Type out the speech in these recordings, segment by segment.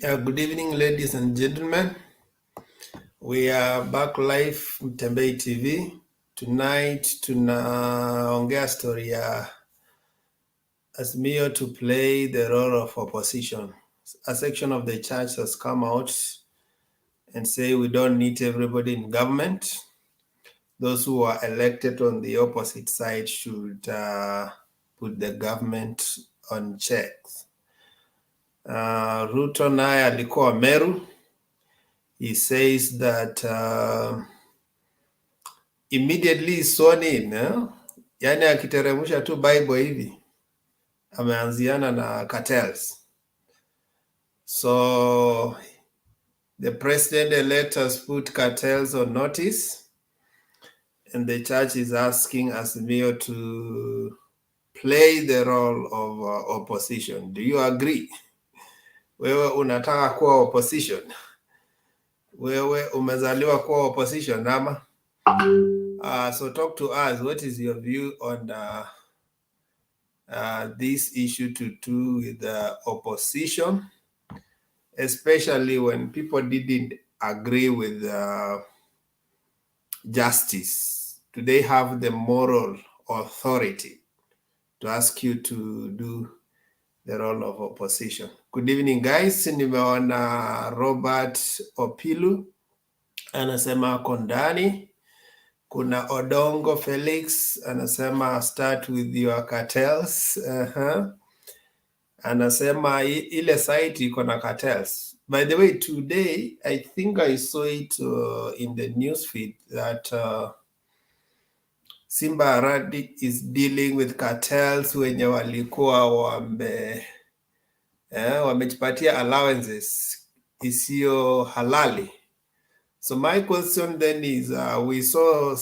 Good evening, ladies and gentlemen. We are back live Mtembei TV. Tonight tunaongea story ya Azimio to play the role of opposition. A section of the church has come out and say we don't need everybody in government. Those who are elected on the opposite side should put the government on checks. RUTO naye alikuwa Meru. He says that immediately sworn in, yani akiteremusha tu Bible hivi ameanziana na cartels. So the president-elect has put cartels on notice, and the church is asking Azimio to play the role of opposition. Do you agree? Wewe unataka kuwa opposition? Wewe umezaliwa kuwa opposition ama? So talk to us. What is your view on this issue to do with the opposition, especially when people didn't agree with justice? Do they have the moral authority to ask you to do the role of opposition? Good evening, guys. Nimeona Robert Opilu anasema kondani. Kuna Odongo Felix anasema start with your cartels. Anasema ile site iko na cartels. By the way, today I think I saw it in the newsfeed that Simba Arati is dealing with cartels wenye walikuwa wamejipatia allowances isiyo halali. So my question then is, we saw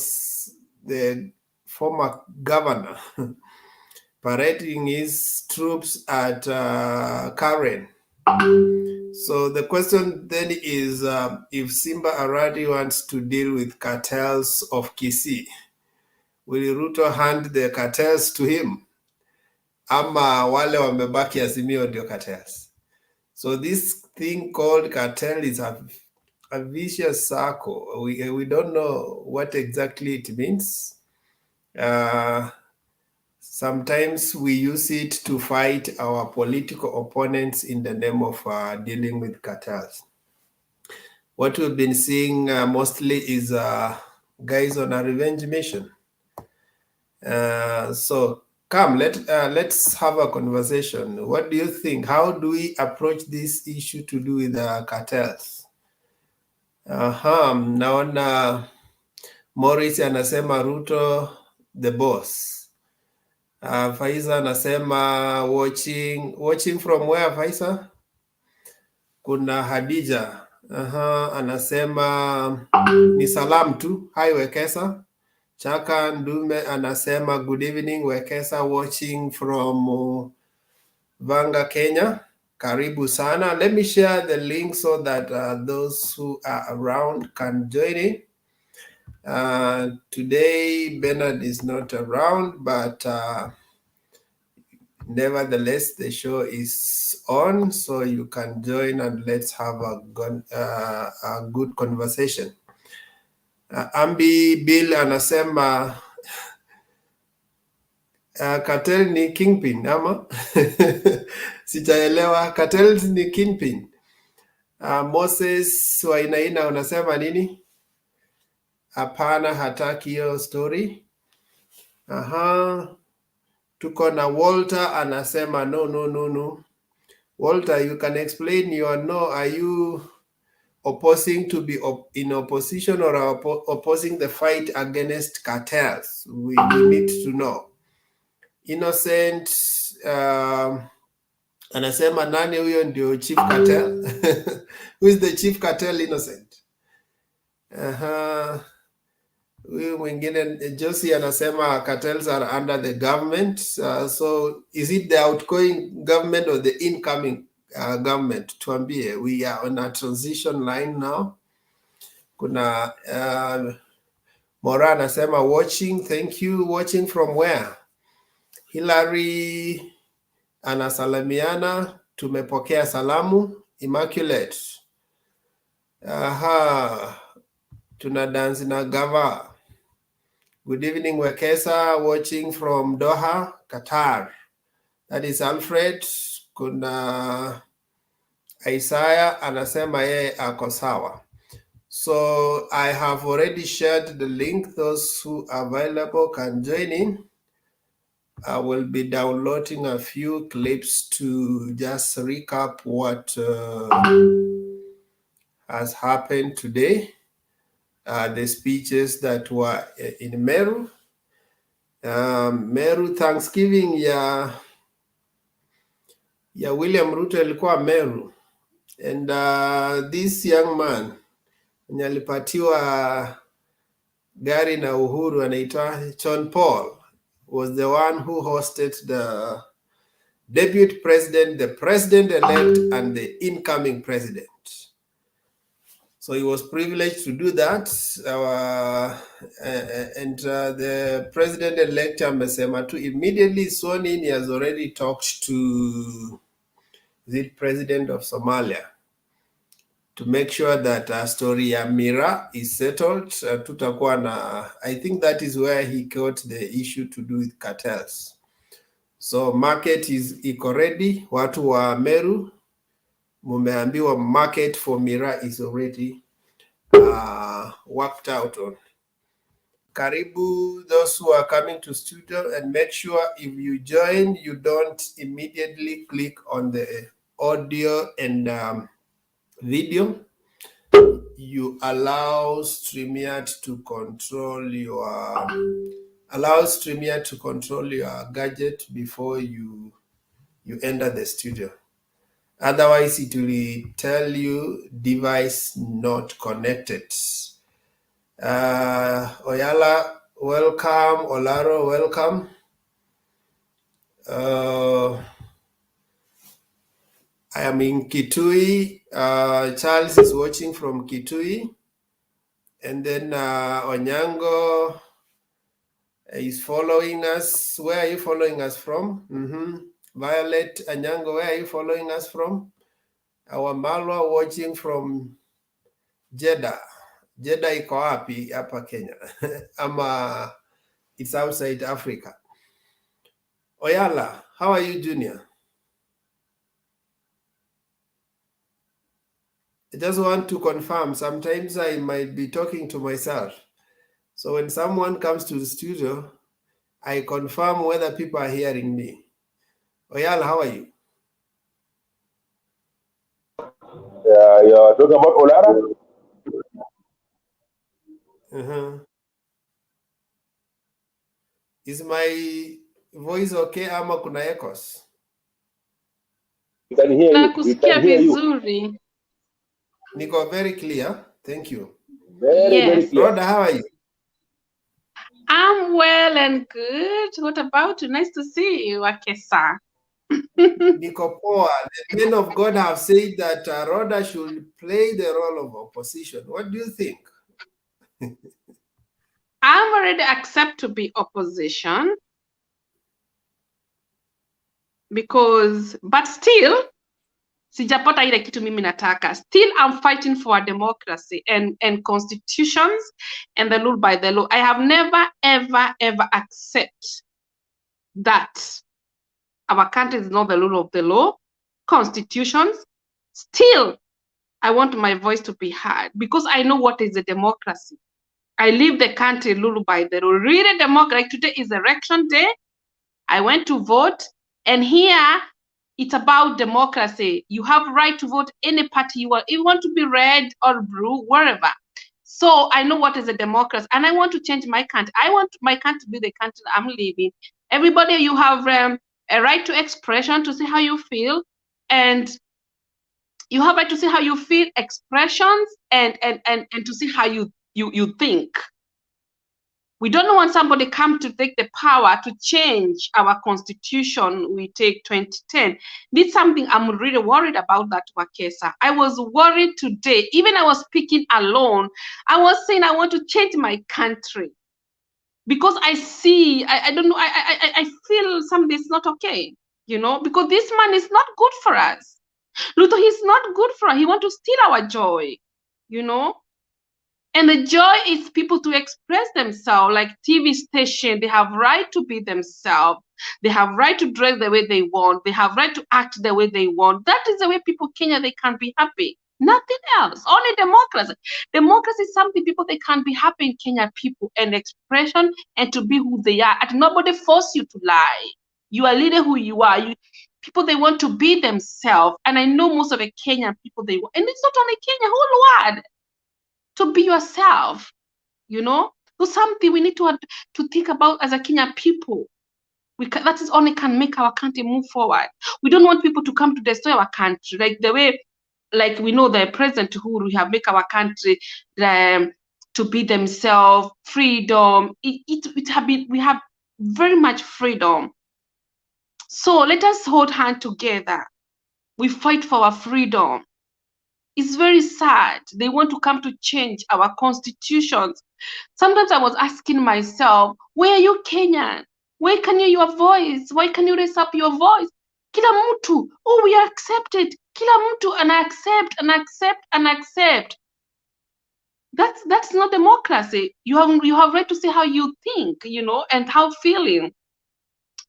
the former governor parading his troops at Karen. So the question then is, if Simba Arati wants to deal with cartels of Kisii, will RUTO hand the cartels to him? Ama wale wamebaki Azimio ndio cartels? So this thing called cartel is a vicious circle. We don't know what exactly it means. Sometimes we use it to fight our political opponents in the name of dealing with cartels. What we've been seeing mostly is guys on a revenge mission. So come, let's have a conversation. What do you think? How do we approach this issue to do with cartels? Naona Morris anasema RUTO the boss. Faisa anasema watching from where, Faisa? Kuna Hadija anasema ni salam tu. Hi Wekesa. Chaka Ndume anasema good evening Wekesa, watching from Vanga, Kenya. Karibu sana. Let me share the link so that those who are around can join in. Today Bernard is not around, but nevertheless the show is on, so you can join and let's have a good conversation. Ambi Bill anasema cartel ni kingpin ama? Sijaelewa. Cartel ni kingpin. Moses Wainaina unasema nini? Hapana, hataki hiyo story. Tuko na Walter anasema no. Walter, you can explain your no. Are you opposing to be in opposition or opposing the fight against cartels? We need to know. Innocent anasema nani huyo ndio chief cartel? Who is the chief cartel? Innocent. Huyu mwingine Josie anasema cartels are under the government. So is it the outgoing government or the incoming government? Tuambie. We are on a transition line now. Kuna Mora anasema watching. Thank you. Watching from where? Hillary anasalamiana. Tumepokea salamu. Immaculate. Aha. Tuna dance na Gava. Good evening, Wekesa, watching from Doha, Qatar. That is Alfred. Kuna Isaiah anasema yeye ako sawa. So I have already shared the link. Those who are available can join in. I will be downloading a few clips to just recap what has happened today. The speeches that were in Meru. Meru Thanksgiving ya William Ruto ilikuwa Meru. And this young man mwenye alipatiwa gari na Uhuru anaitwa John Paul was the one who hosted the deputy president, the president-elect, and the incoming president. So he was privileged to do that. The president-elect amesema tu immediately sworn in, he has already talked to the president of Somalia to make sure that story ya Mira is settled. Tutakuwa na, I think that is where he got the issue to do with cartels. So market is iko ready. Watu wa Meru mumeambiwa market for Mira is already worked out on. Karibu, those who are coming to studio, and make sure if you join, you don't immediately click on the audio and video. You allow StreamYard to control your gadget before you enter the studio. Otherwise, it will tell you device not connected. Oyala, welcome. Olaro, welcome. I am in Kitui. Charles is watching from Kitui. And then Onyango is following us. Where are you following us from? Violet Anyango, where are you following us from? Our Malwa watching from Jeddah. Jeddah iko wapi hapa Kenya? Ama it's outside Africa. Oyala, how are you, Junior? I just want to confirm. Sometimes I might be talking to myself. So when someone comes to the studio, I confirm whether people are hearing me. Oyala, how are you? You're talking about Olara? Is my voice okay ama kuna echoes? We can hear you. We can hear you. Niko very clear. Thank you. Very clear. Rhoda, how are you? I'm well and good. What about you? Nice to see you, Akesa. Niko poa. The men of God have said that Rhoda should play the role of opposition. What do you think? I'm already accept to be opposition but still, sijapata ile kitu mimi nataka. Still, I'm fighting for a democracy and constitutions and the rule by the law. I have never, ever accept that our country is not the rule of the law, constitutions. Still, I want my voice to be heard because I know what is a democracy. I live the country ruled by the law. Really democracy. Like today is election day. I went to vote, and here it's about democracy. You have right to vote any party you want. You want to be red or blue, wherever. So I know what is a democracy, and I want to change my country. I want my country to be the country I'm living. Everybody, you have a right to expression, to say how you feel, and you have right to see how you feel, expressions, and to see how you think. We don't want somebody come to take the power to change our constitution. We take 2010. This is something I'm really worried about, that Wakesa. I was worried today. Even I was speaking alone. I was saying I want to change my country because I see, I don't know, I feel something is not okay, you know, because this man is not good for us. RUTO, he's not good for us. He wants to steal our joy, you know? And the joy is people to express themselves, like TV station, they have right to be themselves. They have right to dress the way they want. They have right to act the way they want. That is the way people Kenya, they can be happy. Nothing else, only democracy. Democracy is something people, they can be happy in Kenya, people, and expression and to be who they are. And nobody force you to lie. You are leader who you are. People, they want to be themselves. And I know most of the Kenyan people, they want, and it's not only Kenya, whole world, to be yourself, you know? So something we need to think about as a Kenyan people. That is only can make our country move forward. We don't want people to come to destroy our country, like the way, like we know the President who we have make our country to be themselves, freedom. We have very much freedom. So let us hold hand together. We fight for our freedom. It's very sad. They want to come to change our constitutions. Sometimes I was asking myself, where are you Kenyan? Where can you your voice? Why can you raise up your voice? Kila mtu, oh, we are accepted. Kila mtu, and accept, and accept, and accept. That's not democracy. You have right to say how you think, you know, and how feeling.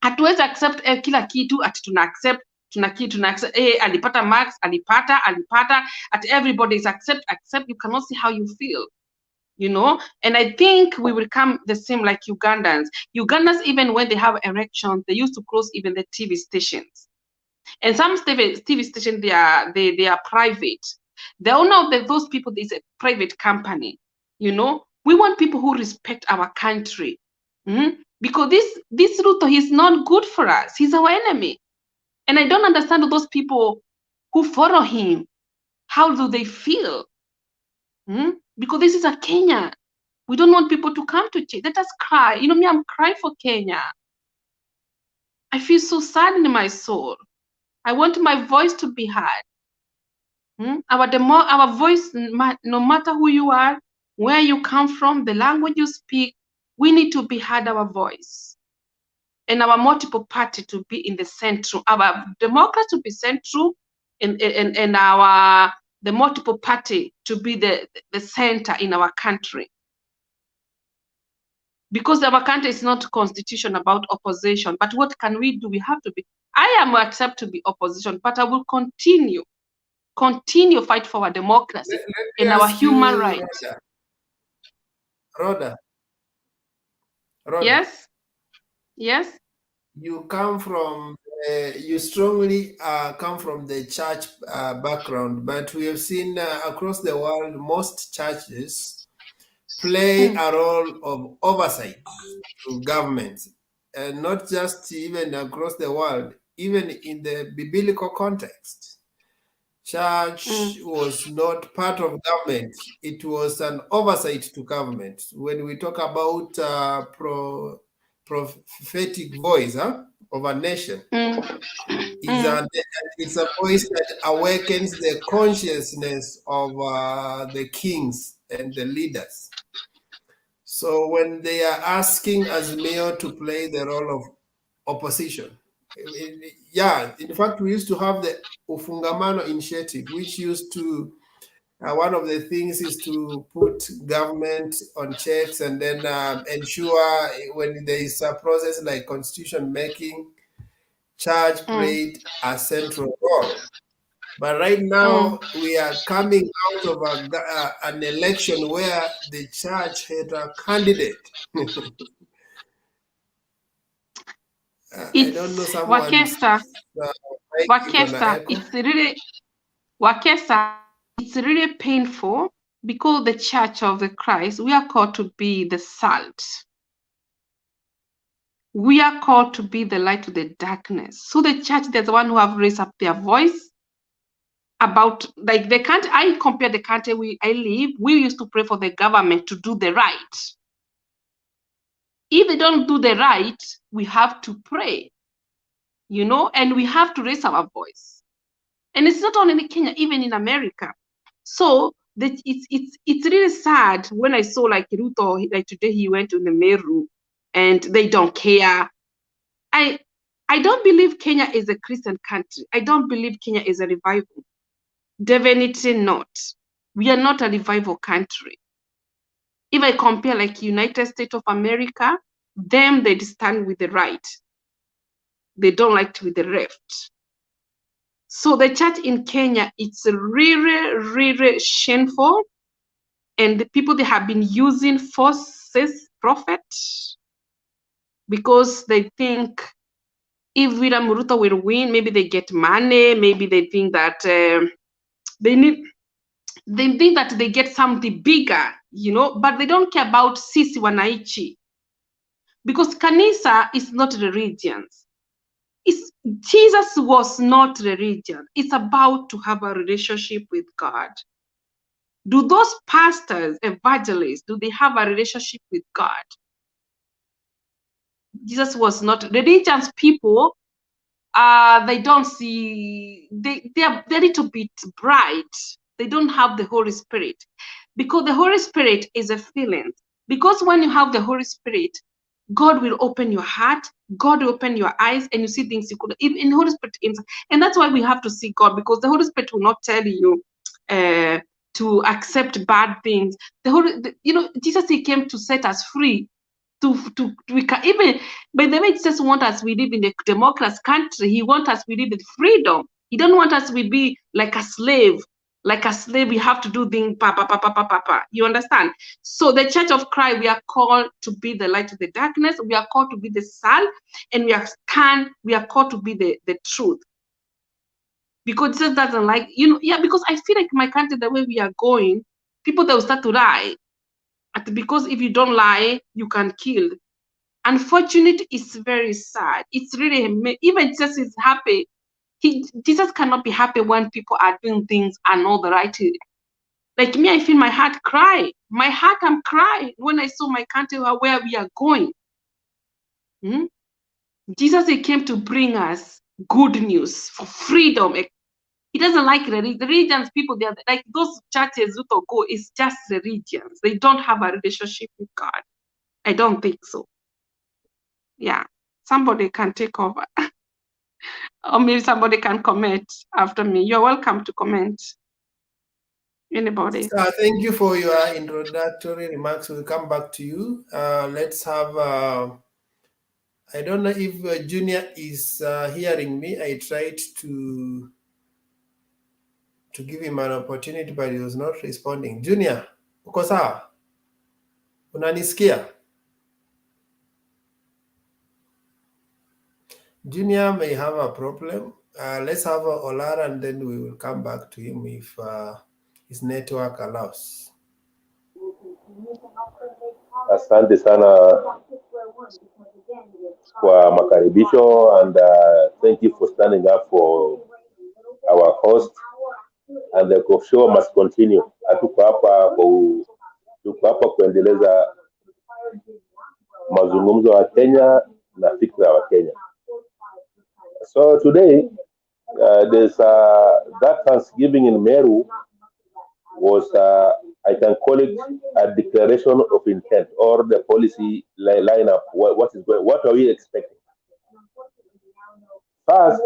Hatuwezi accept kila kitu ati tuna accept alipata marks, alipata, at everybody is accept. You cannot see how you feel, you know. And I think we will come the same like Ugandans. Even when they have elections, they used to close even the TV stations. And some TV stations, they are private. The owner of those people is a private company, you know. We want people who respect our country, because this RUTO, he's not good for us. He's our enemy. And I don't understand those people who follow him. How do they feel? Because this is a Kenya. We don't want people to come to change. Let us cry. You know me, I'm crying for Kenya. I feel so sad in my soul. I want my voice to be heard. Our voice, no matter who you are, where you come from, the language you speak, we need to be heard, our voice. And our multiple party to be in the center, our democracy to be central, and the multiple party to be the center in our country. Because our country is not a constitution about opposition, but what can we do? We have to be. I am accept to be opposition, but I will continue fight for our democracy and our human rights. Rhoda. Yes. You come from, you strongly come from the church background, but we have seen across the world, most churches play a role of oversight to government, and not just even across the world, even in the biblical context. Church was not part of government. It was an oversight to government. When we talk about prophetic voice of a nation, it's a voice that awakens the consciousness of the kings and the leaders. So when they are asking Azimio to play the role of opposition, in fact, we used to have the Ufungamano initiative, which used to, one of the things is to put government on checks and then ensure when there is a process like constitution making, church played a central role. But right now, we are coming out of an election where the church had a candidate. I don't know, someone. Wakesa, it's really painful, because the Church of the Christ, we are called to be the salt. We are called to be the light to the darkness. So the church, there's one who have raised up their voice about, like, the country. I compare the country I live. We used to pray for the government to do the right. If they don't do the right, we have to pray, you know, and we have to raise our voice. And it's not only in Kenya, even in America. So it's really sad when I saw like RUTO, like today he went to the Meru and they don't care. I I don't believe Kenya is a Christian country. I don't believe Kenya is a revival. Definitely not. We are not a revival country. If I compare like United States of America, them, they stand with the right. They don't like to with the left. So the church in Kenya, it's really, really shameful. And the people, they have been using false prophets because they think if William Ruto will win, maybe they get money, maybe they think that they think that they get something bigger, you know, but they don't care about sisi wanaichi. Because Kanisa is not religions. Jesus was not religion. It's about to have a relationship with God. Do those pastors, evangelists, do they have a relationship with God? Jesus was not. Religions people, they don't see, they're a little bit bright. They don't have the Holy Spirit. Because the Holy Spirit is a feeling. Because when you have the Holy Spirit, God will open your heart, God will open your eyes, and you see things you could in the Holy Spirit. And that's why we have to see God, because the Holy Spirit will not tell you to accept bad things. You know, Jesus, he came to set us free. We can even, by the way, Jesus wants us we live in a democracy country. He wants us we live with freedom. He don't want us we be like a slave. Like a slave, we have to do things, You understand? So the Church of Christ, we are called to be the light of the darkness. We are called to be the salt, and we are called to be the truth. Because Jesus doesn't like, you know, yeah, because I feel like my country, the way we are going, people, they will start to lie. Because if you don't lie, you can kill. Unfortunately, it's very sad. It's really, even Jesus is happy. Jesus cannot be happy when people are doing things and all the right. Like me, I feel my heart cry. My heart, I'm crying when I saw my country where we are going. Jesus, he came to bring us good news for freedom. He doesn't like the religions. People, they are like those churches RUTO go, it's just religions. They don't have a relationship with God. I don't think so. Yeah, somebody can take over. Or maybe somebody can comment after me. You're welcome to comment. Anybody? Thank you for your introductory remarks. We'll come back to you. Let's have, I don't know if Junior is hearing me. I tried to give him an opportunity, but he was not responding. Junior, uko sawa? Unanisikia? Junior may have a problem. Let's have Olara, and then we will come back to him if his network allows. Asante sana kwa makaribisho, and thank you for standing up for our host, and the show must continue. Tuko hapa kuendeleza mazungumzo wa Kenya na fikra wa Kenya. So today there's that Thanksgiving in Meru was I can call it a declaration of intent, or the policy lineup. What are we expecting? First,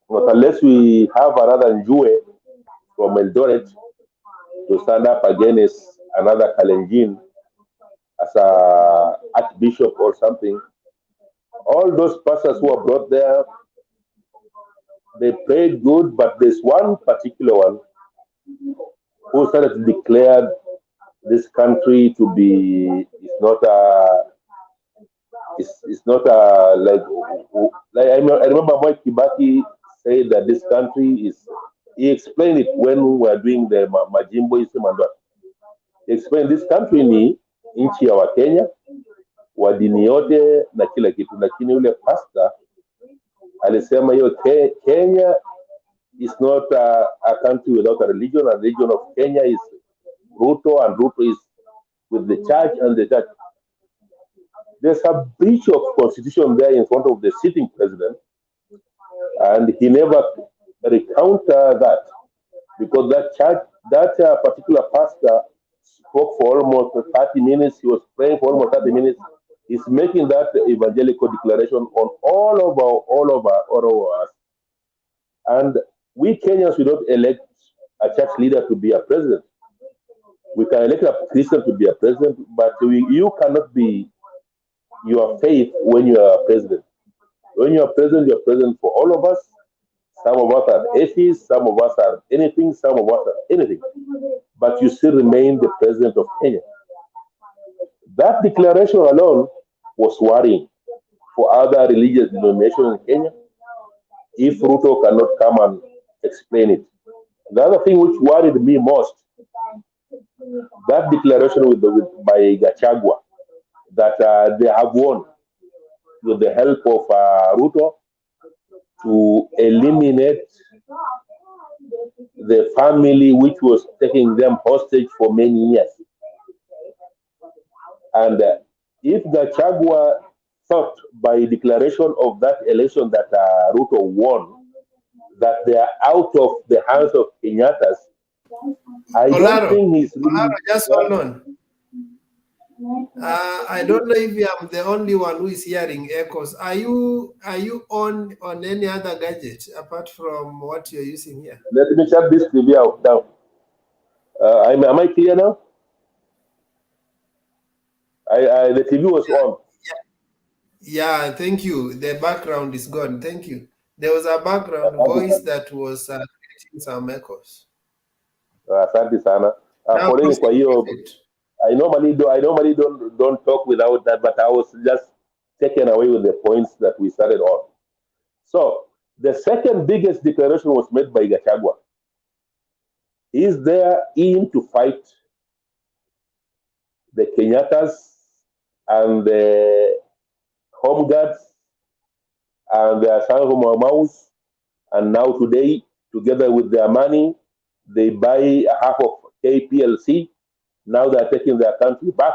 unless we have another Njue from Eldoret to stand up against another Kalenjin as a archbishop or something, all those pastors who are brought there, they prayed good, but there's one particular one who started to declare this country to be, it's not like I remember Moi Kibaki said that this country is, he explained it when we were doing the Majimboism and what. He explained this country ni nchi ya Wakenya wa dini yote na kila kitu, lakini yule pastor alisema hiyo Kenya is not a country without a religion, and the religion of Kenya is RUTO, and RUTO is with the church, and the church. There's a breach of constitution there in front of the sitting president, and he never recounted that, because that particular pastor spoke for almost 30 minutes. He was praying for almost 30 minutes, is making that evangelical declaration on all of us. And we Kenyans, we don't elect a church leader to be a president. We can elect a Christian to be a president, but you cannot be your faith when you are a president. When you're president for all of us. Some of us are atheists, some of us are anything, some of us are anything. But you still remain the president of Kenya. That declaration alone was worrying for other religious denominations in Kenya if RUTO cannot come and explain it. The other thing which worried me most, that declaration by Gachagua, that they have won with the help of RUTO to eliminate the family which was taking them hostage for many years. And if Gachagua thought by declaration of that election that RUTO won, that they are out of the hands of Kenyatas, I don't think he's really... just hold on. I don't know if I'm the only one who is hearing echoes. Are you on any other gadget apart from what you're using here? Let me shut this TV out now. Am I clear now? The TV was on. Yeah, thank you. The background is gone. Thank you. There was a background voice that was creating some echoes. Asante sana. I normally don't talk without that, but I was just taken away with the points that we started on. So the second biggest declaration was made by Gachagua. Is there in to fight the Kenyatas and the Home Guards and the Sango Maus, and now today, together with their money, they buy half of KPLC. Now they're taking their country back.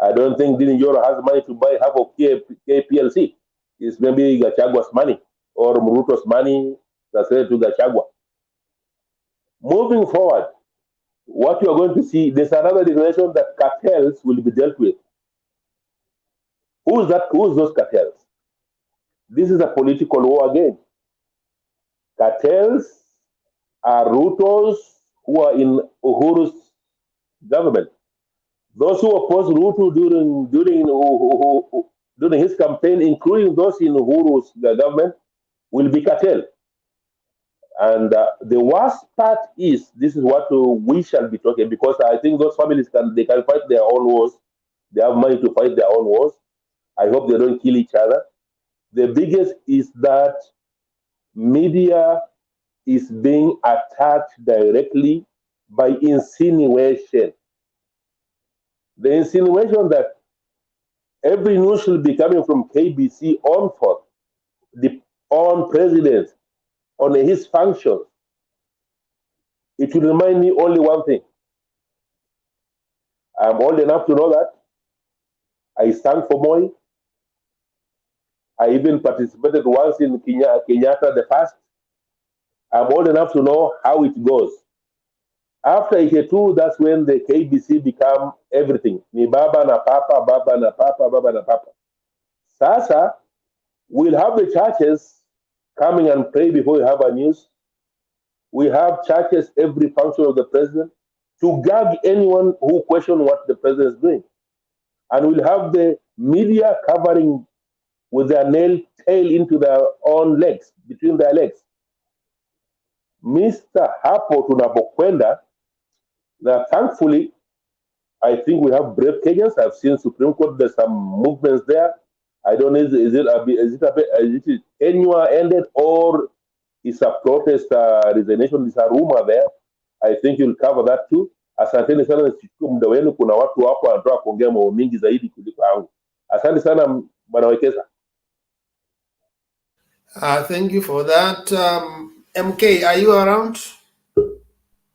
I don't think Dini Joro has money to buy half of KPLC. It's maybe Gachagua's money or Muruto's money transferred to Gachagua. Moving forward, what you are going to see, there's another declaration that cartels will be dealt with. Who's those cartels? This is a political war again. Cartels are RUTOs who are in Uhuru's government. Those who opposed RUTO during his campaign, including those in Uhuru's government, will be cartel. And the worst part is, this is what we shall be talking, because I think those families can fight their own wars. They have money to fight their own wars. I hope they don't kill each other. The biggest is that media is being attacked directly by insinuation. The insinuation that every news should be coming from KBC on forth, on president, on his functions. It will remind me only one thing. I'm old enough to know that I sang for Moi. I even participated once in Kenyatta the First. I'm old enough to know how it goes. After 82, that's when the KBC become everything. Ni baba na papa, baba na papa, baba na papa. Sasa, we'll have the churches coming and pray before we have a news. We have churches every function of the president to gag anyone who question what the president is doing. And we'll have the media covering with their tail into their own legs, between their legs. Mr. Hapo tunapokwenda, now thankfully, I think we have brave Kenyans. I've seen Supreme Court, there's some movements there. I don't know, is it annual ended or is a protest resignation? Is a rumor there. I think you'll cover that too. Asanteni sana, nisichukue muda wenu. Kuna watu hapo wanataka kuongea mambo mingi zaidi kuliko yangu. Asante sana Bwana Wekesa. Thank you for that. MK, are you around?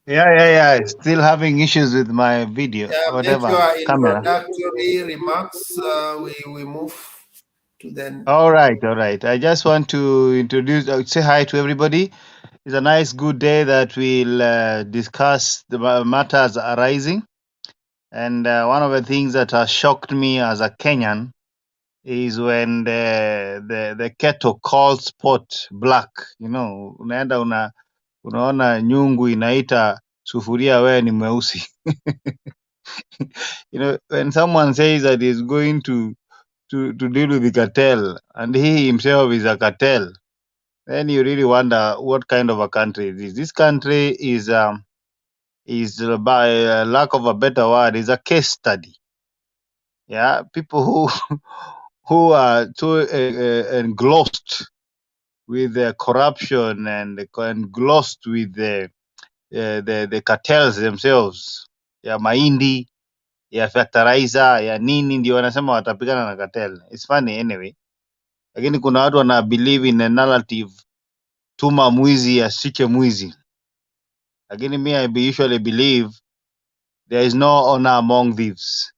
Yeah. Still having issues with my video. Whatever. Make your introductory remarks. We move to then. All right. I just want to say hi to everybody. It's a nice, good day that we'll discuss the matters arising. And one of the things that has shocked me as a Kenyan is when the kettle calls pot black. You know, unaenda unaona nyungu inaita sufuria wewe ni mweusi. You know, when someone says that he's going to deal with the cartel and he himself is a cartel, then you really wonder what kind of a country it is. This country is by lack of a better word, is a case study. Yeah, people who are so engrossed with the corruption and engrossed with the cartels themselves, ya mahindi, ya fertilizer, ya nini, ndio wanasema watapigana na cartel. It's funny anyway, lakini kuna watu wana believe in a narrative, tuma mwizi ashike mwizi, lakini me I usually believe there is no honor among thieves.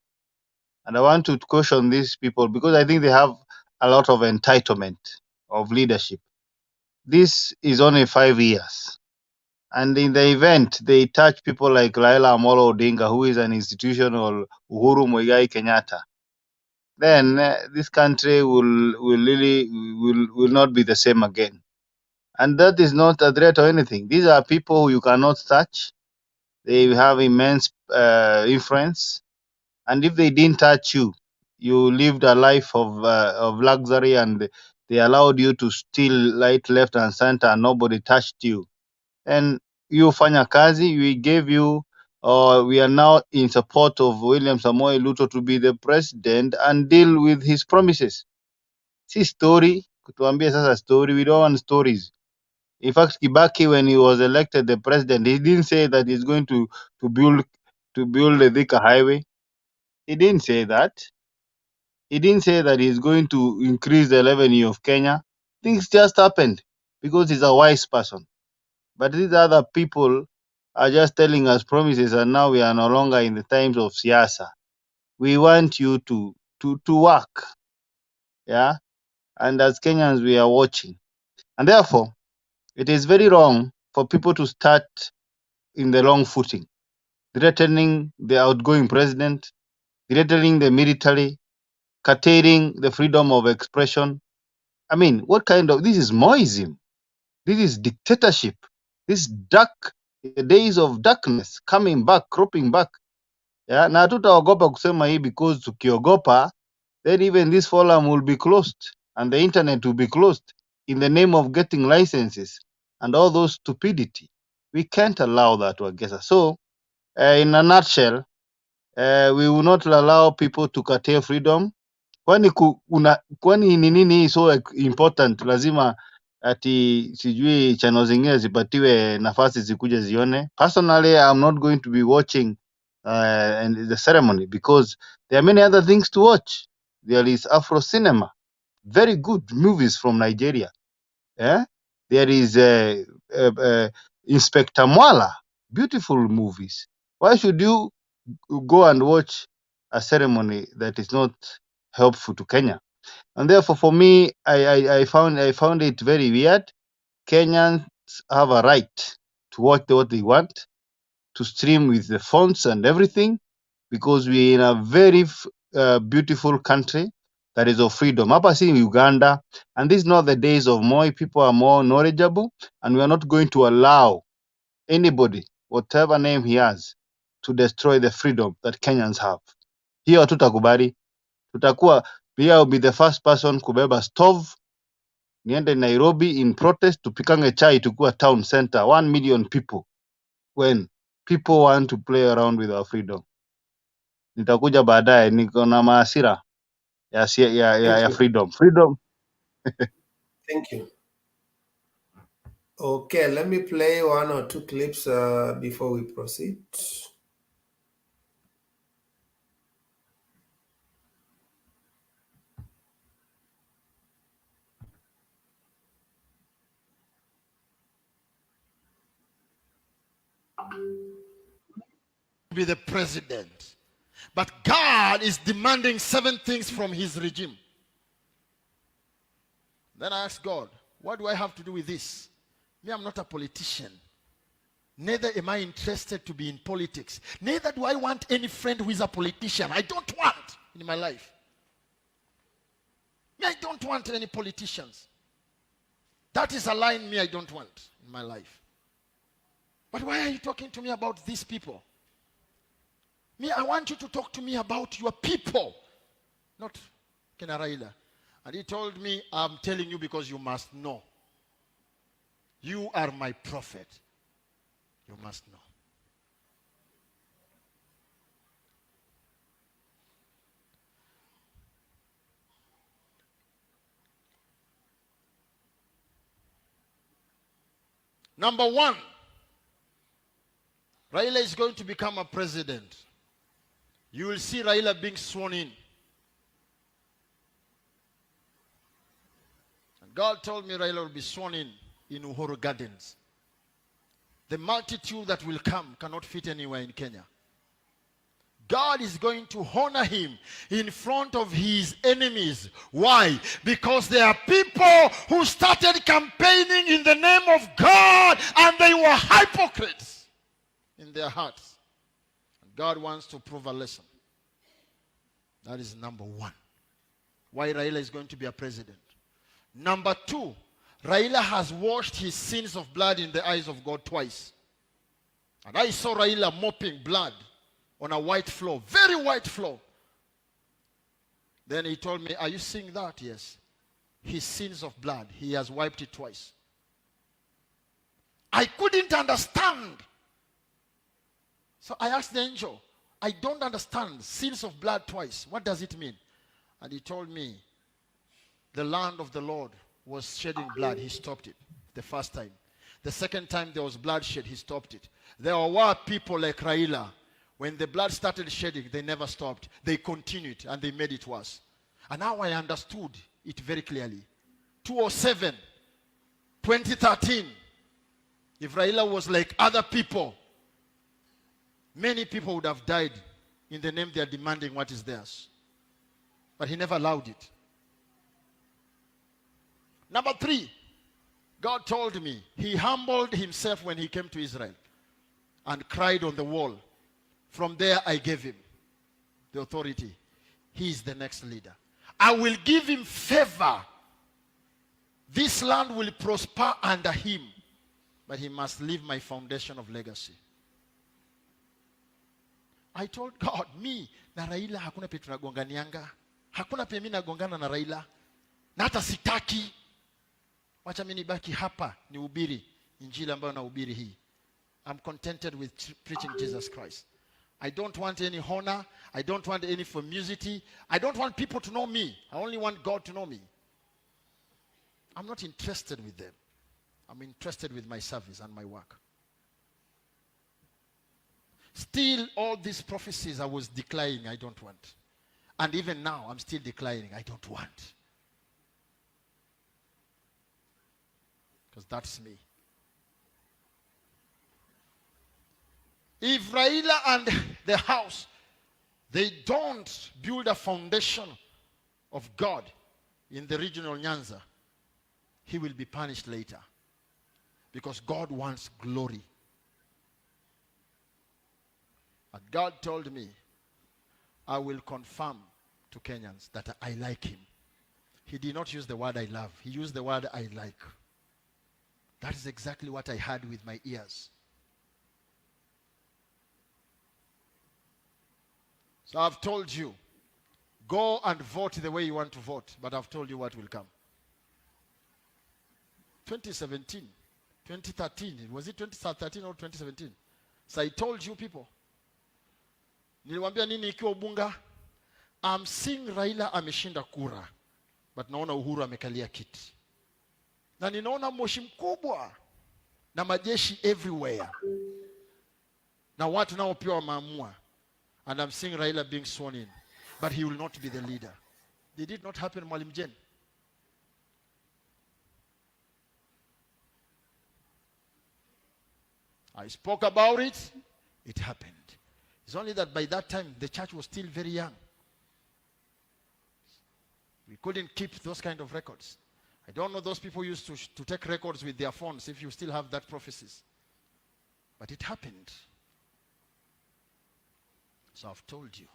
And I want to caution these people because I think they have a lot of entitlement of leadership. This is only 5 years. And in the event they touch people like Laila Amolo Odinga, who is an institutional Uhuru Muigai Kenyatta, then this country will not be the same again. And that is not a threat or anything. These are people who you cannot touch. They have immense influence. And if they didn't touch you, you lived a life of luxury, and they allowed you to steal right, left, and center, and nobody touched you. And you fanya kazi, we gave you, we are now in support of William Samoei Ruto to be the president and deal with his promises. See story, kutuambia sasa story, we don't want stories. In fact, Kibaki, when he was elected the president, he didn't say that he's going to build the Thika highway. He didn't say that. He didn't say that he's going to increase the revenue of Kenya. Things just happened because he's a wise person. But these other people are just telling us promises, and now we are no longer in the times of siasa. We want you to work, yeah. And as Kenyans, we are watching, and therefore, it is very wrong for people to start in the wrong footing, threatening the outgoing president, threatening the military, curtailing the freedom of expression. I mean, what kind of, this is Moism. This is dictatorship. This dark days of darkness coming back, cropping back. Yeah, na hatutaogopa kusema hii because tukiogopa, then even this forum will be closed and the internet will be closed in the name of getting licenses and all those stupidity. We can't allow that to get us. So, in a nutshell, we will not allow people to curtail freedom. Kwani ni nini so important lazima ati sijui channel zingine zipatiwe nafasi zikuje zione? Personally, I'm not going to be watching and the ceremony because there are many other things to watch. There is Afro cinema, very good movies from Nigeria. Yeah? There is Inspector Mwala, beautiful movies. Why should you go and watch a ceremony that is not helpful to Kenya? And therefore, for me, I found it very weird. Kenyans have a right to watch what they want, to stream with the phones and everything, because we're in a very beautiful country that is of freedom. Hapa si Uganda, and these are not the days of Moi. People are more knowledgeable, and we are not going to allow anybody, whatever name he has, to destroy the freedom that Kenyans have. Hiyo hatutakubali. Tutakuwa pia, will be the first person kubeba stove niende Nairobi in protest, tupikange chai tukua town center, 1 million people, when people want to play around with our freedom. Nitakuja baadaye, niko na maasira ya freedom. Thank you. Okay, let me play 1 or 2 clips before we proceed. Be the president, but God is demanding 7 things from his regime. Then I asked God, what do I have to do with this? Me, I'm not a politician. Neither am I interested to be in politics. Neither do I want any friend who is a politician. I don't want in my life. I don't want any politicians. That is a line I don't want in my life. But why are you talking to me about these people? I want you to talk to me about your people, not Kenaraila. And he told me, I'm telling you because you must know. You are my prophet. You must know. Number one, Raila is going to become a president. You will see Raila being sworn in. And God told me Raila will be sworn in Uhuru Gardens. The multitude that will come cannot fit anywhere in Kenya. God is going to honor him in front of his enemies. Why? Because there are people who started campaigning in the name of God and they were hypocrites in their hearts. And God wants to prove a lesson. That is number one. Why Raila is going to be a president. Number two, Raila has washed his sins of blood in the eyes of God twice. And I saw Raila mopping blood on a white floor, very white floor. Then he told me, are you seeing that? Yes. His sins of blood, he has wiped it twice. I couldn't understand. So I asked the angel, I don't understand sins of blood twice. What does it mean? And he told me, the land of the Lord was shedding blood. He stopped it the first time. The second time there was bloodshed, he stopped it. There were people like Raila. When the blood started shedding, they never stopped. They continued and they made it worse. And now I understood it very clearly. 2007, 2013, if Raila was like other people, many people would have died in the name they are demanding what is theirs. But he never allowed it. Number three, God told me he humbled himself when he came to Israel and cried on the wall. From there I gave him the authority. He is the next leader. I will give him favor. This land will prosper under him. But he must leave my foundation of legacy. I told God, me na Raila hakuna pe tunagonganianga. Hakuna pe mimi nagongana na Raila. Na hata sitaki. Wacha mimi nibaki hapa nihubiri injili ambayo nahubiri hii. I'm contented with preaching Jesus Christ. I don't want any honor. I don't want any famosity. I don't want people to know me. I only want God to know me. I'm not interested with them. I'm interested with my service and my work. Still, all these prophecies I was declining, I don't want. And even now, I'm still declining, I don't want. Because that's me. If Raila and the house, they don't build a foundation of God in the regional Nyanza, he will be punished later. Because God wants glory. And God told me, I will confirm to Kenyans that I like him. He did not use the word I love. He used the word I like. That is exactly what I heard with my ears. So I've told you, go and vote the way you want to vote. But I've told you what will come. 2017, 2013, was it 2013 or 2017? So I told you people, niliwaambia nini ikiwa Ubunga? I'm seeing Raila ameshinda kura, but naona Uhuru amekalia kiti. Na ninaona moshi mkubwa na majeshi everywhere. Na watu nao pia wameamua. And I'm seeing Raila being sworn in. But he will not be the leader. Did it not happen, Mwalimu Jen? I spoke about it. It happened. It's only that by that time, the church was still very young. We couldn't keep those kind of records. I don't know those people used to take records with their phones if you still have that prophecies. But it happened. So I've told you.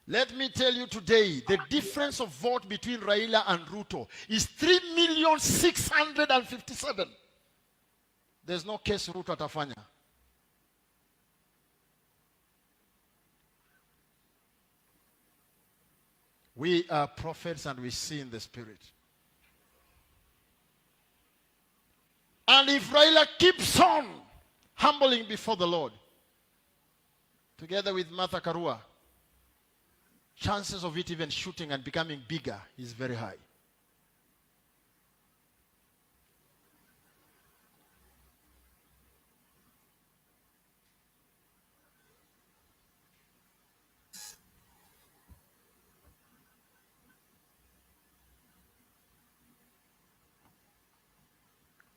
Let me tell you today, the difference of vote between Raila and Ruto is 3,657,000. There's no case Ruto atafanya. We are prophets and we see in the spirit. And if Raila keeps on humbling before the Lord, together with Martha Karua, chances of it even shooting and becoming bigger is very high.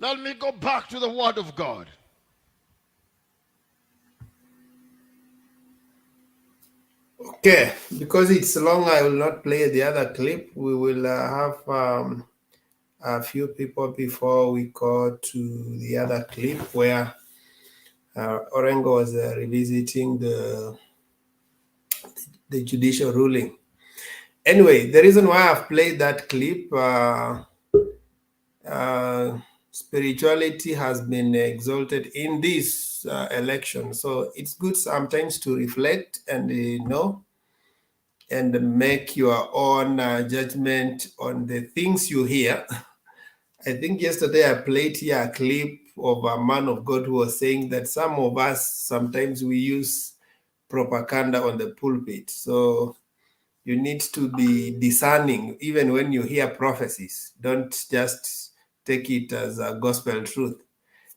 Let me go back to the Word of God. Okay, because it's long, I will not play the other clip. We will have a few people before we go to the other clip where Orengo was revisiting the judicial ruling. Anyway, the reason why I've played that clip, spirituality has been exalted in this election. So it's good sometimes to reflect and and make your own judgment on the things you hear. I think yesterday I played here a clip of a man of God who was saying that some of us, sometimes we use propaganda on the pulpit. So you need to be discerning, even when you hear prophecies. Don't just take it as a gospel truth.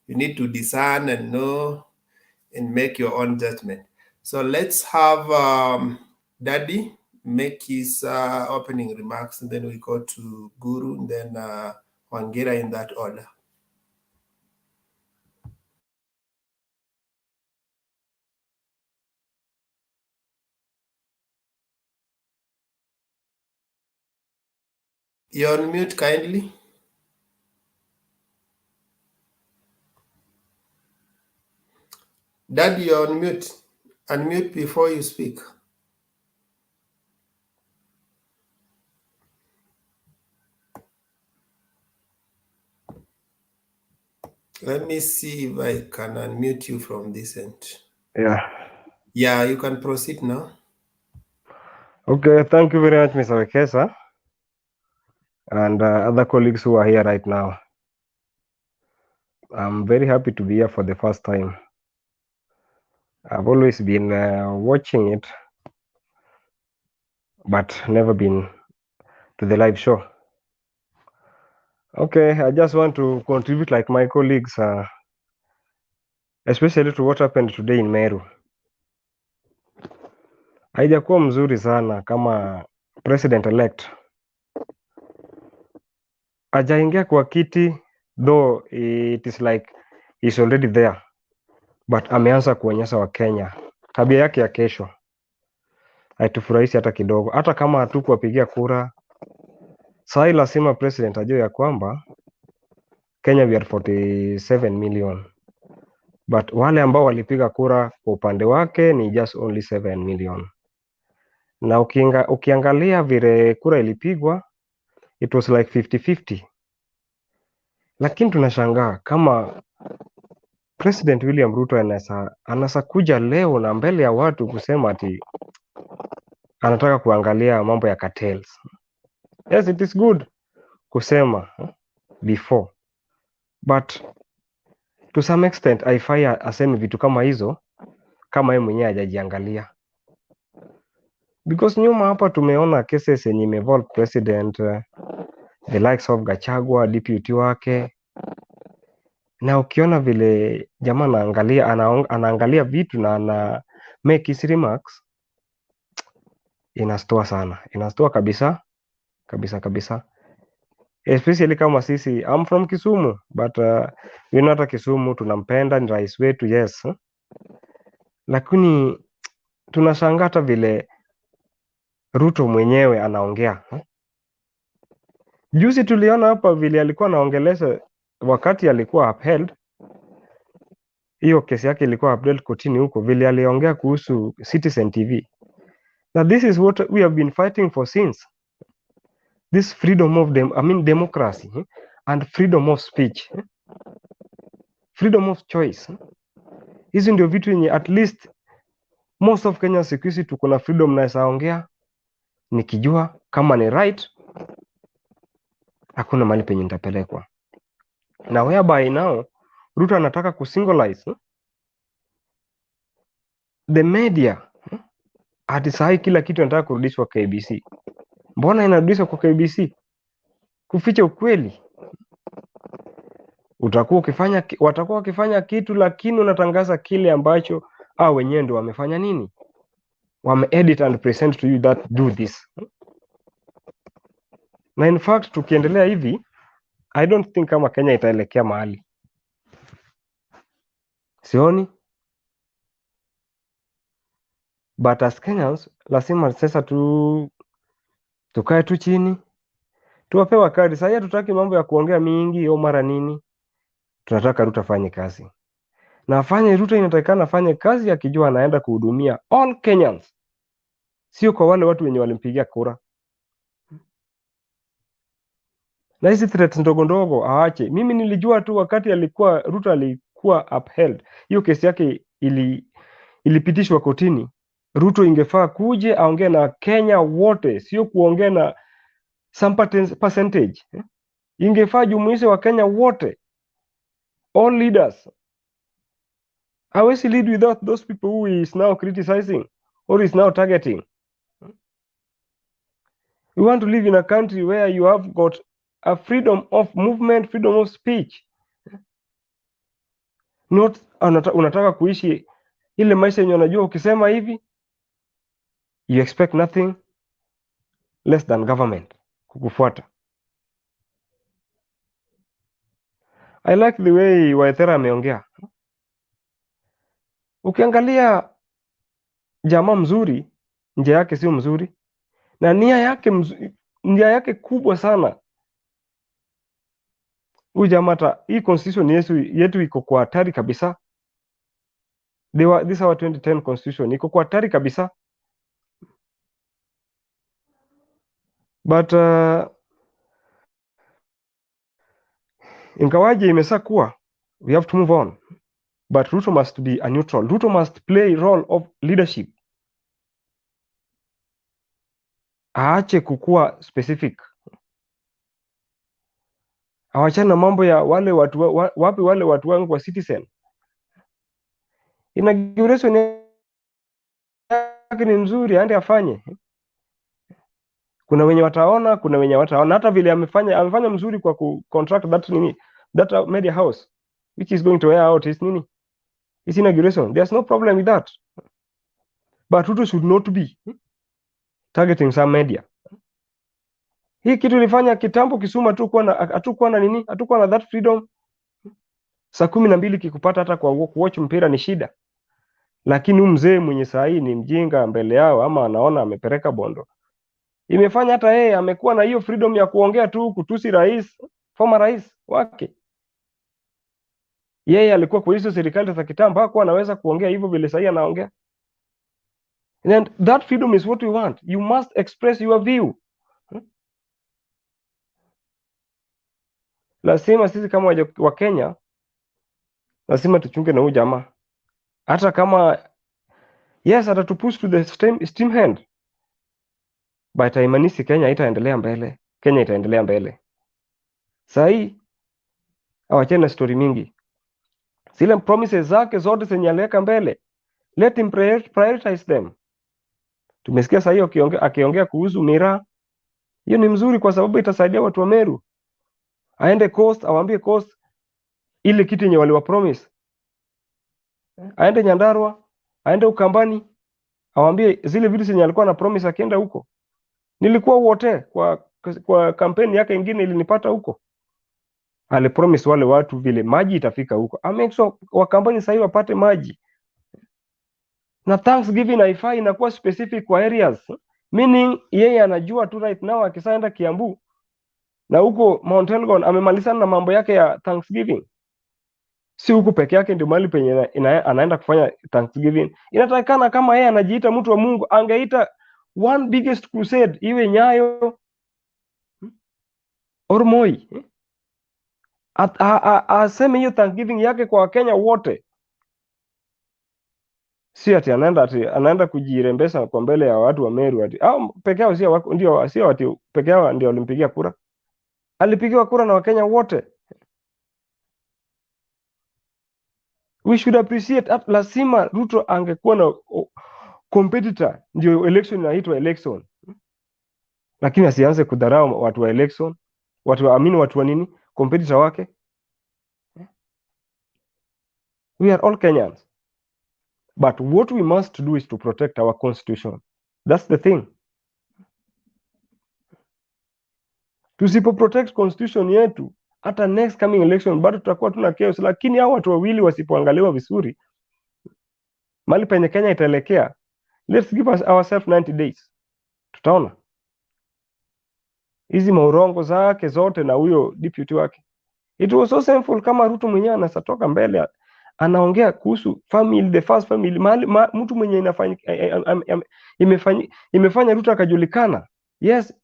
You need to discern and know and make your own judgment. So let's have Daddy make his opening remarks, and then we go to Guru, and then Wangira in that order. You're on mute kindly. Daddy, you're on mute. Unmute before you speak. Let me see if I can unmute you from this end. Yeah. Yeah, you can proceed now. Okay, thank you very much, Mr. Wekesa, and other colleagues who are here right now. I'm very happy to be here for the first time. I've always been watching it, but never been to the live show. Okay, I just want to contribute like my colleagues, especially to what happened today in Meru. Haijakuwa mzuri sana kama president-elect hajaingia kwa kiti, though it is like he's already there, but ameanza kuonyesha Wakenya tabia yake ya kesho. Haitufurahishi hata kidogo. Hata kama hatukuwapigia kura, saa hii lazima president ajue ya kwamba Kenya we are 47 million, but wale ambao walipiga kura kwa upande wake ni just only 7 million. Na ukiangalia vile kura ilipigwa, it was like 50-50. Lakini tunashangaa kama President William Ruto anaweza kuja leo na mbele ya watu kusema ati anataka kuangalia mambo ya cartels. Yes, it is good kusema before, but to some extent haifai aseme vitu kama hizo kama yeye mwenyewe hajajiangalia, because nyuma hapa tumeona cases yenye involve president, the likes of Gachagua, deputy wake, na ukiona vile jamaa anaangalia vitu na ana make his remarks, inastua sana, inastua kabisa kabisa, especially kama sisi, I'm from Kisumu, but hata Kisumu tunampenda, ni rais wetu, yes, lakini tunashangaa hata vile Ruto mwenyewe anaongea. Juzi tuliona hapa vile alikuwa anaongelesha wakati alikuwa upheld, hiyo kesi yake ilikuwa update kotini huko, vile aliongea kuhusu Citizen TV. Now this is what we have been fighting for since. This freedom of democracy and freedom of speech, freedom of choice. Hizi ndio vitu yenye at least most of Kenya siku hizi tuko na freedom, naweza ongea nikijua kama ni right, hakuna mahali penye nitapelekwa. Na whereby now Ruto anataka kusingleize the media, hadi sahi kila kitu anataka kurudishwa KBC. Mbona inarudishwa kwa KBC? Kuficha ukweli. Watakuwa wakifanya kitu, lakini unatangaza kile ambacho wenyewe ndio wamefanya nini, wame edit and present to you that do this. Na in fact tukiendelea hivi, I don't think kama Kenya itaelekea mahali, sioni. But as Kenyans lazima sasa tukae tu chini, tuwapewa kadi. Sasa hatutaki mambo ya kuongea mingi au mara nini, tunataka Ruto afanye kazi, na afanye Ruto inatakikana afanye kazi akijua anaenda kuhudumia all Kenyans, sio kwa wale watu wenye walimpigia kura. Na hizi threats ndogo ndogo aache. Mimi nilijua tu wakati Ruto alikuwa upheld, hiyo kesi yake ilipitishwa kotini, Ruto ingefaa kuje aongee na Kenya wote, sio kuongea na some percentage. Ingefaa jumuishe wa Kenya wote, all leaders. Hawezi lead without those people who is now criticizing or is now targeting. We want to live in a country where you have got a freedom of movement, freedom of speech. Not unataka kuishi ile maisha yenye unajua ukisema hivi you expect nothing less than government kukufuata. I like the way Waithera ameongea. Ukiangalia jamaa mzuri, njia yake sio mzuri, na nia yake kubwa sana. Huyu jamaa hii constitution yetu iko kwa hatari kabisa. This our 2010 constitution iko kwa hatari kabisa. But ingawaje imesa kuwa, we have to move on. But Ruto must be a neutral. Ruto must play role of leadership. Aache kukua specific. Awachana na mambo ya wale watu wapi wale watu wangu wa Citizen. Inauguration yake ni nzuri, aende afanye. Kuna wenye wataona, kuna wenye wataona. Hata vile amefanya mzuri kwa contract that media house which is going to air out his inauguration. There's no problem with that. But Ruto should not be targeting some media. Hii kitu ilifanya kitambo Kisuma hatukuwa na that freedom. Saa 12 kikupata hata kwa kuwatch mpira ni shida. Lakini mzee mwenye saa hii ni mjinga mbele yao, ama anaona amepeleka bondo, imefanya hata yeye amekuwa na hiyo freedom ya kuongea tu kutusi former rais wake. Yeye alikuwa kwa hizo serikali za kitambo, hakuwa anaweza kuongea hivyo vile sasa anaongea. And that freedom is what we want. You must express your view. Lazima sisi kama wa Kenya lazima tuchunge na huyu jamaa. Hata kama yes atatupush to the steam hand, but haimaanishi Kenya itaendelea mbele. Kenya itaendelea mbele. Sahi awachana story mingi. Zile promises zake zote zenye aliweka mbele, let him prioritize them. Tumesikia sahi akiongea kuhusu miraa. Hiyo ni mzuri kwa sababu itasaidia watu wa Meru. Aende coast, awaambie coast ile kitu yenye waliwa promise. Aende Nyandarua, aende Ukambani, awaambie zile vitu zenye alikuwa na promise akienda huko. Nilikuwa wote kwa kampeni yake nyingine ilinipata huko. Alipromise wale watu vile maji itafika huko. Make sure Wakambani sasa wapate maji. Na Thanksgiving haifai inakuwa specific kwa areas. Meaning yeye anajua tu right now akisaenda Kiambu na huko Mount Elgon amemalizana na mambo yake ya Thanksgiving. si huku peke yake ndio mahali penye anaenda kufanya Thanksgiving. Inatakikana kama yeye anajiita mtu wa Mungu, angeita one biggest crusade, iwe Nyayo or Moi, aseme hiyo Thanksgiving yake kwa Wakenya wote, si anaenda kujirembesha kwa mbele ya watu wa Meru ati au peke yao, sio ati peke yao ndio walimpigia kura. Alipigiwa kura na Wakenya wote. We should appreciate lazima Ruto angekuwa na competitor ndio election inaitwa election, lakini asianze kudharau watu wa election, watu wa nini, competitor wake. We are all Kenyans, but what we must do is to protect our constitution. That's the thing. Tusipo protect constitution yetu, hata next coming election bado tutakuwa tuna chaos. Lakini hao watu wawili wasipoangaliwa vizuri, mali penye Kenya itaelekea, let's give ourselves 90 days, tutaona hizi maurongo zake zote na huyo deputy wake. It was so simple. Kama Ruto mwenyewe anasatoka mbele anaongea kuhusu family, the first family, mtu mwenye imefanya Ruto akajulikana. Yes,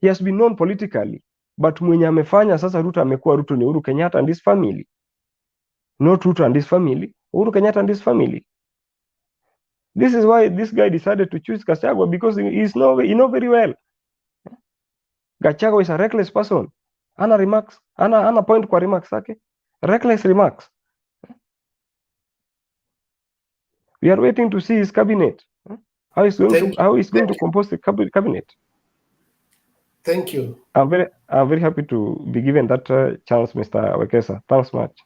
he has been known politically, but mwenye amefanya sasa Ruto amekuwa Ruto ni Uhuru Kenyatta and his family, not Ruto and his family, Uhuru Kenyatta and his family. This is why this guy decided to choose Gachagua, because he know very well Gachagua is a reckless person. Ana point kwa remarks zake, reckless remarks. We are waiting to see his cabinet, how he's going to compose the cabinet. Thank you. I'm very happy to be given that chance, Mr. Wekesa. Thanks much.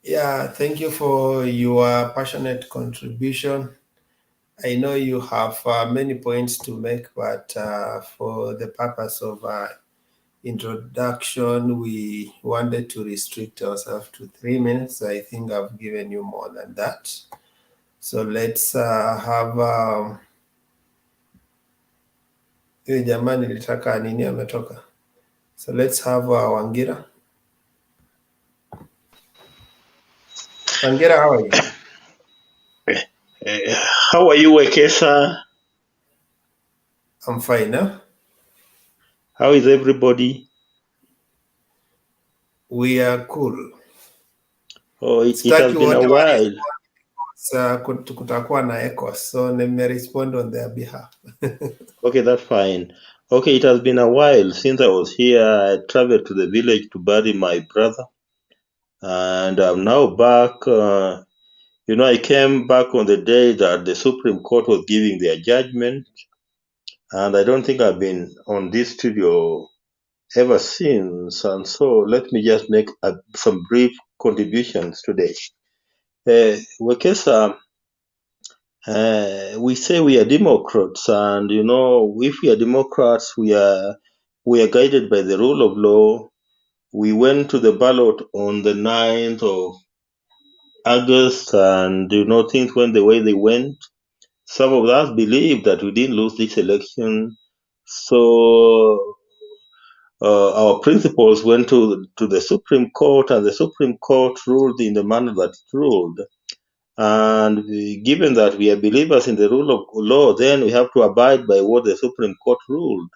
Yeah, thank you for your passionate contribution. I know you have many points to make, but for the purpose of introduction, we wanted to restrict ourselves to 3 minutes. I think I've given you more than that. So let's have jamani nilitaka nini ametoka. So let's have Wangira. Wangira, how are you? How are you, Wekesa? I'm fine, huh? How is everybody? We are cool. Oh, it has been a while. Kutakuwa na echoes, so nime respond on their behalf. Okay, that's fine. Okay, it has been a while since I was here. I traveled to the village to bury my brother, and I'm now back. I came back on the day that the Supreme Court was giving their judgment, and I don't think I've been on this studio ever since. And so let me just make some brief contributions today. Wekesa, we say we are Democrats, and if we are Democrats, we are guided by the rule of law. We went to the ballot on the 9th of August, and things went the way they went. Some of us believe that we didn't lose this election, so our principals went to the Supreme Court, and the Supreme Court ruled in the manner that it ruled. And given that we are believers in the rule of law, then we have to abide by what the Supreme Court ruled.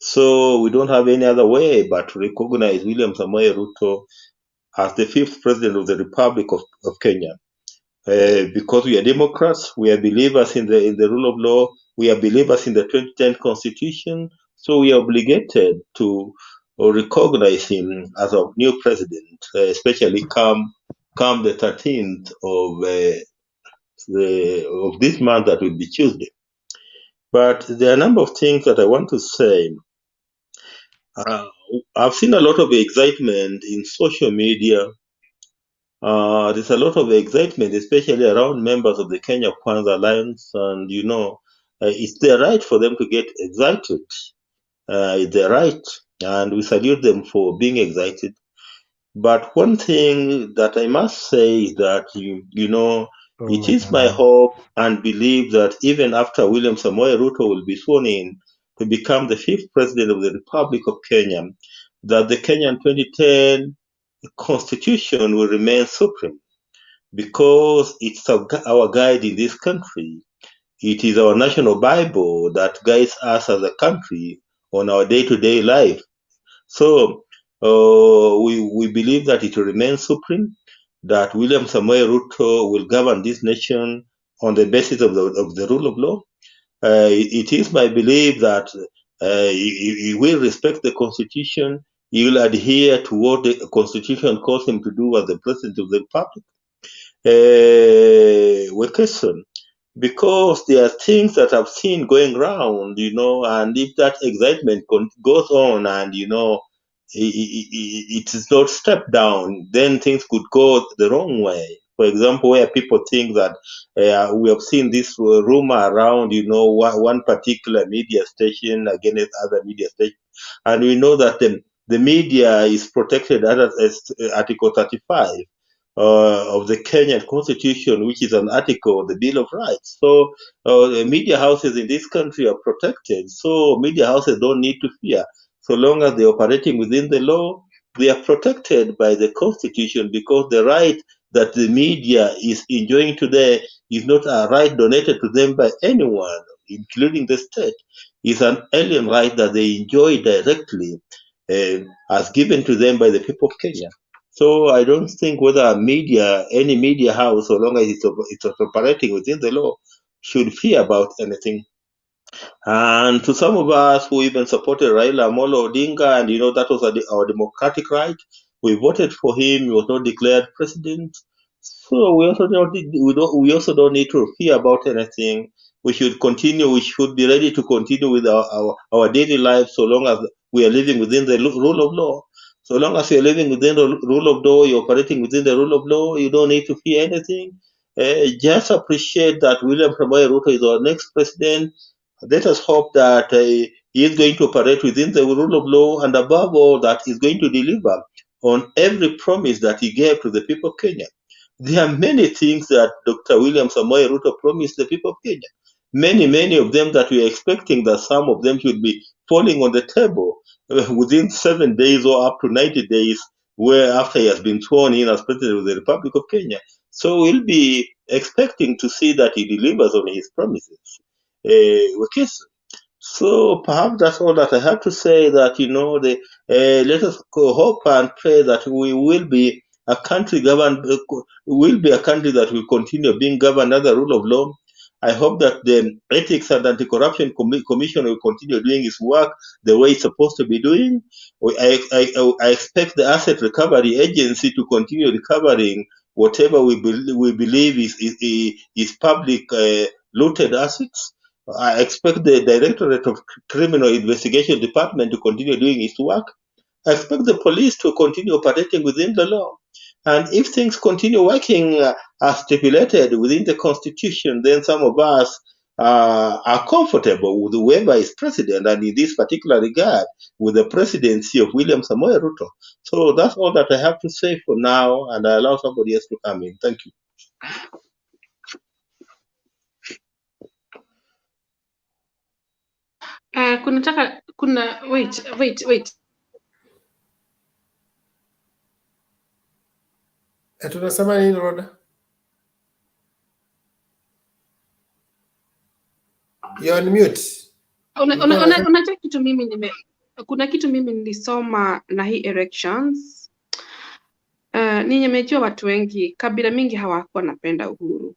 So we don't have any other way but to recognize William Samoei Ruto as the 5th president of the Republic of Kenya. Because we are Democrats, we are believers in the rule of law, we are believers in the 2010 Constitution, so we are obligated to recognize him as our new president, especially come the 13th of this month, that will be Tuesday. But there are a number of things that I want to say. I've seen a lot of excitement in social media. There's a lot of excitement, especially around members of the Kenya Kwanza Alliance, and it's their right for them to get excited. It's their right, and we salute them for being excited. But one thing that I must say is that, it is my hope and belief that even after William Samoei Ruto will be sworn in to become the 5th president of the Republic of Kenya, that the Kenyan 2010 the Constitution will remain supreme because it's our guide in this country. It is our national Bible that guides us as a country on our day-to-day life. So we believe that it will remain supreme, that William Samoei Ruto will govern this nation on the basis of the rule of law. It is my belief that he will respect the Constitution. He will adhere to what the Constitution calls him to do as the President of the Republic. Question, because there are things that I've seen going around, and if that excitement goes on and, it is not stepped down, then things could go the wrong way. For example, where people think that we have seen this rumor around, one particular media station against other media stations, and we know that the media is protected under Article 35 of the Kenyan Constitution, which is an article of the Bill of Rights. So the media houses in this country are protected. So media houses don't need to fear. So long as they're operating within the law, they are protected by the Constitution, because the right that the media is enjoying today is not a right donated to them by anyone, including the state. It's an alien right that they enjoy directly as given to them by the people of Kenya. So I don't think whether any media house, so long as it's operating within the law, should fear about anything. And to some of us who even supported Raila Amolo Odinga, and that was our democratic right, we voted for him. He was not declared president. So we also don't need to fear about anything. We should continue. We should be ready to continue with our daily life, so long as we are living within the rule of law. So long as you're living within the rule of law, you're operating within the rule of law, you don't need to fear anything. Just appreciate that William Samoei Ruto is our next president. Let us hope that he is going to operate within the rule of law, and above all, that he's going to deliver on every promise that he gave to the people of Kenya. There are many things that Dr. William Samoei Ruto promised the people of Kenya. Many of them that we are expecting that some of them should be falling on the table within 7 days or up to 90 days, where after he has been sworn in as President of the Republic of Kenya. So we'll be expecting to see that he delivers on his promises. So perhaps that's all that I have to say, that let us hope and pray that we will be a country that will continue being governed under the rule of law. I hope that the Ethics and Anti-Corruption Commission will continue doing its work the way it's supposed to be doing. I expect the Asset Recovery Agency to continue recovering whatever we believe is public looted assets. I expect the Directorate of Criminal Investigation Department to continue doing its work. I expect the police to continue operating within the law. And if things continue working as stipulated within the Constitution, then some of us are comfortable with whoever is president, and in this particular regard, with the presidency of William Samoei Ruto. So that's all that I have to say for now, and I allow somebody else to come in. Thank you. Wait. Tunasema nini Roda? You're on mute. Unajua kitu kuna kitu mimi nilisoma na hii elections. Nimejua watu wengi, kabila mingi hawakuwa napenda Uhuru.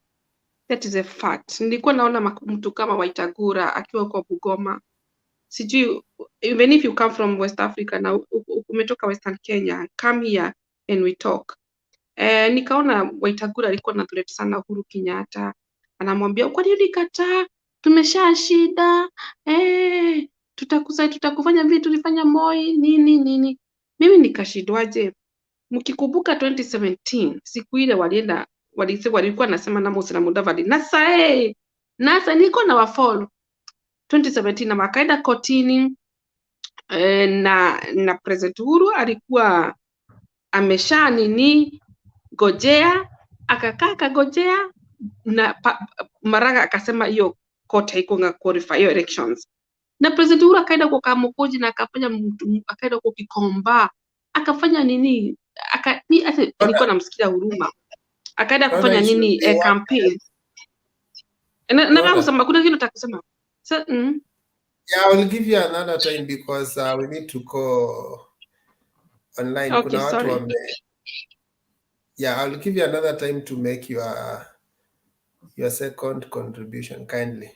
That is a fact. Nilikuwa naona mtu kama Waitagura akiwa kwa Bugoma. Sijui, even if you come from West Africa na umetoka Western Kenya, come here and we talk. Nikaona Waitagura alikuwa na threat sana Uhuru Kenyatta. Anamwambia, kwa nini ulikataa? Tumesha shida. Tutakufanya vitu tulifanya Moi nini. Mimi nikashidwaje? Mkikumbuka 2017 siku ile walikuwa nasema na Moses na Mudavadi. Nasa niko na wafall 2017 na wakaenda kotini na President Uhuru alikuwa amesha gojea, akakaa gojea na Maraga akasema hiyo court haiko qualify hiyo elections. Na President Uhuru akaenda kwa Kamukoji na akafanya akaenda kwa Kikomba, akafanya nilikuwa namsikia huruma, akaenda Naona kufanya issue nini they want campaign. Nataka Naona. kusema, kuna kitu nataka kusema. So, Yeah, I will give you another time because we need to go online. Okay, Kuna watu sorry. Yeah, I will give you another time to make your second contribution kindly.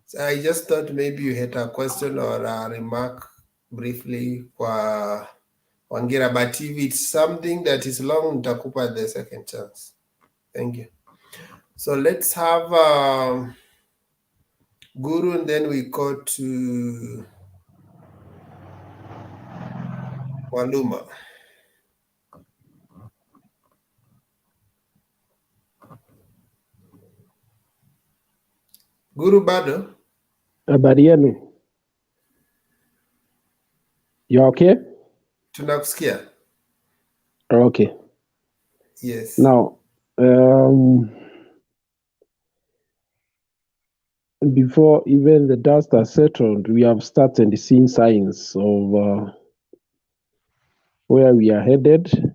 So I just thought maybe you had a question or a remark briefly kwa Wangira, but if it's something that is long, nitakupa the second chance. Thank you. So let's have Guru, and then we go to Waluma. Guru bado? Habari yenu? You okay? Tunakusikia. Okay. Yes. Now, before even the dust has settled, we have started seeing signs of where we are headed.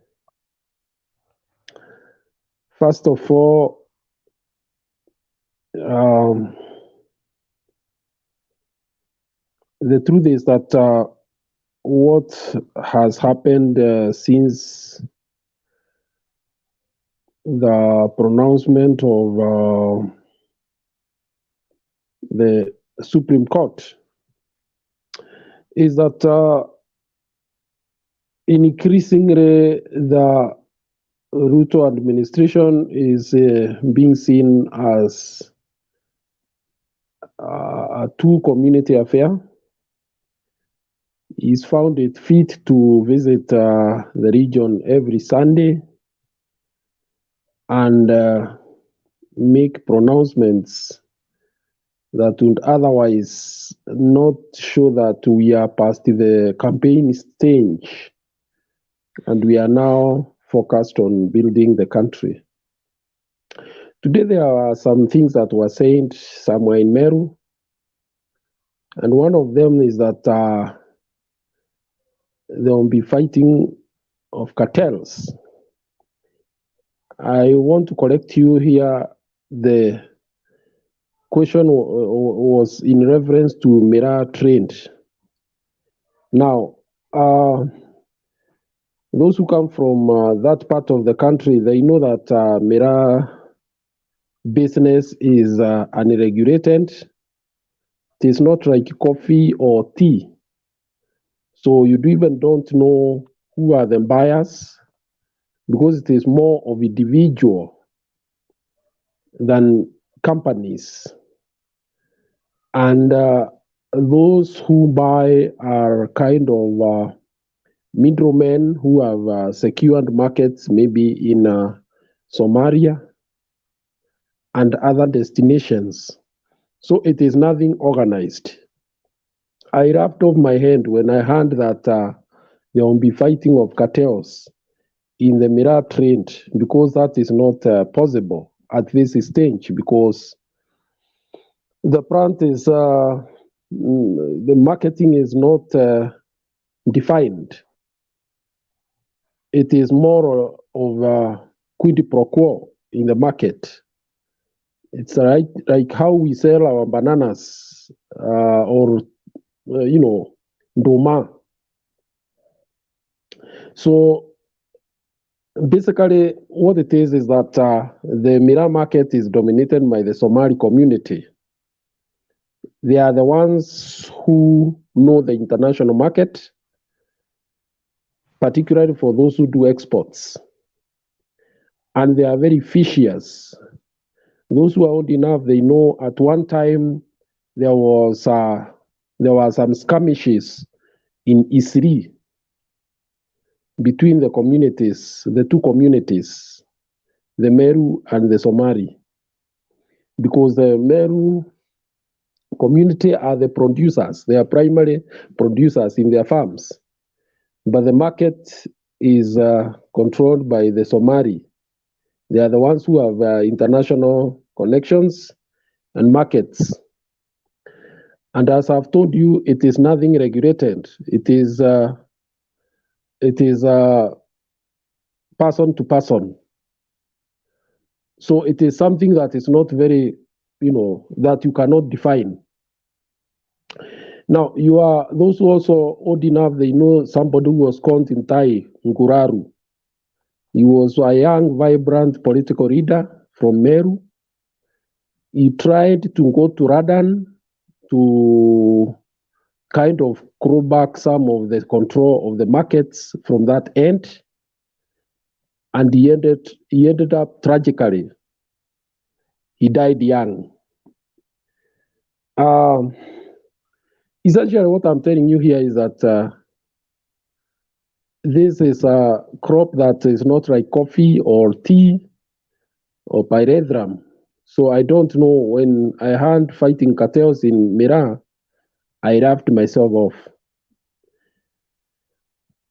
First of all, the truth is that what has happened since the pronouncement of the Supreme Court is that increasingly the RUTO administration is being seen as a true community affair. He's found it fit to visit the region every Sunday and make pronouncements that would otherwise not show that we are past the campaign stage and we are now focused on building the country. Today there are some things that were said somewhere in Meru, and one of them is that there will be fighting of cartels. I want to correct you here. The question was in reference to Mira trend. Now, those who come from that part of the country, they know that Mira business is unregulated. It is not like coffee or tea. So you even don't know who are the buyers because it is more of individual than companies. And those who buy are kind of middlemen who have secured markets, maybe in Somalia and other destinations. So it is nothing organized. I wrapped off my hand when I heard that there will be fighting of cartels in the Mira trend, because that is not possible at this stage, because the plant is, the marketing is not defined. It is more of a quid pro quo in the market. It's like how we sell our bananas or Doma. So basically what it is that the Mira market is dominated by the Somali community. They are the ones who know the international market, particularly for those who do exports. And they are very vicious. Those who are old enough, they know at one time there were some skirmishes in Isri between the communities, the two communities, the Meru and the Somali, because the Meru community are the producers. They are primary producers in their farms, but the market is controlled by the Somali. They are the ones who have international connections and markets. And as I've told you, it is nothing regulated. It is it is person to person. So it is something that is not very, that you cannot define. Now, those who also old enough, they know somebody who was called in Thai, Nguraru. He was a young, vibrant political leader from Meru. He tried to go to Radan to kind of claw back some of the control of the markets from that end. And he ended up tragically. He died young. Essentially, what I'm telling you here is that this is a crop that is not like coffee or tea or pyrethrum. So I don't know, when I heard fighting cartels in Mira, I laughed myself off.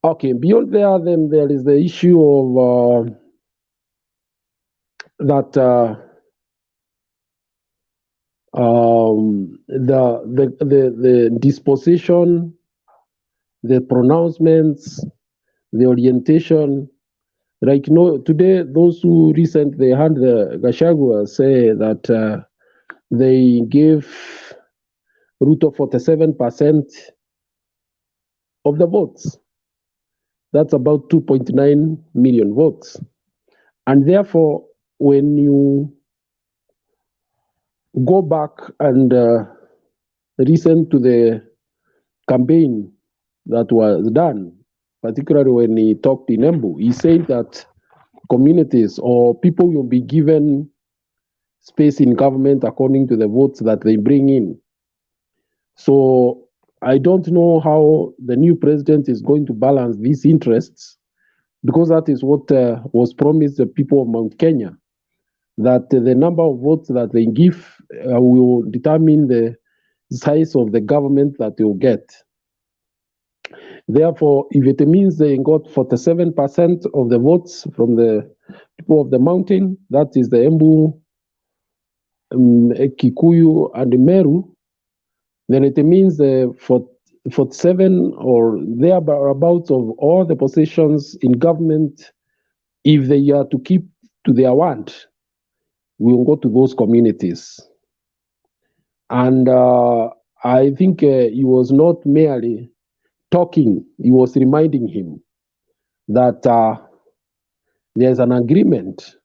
Okay, beyond there, then there is the issue of the disposition, the pronouncements, the orientation. Like today, those who recently had the Gachagua say that they gave RUTO 47% of the votes. That's about 2.9 million votes. And therefore, when you go back and listen to the campaign that was done, particularly when he talked in Embu, he said that communities or people will be given space in government according to the votes that they bring in. So I don't know how the new president is going to balance these interests, because that is what was promised the people of Mount Kenya, that the number of votes that they give will determine the size of the government that they will get. Therefore, if it means they got 47% of the votes from the people of the mountain, that is the Embu, Kikuyu, and Meru, then it means 47 or thereabouts of all the positions in government, if they are to keep to their word, will go to those communities. And I think he was not merely talking, he was reminding him that there's an agreement.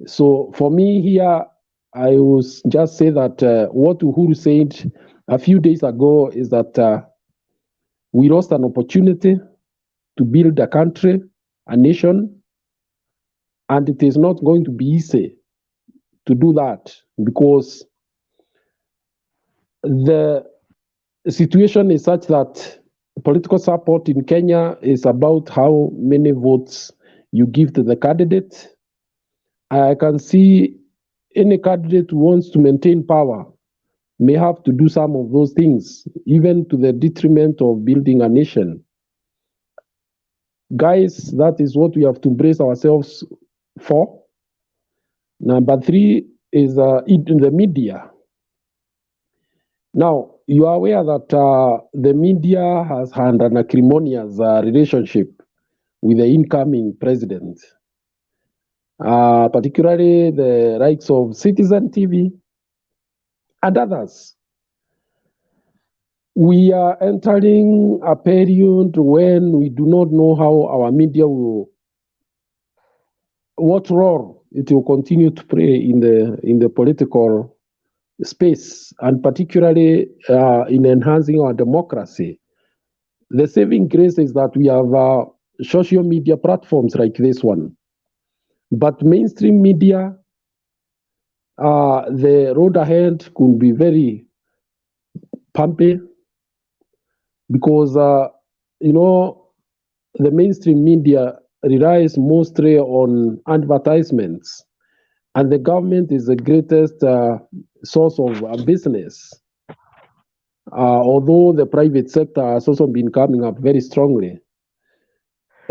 So for me here, I will just say that what Uhuru said a few days ago is that we lost an opportunity to build a country, a nation, and it is not going to be easy to do that, because the situation is such that political support in Kenya is about how many votes you give to the candidate. I can see any candidate who wants to maintain power may have to do some of those things, even to the detriment of building a nation. Guys, that is what we have to brace ourselves for. Number 3 is in the media. Now, you are aware that the media has had an acrimonious relationship with the incoming president, particularly the likes of Citizen TV and others. We are entering a period when we do not know how our media what role it will continue to play in the political space, and particularly in enhancing our democracy. The saving grace is that we have social media platforms like this one. But mainstream media, the road ahead could be very pumpy, because, the mainstream media relies mostly on advertisements, and the government is the greatest source of business. Although the private sector has also been coming up very strongly.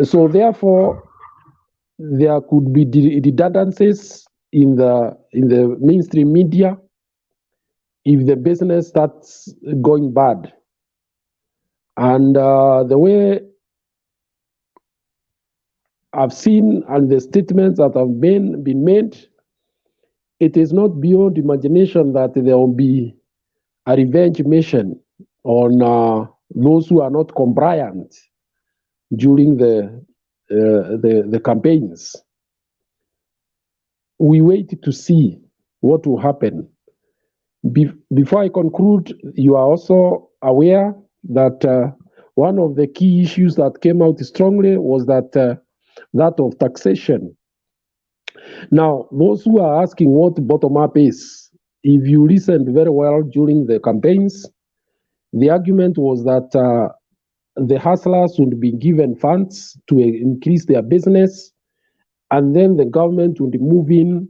So therefore, there could be redundancies in the mainstream media if the business starts going bad. And the way I've seen and the statements that have been made, it is not beyond imagination that there will be a revenge mission on those who are not compliant during the campaigns. We wait to see what will happen. Before I conclude, you are also aware that one of the key issues that came out strongly was that of taxation. Now, those who are asking what bottom-up is, if you listened very well during the campaigns, the argument was that the hustlers would be given funds to increase their business, and then the government would move in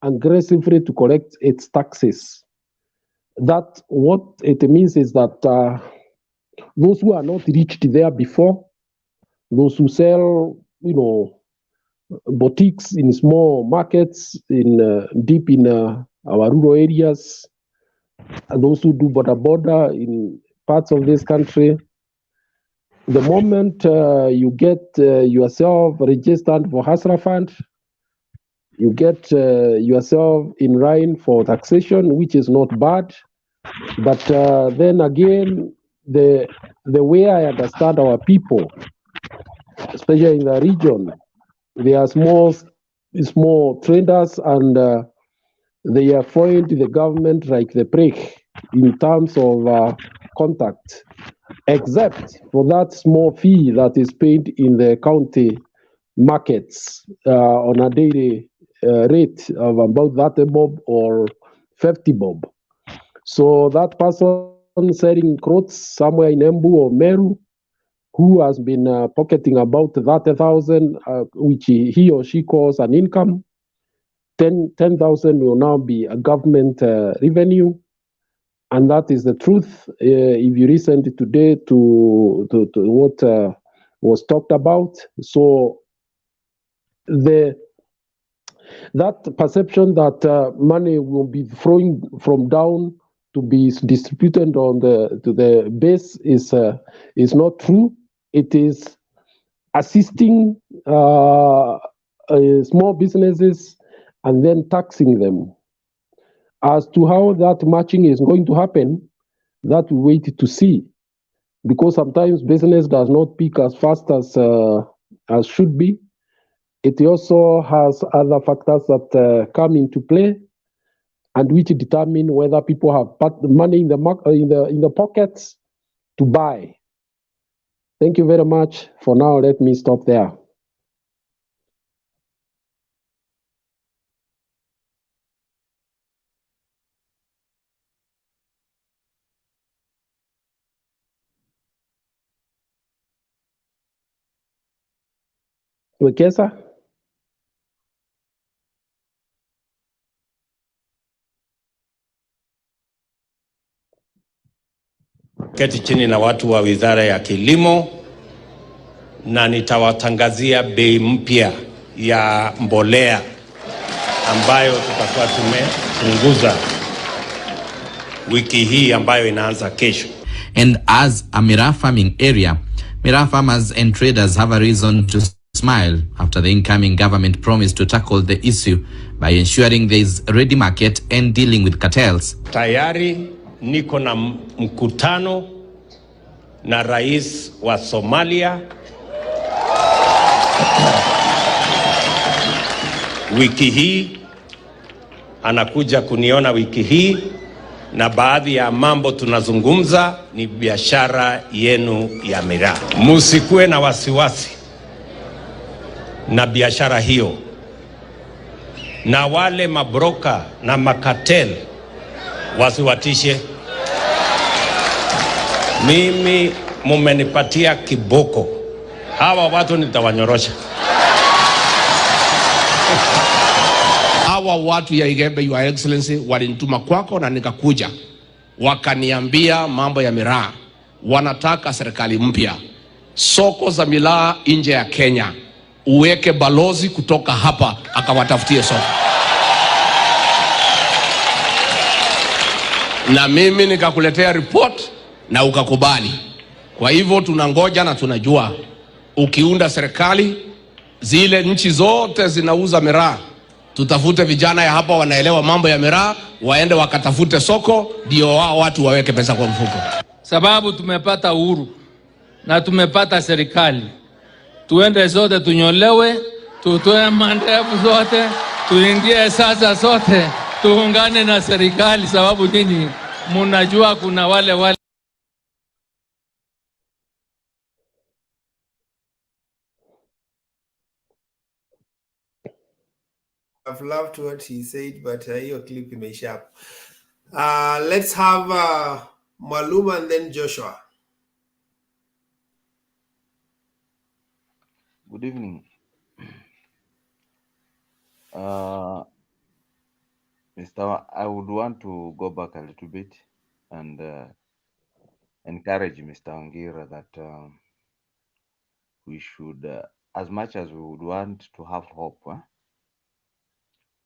aggressively to collect its taxes. That what it means is that those who are not reached there before, those who sell, boutiques in small markets in deep in our rural areas, and those who do border in parts of this country, the moment you get yourself registered for Hustler Fund, you get yourself in line for taxation, which is not bad. But then again, the way I understand our people, especially in the region, they are small traders, and they avoid the government like the plague in terms of contact, except for that small fee that is paid in the county markets on a daily rate of about 30 bob or 50 bob. So that person selling clothes somewhere in Embu or Meru, who has been pocketing about 30,000, which he or she calls an income, 10,000 will now be a government revenue. And that is the truth. If you listen today to what was talked about, so that perception that money will be flowing from down to be distributed to the base is not true. It is assisting small businesses and then taxing them. As to how that matching is going to happen, that we wait to see, because sometimes business does not peak as fast as should be. It also has other factors that come into play, and which determine whether people have money in the pockets to buy. Thank you very much. For now, let me stop there. Wekesa? Keti chini na watu wa Wizara ya Kilimo na nitawatangazia bei mpya ya mbolea ambayo tutakuwa tumepunguza wiki hii ambayo inaanza kesho. And as a Miraa farming area, Miraa farmers and traders have a reason to smile after the incoming government promised to tackle the issue by ensuring there is a ready market and dealing with cartels. Tayari niko na mkutano na rais wa Somalia wiki hii, anakuja kuniona wiki hii, na baadhi ya mambo tunazungumza ni biashara yenu ya miraa. Musikue na wasiwasi na biashara hiyo, na wale mabroka na makatel wasiwatishe. Mimi mumenipatia kiboko, hawa watu nitawanyorosha. Hawa watu ya Igembe, Your Excellency, walinituma kwako na nikakuja, wakaniambia mambo ya miraa, wanataka serikali mpya, soko za miraa nje ya Kenya, uweke balozi kutoka hapa akawatafutie soko. Na mimi nikakuletea report na ukakubali. Kwa hivyo tunangoja na tunajua ukiunda serikali Zile nchi zote zinauza miraa, tutafute vijana ya hapa wanaelewa mambo ya miraa, waende wakatafute soko, ndio wao watu waweke pesa kwa mfuko. Sababu tumepata uhuru na tumepata serikali, tuende zote tunyolewe, tutoe mandevu zote, tuingie sasa sote tuungane na serikali, sababu nini? Mnajua kuna wale I've loved what he said, but hiyo clip imeisha hapo. Let's have Mwaluma and then Joshua. Good evening. I would want to go back a little bit and encourage Mr. Ongira that we should, as much as we would want to have hope,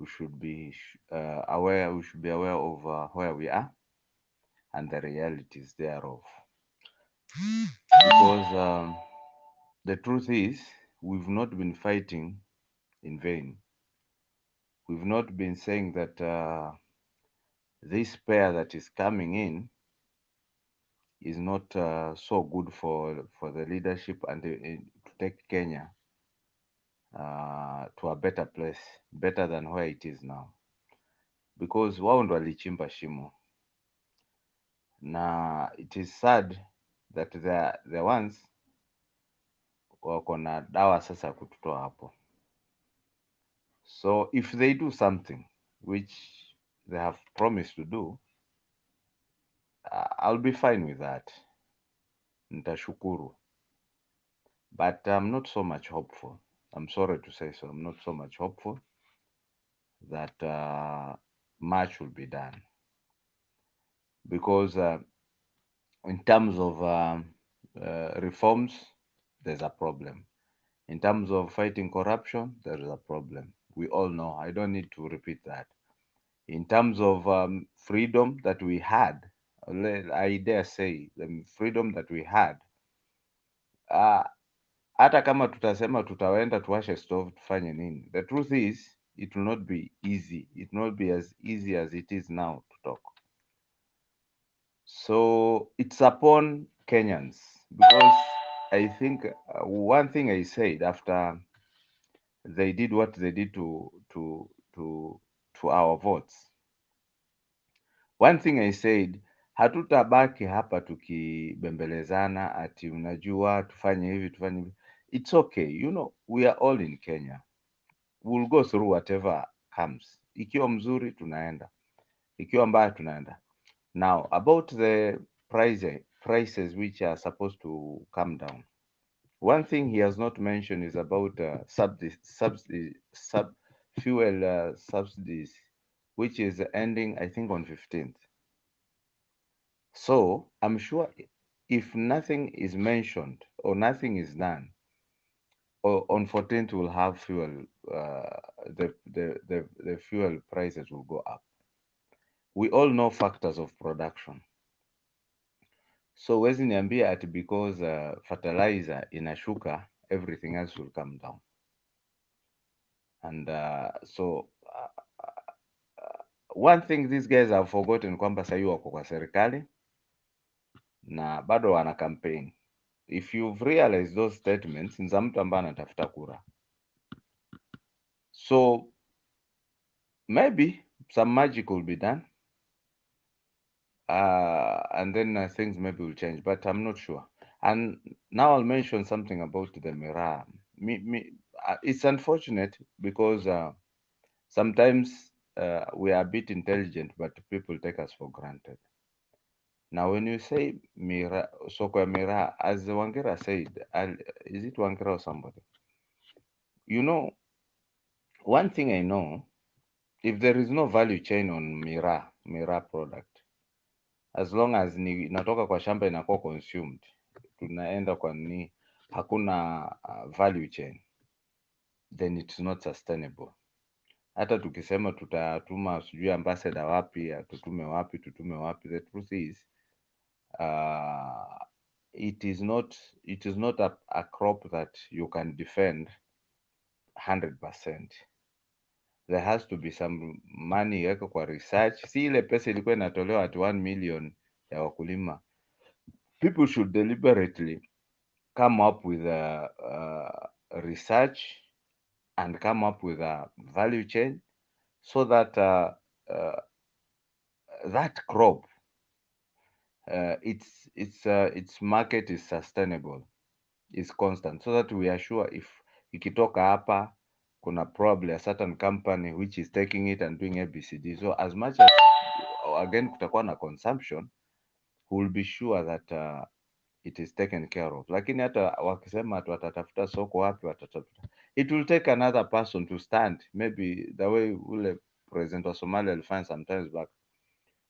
we should be aware. We should be aware of where we are and the realities thereof. Because the truth is, we've not been fighting in vain. We've not been saying that this pair that is coming in is not so good for the leadership and to take Kenya to a better place, better than where it is now, because wao ndo walichimba shimo, na it is sad that the ones wako na dawa sasa kututoa hapo. So if they do something which they have promised to do, I'll be fine with that, nitashukuru, but I'm not so much hopeful. I'm sorry to say so. I'm not so much hopeful that much will be done, because in terms of reforms, there's a problem. In terms of fighting corruption, there is a problem. We all know. I don't need to repeat that. In terms of freedom that we had, I dare say the freedom that we had, hata kama tutasema tutawenda tuwashe stove tufanye nini, the truth is it will not be easy. It will not be as easy as it is now to talk. So it's upon Kenyans, because I think one thing I said after they did what they did to our votes, one thing I said, hatutabaki hapa tukibembelezana ati unajua tufanye hivi tufanye hivi. It's okay, you know, we are all in Kenya. We'll go through whatever comes. Ikiwa mzuri tunaenda, ikiwa mbaya tunaenda. Now about the prices which are supposed to come down, one thing he has not mentioned is about fuel subsidies, which is ending I think on 15th. So I'm sure if nothing is mentioned or nothing is done, on 14th we'll have fuel. The fuel prices will go up. We all know factors of production. So wezi niambia ati because fertilizer inashuka, everything else will come down. And one thing these guys have forgotten kwamba sasa wako kwa serikali na bado wana campaign. If you've realized those statements, ni za mtu ambaye anatafuta kura. So maybe some magic will be done. And then things maybe will change, but I'm not sure. And now I'll mention something about the miraa. It's unfortunate because sometimes we are a bit intelligent, but people take us for granted. Now, when you say miraa, soko ya miraa, as Wangera said, is it Wangera or somebody? You know, one thing I know, if there is no value chain on miraa product, as long as ni inatoka kwa shamba inakuwa consumed, tunaenda kwa ni hakuna value chain, then it's not sustainable. Hata tukisema tutatuma sijui ambassador wapi, tutume wapi, the truth is it is not a crop that you can defend 100%. There has to be some money iwekwe kwa research. Si ile pesa ilikuwa inatolewa at 1 million ya wakulima. People should deliberately come up with a research and come up with a value chain so that that crop its market is sustainable, is constant, so that we are sure if ikitoka hapa kuna probably a certain company which is taking it and doing ABCD. So as much as again kutakuwa na consumption, we will be sure that it is taken care of. Lakini hata wakisema watatafuta soko wapi, watatafuta, it will take another person to stand, maybe the way ule president wa Somalia alifanya sometimes back,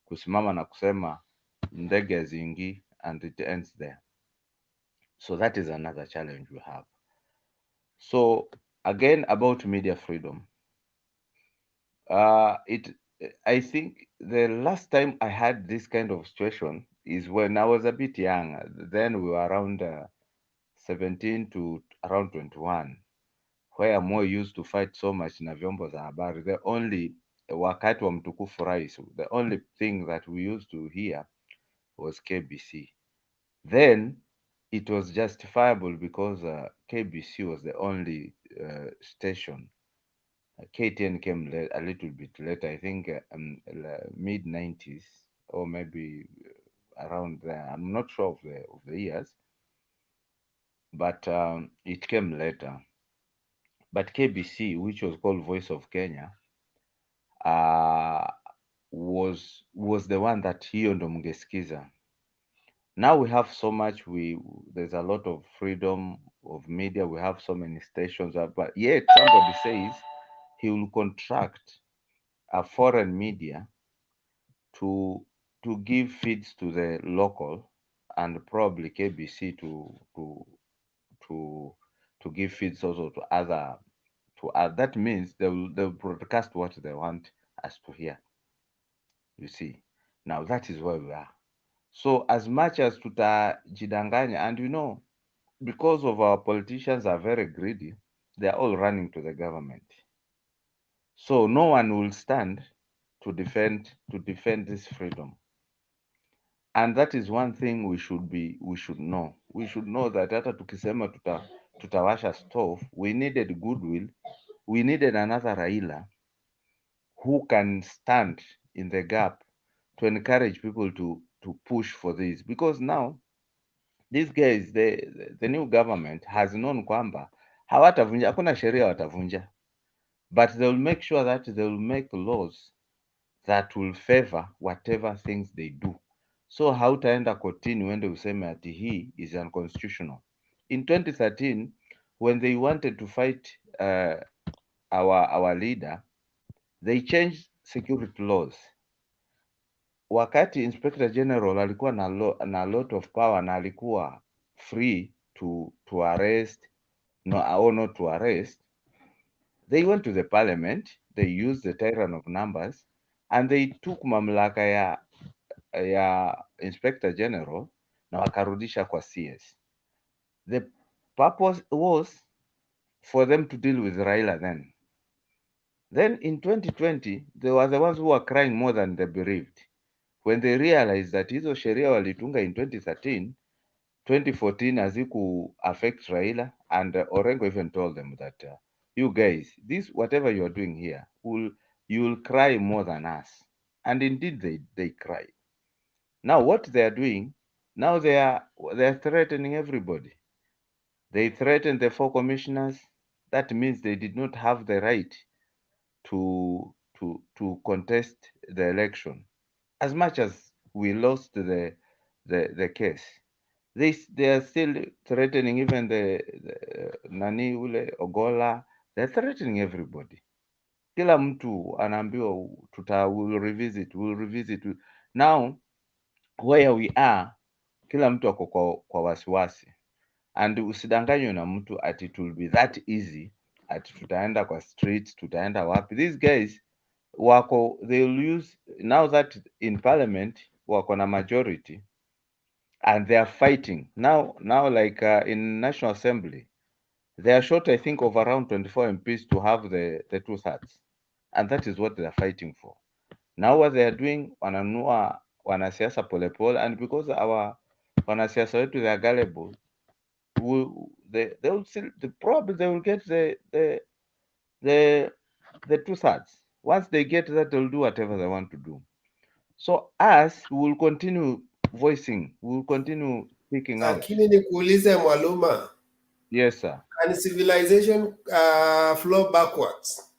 kusimama na kusema ndege zingi, and it ends there. So that is another challenge we have. So again, about media freedom, I think the last time I had this kind of situation is when I was a bit young. Then we were around 17 to around 21, where Moi used to fight so much na vyombo za habari. The only wakati wa mtukufu rais, the only thing that we used to hear was KBC. Then it was justifiable because KBC was the only station. KTN came a little bit later, I think mid 90s or maybe around there. I'm not sure of the years, but it came later. But KBC, which was called Voice of Kenya, was the one that hiyo ndo mngesikiza. Now we have so much, there's a lot of freedom of media, we have so many stations, but yet somebody says he will contract a foreign media to give feeds to the local, and probably KBC to give feeds also to other. That means they'll broadcast what they want us to hear. You see, now that is where we are. So as much as tutajidanganya, and you know, because of our politicians are very greedy, they are all running to the government. So no one will stand to defend this freedom. And that is one thing we should know. We should know that hata tukisema tutawasha stove, we needed goodwill. We needed another Raila who can stand in the gap to encourage people to push for this, because now these guys, the new government has known kwamba hawatavunja, hakuna sheria watavunja, but they will make sure that they will make laws that will favor whatever things they do. So hautaenda kotini uende useme ati hii is unconstitutional. In 2013 when they wanted to fight our leader, they changed security laws. Wakati Inspector General alikuwa na lot of power na alikuwa free to arrest or not to arrest, they went to the parliament, they used the tyrant of numbers, and they took mamlaka ya Inspector General na wakarudisha kwa CS. The purpose was for them to deal with Raila then. Then in 2020, they were the ones who were crying more than the bereaved, when they realized that hizo sheria walitunga in 2013, 2014 haziku affect Raila, and Orengo even told them that you guys, this whatever you are doing here, you will cry more than us. And indeed they cry. Now what they are doing, now they are threatening everybody. They threatened the 4 commissioners. That means they did not have the right to contest the election. As much as we lost the case, they are still threatening even the nani ule Ogola. They're threatening everybody. Kila mtu anaambiwa we'll revisit. Now where we are, kila mtu ako kwa wasiwasi, and usidanganywe na mtu ati it will be that easy, ati tutaenda kwa streets, tutaenda wapi. These guys wako, they will use, now that in parliament wako na majority and they are fighting now like in National Assembly, They are short, I think, of around 24 MPs to have the 2/3, and that is what they are fighting for. Now what they are doing, wananunua wanasiasa polepole, and because our wanasiasa wetu they are gullible, they will still, probably they will get the 2/3. Once they get that, they'll do whatever they want to do. So us, we will continue voicing, we will continue speaking out. Lakini nikuulize Mwaluma. Yes, sir. Can civilization flow backwards?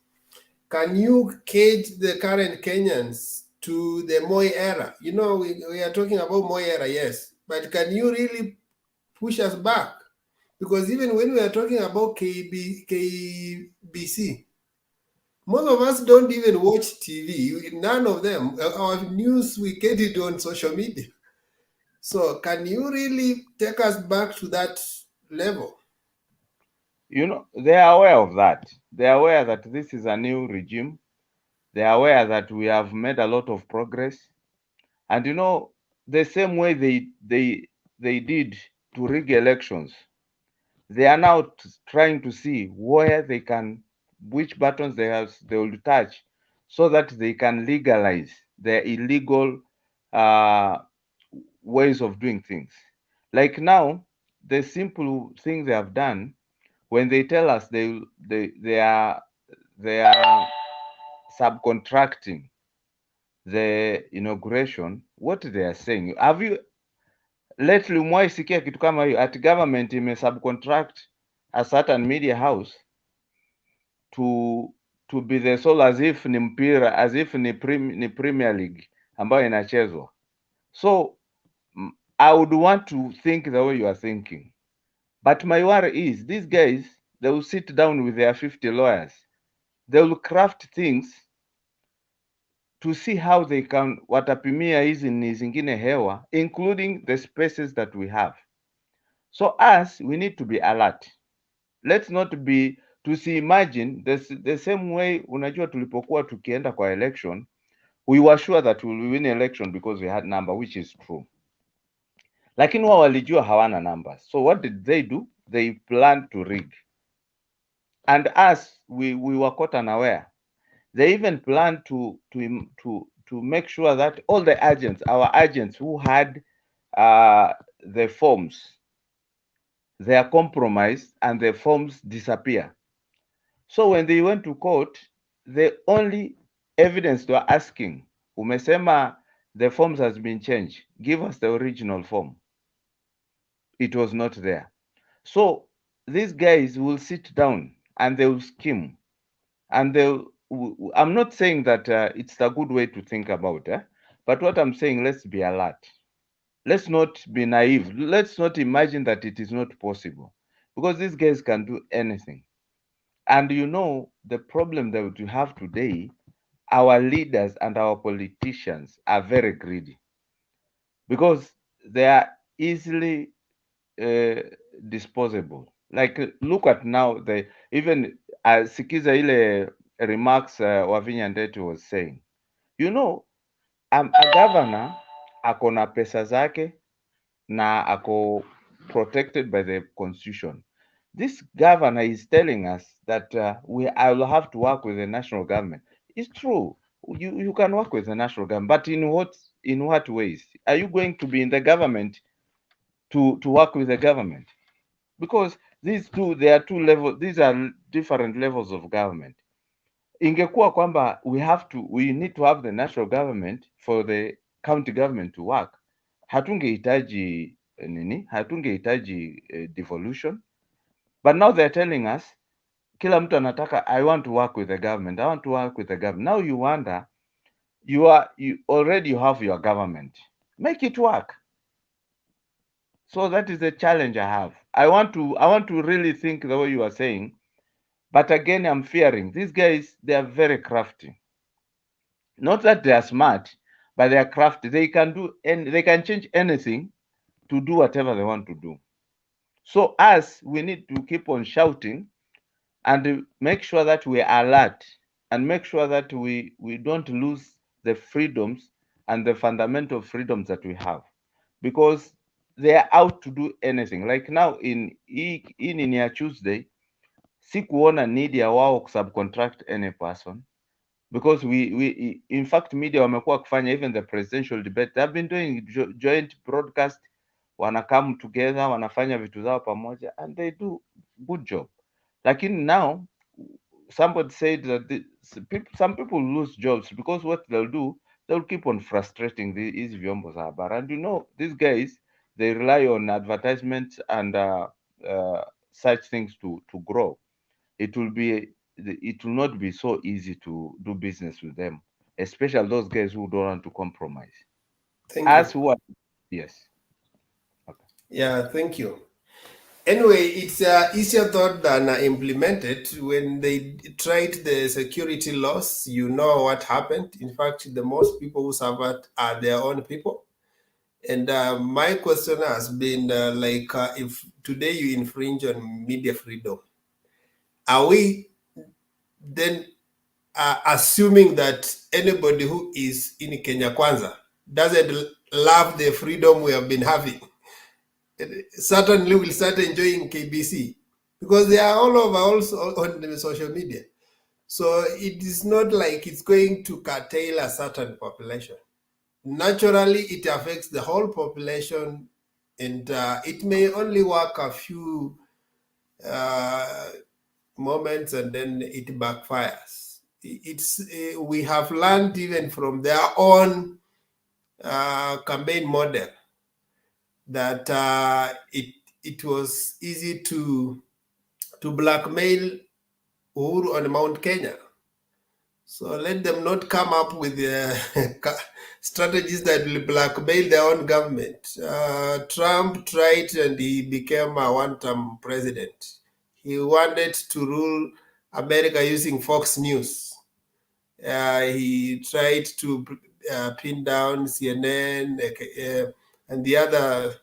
Can you cage the current Kenyans to the Moi era? You know, we are talking about Moi era, yes. But can you really push us back? Because even when we are talking about KBC, most of us don't even watch TV. None of them. Our news, we get it on social media. So can you really take us back to that level? You know, they are aware of that. They are aware that this is a new regime. They are aware that we have made a lot of progress. And you know, the same way they did to rig elections, they are now trying to see where they can, which buttons they will touch, so that they can legalize their illegal ways of doing things. Like now, the simple thing they have done, when they tell us they are subcontracting the inauguration, what they are saying, have you lately mwaisikia kitu kama hiyo, at government subcontract a certain media house to be the sole, as if ni mpira, as if ni Premier League ambayo inachezwa. So I would want to think the way you are thinking, but my worry is these guys, they will sit down with their 50 lawyers, they will craft things to see how they can watapimia hizi ni zingine hewa, including the spaces that we have. So us, we need to be alert. Let's not be imagine the same way, unajua tulipokuwa tukienda kwa election, we were sure that we will win election because we had number, which is true. Lakini wao walijua hawana numbers. So what did they do? They planned to rig. And us, we were caught unaware. They even planned to make sure that all the agents, our agents who had the forms, they are compromised and the forms disappear. So when they went to court, the only evidence they were asking, umesema the forms has been changed, give us the original form. It was not there. So these guys will sit down and they will scheme, and I'm not saying that it's a good way to think about it, but what I'm saying, let's be alert. Let's not be naive. Let's not imagine that it is not possible, because these guys can do anything. And you know, the problem that we have today, our leaders and our politicians are very greedy, because they are easily disposable. Like, look at now, even sikiza ile remarks Wavinya Ndeti was saying, you know, a governor ako na pesa zake na ako protected by the constitution. This governor is telling us that I will have to work with the national government. It's true. You can work with the national government, but in what ways? Are you going to be in the government to work with the government? Because these are two levels, these are different levels of government. Ingekuwa kwamba we need to have the national government for the county government to work, hatungehitaji devolution. But now they're telling us, kila mtu anataka, I want to work with the government, I want to work with the government. Now you wonder, you already have your government, make it work. So that is the challenge I have. I want to really think the way you are saying, but again, I'm fearing these guys, they are very crafty. Not that they are smart, but they are crafty. They can do, and they can change anything to do whatever they want to do. So us, we need to keep on shouting and make sure that we are alert, and make sure that we don't lose the freedoms and the fundamental freedoms that we have, because they are out to do anything. Like now in Tuesday, si kuona need ya wao kusubcontract any person, because we in fact media wamekuwa kufanya even the presidential debate, they have been doing joint broadcast, wana come together, wanafanya vitu zao pamoja and they do good job. Lakini now somebody said that some people lose jobs because what they'll do, they'll keep on frustrating these vyombo za habari. And you know, these guys, they rely on advertisements and such things to grow. It will not be so easy to do business with them, especially those guys who don't want to compromise. Thank As you. what? Yes. Okay. Yeah, thank you. Anyway, it's easier thought than implemented. When they tried the security laws, you know what happened. In fact, the most people who suffered are their own people. And my question has been if today you infringe on media freedom, are we then assuming that anybody who is in Kenya Kwanza doesn't love the freedom we have been having? Certainly will start enjoying KBC because they are all over also on the social media. So it is not like it's going to curtail a certain population. Naturally, it affects the whole population, and it may only work a few moments and then it backfires. We have learned even from their own campaign model that it was easy to blackmail Uhuru on Mount Kenya. So let them not come up with strategies that will blackmail their own government. Trump tried and he became a one-term president. He wanted to rule America using Fox News. He tried to pin down CNN and the other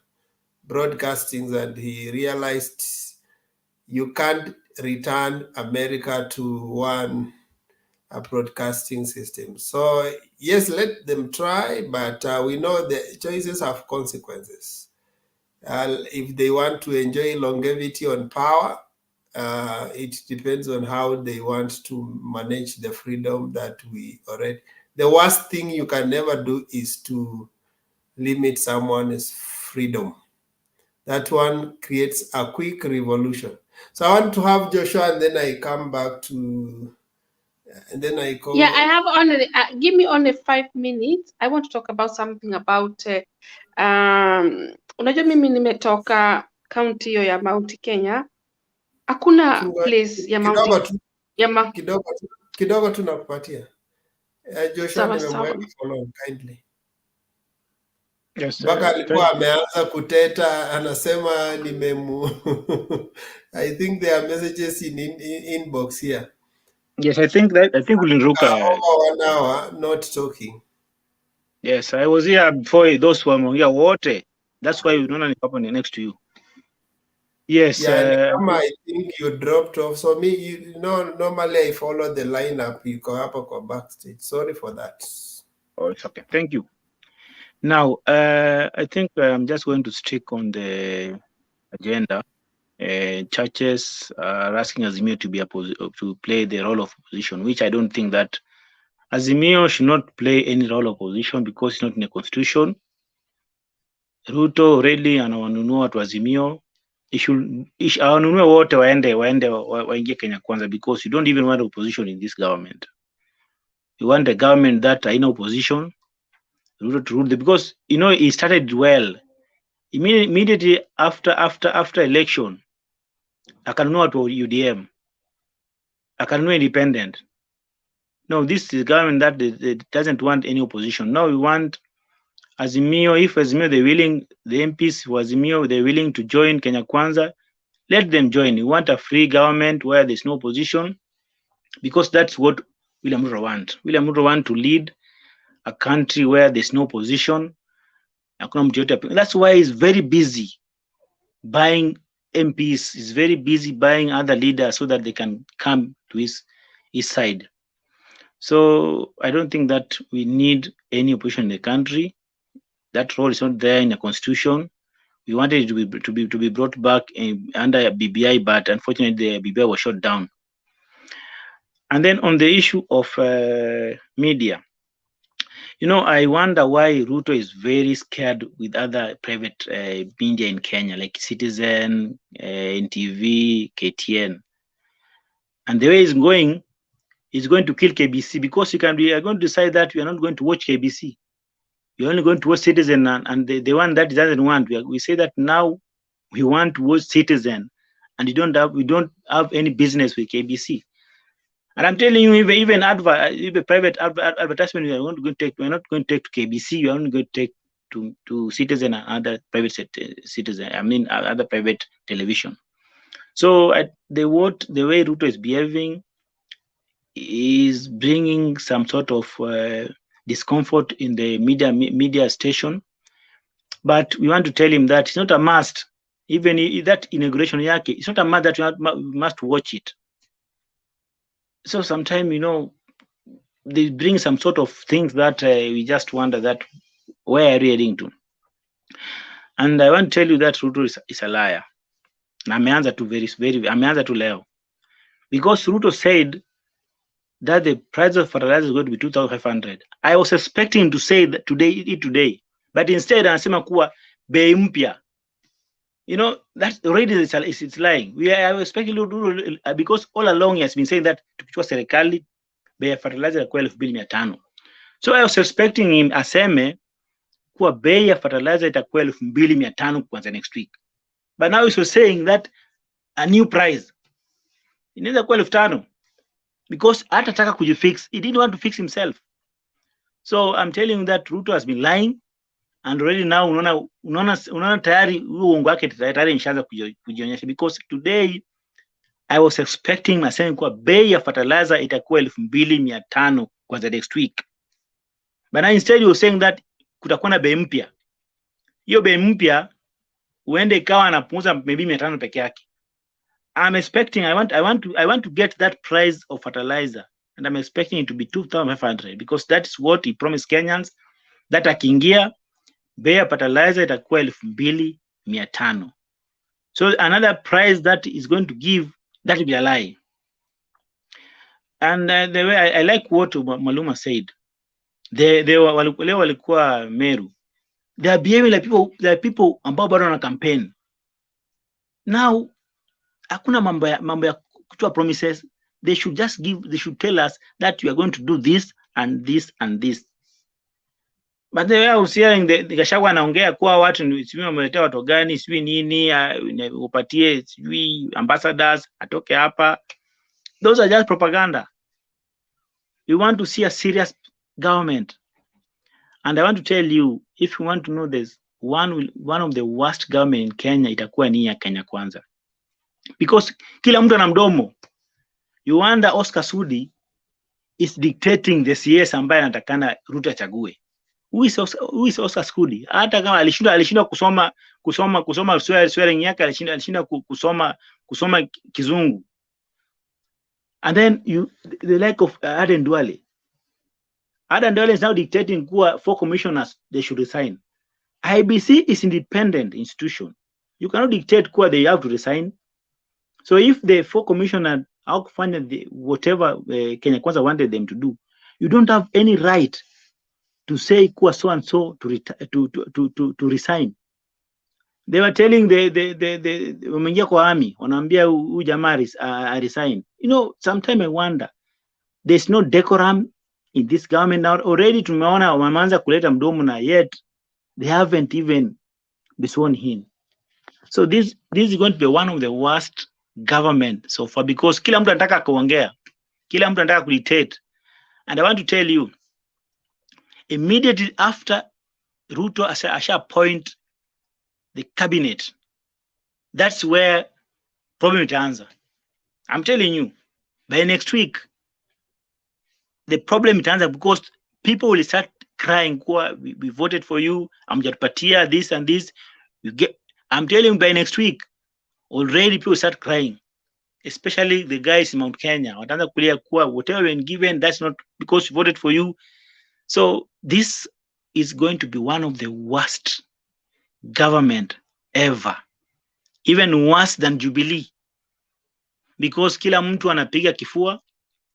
broadcastings, and he realized you can't return America to one broadcasting system. So yes, let them try, but we know the choices have consequences. If they want to enjoy longevity on power, it depends on how they want to manage the freedom that we already. The worst thing you can never do is to limit someone's freedom. That one creates a quick revolution. So I want to have Joshua, and then I come back to, and then I call. Yeah, I have only, give me only 5 minutes. I want to talk about something about, unajua mimi nimetoka county hiyo ya Mount Kenya. Hakuna place ya Mount kidogo tu nakupatia. Joshua nimemweka follow kindly. Yes, mpaka alikuwa ameanza kuteta, anasema I think there are messages in inbox here. Yes, I think Ulinruka over 1 hour not talking. Yes, I was here before those were here wote. That's why we don't know happening next to you. Yes. Yeah, I think you dropped off. So normally I follow the lineup. You go up or backstage. Sorry for that. Oh, it's okay. Thank you. Now, I think I'm just going to stick on the agenda. Churches are asking Azimio to be to play the role of opposition, which I don't think that Azimio should not play any role of opposition because it's not in the constitution. RUTO already anawanunua watu Azimio. Awanunue wote waingie Kenya Kwanza, because you don't even want opposition in this government. You want a government that haina opposition, RUTO to rule, because he started well. Immediately after election, akanunua watu UDM, akanunua independent. No, this is a government that doesn't want any opposition. Now we want Azimio. If Azimio the MPs for Azimio, they're willing to join Kenya Kwanza, let them join. We want a free government where there's no opposition, because that's what William Ruto wants. William Ruto wants to lead a country where there's no opposition. That's why he's very busy buying MPs. He's very busy buying other leaders so that they can come to his side. So I don't think that we need any opposition in the country. That role is not there in the constitution. We wanted it to be brought back under BBI, but unfortunately the BBI was shut down. And then on the issue of media, you know, I wonder why Ruto is very scared with other private media in Kenya, like Citizen, NTV, KTN. And the way he's going to kill KBC, because we are going to decide that we are not going to watch KBC. We're only going to watch Citizen, and the one that doesn't want. We say that now we want to watch Citizen, and we don't have any business with KBC. And I'm telling you, even private advertisement, we're not going to take to KBC. We're only going to take to Citizen and other private other private television. So the way Ruto is behaving is bringing some sort of discomfort in the media station. But we want to tell him that it's not a must. Even that inauguration yake, it's not a must that we must watch it. So sometimes, you know, they bring some sort of things that we just wonder that where are we heading to? And I want to tell you that Ruto is a liar. Na ameanza tu leo. Because Ruto said that the price of fertilizer is going to be 2,500. I was expecting him to say that today, but instead anasema kuwa bei mpya. You know, that already it's lying. I was expecting because all along he has been saying that tukichukua serikali bei ya fertilizer ya 2,500. So I was expecting him aseme kuwa bei ya fertilizer itakuwa 2,500 kwanza next week. But now he's saying that a new price inaweza kuwa 5,000 because hatataka kujifix. He didn't want to fix himself. So I'm telling you that Ruto has been lying, and already now unaona tayari huo uongo wake tayari inshaanza kujionyesha, because today I was expecting aseme kuwa bei ya fertilizer itakuwa 2,500 kwanza next week. But now instead you saying that kutakuwa na bei mpya. Hiyo bei mpya uende ikawa anapunguza maybe 500 peke yake. I'm expecting, I want to get that price of fertilizer, and I'm expecting it to be 2,500 because that's what he promised Kenyans, that akiingia bei ya fertilizer itakuwa 2,500. So another price that is going to give, that will be a lie. And the way I like what Maluma said, they walikuwa Meru. They are behaving like people ambao bado wana campaign. Now hakuna mambo ya kutoa promises. They should tell us that you are going to do this and this and this. But the way I was hearing the Gachagua anaongea kuwa watu sijui wameletea watu gani sijui nini upatie sijui ambassadors atoke hapa. Those are just propaganda. We want to see a serious government. And I want to tell you, if you want to know this, one of the worst government in Kenya itakuwa ni ya Kenya Kwanza. Because kila mtu ana mdomo. You wonder Oscar Sudi is dictating the CS ambaye anatakana Ruto achague. Who is Oscar Sudi? Hata kama alishinda kusoma swearing yake, alishinda kusoma Kizungu. And then the like of Aden Duale. Aden Duale is now dictating kuwa 4 commissioners, they should resign. IBC is independent institution. You cannot dictate kuwa they have to resign. So if the 4 commissioners are finding whatever Kenya Kwanza wanted them to do, you don't have any right to say kuwa so and so to resign. They were telling the wameingia kwa army, wanaambia huyu jamaa resign. You know, sometimes I wonder, there's no decorum in this government now. Already tumeona wameanza kuleta mdomo na yet they haven't even been sworn in. So this is going to be one of the worst government so far, because kila mtu anataka kuongea, kila mtu anataka kudictate. And I want to tell you, immediately after Ruto asha appoint the cabinet, that's where problem itaanza. I'm telling you, by next week the problem itaanza, because people will start crying, we voted for you, amjatupatia this and this. I'm telling you, by next week already people start crying, especially the guys in Mount Kenya. Wataanza kulia kuwa whatever been given, that's not because we voted for you. So this is going to be one of the worst government ever, even worse than Jubilee, because kila mtu anapiga kifua,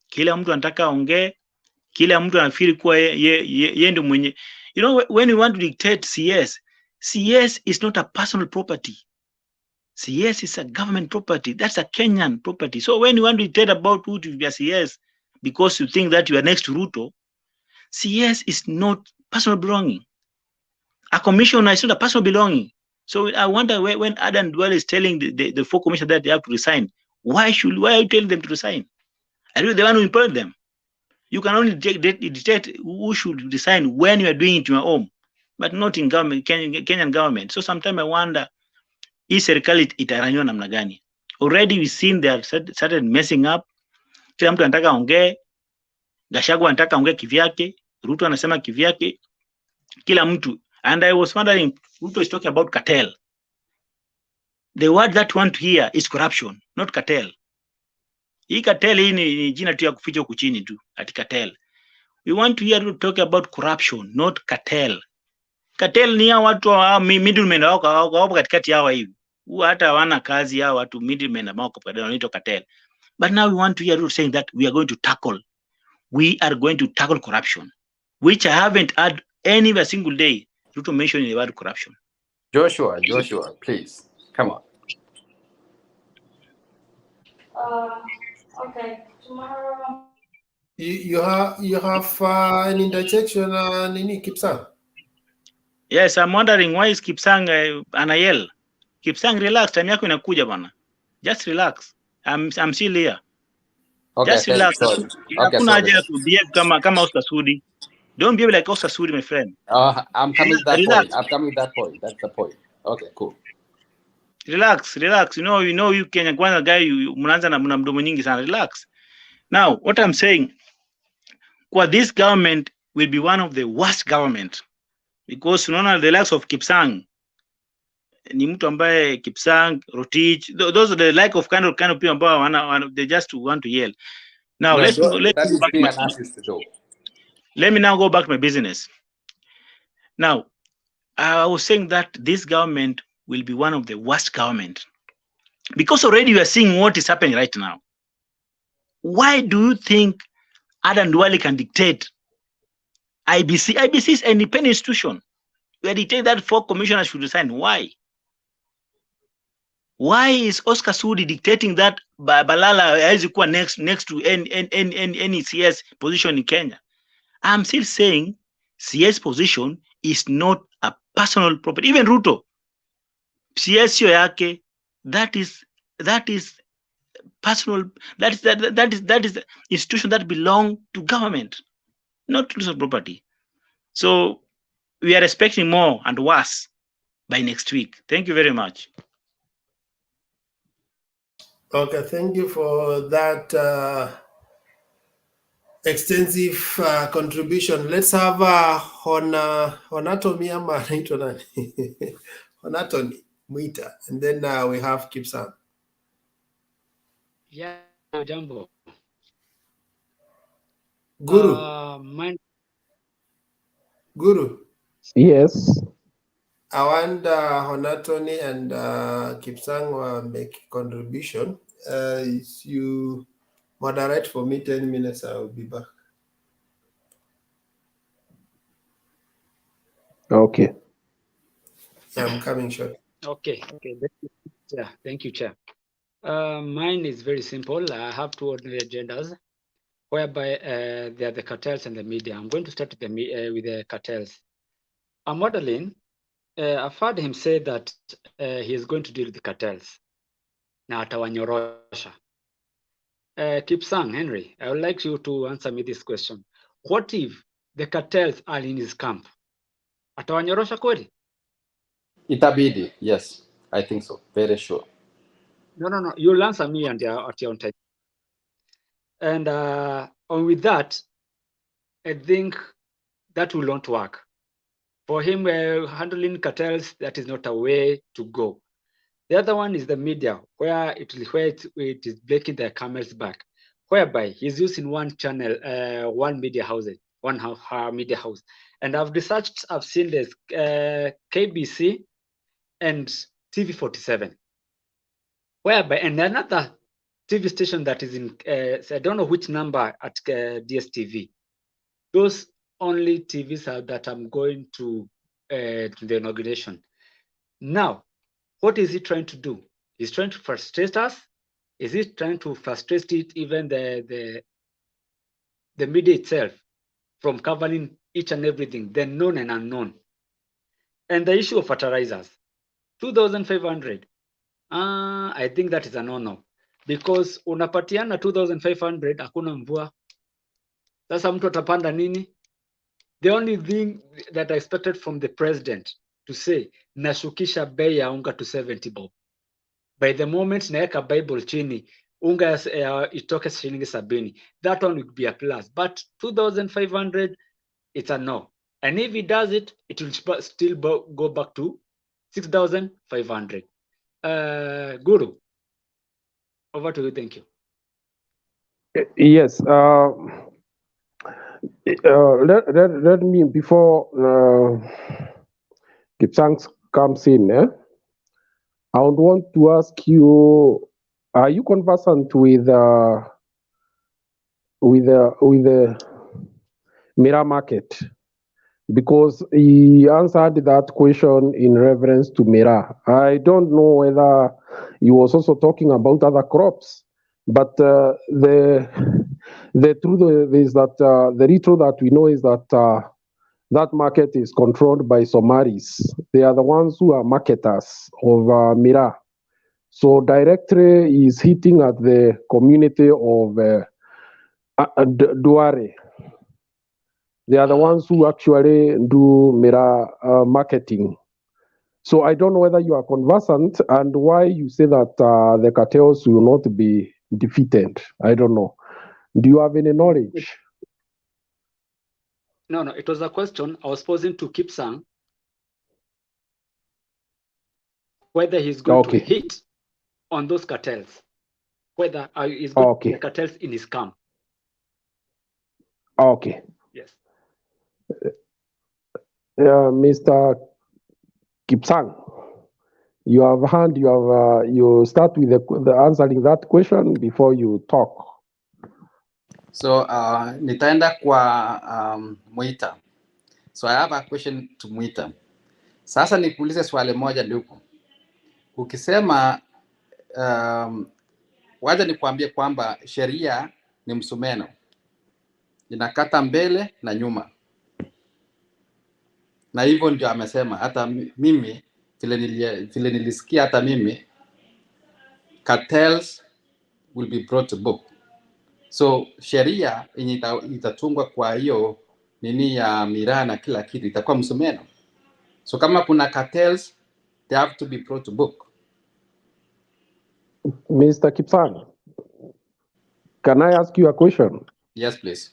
kila mtu anataka aongee, kila mtu anafikiri kuwa yeye ndio mwenye. You know, when you want to dictate CS, CS is not a personal property. CS is a government property. That's a Kenyan property. So when you want to dictate about who to be a CS, because you think that you are next to RUTO, CS is not personal belonging. A commissioner is not a personal belonging. So I wonder when Adam Dwell is telling the four commissioners that they have to resign, why are you telling them to resign? Are you the one who employed them? You can only dictate who should resign when you are doing it in your home, but not in government, Kenyan government. So sometimes I wonder, hii serikali itaraniwa namna gani? Already we've seen they have started messing up. Kila mtu anataka ongee, Gachagua anataka ongee kivyake, Ruto anasema kivyake, kila mtu. And I was wondering, Ruto is talking about cartel. The word that we want to hear is corruption, not cartel. Hii cartel hii ni jina tu ya kuficha huku chini tu, ati cartel. We want to hear Ruto talk about corruption, not cartel. Cartel ni ya watu wa middlemen wako katikati yao hivi. Hata hawana kazi yao watu middlemen ambao wanaitwa cartel. But now we want to hear Ruto saying that we are going to tackle corruption, which I haven't had any single day Ruto mentioning the word corruption. Joshua, please, come on. Okay, tomorrow. You have an interjection, Nini Kipsang? Yes, I'm wondering why is Kipsang anayel. Kipsang, relax, time yako inakuja bana. Just relax. I'm still here. Okay, just relax. Hakuna haja ya kubehave kama Oscar Sudi. Don't behave like Oscar Sudi, my friend. I'm coming to that point. I'm coming to that point. That's the point. Okay, cool. Relax. You know you Kenya kwanza guy, mnaanza na mdomo nyingi sana. Relax. Now, what I'm saying, this government will be one of the worst government, because unaona the likes of Kipsang ni mtu ambaye Kipsang, Rotich, those are the like of kind of people ambao they just want to yell. Now no, let me now go back to my business. Now, I was saying that this government will be one of the worst government, because already we are seeing what is happening right now. Why do you think Adan Duale can dictate IBC? IBC is an independent institution. We are dictating that 4 commissioners should resign. Why? Why is Oscar Sudi dictating that Balala has to next to any CS position in Kenya? I'm still saying CS position is not a personal property. Even Ruto, CS yake, that is personal. That is the institution that belong to government, not personal property. So we are expecting more and worse by next week. Thank you very much. Okay, thank you for that extensive contribution. Let's have Honatomi ama anaitwa nani? Honatomi Mwita, and then we have Kipsang. Yeah, jambo. Guru. Guru. Yes. I want Honatoni and Kipsang make contribution. If you moderate for me 10 minutes, I will be back. Okay. Yeah, I'm coming short. Okay. Yeah, thank you, Chair. Mine is very simple. I have 2 ordinary agendas, whereby they are the cartels and the media. I'm going to start with the cartels. I'm modeling. I've heard him say that he is going to deal with the cartels. Na atawanyorosha. Kipsang, Henry, I would like you to answer me this question. What if the cartels are in his camp? Atawanyorosha kweli? Itabidi, yes. I think so. Very sure. No. You'll answer me at your own time. And with that, I think that will not work. For him, handling cartels, that is not a way to go. The other one is the media, where it is breaking their camel's back, whereby he's using one channel, one media house. And I've seen this KBC and TV47, whereby, and another TV station that is in, I don't know which number at DSTV. Those only TVs are that I'm going to the inauguration. Now, what is he trying to do? He's trying to frustrate us. Is he trying to frustrate it, even the media itself, from covering each and everything, the known and unknown? And the issue of fertilizers, 2,500. I think that is a no-no, because unapatiana 2,500 hakuna mvua. Sasa mtu atapanda nini? The only thing that I expected from the president to say, nashukisha bei ya unga to 70 bob. By the moment naeka Bible chini, unga itoke shilingi 70. That one would be a plus. But 2,500, it's a no. And if he does it, it will still go back to 6,500. Guru, over to you. Thank you. Yes. Let me, before Kipsang comes in, I would want to ask you: are you conversant with the Mira market? Because he answered that question in reference to Mira. I don't know whether he was also talking about other crops, but the truth is that the RUTO that we know is that that market is controlled by Somalis. They are the ones who are marketers of Mira. So directly is hitting at the community of Duare. They are the ones who actually do Mira marketing. So I don't know whether you are conversant and why you say that the cartels will not be defeated. I don't know. Do you have any knowledge? No, it was a question I was posing to Kipsang, whether he's going to hit on those cartels, whether he's going to the cartels in his camp. Okay. Yes. Mr. Kipsang, you have hand. You start with the answering that question before you talk. So nitaenda kwa Mwita. So I have a question to Mwita. Sasa nikuulize swali moja ndugu. Ukisema wacha nikuambie kwamba sheria ni msumeno. Inakata mbele na nyuma. Na hivyo ndio amesema. Hata mimi vile nilisikia hata mimi, cartels will be brought to book. So sheria yenye itatungwa kwa hiyo nini ya miraa na kila kitu itakuwa msumeno. So kama kuna cartels, they have to be brought to book. Mr. Kipsang, can I ask you a question? Yes, please.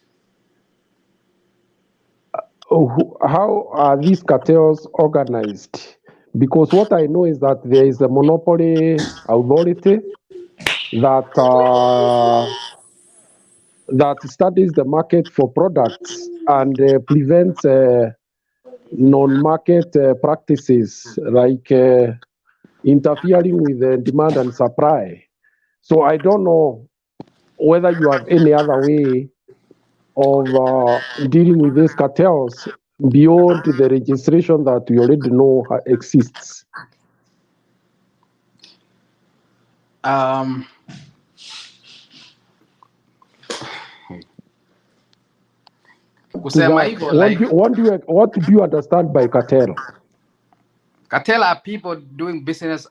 How are these cartels organized? Because what I know is that there is a monopoly authority that studies the market for products and prevents non-market practices like interfering with the demand and supply. So I don't know whether you have any other way of dealing with these cartels beyond the registration that we already know exists. What do you understand by cartel? Cartel are people doing business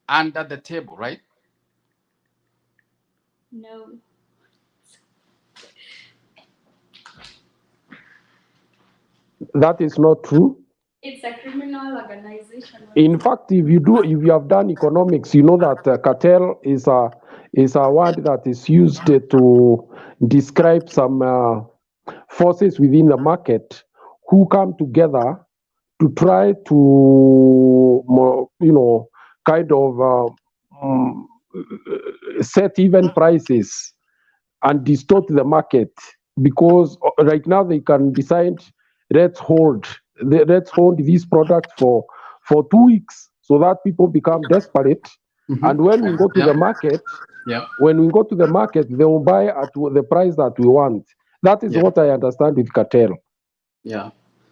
under the table, right? No. That is not true. It's a criminal organization. In fact, if you have done economics, you know that cartel is a word that is used to describe some forces within the market who come together to try to, kind of set even prices and distort the market, because right now they can decide let's hold these products for 2 weeks so that people become desperate. And when we go to the market, when we go to the market, they will buy at the price that we want. That is what I understand with cartel. Yeah.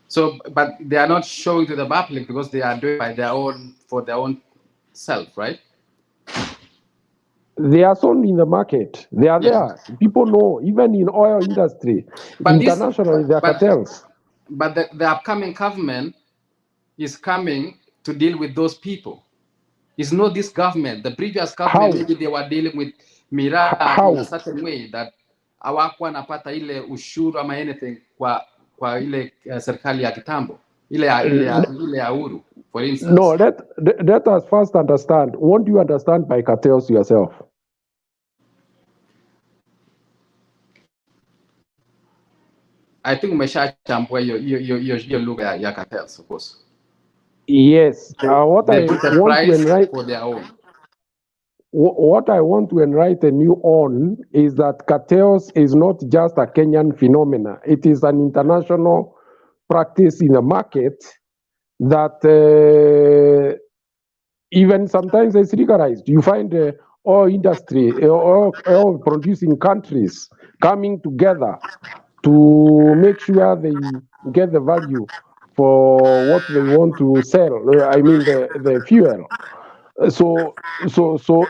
So, but they are not showing to the public because they are doing by their own, for their own self, right? They are sold in the market. They are there. People know, even in oil industry, But internationally, there are cartels. But the upcoming government is coming to deal with those people. It's not this government. The previous government, maybe they were dealing with miraa in a certain way that hawakuwa napata ile ushuru ama anything kwa ile serikali ya kitambo ile ya Uhuru, for instance. No, let us first understand. What do you understand by cartels yourself? I think umeshachambua hiyo lugha ya cartels, of course. Yes. What they I put a want to price enlighten for their own. What I want to enlighten you on is that cartels is not just a Kenyan phenomena. It is an international practice in the market that even sometimes it's legalized. You find oil industry, oil producing countries coming together to make sure they get the value for what they want to sell. I mean the fuel. So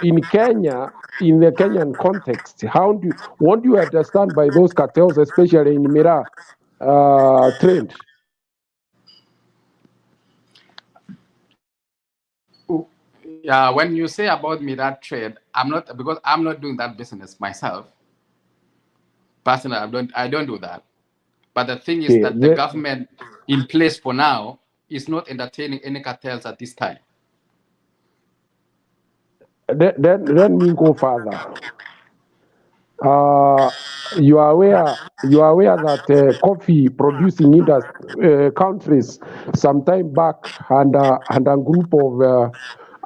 in Kenya, in the Kenyan context, what do you understand by those cartels, especially in miraa trade? Yeah, when you say about miraa trade, because I'm not doing that business myself. Personally, I don't do that. But the thing is that the government in place for now is not entertaining any cartels at this time. Let me go further. You are aware that coffee producing countries some time back had a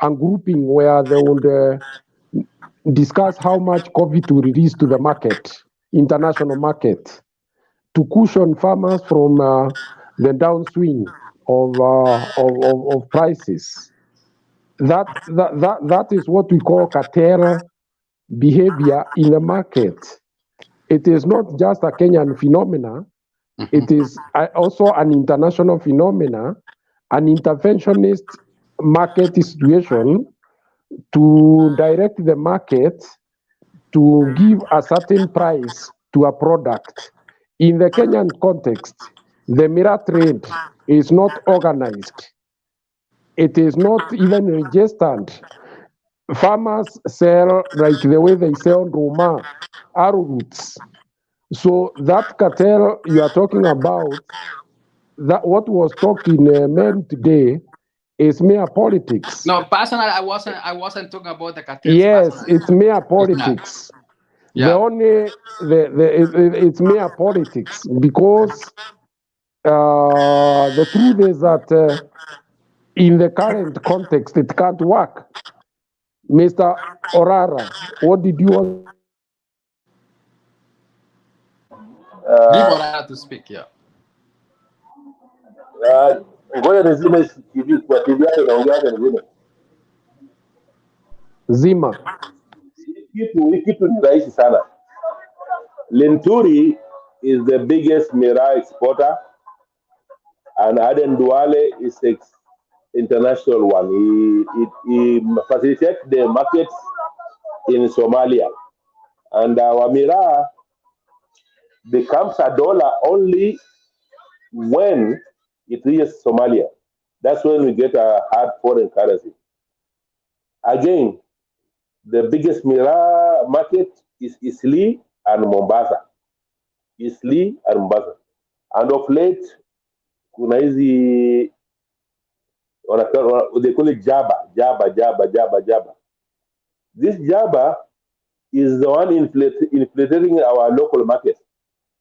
grouping where they would discuss how much coffee to release to the market, international market, to cushion farmers from the downswing of prices. That is what we call cartel behavior in the market. It is not just a Kenyan phenomena. It is also an international phenomena, an interventionist market situation to direct the market to give a certain price to a product. In the Kenyan context, the miraa trade is not organized. It is not even registered. Farmers sell like the way they sell Roma, arrowroots. So that cartel you are talking about, that what was talked in Meru today, is mere politics. No, personally, I wasn't talking about the cartels. Yes, personally. it's mere politics. Yeah. It's mere politics because the truth is that in the current context it can't work. Mr. Orara, what did you want? Give Orara to speak, yeah. Ngoja nizime TV kwa TV yake naongea nizime. Zima. Hii kitu ni rahisi sana. Linturi is the biggest miraa exporter and Aden Duale is international one. He facilitates the markets in Somalia. And our miraa becomes $1 only when it reaches Somalia. That's when we get a hard foreign currency. Again, the biggest miraa market is Isli and Mombasa. Isli and Mombasa. And of late, kuna hizi they call it Jaba. This Jaba is the one infiltrating our local market.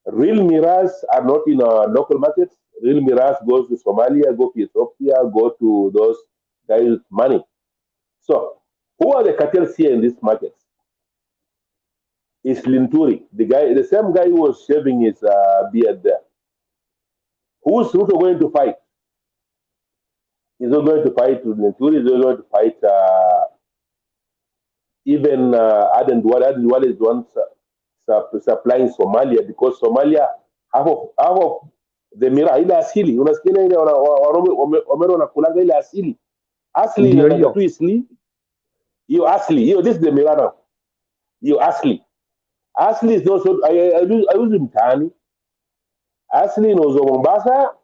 Real miras are not in our local markets. Real miras goes to Somalia, go to Ethiopia, go to those guys with money. So, who are the cartels here in these markets? It's Linturi, the same guy who was shaving his beard there. Who's RUTO going to fight? He's not going to fight Linturi. He's not going to fight even Aden Duale. Aden Duale is the one supplying Somalia, because Somalia, half of the mira ile asili, unasikia ile Wamero wanakulanga ile asili Ndio inaenda hiyo. tu isli hiyo asli hiyo. This is the mira now, hiyo asli is not so. I use mtaani. Asli inauzwa Mombasa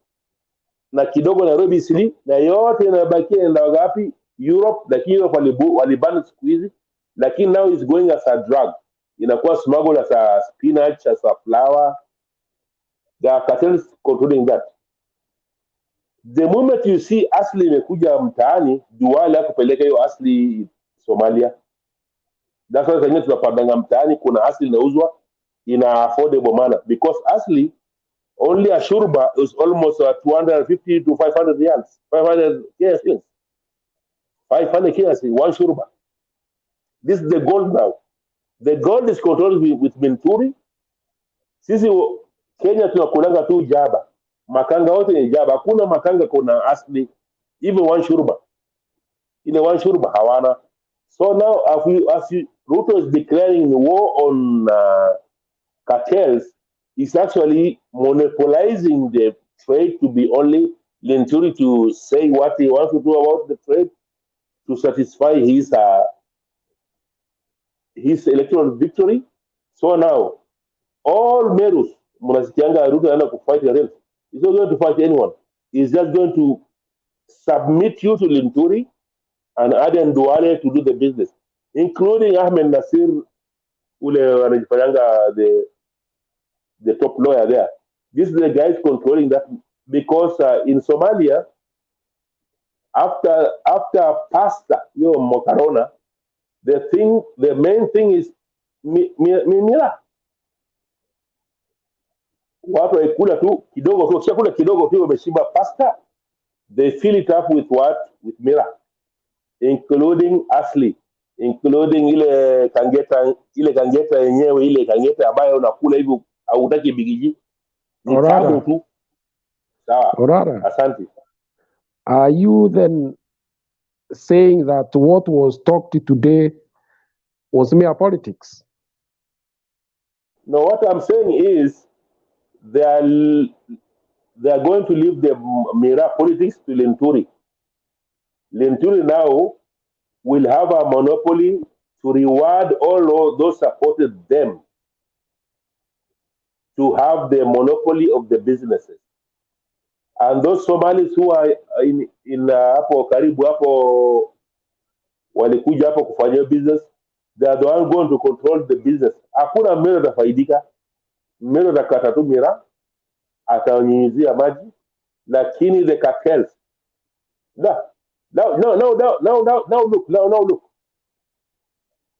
na kidogo Nairobi isli, na yote inabakia inaenda wapi? Europe. Lakini Europe walibana siku hizi, lakini now is going as a drug, inakuwa smuggled as a spinach, as a flower. There are cartels controlling that. The moment you see asli imekuja mtaani, Duale kupeleka hiyo asli Somalia. That's why sasa tunapandanga mtaani, kuna asli inauzwa in a affordable manner, because asli only a shurba is almost 250 to 500 riyals, 500 KSs, 500 KSs, one shurba. This is the gold now. The gold is controlled with Minturi. Sisi Kenya tunakulanga tu jaba, makanga wote ni jaba, hakuna makanga kuna asli, even one shurba. In a one shurba hawana. So now as Ruto is declaring war on cartels, is actually monopolizing the trade to be only Linturi to say what he wants to do about the trade to satisfy his electoral victory. So now all Merus, Munasikianga Ruto anaenda to fight the rest. He's not going to fight anyone. He's just going to submit you to Linturi and Aden Duale to do the business, including Ahmed Nasir, ule anajifanyanga the top lawyer there. This is the guys controlling that, because in Somalia, after pasta, macarona, the main thing is mira. Watu waikula tu kidogo tu, chakula kidogo tu wameshiba pasta, they fill it up with what? With mira, including asli, including ile kangeta yenyewe, ile kangeta ambayo unakula hivyo hautaki bigiji. Orara. Asante. Are you then saying that what was talked today was mere politics? No, what I'm saying is they are going to leave the Mira politics to Linturi. Linturi now will have a monopoly to reward all those supported them to have the monopoly of the businesses. And those Somalis who are in hapo karibu hapo walikuja hapo kufanya business, they are the one going to control the business. Hakuna Mero atafaidika. Mero atakata tu Mira, atanyunyizia maji, lakini the cartels. Now look.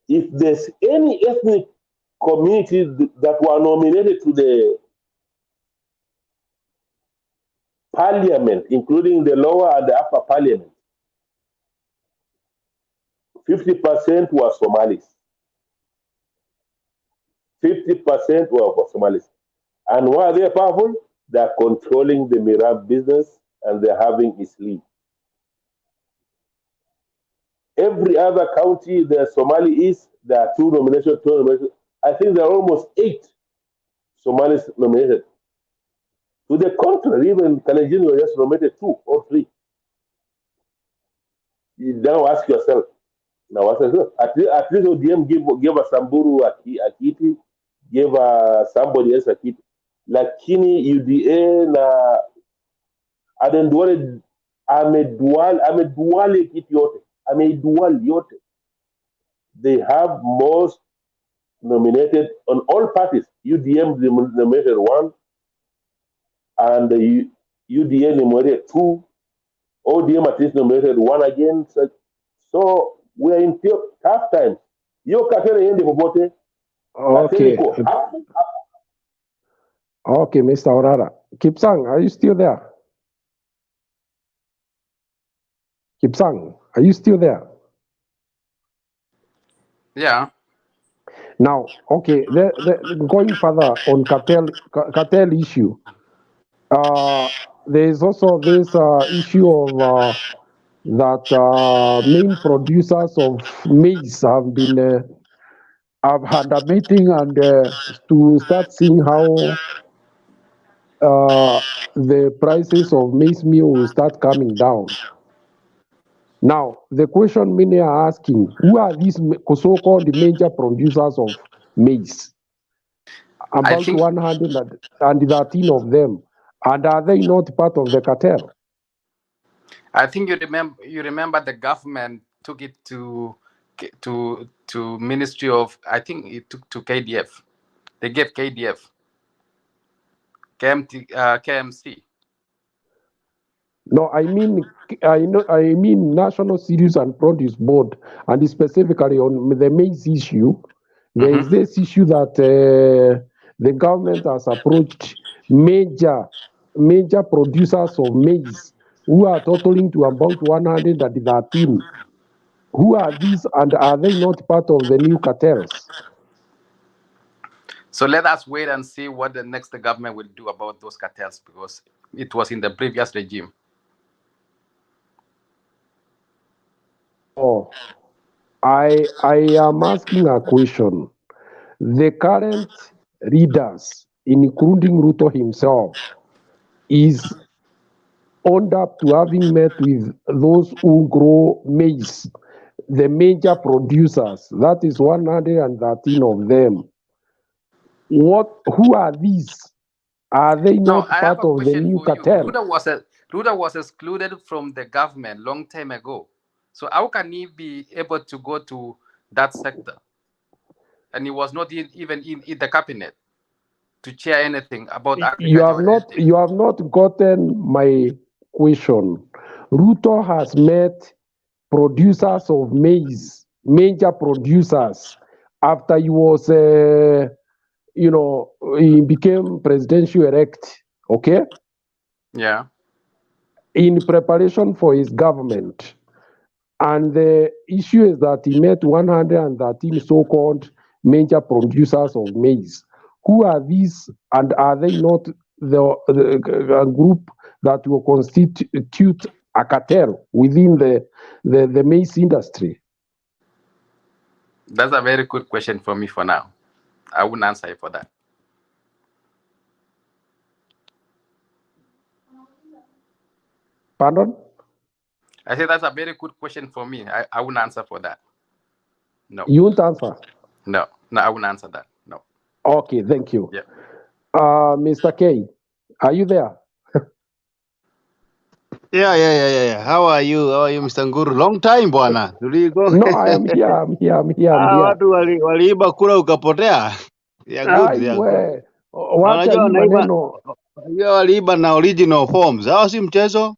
If there's any ethnic community that were nominated to the parliament, including the lower and the upper parliament, 50% were Somalis. 50% were Somalis. And why are they powerful? They're controlling the Mirab business and they're having its lead. Every other county, the Somali is, there are two nominations. I think there are almost 8 Somalis nominated. To the contrary, even Kalenjin were just nominated 2 or 3. You now ask yourself, at least ODM gave a Samburu a kiti, gave somebody else a kiti. Lakini UDA na Aden Duale ameduale kiti yote. Ameidual yote. They have most nominated on all parties. UDM nominated 1, and the UDA nominated 2. ODM at least nominated 1 again. So we are in tough times. Yo cartel yende popote. Okay. Okay, Mr. Orara. Kipsang, are you still there? Kipsang, are you still there? Yeah. Now, okay, going further on cartel issue, there is also this issue of that main producers of maize have had a meeting and to start seeing how the prices of maize meal will start coming down. Now, the question many are asking, who are these so-called major producers of maize? I About think 113 of them. And are they not part of the cartel? you remember the government took it to Ministry of, I think it took to KDF. They gave KDF, KMC. No, I mean National Cereals and Produce Board, and specifically on the maize issue. There is this issue that the government has approached major producers of maize who are totaling to about 113. Who are these, and are they not part of the new cartels? So let us wait and see what the next government will do about those cartels, because it was in the previous regime. Oh, I am asking a question. The current leaders, including RUTO himself, is owned up to having met with those who grow maize, the major producers. That is 113 of them. Who are these? Are they No, not I have part a of the question new for you. cartel? Ruda was excluded from the government long time ago. So how can he be able to go to that sector? And he was not even in the cabinet to chair anything about You agriculture have or anything. not gotten my question. RUTO has met producers of maize, major producers, after he was, he became presidential elect, okay? Yeah. In preparation for his government. And the issue is that he met 113 so-called major producers of maize. Who are these, and are they not a group that will constitute a cartel within the maize industry? That's a very good question for me for now. I wouldn't answer you for that. Pardon? I said that's a very good question for me. I wouldn't answer for that. No. You won't answer? No, I wouldn't answer that. No. Okay, thank you. Yeah. Mr. K, are you there? Yeah. How are you, Mr. Nguru? Long time bwana. No, I am here. I'm here. Watu waliiba kura ukapotea. They are good, they are good. Wacha hii maneno. Unajua waliiba na original forms. Hao si mchezo.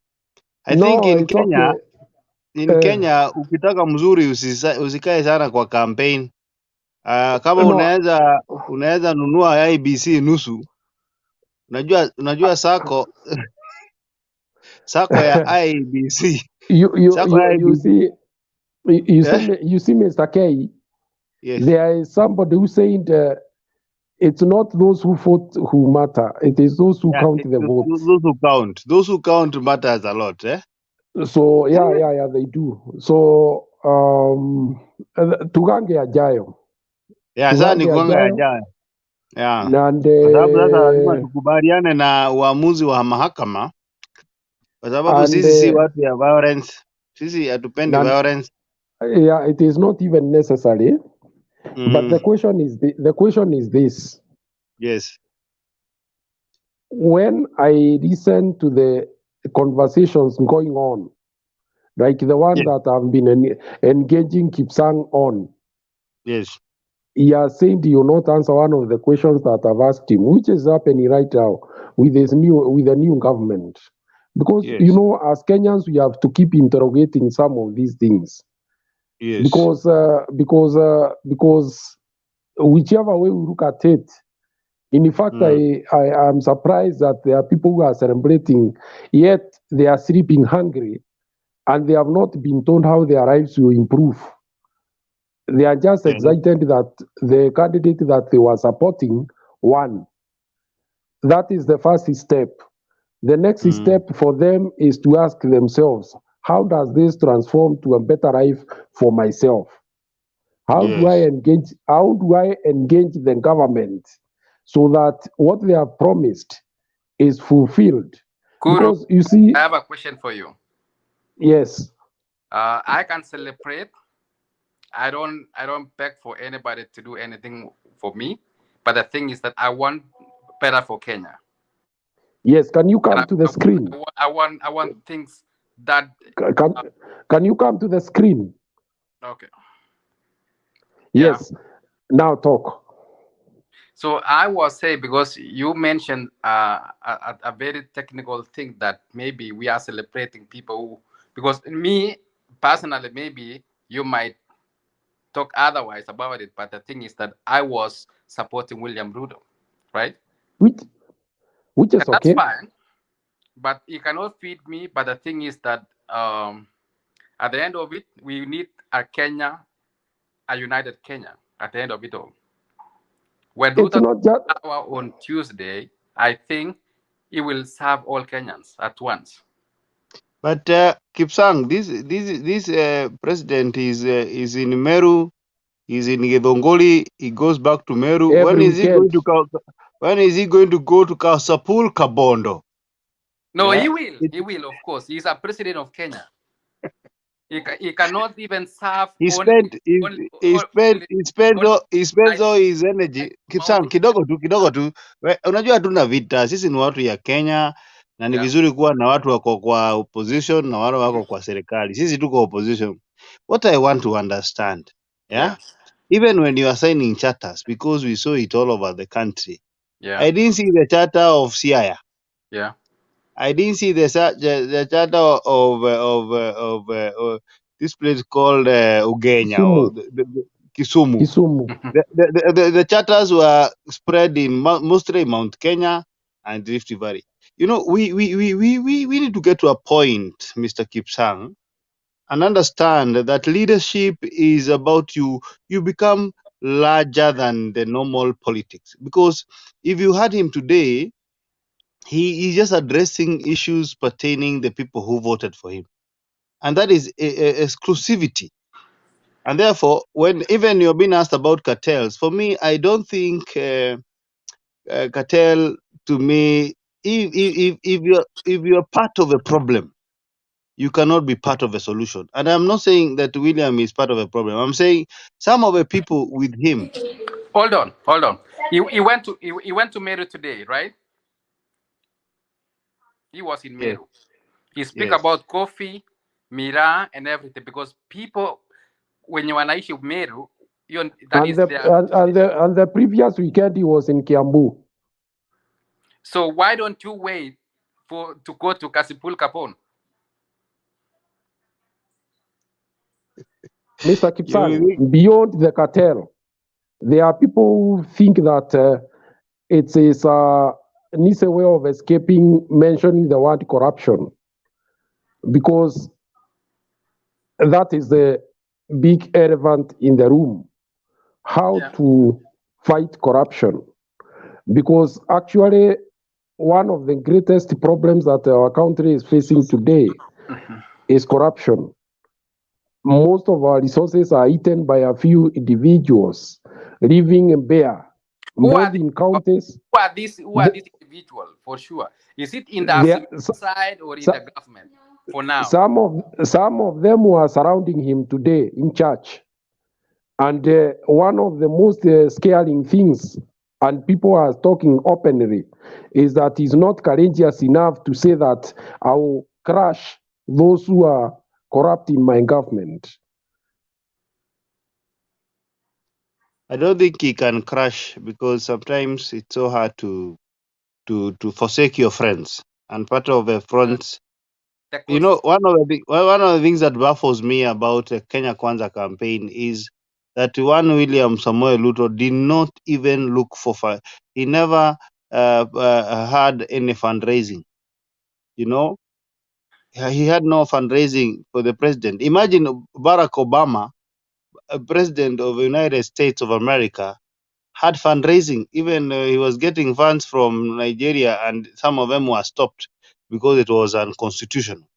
I think No, in it's Kenya, okay. Kenya ukitaka mzuri usikae sana kwa campaign. Kama No. unaweza nunua IBC nusu. Unajua sako ya IBC. You see, Mr. K. Yes. There is somebody who said it's not those who vote who matter. It is those who count the votes. Those who count. Those who count matters a lot, eh? So yeah, they do. So tugange ajayo. Yeah, sasa ni kuanga ajayo. Yeah. And Kwa sababu sasa lazima tukubaliane na uamuzi wa mahakama, kwa sababu sisi si watu ya violence. Sisi hatupendi violence. Yeah, it is not even necessary. But the question is this. Yes. When I listen to the conversations going on, like the one that I've been engaging Kipsang on, yes, he has said he will not answer one of the questions that I've asked him, which is happening right now with the new government. Because as Kenyans, we have to keep interrogating some of these things. Yes. Because whichever way we look at it, in fact, I am surprised that there are people who are celebrating, yet they are sleeping hungry, and they have not been told how their lives will improve. They are just excited that the candidate that they were supporting won. That is the first step. The next step for them is to ask themselves, how does this transform to a better life for myself? How do I Yes. engage? How do I engage the government so that what they have promised is fulfilled? Kuru, Because you see, I have a question for you. yes, I can celebrate. I don't beg for anybody to do anything for me. But the thing is that I want better for Kenya. yes. Can you And come to the screen? I want things that Can you come to the screen? okay. Yes. Now talk. So I was saying because you mentioned a very technical thing that maybe we are celebrating people who, because me personally, maybe you might talk otherwise about it, but the thing is that I was supporting William Ruto, right? Which is And that's okay. fine, but you cannot feed me. But the thing is that at the end of it, we need a Kenya, a united Kenya. At the end of it all, when It's Ruto not just power on Tuesday, I think it will serve all Kenyans at once. But Kipsang, this president is in Meru, is in Githongoli. He goes back to Meru. every weekend. When is he going to go to Kasapul Kabondo? No, Yeah. he will. He will, of course. He's a president of Kenya. He cannot even serve He only spent all his energy. Kipsang, kidogo tu. Unajua hatuna vita. Sisi ni watu ya Kenya na ni vizuri kuwa na watu wako kwa opposition na wale wako kwa serikali. Sisi tuko opposition. What I want to understand, yeah? Even when you are signing charters, because we saw it all over the country. Yeah. I didn't see the charter of Siaya. Yeah. I didn't see the charter of this place called Ugenya or Kisumu. Kisumu. The charters were spread in mostly Mount Kenya and Rift Valley. You know, we need to get to a point, Mr. Kipsang, and understand that leadership is about you become larger than the normal politics. Because if you had him today, he is just addressing issues pertaining the people who voted for him, and that is exclusivity. And therefore, when even you're being asked about cartels, for me, I don't think cartel. To me, if you're part of a problem, you cannot be part of a solution. And I'm not saying that William is part of a problem. I'm saying some of the people with him. Hold on. He went to Meru today, right? He was in Meru. He speak about coffee, miraa, and everything because people when you wanaishi Meru, that And is the, their. and the previous weekend he was in Kiambu. So why don't you wait to go to Kasipul Kapon? Mr. Kipsang, beyond the cartel, there are people who think that it is an easy way of escaping mentioning the word corruption, because that is the big elephant in the room. How to fight corruption? Because actually, one of the greatest problems that our country is facing today is corruption. Most of our resources are eaten by a few individuals living in bare, both in counties. Who are these individuals for sure? Is it in the Azimio side or in the government for now? Some of them were surrounding him today in church. And one of the most scaring things, and people are talking openly, is that he's not courageous enough to say that I will crush those who are corrupt in my government. I don't think he can crash because sometimes it's so hard to forsake your friends. And part of the friends, you know, one of the things that baffles me about the Kenya Kwanza campaign is that one William Samoei Ruto did not even look for he never had any fundraising. You know, he had no fundraising for the president. Imagine Barack Obama, a president of the United States of America, had fundraising. Even he was getting funds from Nigeria, and some of them were stopped because it was unconstitutional.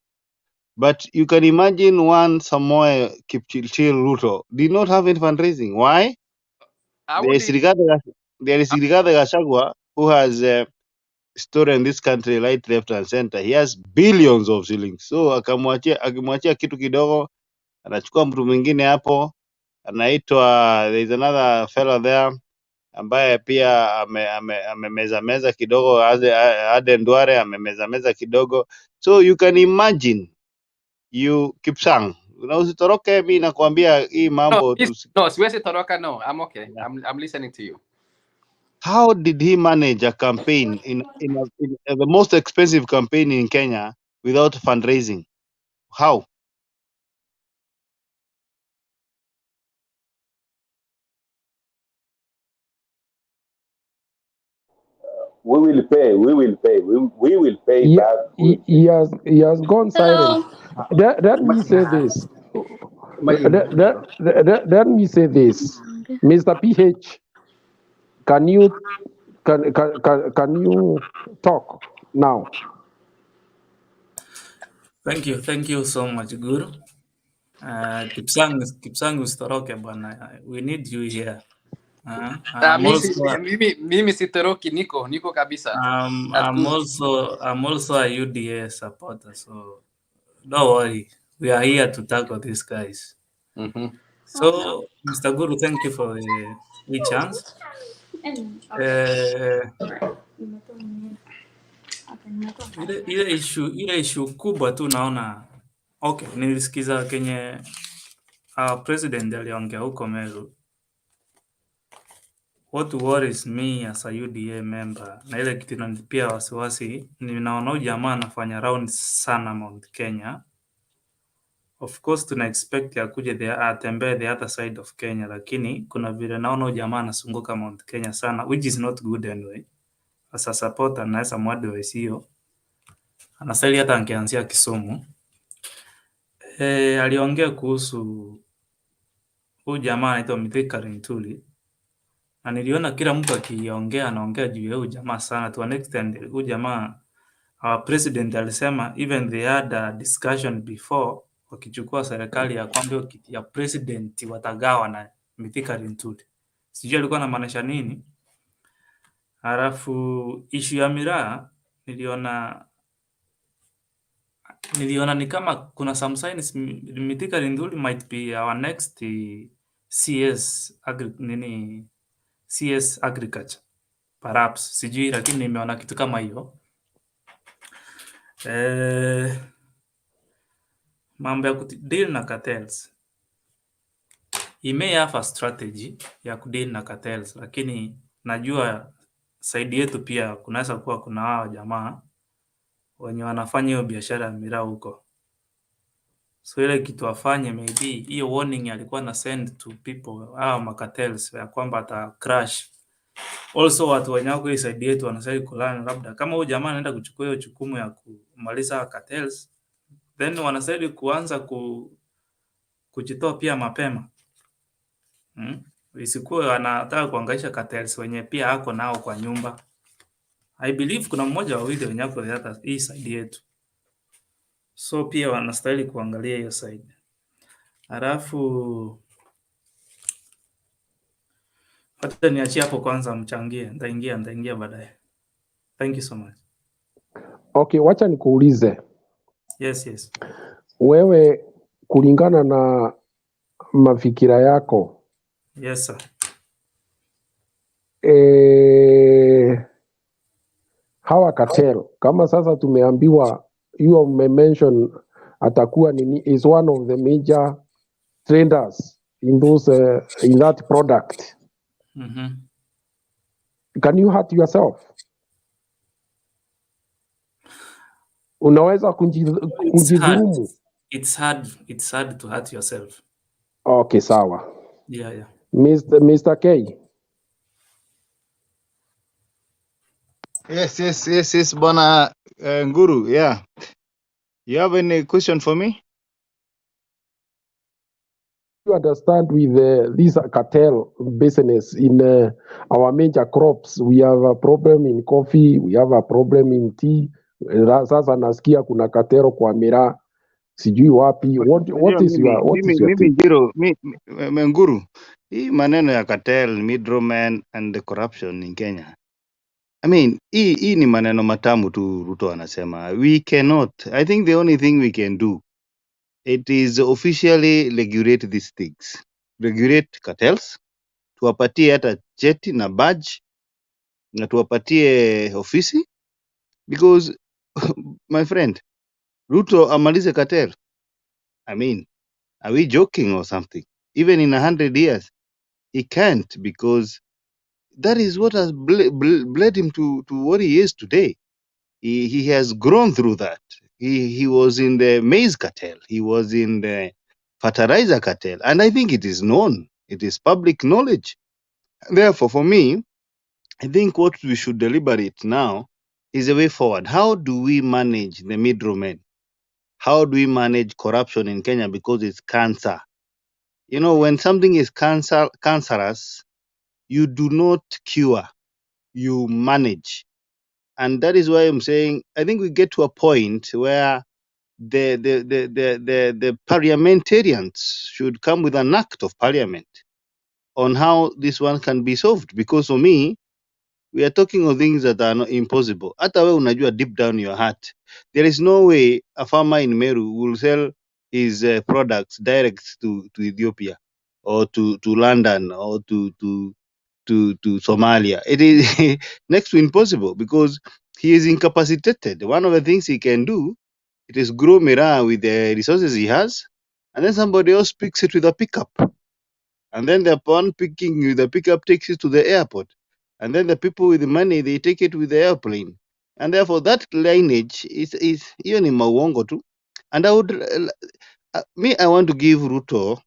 But you can imagine one Samoe Kipchirchir Ruto did not have any fundraising. Why? How There is did Rigathi Gachagua who has stolen this country right, left and center. He has billions of shillings. So akimwachia kitu kidogo, anachukua mtu mwingine hapo, anaitwa, there is another fellow there ambaye pia amemeza meza kidogo, Aden Duare amemeza meza kidogo. So you can imagine, you Kipsang, na usitoroke, mimi nakwambia hii mambo siwezi toroka. No, I'm okay. I'm listening to you. How did he manage a campaign in the most expensive campaign in Kenya without fundraising? How? We will pay. We will pay back. He has gone silent. Let me say this. Let me say this, Mr. PH. Can you talk now? Thank you so much, Guru. Kipsang usitoroke bwana. We need you here. Mimi sitoroki, niko kabisa. I'm also a UDA supporter, so don't worry. We are here to tackle these guys. So, Mr. Guru, thank you for the chance. Ile issue kubwa tu naona, okay, nilisikiza kenye president aliongea huko Meru. What worries me as a UDA member, na ile kitu inanipia wasiwasi, ninaona jamaa anafanya round sana Mount Kenya. Of course tuna expect akuje atembee the other side of Kenya, lakini kuna vile naona jamaa anasunguka Mount Kenya sana, which is not good anyway. As a supporter naweza mwadvise hiyo. Anastahili hata angeanzia Kisumu. Aliongea kuhusu huyu jamaa anaitwa Mithika Linturi. Na niliona kila mtu akiongea anaongea juu ya huyu jamaa sana, to an extent huyu jamaa our president alisema even they had a discussion before wakichukua serikali ya kwamba kiti ya president watagawa na Mithika Linturi. Sijui alikuwa anamaanisha nini. Halafu issue ya miraa niliona ni kama kuna some signs Mithika Linturi might be our next CS agriculture perhaps, sijui, lakini nimeona kitu kama hiyo. Mambo ya kudeal na cartels, he may have a strategy ya kudeal na cartels, lakini najua side yetu pia kunaweza kuwa kuna hao jamaa wenye wanafanya hiyo biashara ya miraa huko. So ile kitu afanye, maybe hiyo warning alikuwa na send to people ma cartels ya kwamba ata crash. Also watu wenye wako side yetu wanasai kulana, labda kama huyu jamaa anaenda kuchukua hiyo jukumu ya kumaliza cartels, then wanasai kuanza kujitoa pia mapema. Isikuwe anataka kuangaisha cartels wenye pia hako nao kwa nyumba. I believe kuna mmoja wawili wenye wako hata hii side yetu. So pia wanastahili kuangalia hiyo side. Halafu hata niachie hapo kwanza mchangie, nitaingia baadaye. Thank you so much. Okay, wacha nikuulize. Yes. Wewe kulingana na mafikira yako. Yes sir. Hawa cartel kama sasa tumeambiwa you mention atakuwa is one of the major traders in those in that product. Can you hurt yourself? Unaweza kujidhulumu? It's hard to hurt yourself. Okay, sawa. Yeah. Mr. K. Yes, Bwana Nguru, yeah. You have any question for me? You understand with this cartel business in our major crops, we have a problem in coffee, we have a problem in tea. Sasa nasikia kuna cartel kwa miraa. sijui wapi. What is your take? Jiro, Menguru, hii maneno ya cartel, middleman and the corruption in Kenya. I mean, hii ni maneno matamu tu Ruto anasema. We cannot. I think the only thing we can do, it is officially regulate these things. Regulate cartels, tuwapatie hata cheti na badge, na tuwapatie ofisi, because my friend, Ruto amalize cartel. I mean, are we joking or something? Even in 100 years, he can't, because that is what has bled him to what he is today. He has grown through that. He was in the maize cartel. He was in the fertilizer cartel. And I think it is known. It is public knowledge. Therefore, for me, I think what we should deliberate now is a way forward. How do we manage the middlemen? How do we manage corruption in Kenya? Because it's cancer. You know, when something is cancerous, you do not cure, you manage. And that is why I'm saying, I think we get to a point where the parliamentarians should come with an act of parliament on how this one can be solved. Because for me, we are talking of things that are not impossible. Hata wewe unajua deep down in your heart, there is no way a farmer in Meru will sell his products direct to Ethiopia or to London or to Somalia. It is next to impossible because he is incapacitated. One of the things he can do, it is grow miraa with the resources he has, and then somebody else picks it with a pickup. And then the one picking with the pickup takes it to the airport. And then the people with the money, they take it with the airplane. And therefore that lineage is even in Mawongo too. And I would, I want to give Ruto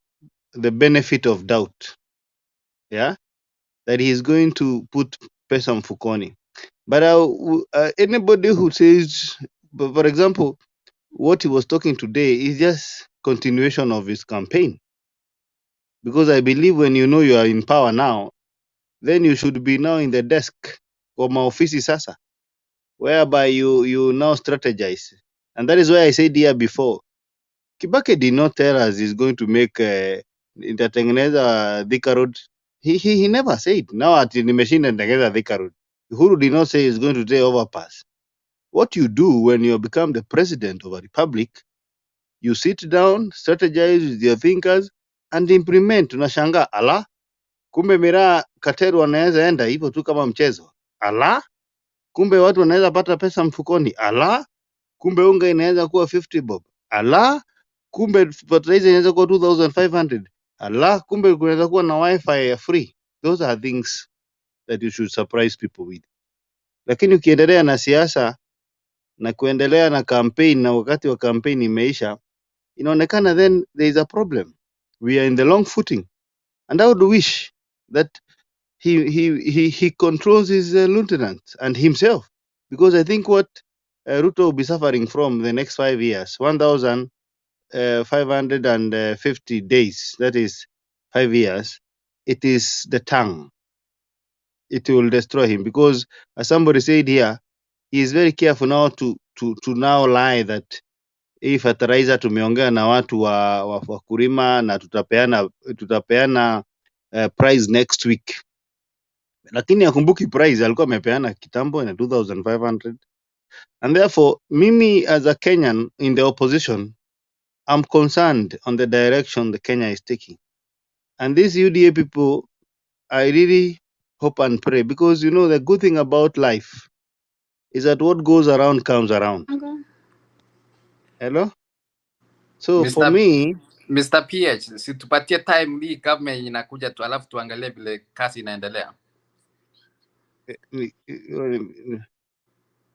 the benefit of doubt. Yeah. That he is going to put pesa mfukoni. But anybody who says, for example, what he was talking today is just continuation of his campaign. Because I believe when you know you are in power now, then you should be now in the desk or maofisi sasa, whereby you now strategize. And that is why I said here before, Kibaki did not tell us he's going to make itatengeneza Thika Road. He never said. Now at the machine itatengeneza Thika Road. Uhuru did not say he's going to take overpass. What you do when you become the president of a republic, you sit down, strategize with your thinkers, and implement. Unashanga ala, kumbe miraa cartel wanaweza enda hivyo tu kama mchezo. Ala, kumbe watu wanaweza pata pesa mfukoni. Ala, kumbe unga inaweza kuwa 50 bob. Ala, kumbe fertilizer inaweza kuwa 2500. Ala, kumbe kunaweza kuwa na wifi free. Those are things that you should surprise people with. Lakini ukiendelea na siasa na kuendelea na campaign na wakati wa campaign imeisha, inaonekana then there is a problem. We are in the long footing. And I would wish that he controls his lieutenants and himself, because I think what Ruto will be suffering from the next 5 years, 1,550 days, that is 5 years, it is the tongue. It will destroy him, because as somebody said here, he is very careful now to now lie that hii fertilizer tumeongea na watu wa wakulima na tutapeana price next week. Lakini akumbuki price alikuwa amepeana kitambo na 2,500. And therefore, mimi as a Kenyan in the opposition, I'm concerned on the direction the Kenya is taking. And these UDA people, I really hope and pray, because you know the good thing about life is that what goes around comes around. Hello? So for me, Mr. PH, si tupatie time hii government inakuja tu, alafu tuangalie vile kazi inaendelea.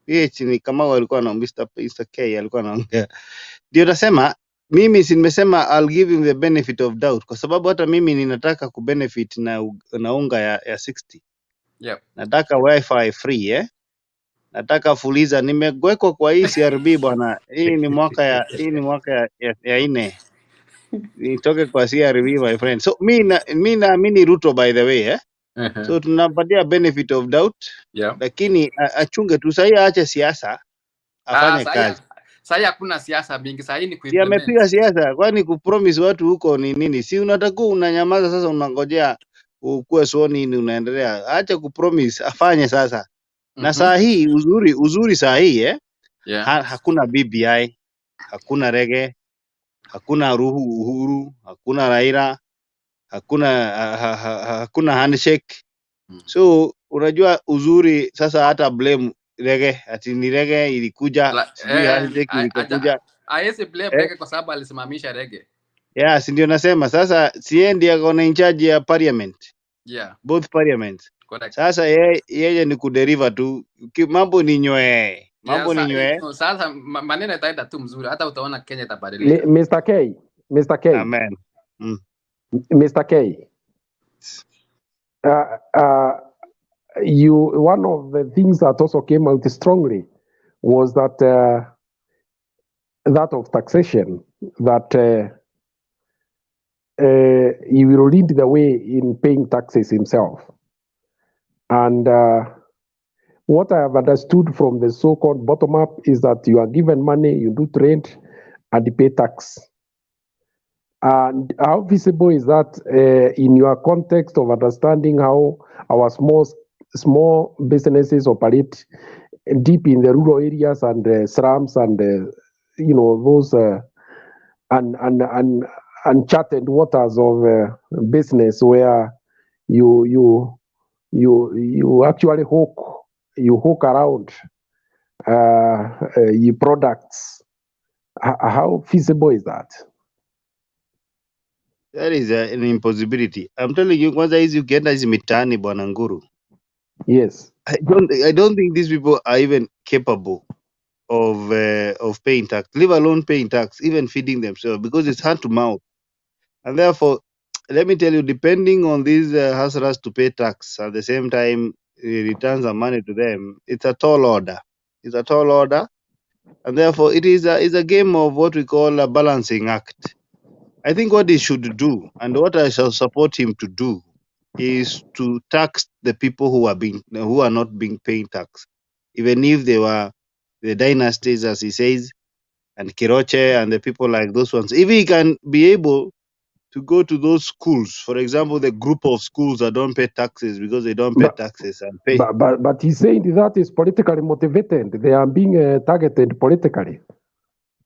PH ni kama walikuwa na Mr. K alikuwa anaongea. Ndio nasema mimi si nimesema I'll give him the benefit of doubt, kwa sababu hata mimi ninataka kubenefit na unga ya 60. Yep. Nataka wifi free nataka fuliza, nimewekwa kwa hii CRB bwana. Hii ni mwaka ya 4. Nitoke kwa CRB my friend. So mimi naamini Ruto by the way So tunapatia benefit of doubt. Yeah. Lakini achunge tu, sasa aache siasa afanye kazi. Sasa hakuna siasa mingi, sasa ni Si kuimplement. amepiga siasa, kwani kupromise watu huko ni nini? Si unatakuwa unanyamaza sasa, unangojea ukuwe soni ni unaendelea. Acha kupromise, afanye sasa. Na saa hii uzuri saa hii Yeah. Hakuna BBI, hakuna Rege, hakuna Uhuru, hakuna Raila, hakuna handshake. So unajua uzuri sasa, hata blame Rege ati ni Rege ilikuja, sijui handshake ilikuja. Aese blame Rege kwa sababu alisimamisha Rege. Yeah, si ndio nasema sasa, siendi akona in charge ya parliament. Yeah. Both parliaments. Correct. Sasa yeye ni kuderiva tu. Mambo ni nywe. Mambo ni nywe. Sasa maneno itaenda tu mzuri, hata utaona Kenya itabadilika. Mr. K. Amen. Mr. K. One of the things that also came out strongly was that that of taxation, that he will lead the way in paying taxes himself. And what I have understood from the so-called bottom-up is that you are given money, you do trade, and you pay tax. And how visible is that in your context of understanding how our small businesses operate deep in the rural areas and slums and those uncharted waters of business where you actually hook around your products? How feasible is that? That is an impossibility. I'm telling you, kwanza hizi ukienda hizi mitaani bwana Nguru. Yes. I don't think these people are even capable of paying tax, leave alone paying tax, even feeding themselves, because it's hand to mouth. And therefore, let me tell you, depending on these hustlers to pay tax at the same time, returns some money to them, it's a tall order. It's a tall order. And therefore, it's a game of what we call a balancing act. I think what he should do, and what I shall support him to do, is to tax the people who are not being paying tax, even if they were the dynasties, as he says, and Kiroche and the people like those ones. If he can be able to go to those schools, for example, the group of schools that don't pay taxes because they don't pay taxes and pay. But he's saying that is politically motivated. They are being targeted politically.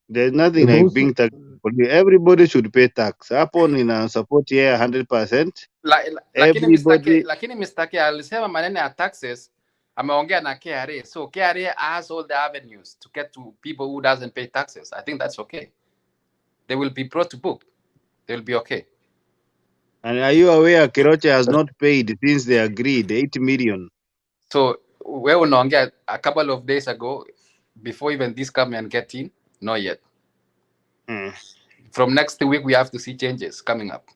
There's nothing like being targeted. Everybody should pay tax. Hapo nina support here 100%. Lakini Mr. K alisema maneno ya taxes, ameongea na KRA. So KRA has all the avenues to get to people who doesn't pay taxes. I think that's okay. They will be brought to book. They will be okay. And are you aware Kiroche has not paid since they agreed 8 million? So wewe unaongea a couple of days ago, before even this come and get in? Not yet. From next week, we have to see changes coming up.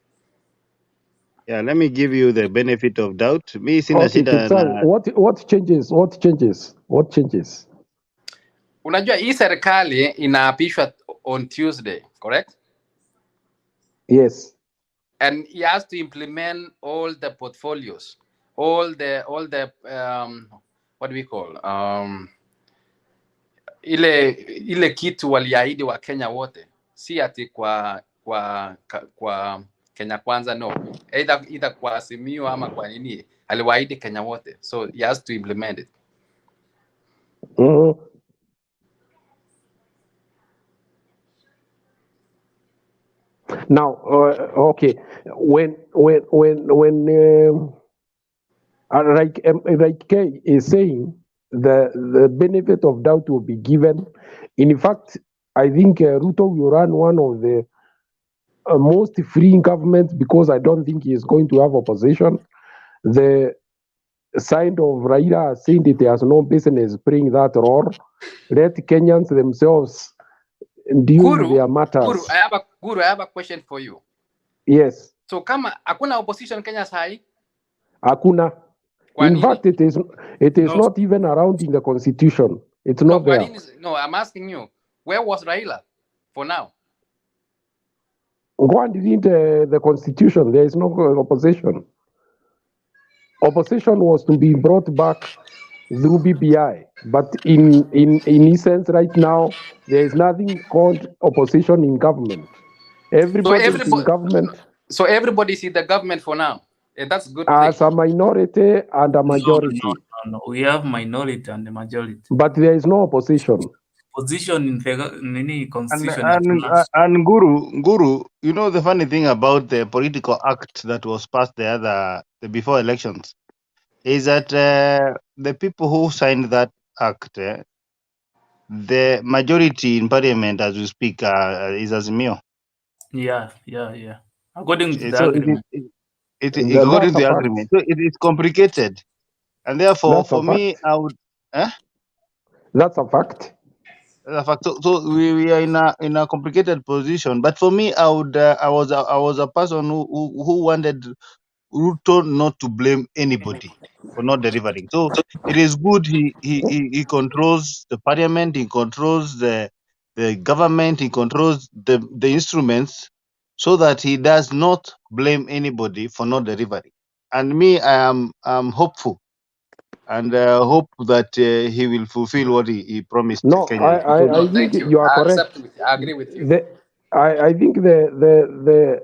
Yeah, let me give you the benefit of doubt. Me sina Okay, shida what changes? What changes? What changes? Unajua hii serikali inaapishwa on Tuesday, correct? Yes. And he has to implement all the portfolios, all the what do we call ile kitu waliahidi wa Kenya wote, si ati kwa Kenya Kwanza, no, either kwa Azimio ama kwa nini, aliwaahidi Kenya wote, so he has to implement it. Now, okay, when like Kay is saying, the benefit of doubt will be given. In fact, I think Ruto will run one of the most freeing governments, because I don't think he is going to have opposition. The side of Raila saying that he has no business playing that role. Let Kenyans themselves deal with their matters. Guru, I have a question for you. Yes. So kama hakuna opposition Kenya sahi? Hakuna. In fact, it is not even around in the constitution. It's not there. No, I'm asking you, where was Raila for now? Go and read the constitution. There is no opposition. Opposition was to be brought back through BBI. But in essence, right now, there is nothing called opposition in government. So Everybody is in government everybody's in the government for now. That's a good thing. as a minority and a majority. No. We have minority and the majority. But there is no opposition. Position in the constitution. And Guru, you know the funny thing about the political act that was passed the before elections is that the people who signed that act, the majority in parliament as we speak is Azimio. Yeah. According to the So agreement. according to the agreement. So it is complicated. And therefore, That's for me, I would... That's a fact. So we are in a complicated position. But for me, I would I was a person who wanted RUTO not to blame anybody for not delivering. So it is good he controls the parliament, he controls the government, he controls the instruments, so that he does not blame anybody for not delivering. And me, I'm hopeful and hope that he will fulfill what he promised No, Kenyans. I think you are correct. I agree with you. I think the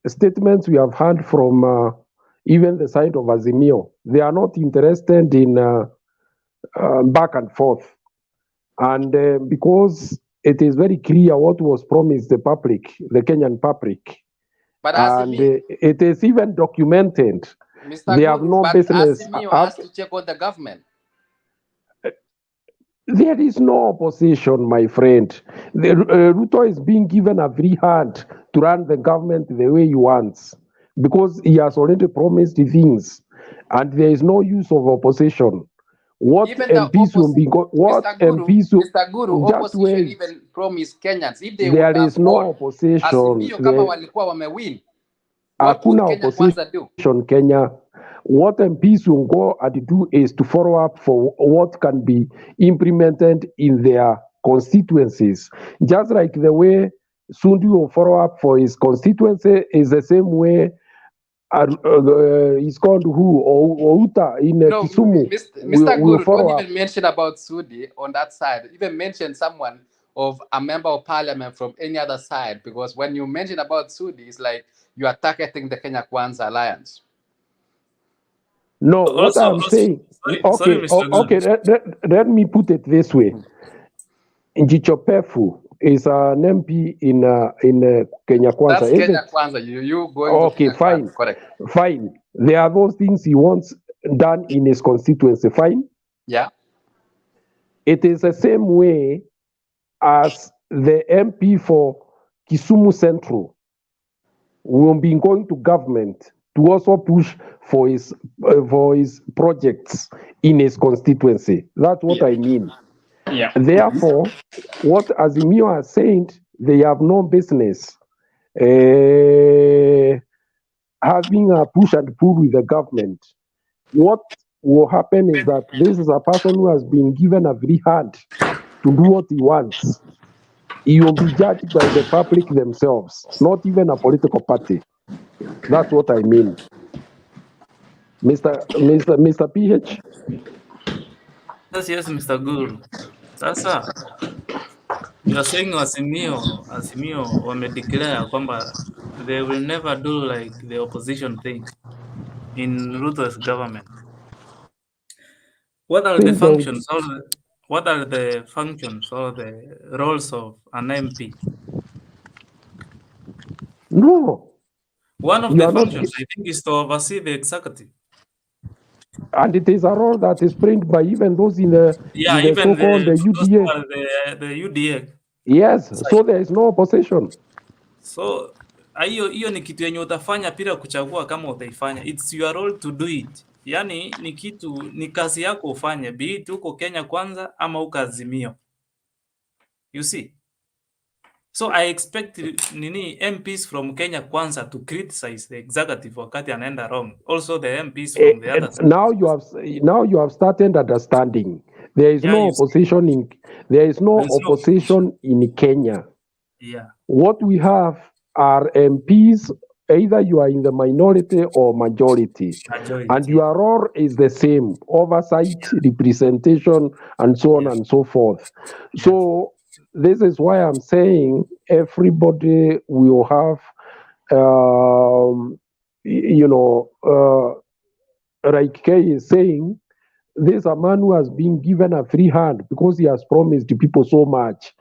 statements we have heard from even the side of Azimio, they are not interested in back and forth, and because it is very clear what was promised the public, the Kenyan public, But and Azimio, it is even documented. Mr. They have Guru, no but business. Azimio has to check on the government. There is no opposition, my friend. Ruto is being given a free hand to run the government the way he wants because he has already promised things, and there is no use of opposition. What Even the MPs will be what MPs will Mr. Guru, just opposition wait. even promise Kenyans if they There would have is no won opposition. Azimio kama walikuwa wamewin, what Hakuna would Kenya Kwanza do? opposition, Kenya. What MPs will go and do is to follow up for what can be implemented in their constituencies. Just like the way Sundi will follow up for his constituency is the same way he's called who? Outa in Kisumu Mr. will Guru, follow don't up. even mention about Sudi on that side. Even mention someone of a member of parliament from any other side, because when you mention about Sudi, it's like you are targeting the Kenya Kwanza alliance. No, what I'm saying. Sorry, Mr. Okay. Let me put it this way. Njichopefu is an MP in Kenya Kwanza. That's is Kenya it? Kwanza. You going Okay, to Kenya fine. Kwanza. Correct. Fine. There are those things he wants done in his constituency. Fine. Yeah. It is the same way as the MP for Kisumu Central will be going to government to also push for his projects in his constituency. That's what I mean. Yeah. Therefore, what Azimio has said, they have no business having a push and pull with the government. What will happen is that this is a person who has been given a free hand to do what he wants. He will be judged by the public themselves, not even a political party. That's what I mean. Mr. PH? Yes, Mr. Guru. Sasa, you are saying Azimio wamedeclare kwamba they will never do like the opposition thing in Ruto's government. What are the functions or the roles of an MP? No. One of You the are not functions, I think, is to oversee the executive. And it is a role that is played by even those in the so-called UDA. The UDA. Yes, so there is no opposition. So hiyo ni kitu yenye utafanya bila kuchagua kama utaifanya. It's your role to do it. Yani ni kazi yako ufanye, be it uko Kenya Kwanza ama uko Azimio. You see? So I expect MPs from Kenya Kwanza to criticize the executive wakati anaenda wrong. Also the MPs from the other side. Now you have started understanding. There is no opposition in Kenya. Yeah. What we have are MPs either you are in the minority or majority. And your role is the same: oversight, representation, and so on and so forth. So this is why I'm saying everybody will have, like Kay is saying, there's a man who has been given a free hand because he has promised people so much.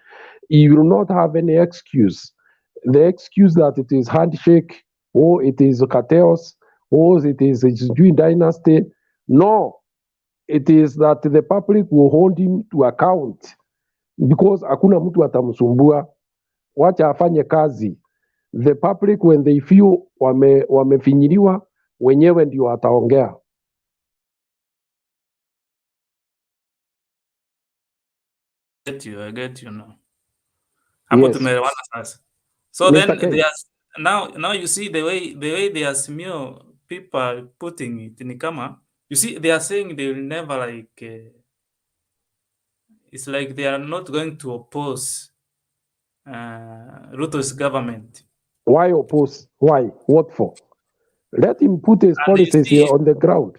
He will not have any excuse. The excuse that it is handshake, or it is cartels, or it is doing dynasty. No, it is that the public will hold him to account because hakuna mtu atamsumbua. Wacha afanye kazi. The public, when they feel wamefinyiliwa, wenyewe ndio wataongea. I get you now. Hapo tumeelewana sasa. So then there's now you see the way the Azimio people are putting it ni kama, you see they are saying they will never like it's like they are not going to oppose Ruto's government. Why oppose? Why? What for? Let him put his policies here on the ground.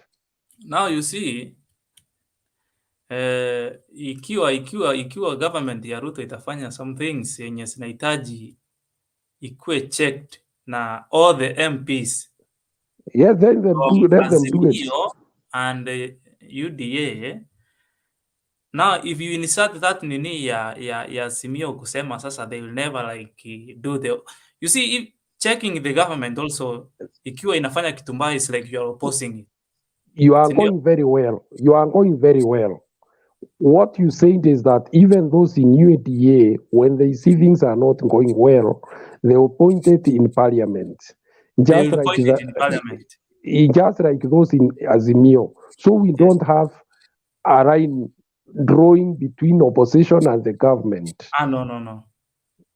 Now you see ikiwa government ya Ruto itafanya some things yenye zinahitaji ikuwe checked na all the MPs. Yes, let them do it. And UDA. Now if you insert that nini ya Azimio kusema sasa they will never like do the, you see, if checking the government also ikiwa inafanya kitu mbaya is like you are opposing it. You are going very well. You are going very well. What you said is that even those in UDA, when they see things are not going well, they will point it in parliament. Just like those in Azimio. So we don't have a line drawing between opposition and the government. No.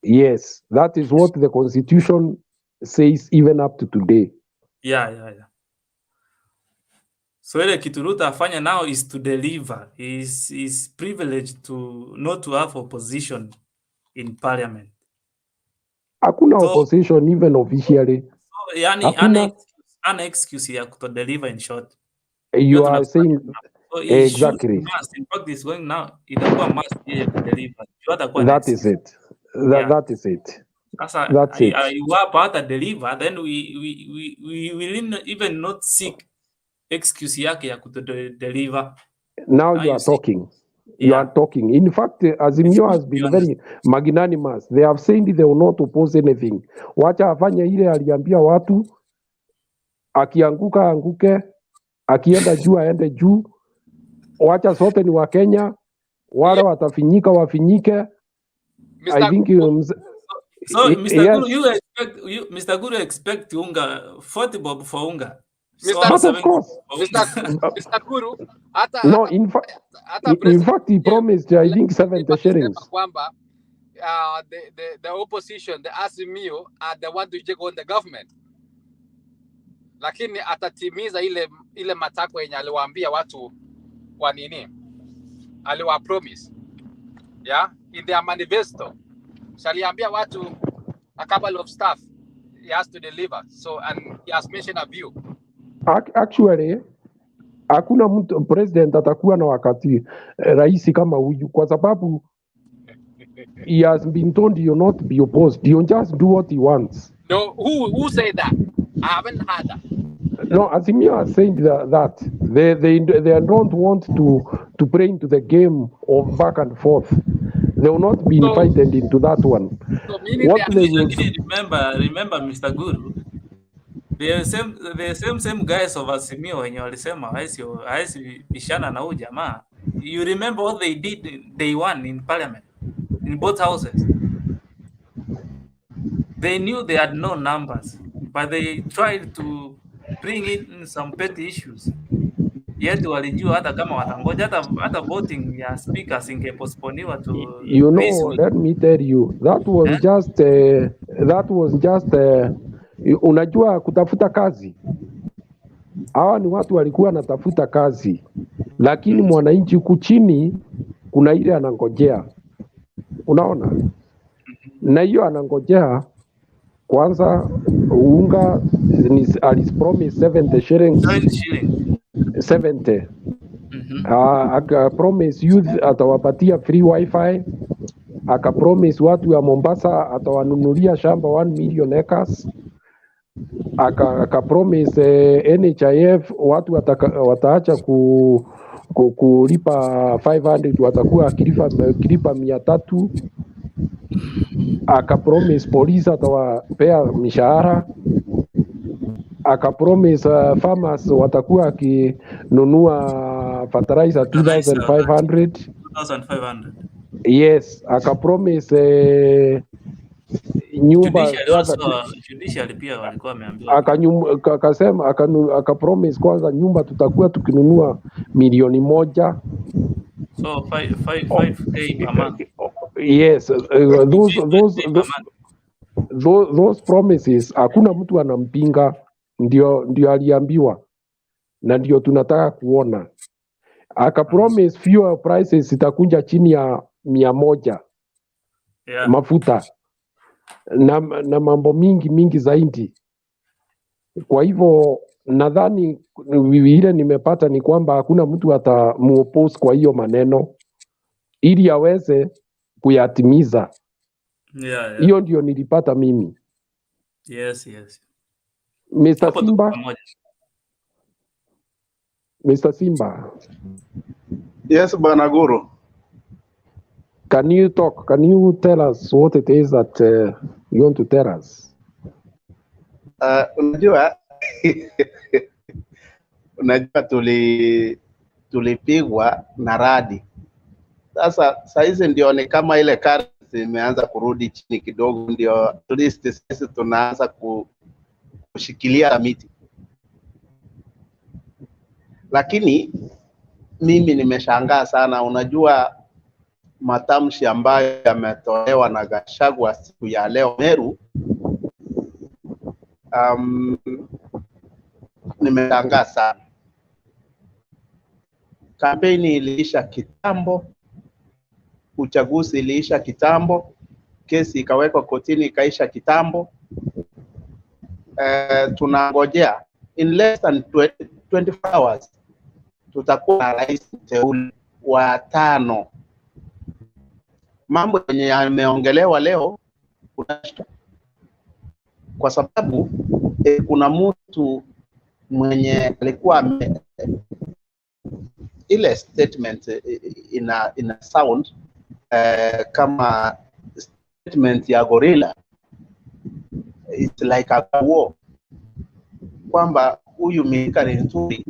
Yes, that is what the constitution says even up to today. Yeah. So ile kitu Ruto afanya now is to deliver. Is privileged to not to have opposition in parliament. Hakuna opposition even officially. So, yani ana excuse ya kuto deliver in short. You are saying so exactly. In fact, is going now. Itakuwa must yeye deliver. That is it. That is it. That's it. You are part of deliver, then we will even not seek excuse yake ya kuto deliver. Now you are talking. You are talking. In fact, Azimio has been very magnanimous. They have said they will not oppose anything. Wacha afanye ile aliambia watu, akianguka anguke, akienda juu aende juu. Wacha sote ni wa Kenya, wale watafinyika wafinyike. I think so Mr. Guru, Mr. Guru expect unga 40 bob for unga. But of course, Mr. Guru, no, in fact, he promised, I think, 70 shillings. The opposition, the Azimio, are the one to take on the government. Lakini atatimiza ile matakwa yenye aliwaambia watu wa nini? Aliwa promise. Yeah, in their manifesto. Shaliambia watu a couple of stuff he has to deliver. So, and he has mentioned a view. Actually, hakuna mtu president atakuwa na wakati rais kama huyu, kwa sababu he has been told you not be opposed. You just do what he wants. No, who said that? I haven't heard that. No, Azimio has said that they don't want to play into the game of back and forth. They will not be invited into that one. So what they will remember, Mr. Guru. The same guys of Azimio wenye walisema haisi bishana na huyu jamaa. You remember what they did day one in parliament, in both houses. They knew they had no numbers, but they tried to bring in some petty issues. Yet walijua hata kama watangoja hata voting ya speakers ingepostponiwa to let me tell you, that was just unajua kutafuta kazi. Hawa ni watu walikuwa wanatafuta kazi, lakini mwananchi huku chini kuna ile anangojea, unaona, na hiyo anangojea kwanza unga alipromise 70 shillings 70. Akapromise youth atawapatia free wifi, akapromise watu wa Mombasa atawanunulia shamba 1 million acres, akapromise NHIF watu wataacha kulipa 500, watakuwa akilipa 300. Akapromise polisi atawapea mishahara, akapromise farmers watakuwa akinunua fertilizer 2500. Yes, akapromise nyumba judiciary pia walikuwa wameambiwa, akasema akapromise kwanza nyumba tutakuwa tukinunua 1,000,000. So 5K per month. Yes, those promises hakuna mtu anampinga, ndio aliambiwa na ndio tunataka kuona. Akapromise fuel prices itakunja chini ya 100, mafuta na mambo mingi zaidi. Kwa hivyo nadhani vile nimepata ni kwamba hakuna mtu atamuoppose kwa hiyo maneno ili aweze kuyatimiza. Hiyo ndio nilipata mimi. Yes. Mr. Simba. Yes, Bwana Guru. Can you talk? Can you tell us what it is that you want to tell us? Unajua tulipigwa na radi. Sasa hizi ndio ni kama ile currency imeanza kurudi chini kidogo, ndio at least sisi tunaanza kushikilia miti. Lakini mimi nimeshangaa sana, unajua matamshi ambayo yametolewa na Gachagua siku ya leo Meru, nimeshangaa sana. Kampeni iliisha kitambo, uchaguzi iliisha kitambo, kesi ikawekwa kotini ikaisha kitambo. Tunangojea in less than 24 hours tutakuwa na rais mteule wa 5. Mambo yenye yameongelewa leo kwa sababu kuna mtu mwenye alikuwa ile statement ina sound kama statement ya gorilla. It's like a war, kwamba huyu Nturi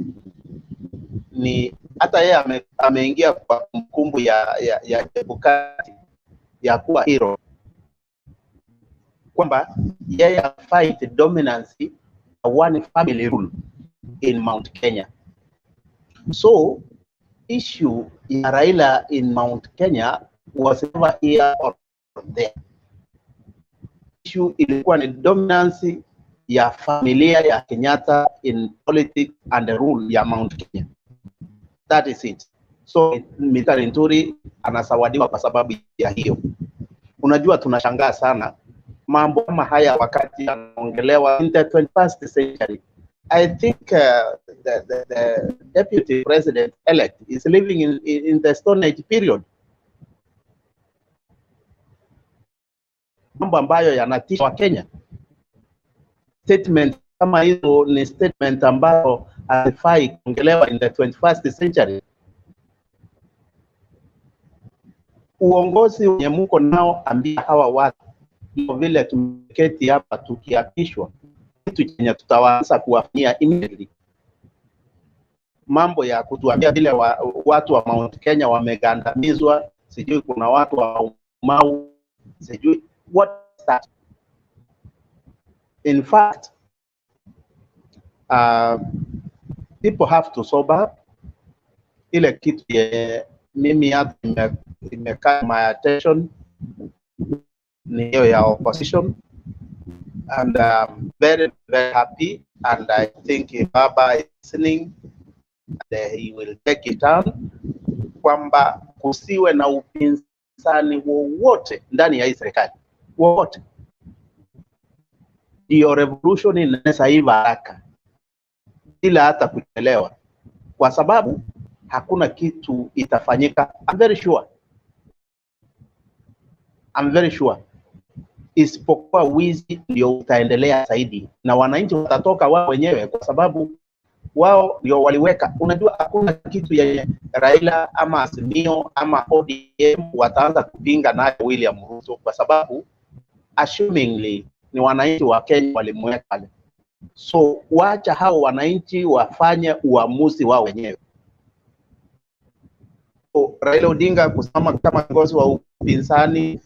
ni hata yeye ameingia kwa mkumbu ya Bukati ya kuwa hero, kwamba yeye fight dominance one family rule in Mount Kenya. So issue ya Raila in Mount Kenya was never here or there. Issue ilikuwa ni dominance ya familia ya Kenyatta in politics and the rule ya Mount Kenya. That is it. So Mr. Nturi anasawadiwa kwa sababu ya hiyo. Unajua tunashangaa sana mambo kama haya wakati yanaongelewa in the 21st century. I think the deputy president elect is living in the Stone Age period. Mambo ambayo yanatisha wa Kenya. Statement kama hizo ni statement ambayo haifai kuongelewa in the 21st century. Uongozi wenye mko nao ambia hawa watu, ndio vile tumeketi hapa tukiapishwa, kitu chenye tutaanza kuwafanyia immediately. Mambo ya kutuambia vile watu wa Mount Kenya wamegandamizwa, sijui kuna watu wa Mau, sijui what is that. In fact, people have to sober. Ile kitu mimi hata imekaa my attention ni hiyo ya opposition, and very happy, and I think Baba is listening and he will take it on, kwamba kusiwe na upinzani wowote ndani ya hii serikali wowote. ndio revolution inaweza iva haraka bila hata kuchelewa, kwa sababu hakuna kitu itafanyika. I'm very sure isipokuwa wizi ndio utaendelea zaidi, na wananchi watatoka wao wenyewe, kwa sababu wao ndio waliweka. Unajua hakuna kitu yenye Raila ama Azimio ama ODM wataanza kupinga nayo William Ruto, kwa sababu assumingly ni wananchi wa Kenya walimweka pale. So wacha hao wananchi wafanye uamuzi wao wenyewe. So, Raila Odinga kusimama kama kiongozi wa upinzani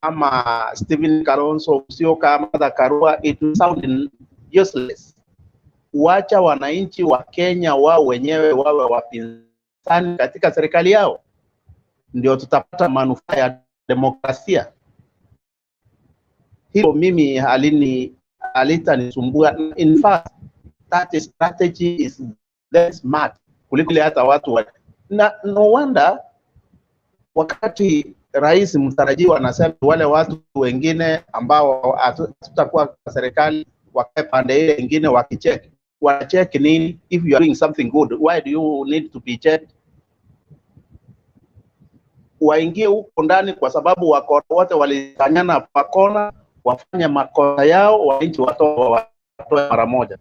ama Stephen Kalonzo Musyoka ama Martha Karua, it will sound useless. Wacha wananchi wa Kenya wao wenyewe wawe wapinzani katika serikali yao, ndio tutapata manufaa ya demokrasia. Hilo mimi halitanisumbua. In fact, that strategy is very smart kuliko ile hata watu na no wonder wakati rais mtarajiwa anasema wale watu wengine ambao tutakuwa serikali wakae pande ile nyingine wakicheck. Wacheck nini? If you are doing something good, why do you need to be checked? Waingie huko ndani kwa sababu wako wote walifanyana pakona, wafanya makosa yao, wananchi watoe mara moja.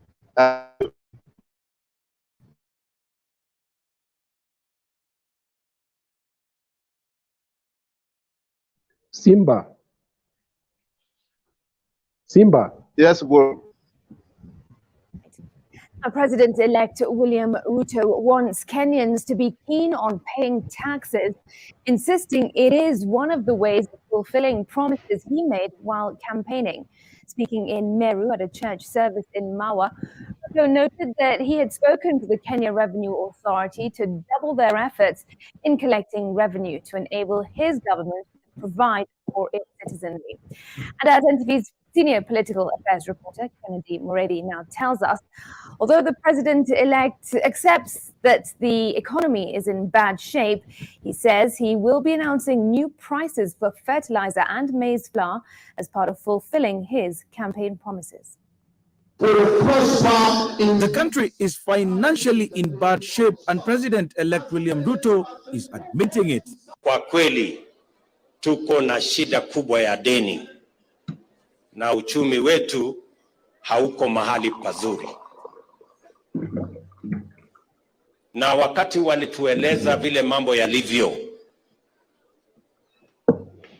Simba. Yes, go. President-elect William Ruto wants Kenyans to be keen on paying taxes, insisting it is one of the ways of fulfilling promises he made while campaigning. Speaking in Meru at a church service in Mawa, Ruto noted that he had spoken to the Kenya Revenue Authority to double their efforts in collecting revenue to enable his government to provide for its citizenry. And as NTV's senior political affairs reporter, Kennedy Moredi, now tells us, although the president-elect accepts that the economy is in bad shape, he says he will be announcing new prices for fertilizer and maize flour as part of fulfilling his campaign promises. The country is financially in bad shape and President-elect William Ruto is admitting it. Kwa kweli, tuko na shida kubwa ya deni na uchumi wetu hauko mahali pazuri. Na wakati walitueleza vile mambo yalivyo,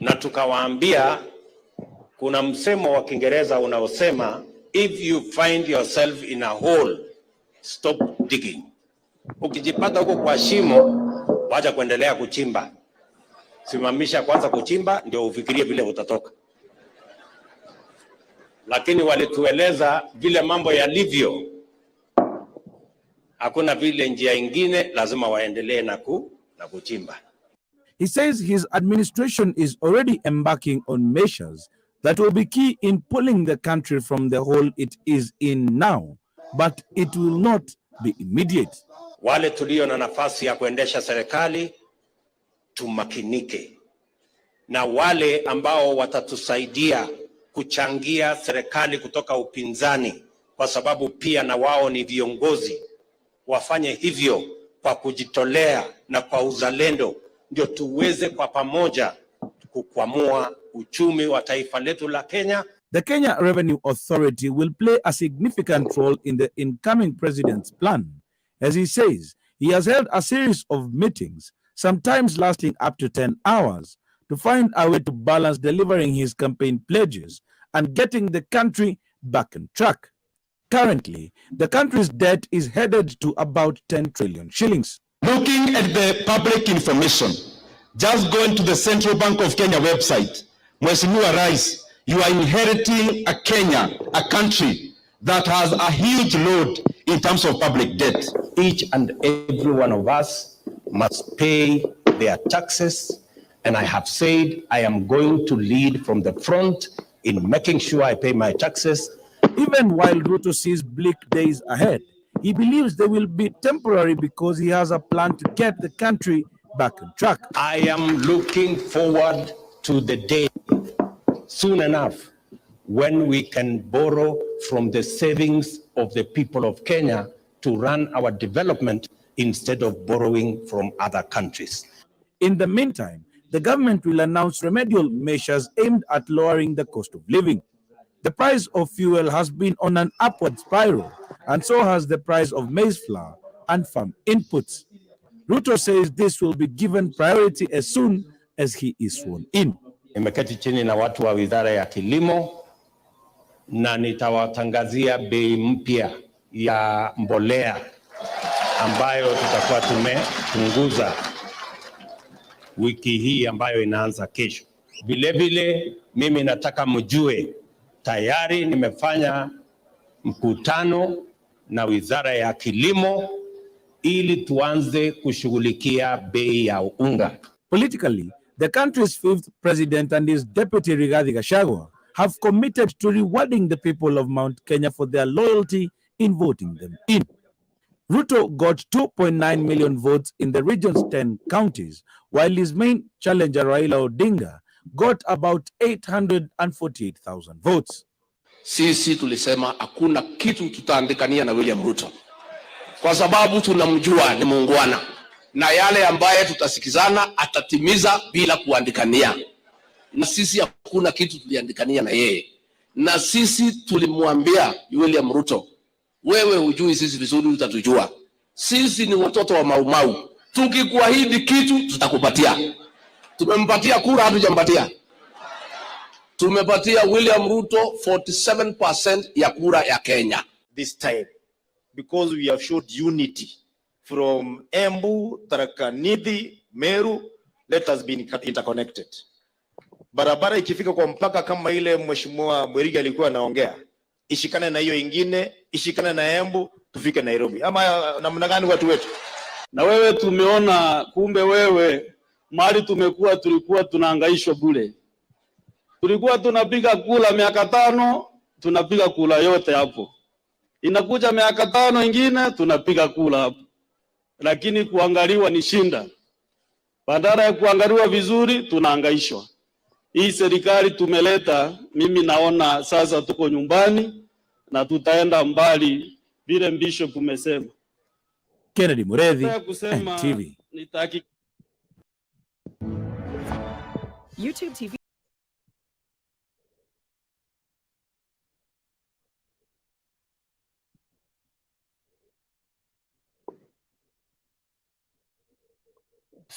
na tukawaambia kuna msemo wa Kiingereza unaosema if you find yourself in a hole, stop digging. Ukijipata huko kwa shimo, wacha kuendelea kuchimba. Simamisha kwanza kuchimba ndio ufikirie vile utatoka. Lakini walitueleza vile mambo yalivyo, hakuna vile njia ingine, lazima waendelee na kuchimba. He says his administration is already embarking on measures that will be key in pulling the country from the hole it is in now, but it will not be immediate. Wale tulio na nafasi ya kuendesha serikali tumakinike, na wale ambao watatusaidia kuchangia serikali kutoka upinzani, kwa sababu pia na wao ni viongozi, wafanye hivyo kwa kujitolea na kwa uzalendo, ndio tuweze kwa pamoja kukwamua uchumi wa taifa letu la Kenya. The Kenya Revenue Authority will play a significant role in the incoming president's plan. As he says, he has held a series of meetings, sometimes lasting up to 10 hours, to find a way to balance delivering his campaign pledges and getting the country back on track. Currently, the country's debt is headed to about 10 trillion shillings. Looking at the public information, just going to the Central Bank of Kenya website, Mheshimiwa Rais, you are inheriting a Kenya, a country that has a huge load in terms of public debt. Each and every one of us must pay their taxes, and I have said I am going to lead from the front in making sure I pay my taxes. Even while Ruto sees bleak days ahead, he believes they will be temporary because he has a plan to get the country back on track. I am looking forward to the day soon enough when we can borrow from the savings of the people of Kenya to run our development instead of borrowing from other countries. In the meantime, the government will announce remedial measures aimed at lowering the cost of living. The price of fuel has been on an upward spiral, and so has the price of maize flour and farm inputs. RUTO says this will be given priority as soon as he is sworn in. Nimeketi chini na watu wa Wizara ya Kilimo na nitawatangazia bei mpya ya mbolea ambayo tutakuwa tumepunguza wiki hii ambayo inaanza kesho. Vile vile mimi nataka mjue tayari nimefanya mkutano na Wizara ya Kilimo ili tuanze kushughulikia bei ya unga. Politically, the country's fifth president and his deputy Rigathi Gachagua have committed to rewarding the people of Mount Kenya for their loyalty in voting them in. RUTO got 2.9 million votes in the region's 10 counties, while his main challenger Raila Odinga got about 848,000 votes. Sisi tulisema hakuna kitu tutaandikania na William Ruto, kwa sababu tunamjua ni muungwana, na yale ambaye tutasikizana atatimiza bila kuandikania. Na sisi hakuna kitu tuliandikania na yeye, na sisi tulimwambia William Ruto, wewe hujui sisi vizuri, utatujua. Sisi ni watoto wa Maumau, tukikuahidi kitu tutakupatia. Tumempatia kura, hatujampatia. Tumepatia William Ruto 47% ya kura ya Kenya this time, because we have showed unity from Embu, Tharaka Nithi, Meru. Let us be interconnected. Barabara ikifika kwa mpaka kama ile Mheshimiwa Mwerigi alikuwa anaongea, ishikane na hiyo ingine, ishikane na Embu, tufike Nairobi. Ama namna gani watu wetu? Na wewe tumeona kumbe wewe mahali tulikuwa tunahangaishwa bure. Tulikuwa tunapiga kula miaka 5, tunapiga kula yote hapo. Inakuja miaka 5 ingine tunapiga kula hapo. Lakini kuangaliwa ni shinda. Badala ya kuangaliwa vizuri tunahangaishwa. Hii serikali tumeleta, mimi naona sasa tuko nyumbani na tutaenda mbali vile Bishop umesema. Kennedy Muredhi, NTV. YouTube TV.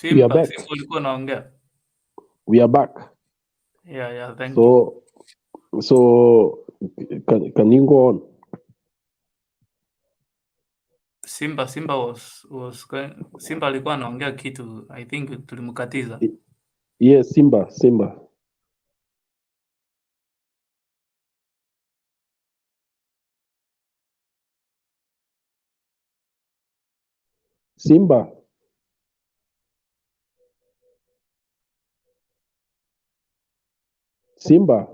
We are back. We are back. Yeah, thank you. So can you go on? Simba was going, Simba alikuwa anaongea kitu, I think tulimkatiza. Yes, Simba.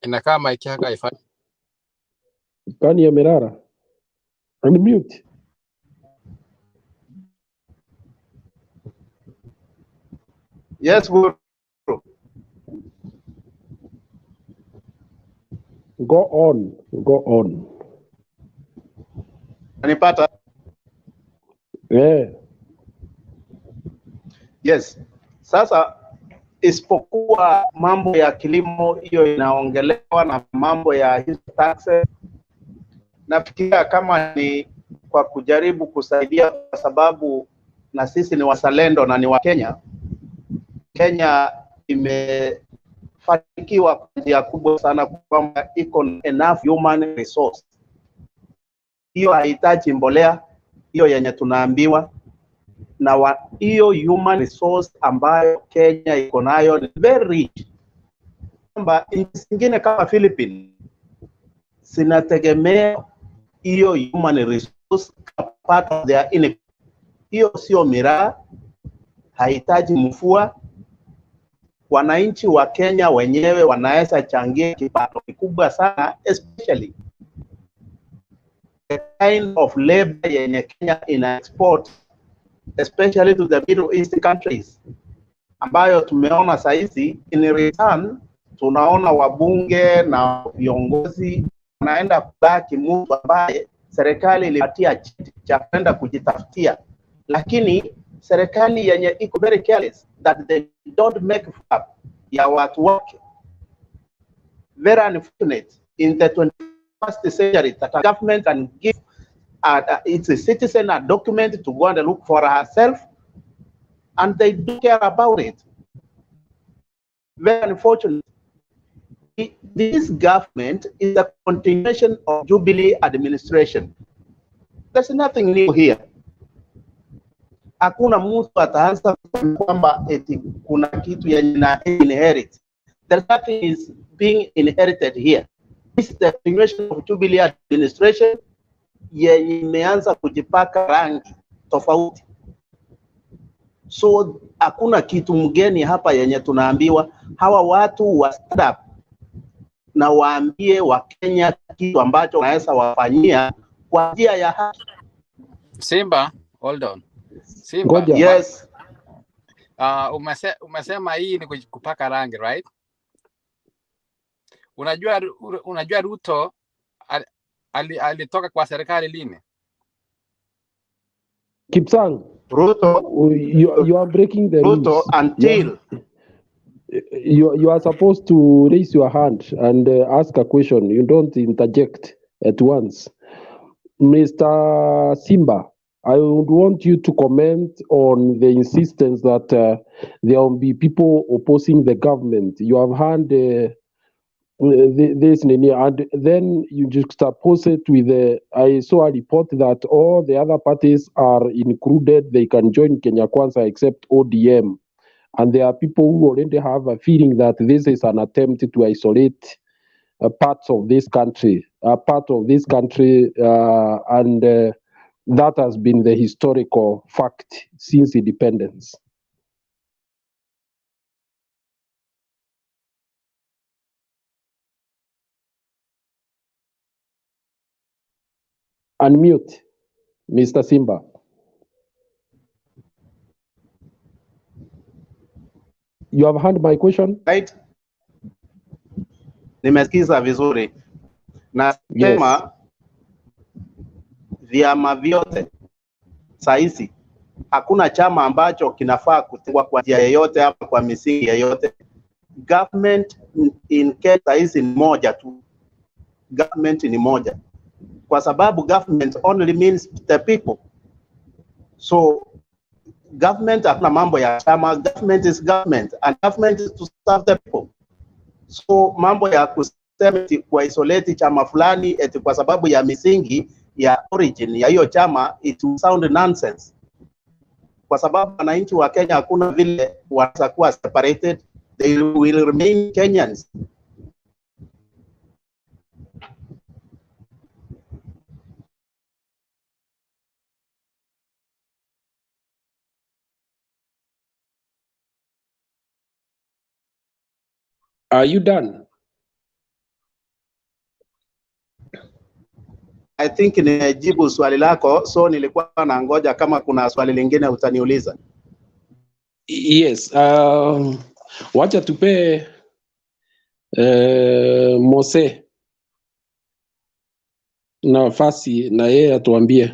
Inakaa mic yako haifanyi. Kani ya Merara. Unmute. Yes, Guru. Go on. Anipata? Yeah. Yes. Sasa isipokuwa mambo ya kilimo hiyo inaongelewa na mambo ya taxes, nafikiria kama ni kwa kujaribu kusaidia, kwa sababu na sisi ni wazalendo na ni wa Kenya. Kenya imefanikiwa kwa njia kubwa sana kwamba iko enough human resource. Hiyo haihitaji mbolea, hiyo yenye tunaambiwa, na hiyo human resource ambayo Kenya iko nayo ni very rich. Kwamba nchi zingine kama Philippines zinategemea hiyo human resource part of their income. Hiyo sio miraa, haihitaji mvua. Wananchi wa Kenya wenyewe wanaweza changia kipato kikubwa sana, especially the kind of labor yenye Kenya ina export especially to the Middle East countries, ambayo tumeona saizi in return tunaona wabunge na viongozi wanaenda kubaki mtu ambaye serikali ilipatia cheti cha kwenda kujitafutia, lakini serikali yenye iko very careless that they don't make up ya watu wake. Very unfortunate in the 21st century that a government can give its a citizen a document to go and look for herself, and they don't care about it. Very unfortunate. This government is a continuation of Jubilee administration. There's nothing new here. Hakuna mtu ataanza kwamba eti kuna kitu yenye na inherit. There's nothing is being inherited here. This is the continuation of Jubilee administration yenye imeanza kujipaka rangi tofauti. So hakuna kitu mgeni hapa yenye tunaambiwa. Hawa watu wa stand up na waambie wa Kenya kitu ambacho wanaweza wafanyia kwa njia ya haki. Simba, hold on. Simba, yes. Umesema hii ni kupaka rangi, right? Unajua Ruto alitoka kwa serikali lini? Kipsang, Ruto, you are breaking the Ruto rules. until you are supposed to raise your hand and ask a question. You don't interject at once. Mr. Simba, I would want you to comment on the insistence that there will be people opposing the government. You have heard this, and then you juxtapose it with I saw a report that all the other parties are included. They can join Kenya Kwanza except ODM. And there are people who already have a feeling that this is an attempt to isolate parts of this country, and that has been the historical fact since independence. Unmute, Mr. Simba. You have heard my question? Right? Nimesikiza vizuri. Nasema vyama vyote sahizi, hakuna chama ambacho kinafaa kutengwa kwa njia yoyote ama kwa misingi yoyote. Government in Kenya sahizi ni moja tu. Government ni moja. Kwa sababu government only means the people. So government hakuna mambo ya chama. Government is government, and government is to serve the people. So mambo ya kusema kwa isolate chama fulani eti kwa sababu ya misingi ya origin ya hiyo chama, it will sound nonsense. Kwa sababu wananchi wa Kenya hakuna vile watakuwa separated, they will remain Kenyans. Are you done? I think nimejibu swali lako, so nilikuwa nangoja kama kuna swali lingine utaniuliza. Yes, wacha tupe Mose nafasi na yeye atuambie.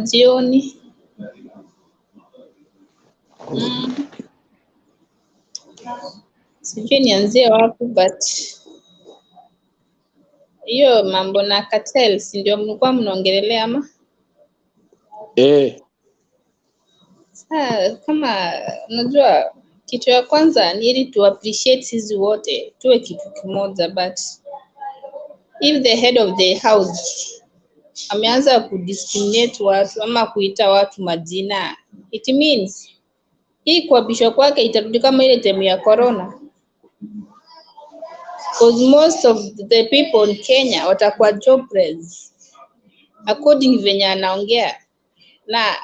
Jioni. Sijui nianzie wapi, but hiyo mambo na cartels ndio mlikuwa mnaongelelea ama? Kama unajua kitu ya kwanza ni ili tu appreciate sisi wote tuwe kitu kimoja, but if the head of the house ameanza kudiscriminate watu ama kuita watu majina, it means hii kuapishwa kwake itarudi kama ile time ya corona, because most of the people in Kenya watakuwa jobless according venye anaongea, na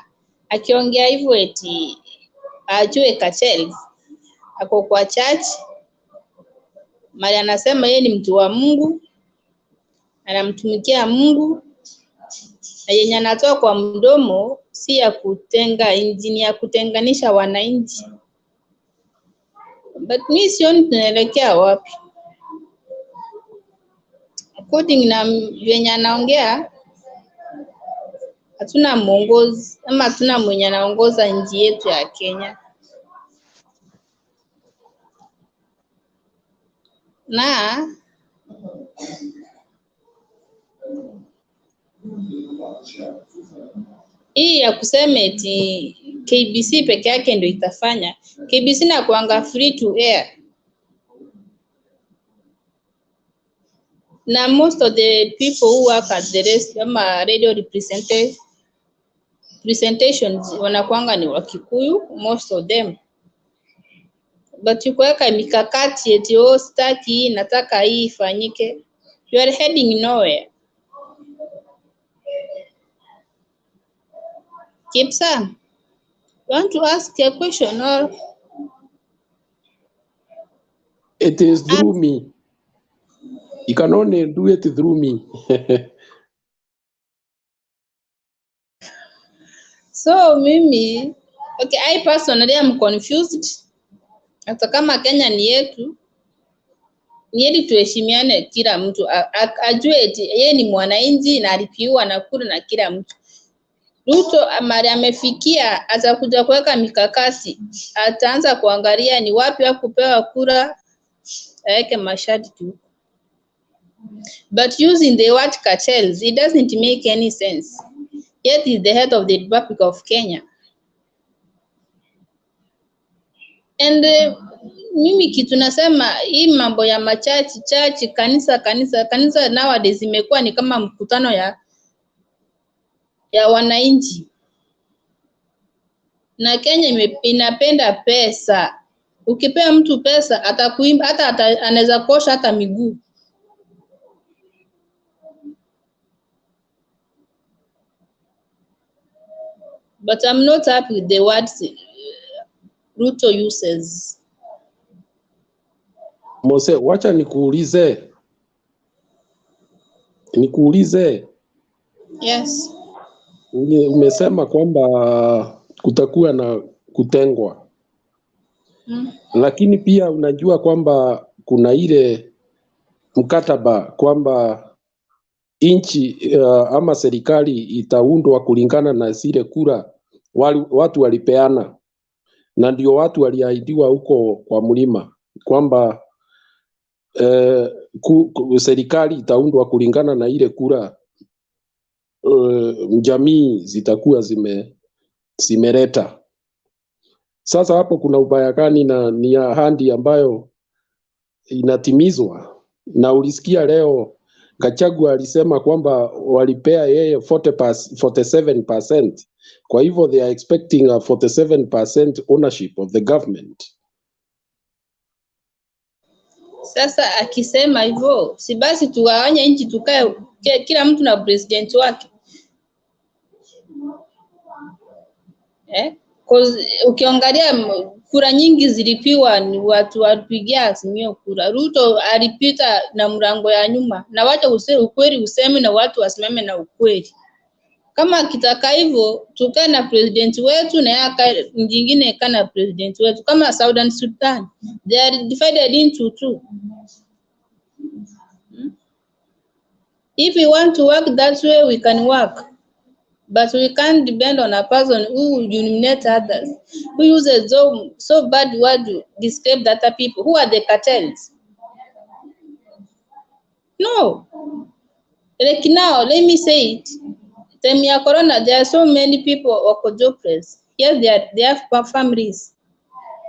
akiongea hivyo eti ajue cartels, ako kwa church mali anasema yeye ni mtu wa Mungu, anamtumikia Mungu, na yenye anatoa kwa mdomo si ya kutenga nchi, ni ya kutenganisha wananchi. But mi sioni tunaelekea wapi. According na venye anaongea, hatuna mwongozi ama hatuna mwenye anaongoza nchi yetu ya Kenya. Na hii ya kusema eti KBC peke yake ndio itafanya. KBC na kuanga free to air. Na most of the people who work at the rest ama radio presentations wanakuanga ni Wakikuyu, most of them. But kuweka mikakati eti staki nataka hii ifanyike, you are heading nowhere. Kipsa, you want to ask a question or? It is through me. You can only do it through me. So mimi, okay, I personally am confused. Hata kama Kenya ni yetu, ni heri tuheshimiane, kila mtu ajue eti yeye ni mwananchi na alipiwa na kura na kila mtu. RUTO amari amefikia, atakuja kuweka mikakati, ataanza kuangalia ni wapi wa kupewa kura, aweke masharti. But using the word cartels, it doesn't make any sense. Yet is the head of the Republic of Kenya. And mimi kitu nasema hii mambo ya machachi kanisa nowadays imekuwa ni kama mkutano ya wananchi. Na Kenya inapenda pesa. Ukipea mtu pesa atakuimba, hata anaweza kosha hata miguu. But I'm not happy with the words RUTO uses. Mose, wacha nikuulize. Yes. Umesema kwamba kutakuwa na kutengwa. Lakini pia unajua kwamba kuna ile mkataba kwamba nchi ama serikali itaundwa kulingana na zile kura watu walipeana, na ndio watu waliahidiwa huko kwa mlima kwamba serikali itaundwa kulingana na ile kura jamii zitakuwa zimeleta. Sasa hapo kuna ubaya gani na ni ahadi ambayo inatimizwa? Na ulisikia leo Gachagua alisema kwamba walipea yeye 47%. Kwa hivyo they are expecting a 47% ownership of the government. Sasa akisema hivyo, si basi tuwawanye nchi tukae kila mtu na president wake. Cause ukiangalia kura nyingi zilipiwa ni watu walipigia Azimio kura. RUTO alipita na mlango ya nyuma, na wacha ukweli useme na watu wasimame na ukweli. Kama kitaka hivyo tukae na president wetu na yaka nyingine kana president wetu, kama Southern Sudan they are divided into two. If we want to work that way we can work, but we can't depend on a person who humiliates others, who uses so bad word to describe the other people who are the cartels. No, like now let me say it. Time ya corona there are so many people wako jobless. Yes, they have families.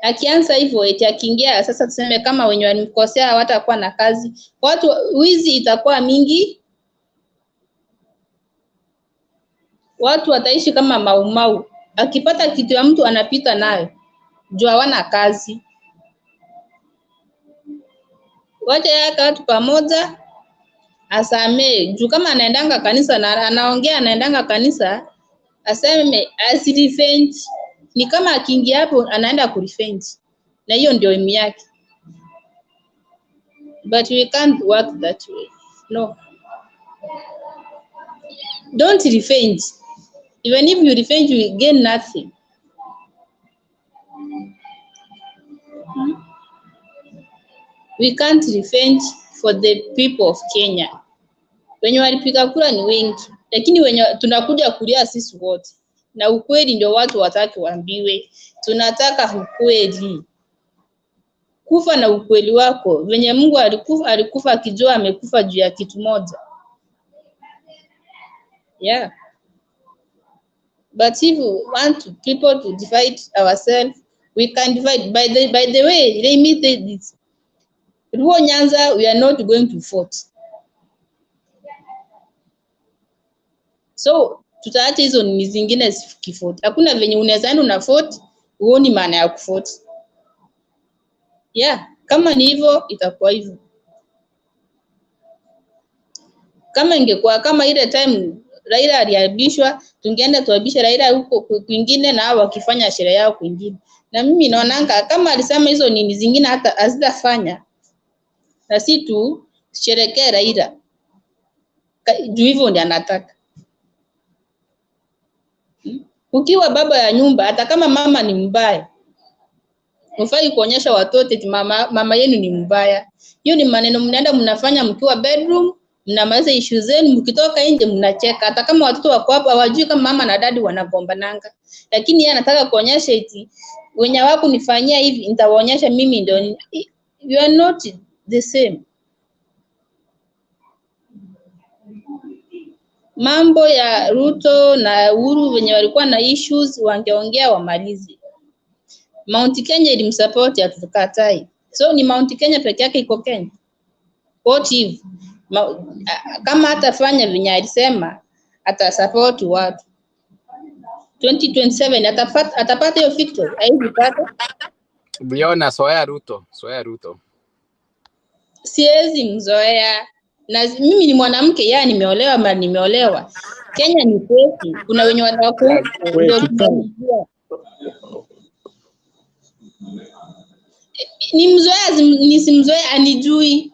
Akianza hivyo eti akiingia sasa tuseme kama wenye walimkosea hawatakuwa na kazi, watu wizi itakuwa mingi, watu wataishi kama maumau. Akipata kitu ya mtu anapita nayo juu hawana kazi. Wacha yaka watu pamoja asame juu kama anaendanga kanisa na anaongea anaendanga kanisa, aseme asirevenge. Ni kama akiingia hapo anaenda kurevenge, na hiyo ndio imi yake. But we can't work that way. No. Don't revenge. Even if you revenge, you will gain nothing. We can't revenge for the people of Kenya. Wenye walipiga kura ni wengi, lakini wenye tunakuja kulia sisi wote. Na ukweli ndio watu wataki waambiwe. Tunataka ukweli. Kufa na ukweli wako. Venye Mungu alikufa akijua amekufa juu ya kitu moja. Yeah. But if we want people to divide ourselves, we can divide. By the way, let me say this. Luo Nyanza, we are not going to vote. So, tutaacha hizo ni zingine kivote. Hakuna venye unaweza enda una vote, uoni maana ya kuvote. Yeah, kama ni hivyo itakuwa hivyo. Kama ingekuwa kama ile time Raila aliabishwa, tungeenda tuabishe Raila huko kwingine na hao wakifanya sherehe yao kwingine. Na mimi naonanga kama alisema hizo nini zingine hata hazitafanya. Na si tu sherekee Raila. Juu hivyo ndiye anataka. Ukiwa baba ya nyumba, hata kama mama ni mbaya, ufai kuonyesha watoto eti mama yenu ni mbaya. Hiyo ni maneno mnaenda mnafanya mkiwa bedroom, mnamaliza issue zenu, mkitoka nje mnacheka. Hata kama watoto wako hapo hawajui kama mama na dadi wanagombananga. Lakini yeye anataka kuonyesha eti wenye wako nifanyia hivi nitawaonyesha mimi ndio. You are not the same. Mambo ya Ruto na Uhuru wenye walikuwa na issues wangeongea wamalize. Mount Kenya ilimsupport atukatai. So ni Mount Kenya peke yake iko Kenya. What if kama atafanya venye alisema atasupport watu 2027 atapata hiyo victory haipata. Biona soya Ruto. Siwezi mzoea. Na mimi ni mwanamke, yeye nimeolewa ama nimeolewa. Kenya ni kwetu. Kuna wenye watakuwa ni mzoea nisimzoea anijui.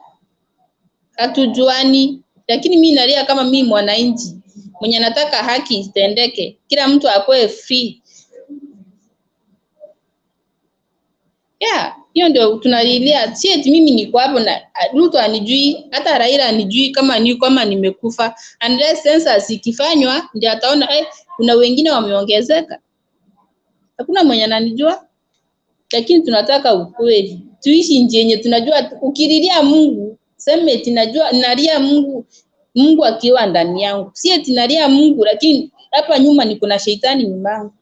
Hatujuani, lakini mimi nalia kama mimi mwananchi mwenye nataka haki itendeke. Kila mtu akue free. Yeah, hiyo ndio tunalilia. Si eti mimi niko hapo na Ruto anijui, hata Raila anijui kama nimekufa. Unless census ikifanywa ndio ataona kuna wengine wameongezeka. Hakuna mwenye ananijua. Lakini tunataka ukweli. Tuishi nje yenye tunajua ukililia Mungu, sema eti nalia Mungu akiwa ndani yangu. Si eti nalia Mungu lakini hapa nyuma niko na shetani nyuma yangu.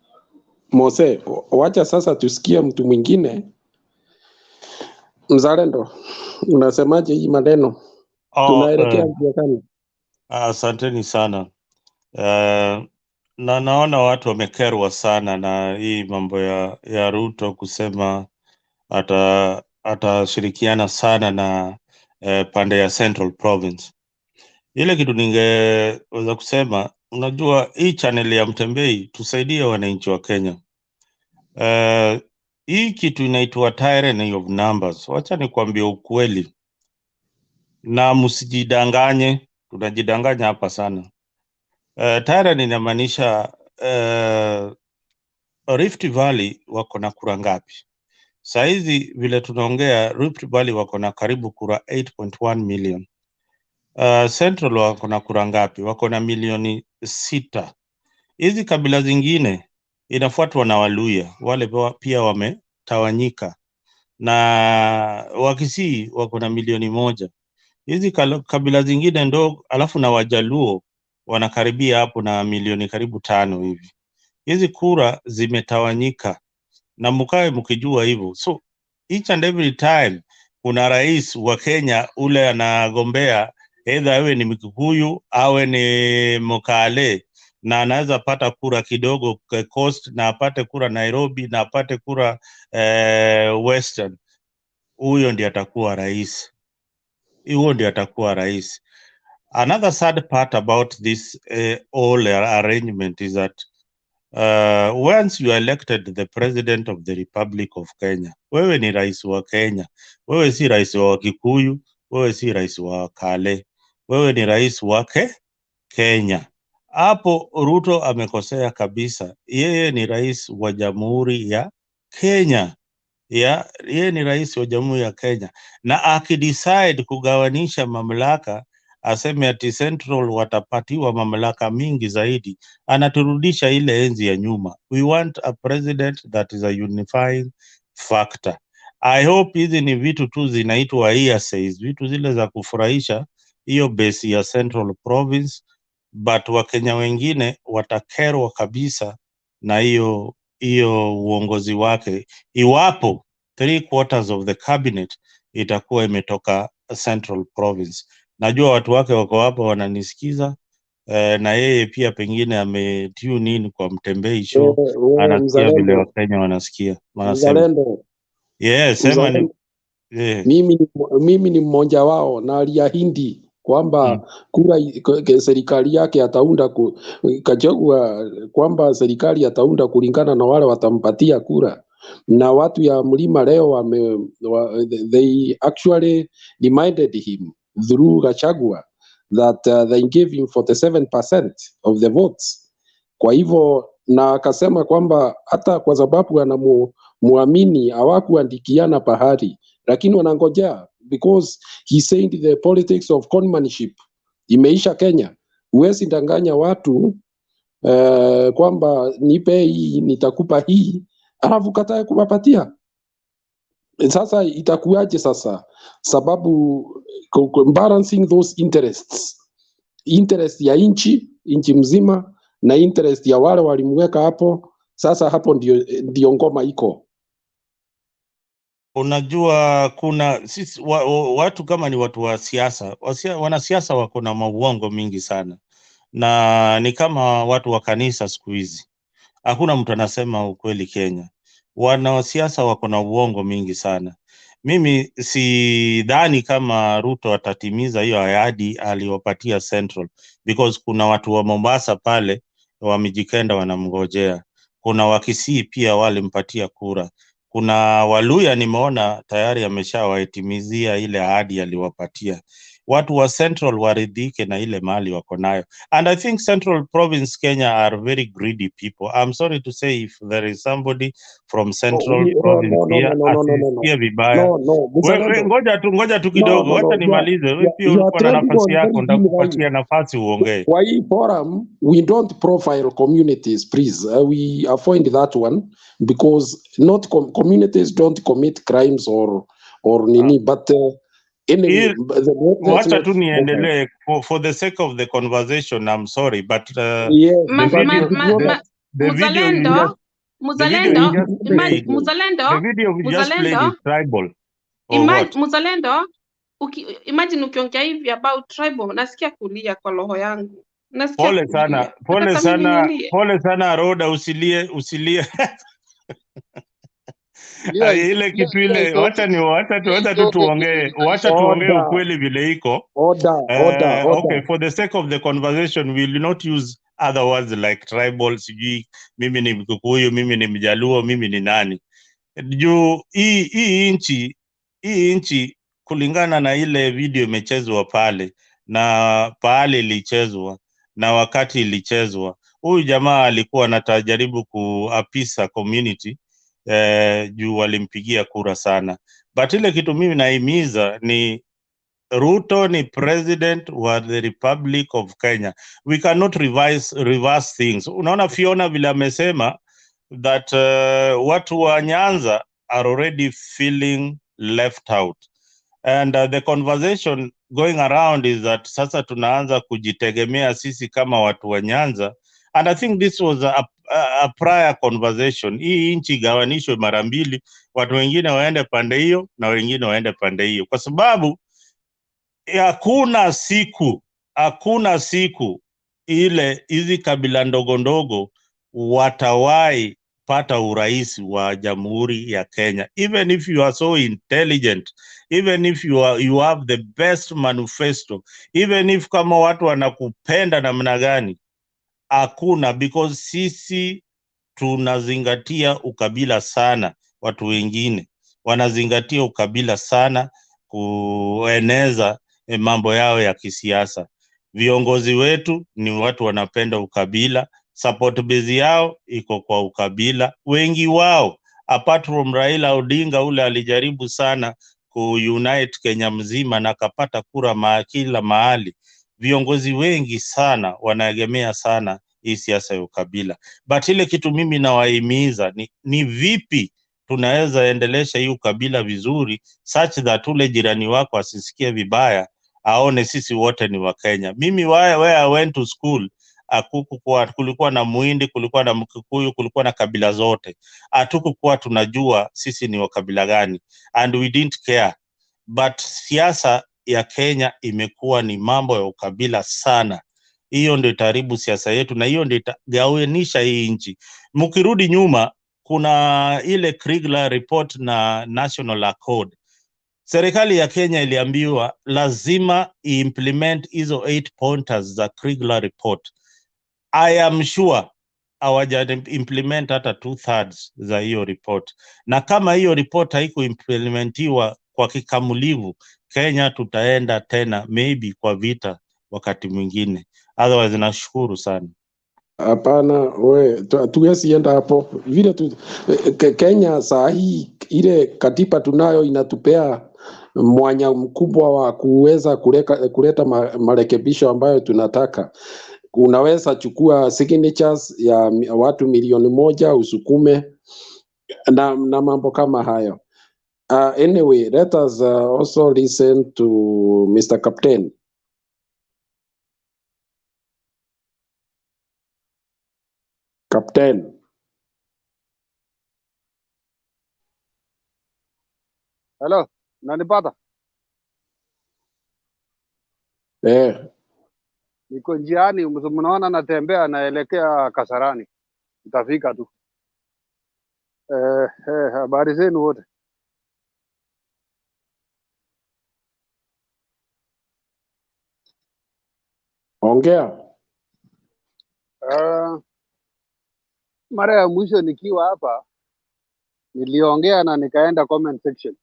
Mose, wacha sasa tusikie mtu mwingine. Mzalendo, unasemaje hii maneno? Tunaelekea njia gani? Asanteni sana. Na naona watu wamekerwa sana na hii mambo ya Ruto kusema atashirikiana sana na pande ya Central Province. Ile kitu ningeweza kusema, unajua hii channel ya Mtembei tusaidie wananchi wa Kenya. Hii kitu inaitwa tyranny of numbers. Wacha nikwambie ukweli. Na msijidanganye, tunajidanganya hapa sana. Tyranny inamaanisha Rift Valley wako na kura ngapi? Saizi vile tunaongea Rift Valley wako na karibu kura 8.1 million. Central wako na kura ngapi? Wako na milioni 6. Hizi kabila zingine inafuatwa na Waluya, wale pia wametawanyika. Na Wakisii wako na milioni 1. Hizi kabila zingine ndogo, alafu na Wajaluo wanakaribia hapo na milioni karibu 5 hivi. Hizi kura zimetawanyika na mkae mkijua hivyo. So each and every time kuna rais wa Kenya ule anagombea, either awe ni Mkikuyu awe ni Mkale, na anaweza pata kura kidogo Coast na apate kura Nairobi na apate kura Western, huyo ndiye atakuwa rais. Huyo ndiye atakuwa rais. Another sad part about this whole arrangement is that once you are elected the president of the Republic of Kenya, wewe ni rais wa Kenya. Wewe si rais wa Kikuyu, wewe si rais wa Kale. Wewe ni rais wake Kenya. Hapo Ruto amekosea kabisa. Yeye ni rais wa Jamhuri ya Kenya. Yeye ni rais wa Jamhuri ya Kenya, na akidecide kugawanisha mamlaka aseme ati Central watapatiwa mamlaka mingi zaidi, anaturudisha ile enzi ya nyuma. We want a president that is a unifying factor. I hope hizi ni vitu tu zinaitwa hearsays, vitu zile za kufurahisha hiyo base ya Central Province, but Wakenya wengine watakerwa kabisa na hiyo uongozi wake iwapo 3/4 of the cabinet itakuwa imetoka Central Province. Najua watu wake wako hapa wananisikiza, na yeye pia pengine ametune in kwa Mtembei show, anasikia vile Wakenya wanasikia wanasema. Yes, sema ni mimi ni mmoja wao, na aliahidi kwamba serikali yake ataunda Kachagua, kwamba serikali ataunda kulingana na wale watampatia kura, na watu ya mlima leo they actually reminded him through Kachagua that they gave him 47% of the votes. Kwa hivyo, na akasema kwamba hata kwa sababu anamuamini hawakuandikiana pahali, lakini wanangojea because he said the politics of conmanship imeisha Kenya. Huwezi danganya watu kwamba nipe hii nitakupa hii alafu katae kuwapatia. Sasa itakuwaje sasa? Sababu balancing those interest ya inchi mzima na interest ya wale walimweka hapo. Sasa hapo ndio ngoma iko. Unajua kuna sisi watu kama ni watu wa siasa, wanasiasa wako na mauongo mingi sana, na ni kama watu wa kanisa siku hizi. Hakuna mtu anasema ukweli Kenya. Wanasiasa wako na uongo mingi sana. Mimi sidhani kama Ruto atatimiza hiyo ahadi aliyopatia Central, because kuna watu wa Mombasa pale wa Mijikenda wanamngojea. Kuna Wakisii pia walimpatia kura. Kuna Waluya nimeona tayari ameshawaitimizia ile ahadi aliwapatia. Watu wa Central waridhike na ile mali wako nayo. And I think Central Province Kenya are very greedy people. I'm sorry to say, if there is somebody from Central Province here asisikie vibaya. Ngoja tu kidogo, wacha nimalize. Wewe pia ulikuwa na nafasi yako, ndakupatia nafasi uongee. Kwa hii forum, we don't profile communities, please. We avoid that one because not communities don't commit crimes or nini, but anyway, wacha tu niendelee for the sake of the conversation. I'm sorry, but the video you just played is tribal. Muzalendo, imagine ukiongea hivi about tribal, nasikia kulia kwa roho yangu. Pole sana Roda, usilie. Ile kitu ile, wacha tu tuongee ukweli vile iko. Okay, for the sake of the conversation, we will not use other words like tribal, sijui mimi ni Mkikuyu, mimi ni Mjaluo, mimi ni nani. Juu hii inchi kulingana na ile video imechezwa pale na pale ilichezwa na wakati ilichezwa, huyu jamaa alikuwa anatajaribu kuapisa community juu walimpigia kura sana. But ile kitu mimi naimiza ni Ruto ni president wa the Republic of Kenya. We cannot reverse things. Unaona Fiona vile amesema that watu wa Nyanza are already feeling left out. And the conversation going around is that sasa tunaanza kujitegemea sisi kama watu wa Nyanza. And I think this was a prior conversation. Hii inchi gawanishwe mara mbili, watu wengine waende pande hiyo na wengine waende pande hiyo, kwa sababu hakuna siku ile hizi kabila ndogo ndogo watawai pata urais wa Jamhuri ya Kenya. Even if you are so intelligent, even if you have the best manifesto, even if kama watu wanakupenda namna gani, hakuna, because sisi tunazingatia ukabila sana. Watu wengine wanazingatia ukabila sana kueneza mambo yao ya kisiasa. Viongozi wetu ni watu wanapenda ukabila, support base yao iko kwa ukabila. Wengi wao apart from Raila Odinga, ule alijaribu sana kuunite Kenya mzima na akapata kura kila mahali. Viongozi wengi sana wanaegemea sana hii siasa ya ukabila. But ile kitu mimi nawahimiza ni vipi tunaweza endelesha hii ukabila vizuri, such that ule jirani wako asisikie vibaya, aone sisi wote ni Wakenya. Mimi where I went to school, kulikuwa na Muhindi, kulikuwa na Mkikuyu, kulikuwa na kabila zote. Hatukukuwa tunajua sisi ni wa kabila gani, and we didn't care. But siasa ya Kenya imekuwa ni mambo ya ukabila sana. Hiyo ndio itaharibu siasa yetu, na hiyo ndio itagawanisha hii nchi. Mkirudi nyuma, kuna ile Kriegler report na National Accord. Serikali ya Kenya iliambiwa lazima implement hizo 8 pointers za Kriegler report. I am sure hawaja implement hata 2/3 za hiyo report. Na kama hiyo report haiko implementiwa kwa kikamulivu, Kenya tutaenda tena maybe kwa vita wakati mwingine. Otherwise, nashukuru sana. Hapana, tuwezi enda hapo vile Kenya saa hii ile katiba tunayo inatupea mwanya mkubwa wa kuweza kuleta marekebisho ambayo tunataka. Unaweza chukua signatures ya watu milioni 1 usukume na mambo kama hayo. Anyway, let us also listen to Mr. Captain. Captain. Hello, nanipata? Niko njiani, mnaona natembea naelekea Kasarani. Nitafika tu. Habari zenu wote? Ongea. Mara ya mwisho nikiwa hapa niliongea na nikaenda comment section.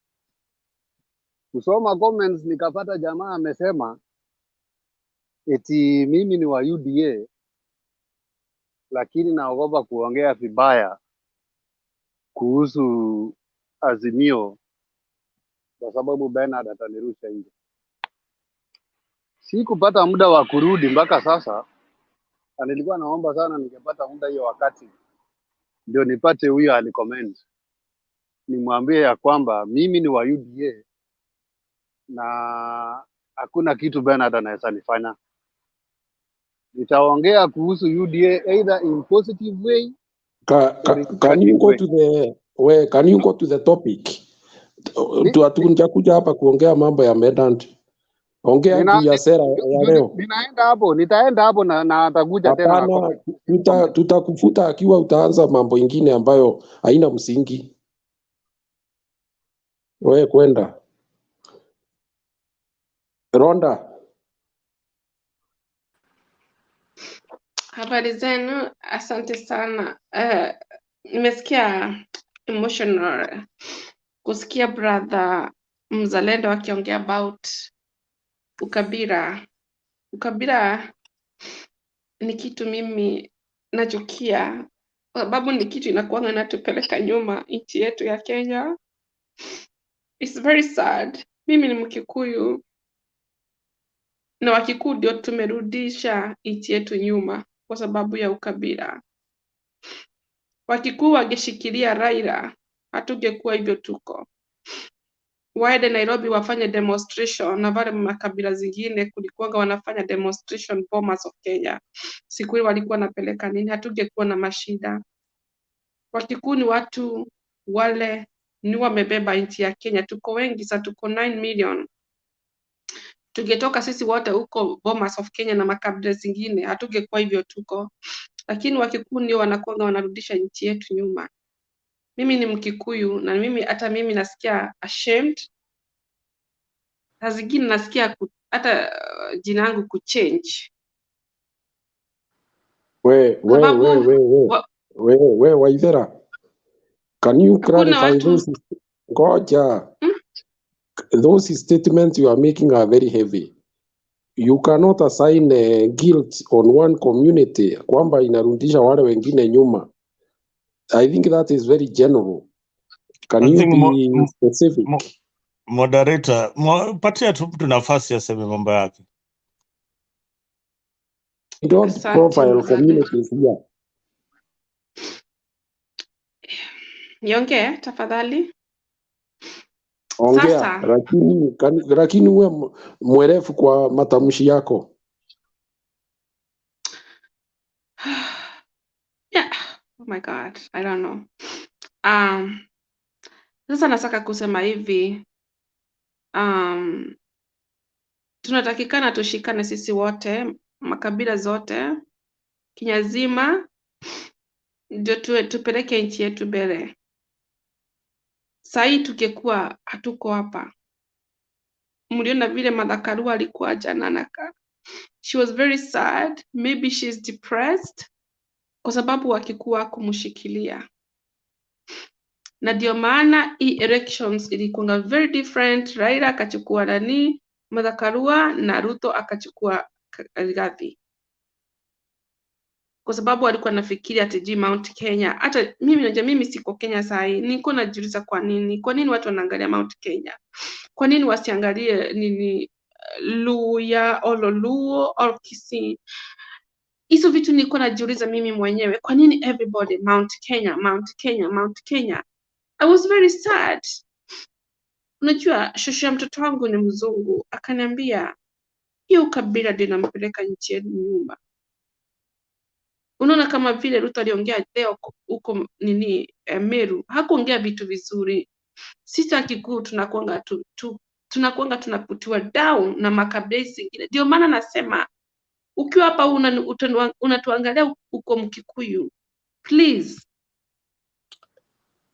Kusoma comments nikapata jamaa amesema eti mimi ni wa UDA lakini naogopa kuongea vibaya kuhusu Azimio kwa sababu Bernard atanirusha nje. Sikupata muda wa kurudi mpaka sasa, na nilikuwa naomba sana ningepata muda hiyo wakati ndio nipate huyo alicomment, nimwambie ya kwamba mimi ni wa UDA na hakuna kitu Bernard anaweza nifanya. Nitaongea kuhusu UDA either in positive way can you go to the topic? Tunakuja hapa kuongea mambo ya Bernard. Ongea juu ya sera ya leo. Nitaenda hapo na atakuja tena na tutakufuta akiwa utaanza mambo ingine ambayo haina msingi. Wewe kwenda. Ronda. Habari zenu, asante sana. Nimesikia emotional kusikia brother mzalendo akiongea about ukabila. Ukabila ni kitu mimi nachukia, sababu ni kitu inakuanga inatupeleka nyuma nchi yetu ya Kenya. It's very sad. Mimi ni Mkikuyu na Wakikuyu ndio tumerudisha nchi yetu nyuma kwa sababu ya ukabila. Wakikuyu wangeshikilia Raila, hatungekuwa hivyo tuko. Waende Nairobi wafanye demonstration na wale makabila zingine kulikuwa wanafanya demonstration Bomas of Kenya. Siku ile walikuwa napeleka nini, hatungekuwa na mashida. Wakikuyu ni watu wale ni wamebeba nchi ya Kenya, tuko wengi sasa, tuko 9 million. Tungetoka sisi wote huko Bomas of Kenya na makabila zingine, hatungekuwa hivyo tuko. Lakini Wakikuyu ndio wanakuwa wanarudisha nchi yetu nyuma. Mimi ni Mkikuyu na hata mimi nasikia ashamed. Zingine nasikia hata jina langu kuchange. We Waithera. Can you clarify those? Ngoja. Those statements you are making are very heavy. you cannot assign guilt on one community kwamba inarudisha wale wengine nyuma. I think that is very general. Can I you think be specific? Moderator, patia tu mtu nafasi aseme mambo yake. Don't profile communities here. Niongee tafadhali. Ongea, Sasa lakini uwe mwerefu kwa matamshi yako. yeah. Oh my God, I don't know. Sasa nataka kusema hivi, tunatakikana tushikane sisi wote, makabila zote, Kenya zima, ndio tupeleke nchi yetu mbele. Sahii tukikuwa hatuko hapa. Mliona vile Martha Karua alikuwa jana anakaa. She was very sad. Maybe she's depressed kwa sababu wakikuwa kumshikilia. Na ndio maana hii elections ilikuwa very different. Raila akachukua nani, Martha Karua, na RUTO akachukua Rigathi. Kwa sababu alikuwa nafikiri ati Mount Kenya. Hata mimi siko Kenya sahi. Niko najiuliza kwa nini? Kwa nini watu wanaangalia Mount Kenya? Kwa nini wasiangalie nini Luya, Ololuo, au Kisii? Hizo vitu niko najiuliza mimi mwenyewe. Kwa nini everybody Mount Kenya, Mount Kenya, Mount Kenya? I was very sad. Unajua, shosho ya mtoto wangu ni mzungu. Akaniambia, hiyo kabila ndio inampeleka nchi yetu nyuma. Unaona kama vile RUTO aliongea leo huko nini Meru. Hakuongea vitu vizuri. Sisi Wakikuyu tunakuanga tunaputiwa down na makabila zingine. Ndio maana nasema ukiwa hapa unatuangalia uko Mkikuyu, please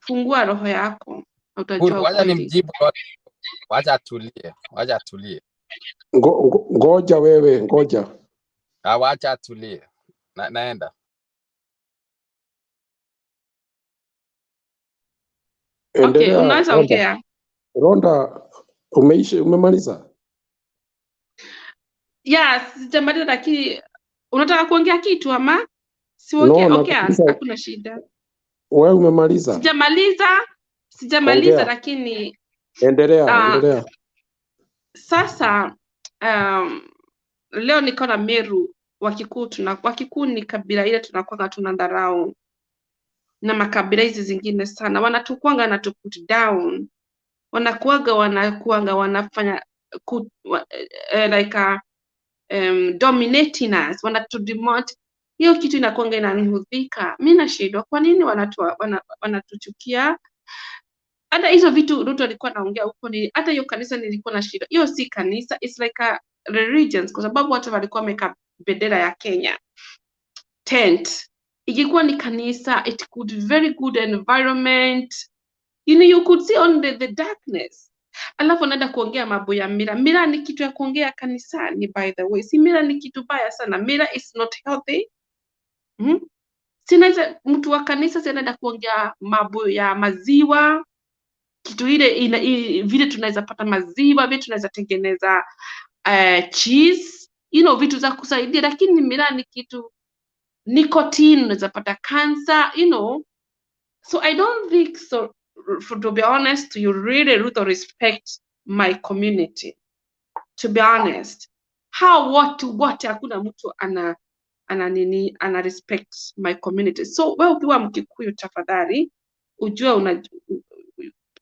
fungua roho yako, utajua Wacha ukweli. nimjibu, wacha atulie. Ngoja wewe, ngoja. Wacha atulie. Naenda. Okay, unaweza ongea. Ronda, umemaliza? Yes, sijamaliza lakini unataka kuongea kitu ama? Siongee, No, okay, hakuna shida. Wewe umemaliza? Sijamaliza lakini endelea. Sasa leo niko na Meru, Wakikuyu ni kabila ile tunakuwa tunadharau na makabila hizi zingine sana, wanatukwanga na to put down, wanakuanga wanafanya like dominating us, wanatudemote. Hiyo kitu inakuanga inanihudhika. Mimi nashindwa kwa nini wanatuchukia. Hata hizo vitu RUTO alikuwa anaongea huko, ni hata hiyo kanisa nilikuwa na shida. Hiyo si kanisa, it's like a religions, kwa sababu watu walikuwa wameka bendera ya Kenya tent. Ikikuwa ni kanisa, it could very good environment, you could see on the darkness. Alafu naenda kuongea mambo ya mila. Mila ni kitu ya kuongea kanisani, by the way. Si mila ni kitu baya sana. Mila is not healthy. Sinaweza mtu wa kanisa sinaenda kuongea mambo ya maziwa, kitu ile vile tunaweza pata maziwa, vile tunaweza tengeneza cheese, vitu za kusaidia. Lakini mila ni kitu nicotine, unaweza pata cancer, So I don't think so. To be honest, you really RUTO respect my community. To be honest, what hakuna mtu ana respect my community. So wewe ukiwa Mkikuyu, tafadhali ujue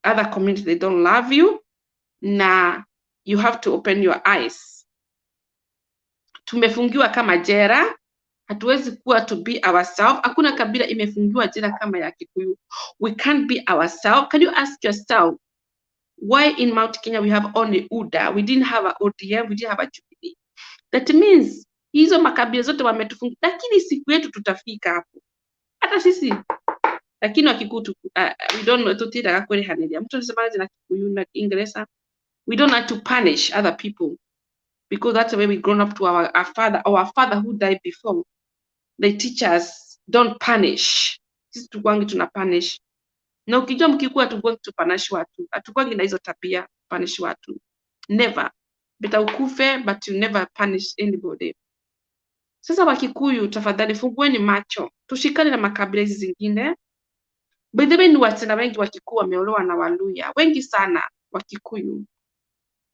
other community they don't love you, na you have to open your eyes. Tumefungiwa kama jera, hatuwezi kuwa to be ourselves. Hakuna kabila imefungiwa jela kama ya Kikuyu. We can't be ourselves. Can you ask yourself why in Mount Kenya we have only UDA? We didn't have a ODM, we didn't have a Jubilee. That means hizo makabila zote wametufungia, lakini siku yetu tutafika hapo. Hata sisi lakini Wakikuyu we don't know tutira kweli hanilia. Mtu anasemaje na Kikuyu na Kiingereza? We don't have to punish other people because that's the way we grown up to our father who died before. They teach us don't punish. Sisi tukwangi tuna punish. Na ukijua Mkikuyu tukwangi to punish watu. Hatukwangi na hizo tabia punish watu. Never. better ukufe but you never punish anybody. Sasa Wakikuyu, tafadhali fungueni macho, tushikane na makabila hizi zingine. By the way, ni wasichana wengi Wakikuyu wameolewa na Waluya, wengi sana Wakikuyu.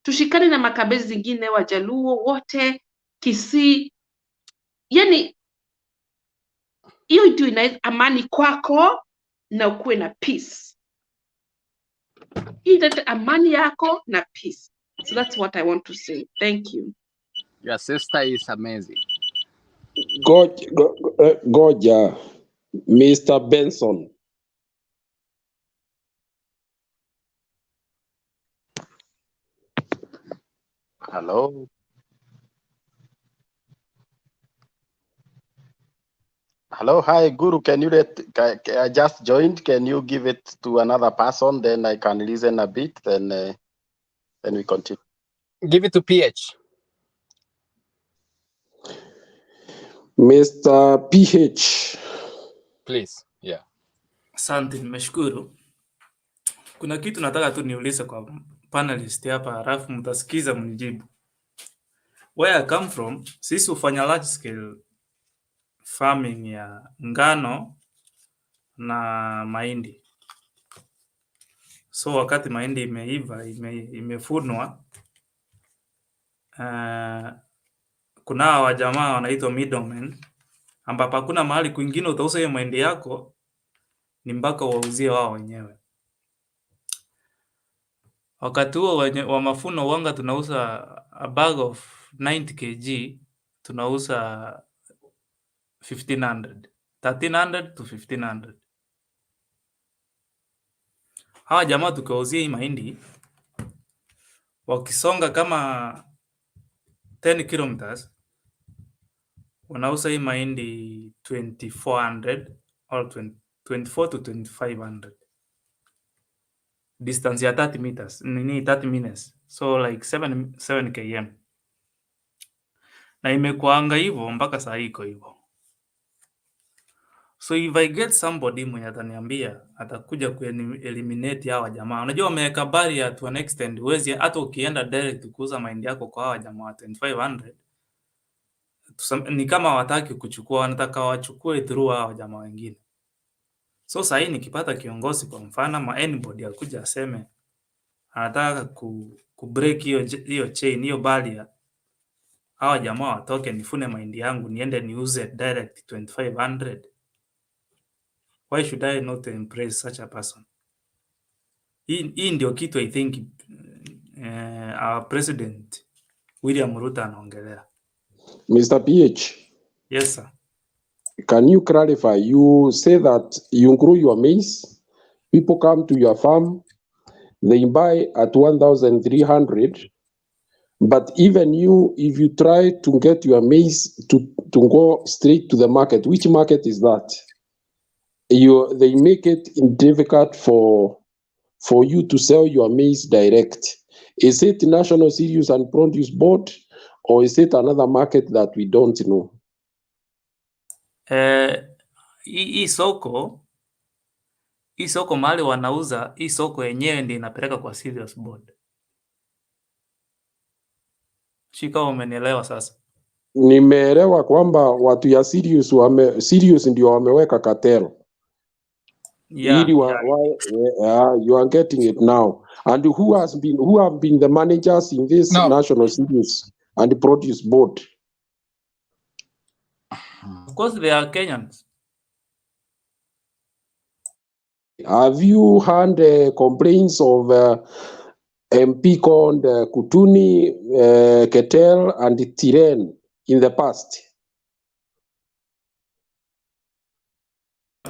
Tushikane na makabila zingine, Wajaluo wote, Kisii. Yani hiyo ndio ina amani kwako na ukuwe na peace. Hii ndio amani yako na peace. So that's what I want to say. Thank you. Your sister is amazing. Goja, Mr. Benson. Hello. Hello, hi Guru. Can you I just joined? Can you give it to another person? Then I can listen a bit. Then we continue. Give it to PH. Mr. PH. Please. Yeah. Asante, nimeshukuru. Kuna kitu nataka tu niulize kwa panelist hapa, alafu mtasikiza mnijibu. Where I come from, sisi hufanya large scale farming ya ngano na mahindi. So wakati mahindi imeiva, imefunwa, kuna wajamaa wanaitwa middlemen, ambapo hakuna mahali kwingine utauza hiyo mahindi yako, ni mpaka wauzie wao wenyewe. Wakati huo wa mafuno wanga tunauza a bag of 90 kg, tunauza 1500, 1300 to 1500. Hawa jamaa tukiwauzia hii mahindi, wakisonga kama 10 kilometers, wanauza hii mahindi 2400 or 24 to 2500. Distance ya 30 meters, nini 30 minutes. So like 7 km. Na imekuanga hivyo mpaka saa hii iko hivyo. So if I get somebody mwenye ataniambia atakuja eliminate hawa jamaa. Unajua wameweka barrier to an extent, huwezi hata ukienda direct kuuza mahindi yako kwa hawa jamaa 2500. Ni kama hawataki kuchukua, wanataka wachukue through hawa jamaa wengine. So saa hii nikipata kiongozi kwa mfano ama anybody akuja aseme anataka ku break hiyo chain, hiyo barrier, hawa jamaa watoke nifune mahindi yangu niende niuze direct 2500. Why should I not embrace such a person? Hii ndio kitu I think our president William Ruto anaongelea. Mr. PH. Yes, sir. Can you clarify? You say that you grow your maize, people come to your farm, they buy at 1,300, but even you, if you try to get your maize to go straight to the market, which market is that? They make it difficult for you to sell your maize direct. Is it National Cereals and Produce Board, or is it another market that we don't know? Hii soko mahali wanauza, hii soko yenyewe ndio inapeleka kwa Cereals Board. Shika, umenielewa sasa? Nimeelewa kwamba watu ya Cereals ndio wameweka cartel. Yeah, you are getting it now. And who have been the managers in this National Cereals and Produce Board? Of course they are Kenyans. Have you heard complaints of MP called Kutuni, Cartel and Tiren in the past?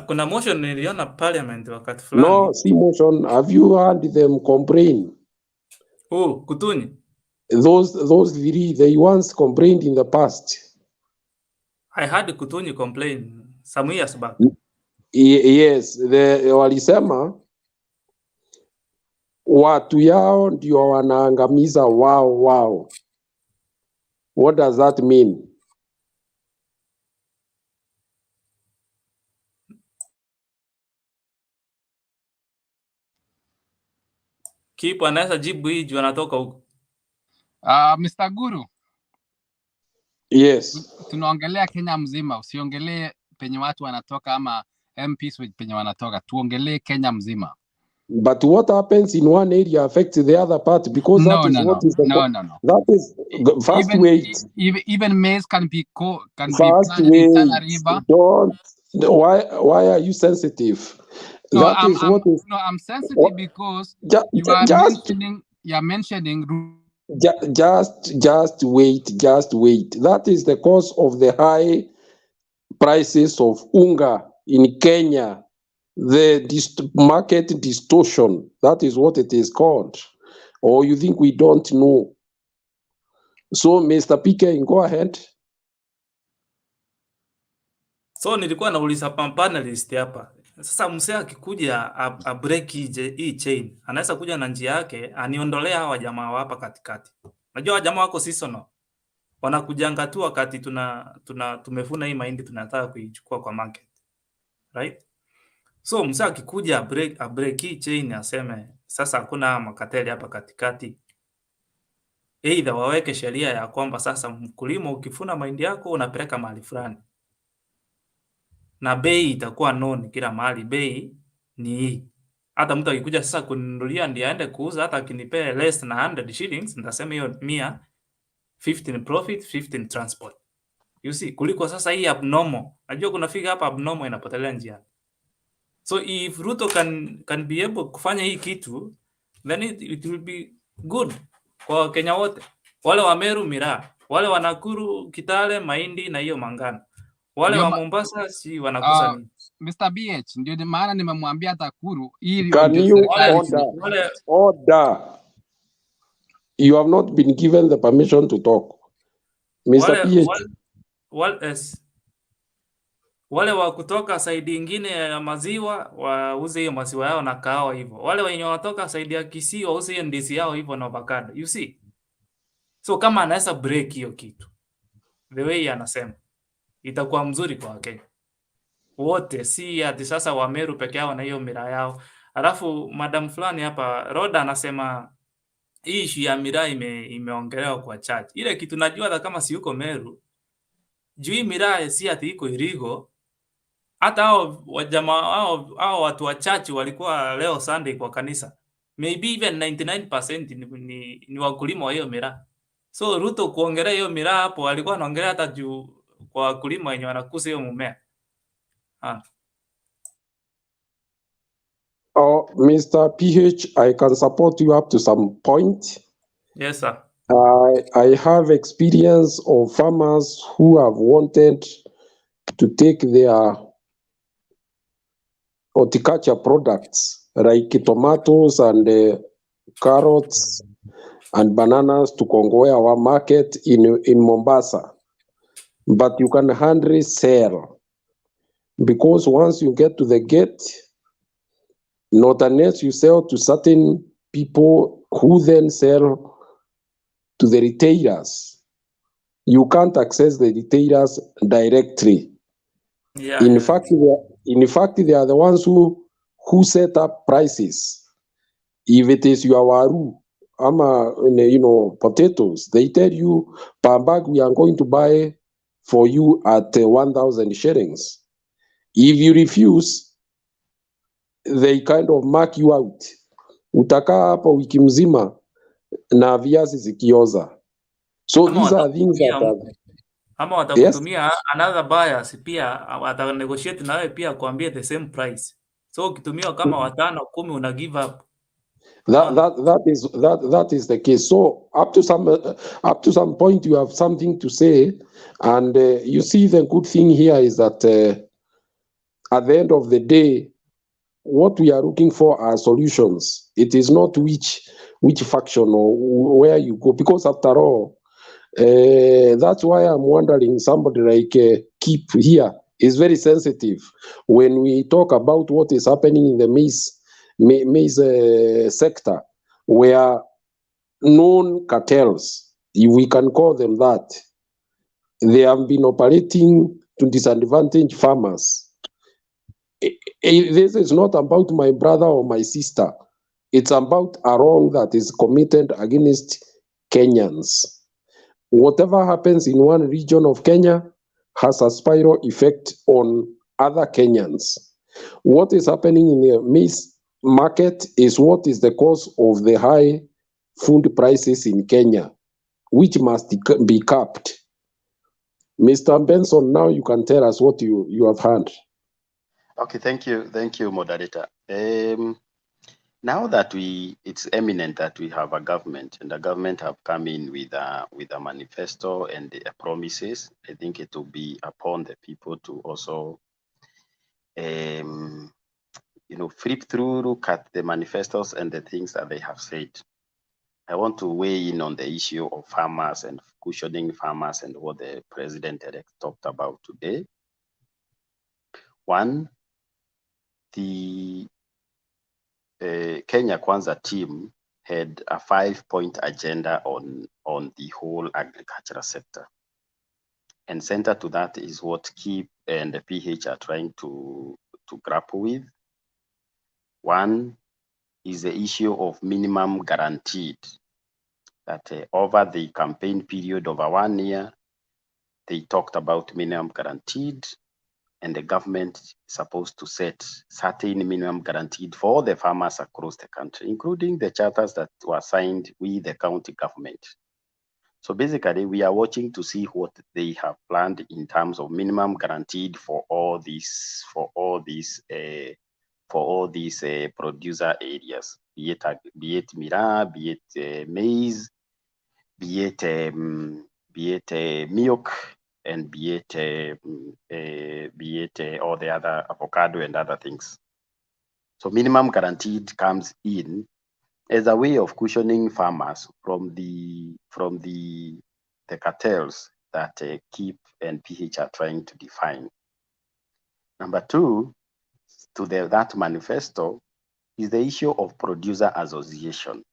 Kuna motion niliona parliament wakati fulani. No, see motion. Have you heard them complain? Oh, Kutuni. Those three, they once complained in the past. I had Kutuni complain some years back. Yes, walisema watu yao ndio wanaangamiza wao. What does that mean? Kipo anaweza jibu hii juu anatoka huko. Mr. Guru. Yes. Tunaongelea Kenya mzima, usiongelee penye watu wanatoka ama MPs penye wanatoka. Tuongelee Kenya mzima. But what happens in one area affects the other part, because that is what is the that is first wait. Even maize can be First planted in Tana wait. River. Don't. Why are you sensitive? No, That is what is. I'm sensitive because you are mentioning. Just wait. That is the cause of the high prices of unga in Kenya. The market distortion. That is what it is called. Or you think we don't know? So, Mr. PK, go ahead. So nilikuwa nauliza panelist hapa. Sasa msee akikuja a break hii chain, anaweza kuja na njia yake aniondolea hawa jamaa hapa katikati. Unajua jamaa wako seasonal. Wanakujanga tu wakati tumefuna hii mahindi tunataka kuichukua kwa market. Right? So msee akikuja a break hii chain aseme sasa hakuna makateli hapa katikati. Either waweke sheria ya kwamba sasa mkulima ukifuna mahindi yako unapeleka mahali fulani. Na bei itakuwa known kila mahali, bei ni hii. Hata mtu akikuja sasa kuninunulia ndiye aende kuuza, hata akinipea less na 100 shillings nitasema hiyo 100, 15 profit, 15 transport. You see, kuliko sasa hii abnormal. Najua kuna figure hapa abnormal inapotelea njiani. So if Ruto can be able kufanya hii kitu, then it will be good kwa Kenya wote. Wale wa Meru miraa, wale wa Nakuru Kitale mahindi na hiyo mangano. Wale wa Mombasa si wanakusa nini? Mr. BH, ndio maana nimemwambia hata Kuru ili Can you order? You have not been given the permission to talk. Mr. PH. Wale wa kutoka saidi ingine ya maziwa wauze hiyo maziwa yao na kahawa hivyo. Wale wenye wanatoka saidi ya Kisii wauze hiyo ndizi yao hivyo na avocado. You see? So kama anaweza break hiyo kitu, the way anasema, itakuwa mzuri kwa Wakenya wote, si ati sasa wa Meru peke yao na hiyo miraa yao. Alafu madam fulani hapa Roda anasema hii issue ya miraa imeongelewa kwa church. Ile kitu najua hata kama si yuko Meru, juu miraa si ati iko irigo. Hata hao wajamaa hao watu wa church walikuwa leo Sunday kwa kanisa. Maybe even 99% ni wakulima wa hiyo miraa. So Ruto kuongelea hiyo miraa hapo alikuwa anaongelea hata juu kwa wakulima wenye wanakuza hiyo mmea. Mr. PH, I can support you up to some point. Yes, sir. I have experience of farmers who have wanted to take their horticulture products like tomatoes and carrots and bananas to Kongoe, our market in Mombasa. But you can hardly sell, because once you get to the gate, not unless you sell to certain people who then sell to the retailers, you can't access the retailers directly. In fact, they are the ones who set up prices. If it is your waru, potatoes, they tell you per bag we are going to buy for you at 1,000 shillings. If you refuse, they kind of mark you out. Utakaa hapa wiki mzima na viazi zikioza. So these are things that are... Ama watakutumia another buyers pia wata negotiate na wewe pia kuambia the same price. So ukitumiwa kama 5 10 una give up. That is the case. So up to some point you have something to say, and you see the good thing here is that at the end of the day, what we are looking for are solutions. It is not which faction or where you go, because after all, that's why I'm wondering, somebody like Keep here is very sensitive when we talk about what is happening in the maize sector, where known cartels, if we can call them that, they have been operating to disadvantage farmers. This is not about my brother or my sister. It's about a wrong that is committed against Kenyans. Whatever happens in one region of Kenya has a spiral effect on other Kenyans. What is happening in the maize market is what is the cause of the high food prices in Kenya, which must be capped. Mr. Benson, now you can tell us what you have heard. Okay, thank you, moderator. Now that it's eminent that we have a government, and the government have come in with a manifesto and the promises, I think it will be upon the people to also, flip through, look at the manifestos and the things that they have said. I want to weigh in on the issue of farmers and cushioning farmers and what the president-elect talked about today. One, the Kenya Kwanza team had a 5-point agenda on the whole agricultural sector. And center to that is what KIP and the PH are trying to grapple with. One is the issue of minimum guaranteed, that over the campaign period over 1 year, they talked about minimum guaranteed, and the government is supposed to set certain minimum guaranteed for the farmers across the country, including the charters that were signed with the county government. So basically, we are watching to see what they have planned in terms of minimum guaranteed for all these producer areas, be it miraa, be it maize, be it milk, and be it all the other avocado and other things. So minimum guaranteed comes in as a way of cushioning farmers from the cartels that KIP and PH are trying to define. Number two, to that manifesto is the issue of producer association.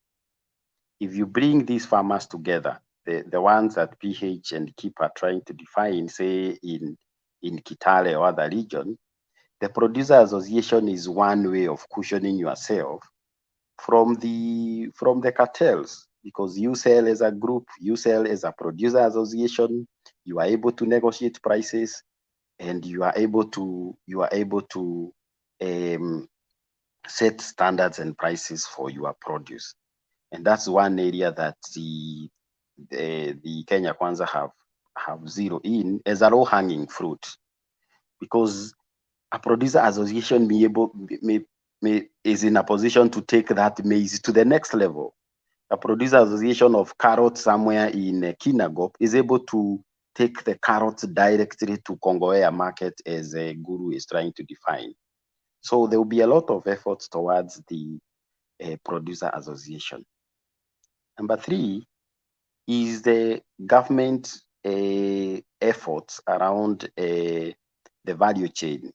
If you bring these farmers together, the ones that PH and KIP are trying to define, say in Kitale or other region, the producer association is one way of cushioning yourself from the cartels, because you sell as a group, you sell as a producer association, you are able to negotiate prices, and you are able to set standards and prices for your produce. And that's one area that the Kenya Kwanza have zeroed in as a low-hanging fruit, because a producer association is in a position to take that maize to the next level. A producer association of carrots somewhere in Kinagop is able to take the carrots directly to Kongowea market, as Guru is trying to define. So there will be a lot of efforts towards the producer association. Number three is the government efforts around the value chain,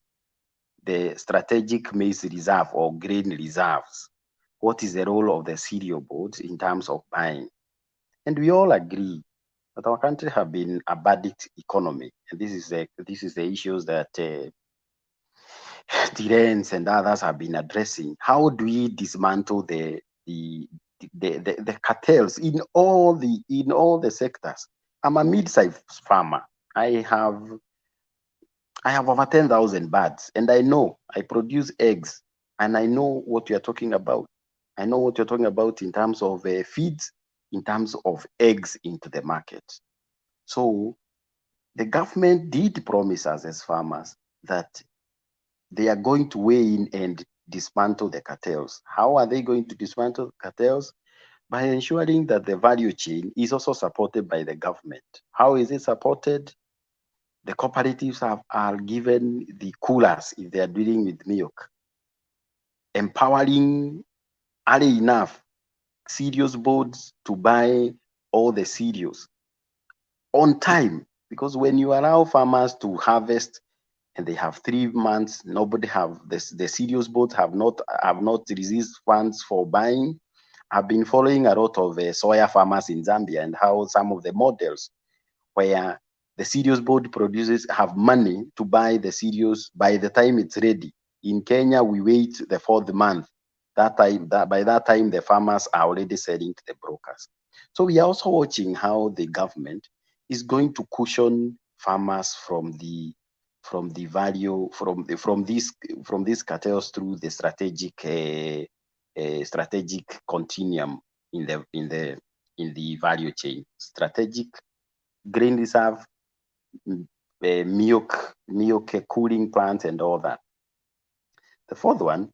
the strategic maize reserve or grain reserves. What is the role of the cereal boards in terms of buying? And we all agree that our country have been a verdict economy, and this is the issues that Tirens and others have been addressing. How do we dismantle the cartels in all the sectors? I'm a mid-sized farmer. I have over 10,000 birds, and I produce eggs, and I know what you're talking about. I know what you're talking about in terms of feeds, in terms of eggs into the market. So the government did promise us as farmers that they are going to weigh in and dismantle the cartels. How are they going to dismantle the cartels? By ensuring that the value chain is also supported by the government. How is it supported? The cooperatives are given the coolers if they are dealing with milk, empowering early enough cereals boards to buy all the cereals on time, because when you allow farmers to harvest and they have 3 months, nobody have the cereals boards have not released funds for buying. I've been following a lot of soya farmers in Zambia and how some of the models where the cereals board producers have money to buy the cereals by the time it's ready. In Kenya, we wait the 4th month. By that time, the farmers are already selling to the brokers. So we are also watching how the government is going to cushion farmers from these cartels through the strategic continuum in the value chain. Strategic grain reserve, milk cooling plants, and all that. The fourth one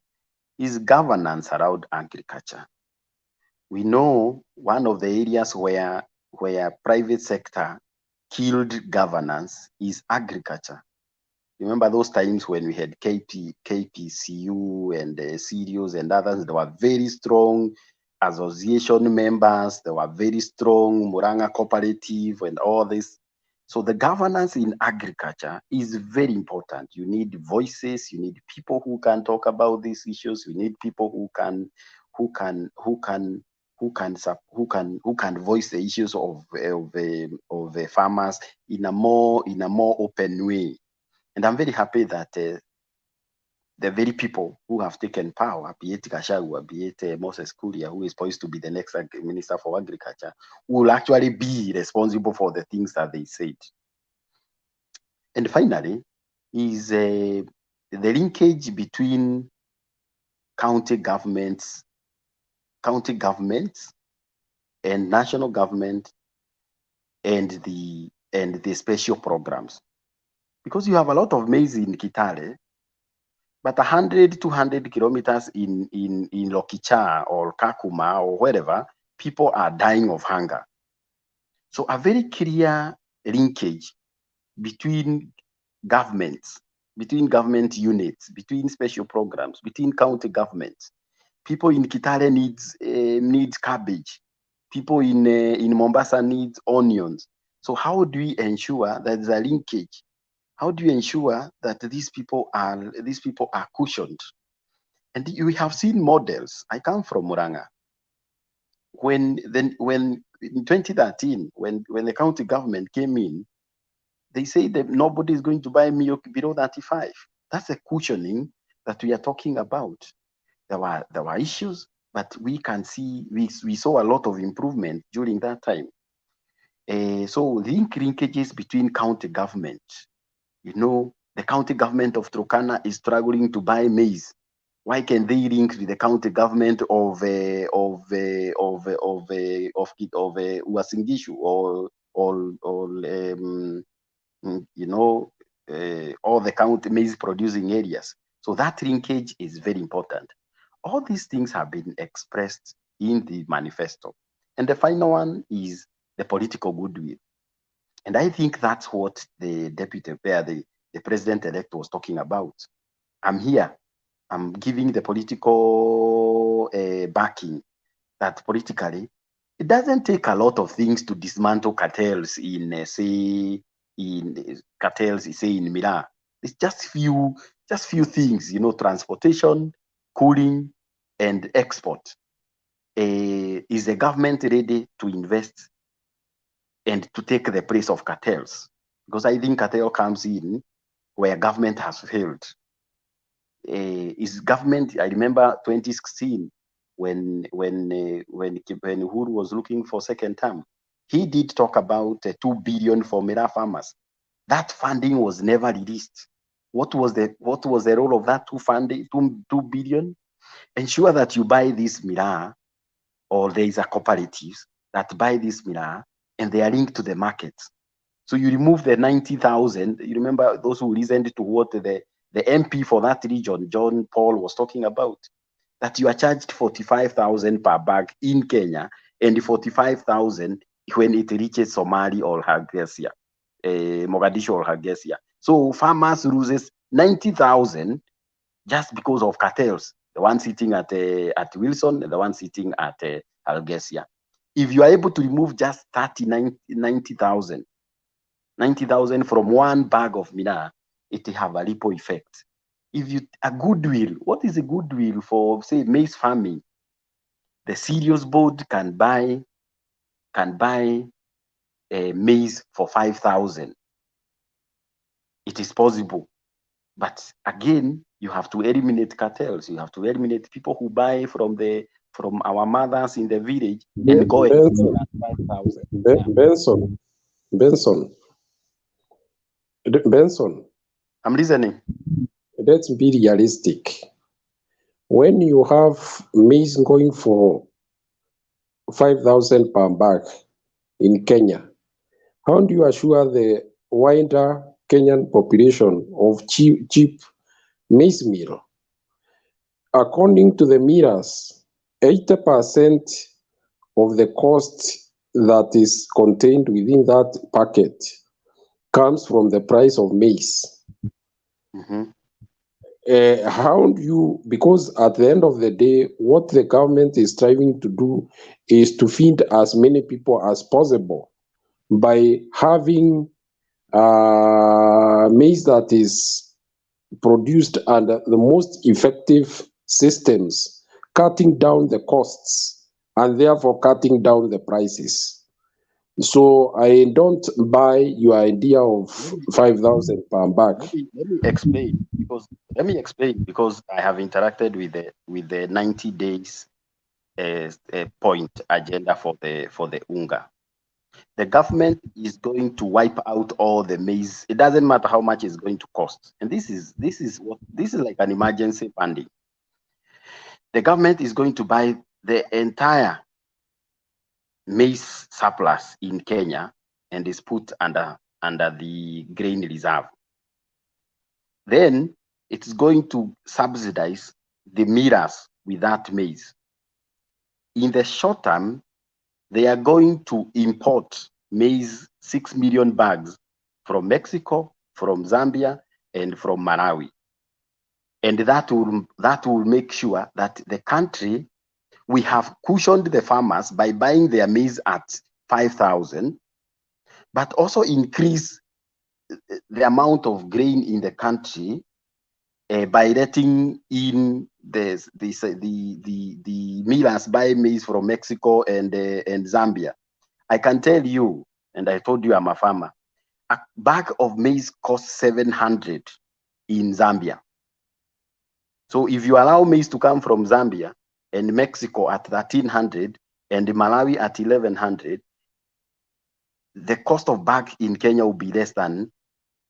is governance around agriculture. We know one of the areas where private sector killed governance is agriculture. Remember those times when we had KPCU and CDOs and others? They were very strong association members. They were very strong Muranga Cooperative and all this. So the governance in agriculture is very important. You need voices. You need people who can talk about these issues. You need people who can voice the issues of farmers in a more open way. And I'm very happy that the very people who have taken power, be it Gachagua, be it Moses Kuria, who is poised to be the next Minister for Agriculture, will actually be responsible for the things that they said. And finally, is the linkage between county governments and national government and the special programs. Because you have a lot of maize in Kitale, but 100, 200 kilometers in Lokicha or Kakuma or wherever, people are dying of hunger. So a very clear linkage between governments, between government units, between special programs, between county governments. People in Kitale needs cabbage. People in Mombasa need onions. So how do we ensure that there's a linkage? How do you ensure that these people are cushioned? And we have seen models. I come from Muranga. When in 2013, when the county government came in, they say that nobody is going to buy milk below 35. That's the cushioning that we are talking about. There were issues, but we can see we saw a lot of improvement during that time. So linkages between county government. You know, the county government of Turkana is struggling to buy maize. Why can they link with the county government of Uasin Gishu or you know, all the county maize producing areas? So that linkage is very important. All these things have been expressed in the manifesto. And the final one is the political goodwill. And I think that's what the the president-elect was talking about. I'm here. I'm giving the political backing that politically, it doesn't take a lot of things to dismantle cartels in Mira. It's just few things, you know, transportation, cooling, and export. Is the government ready to invest and to take the place of cartels? Because I think cartel comes in where government has failed. Is government? I remember 2016 when Uhuru was looking for second term, he did talk about 2 billion for Mira farmers. That funding was never released. What was the role of that 2 billion? Ensure that you buy this Mira, or there is a cooperative that buy this Mira and they are linked to the market. So you remove the 90,000. You remember those who listened to what the MP for that region, John Paul, was talking about, that you are charged 45,000 per bag in Kenya and 45,000 when it reaches Somali or Hargeisa, Mogadishu or Hargeisa. So farmers loses 90,000 just because of cartels. The one sitting at Wilson and the one sitting at Hargeisa. If you are able to remove just 90,000 from one bag of Mina, it will have a ripple effect. If you a goodwill, what is a goodwill for, say, maize farming? The cereals board can buy maize for 5,000. It is possible, but again, you have to eliminate cartels. You have to eliminate people who buy from the from our mothers in the village and go and pay that 5,000. Benson. I'm listening. Let's be realistic. When you have maize going for 5,000 per bag in Kenya, how do you assure the wider Kenyan population of cheap maize meal? According to the mirrors, 80% of the cost that is contained within that packet comes from the price of maize. Mm-hmm. How do you, because at the end of the day, what the government is striving to do is to feed as many people as possible by having maize that is produced under the most effective systems, cutting down the costs and therefore cutting down the prices. So I don't buy your idea of 5,000 per bag. Let me explain because I have interacted with the 90 days point agenda for the UNGA. The government is going to wipe out all the maize. It doesn't matter how much it's going to cost, and this is like an emergency funding. The government is going to buy the entire maize surplus in Kenya and is put under the grain reserve. Then it's going to subsidize the millers with that maize. In the short term, they are going to import maize 6 million bags from Mexico, from Zambia, and from Malawi. And that will make sure that the country, we have cushioned the farmers by buying their maize at 5,000, but also increase the amount of grain in the country by letting in the millers buy maize from Mexico and Zambia. I can tell you, and I told you I'm a farmer, a bag of maize costs 700 in Zambia. So if you allow maize to come from Zambia and Mexico at 1,300 and Malawi at 1,100, the cost of bag in Kenya will be less than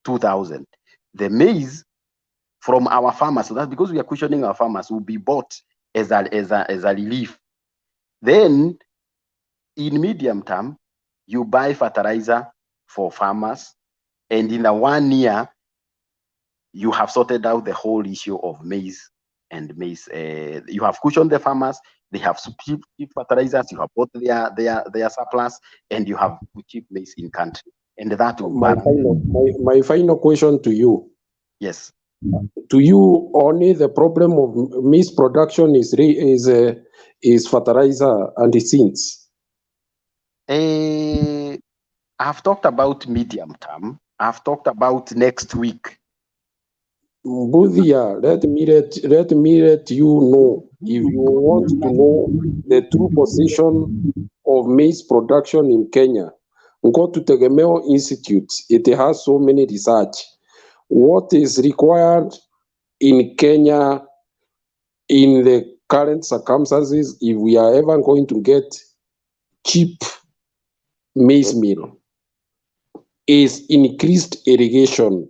2,000. The maize from our farmers, so that's because we are cushioning our farmers, will be bought as a relief. Then in medium term, you buy fertilizer for farmers, and in the 1 year, you have sorted out the whole issue of maize and maize. You have cushioned the farmers, they have cheap fertilizers, you have bought their surplus, and you have cheap maize in country. And that will my final question to you. Yes. To you, only the problem of maize production is fertilizer and seeds. I've talked about medium term. I've talked about next week. Budia, let me let you know, if you want to know the true position of maize production in Kenya, go to Tegemeo Institute. It has so many research. What is required in Kenya in the current circumstances, if we are ever going to get cheap maize meal, is increased irrigation.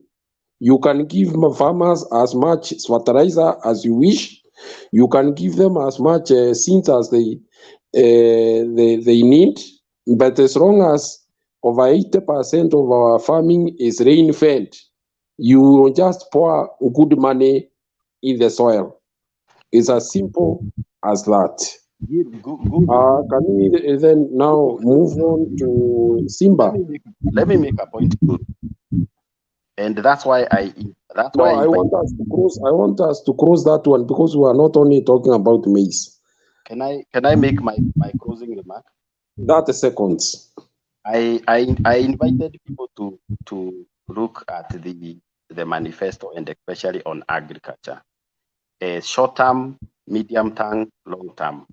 You can give farmers as much fertilizer as you wish. You can give them as much seeds as they need. But as long as over 80% of our farming is rain-fed, you will just pour good money in the soil. It's as simple as that. Can we then now move on to Simba? Let me make a point. And that's why I want us to cross that one, because we are not only talking about maize. Can I make my closing remark? 30 seconds. I invited people to look at the manifesto, and especially on agriculture. Short term, medium term, long term.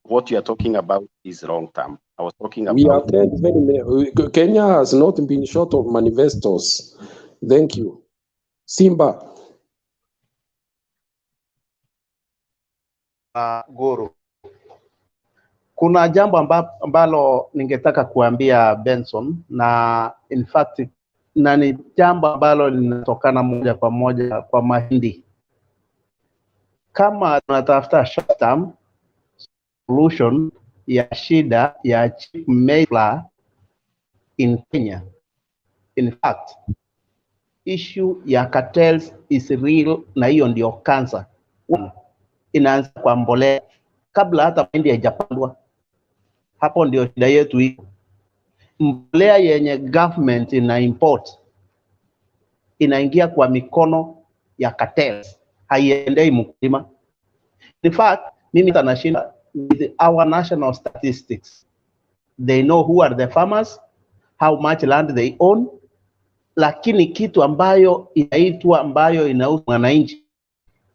What you are talking about is long term. I was talking about. We have read very many. Kenya has not been short of manifestos. Thank you. Simba. Goro, Kuna jambo ambalo ningetaka kuambia Benson, na in fact na ni jambo ambalo linatokana moja kwa moja kwa mahindi. Kama tunatafuta short term solution ya shida ya cheap maize flour in Kenya, in fact issue ya cartels is real, na hiyo ndio cancer. Inaanza kwa mbolea kabla hata mahindi haijapandwa. Hapo ndio shida yetu iko. Mbolea yenye government ina import inaingia kwa mikono ya cartels, haiendei mkulima. In fact, mimi tanashinda with our national statistics. They know who are the farmers, how much land they own, lakini kitu ambayo inaitwa ambayo inahusu wananchi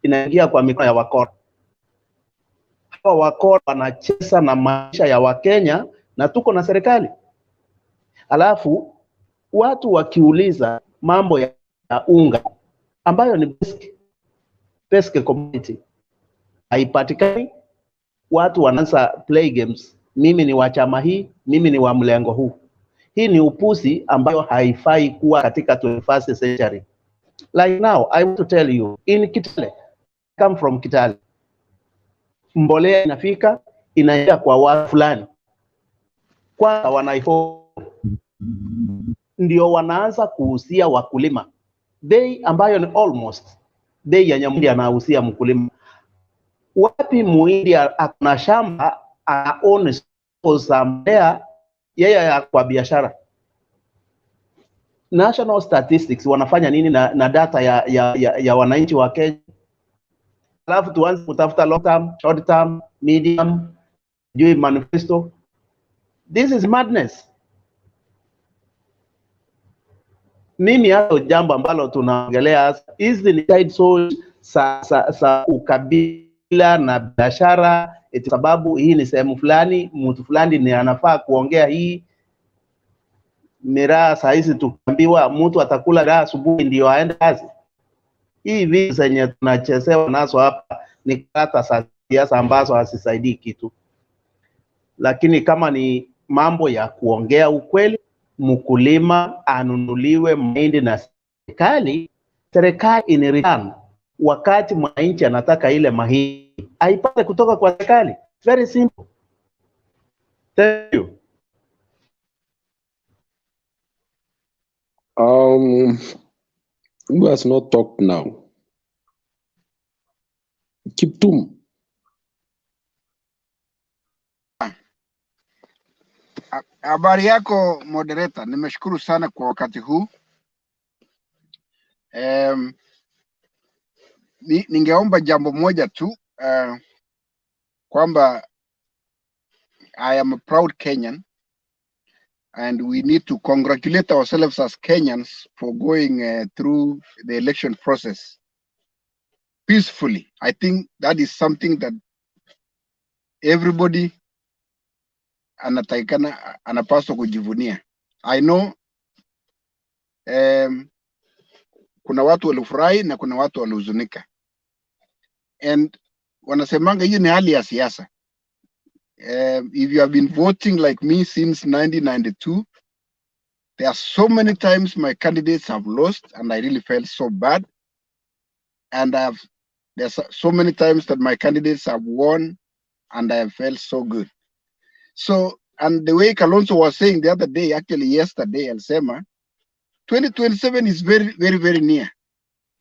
inaingia kwa mikono ya wakora. Hawa wakora wanacheza na maisha ya Wakenya, na tuko na serikali. Alafu watu wakiuliza mambo ya unga ambayo ni basic commodity haipatikani, watu wanaanza play games. Mimi ni wa chama hii, mimi ni wa mlengo huu. Hii ni upuzi ambayo haifai kuwa katika 21st century. Like now, I want to tell you, in Kitale, I come from Kitale, mbolea inafika inaingia kwa watu fulani, kwanza wanaifo ndio wanaanza kuhusia wakulima bei ambayo ni almost bei ya Nyamundi anahusia mkulima. Wapi muhindi akuna shamba aone za mbolea yeye kwa biashara? National statistics wanafanya nini na data ya wananchi wa Kenya? Alafu tuanze kutafuta long term, short term, medium, juu manifesto. This is madness. Mimi hapo jambo ambalo tunaongelea hizi ni side source sa ukabila na biashara, eti sababu hii ni sehemu fulani, mtu fulani ni anafaa kuongea hii miraa. Saa hizi tukiambiwa mtu atakula miraa asubuhi ndio aende kazi. Hii vitu zenye tunachezewa nazo hapa ni kata za siasa ambazo hazisaidii kitu. Lakini kama ni mambo ya kuongea ukweli, mkulima anunuliwe mahindi na serikali in return, wakati mwananchi anataka ile mahindi aipate kutoka kwa serikali. Very simple. Thank you. Who has not talked now? Kiptum. Habari yako moderator, nimeshukuru sana kwa wakati huu. Ningeomba jambo moja tu, kwamba I am a proud Kenyan and we need to congratulate ourselves as Kenyans for going through the election process peacefully. I think that is something that everybody anapaswa kujivunia. I know kuna watu walifurahi na kuna watu walihuzunika, and wanasemanga hiyo ni hali ya siasa. If you have been voting like me since 1992, there are so many times my candidates have lost and I really felt so bad, and there's so many times that my candidates have won and I have felt so good. So, and the way Kalonzo was saying the other day, actually yesterday, alisema 2027 is very, very, very near.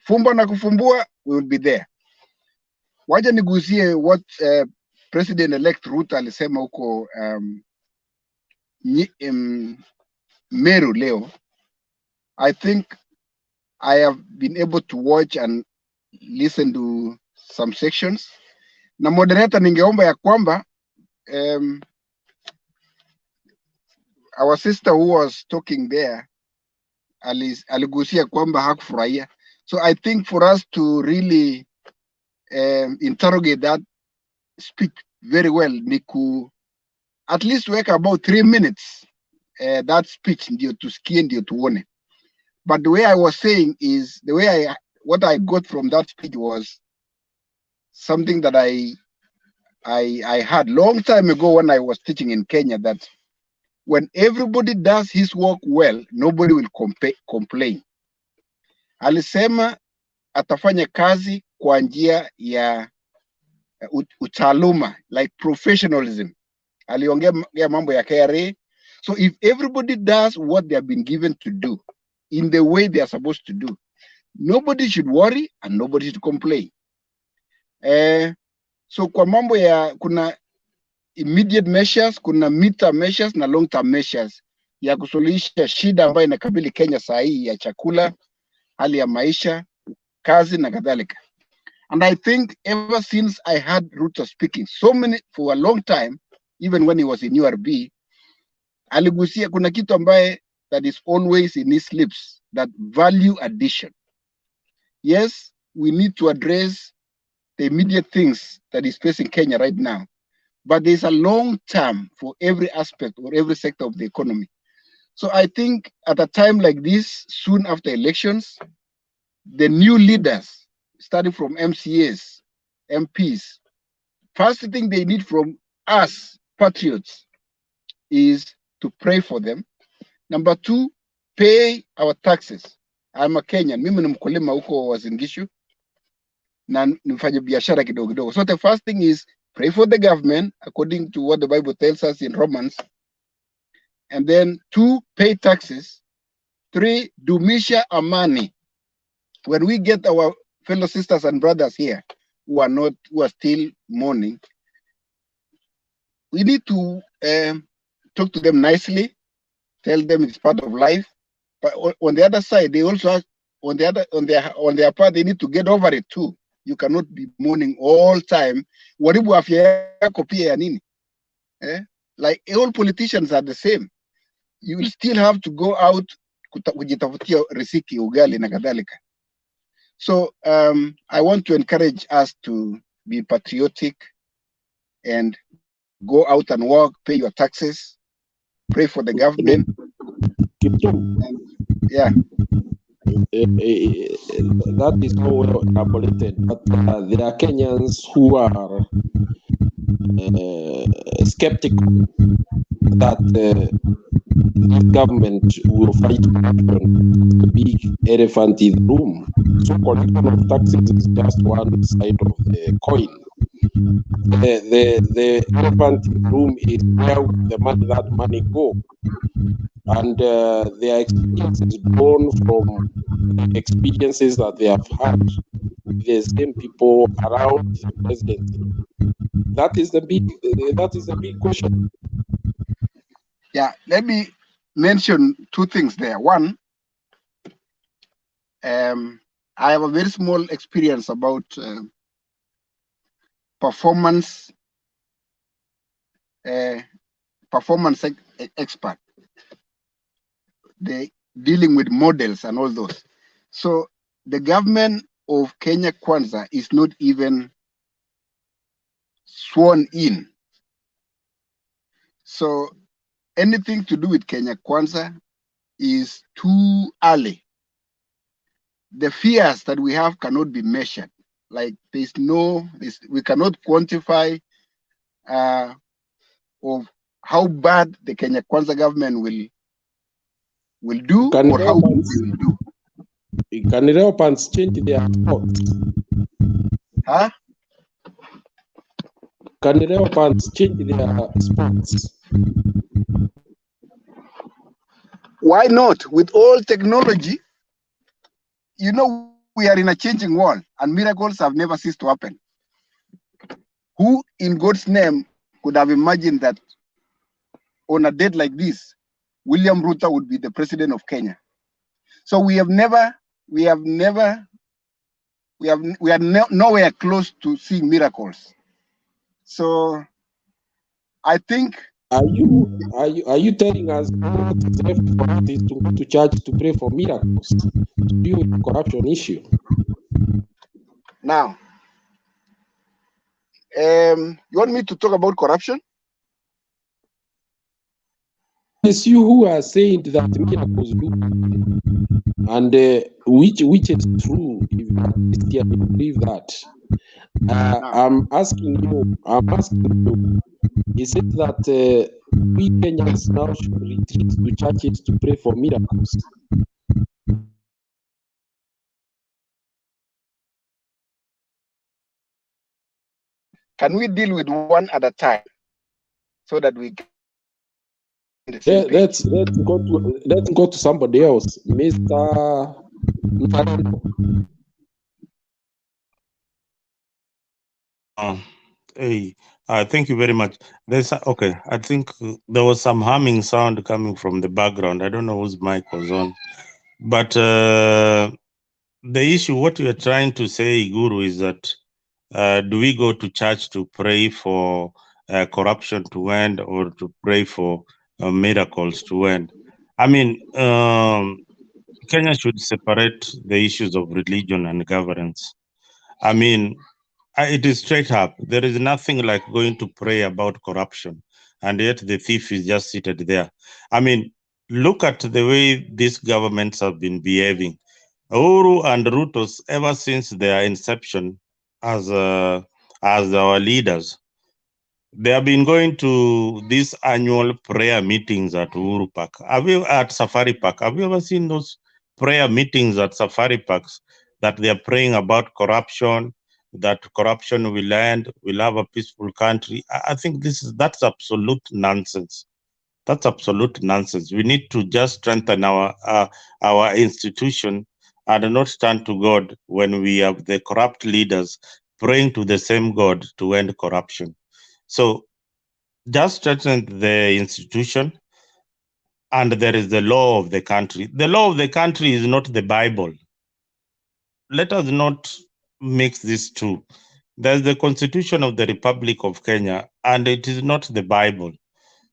Fumba na kufumbua, we will be there. Waja nigusie what President-elect RUTO alisema huko Meru leo. I think I have been able to watch and listen to some sections. Na moderator, ningeomba ya kwamba our sister who was talking there aligusia kwamba hakufurahia. So I think for us to really interrogate that speech very well, niku at least weka about 3 minutes that speech ndio tusikie ndio tuone. But the way I was saying is, the way what I got from that speech was something that I I heard long time ago when I was teaching in Kenya that when everybody does his work well, nobody will complain. Alisema atafanya kazi kwa njia ya utaaluma, like professionalism. Aliongea mambo ya KRA. So if everybody does what they have been given to do in the way they are supposed to do, nobody should worry and nobody should complain. So kwa mambo ya kuna immediate measures, kuna mid-term measures na long-term measures ya kusuluhisha shida ambayo inakabili Kenya saa hii ya chakula, hali ya maisha, kazi na kadhalika. And I think ever since I heard RUTO speaking for a long time, even when he was in URB, aligusia kuna kitu ambaye that is always in his lips, that value addition. Yes, we need to address the immediate things that is facing Kenya right now, but there's a long term for every aspect or every sector of the economy. So I think at a time like this, soon after elections, the new leaders, starting from MCAs, MPs, first thing they need from us, patriots, is to pray for them. Number two, pay our taxes. I'm a Kenyan. Mimi ni mkulima huko Uasin Gishu na nifanye biashara kidogo kidogo. So the first thing is pray for the government according to what the Bible tells us in Romans. And then two, pay taxes. Three, dumisha amani. When we get our fellow sisters and brothers here who are still mourning, we need to talk to them nicely, tell them it's part of life. But on the other side, they also have, on their part, they need to get over it too. You cannot be mourning all time. Waribu afya yako pia ya nini? Like all politicians are the same. You will still have to go out kujitafutia riziki, ugali na kadhalika. So I want to encourage us to be patriotic and go out and work, pay your taxes, pray for the government. And, yeah. That is so well elaborated, but there are Kenyans who are skeptical that this government will fight corruption, the big elephant in the room. So collection of taxes is just one side of the coin. The elephant in the room is where that money go. And their experience is born from experiences that they have had with the same people around the presidency. That is the big question. Yeah, let me mention two things there. One, I have a very small experience about performance expert. They dealing with models and all those. So the government of Kenya Kwanza is not even sworn in. So anything to do with Kenya Kwanza is too early. The fears that we have cannot be measured. Like we cannot quantify of how bad the Kenya Kwanza government will do or how good they will do. Can elephants change their spots? Huh? Can elephants change their spots? Why not? With all technology, you know, we are in a changing world and miracles have never ceased to happen. Who in God's name could have imagined that on a date like this, William Ruto would be the president of Kenya? So we are nowhere close to seeing miracles. So I think. Are you telling us what is left for us is to go to church to pray for miracles to deal with the corruption issue? Now, you want me to talk about corruption? It's you who are saying that miracles do happen, and which is true if you believe that. I'm asking you, is it that we Kenyans now should retreat to churches to pray for miracles? Can we deal with one at a time so that we can the same page? Let's go to somebody else, Mr. Hey, thank you very much. Okay. I think there was some humming sound coming from the background. I don't know whose mic was on, but the issue, what you are trying to say, Guru, is that do we go to church to pray for corruption to end, or to pray for miracles to end? I mean, Kenya should separate the issues of religion and governance. I mean, it is straight up. There is nothing like going to pray about corruption, and yet the thief is just seated there. I mean, look at the way these governments have been behaving. Uhuru and RUTO, ever since their inception as our leaders, they have been going to these annual prayer meetings at Uhuru Park. At Safari Park? Have you ever seen those prayer meetings at Safari Parks that they are praying about corruption, that corruption will end, we'll have a peaceful country? I think that's absolute nonsense. That's absolute nonsense. We need to just strengthen our institution and not stand to God when we have the corrupt leaders praying to the same God to end corruption. So just strengthen the institution, and there is the law of the country. The law of the country is not the Bible. Let us not mix these two. There's the Constitution of the Republic of Kenya, and it is not the Bible.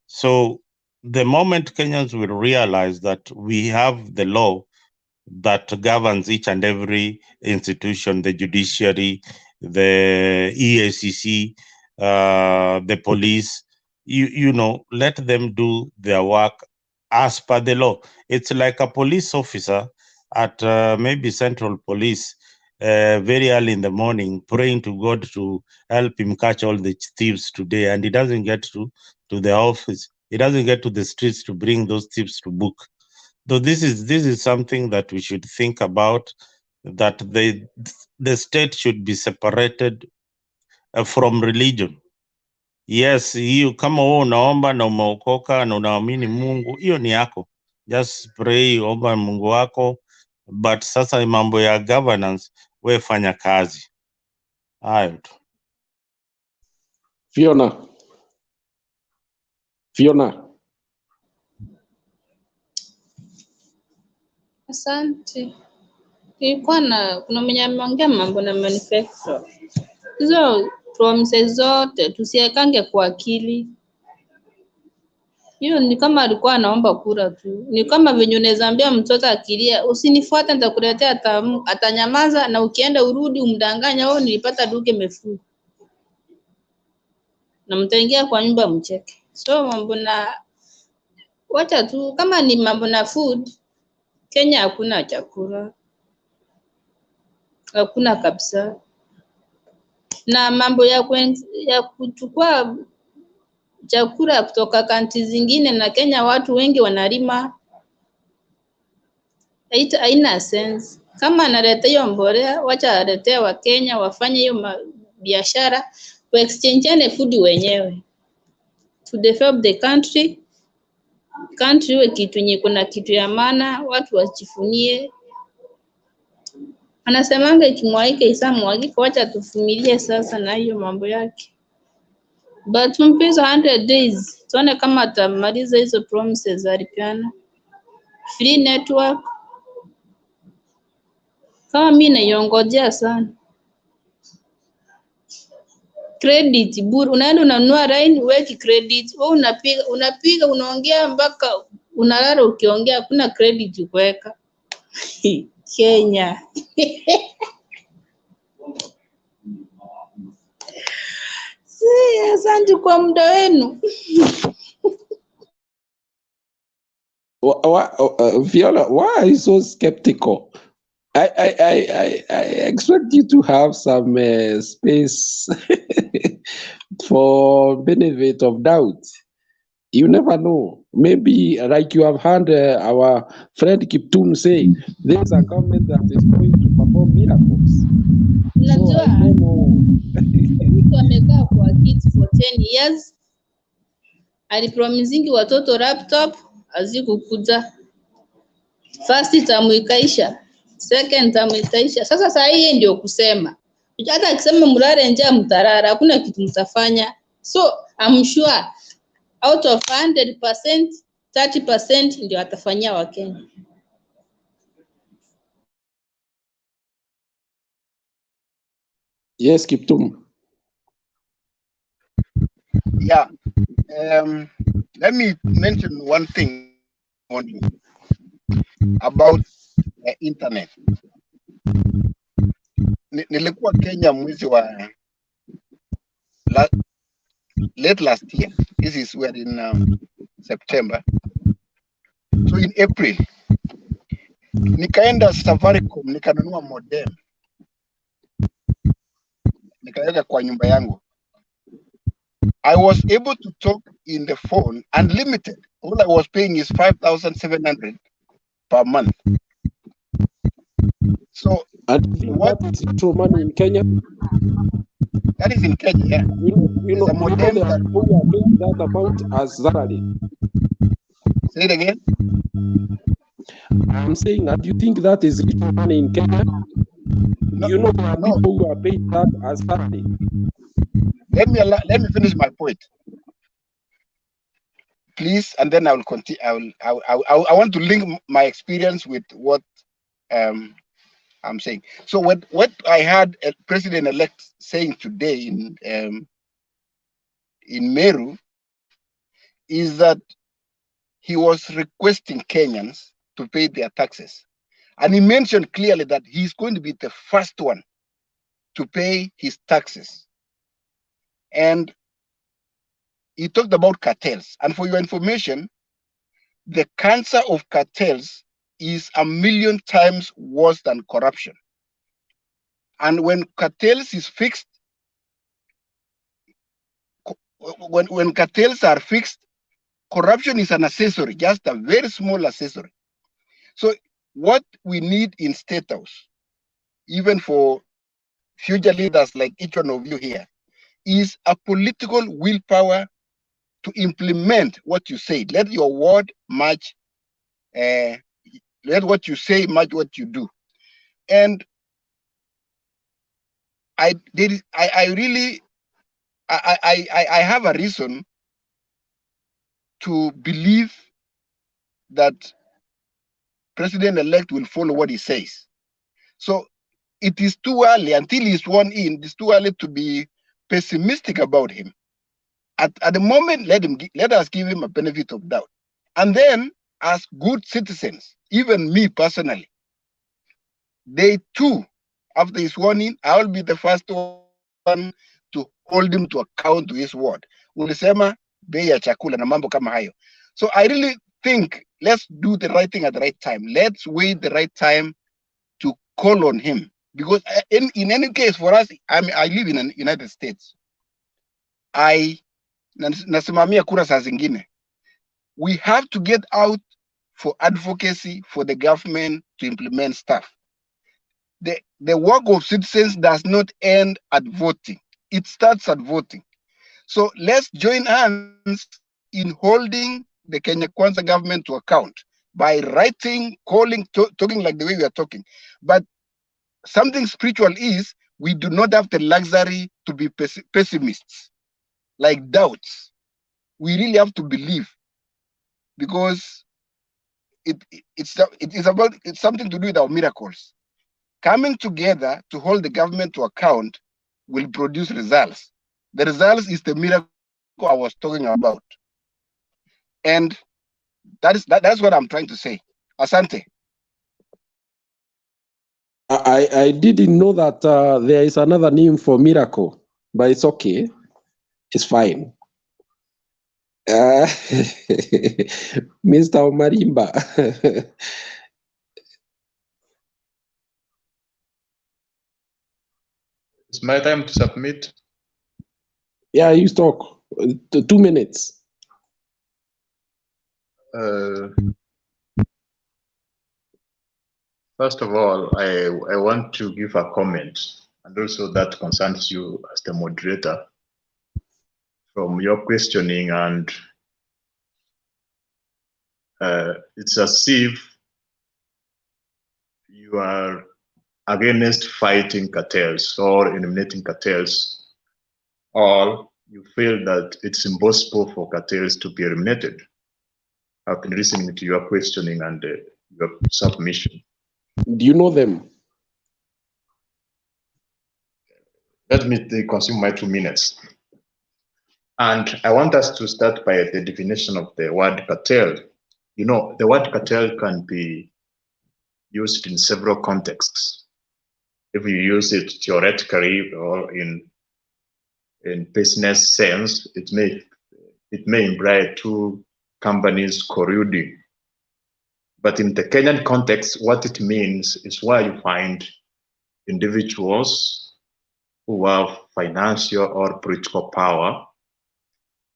So the moment Kenyans will realize that we have the law that governs each and every institution, the judiciary, the EACC, the police, you know, let them do their work as per the law. It's like a police officer at maybe Central Police very early in the morning praying to God to help him catch all the thieves today, and he doesn't get to the office. He doesn't get to the streets to bring those thieves to book. So this is something that we should think about, that the state should be separated from religion. Yes, hiyo kama wewe unaomba na umeokoka na unaamini Mungu, hiyo ni yako. Just pray, omba Mungu wako, but sasa mambo ya governance wewe fanya kazi. Hayo tu. Fiona. Asante. Kuna mwenye ameongea mambo na manifesto. Hizo promises zote tusiwekange kwa akili. Hiyo ni kama alikuwa anaomba kura tu. Ni kama venye unaweza ambia mtoto akilia, usinifuate nitakuletea atanyamaza, na ukienda urudi umdanganya, wewe nilipata duke imefunga. Na mtaingia kwa nyumba mcheke. So mambo na wacha tu, kama ni mambo na food, Kenya hakuna chakula. Hakuna kabisa. Na mambo ya kuchukua chakula kutoka kanti zingine na Kenya watu wengi wanalima, haina sense. Kama analeta hiyo mbolea, wacha aletea wa Kenya wafanye hiyo biashara, wa exchangeane food wenyewe to develop the country iwe kitu yenye kuna kitu ya maana, watu wajifunie. Anasemanga ikimwaika isamwagika, wacha tufumilie sasa na hiyo mambo yake. But mpesa 100 days, tuone kama atamaliza hizo promises alipeana. Free network, kama mimi naiongojea sana. Credit bure, unaenda unanunua line, weki credit, wewe unapiga unaongea mpaka unalala ukiongea, hakuna credit kuweka. Kenya. Asante kwa muda wenu. Viola, why are you so skeptical? I expect you to have some space for benefit of doubt. You never know. Maybe, like you have heard our friend Kiptum say, there's a government that is going to perform miracles. So I don't know. Mtu amekaa kwa kiti for 10 years, alipromisingi watoto laptop, hazikukuja. First term ikaisha, second term ikaisha. Sasa saa hii ndio kusema. Hata akisema mlale njaa mtarara, hakuna kitu mtafanya. So I'm sure out of 100%, 30% ndio atafanyia Wakenya. Yes, Kiptum. Yeah. Let me mention one thing only about the internet. Nilikuwa Kenya mwezi wa late last year. This is we're in September. So in April, nikaenda Safaricom nikanunua modem, nikaweka kwa nyumba yangu. I was able to talk in the phone unlimited. All I was paying is 5,700 per month. So what is true money in Kenya? That is in Kenya, yeah. You know they are paying that amount as salary. Say it again. I'm saying that you think that is little money in Kenya? No, you know there are people who are paid that as salary. Let me finish my point, please, and then I will continue. I want to link my experience with what I'm saying. So what I had a president-elect saying today in Meru is that he was requesting Kenyans to pay their taxes, and he mentioned clearly that he's going to be the first one to pay his taxes, and he talked about cartels. And for your information, the cancer of cartels is 1,000,000 times worse than corruption. And when cartels is fixed, when cartels are fixed, corruption is an accessory, just a very small accessory. So what we need in State House, even for future leaders like each one of you here, is a political willpower to implement what you say. Let your word match, let what you say match what you do. And I have a reason to believe that President-elect will follow what he says. So it is too early, until he's sworn in, it's too early to be pessimistic about him. At the moment, let us give him a benefit of doubt. And then, as good citizens, even me personally, they too, after he's sworn in, I will be the first one to hold him to account to his word. Ulisema bei ya chakula na mambo kama hayo. So I really think let's do the right thing at the right time. Let's wait the right time to call on him. Because in any case, for us, I live in the United States. Nasimamia kura saa zingine. We have to get out for advocacy for the government to implement stuff. The work of citizens does not end at voting. It starts at voting. So let's join hands in holding the Kenya Kwanza government to account by writing, calling, talking like the way we are talking. But something spiritual is we do not have the luxury to be pessimists, like doubts. We really have to believe, because it's something to do with our miracles. Coming together to hold the government to account will produce results. The results is the miracle I was talking about. And that's what I'm trying to say. Asante. I didn't know that there is another name for miracle, but it's okay. It's fine. Mr. Marimba. It's my time to submit. Yeah, you talk. 2 minutes. First of all, I want to give a comment, and also that concerns you as the moderator. From your questioning, and it's as if you are against fighting cartels or eliminating cartels, or you feel that it's impossible for cartels to be eliminated. I've been listening to your questioning and your submission. Do you know them? Let me consume my 2 minutes. And I want us to start by the definition of the word cartel. You know, the word cartel can be used in several contexts. If you use it theoretically or in business sense, it may imply two companies colluding. But in the Kenyan context, what it means is where you find individuals who have financial or political power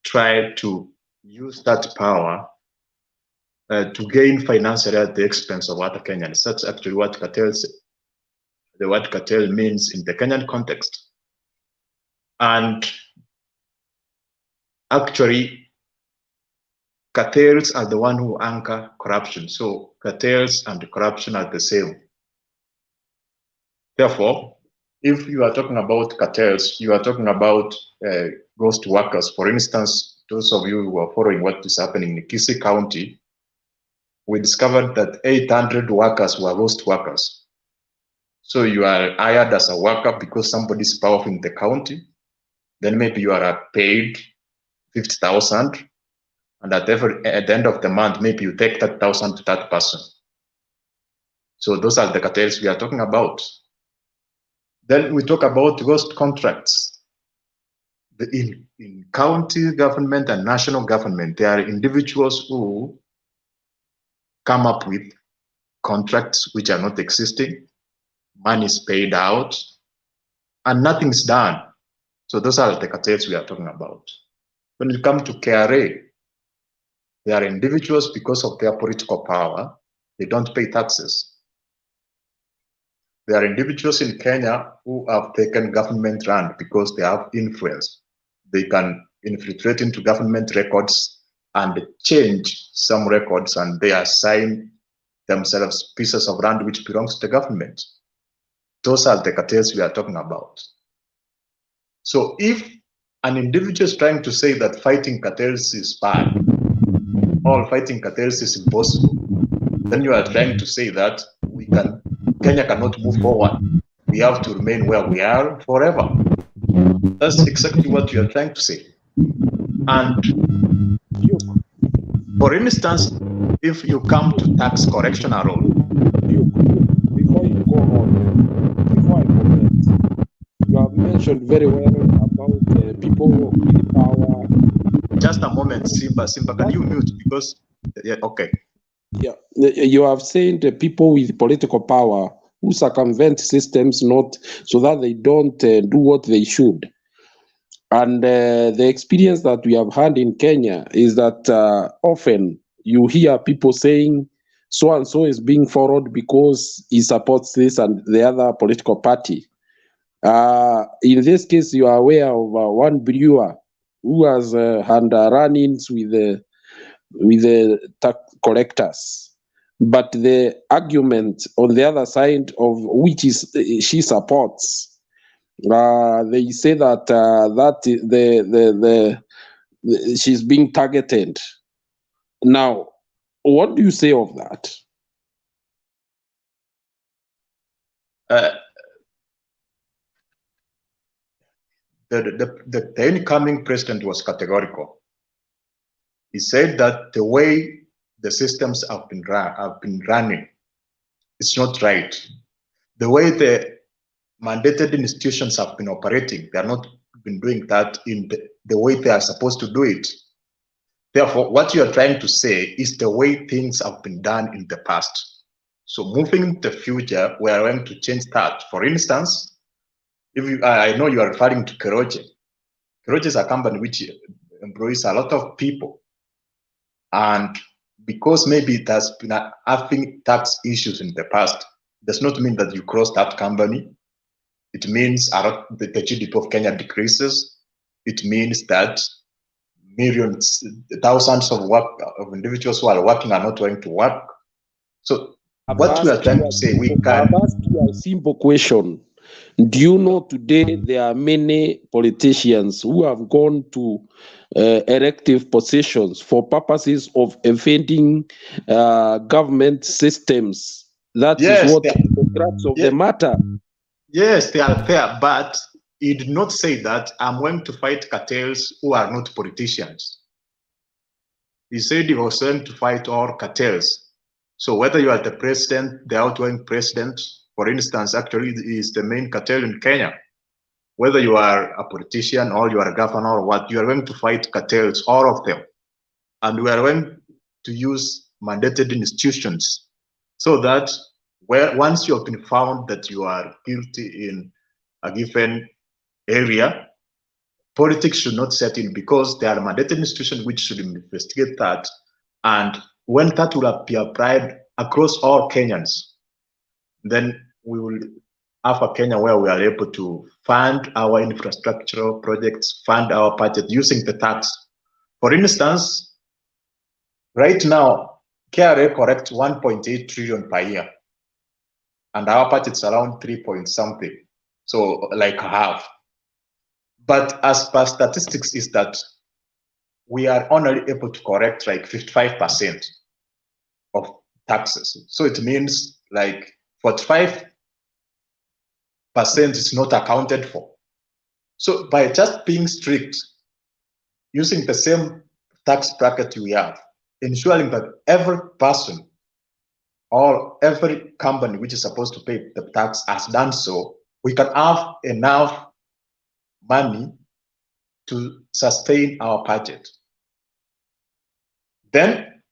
try to use that power to gain financially at the expense of other Kenyans. That's actually what the word cartel means in the Kenyan context. And actually, cartels are the one who anchor corruption. So cartels and corruption are the same. Therefore, if you are talking about cartels, you are talking about ghost workers. For instance, those of you who are following what is happening in Kisii County, we discovered that 800 workers were ghost workers. So you are hired as a worker because somebody is powerful in the county. Then maybe you are paid 50,000, and at the end of the month, maybe you take that 1,000 to that person. So those are the cartels we are talking about. Then we talk about ghost contracts. In county government and national government, there are individuals who come up with contracts which are not existing, money is paid out, and nothing's done. So those are the cartels we are talking about. When it comes to KRA, there are individuals, because of their political power, they don't pay taxes. There are individuals in Kenya who have taken government land because they have influence. They can infiltrate into government records and change some records, and they assign themselves pieces of land which belongs to the government. Those are the cartels we are talking about. So if an individual is trying to say that fighting cartels is bad, or fighting cartels is impossible, then you are trying to say that Kenya cannot move forward. We have to remain where we are forever. That's exactly what you are trying to say. And for instance, if you come to tax correction rule, Before you go on, before I comment, you have mentioned very well about people with power. Just a moment, Simba, can you mute? Because, yeah, okay. Yeah, you have said the people with political power who circumvent systems not so that they don't do what they should. And the experience that we have had in Kenya is that often you hear people saying so and so is being followed because he supports this and the other political party. In this case, you are aware of one brewer who has had run-ins with the tax collectors. But the argument on the other side of which is she supports, they say that she's being targeted. Now, what do you say of that? The incoming president was categorical. He said that the way the systems have been running, it's not right. The way the mandated institutions have been operating, they are not been doing that in the way they are supposed to do it. Therefore, what you are trying to say is the way things have been done in the past. So moving into the future, we are going to change that. For instance, I know you are referring to Keroche. Keroche is a company which employs a lot of people, and because maybe it has been having tax issues in the past, does not mean that you cross that company. It means the GDP of Kenya decreases. It means that millions, thousands of individuals who are working are not going to work. So what we are trying to say, we can. I've asked you a simple question. Do you know today there are many politicians who have gone to elective positions for purposes of evading government systems? That is what the crux of the matter. Yes, they are there, but he did not say that I'm going to fight cartels who are not politicians. He said he was going to fight all cartels. So whether you are the president, the outgoing president, for instance, actually is the main cartel in Kenya. Whether you are a politician or you are a governor or what, you are going to fight cartels, all of them. And we are going to use mandated institutions so that once you have been found that you are guilty in a given area, politics should not set in, because there are mandated institutions which should investigate that. And when that will be applied across all Kenyans, then we will have a Kenya where we are able to fund our infrastructural projects, fund our budget using the tax. For instance, right now, KRA collects 1.8 trillion per year, and our budget's around 3 point something, so like half. But as per statistics is that we are only able to correct like 55% of taxes. So it means like 45% is not accounted for. So by just being strict, using the same tax bracket we have, ensuring that every person or every company which is supposed to pay the tax has done so, we can have enough money to sustain our budget. Then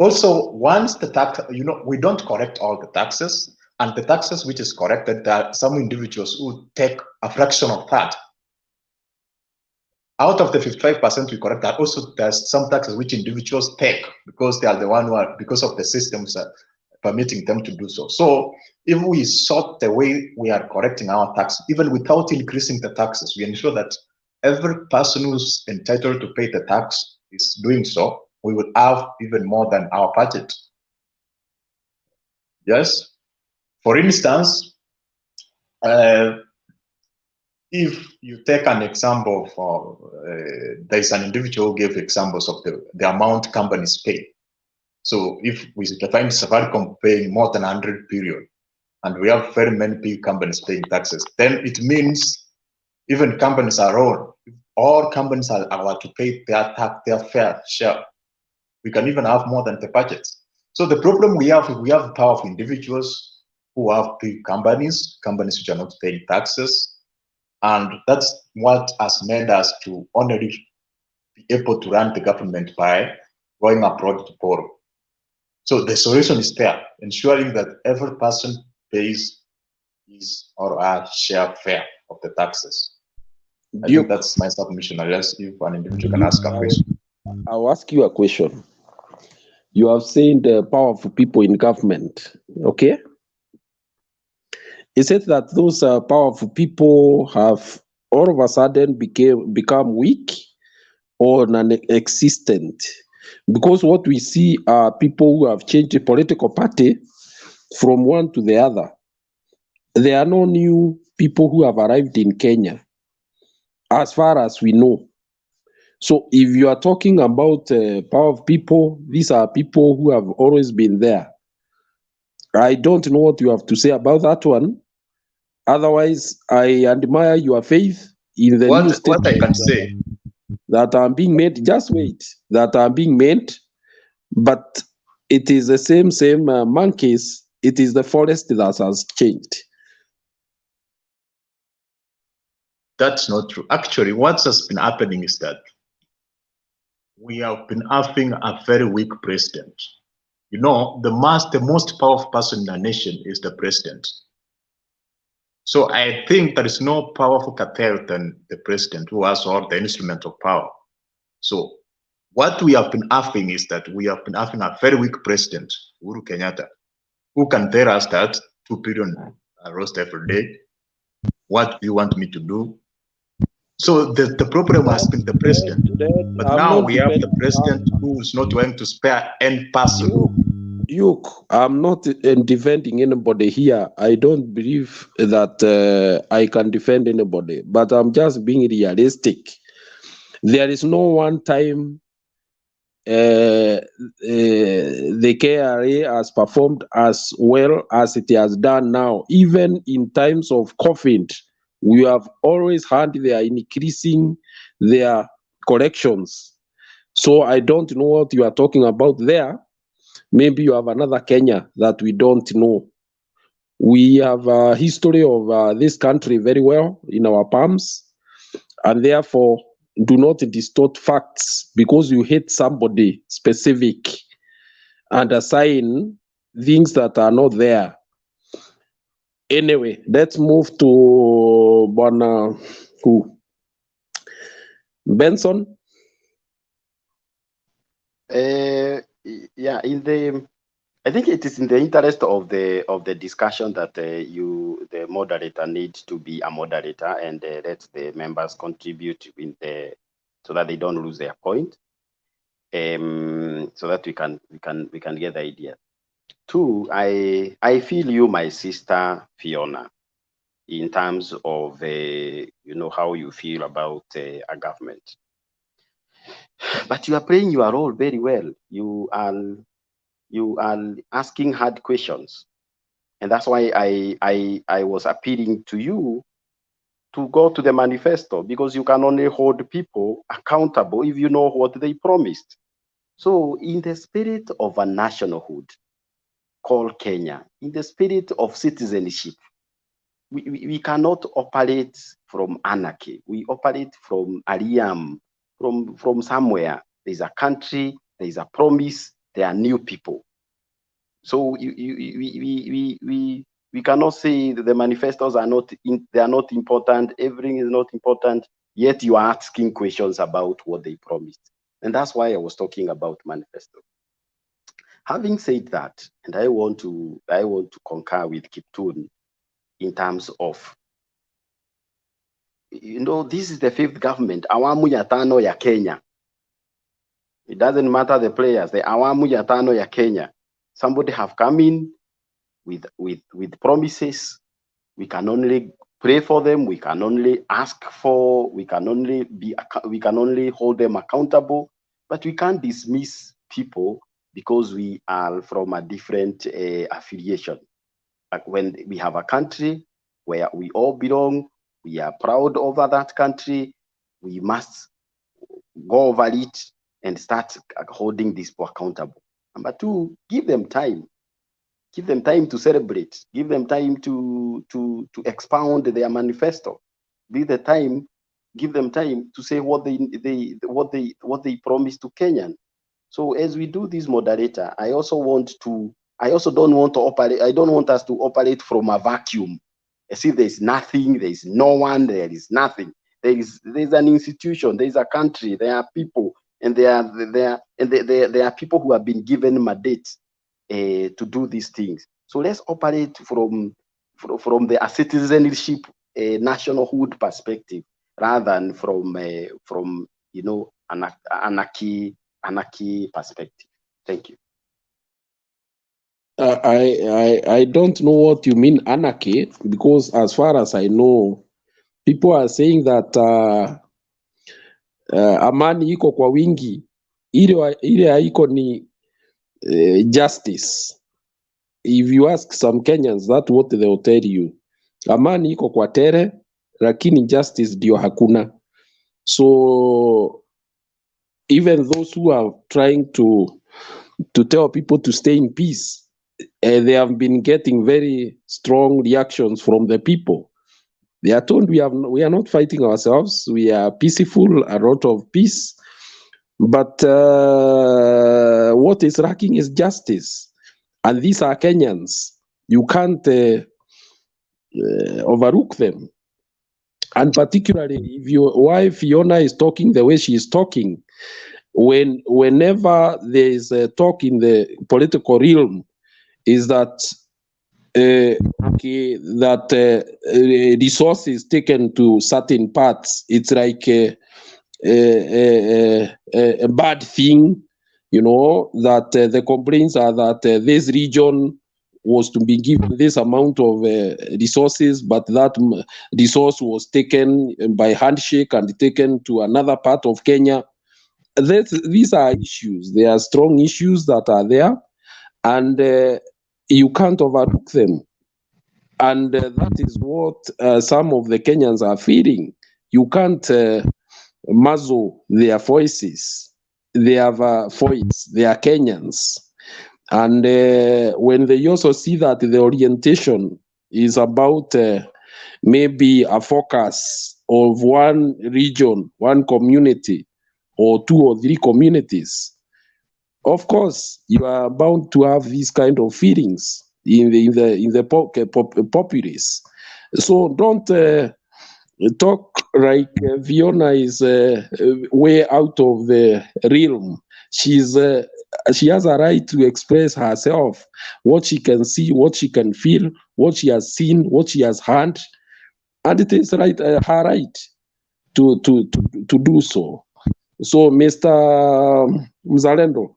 also once the tax, we don't correct all the taxes, and the taxes which is corrected, there are some individuals who take a fraction of that. Out of the 55% we correct, that also there's some taxes which individuals take because they are the one who are, because of the systems permitting them to do so. So if we sort the way we are correcting our tax, even without increasing the taxes, we ensure that every person who's entitled to pay the tax is doing so, we will have even more than our budget. Yes. For instance, if you take an example for, there's an individual who gave examples of the amount companies pay. So if we find Safaricom paying more than 100 billion, and we have very many big companies paying taxes, then it means even companies are all companies are to pay their fair share. We can even have more than the budget. So the problem we have powerful individuals who have big companies which are not paying taxes. And that's what has made us to only be able to run the government by going abroad to borrow. So the solution is there, ensuring that every person pays his or her share fair of the taxes. I think that's my submission, unless if an individual can ask a question. I'll ask you a question. You have seen the powerful people in government, okay? Is it that those powerful people have all of a sudden become weak or non-existent? Because what we see are people who have changed the political party from one to the other. There are no new people who have arrived in Kenya, as far as we know. So if you are talking about power of people, these are people who have always been there. I don't know what you have to say about that one. Otherwise, I admire your faith in the new statements what I can say that are being made. Just wait, that are being made, but it is the same monkeys. It is the forest that has changed. That's not true. Actually, what has been happening is that we have been having a very weak president. The most powerful person in the nation is the president. So I think there is no powerful cartel than the president, who has all the instruments of power. So what we have been having is that we have been having a very weak president, Uhuru Kenyatta, who can tell us that 2 billion roast every day. What do you want me to do? So the problem has been the president. But I'm now not we have the defending. president who is not willing to spare any person. I'm not defending anybody here. I don't believe that I can defend anybody, but I'm just being realistic. There is no one time the KRA has performed as well as it has done now. Even in times of COVID, we have always had they are increasing their collections. So I don't know what you are talking about there. Maybe you have another Kenya that we don't know. We have a history of this country very well in our palms, and therefore do not distort facts because you hate somebody specific and assign things that are not there. Anyway, let's move to who? Benson. Yeah, I think it is in the interest of the discussion that the moderator, needs to be a moderator and let the members contribute so that they don't lose their point, so that we can get the idea. Two, I feel you, my sister Fiona, in terms of how you feel about a government. But you are playing your role very well. You are asking hard questions, and that's why I was appealing to you to go to the manifesto, because you can only hold people accountable if you know what they promised. So in the spirit of a nationalhood called Kenya, in the spirit of citizenship, we cannot operate from anarchy. We operate from a realm, from somewhere. There's a country, there's a promise, there are new people. So we cannot say that the manifestos are not they are not important. Everything is not important. Yet you are asking questions about what they promised, and that's why I was talking about manifesto. Having said that, and I want to concur with Kiptun in terms of, this is the fifth government, awamu ya tano ya Kenya. It doesn't matter the players, the awamu ya tano ya Kenya. Somebody have come in with promises. We can only pray for them. We can only ask for. We can only hold them accountable. But we can't dismiss people because we are from a different affiliation. Like when we have a country where we all belong, we are proud over that country, we must go over it and start holding these people accountable. Number two, give them time. Give them time to celebrate. Give them time to expound their manifesto. Give them time to say what they promised to Kenyan. So as we do this, moderator, I also don't want to operate. I don't want us to operate from a vacuum, as if there's nothing, there is no one, there is nothing. There's an institution, there's a country, there are people, and there are people who have been given mandate to do these things. So let's operate from the citizenship nationalhood perspective, rather than from anarchy perspective. Thank you. I don't know what you mean anarchy, because as far as I know, people are saying that amani iko kwa wingi, ile haiko ni justice. If you ask some Kenyans, that's what they will tell you. Amani iko kwa tere, lakini justice ndio hakuna. So even those who are trying to tell people to stay in peace, they have been getting very strong reactions from the people. They are told we are not fighting ourselves. We are peaceful, a lot of peace. But what is lacking is justice. And these are Kenyans. You can't overlook them. And particularly if your wife Fiona is talking the way she is talking, whenever there is a talk in the political realm, is that resources taken to certain parts, it's like a bad thing, you know, that the complaints are that this region was to be given this amount of resources, but that resource was taken by handshake and taken to another part of Kenya. These are issues. There are strong issues that are there, and you can't overlook them. And that is what some of the Kenyans are feeling. You can't muzzle their voices. They have a voice. They are Kenyans. And when they also see that the orientation is about maybe a focus of one region, one community, or 2 or 3 communities, of course you are bound to have these kind of feelings in the populace. So don't talk like Fiona is way out of the realm. She has a right to express herself, what she can see, what she can feel, what she has seen, what she has heard, and it is right her right to do so. So, Mr. Mzalendo.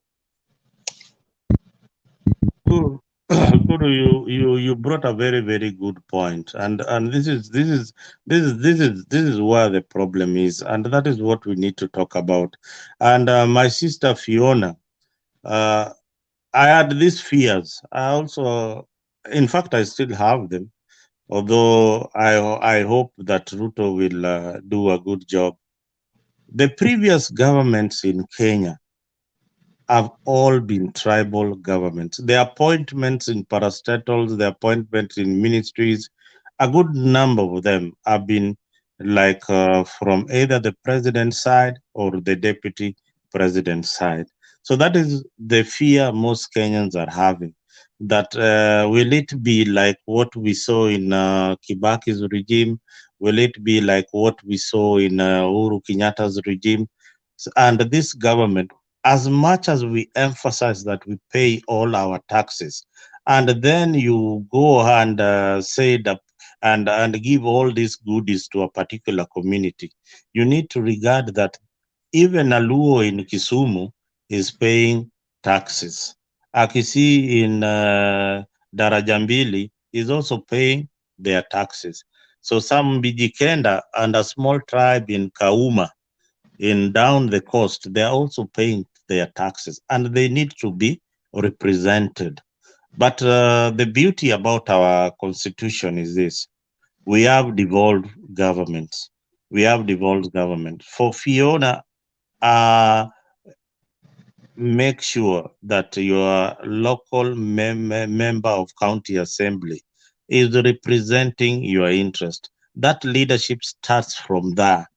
Guru, you brought a very, very good point, and this is where the problem is, and that is what we need to talk about. And my sister Fiona, I had these fears. I also, in fact, I still have them, although I hope that RUTO will do a good job. The previous governments in Kenya have all been tribal governments. The appointments in parastatals, the appointments in ministries, a good number of them have been like from either the president's side or the deputy president's side. So that is the fear most Kenyans are having, that will it be like what we saw in Kibaki's regime? Will it be like what we saw in Uhuru Kenyatta's regime? And this government, as much as we emphasize that we pay all our taxes, and then you go and say that and give all these goodies to a particular community, you need to regard that even a Luo in Kisumu is paying taxes. Akisi in Darajambili is also paying their taxes. So some Bijikenda and a small tribe in Kauma in down the coast, they're also paying their taxes, and they need to be represented. But the beauty about our constitution is this: we have devolved governments. We have devolved government. For Fiona, make sure that your local member of county assembly is representing your interest. That leadership starts from there,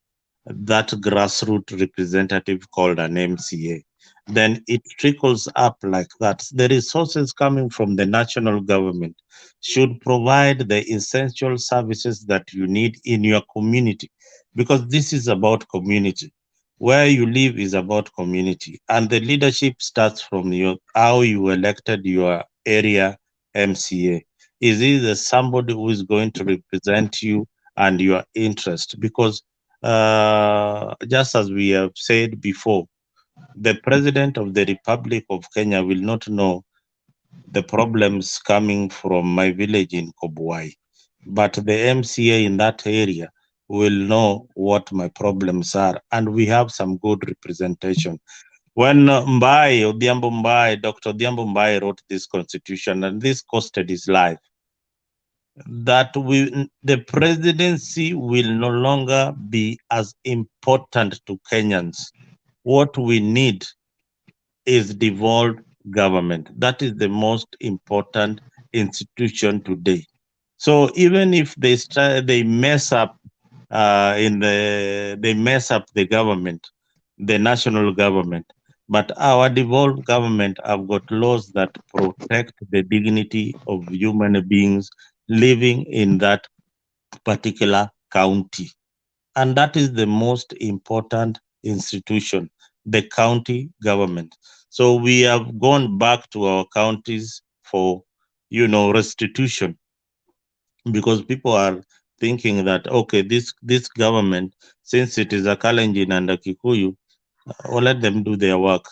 that grassroots representative called an MCA. Then it trickles up like that. The resources coming from the national government should provide the essential services that you need in your community, because this is about community. Where you live is about community, and the leadership starts from how you elected your area MCA. Is it somebody who is going to represent you and your interest? Because just as we have said before, the President of the Republic of Kenya will not know the problems coming from my village in Kobwai, but the MCA in that area will know what my problems are, and we have some good representation. When Odhiambo Mbai, Dr. Odhiambo Mbai wrote this constitution, and this costed his life, that the presidency will no longer be as important to Kenyans. What we need is devolved government. That is the most important institution today. So even if they mess up they mess up the government, the national government, but our devolved government have got laws that protect the dignity of human beings living in that particular county. And that is the most important institution, the county government. So we have gone back to our counties for, restitution, because people are thinking that, okay, this government, since it is a Kalenjin and a Kikuyu, or let them do their work.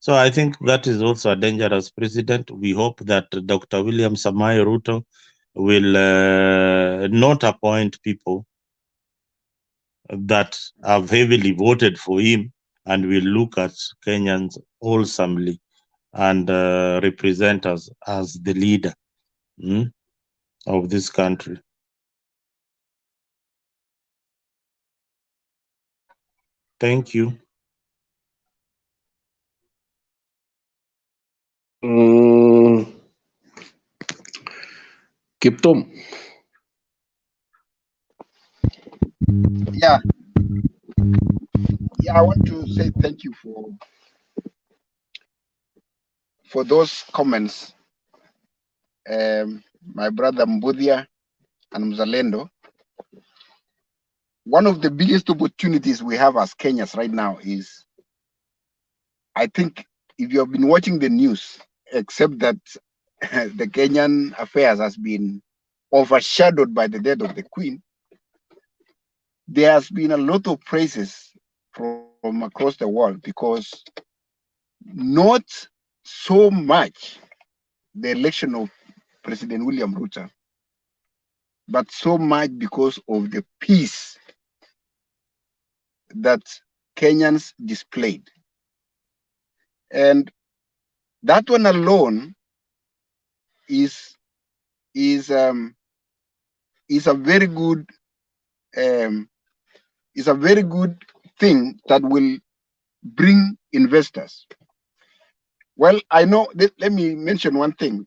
So I think that is also a dangerous precedent. We hope that Dr. William Samoei Ruto will not appoint people that have heavily voted for him, and will look at Kenyans wholesomely and represent us as the leader of this country. Thank you. Kiptum. Yeah. I want to say thank you for those comments, my brother Mbudia and Mzalendo. One of the biggest opportunities we have as Kenyans right now is, I think, if you have been watching the news, except that the Kenyan affairs has been overshadowed by the death of the Queen, there has been a lot of praises from across the world, because not so much the election of President William Ruto, but so much because of the peace that Kenyans displayed. And that one alone is a very good thing that will bring investors. Well, I know, let me mention one thing,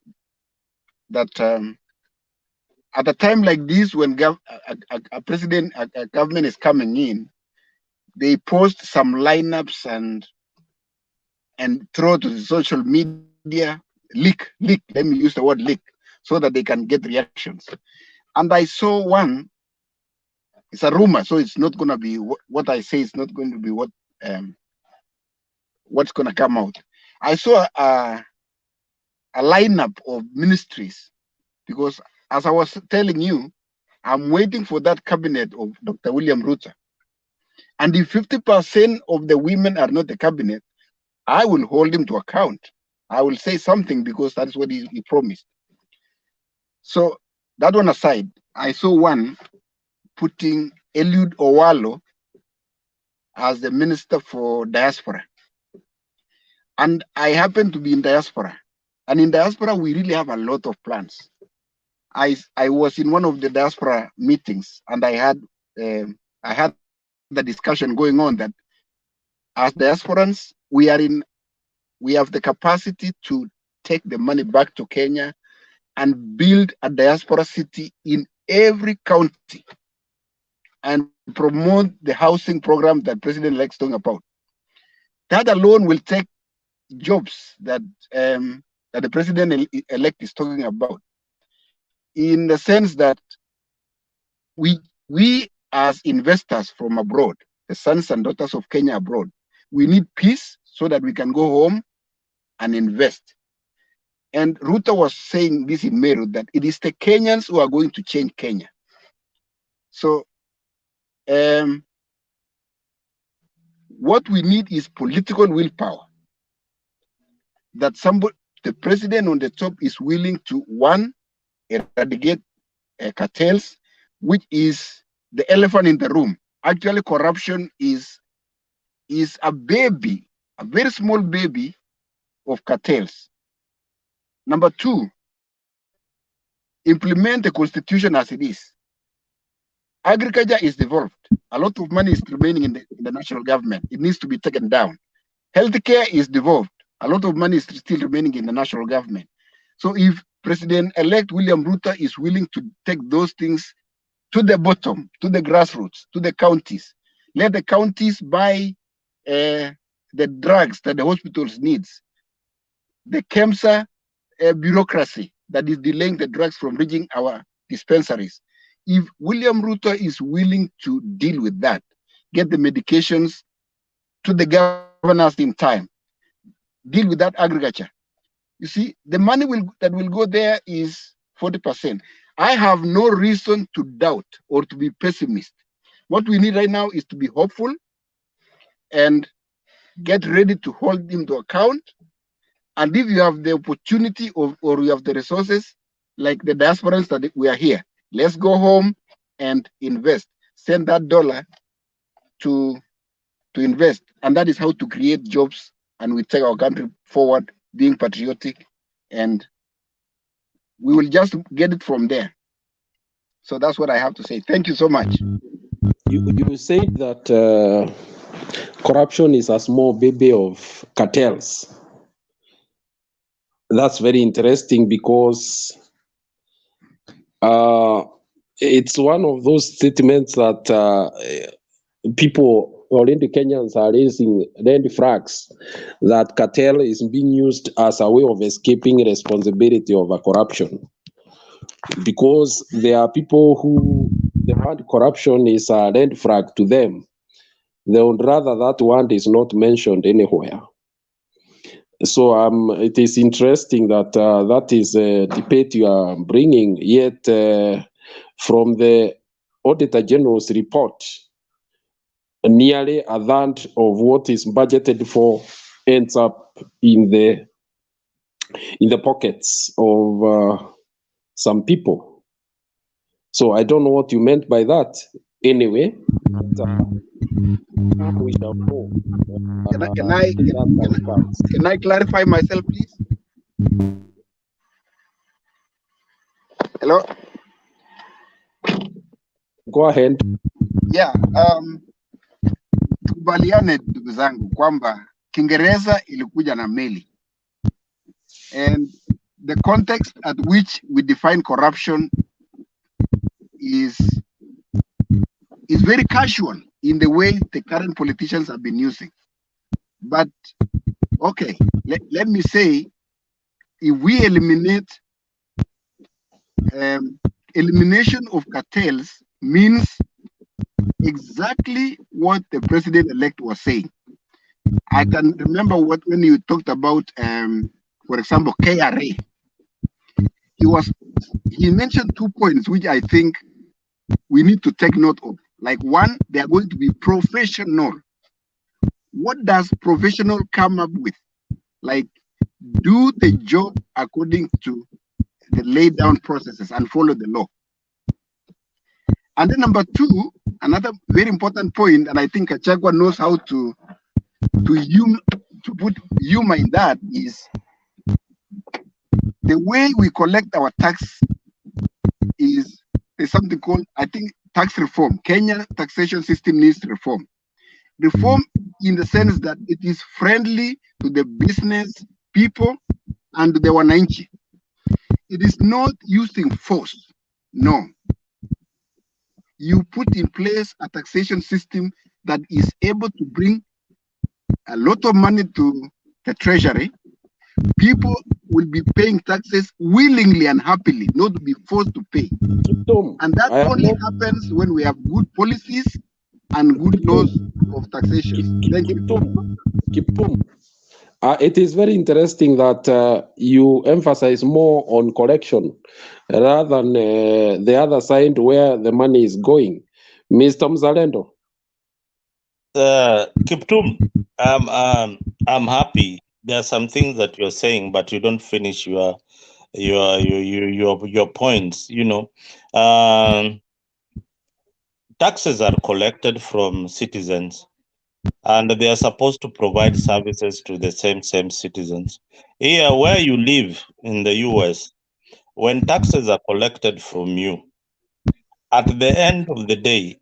that at a time like this, when a government is coming in, they post some lineups and throw to the social media, leak, let me use the word leak, so that they can get reactions. And I saw one, it's a rumor, so it's not going to be what I say, it's not going to be what's going to come out. I saw a lineup of ministries, because as I was telling you, I'm waiting for that cabinet of Dr. William Ruto. And if 50% of the women are not the cabinet, I will hold him to account. I will say something, because that is what he promised. So that one aside, I saw one putting Eliud Owalo as the Minister for Diaspora. And I happen to be in Diaspora. And in Diaspora, we really have a lot of plans. I was in one of the Diaspora meetings, and I had the discussion going on that as diasporans, we have the capacity to take the money back to Kenya and build a diaspora city in every county and promote the housing program that President-elect is talking about. That alone will take jobs that the President-elect is talking about, in the sense that we as investors from abroad, the sons and daughters of Kenya abroad, we need peace so that we can go home and invest. And Ruto was saying this in Meru, that it is the Kenyans who are going to change Kenya. So what we need is political willpower. That the president on the top is willing to, one, eradicate cartels, which is the elephant in the room. Actually, corruption is a baby, a very small baby of cartels. Number two, implement the constitution as it is. Agriculture is devolved. A lot of money is remaining in the national government. It needs to be taken down. Healthcare is devolved. A lot of money is still remaining in the national government. So if President-elect William Ruto is willing to take those things to the bottom, to the grassroots, to the counties, let the counties buy the drugs that the hospitals needs. The KEMSA bureaucracy that is delaying the drugs from reaching our dispensaries. If William Ruto is willing to deal with that, get the medications to the governors in time, deal with that agriculture. You see, the money that will go there is 40%. I have no reason to doubt or to be pessimist. What we need right now is to be hopeful and get ready to hold him to account. And if you have the opportunity or you have the resources, like the diasporans that we are here, let's go home and invest. Send that dollar to invest. And that is how to create jobs, and we take our country forward, being patriotic, and we will just get it from there. So that's what I have to say. Thank you so much. You said that corruption is a small baby of cartels. That's very interesting because it's one of those statements that people, already Kenyans, are raising red flags that cartel is being used as a way of escaping responsibility of a corruption. Because there are people who the word corruption is a red flag to them. They would rather that word is not mentioned anywhere. So it is interesting that that is a debate you are bringing, yet from the Auditor General's report, nearly a third of what is budgeted for ends up in the pockets of some people. So I don't know what you meant by that. Anyway, we shall know. Can I clarify myself, please? Hello? Go ahead. Yeah, tukubaliane ndugu zangu kwamba Kiingereza ilikuja na meli. And the context at which we define corruption is very casual in the way the current politicians have been using. But okay, let me say, if we eliminate elimination of cartels means exactly what the president-elect was saying. I can remember when you talked about, for example, KRA. He mentioned 2 points which I think we need to take note of. Like one, they are going to be professional. What does professional come up with? Like, do the job according to the laid down processes and follow the law. And then number two, another very important point, and I think Achagua knows how to put humor in that, is the way we collect our tax is something called, I think, tax reform. Kenya taxation system needs reform. Reform in the sense that it is friendly to the business people and the wananchi. It is not using force. No. You put in place a taxation system that is able to bring a lot of money to the treasury. People will be paying taxes willingly and happily, not to be forced to pay. And that only happens when we have good policies and good laws of taxation. Thank you. It is very interesting that you emphasize more on collection rather than the other side where the money is going. Mr. Mzalendo. Kiptum, I'm happy. There are some things that you're saying, but you don't finish your points. You know, taxes are collected from citizens, and they are supposed to provide services to the same citizens. Here, where you live in the US, when taxes are collected from you, at the end of the day,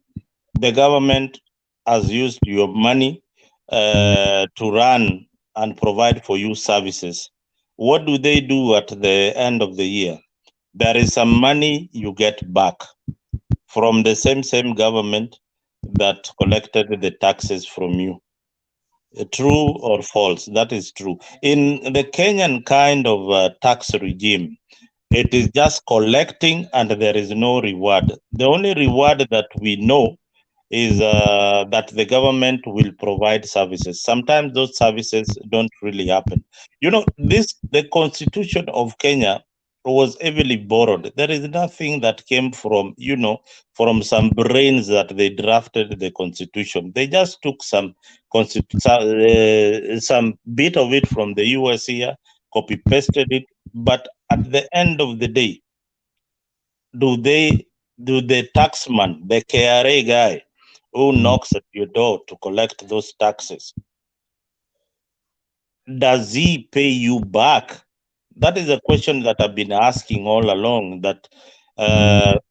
the government has used your money to run and provide for you services. What do they do at the end of the year? There is some money you get back from the same government that collected the taxes from you. True or false? That is true. In the Kenyan kind of tax regime, It is just collecting and there is no reward. The only reward that we know is that the government will provide services. Sometimes those services don't really happen. You know, the constitution of Kenya was heavily borrowed. There is nothing that came from, you know, from some brains that they drafted the constitution. They just took some bit of it from the US here, copy pasted it, but at the end of the day, do the taxman, the KRA guy who knocks at your door to collect those taxes, does he pay you back? That is a question that I've been asking all along, that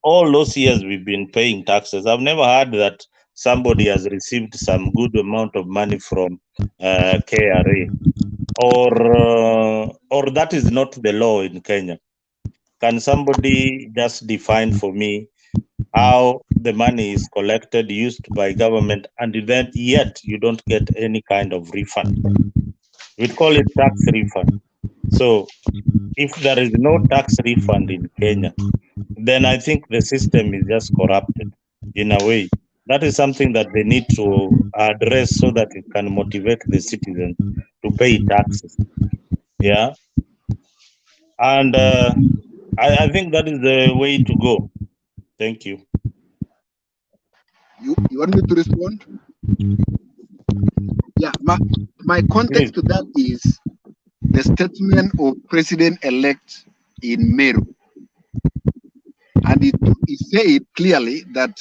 all those years we've been paying taxes, I've never heard that somebody has received some good amount of money from KRA, or that is not the law in Kenya. Can somebody just define for me how the money is collected, used by government, and then yet you don't get any kind of refund? We call it tax refund. So if there is no tax refund in Kenya, then I think the system is just corrupted in a way. That is something that they need to address so that it can motivate the citizens to pay taxes. Yeah. And I think that is the way to go. Thank you. You want me to respond? Yeah, my context to that is the statement of President-elect in Meru. And he said clearly that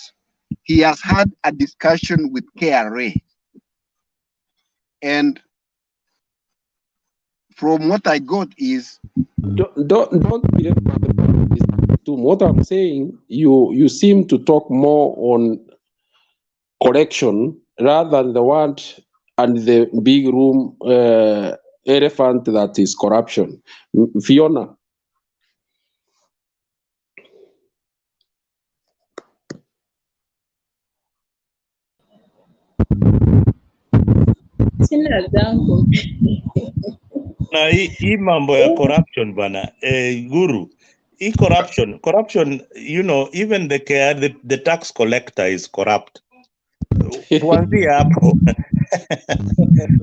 he has had a discussion with KRA. And from what I got is... Don't be what I'm saying, you seem to talk more on correction rather than the one and the big room elephant that is corruption. Fiona. Sina zangu. Na hii mambo ya corruption bana, Guru, hii corruption, you know, even the tax collector is corrupt. Tuanzie hapo.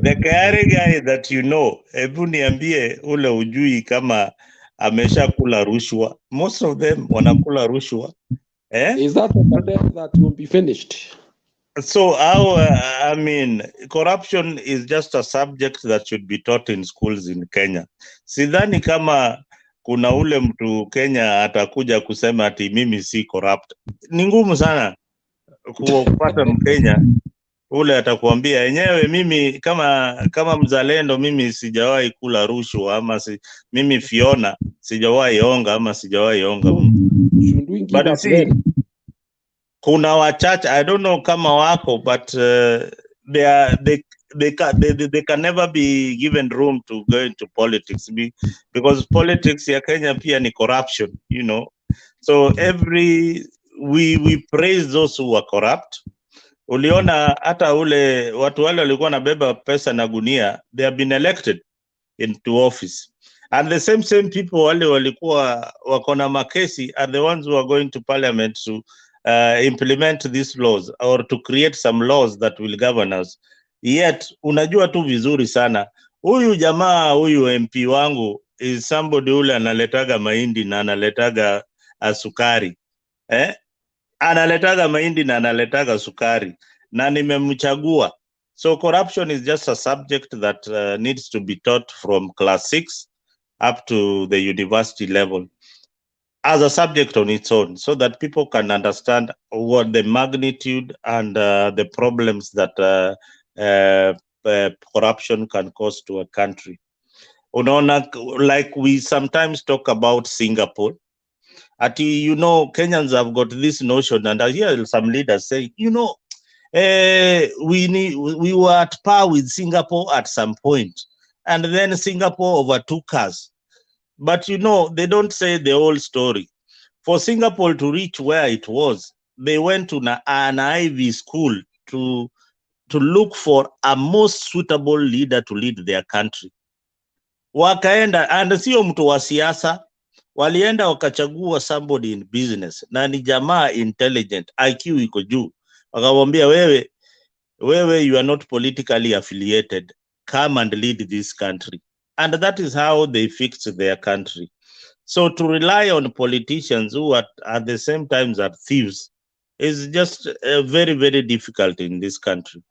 The KRA guy that you know, hebu niambie ule ujui kama amesha kula rushwa. Most of them wanakula rushwa. Is that a cartel that will be finished? So I mean, corruption is just a subject that should be taught in schools in Kenya. Sidhani kama kuna ule mtu Kenya atakuja kusema ati mimi si corrupt. Ni ngumu sana kupata Mkenya ule atakuambia yenyewe, mimi kama mzalendo mimi sijawahi kula rushwa, ama mimi Fiona sijawahi onga ama sijawahi onga. But see, kuna wachache, I don't know kama wako, but they can never be given room to go into politics, because politics ya Kenya pia ni corruption, you know. So we praise those who are corrupt. Uliona hata ule watu wale walikuwa nabeba pesa na gunia, they have been elected into office, and the same people wale walikuwa wako na makesi are the ones who are going to parliament to implement these laws or to create some laws that will govern us. Yet unajua tu vizuri sana huyu jamaa, huyu MP wangu is somebody ule analetaga mahindi na analetaga sukari, analetaga mahindi na analetaga sukari, na nimemchagua. So corruption is just a subject that needs to be taught from class 6 up to the university level as a subject on its own, so that people can understand what the magnitude and the problems that corruption can cause to a country. Unaona, like we sometimes talk about Singapore. You know, Kenyans have got this notion, and I hear some leaders say, you know, we were at par with Singapore at some point, and then Singapore overtook us. But you know, they don't say the whole story. For Singapore to reach where it was, they went to an Ivy school to look for a most suitable leader to lead their country. Wakaenda, and sio mtu wa siasa, walienda wakachagua somebody in business na ni jamaa intelligent, IQ iko juu, wakamwambia wewe you are not politically affiliated, come and lead this country. And that is how they fixed their country. So to rely on politicians who at the same time are thieves is just very, very difficult in this country.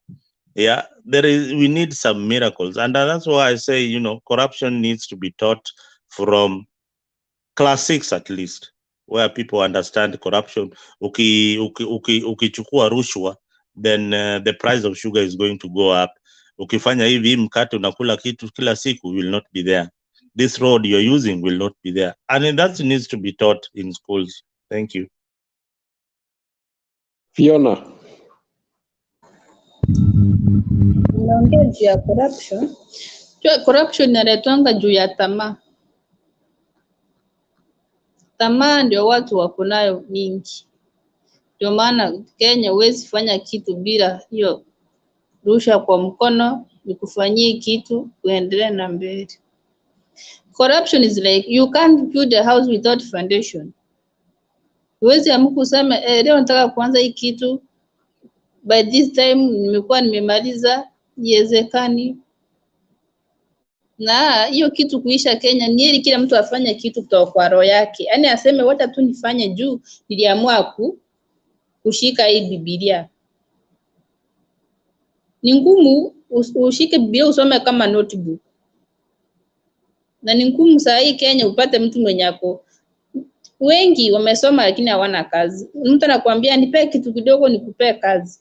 Yeah, we need some miracles. And that's why I say, you know, corruption needs to be taught from class 6 at least, where people understand corruption. Ukichukua rushwa, then the price of sugar is going to go up. Ukifanya hivi mkate unakula kitu kila siku will not be there. This road you're using will not be there. And that needs to be taught in schools. Thank you. Fiona. Unaongea juu ya corruption. Corruption inaletwanga juu ya tamaa. Tamaa ndio watu wako nayo mingi. Ndio maana Kenya huwezi fanya kitu bila hiyo rusha kwa mkono, nikufanyie kitu uendelee na mbele. Corruption is like you can't build a house without foundation. Huwezi amka useme leo nataka kuanza hii kitu, by this time nimekuwa nimemaliza, iwezekani. Na hiyo kitu kuisha Kenya ni ili kila mtu afanye kitu kutoka kwa roho yake. Yaani aseme wacha tu nifanye juu niliamua kushika hii Biblia. Ni ngumu ushike Biblia usome kama notebook. Na ni ngumu saa hii Kenya upate mtu mwenye ako. Wengi wamesoma lakini hawana kazi. Mtu anakuambia nipe kitu kidogo nikupe kazi.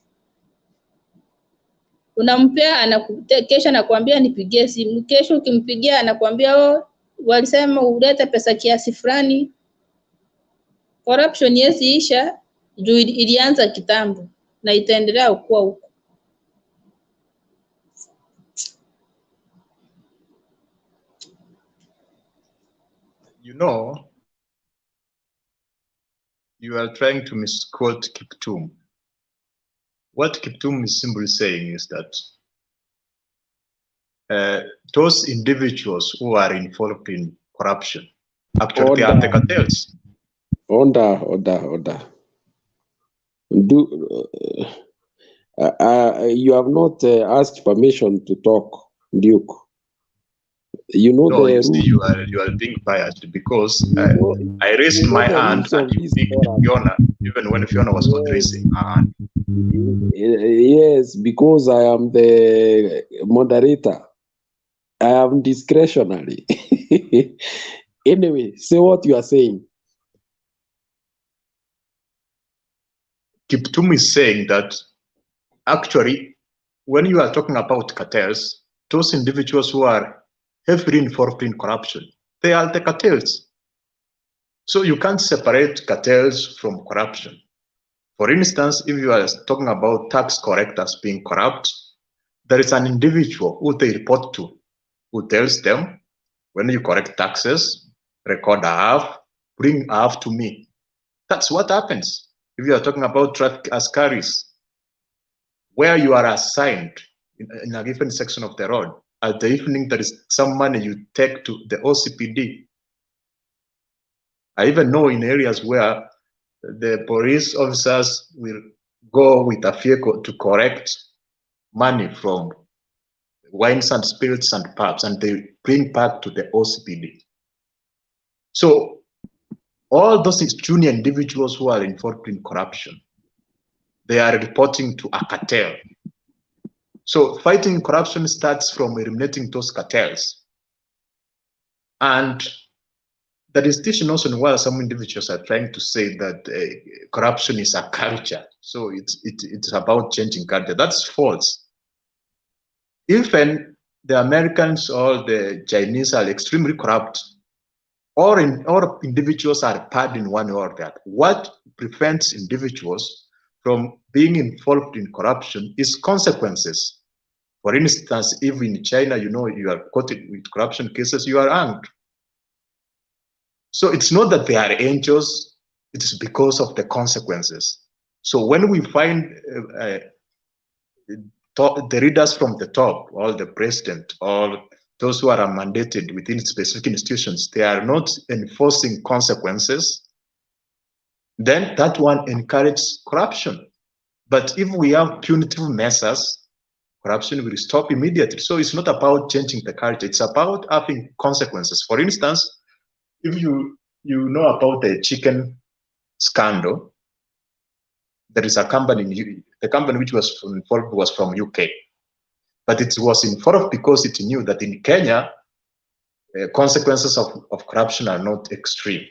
Unampea kesho anakuambia nipigie simu. Kesho ukimpigia anakuambia walisema ulete pesa kiasi fulani. Corruption yesiisha juu ilianza kitambo na itaendelea kuwa huko. You know, you are trying to misquote Kiptum. What Kiptum is simply saying is that those individuals who are involved in corruption actually they are the cartels. Order. You have not asked permission to talk, Duke. You know no, the you see, rule. you are being biased because I raised my hand and you picked Fiona, even when Fiona was not raising her hand. Yes, because I am the moderator. I am discretionary. Anyway, say what you are saying. Kiptum is saying that actually, when you are talking about cartels, those individuals who are heavily involved in corruption, they are the cartels. So you can't separate cartels from corruption. For instance, if you are talking about tax collectors being corrupt, there is an individual who they report to, who tells them, when you collect taxes, record half, bring half to me. That's what happens. If you are talking about traffic askaris, where you are assigned in a given section of the road, at the evening there is some money you take to the OCPD. I even know in areas where the police officers will go with a vehicle to collect money from wines and spirits and pubs, and they bring back to the OCPD. So all those junior individuals who are involved in corruption, they are reporting to a cartel. So fighting corruption starts from eliminating those cartels. And the distinction also in why some individuals are trying to say that corruption is a culture. So it's about changing culture. That's false. Even the Americans or the Chinese are extremely corrupt, or individuals are bad in one or the other. What prevents individuals from being involved in corruption is consequences. For instance, if in China, you know, you are caught with corruption cases, you are hanged. So it's not that they are angels, it is because of the consequences. So when we find the leaders from the top, or the president, or those who are mandated within specific institutions, they are not enforcing consequences, then that one encourages corruption. But if we have punitive measures, corruption will stop immediately. So it's not about changing the culture, it's about having consequences. For instance, if you know about the chicken scandal, there is a company, the company which was involved was from UK. But it was involved because it knew that in Kenya, consequences of corruption are not extreme.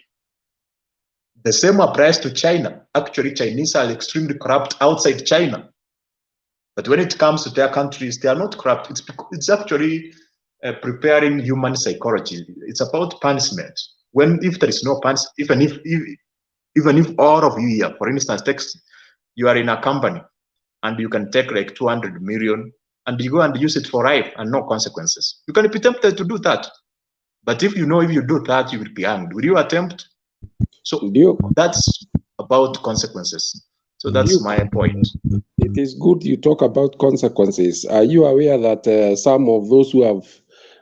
The same applies to China. Actually, Chinese are extremely corrupt outside China. But when it comes to their countries, they are not corrupt. It's actually preparing human psychology. It's about punishment. If there is no punishment, even if all of you here, for instance, you are in a company and you can take like 200 million and you go and use it for life and no consequences. You can be tempted to do that. But if you know if you do that, you will be hanged. Will you attempt? So that's about consequences. So that's my point. It is good you talk about consequences. Are you aware that some of those who have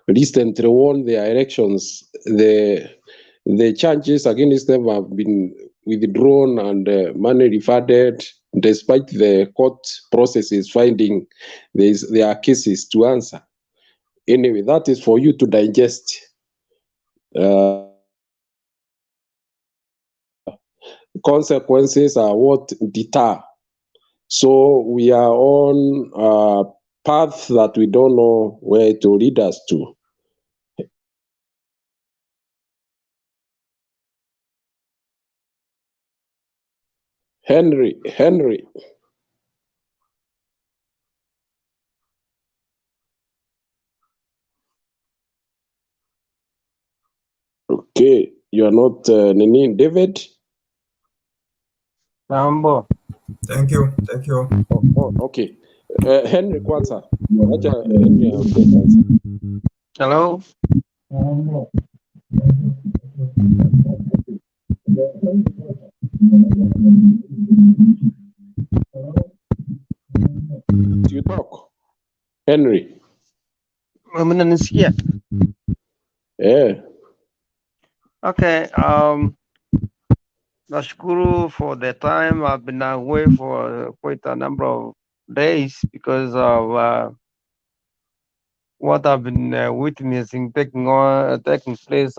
recently won their elections, the charges against them have been withdrawn and money refunded, despite the court processes finding there are cases to answer? Anyway, that is for you to digest. Consequences are what deter. So we are on a path that we don't know where it will lead us to. Henry. Okay, you are not Nini, David? Mambo. Thank you. Oh, okay. Henry Kwanza. Henry, Hello. You talk. Henry. Mnanisikia? Yeah. Okay. Nashukuru for the time. I've been away for quite a number of days because of what I've been witnessing taking place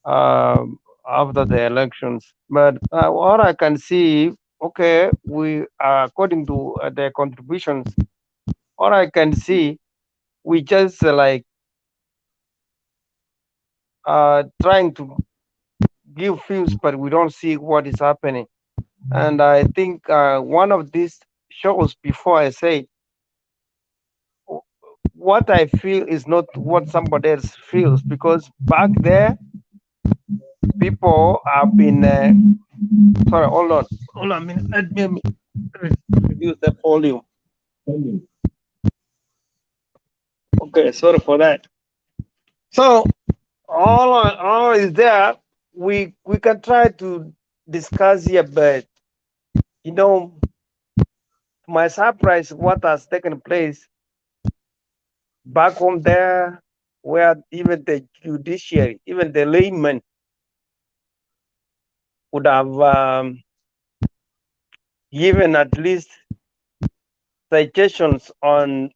after the elections. But what I can see, okay, we according to the contributions, what I can see, we just trying to give views, but we don't see what is happening. And I think one of these shows before I say what I feel is not what somebody else feels, because back there people have been sorry, hold on a minute, let me reduce the volume. Okay, sorry for that. So all is there. We can try to discuss here, but you know, to my surprise, what has taken place back home there, where even the judiciary, even the layman would have given at least suggestions on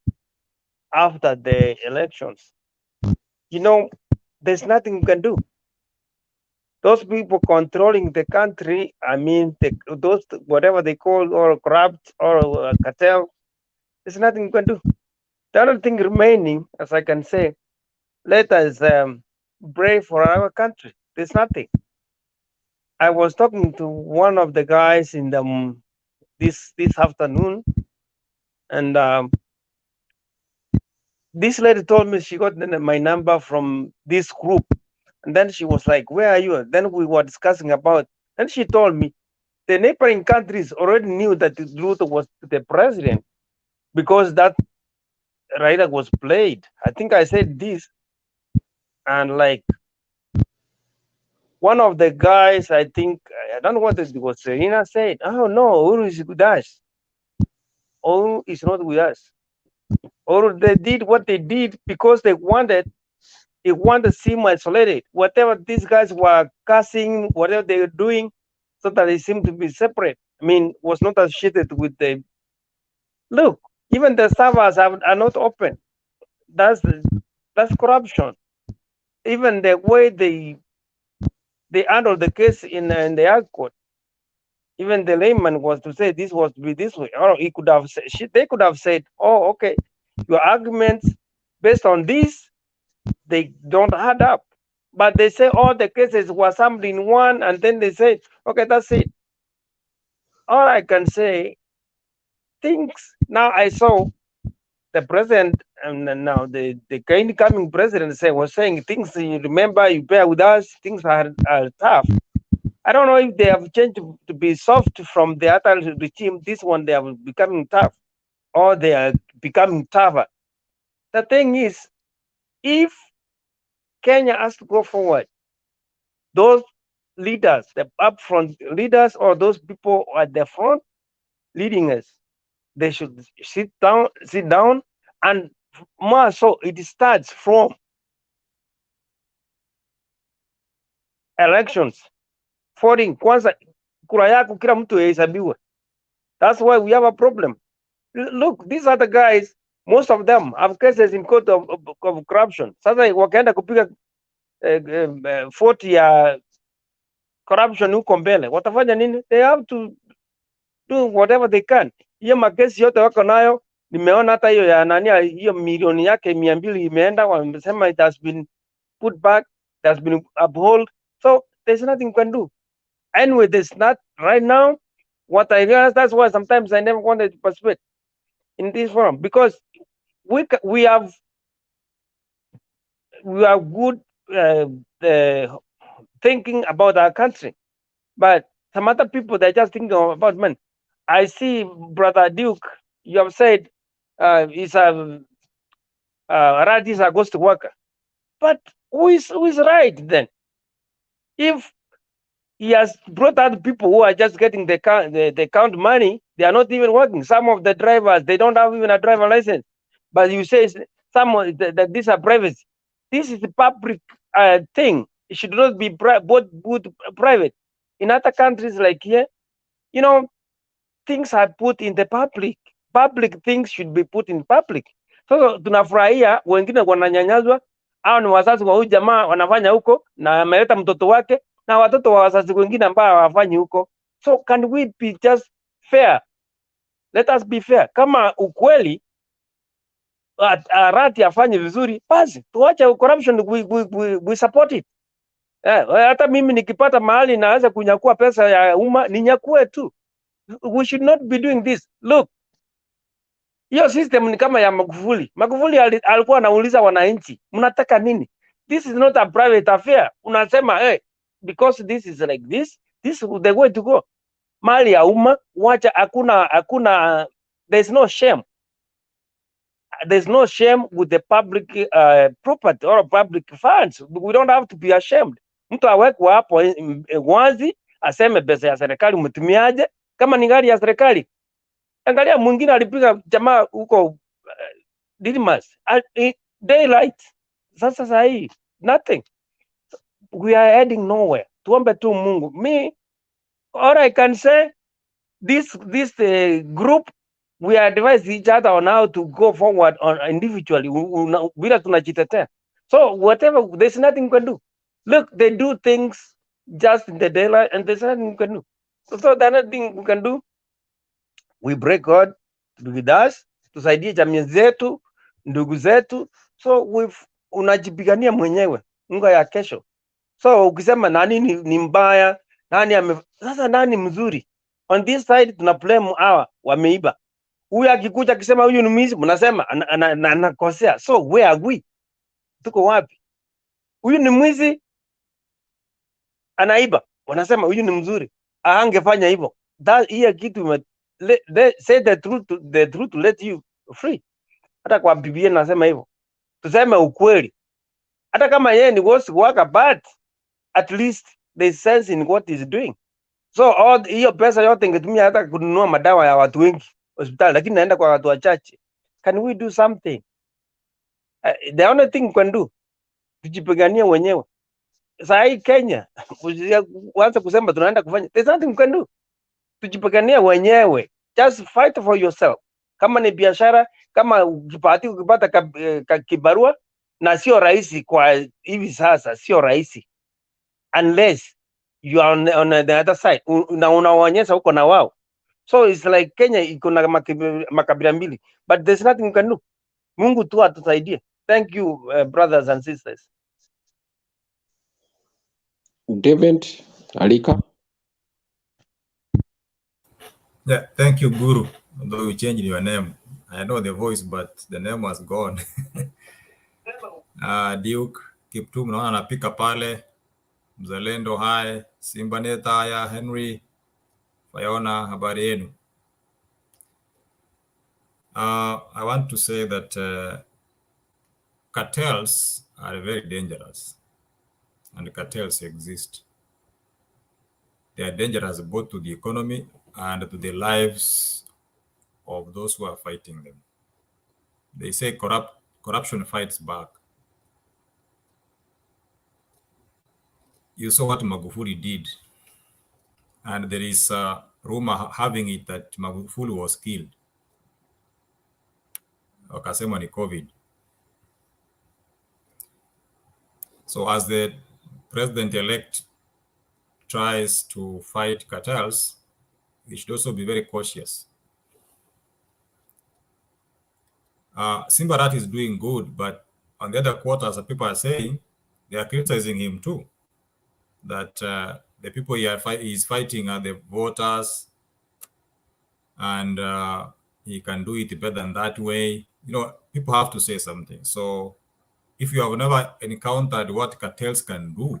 after the elections. You know, there's nothing you can do. Those people controlling the country, I mean, those whatever they call or corrupt or cartel, there's nothing you can do. The other thing remaining, as I can say, let us pray for our country. There's nothing. I was talking to one of the guys in the this afternoon, and this lady told me she got my number from this group, and then she was like, "Where are you?" Then we were discussing about. Then she told me the neighboring countries already knew that RUTO was the president because that Raila was played. I think I said this, and like one of the guys, I think I don't know what it was. Serena said, "Oh no, Uru is with us. Oh, it's not with us." or they did what they did because they wanted to seem isolated. Whatever these guys were cussing, whatever they were doing, so that they seem to be separate. I mean, was not associated with the look. Even the servers are not open. That's corruption. Even the way they handle the case in the high court. Even the layman was to say this was to be this way, or he could have said, they could have said, "Oh, okay, your arguments based on this, they don't add up." But they say all the cases were summed in one, and then they say, "Okay, that's it." All I can say, things now I saw the president and now the incoming president was saying things. You remember, you bear with us. Things are tough. I don't know if they have changed to be soft from the other regime. This one they are becoming tough, or they are becoming tougher. The thing is, if Kenya has to go forward, those leaders, the upfront leaders, or those people at the front leading us, they should sit down, and more so, it starts from elections. Voting kwanza, kura yako kila mtu hesabiwe. That's why we have a problem. Look, these are the guys, most of them have cases in court of corruption. Sasa wakaenda kupiga 40 ya corruption huko mbele, watafanya nini? They have to do whatever they can. Hiyo makesi yote wako nayo, nimeona hata hiyo ya nani, hiyo milioni yake 200 imeenda, wamesema it has been put back, it has been upheld. So there's nothing you can do. Anyway, there's not right now. What I realize, that's why sometimes I never wanted to participate in this forum, because we are good thinking about our country, but some other people, they're just thinking about money. I see Brother Duke, you have said he's a Radis a ghost worker, but who is right then? If he has brought out people who are just getting the count money, they are not even working. Some of the drivers, they don't have even a driver license, but you say some that these are private. This is a public thing. It should not be both private. In other countries like here, you know, things are put in the public. Public things should be put in public. So tunafurahia wengine wananyanyazwa, au ni wazazi wa huyu jamaa wanafanya huko na ameleta mtoto wake na watoto wa wazazi wengine ambao hawafanyi huko. So can we be just fair? Let us be fair. Kama ukweli Rati afanye vizuri, basi tuache corruption, we support it. Hata mimi nikipata mahali naweza kunyakua pesa ya umma, ninyakue tu. We should not be doing this. Look, hiyo system ni kama ya Magufuli. Magufuli alikuwa anauliza wananchi, mnataka nini? This is not a private affair. Unasema hey, because this is like this is the way to go. Mali ya umma, wacha, hakuna, there's no shame. There's no shame with the public property or public funds. We don't have to be ashamed. Mtu awekwe hapo wazi, aseme pesa ya serikali umetumiaje. Kama ni gari ya serikali, angalia mwingine alipiga jamaa huko Didmas daylight. Sasa hii nothing. We are heading nowhere. Tuombe tu Mungu. Me, all I can say, this group, we advise each other on how to go forward on individually. Bila tunajitetea. So whatever, there's nothing you can do. Look, they do things just in the daylight, and there's nothing you can do. So there's nothing we can do. We break God with us, tusaidie jamii zetu, ndugu zetu. So unajipigania mwenyewe unga ya kesho. So ukisema nani ni mbaya, sasa nani mzuri? On this side tuna blame hawa wameiba. Huyu akikuja akisema huyu ni mwizi, mnasema anakosea. So where are we? Tuko wapi? Huyu ni mwizi anaiba, wanasema huyu ni mzuri, angefanya hivyo. Hiyo kitu say the truth to let you free. Hata kwa Biblia nasema hivyo. Tuseme ukweli. Hata kama yeye ni worse worker, but at least there's sense in what he's doing. So hiyo pesa yote ingetumia hata kununua madawa ya watu wengi hospitali, lakini naenda kwa watu wachache. Can we do something? The only thing we can do, tujipigania wenyewe. Saa hii Kenya, waanza kusema tunaenda kufanya. There's nothing we can do. Tujipigania wenyewe. Just fight for yourself. Kama ni biashara, kama ukipata kibarua, na sio rahisi kwa hivi sasa, sio rahisi. Unless you are on the other side. Na unaonyesha huko na wao. So it's like Kenya iko na makabila mbili. But there's nothing we can do. Mungu tu atusaidie. Thank you, brothers and sisters. David Alika. Yeah, thank you, Guru. Although you changed your name, I know the voice, but the name was gone. Duke Kiptum, naona anapika pale. Mzalendo hai, Simba Netaya, Henry, Fiona, habari yenu. I want to say that cartels are very dangerous, and cartels exist. They are dangerous both to the economy and to the lives of those who are fighting them. They say corruption fights back. You saw what Magufuli did, and there is a rumor having it that Magufuli was killed. Wakasema ni COVID. So as the president-elect tries to fight cartels, we should also be very cautious. Simbarat is doing good, but on the other quarters, the people are saying they are criticizing him too. That the people he is fighting are the voters, and he can do it better than that way. You know, people have to say something. So if you have never encountered what cartels can do,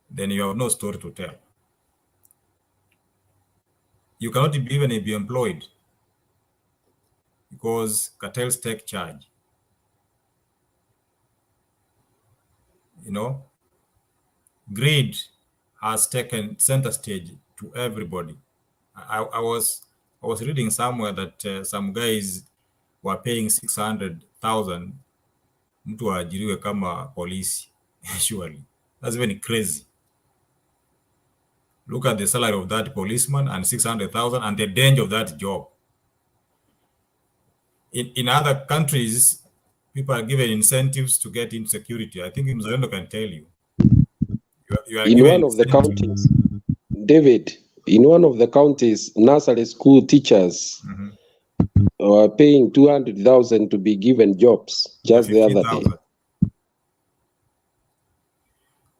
then you have no story to tell. You cannot even be employed because cartels take charge. You know, greed has taken center stage to everybody. I was reading somewhere that some guys were paying 600,000 mtu ajiriwe kama polisi. Surely that's very crazy. Look at the salary of that policeman and 600,000 and the danger of that job. In other countries, people are given incentives to get into security. I think Mzalendo can tell you. You are in one of the counties, David, in one of the counties, nursery school teachers are paying 200,000 to be given jobs just the other day.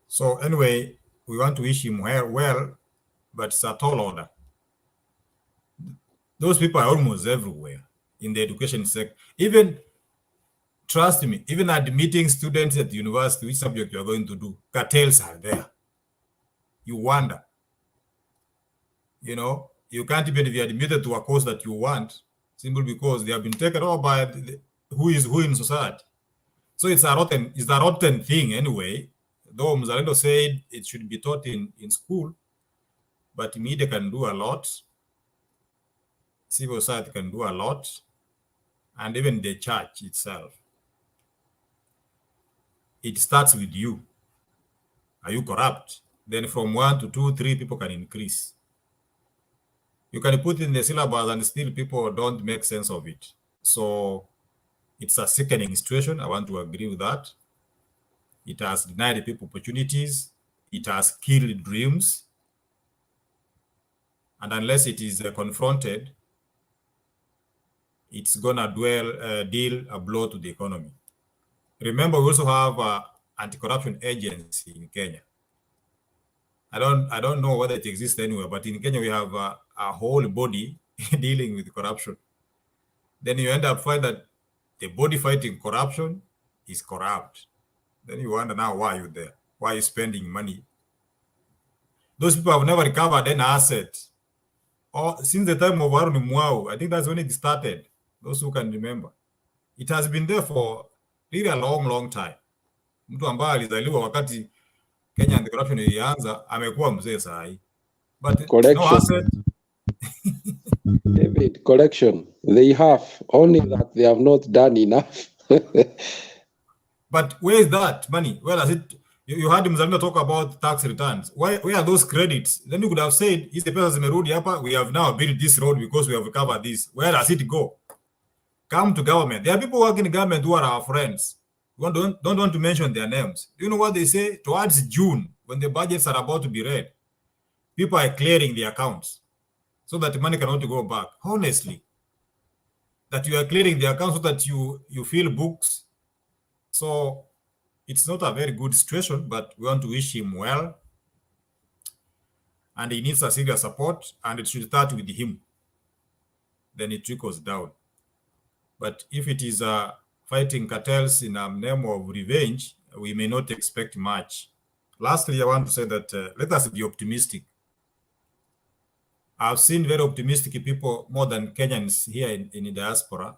So anyway, we want to wish him well, but it's a tall order. Those people are almost everywhere in the education sector. Even, trust me, even admitting students at the university, which subject you are going to do, cartels are there. You wonder. You know, you can't even be admitted to a course that you want, simply because they have been taken over by who is who in society. So it's a rotten thing anyway. Though Mzalendo said it should be taught in school, but media can do a lot, civil society can do a lot, and even the church itself. It starts with you. Are you corrupt? Then from 1 to 2, 3 people can increase. You can put in the syllabus and still people don't make sense of it. So it's a sickening situation. I want to agree with that. It has denied people opportunities. It has killed dreams. And unless it is confronted, it's gonna deal a blow to the economy. Remember, we also have an anti-corruption agency in Kenya. I don't know whether it exists anywhere, but in Kenya we have a whole body dealing with corruption. Then you end up finding that the body fighting corruption is corrupt. Then you wonder now, why are you there? Why are you spending money? Those people have never recovered any asset. Or since the time of Arun Mwau, I think that's when it started. Those who can remember. It has been there for really a long time. Mtu ambaye alizaliwa wakati Kenya anti-corruption ilianza amekuwa mzee saa hii. But no asset. David, correction. They have, only that they have not done enough. But where is that money? Where does it? You heard Mzalendo talk about tax returns. Where are those credits? Then you could have said, "Is the pesa zimerudi hapa? We have now built this road because we have covered this." Where does it go? Come to government. There are people working in government who are our friends. We don't want to mention their names. Do you know what they say? Towards June, when the budgets are about to be read, people are clearing the accounts so that the money cannot go back. Honestly, that you are clearing the accounts so that you fill books. So it's not a very good situation, but we want to wish him well. And he needs a serious support, and it should start with him. Then it trickles down. But if it is fighting cartels in a name of revenge, we may not expect much. Lastly, I want to say that let us be optimistic. I've seen very optimistic people, more than Kenyans here in the diaspora.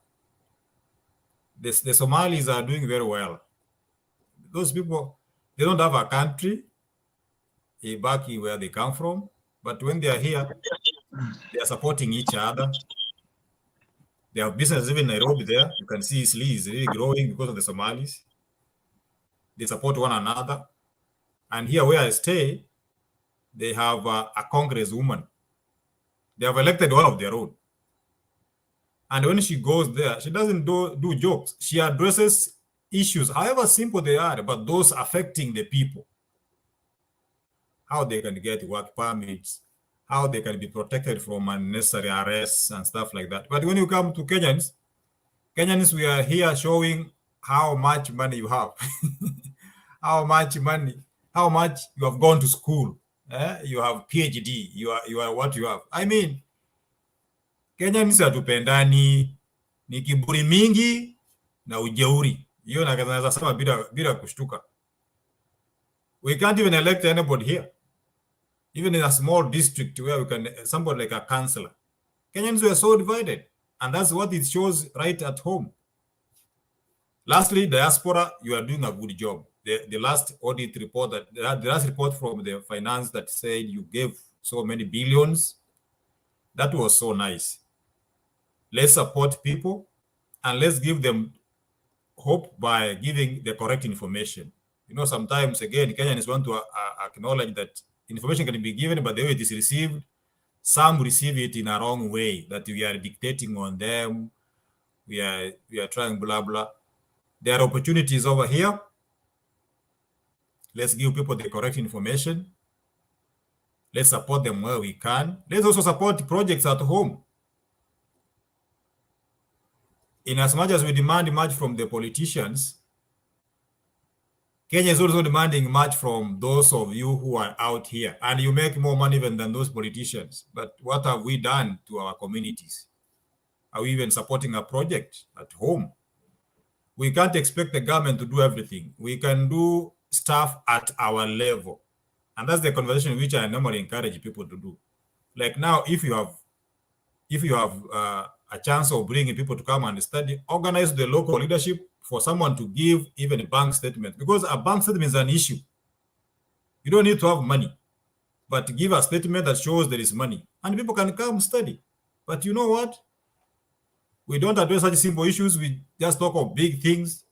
The Somalis are doing very well. Those people, they don't have a country back where they come from, but when they are here, they are supporting each other. They have business even in Nairobi there. You can see Isli is really growing because of the Somalis. They support one another. And here where I stay, they have a congresswoman. They have elected one of their own. And when she goes there, she doesn't do jokes. She addresses issues, however simple they are, but those affecting the people. How they can get work permits, how they can be protected from unnecessary arrests and stuff like that. But when you come to Kenyans, we are here showing how much money you have, how much you have gone to school, you have PhD, you are what you have. I mean, Kenyans hatupendani, ni kiburi mingi na ujeuri. Hiyo naweza sema bila kushtuka. We can't even elect anybody here. Even in a small district where we can, somebody like a councillor. Kenyans were so divided, and that's what it shows right at home. Lastly, diaspora, you are doing a good job. The last audit report, the last report from the finance that said you gave so many billions, that was so nice. Let's support people and let's give them hope by giving the correct information. You know, sometimes, again, Kenyans want to acknowledge that information can be given, but the way it is received, some receive it in a wrong way, that we are dictating on them, we are trying blah, blah. There are opportunities over here. Let's give people the correct information. Let's support them where we can. Let's also support projects at home. In as much as we demand much from the politicians, Kenya is also demanding much from those of you who are out here, and you make more money even than those politicians. But what have we done to our communities? Are we even supporting a project at home? We can't expect the government to do everything. We can do stuff at our level. And that's the conversation which I normally encourage people to do. Like now, if you have a chance of bringing people to come and study, organize the local leadership for someone to give even a bank statement, because a bank statement is an issue. You don't need to have money, but give a statement that shows there is money and people can come study. But you know what? We don't address such simple issues. We just talk of big things.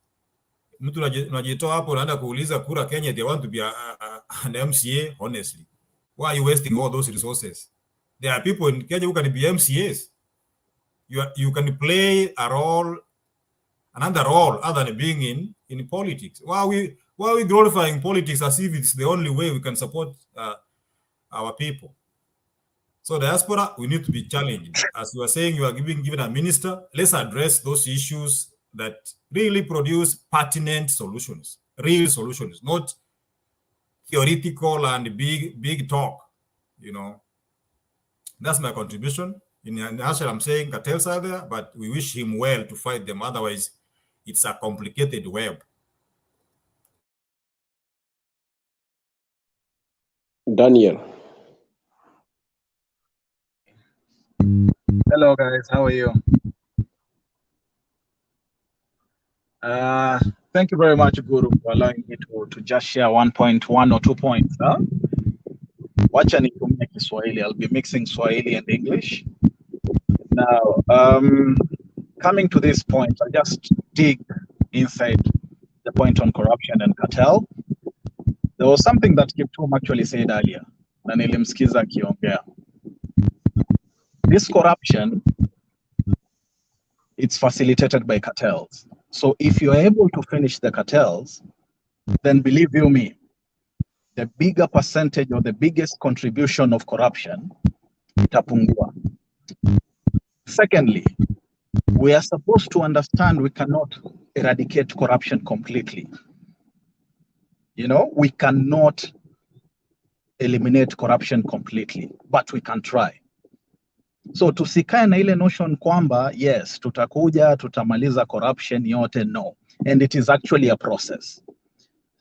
Mtu unajitoa hapo unaenda kuuliza kura Kenya, they want to be an MCA. Honestly, why are you wasting all those resources? There are people in Kenya who can be MCAs. You can play a role, another role other than being in politics. Why are we glorifying politics as if it's the only way we can support our people? So diaspora, we need to be challenged. As you are saying, you are given a minister. Let's address those issues that really produce pertinent solutions, real solutions, not theoretical and big talk. You know, that's my contribution. In a nutshell, I'm saying cartels are there, but we wish him well to fight them. Otherwise, it's a complicated web. Daniel. Hello guys, how are you? Thank you very much, Guru, for allowing me to just share 1 or 2 points. Wacha nitumie Kiswahili. I'll be mixing Swahili and English. Now, coming to this point, I just dig inside the point on corruption and cartel. There was something that Kiptum actually said earlier, na nilimsikiza akiongea. This corruption, it's facilitated by cartels. So if you're able to finish the cartels, then believe you me, the bigger percentage or the biggest contribution of corruption itapungua. Secondly, we are supposed to understand we cannot eradicate corruption completely. You know, we cannot eliminate corruption completely, but we can try. So tusikae na ile notion kwamba yes, tutakuja tutamaliza corruption yote, no. And it is actually a process.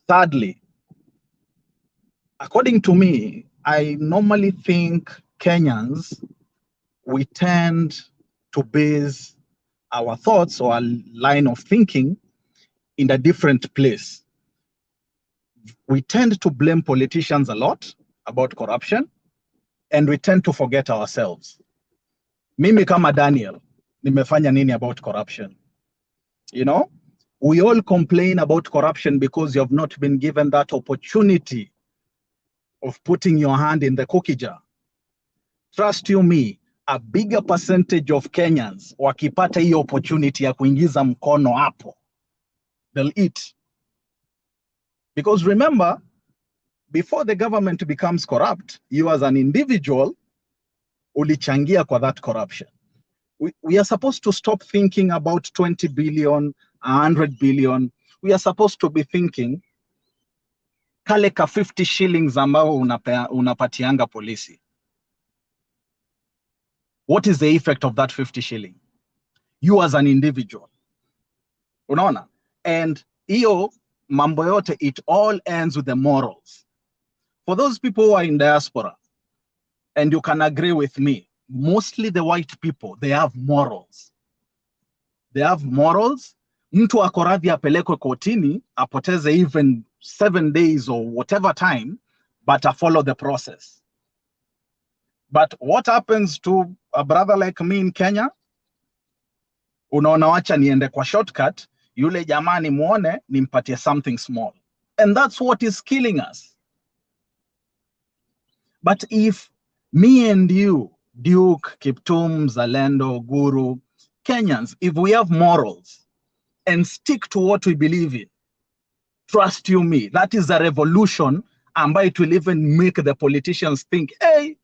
Thirdly, according to me, I normally think Kenyans, we tend to base our thoughts or our line of thinking in a different place. We tend to blame politicians a lot about corruption, and we tend to forget ourselves. Mimi kama Daniel, nimefanya nini about corruption? You know, we all complain about corruption because you have not been given that opportunity of putting your hand in the cookie jar. Trust you me, a bigger percentage of Kenyans wakipata hii opportunity ya kuingiza mkono hapo, they'll eat. Because remember, before the government becomes corrupt, you as an individual ulichangia kwa that corruption. We are supposed to stop thinking about 20 billion, 100 billion. We are supposed to be thinking kale ka 50 shillings ambao unapatianga polisi. What is the effect of that 50 shilling? You as an individual. Unaona? And hiyo mambo yote, it all ends with the morals. For those people who are in diaspora, and you can agree with me, mostly the white people, they have morals. They have morals. Mtu ako radhi apelekwe kotini, apoteze even 7 days or whatever time, but I follow the process. But what happens to a brother like me in Kenya? Unaona, wacha niende kwa shortcut, yule jamani muone, nimpatie something small. And that's what is killing us. But if me and you, Duke, Kiptum, Zalendo, Guru, Kenyans, if we have morals and stick to what we believe in, trust you me, that is a revolution, and it will even make the politicians think, hey,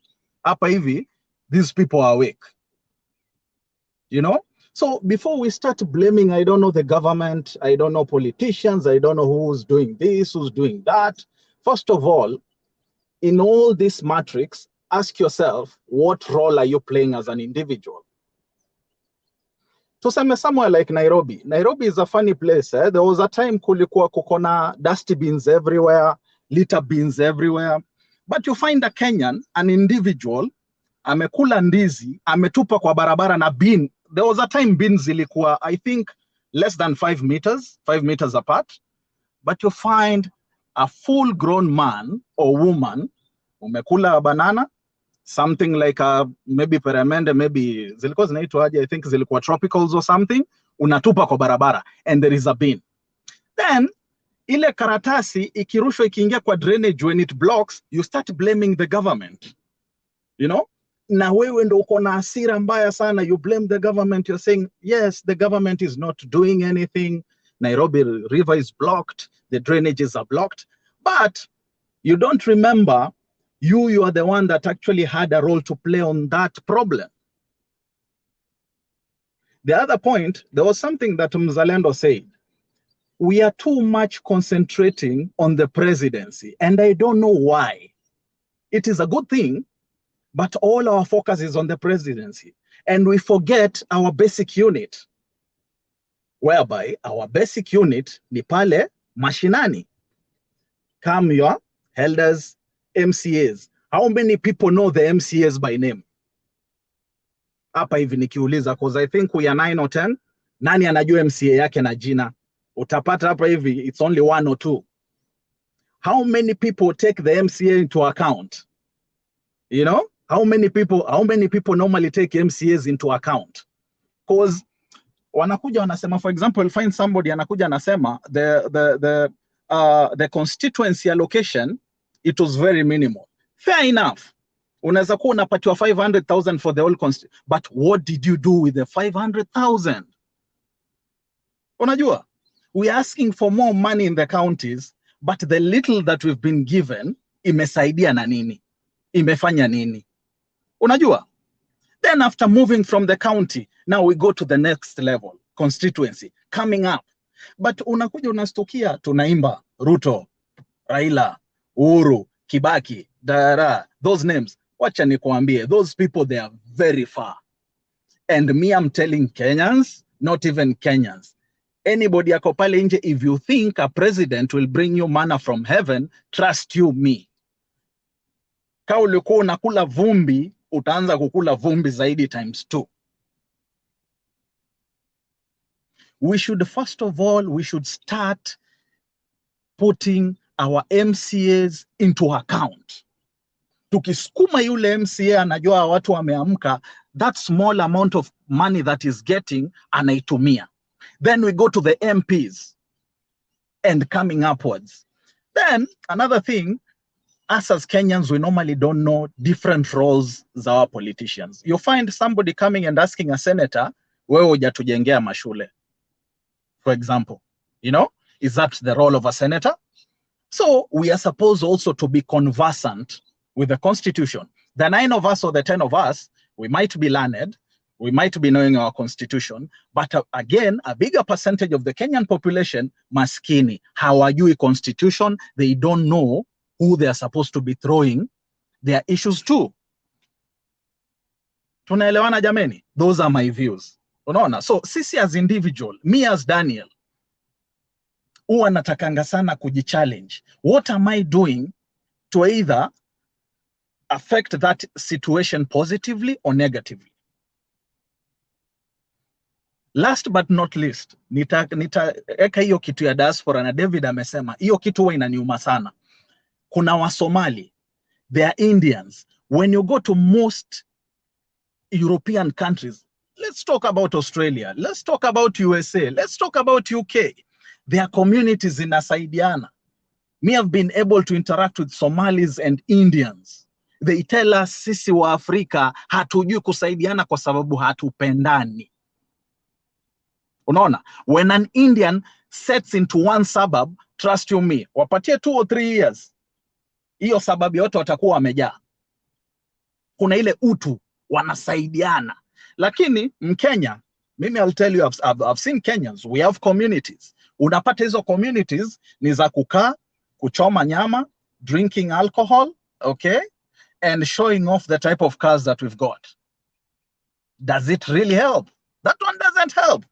hapa hivi, these people are awake. You know? So before we start blaming, I don't know, the government, I don't know, politicians, I don't know who's doing this, who's doing that. First of all, in all this matrix, ask yourself, what role are you playing as an individual? Tuseme somewhere like Nairobi. Nairobi is a funny place. There was a time kulikuwa kukona dust bins everywhere, litter bins everywhere. But you find a Kenyan, an individual, amekula ndizi, ametupa kwa barabara na bin. There was a time bins zilikuwa, I think, less than 5 meters apart. But you find a full-grown man or woman, umekula banana, something like maybe peremende, maybe zilikuwa zinaitwaje, I think zilikuwa tropicals or something, unatupa kwa barabara, and there is a bin. Then, ile karatasi ikirushwa ikiingia kwa drainage, when it blocks, you start blaming the government. You know? Na wewe ndo uko na hasira mbaya sana, you blame the government, you're saying, yes, the government is not doing anything, Nairobi River is blocked, the drainages are blocked, but you don't remember you are the one that actually had a role to play on that problem. The other point, there was something that Mzalendo said. We are too much concentrating on the presidency, and I don't know why. It is a good thing, but all our focus is on the presidency, and we forget our basic unit, whereby our basic unit ni pale mashinani. Come your elders, MCAs. How many people know the MCAs by name? Hapa hivi nikiuliza, because I think we are 9 or 10. Nani anajua MCA yake na jina? Utapata hapa hivi, it's only 1 or 2. How many people take the MCA into account? You know, How many people normally take MCAs into account? Because wanakuja wanasema, for example, you'll find somebody anakuja anasema the constituency allocation, it was very minimal. Fair enough. Unaweza kuwa unapatiwa 500,000 for the whole constituency, but what did you do with the 500,000? Unajua, we're asking for more money in the counties, but the little that we've been given, imesaidia na nini? Imefanya nini? Unajua? Then after moving from the county, now we go to the next level, constituency, coming up. But unakuja unastukia, tunaimba Ruto, Raila, Uhuru, Kibaki, Dara, those names. Wacha nikuambie, those people, they are very far. And me, I'm telling Kenyans, not even Kenyans, anybody ako pale nje, if you think a president will bring you manna from heaven, trust you me. Ka ulikuwa unakula vumbi, utaanza kukula vumbi zaidi ×2. We should, first of all, we should start putting our MCAs into account. Tukisukuma yule MCA anajua watu wameamka, that small amount of money that is getting anaitumia. Then we go to the MPs and coming upwards. Then another thing, us as Kenyans, we normally don't know different roles za our politicians. You find somebody coming and asking a senator, wewe hujatujengea mashule, for example. You know, is that the role of a senator? So we are supposed also to be conversant with the constitution. The 9 of us or the 10 of us, we might be learned, we might be knowing our constitution, but again, a bigger percentage of the Kenyan population, maskini, hawajui constitution, they don't know who they are supposed to be throwing their issues to. Tunaelewana jameni? Those are my views. Unaona? So sisi as individual, me as Daniel, huwa natakanga sana kujichallenge. What am I doing to either affect that situation positively or negatively? Last but not least, nitaeka hiyo kitu ya diaspora, na David amesema, hiyo kitu huwa inaniuma sana. Kuna wa Somali, they are Indians. When you go to most European countries, let's talk about Australia, let's talk about USA, let's talk about UK, their communities inasaidiana. Me have been able to interact with Somalis and Indians. They tell us, sisi wa Afrika hatujui kusaidiana kwa sababu hatupendani. Unaona? When an Indian sets into one suburb, trust you me, wapatie 2 or 3 years, hiyo sababu yote watakuwa wamejaa. Kuna ile utu, wanasaidiana. Lakini Mkenya, mimi I'll tell you, I've seen Kenyans, we have communities. Unapata hizo communities ni za kukaa, kuchoma nyama, drinking alcohol, okay? And showing off the type of cars that we've got. Does it really help? That one doesn't help.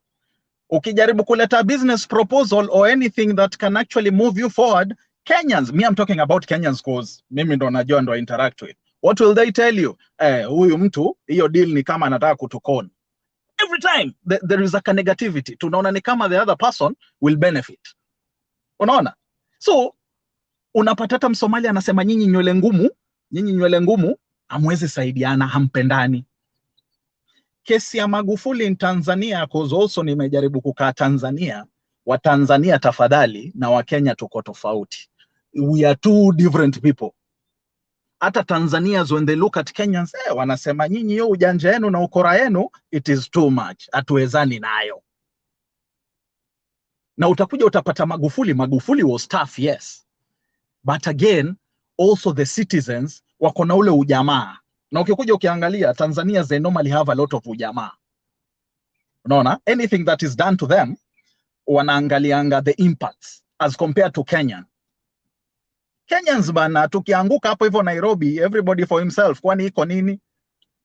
Ukijaribu kuleta business proposal or anything that can actually move you forward, Kenyans, me I'm talking about Kenyans because mimi ndo najua ndo interact with. What will they tell you? Huyu mtu, hiyo deal ni kama anataka kutukona. Every time there is a negativity. Tunaona ni kama the other person will benefit. Unaona? So, unapatata Msomali anasema nyinyi nywele ngumu, hamwezi saidiana, hampendani. Kesi ya Magufuli in Tanzania, cause also nimejaribu kukaa Tanzania, wa Tanzania tafadhali na wa Kenya tuko tofauti. We are two different people. Hata Tanzanians when they look at Kenyans, wanasema nyinyi hiyo ujanja yenu na ukora yenu, it is too much. Hatuwezani nayo. Na utakuja utapata Magufuli was tough, yes. But again, also the citizens wako na ule ujamaa. Na ukikuja ukiangalia, Tanzanians, they normally have a lot of ujamaa. Unaona? Anything that is done to them, wanaangalianga the impacts as compared to Kenyan. Kenyans bana, tukianguka hapo hivyo Nairobi, everybody for himself, kwani iko nini?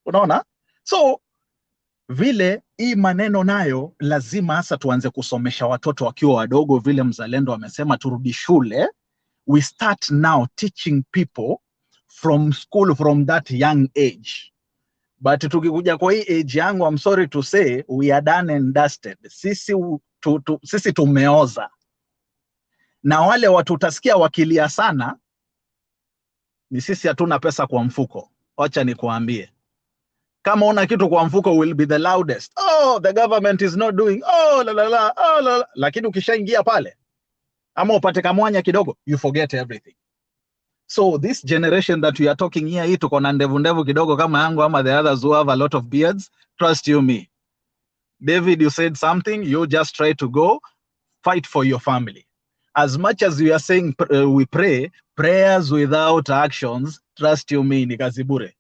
Unaona? So, vile hii maneno nayo, lazima hasa tuanze kusomesha watoto wakiwa wadogo, vile Mzalendo amesema turudi shule. We start now teaching people from school from that young age. But tukikuja kwa hii age yangu, I'm sorry to say, we are done and dusted. Sisi tumeoza. Na wale watu utasikia wakilia sana, ni sisi hatuna pesa kwa mfuko. wacha nikuambie, kama una kitu kwa mfuko will be the loudest. Oh, the government is not doing, oh la la la, oh la la. Lakini ukishaingia pale ama upate kamwanya kidogo, you forget everything. So this generation that we are talking here, hii tuko na ndevu kidogo kama yangu ama the others who have a lot of beards, trust you me. David, you said something, you just try to go fight for your family. As much as we are saying we pray, prayers without actions, trust you me, ni kazi bure.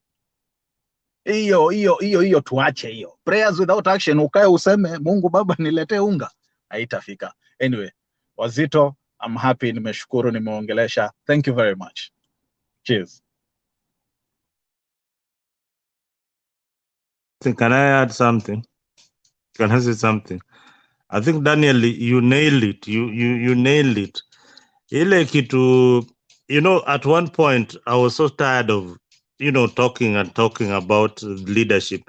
Hiyo tuache hiyo. Prayers without action, ukae useme Mungu Baba niletee unga, haitafika. Anyway, Wazito, I'm happy, nimeshukuru, nimeongelesha. Thank you very much. Cheers. Can I add something? Can I say something? I think Daniel, you nailed it. You nailed it. Ile kitu, you know, at one point I was so tired of, you know, talking about leadership.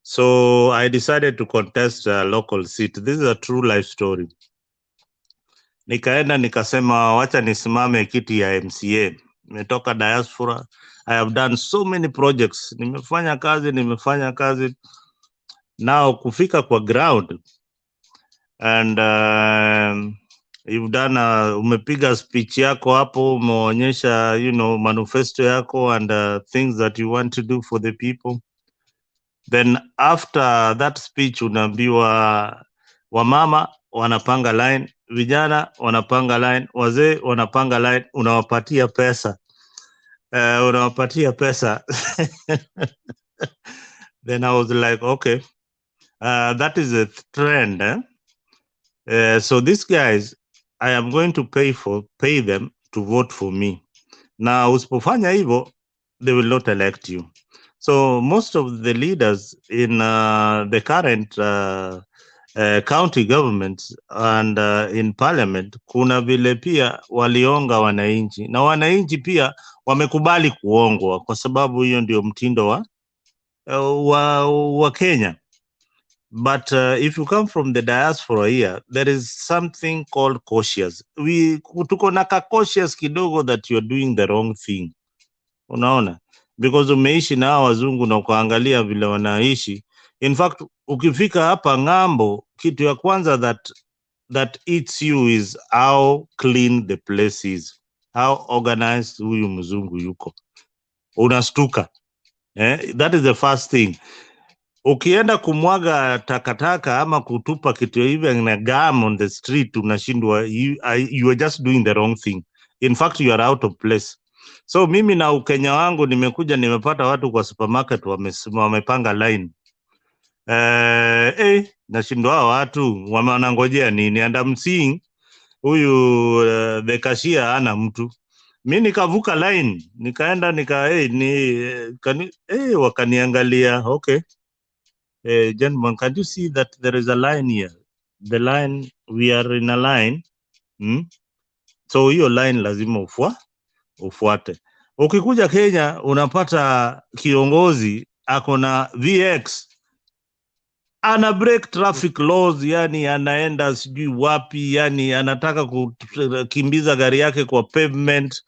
So I decided to contest a local seat. This is a true life story. Nikaenda nikasema wacha nisimame kiti ya MCA. Nimetoka Diaspora. I have done so many projects. Nimefanya kazi. Now kufika kwa ground and you've done umepiga speech yako hapo, umeonyesha, you know, manifesto yako and things that you want to do for the people. Then after that speech unaambiwa wamama wanapanga line, vijana wanapanga line, wazee wanapanga line, unawapatia pesa. Then I was like, okay, that is a trend. So these guys, I am going to pay them to vote for me. Now, usipofanya hivyo, they will not elect you. So most of the leaders in the current county governments and in parliament, kuna vile pia walionga wananchi, na wananchi pia wamekubali kuongwa, kwa sababu hiyo ndio mtindo wa Kenya. But if you come from the diaspora here, there is something called cautious. Tuko na cautious kidogo that you're doing the wrong thing. Unaona? Because umeishi na hawa wazungu na ukaangalia vile wanaishi. In fact, ukifika hapa ng'ambo, kitu ya kwanza that eats you is how clean the place is. How organized huyu mzungu yuko. Unastuka. That is the first thing. Ukienda kumwaga takataka ama kutupa kitu hivi na gum on the street, unashindwa, you are just doing the wrong thing. In fact, you are out of place. So mimi na Ukenya wangu nimekuja nimepata watu kwa supermarket wamepanga line. Nashindwa watu wanangojea nini? And I'm seeing huyu the cashier hana mtu. Mimi nikavuka line, nikaenda wakaniangalia, okay. Gentlemen, can you see that there is a line here? The line, we are in a line. So hiyo line lazima ufuate. Ukikuja Kenya, unapata kiongozi akona VX, ana break traffic laws, yani anaenda sijui wapi, yani anataka kukimbiza gari yake kwa pavement.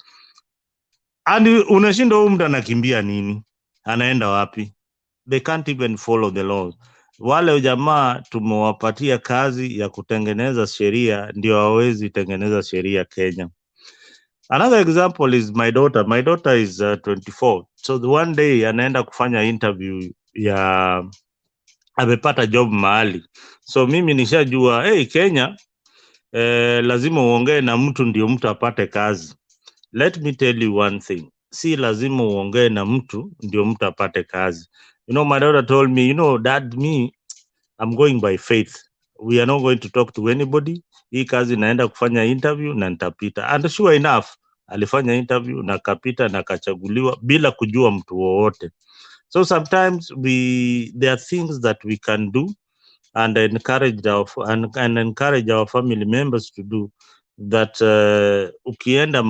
And unashinda huyu mtu anakimbia nini? Anaenda wapi? They can't even follow the laws. Wale jamaa tumewapatia kazi ya kutengeneza sheria, ndio hawezi tengeneza sheria Kenya. Another example is my daughter. My daughter is 24. So the one day anaenda kufanya interview ya amepata job mahali. So mimi nishajua, Kenya lazima uongee na mtu ndio mtu apate kazi. Let me tell you one thing. Si lazima uongee na mtu ndio mtu apate kazi. You know, my daughter told me, you know, Dad, I'm going by faith. We are not going to talk to anybody. Hii kazi naenda kufanya interview na nitapita. And sure enough, alifanya interview na kapita na kachaguliwa bila kujua mtu wowote. So sometimes there are things that we can do and encourage our family members to do that. Ukienda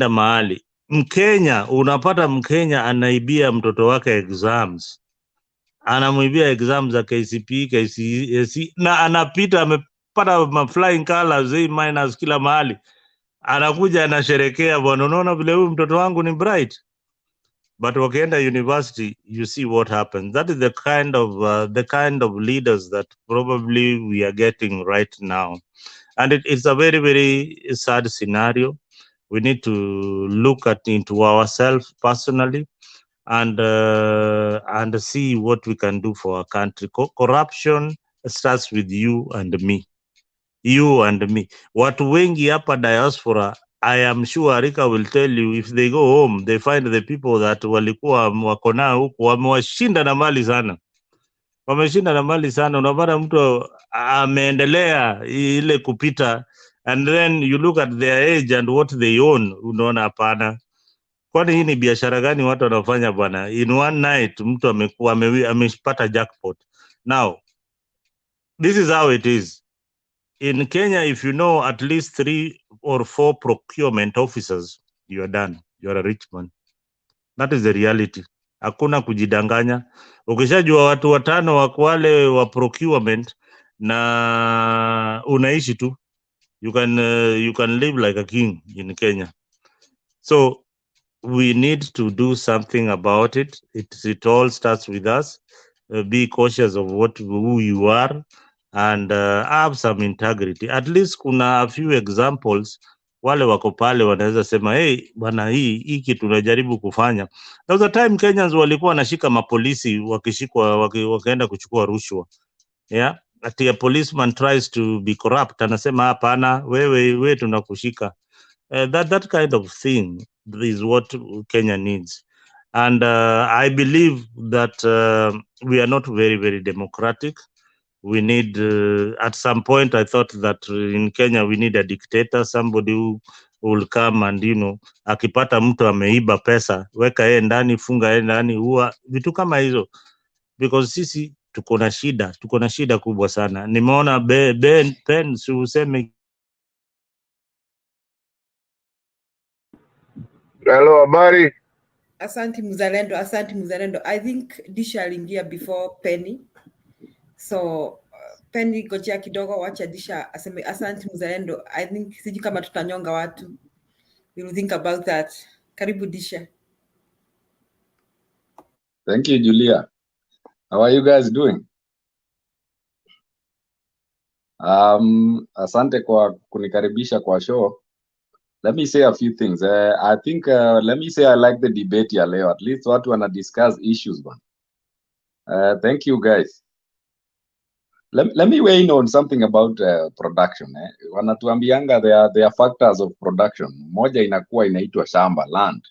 mahali Mkenya, unapata Mkenya anaibia mtoto wake exams, anamuibia exams za KCPE, KCSE, na anapita amepata flying colors, minus kila mahali, anakuja anasherekea, bwana, unaona vile huyu mtoto wangu ni bright. But wakienda university, you see what happens. That is the kind of leaders that probably we are getting right now. And it's a very, very sad scenario. We need to look into ourselves personally and see what we can do for our country. Corruption starts with you and me. You and me. Watu wengi hapa diaspora, I am sure Rika will tell you, if they go home, they find the people that walikuwa wako nao huku wamewashinda na mali sana. Wameshinda na mali sana. Unapata mtu ameendelea ile kupita, and then you look at their age and what they own, unaona hapana. Kwani hii ni biashara gani watu wanafanya bwana? In one night mtu amekuwa amepata jackpot. Now, this is how it is. In Kenya, if you know at least 3 or 4 procurement officers, you are done. You are a rich man. That is the reality. Hakuna kujidanganya. Ukishajua watu watano wako wale wa procurement na unaishi tu, you can live like a king in Kenya. So we need to do something about it. It all starts with us. Be cautious of who you are, and have some integrity. At least kuna a few examples, wale wako pale wanaweza sema hey bana, hii kitu tunajaribu kufanya. There was a time Kenyans walikuwa wanashika mapolisi wakaenda kuchukua rushwa. Yeah, ati a policeman tries to be corrupt, anasema hapana, wewe tunakushika. That kind of thing is what Kenya needs. And I believe that we are not very, very democratic. We need, at some point, I thought that in Kenya, we need a dictator, somebody who will come and, akipata mtu ameiba pesa, weka yeye ndani, funga yeye ndani, huwa vitu kama hizo. Because sisi tuko na shida kubwa sana. Nimeona Ben si useme. Hello, habari. Asante Mzalendo. I think Disha aliingia before Penny. So Penny gojea kidogo, wacha Disha aseme asante Mzalendo. I think siji kama tutanyonga watu. We will think about that. Karibu Disha. Thank you, Julia. How are you guys doing? Asante kwa kunikaribisha kwa show. Let me say a few things. I think, let me say I like the debate ya leo. At least watu wana discuss issues, man. Thank you, guys. Let me weigh in on something about production. Wanatuambianga there are factors of production. Moja inakuwa inaitwa shamba, land.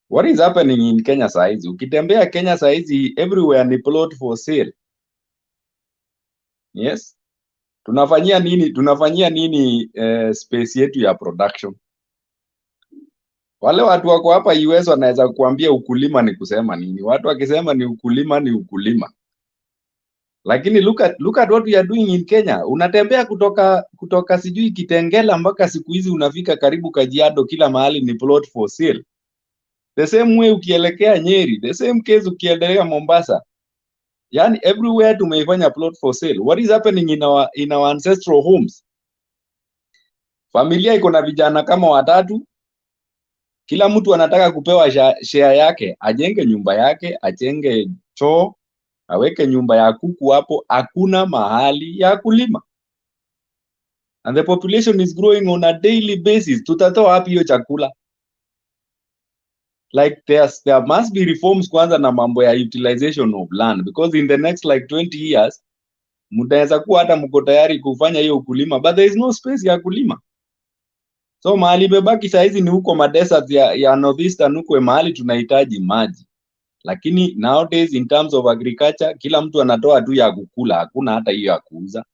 What is happening in Kenya saizi? Ukitembea Kenya saizi, everywhere ni plot for sale. Yes. Tunafanyia nini space yetu ya production? Wale watu wako hapa US wanaweza kuambia ukulima ni kusema nini. Watu wakisema ni ukulima. Lakini look at what we are doing in Kenya. Unatembea kutoka sijui Kitengela mpaka siku hizi unafika karibu Kajiado, kila mahali ni plot for sale. The same way ukielekea Nyeri, the same case ukielekea Mombasa. Yani everywhere tumeifanya plot for sale. What is happening in our ancestral homes? Familia iko na vijana kama 3, kila mtu anataka kupewa share yake, ajenge nyumba yake, ajenge choo, aweke nyumba ya kuku hapo, hakuna mahali ya kulima. And the population is growing on a daily basis. Tutatoa wapi hiyo chakula? Like there must be reforms kwanza na mambo ya utilization of land, because in the next like 20 years mtaweza kuwa hata mko tayari kufanya hiyo ukulima, but there is no space ya kulima. So mahali bebaki saizi ni huko madesert ya northeastern, huko mahali tunahitaji maji. Lakini nowadays in terms of agriculture, kila mtu anatoa tu ya kukula, hakuna hata hiyo ya kuuza.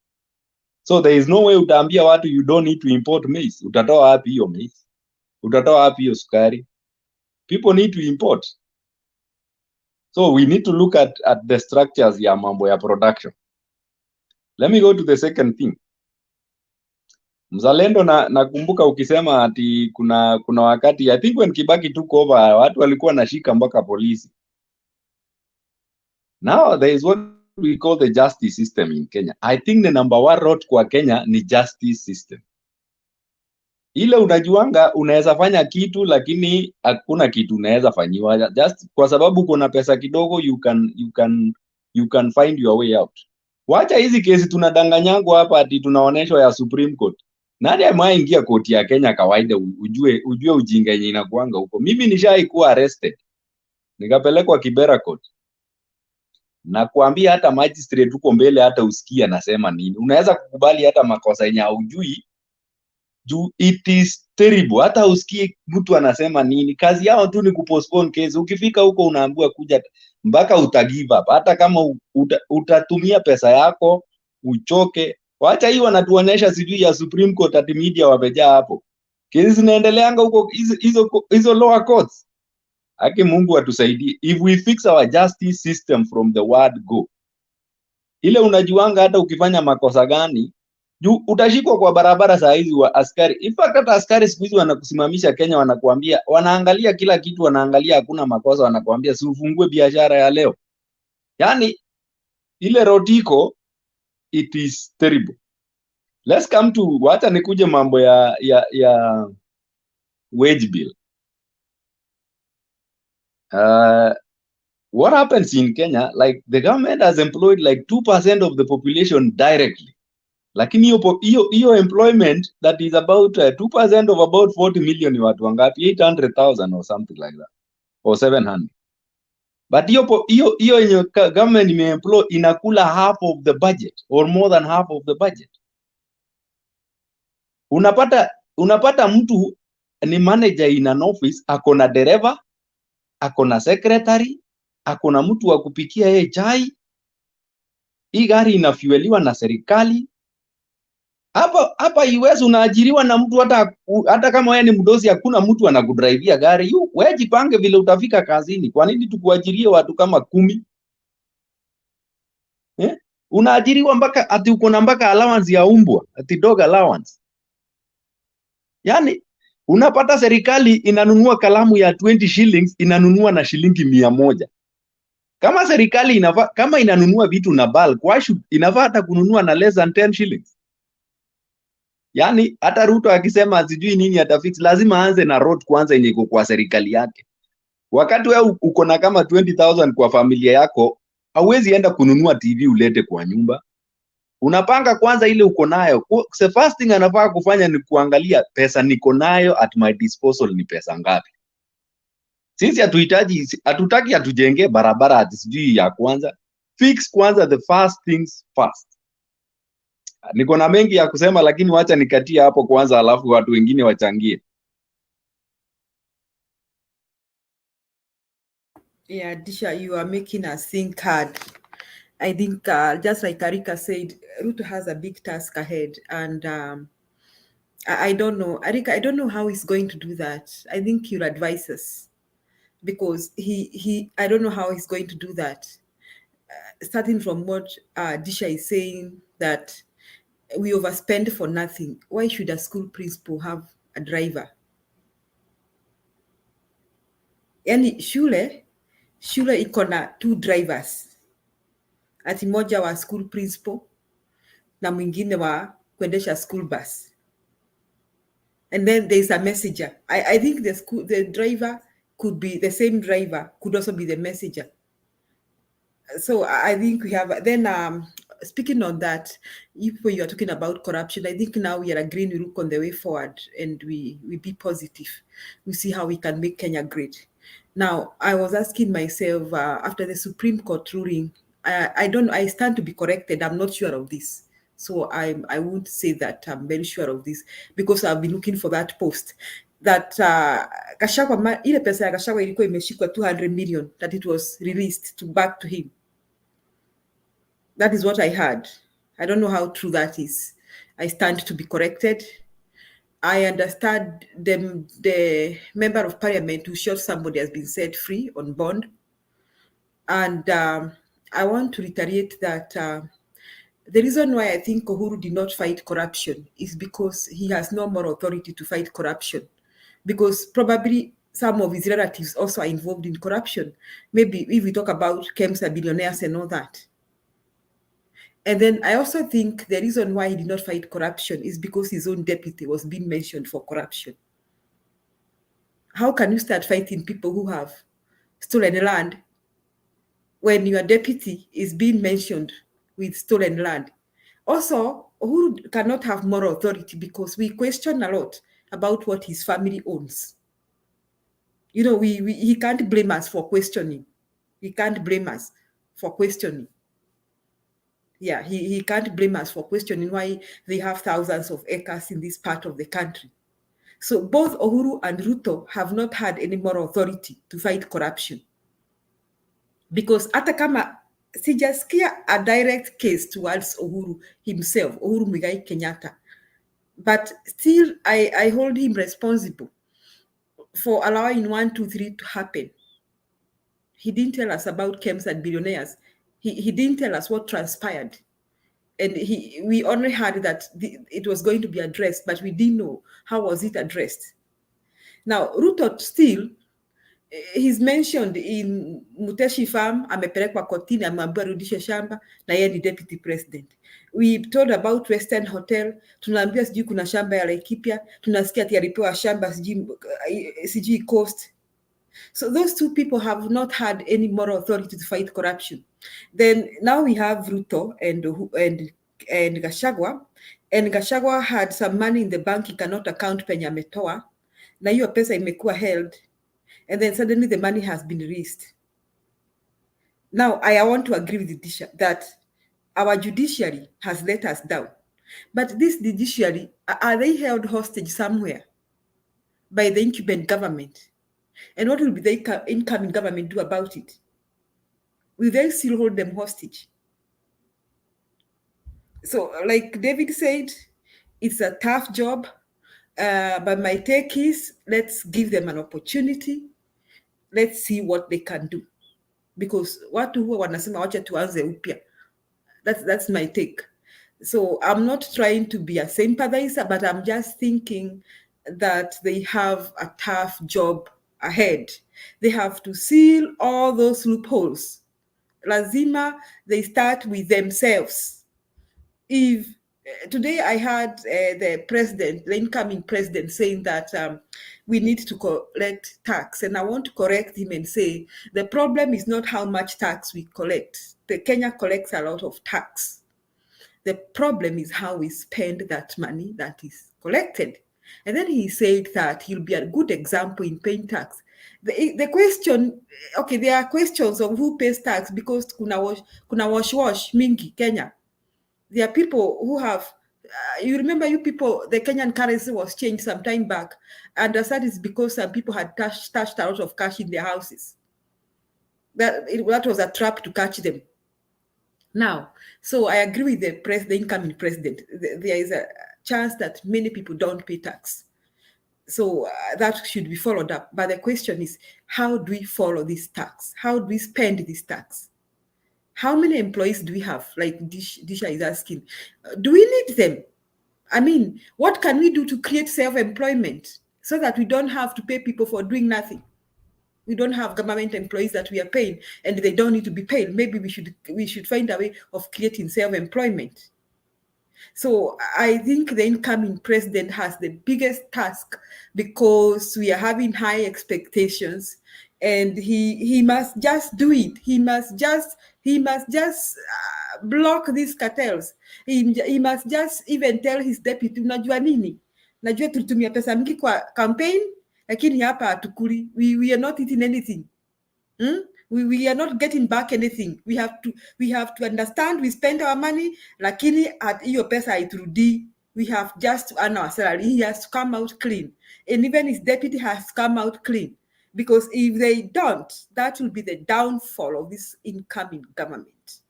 So there is no way utaambia watu you don't need to import maize. Utatoa wapi hiyo maize? Utatoa wapi hiyo sukari? People need to import. So we need to look at the structures ya mambo ya production. Let me go to the second thing. Mzalendo, nakumbuka ukisema ati kuna wakati, I think when Kibaki took over, watu walikuwa nashika mpaka polisi. Now there is what we call the justice system in Kenya. I think the number 1 rot kwa Kenya ni justice system. ile unajuanga unaweza fanya kitu lakini hakuna kitu unaweza fanyiwa, just kwa sababu kuna pesa kidogo, you can find your way out. Wacha hizi kesi tunadanganyangwa hapa ati tunaoneshwa ya Supreme Court. Nani ameingia koti ya Kenya kawaida ujue ujinga yenye inakuanga huko? Mimi nishaikuwa arrested nikapelekwa Kibera Court, na kuambia hata magistrate huko mbele hata usikia nasema nini. Unaweza kukubali hata makosa yenye hujui juu it is terrible. Hata usikie mtu anasema nini, kazi yao tu ni kupostpone case. Ukifika huko unaambiwa kuja mpaka utagive up, hata kama utatumia pesa yako uchoke. Wacha hiyo wanatuonyesha sijui ya Supreme Court ati media wamejaa hapo, kesi zinaendeleanga huko hizo lower courts. Haki Mungu atusaidie. If we fix our justice system from the word go, ile unajuanga hata ukifanya makosa gani juu utashikwa kwa barabara saa hizi wa askari. In fact hata askari siku hizi wanakusimamisha Kenya, wanakuambia, wanaangalia kila kitu, wanaangalia hakuna makosa, wanakuambia si ufungue biashara ya leo. Yani ile rotiko, it is terrible. Let's come to wacha nikuje mambo ya wage bill. What happens in Kenya, like the government has employed like 2% of the population directly. Lakini hiyo employment that is about 2% of about 40 million ni watu wangapi? 800,000 or something like that, or 700. But hiyo yenye government imeemploy inakula half of the budget or more than half of the budget. Unapata mtu ni manager in an office, akona dereva, akona secretary, akona mtu wa kupikia yeye chai. Hii gari inafueliwa na serikali. Hapa US unaajiriwa na mtu hata kama wewe ni mdosi, hakuna mtu anakudrivia gari. Wewe jipange vile utafika kazini. Kwa nini tukuajirie watu kama 10? Unaajiriwa mpaka ati uko na mpaka allowance ya umbwa, ati dog allowance. Yani unapata serikali inanunua kalamu ya 20 shillings inanunua na shilingi 100. Kama serikali kama inanunua vitu na bulk, inafaa hata kununua na less than 10 shillings. Yani hata RUTO akisema sijui nini atafix, lazima aanze na road kwanza yenye iko kwa serikali yake. Wakati wewe uko na kama 20,000 kwa familia yako, hauwezi enda kununua TV ulete kwa nyumba. Unapanga kwanza ile uko nayo. The first thing anafaa kufanya ni kuangalia pesa niko nayo at my disposal ni pesa ngapi. Sisi hatutaki atujenge barabara ati sijui ya kwanza. Fix kwanza the first things first. Niko na mengi ya kusema lakini wacha nikatia hapo kwanza, alafu watu wengine wachangie. Yeah, Disha, you are making us think hard. I think just like Karika said, RUTO has a big task ahead, and I don't know, Arika, I don't know how he's going to do that. I think you'll advise us, because I don't know how he's going to do that. Starting from what Disha is saying, that we overspend for nothing. Why should a school principal have a driver? Yani shule iko na 2 drivers. Ati moja wa school principal na mwingine wa kuendesha school bus. And then there's a messenger. I think the driver could be the same driver, could also be the messenger. So I think we have, then speaking on that, if you are talking about corruption, I think now we are agreeing we look on the way forward and we be positive. We see how we can make Kenya great. Now, I was asking myself, after the Supreme Court ruling, I stand to be corrected. I'm not sure of this. So I won't say that I'm very sure of this, because I've been looking for that post. That Gachagua, ile pesa ya Gachagua ilikuwa imeshikwa 200 million, that it was released back to him. That is what I heard. I don't know how true that is. I stand to be corrected. I understand the member of parliament who shot somebody has been set free on bond. And I want to reiterate that the reason why I think Uhuru did not fight corruption is because he has no more authority to fight corruption. Because probably some of his relatives also are involved in corruption. Maybe if we talk about KEMSA billionaires and all that. And then I also think the reason why he did not fight corruption is because his own deputy was being mentioned for corruption. How can you start fighting people who have stolen land when your deputy is being mentioned with stolen land? Also, Uhuru cannot have moral authority because we question a lot about what his family owns. You know, he can't blame us for questioning. He can't blame us for questioning. Yeah, he can't blame us for questioning why they have thousands of acres in this part of the country. So both Uhuru and Ruto have not had any moral authority to fight corruption. Because hata kama sijasikia a direct case towards Uhuru himself, Uhuru Muigai Kenyatta, but still I hold him responsible for allowing 1, 2, 3 to happen. He didn't tell us about camps and billionaires. He didn't tell us what transpired. And we only heard that it was going to be addressed, but we didn't know how was it addressed. Now, Ruto still, he's mentioned in Muteshi Farm, amepelekwa kotini, ameambiwa rudishe shamba, na yeye ni deputy president. We told about Western Hotel, tunaambiwa sijui kuna shamba ya Laikipia, tunasikia ati alipewa shamba sijui Coast. So those two people have not had any moral authority to fight corruption. Then now we have Ruto and Gachagua. And Gachagua had some money in the bank, he cannot account penye ametoa. Na hiyo pesa imekuwa held. And then suddenly the money has been released. Now, I want to agree with Disha that our judiciary has let us down. But this judiciary, are they held hostage somewhere by the incumbent government? And what will the incoming government do about it? Will they still hold them hostage? So, like David said, it's a tough job, but my take is let's give them an opportunity. Let's see what they can do. Because watu huwa wanasema wacha tuanze upya. That's my take. So I'm not trying to be a sympathizer, but I'm just thinking that they have a tough job ahead. They have to seal all those loopholes. Lazima, they start with themselves. If today I heard the incoming president saying that we need to collect tax, and I want to correct him and say the problem is not how much tax we collect. Kenya collects a lot of tax. The problem is how we spend that money that is collected. And then he said that he'll be a good example in paying tax. The question, okay, there are questions of who pays tax because kuna wash mingi Kenya. There are people who have, you remember you people, the Kenyan currency was changed some time back, and that is because some people had stashed a lot of cash in their houses. That was a trap to catch them. Now, so I agree with the incoming president. There is a chance that many people don't pay tax. So that should be followed up. But the question is, how do we follow this tax? How do we spend this tax? How many employees do we have? Like Disha is asking. Do we need them? I mean, what can we do to create self-employment so that we don't have to pay people for doing nothing? We don't have government employees that we are paying and they don't need to be paid. Maybe we should find a way of creating self-employment. So I think the incoming president has the biggest task because we are having high expectations, and he must just do it. He must just block these cartels. He must just even tell his deputy, unajua nini? Najua tulitumia pesa mingi kwa campaign, lakini hapa hatukuli. We are not eating anything. We are not getting back anything. We have to understand we spend our money, lakini at hiyo pesa haiturudi. We have just to earn our salary. He has to come out clean. And even his deputy has to come out clean. Because if they don't, that will be the downfall of this incoming government.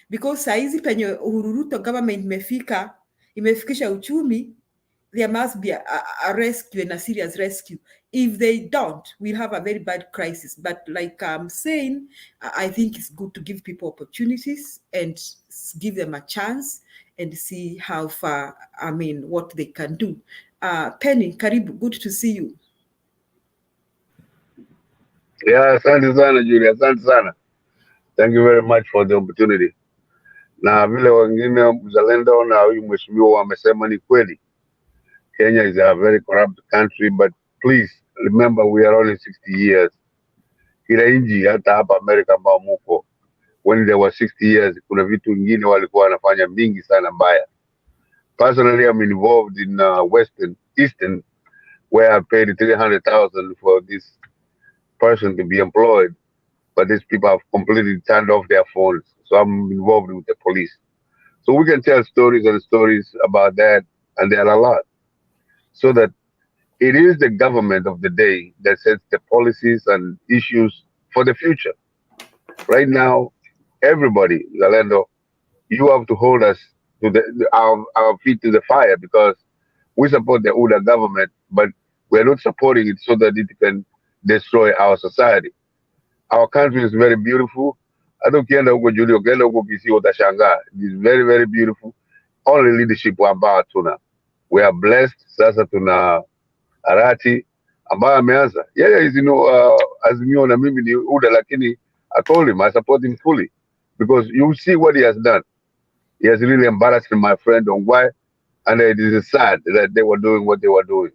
Because saizi penye Uhuru Ruto government imefikisha uchumi, there must be a rescue and a serious rescue. If they don't, we'll have a very bad crisis. But like I'm saying, I think it's good to give people opportunities and give them a chance and see how far, what they can do. Penny, karibu, good to see you. Yeah, asante sana Julia, asante sana. Thank you very much for the opportunity. na vile wengine mzalendo na huyu mheshimiwa wamesema ni kweli. Kenya is a very corrupt country, but please remember we are only 60 years. Kila nchi hata hapa Amerika ambao muko, when they were 60 years, kuna vitu vingine walikuwa wanafanya mingi sana mbaya. Personally, I'm involved in Eastern, where I paid 300,000 for this person to be employed, but these people have completely turned off their phones. So I'm involved with the police. So we can tell stories and stories about that, and there are a lot. So that it is the government of the day that sets the policies and issues for the future. Right now, everybody, Zalendo, you have to hold us to our feet to the fire, because we support the UDA government, but we're not supporting it so that it can destroy our society. Our country is very beautiful. Hata ukienda huko Julio, ukienda huko Kisii utashangaa. It is very, very beautiful. Only leadership ambao hatuna. We are blessed. Sasa tuna Arati ambaye ameanza. Is Azimio na mimi ni UDA, lakini I told him I support him fully, because you see what he has done. He has really embarrassed my friend on why, and it is sad that they were doing what they were doing.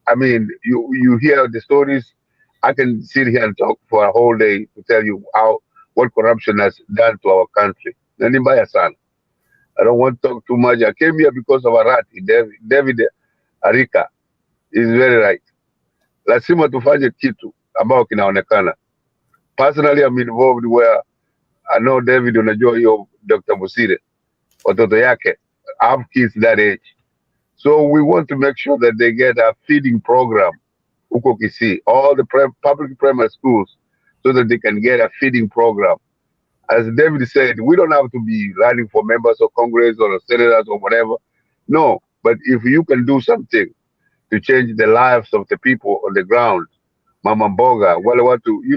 I mean, you hear the stories. I can sit here and talk for a whole day to tell you what corruption has done to our country. Nani mbaya sana. I don't want to talk too much. I came here because of Arati. David Arika is very right. Lazima tufanye kitu ambao kinaonekana. Personally, I'm involved where I know David, unajua hiyo Dr. Musire, watoto yake, I have kids that age. So we want to make sure that they get a feeding program, huko Kisii, all the public primary schools, so that they can get a feeding program. As David said, we don't have to be running for members of Congress or senators or whatever. No, but if you can do something to change the lives of the people on the ground, Mama Mboga, well, what to, you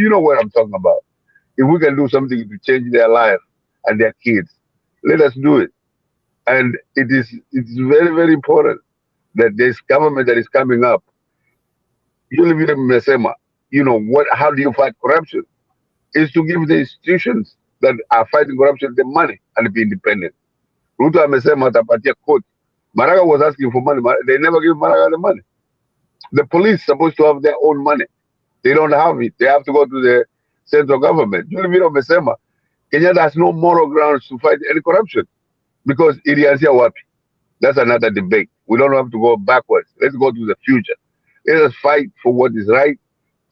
know what I'm talking about. If we can do something to change their life and their kids, let us do it. And it's very, very important that this government that is coming up, how do you fight corruption? Is to give the institutions that are fighting corruption the money and be independent. RUTO amesema atapatia court. Maraga was asking for money. They never give Maraga the money. The police supposed to have their own money. They don't have it. They have to go to the central government. Kenya has no moral grounds to fight any corruption, because ilianzia wapi? That's another debate. We don't have to go backwards. Let's go to the future. Let us fight for what is right.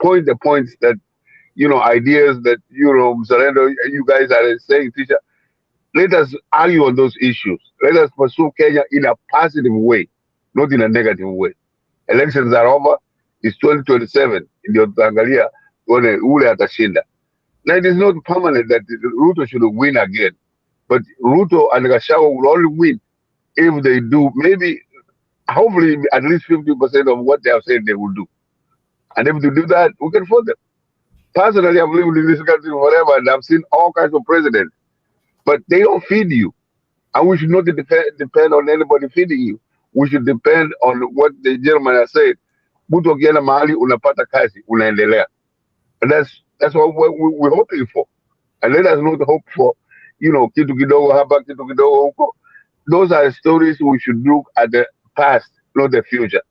Point the points that, ideas that, Mzalendo, you guys are saying, teacher. Let us argue on those issues. Let us pursue Kenya in a positive way, not in a negative way. Elections are over. It's 2027. Ndio tutaangalia ule atashinda. Now, it is not permanent that RUTO should win again. But RUTO and Gachagua will only win if they do, maybe, hopefully, at least 50% of what they have said they will do. And if they do that, we can vote them. Personally, I've lived in this country forever, and I've seen all kinds of presidents. But they don't feed you. And we should not depend on anybody feeding you. We should depend on what the gentleman has said. Mtu ukienda mahali unapata kazi, unaendelea. And that's what we're hoping for. And let us not hope for, kitu kidogo hapa, kitu kidogo huko. Those are stories we should look at the past, not the future.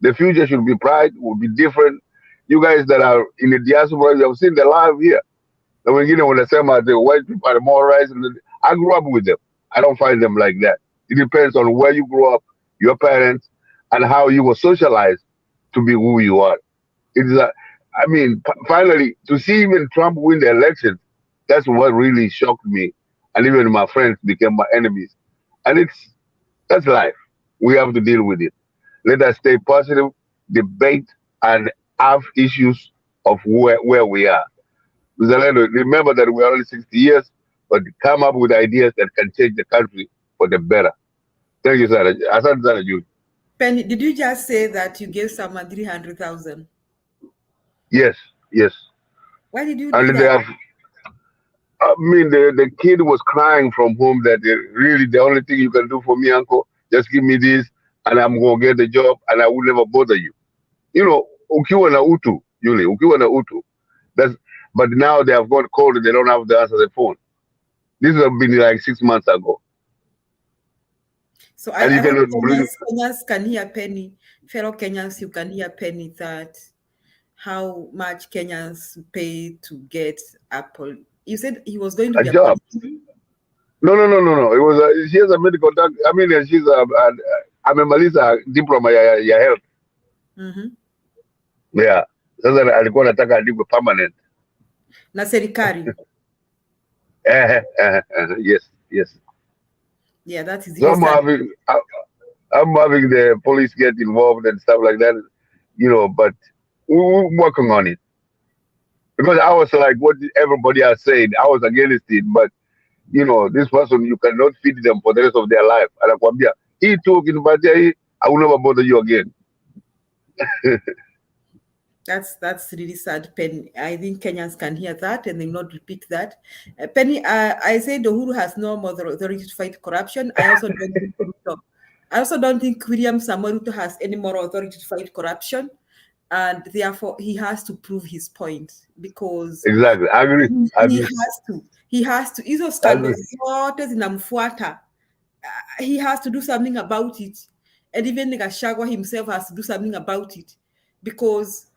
The future should be bright, will be different. You guys that are in the diaspora, you have seen the life here. The wengine wanasema the white people are more right. I grew up with them. I don't find them like that. It depends on where you grew up, your parents, and how you were socialized to be who you are. Finally, to see even Trump win the election, that's what really shocked me. And even my friends became my enemies. And that's life. We have to deal with it. Let us stay positive, debate, and have issues of where we are. Remember that we are only 60 years, but come up with ideas that can change the country for the better. Thank you, Sarah. Penny, did you just say that you gave someone 300,000? Yes. Why did you do that? The kid was crying from home that really the only thing you can do for me, uncle, just give me this and I'm going to get the job and I will never bother you. Ukiwa na utu, ukiwa na utu. But now they have got cold and they don't have to answer the phone. This would have been like 6 months ago. So And I you hope cannot bring. Kenyans can hear Penny, fellow Kenyans, you can hear Penny that how much Kenyans pay to get Apple. You said he was going to A be a job. policeman? No. It was she has a medical doctor. I mean, she's amemaliza diploma ya health. Yeah. Sasa alikuwa anataka alipwe permanent. Na serikali. Yes. Yeah, that is So it. I'm having the police get involved and stuff like that, but we're working on it. Because I was like what everybody has said, I was against it, but this person, you cannot feed them for the rest of their life. Anakuambia, hii tu ukinipatia hii, I will never bother you again. That's really sad, Penny. I think Kenyans can hear that and they will not repeat that. Penny, I said Uhuru has no more authority to fight corruption. I also don't think William Samoei Ruto has any more authority to fight corruption, and therefore he has to prove his point because exactly. I agree. He has to. Hizo scandals zote zinamfuata. He has to do something about it, and even Gachagua himself has to do something about it because.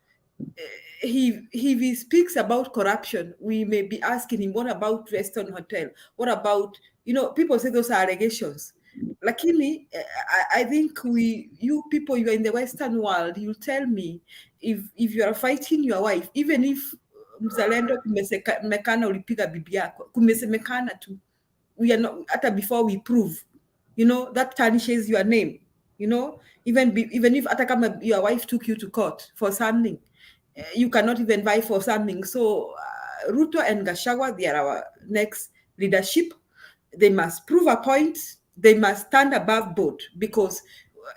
If he speaks about corruption, we may be asking him, what about Western Hotel? What about, people say those are allegations. Lakini, I think you people, you are in the Western world, you tell me if you are fighting your wife, even if mzalendo kumesemekana ulipiga bibi yako, kumesemekana tu, we are not, hata before we prove, that tarnishes your name, even if hata kama your wife took you to court for something, you cannot even vie for something. So Ruto and Gachagua, they are our next leadership. They must prove a point. They must stand above board because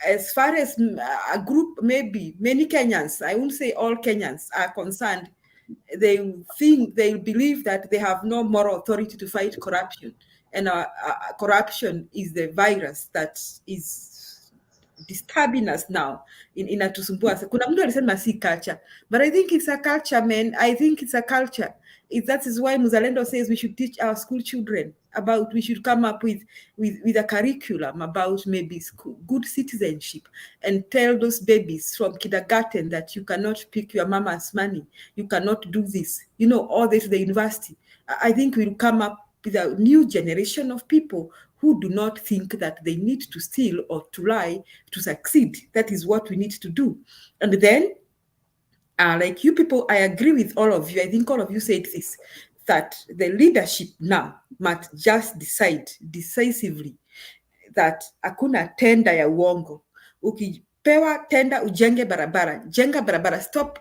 as far as a group, maybe many Kenyans, I won't say all Kenyans are concerned, they believe that they have no moral authority to fight corruption. And corruption is the virus that is disturbing us now. Inatusumbua. Kuna mtu alisema si culture, but I think it's a culture, man. I think it's a culture. That is why Muzalendo says we should teach our school children about, we should come up with a curriculum about maybe good citizenship and tell those babies from kindergarten that you cannot pick your mama's money, you cannot do this, all this to the university. I think we'll come up with a new generation of people who do not think that they need to steal or to lie to succeed. That is what we need to do. And then, like you people, I agree with all of you. I think all of you said this, that the leadership now must just decide decisively that hakuna tenda ya uongo. Ukipewa tenda ujenge barabara, jenga barabara. Stop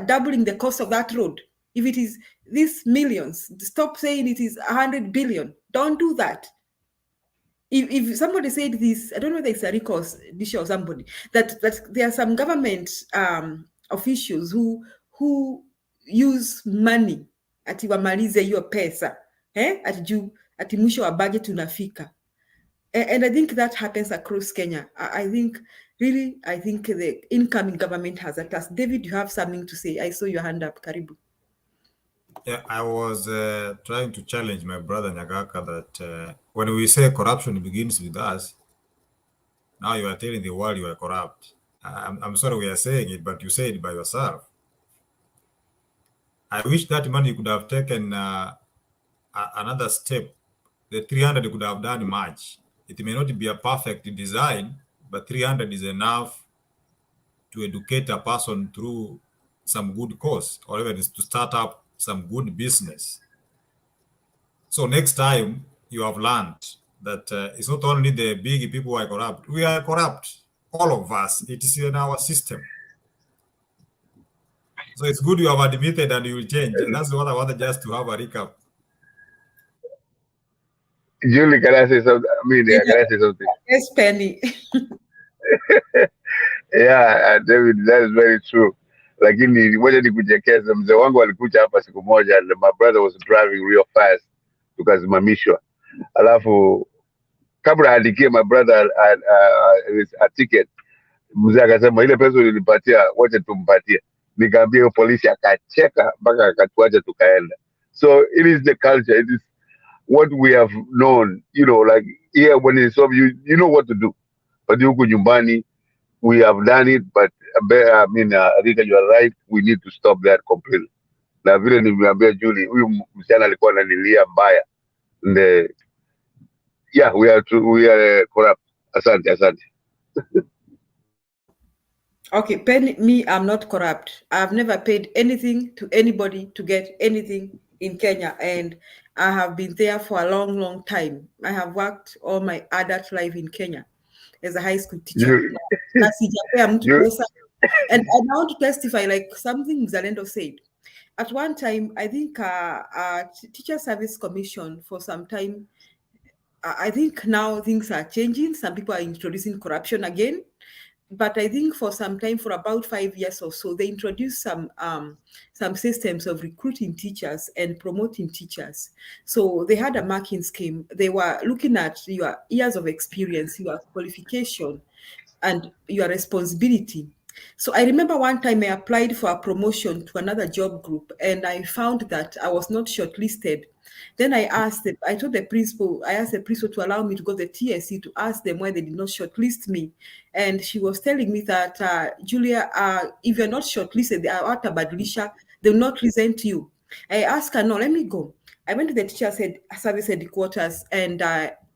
doubling the cost of that road. If it is these millions, stop saying it is 100 billion. Don't do that. If somebody said this, I don't know if it's a recourse issue or somebody, that there are some government officials who use money ati wamalize hiyo pesa ati mwisho wa budget unafika. And I think that happens across Kenya. I think the incoming government has a task. David, you have something to say. I saw your hand up. Karibu. Yeah, I was trying to challenge my brother Nyagaka that when we say corruption begins with us, now you are telling the world you are corrupt. I'm sorry we are saying it, but you say it by yourself. I wish that money could have taken another step. The 300 could have done much. It may not be a perfect design, but 300 is enough to educate a person through some good cause, or even to start up some good business. So next time you have learned that it's not only the big people who are corrupt. We are corrupt, all of us. It is in our system. So it's good you have admitted and you will change. That's what I wanted, just to have a recap. Julie, can I say something? Can I say something? Yes, Penny. Yeah, David, that is very true. Lakini moja nikuchekeza, mzee wangu alikuja hapa siku moja and my brother was driving real fast, tukasimamishwa. Alafu kabla aandikie my brother a ticket, mzee akasema ile pesa ulinipatia wacha tumpatie. Nikaambia hiyo polisi, akacheka mpaka akatuacha tukaenda. So it is the culture. It is what we have known. Like here when it's up, you know what to do. But huku nyumbani, we have done it. But I mean, Rika, you are right. We need to stop that completely. Na vile nimeambia Julie, huyu msichana alikuwa ananilia mbaya. Yeah, we are corrupt. Asante. Okay, Penny, me, I'm not corrupt. I've never paid anything to anybody to get anything in Kenya, and I have been there for a long, long time. I have worked all my adult life in Kenya as a high school teacher. And I want to testify like something Zalendo said. At one time, I think Teacher Service Commission for some time, I think now things are changing. Some people are introducing corruption again. But I think for some time, for about 5 years or so, they introduced some systems of recruiting teachers and promoting teachers. So they had a marking scheme. They were looking at your years of experience, your qualification, and your responsibility. So I remember one time I applied for a promotion to another job group, and I found that I was not shortlisted. Then I asked the principal to allow me to go to the TSC to ask them why they did not shortlist me. And she was telling me that, Julia, if you're not shortlisted, they will not present you. I asked her, no, let me go. I went to the teacher service headquarters, and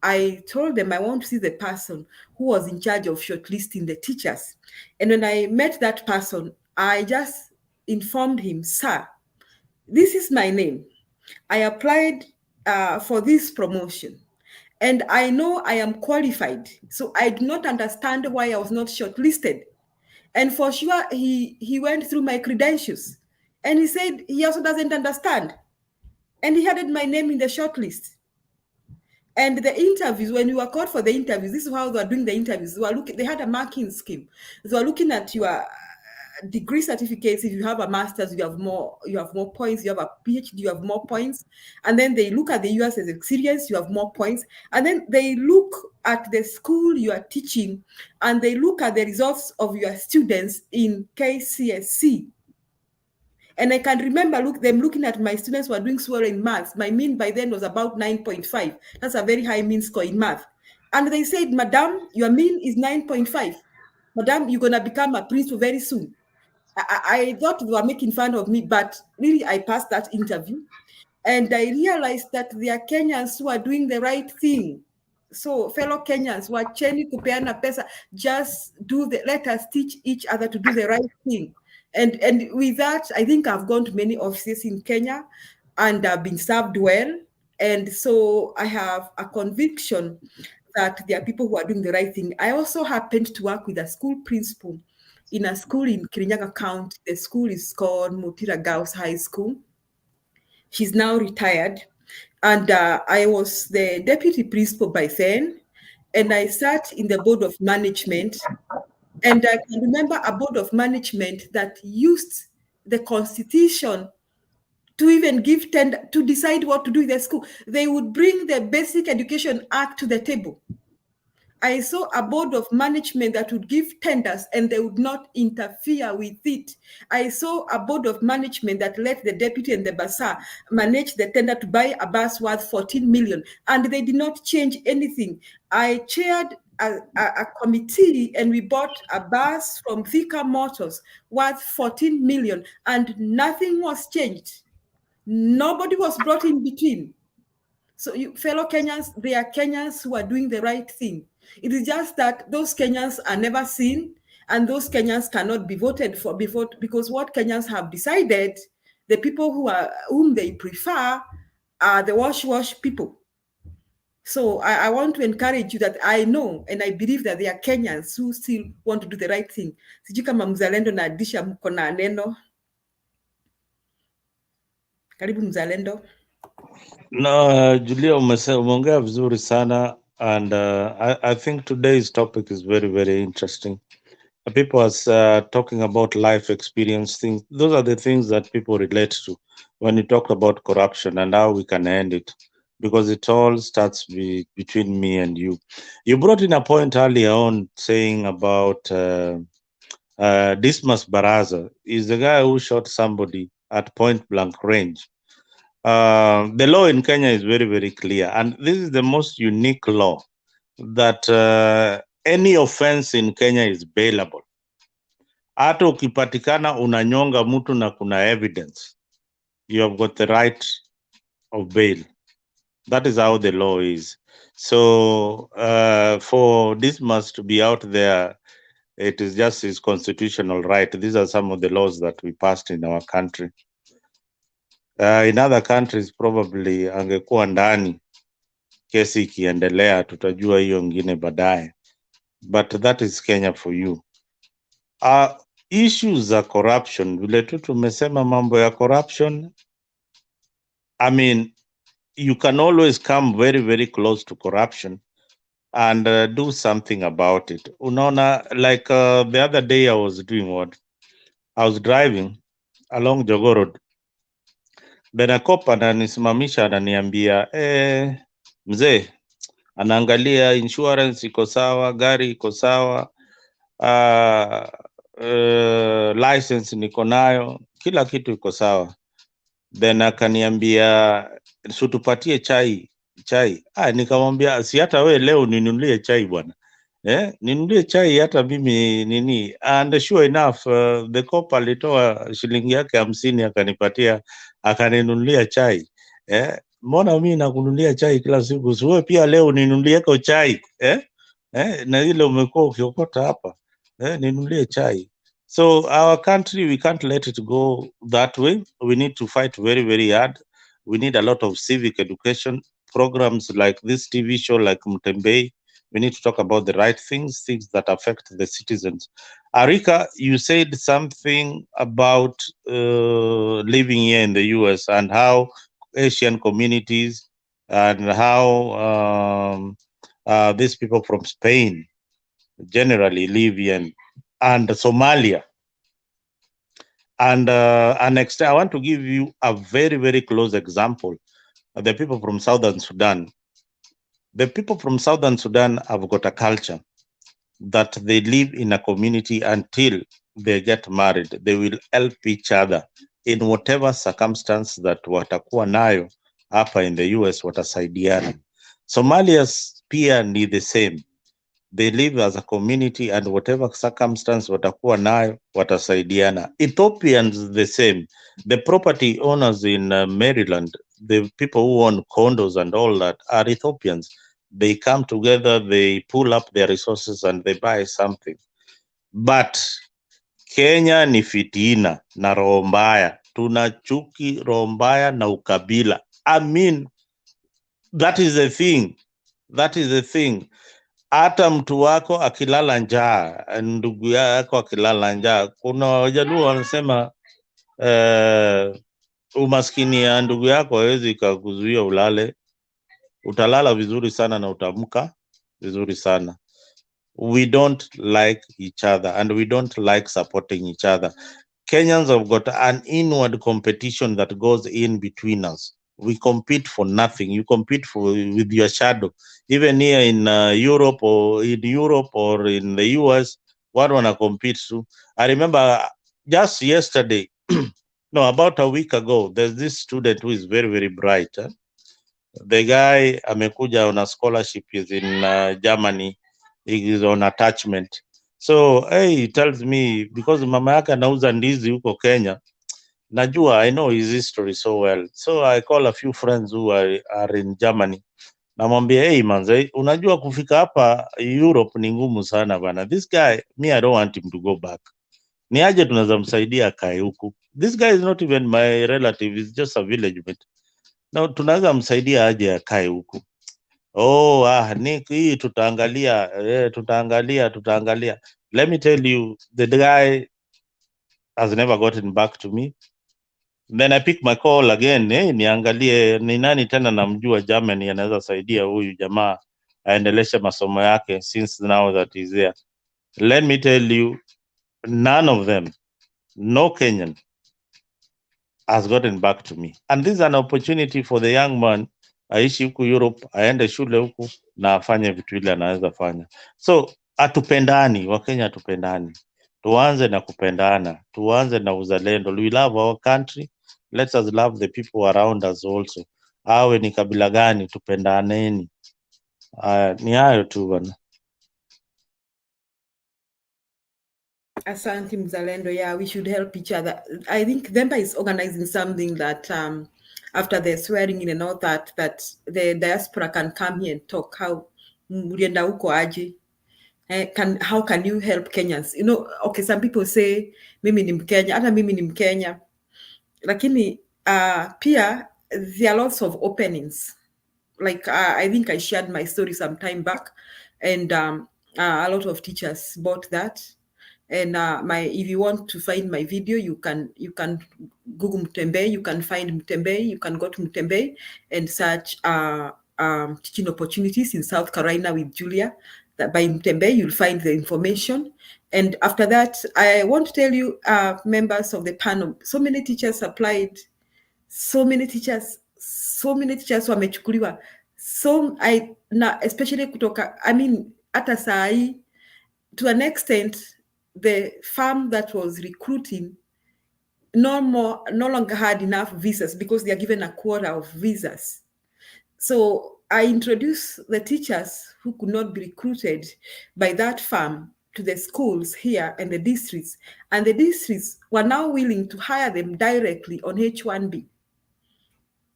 I told them I want to see the person who was in charge of shortlisting the teachers. And when I met that person, I just informed him, sir, this is my name. I applied for this promotion, and I know I am qualified. So I do not understand why I was not shortlisted. And for sure, he went through my credentials, and he said he also doesn't understand. And he added my name in the shortlist. And the interviews, when you were called for the interviews, this is how they were doing the interviews. They had a marking scheme. They were looking at your degree certificates. If you have a master's, you have more points. You have a PhD, you have more points. And then they look at the US as experience, you have more points. And then they look at the school you are teaching, and they look at the results of your students in KCSE. And I can remember them looking at my students who were doing so well in maths. My mean by then was about 9.5. That's a very high mean score in math. And they said, Madam, your mean is 9.5. Madam, you're going to become a principal very soon. I thought they were making fun of me, but really I passed that interview. And I realized that there are Kenyans who are doing the right thing. So fellow Kenyans, wacheni kupeana pesa, just let us teach each other to do the right thing. And with that, I think I've gone to many offices in Kenya and I've been served well. And so I have a conviction that there are people who are doing the right thing. I also happened to work with a school principal in a school in Kirinyaga County. The school is called Mutira Girls High School. She's now retired. And I was the deputy principal by then. And I sat in the board of management. And I can remember a board of management that used the constitution to even give tender to decide what to do in the school. They would bring the Basic Education Act to the table. I saw a board of management that would give tenders and they would not interfere with it. I saw a board of management that let the deputy and the bursar manage the tender to buy a bus worth 14 million, and they did not change anything. I chaired a committee and we bought a bus from Thika Motors worth 14 million, and nothing was changed. Nobody was brought in between. So you fellow Kenyans, there are Kenyans who are doing the right thing. It is just that those Kenyans are never seen, and those Kenyans cannot be voted for because what Kenyans have decided, the people whom they prefer are the wash people. So I want to encourage you that I know and I believe that there are Kenyans who still want to do the right thing. Sijui kama mzalendo na Adisha mko na neno. Karibu mzalendo. No, Julia, umeongea vizuri sana, and I think today's topic is very, very interesting. People are talking about life experience things. Those are the things that people relate to when you talk about corruption and how we can end it, because it all starts between me and you. You brought in a point earlier on saying about Dismas Baraza is the guy who shot somebody at point blank range. The law in Kenya is very, very clear, and this is the most unique law that any offense in Kenya is bailable. Hata ukipatikana unanyonga mtu na kuna evidence, you have got the right of bail. That is how the law is. So for this must be out there, it is just his constitutional right. These are some of the laws that we passed in our country. In other countries probably angekuwa ndani, kesi ikiendelea, tutajua hiyo ngine baadaye. But that is Kenya for you. Issues za corruption, vile tu tumesema mambo ya corruption, I mean, you can always come very, very close to corruption and do something about it. Unaona, like the other day I was doing what? I was driving along Jogoo Road. Then a cop ananisimamisha ananiambia, mzee, anaangalia insurance iko sawa, gari iko sawa, license niko nayo, kila kitu iko sawa. Then akaniambia, sutupatie chai. Nikamwambia, si hata we leo ninunulie chai bwana. Ninunulie chai hata mimi nini. And sure enough, the cop alitoa shilingi yake 50 akanipatia, akaninunulia chai. Mbona mimi nakununulia chai kila siku? Wewe pia leo ninunulieko chai. Na ile umekuwa ukiokota hapa. Ninunulie chai. So our country, we can't let it go that way. We need to fight very, very hard. We need a lot of civic education programs like this TV show, like Mtembei. We need to talk about the right things that affect the citizens. Arika, you said something about living here in the US and how Asian communities and how these people from Spain generally live here and Somalia. And next, I want to give you a very, very close example. The people from Southern Sudan. The people from Southern Sudan have got a culture that they live in a community until they get married. They will help each other in whatever circumstance that watakuwa nayo hapa in the US, watasaidiana. Somalians pia ni the same. They live as a community and whatever circumstance watakuwa nayo watasaidiana. Ethiopians the same. The property owners in Maryland, the people who own condos and all that are Ethiopians. They come together, they pull up their resources and they buy something. But Kenya ni fitina na roho mbaya. Tuna chuki, roho mbaya na ukabila. I mean, that is the thing. That is the thing. Hata mtu wako akilala njaa, ndugu yako akilala njaa, kuna Wajaluo wanasema umaskini ya ndugu yako hawezi kukuzuia ulale. Utalala vizuri sana na utamka vizuri sana. We don't like each other and we don't like supporting each other. Kenyans have got an inward competition that goes in between us. We compete for nothing. You compete with your shadow. Even here in Europe or in the US, what wanna compete to? I remember just yesterday, no, about a week ago, there's this student who is very, very bright. The guy amekuja on a scholarship, is in Germany. He is on attachment. So he tells me, because mama yake anauza ndizi huko Kenya, najua, I know his history so well. So I call a few friends who are in Germany. Namwambia, hey manze, unajua kufika hapa Europe ni ngumu sana bana. This guy, me, I don't want him to go back. Ni aje tunaweza msaidia akae huku. This guy is not even my relative, he's just a village mate. Na tunaweza msaidia aje akae huku. Hii tutaangalia. Let me tell you, the guy has never gotten back to me. Then I pick my call again, niangalie ni nani tena namjua Germany anaweza saidia huyu jamaa aendeleshe masomo yake since now that he's there. Let me tell you, none of them, no Kenyan, has gotten back to me. And this is an opportunity for the young man, aishi huku Europe, aende shule huku na afanye vitu ile anaweza fanya. So atupendani, Wakenya atupendani. Tuanze na kupendana, tuanze na uzalendo. We love our country. Let us love the people around us also. Awe ni kabila gani, tupendaneni. Ni hayo tu bana. Asante Mzalendo. Yeah, we should help each other. I think Themba is organizing something that after the swearing in and all that the diaspora can come here and talk how mlienda huko aje. How can you help Kenyans? You know, okay, some people say mimi ni Mkenya, hata mimi ni Mkenya. Lakini pia there are lots of openings. Like I think I shared my story some time back, and a lot of teachers bought that. And if you want to find my video, you can Google Mtembe, you can find Mtembe, you can go to Mtembe and search teaching opportunities in South Carolina with Julia. That by Mtembe, you'll find the information. And after that, I want to tell you, members of the panel, so many teachers applied, so many teachers wamechukuliwa. So especially kutoka, I mean, hata saa hii, to an extent, the firm that was recruiting no longer had enough visas because they are given a quota of visas. So I introduced the teachers who could not be recruited by that firm to the schools here and the districts. And the districts were now willing to hire them directly on H-1B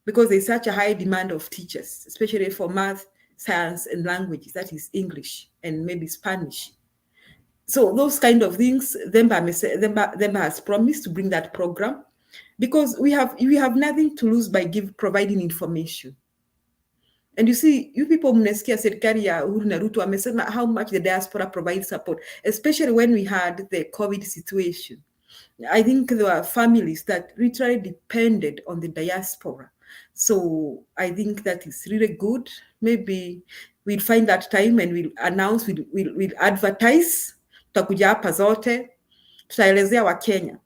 because there's such a high demand of teachers, especially for math, science, and languages, that is English and maybe Spanish. So those kind of things, Themba has promised to bring that program because we have nothing to lose by providing information. And you see, you people mnasikia serikali ya Uhuru na RUTO amesema how much the diaspora provides support, especially when we had the COVID situation. I think there were families that literally depended on the diaspora. So I think that is really good. Maybe we'll find that time and we'll announce, we'll advertise. Tutakuja hapa zote, tutaelezea wa Kenya.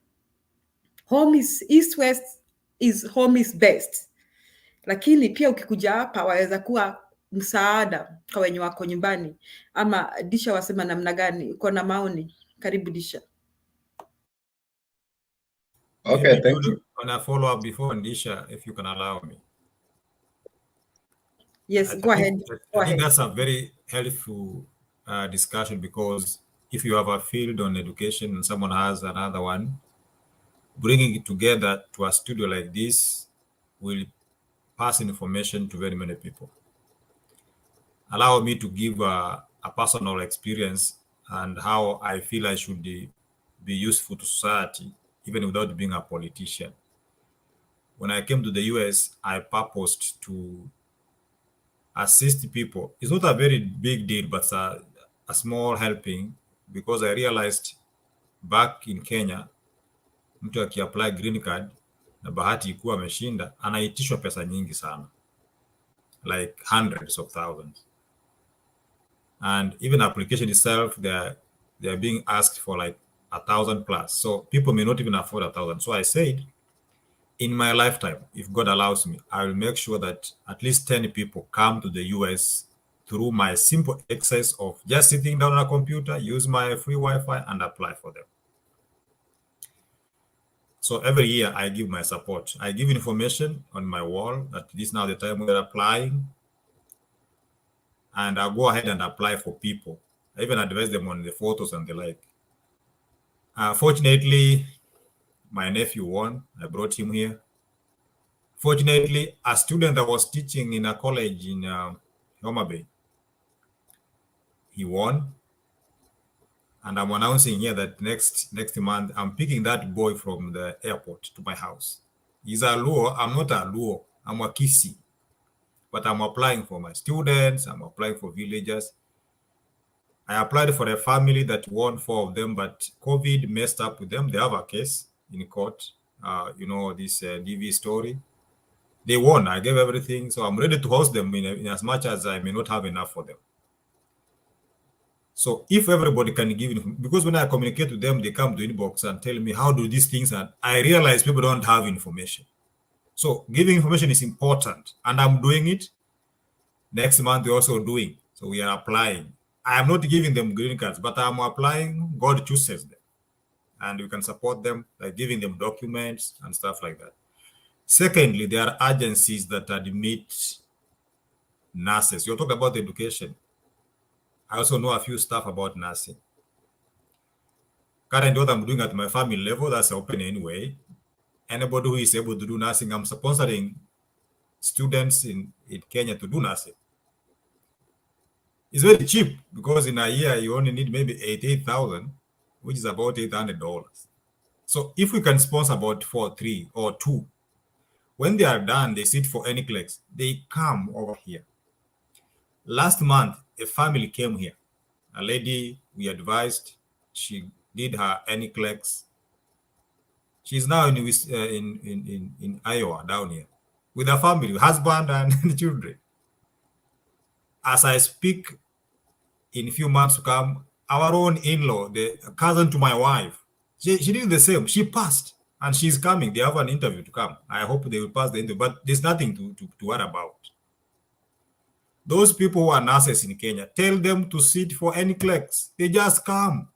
Home is east west, is home is best. Lakini pia ukikuja hapa waweza kuwa msaada kwa wenye wako nyumbani. Ama Disha wasema namna gani? Uko na maoni? Karibu Disha. Okay, thank you. On a follow-up before Ndisha, if you can allow me. Yes, go ahead. I think that's a very helpful discussion because if you have a field on education and someone has another one, bringing it together to a studio like this will pass information to very many people. Allow me to give a personal experience and how I feel I should be useful to society, even without being a politician. When I came to the US, I purposed to assist people. It's not a very big deal, but a small helping because I realized back in Kenya, mtu akiapply green card na bahati ikuwa ameshinda, anaitishwa pesa nyingi sana, like hundreds of thousands. And even application itself, they are being asked for like 1,000 plus. So people may not even afford 1,000. So I said, in my lifetime, if God allows me, I will make sure that at least 10 people come to the US through my simple exercise of just sitting down on a computer, use my free Wi-Fi and apply for them. So every year I give my support. I give information on my wall that this is now the time we're applying. And I'll go ahead and apply for people. I even advise them on the photos and the like. Fortunately, my nephew won. I brought him here. Fortunately, a student that was teaching in a college in Homa Bay, he won. And I'm announcing here that next month, I'm picking that boy from the airport to my house. He's a Luo. I'm not a Luo. I'm a Kisi. But I'm applying for my students. I'm applying for villagers. I applied for a family that won 4 of them, but COVID messed up with them. They have a case in court. You know, this DV story. They won. I gave everything. So I'm ready to host them in as much as I may not have enough for them. So if everybody can give, because when I communicate with them, they come to inbox and tell me how do these things, and I realize people don't have information. So giving information is important, and I'm doing it. Next month, we're also doing. So we are applying. I am not giving them green cards, but I'm applying. God chooses them. And you can support them by giving them documents and stuff like that. Secondly, there are agencies that admit nurses. You're talking about education. I also know a few stuff about nursing. Currently, what I'm doing at my family level, that's open anyway. Anybody who is able to do nursing, I'm sponsoring students in Kenya to do nursing. It's very cheap because in a year you only need maybe 88,000, which is about $800. So if we can sponsor about 4, 3, or 2, when they are done, they sit for any NCLEX, they come over here. Last month, a family came here. A lady we advised, she did her NCLEX. She's now in Iowa down here with her family, husband and children. As I speak, in a few months to come, our own in-law, the cousin to my wife, she did the same. She passed and she's coming. They have an interview to come. I hope they will pass the interview, but there's nothing to worry about. Those people who are nurses in Kenya, tell them to sit for any NCLEX. They just come.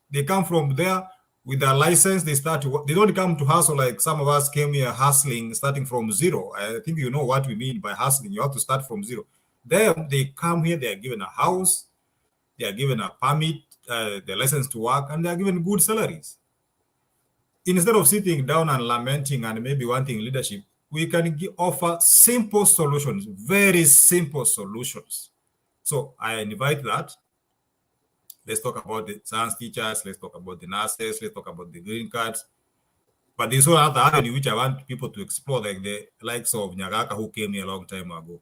They come from there with their license. They start to work. They don't come to hustle like some of us came here hustling, starting from zero. I think you know what we mean by hustling. You have to start from zero. Them, they come here, they are given a house, they are given a permit, the license to work, and they are given good salaries. Instead of sitting down and lamenting and maybe wanting leadership, we can offer simple solutions, very simple solutions. So I invite that. Let's talk about the science teachers, let's talk about the nurses, let's talk about the green cards. But there's also another avenue which I want people to explore, like the likes of Nyagaka who came here a long time ago.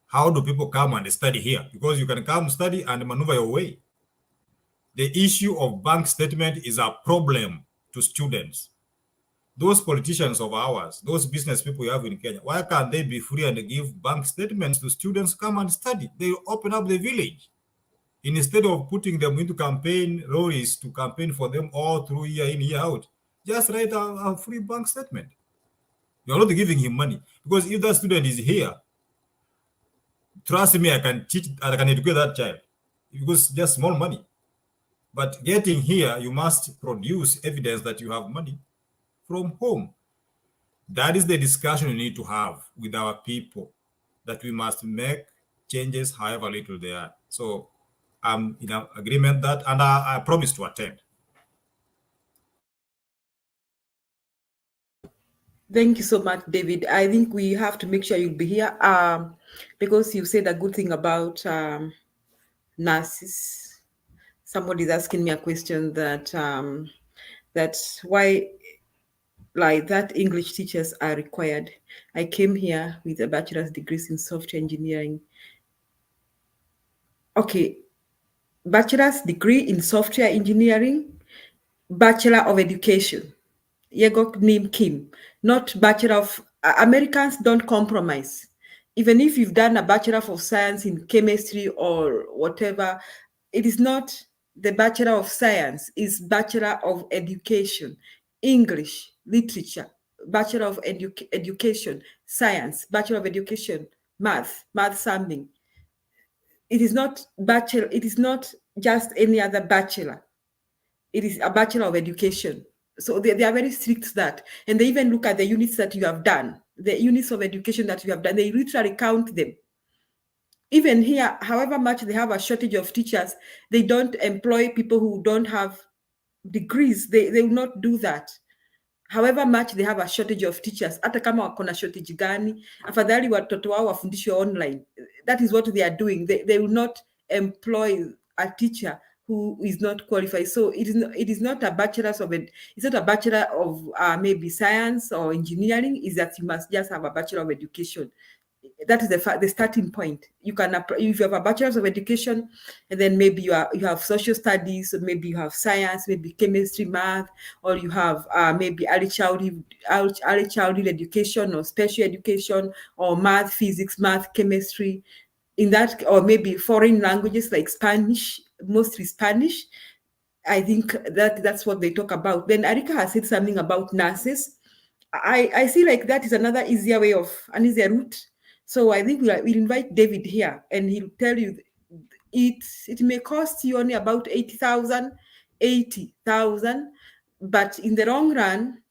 How do people come and study here? Because you can come study and maneuver your way. The issue of bank statement is a problem to students. Those politicians of ours, those business people you have in Kenya, why can't they be free and give bank statements to students come and study? They open up the village. Instead of putting them into campaign lorries to campaign for them all through year in, year out, just write a free bank statement. You're not giving him money. Because if that student is here, trust me, I can educate that child. Because just small money. But getting here, you must produce evidence that you have money from home. That is the discussion we need to have with our people, that we must make changes however little they are. So I'm in agreement that, and I promise to attend. Thank you so much, David. I think we have to make sure you'll be here because you said a good thing about nurses. Somebody's asking me a question that that's why like that English teachers are required. I came here with a bachelor's degree in software engineering. Okay, bachelor's degree in software engineering, bachelor of education. Yegok Nim Kim, not bachelor of Americans don't compromise. Even if you've done a bachelor of science in chemistry or whatever, it is not the bachelor of science, it's bachelor of education, English, literature, bachelor of education, science, bachelor of education, math something. It is not bachelor, it is not just any other bachelor. It is a bachelor of education. So they are very strict to that. And they even look at the units that you have done, the units of education that you have done, they literally count them. Even here, however much they have a shortage of teachers, they don't employ people who don't have degrees. They will not do that. However much they have a shortage of teachers, hata kama wako na shortage gani, afadhali watoto wao wafundishwe online. That is what they are doing. They will not employ a teacher who is not qualified. So it is not a bachelor's of it. It's not a bachelor of maybe science or engineering. Is that you must just have a bachelor of education. That is the starting point. You can if you have a bachelor's of education, and then maybe you have social studies, or maybe you have science, maybe chemistry, math, or you have maybe early childhood education or special education, or math, physics, chemistry. In that, or maybe foreign languages like Spanish, mostly Spanish. I think that's what they talk about. Then Arika has said something about nurses. I see like that is another an easier route. So I think we'll invite David here, and he'll tell you it may cost you only about 80,000, but in the long run,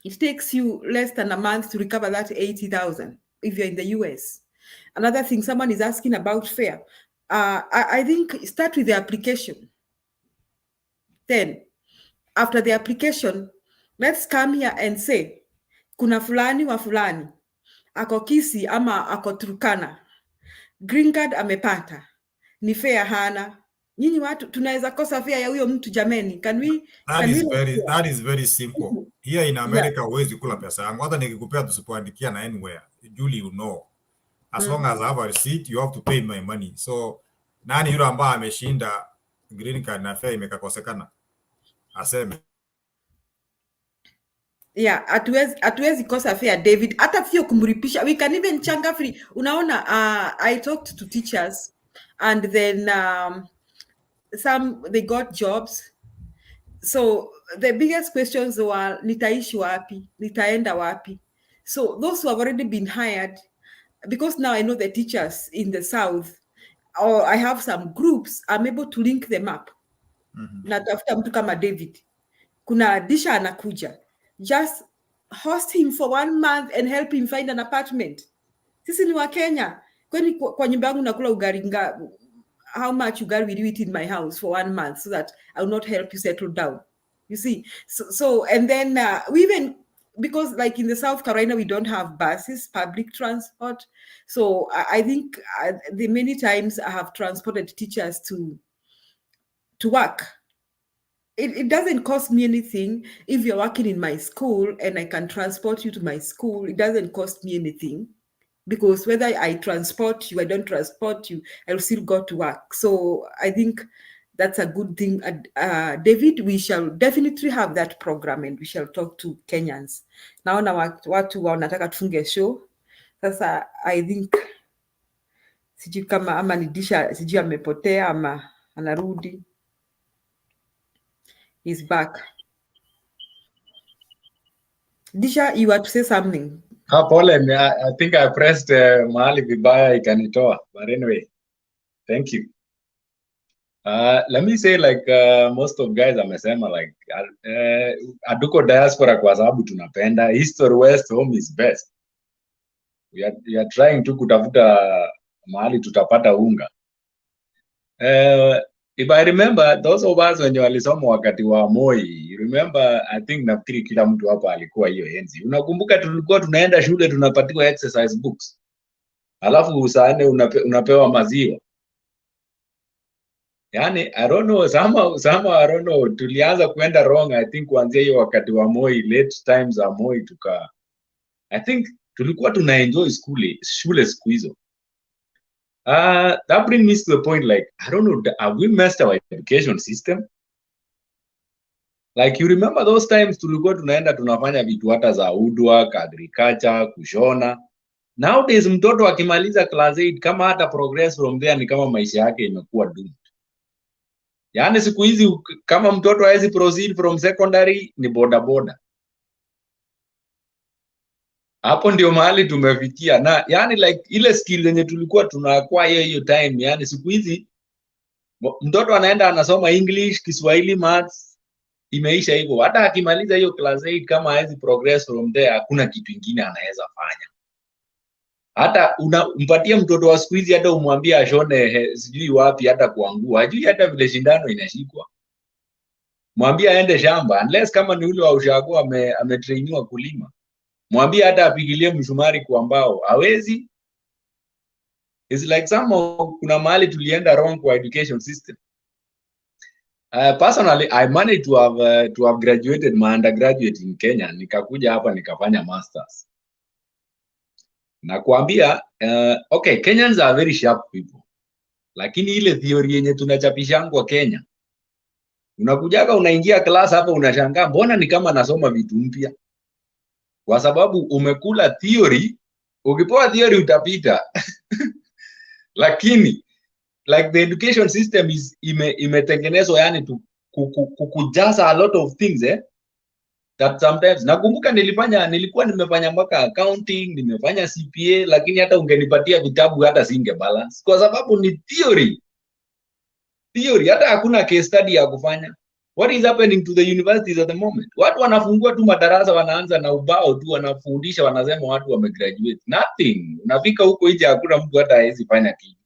It takes you less than a month to recover that 80,000 if you're in the US. Another thing, someone is asking about fare. I think start with the application. Then, after the application, let's come here and say, kuna fulani wa fulani, ako Kisii ama ako Turkana, green card amepata, ni fare hana. Nyinyi watu tunaweza kosa fare ya huyo mtu jameni. That is very simple. Here in America huwezi kula pesa yangu. Hata nikikupea tusipoandikia na anywhere. Julie, you know. As long as I have a receipt, you have to pay my money. So nani yule ambaye ameshinda green card na fare imekakosekana? Aseme. Yeah, hatuwezi kosa fare David. Hata sio kumripisha. We can even changa free. Unaona, I talked to teachers and then some they got jobs. So the biggest questions were nitaishi wapi, nitaenda wapi. So those who have already been hired, because now I know the teachers in the South, or I have some groups, I'm able to link them up. Natafuta mtu kama David. Kuna Disha anakuja. Just host him for 1 month and help him find an apartment. Sisi ni wa Kenya. Kwani kwa nyumba yangu nakula ugali how much ugali will you eat in my house for 1 month so that I will not help you settle down? You see? So and then we even, because like in the South Carolina, we don't have buses, public transport. So I think the many times I have transported teachers to work. It doesn't cost me anything. If you're working in my school and I can transport you to my school, it doesn't cost me anything. Because whether I transport you, I don't transport you, I'll still go to work. So I think that's a good thing. David, we shall definitely have that program and we shall talk to Kenyans. Naona watu wanataka tufunge show. Sasa I think sijui kama ama ni Disha, sijui amepotea ama anarudi. He's back. Disha, you had to say something. Pole, I think I pressed mahali vibaya ikanitoa. But anyway, thank you. Let me say like most of guys amesema like aduko diaspora kwa sababu tunapenda East or West, home is best. We are trying to kutafuta mahali tutapata unga. If I remember, those of us wenye walisoma wakati wa Moi, you remember, I think nafikiri kila mtu hapa alikuwa hiyo enzi. Unakumbuka tulikuwa tunaenda shule tunapatiwa exercise books. Alafu saa 4 unapewa maziwa. Yani, I don't know, somehow I don't know, tulianza kuenda wrong, I think kuanzia hiyo wakati wa Moi, late times wa Moi I think tulikuwa tunaenjoy shule siku hizo. That brings me to the point, like, I don't know, have we messed our education system? Like, you remember those times tulikuwa tunaenda tunafanya vitu hata za woodwork, agriculture, kushona. Nowadays, mtoto akimaliza class 8, kama hata progress from there ni kama maisha yake imekuwa doomed. Yani siku hizi kama mtoto hawezi proceed from secondary ni boda. Hapo ndio mahali tumefikia. Na yani like ile skill zenye tulikuwa tunaacquire hiyo time, yani siku hizi mtoto anaenda anasoma English, Kiswahili, maths, imeisha hivyo. Hata akimaliza hiyo class 8 kama hawezi progress from there, hakuna kitu kingine anaweza fanya. Hata unampatia mtoto wa siku hizi hata umwambie ashone sijui wapi hata kuangua, hajui hata vile shindano inashikwa. Mwambie aende shamba, unless kama ni ule wa ushago ametrainiwa kulima. Mwambie hata apigilie mshumari kwa mbao, hawezi. It's like kuna mahali tulienda wrong kwa education system. Personally, I managed to have graduated my undergraduate in Kenya. Nikakuja hapa nikafanya masters. Na kuambia, okay, Kenyans are very sharp people. Lakini ile theory yenye tunachapishangwa Kenya. Unakujaga unaingia class hapa unashangaa, mbona ni kama nasoma vitu mpya? Kwa sababu umekula theory, ukipewa theory utapita. Lakini like the education system is imetengenezwa yani kukujaza a lot of things that sometimes nakumbuka nilikuwa nimefanya mpaka accounting, nimefanya CPA, lakini hata ungenipatia vitabu hata singe balance kwa sababu ni theory hata hakuna case study ya kufanya. What is happening to the universities at the moment? Watu wanafungua tu madarasa, wanaanza na ubao tu, wanafundisha, wanasema watu wamegraduate. Nothing. Unafika huko nje hakuna mtu hata hawezi fanya kitu.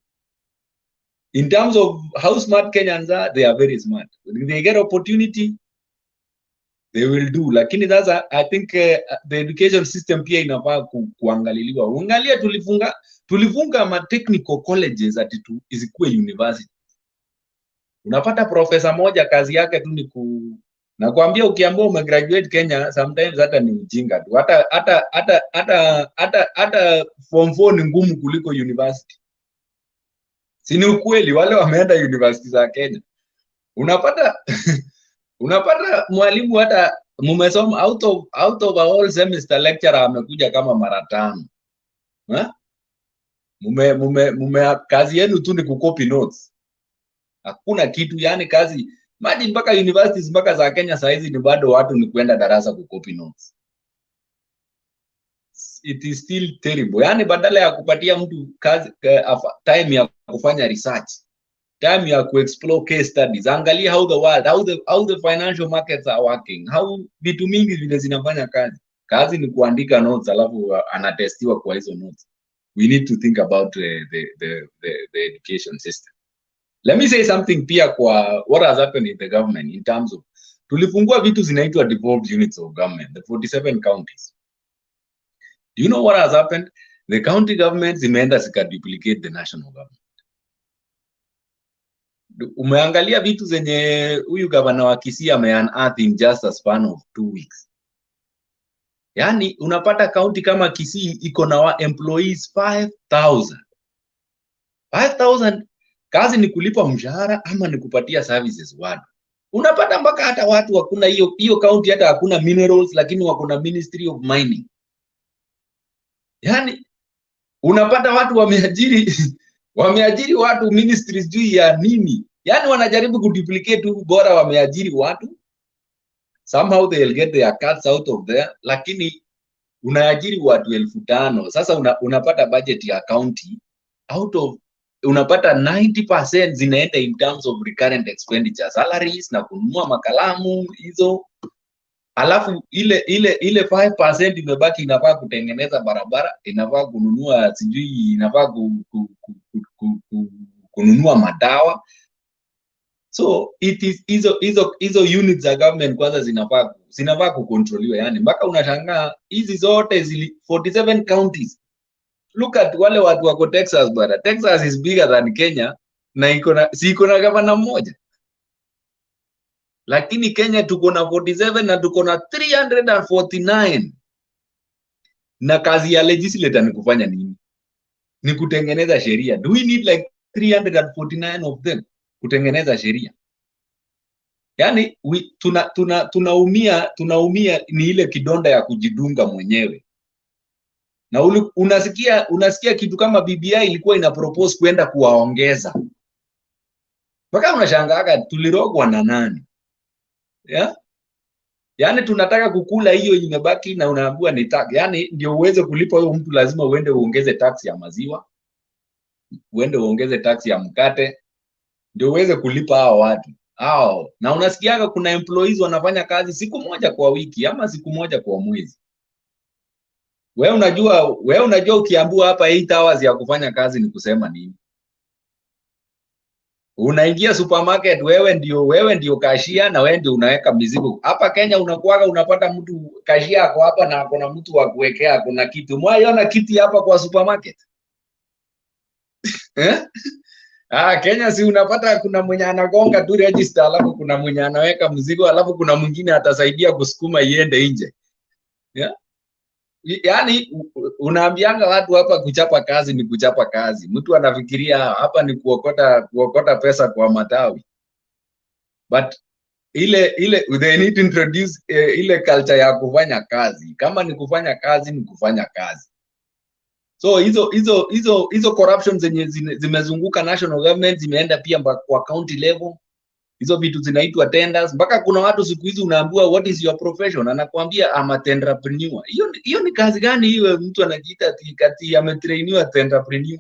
In terms of how smart Kenyans are, they are very smart. When they get opportunity, they will do. Lakini sasa I think the education system pia inafaa kuangaliliwa. Uangalia tulifunga ma technical colleges ati isikuwe university. Unapata profesa moja kazi yake tu ni nakwambia, ukiambia umegraduate Kenya sometimes hata ni ujinga tu. Hata form 4 ni ngumu kuliko university. Si ni ukweli? Wale wameenda university za Kenya unapata unapata mwalimu hata mumesoma out of a whole semester lecturer amekuja kama mara 5. Kazi yenu tu ni kucopy notes. Hakuna kitu, yani kazi. Imagine mpaka universities mpaka za Kenya saizi ni bado watu ni kwenda darasa kucopy notes. It is still terrible. Yani badala ya kupatia mtu kazi time ya kufanya research, time ya kuexplore case studies, angalia how the world, how the financial markets are working, how vitu mingi vile zinafanya kazi. Kazi ni kuandika notes alafu anatestiwa kwa hizo notes. We need to think about the education system. Let me say something pia kwa what has happened in the government in terms of tulifungua vitu zinaitwa devolved units of government, the 47 counties. Do you know what has happened? The county governments zimeenda zikaduplicate the national government. Umeangalia vitu zenye huyu gavana wa Kisii ame-unearth in just a span of 2 weeks. Yani unapata county kama Kisii iko na employees 5,000. 5,000 kazi ni kulipa mshahara ama ni kupatia services watu. Unapata mpaka hata watu hakuna hiyo county, hata hakuna minerals, lakini wako na Ministry of Mining. Yani unapata watu wameajiri watu ministries juu ya nini? Yani wanajaribu kuduplicate tu, bora wameajiri watu. Somehow they'll get their cuts out of there, lakini unaajiri watu 5,000. Sasa unapata budget ya county out of unapata 90% zinaenda in terms of recurrent expenditure, salaries na kununua makalamu hizo. Alafu ile 5% imebaki inafaa kutengeneza barabara, inafaa kununua sijui, inafaa kununua madawa. So it is hizo units za government kwanza zinafaa kucontroliwa. Yani mpaka unashangaa hizi zote 47 counties. Look at wale watu wako Texas bwana. Texas is bigger than Kenya na iko na gavana mmoja. Lakini Kenya tuko na 47 na tuko na 349. Na kazi ya legislator ni kufanya nini? Ni kutengeneza sheria. Do we need like 349 of them kutengeneza sheria? Yani tunaumia ni ile kidonda ya kujidunga mwenyewe. Na unasikia kitu kama BBI ilikuwa ina propose kwenda kuwaongeza. Mpaka unashangaa tulirogwa na nani? Yeah? Yani tunataka kukula hiyo imebaki na unaambiwa ni tax. Yani ndio uweze kulipa huyo mtu lazima uende uongeze tax ya maziwa. Uende uongeze tax ya mkate. Ndio uweze kulipa hao watu. Na unasikiaga kuna employees wanafanya kazi siku moja kwa wiki ama siku moja kwa mwezi. Wewe unajua ukiambiwa hapa 8 hours ya kufanya kazi ni kusema nini? Unaingia supermarket, wewe ndio cashier na wewe ndio unaweka mizigo. Hapa Kenya unapata mtu cashier ako hapa na kuna mtu wa kuwekea kuna kitu. Mwaiona kiti hapa kwa supermarket? Kenya si unapata kuna mwenye anagonga tu register, alafu kuna mwenye anaweka mzigo, alafu kuna mwingine atasaidia kusukuma iende nje. Yeah? Yani unaambianga watu hapa kuchapa kazi ni kuchapa kazi. Mtu anafikiria hapa ni kuokota pesa kwa matawi. But they need to introduce ile culture ya kufanya kazi. Kama ni kufanya kazi ni kufanya kazi. So hizo corruptions zenye zimezunguka national government zimeenda pia kwa county level. Hizo vitu zinaitwa tenders. Mpaka kuna watu siku hizi unaambiwa what is your profession? Anakuambia I'm a entrepreneur. Hiyo ni kazi gani hiyo mtu anajiita ati ametrainiwa entrepreneur?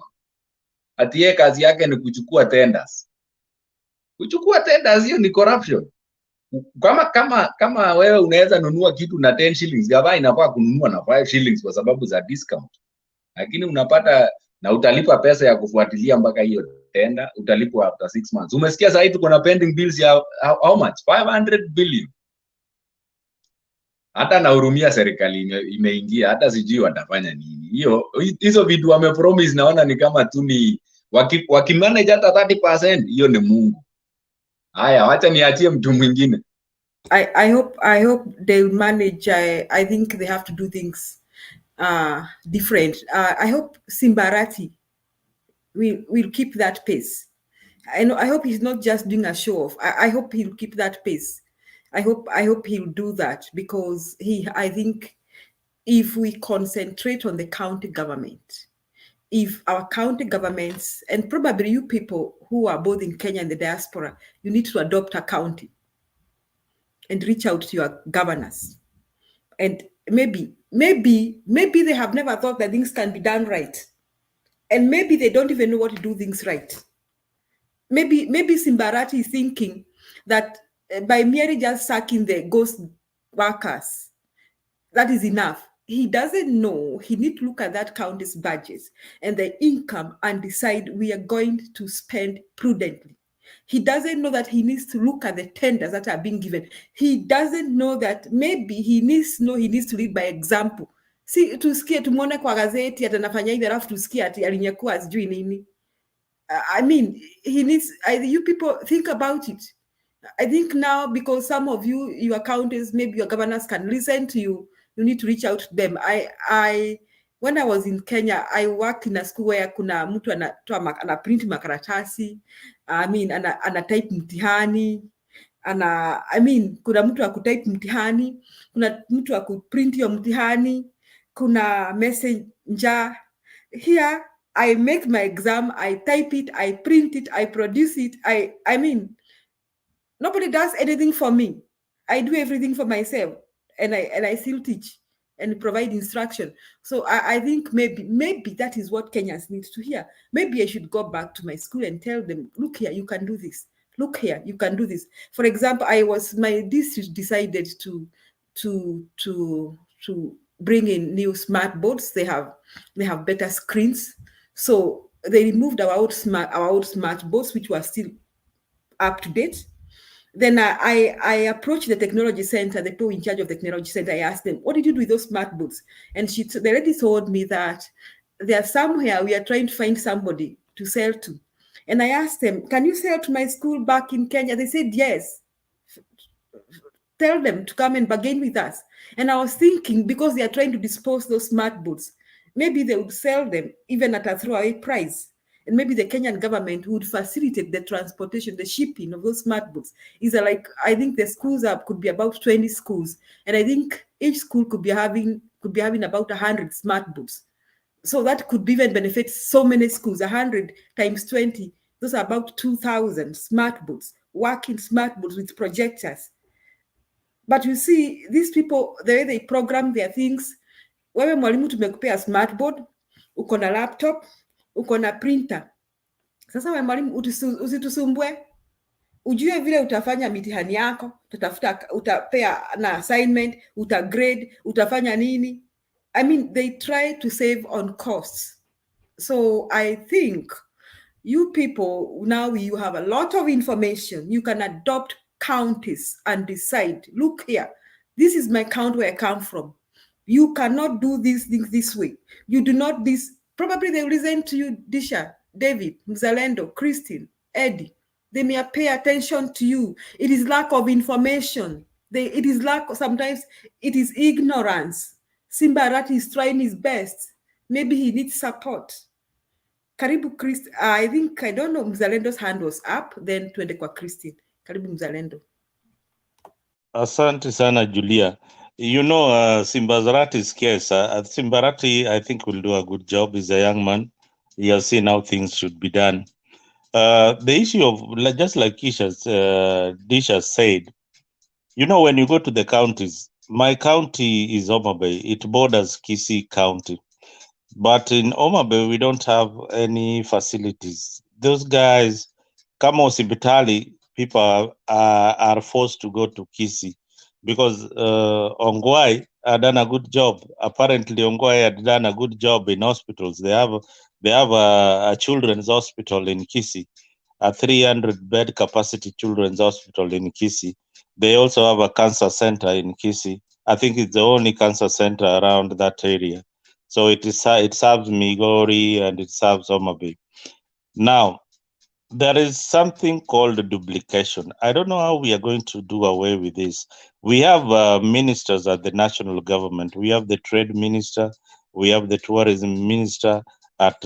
Ati yeye kazi yake ni kuchukua tenders. Kuchukua tenders hiyo ni corruption. kama wewe unaweza nunua kitu na 10 shillings, gava inafaa kununua na 5 shillings kwa sababu za discount. Lakini unapata na utalipa pesa ya kufuatilia mpaka hiyo tenda, utalipwa after 6 months. Umesikia sasa hivi tuko na pending bills ya how much? 500 billion. Hata nahurumia serikali imeingia, hata sijui watafanya nini. Hizo vitu wamepromise, naona ni kama tu ni wakimanage hata 30%, hiyo ni Mungu. Haya, wacha niachie mtu mwingine. I hope they will manage. I think they have to do things different. I hope Simbarati will keep that pace. I hope he's not just doing a show off. I hope he'll keep that pace. I hope he'll do that, because I think if we concentrate on the county government, if our county governments, and probably you people who are both in Kenya and the diaspora, you need to adopt a county and reach out to your governors. And maybe they have never thought that things can be done right. And maybe they don't even know what to do things right. Maybe Simbarati is thinking that by merely just sacking the ghost workers, that is enough. He doesn't know. He needs to look at that county's budgets and the income and decide we are going to spend prudently. He doesn't know that he needs to look at the tenders that are being given. He doesn't know that maybe he needs to lead by example. Si tusikie tumuone kwa gazeti atanafanya hivi alafu tusikie ati alinyakua sijui nini. I mean, he needs, you people think about it. I think now, because some of you, your counties, maybe your governors can listen to you, you need to reach out to them. When I was in Kenya, I worked in a school where kuna mtu ana print makaratasi, I mean, ana type mtihani, kuna mtu wa kutype mtihani, kuna mtu wa kuprint hiyo mtihani, kuna messenger. Here, I make my exam, I type it, I print it, I produce it. I mean, nobody does anything for me. I do everything for myself, and I still teach and provide instruction. So I think maybe that is what Kenyans need to hear. Maybe I should go back to my school and tell them, look here, you can do this. Look here, you can do this. For example, my district decided to bring in new smart boards. They have better screens. So they removed our old smart boards, which were still up to date. Then I approached the technology center, the people in charge of the technology center. I asked them, what did you do with those smart boards? And the lady told me that they are somewhere, we are trying to find somebody to sell to. And I asked them, can you sell to my school back in Kenya? They said, yes. Tell them to come and bargain with us. And I was thinking, because they are trying to dispose those smart boards, maybe they would sell them even at a throwaway price. And maybe the Kenyan government would facilitate the transportation, the shipping of those smart boards. I think the schools could be about 20 schools. And I think each school could be having about 100 smart boards. So that could even benefit so many schools. 100 times 20, those are about 2,000 smart boards, working smart boards with projectors. But you see, these people, the way they program their things, wewe mwalimu tumekupea smart board, uko na laptop, uko na printer. Sasa wewe mwalimu usitusumbue. Ujue vile utafanya mitihani yako, utapea na assignment, utagrade, utafanya nini. I mean, they try to save on costs. So I think you people, now you have a lot of information. You can adopt counties and decide, look here, this is my county where I come from. You cannot do these things this way. You do not this. Probably they will listen to you, Disha, David, Mzalendo, Christine, Eddie. They may pay attention to you. It is lack of information. Sometimes it is ignorance. Simbarati is trying his best. Maybe he needs support. Karibu Christ. I don't know, Mzalendo's hand was up, then tuende kwa Christine. Karibu Mzalendo. Asante sana, Julia. You know, Simbarati's case, Simbarati, I think, will do a good job. He's a young man. He has seen how things should be done. The issue of, just like Disha said, you know, when you go to the counties, my county is Homa Bay. It borders Kisii County. But in Homa Bay, we don't have any facilities. Those guys, kama hospitali, people are forced to go to Kisii because Ongwai had done a good job. Apparently, Ongwai had done a good job in hospitals. They have a children's hospital in Kisii, a 300-bed capacity children's hospital in Kisii. They also have a cancer center in Kisii. I think it's the only cancer center around that area. So it serves Migori and it serves Homa Bay. Now, there is something called duplication. I don't know how we are going to do away with this. We have ministers at the national government. We have the trade minister. We have the tourism minister at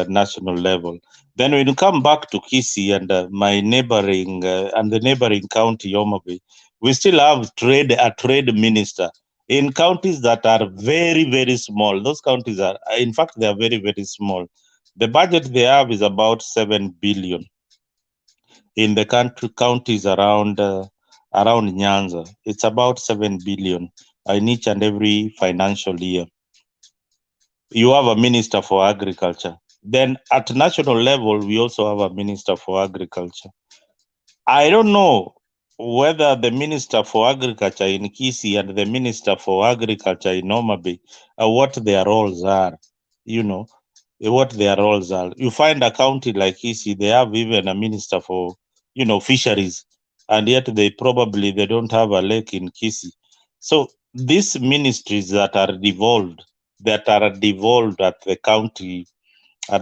national level. Then when you come back to Kisii and my neighboring and the neighboring county, Homa Bay, we still have a trade minister in counties that are very, very small. Those counties are, in fact, they are very, very small. The budget they have is about 7 billion in the counties around Nyanza. It's about 7 billion in each and every financial year. You have a minister for agriculture. Then at national level, we also have a minister for agriculture. I don't know whether the minister for agriculture in Kisii and the minister for agriculture in Homa Bay, what their roles are, what their roles are. You find a county like Kisii, they have even a minister for, fisheries, and yet they don't have a lake in Kisii. So these ministries that are devolved at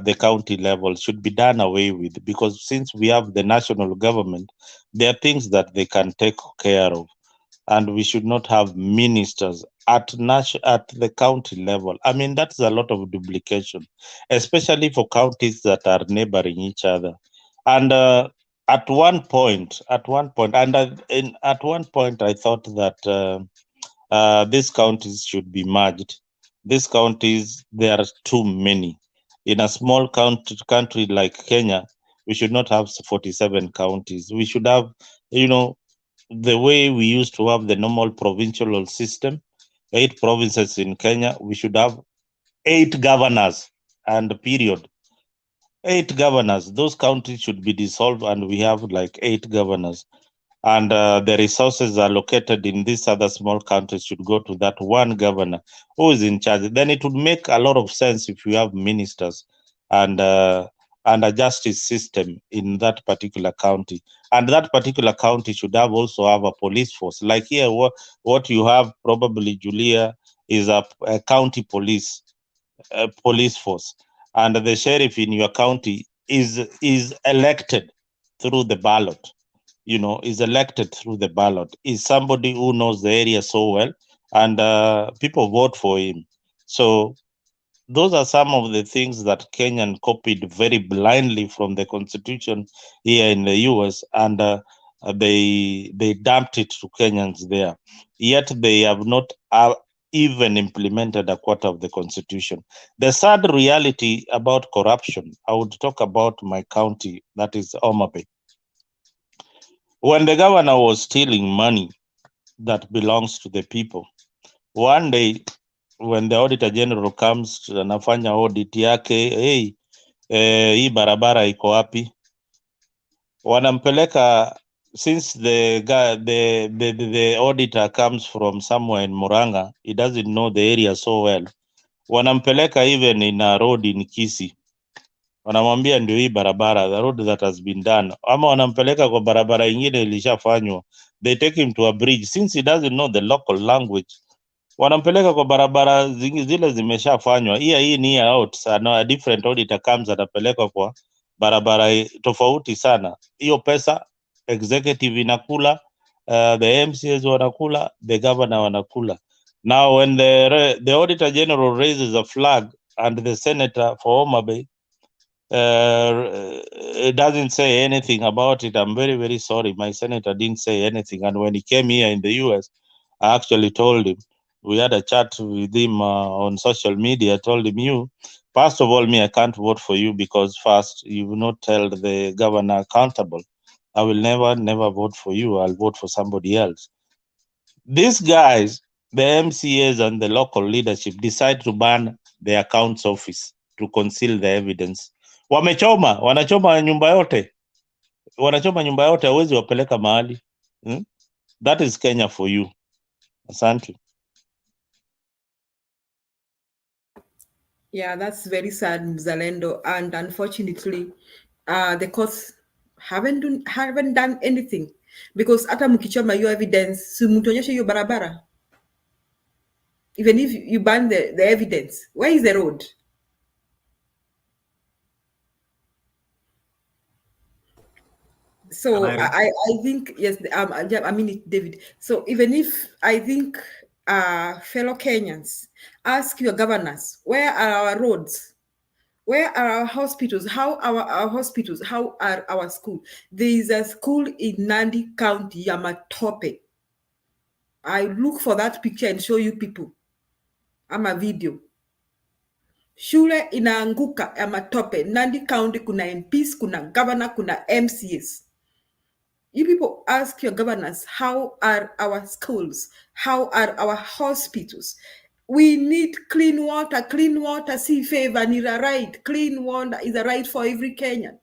the county level should be done away with, because since we have the national government, there are things that they can take care of, and we should not have ministers at the county level. I mean, that's a lot of duplication, especially for counties that are neighboring each other. And at one point, I thought that these counties should be merged. These counties, there are too many. In a small country like Kenya, we should not have 47 counties. We should have, the way we used to have the normal provincial system, 8 provinces in Kenya, we should have 8 governors, and period. 8 governors. Those counties should be dissolved and we have like 8 governors. And the resources allocated in these other small countries should go to that one governor who is in charge. Then it would make a lot of sense if you have ministers and a justice system in that particular county. And that particular county should also have a police force. Like here, what you have probably, Julia, is a county police force. And the sheriff in your county is elected through the ballot. Is elected through the ballot, is somebody who knows the area so well, and people vote for him. So those are some of the things that Kenyan copied very blindly from the constitution here in the US, and they dumped it to Kenyans there. Yet they have not even implemented a quarter of the constitution. The sad reality about corruption, I would talk about my county, that is Homa Bay. When the governor was stealing money that belongs to the people, one day when the auditor general comes anafanya audit yake, hey, hii barabara iko wapi? Wanampeleka, since the auditor comes from somewhere in Murang'a, he doesn't know the area so well. Wanampeleka even in a road in Kisii. Wanamwambia ndio hii barabara, the road that has been done. Ama wanampeleka kwa barabara ingine ilishafanywa. They take him to a bridge. Since he doesn't know the local language, wanampeleka kwa barabara zile zimeshafanywa. Hii ni out. So a different auditor comes, atapeleka kwa barabara tofauti sana. Hiyo pesa executive inakula, the MCAs wanakula, the governor wanakula. Now when the auditor general raises a flag and the senator for Homa Bay it doesn't say anything about it, I'm very, very sorry. My senator didn't say anything. And when he came here in the US, I actually told him, we had a chat with him on social media. I told him, first of all, I can't vote for you because first, you will not tell the governor accountable. I will never vote for you. I'll vote for somebody else. These guys, the MCAs and the local leadership, decide to ban the accounts office to conceal the evidence. Wanachoma nyumba yote. wanachoma nyumba yote, hawezi wapeleka mahali. That is Kenya for you. Asante. Yeah, that's very sad, Mzalendo, and unfortunately, the courts haven't done anything, because hata mkichoma hiyo evidence, si mtuonyeshe hiyo barabara. Even if you ban the evidence, where is the road? So I think, yes, I mean, David. So even if I think, fellow Kenyans, ask your governors, where are our roads? Where are our hospitals? How are our hospitals? How are our schools? There is a school in Nandi County, Yamatope. I look for that picture and show you people. I'm a video. Shule inaanguka Yamatope. Nandi County kuna MPs, kuna governor, kuna MCs. You people ask your governors, how are our schools? How are our hospitals? We need clean water. Clean water, si favor, ni a right. Clean water is a right for every Kenyan.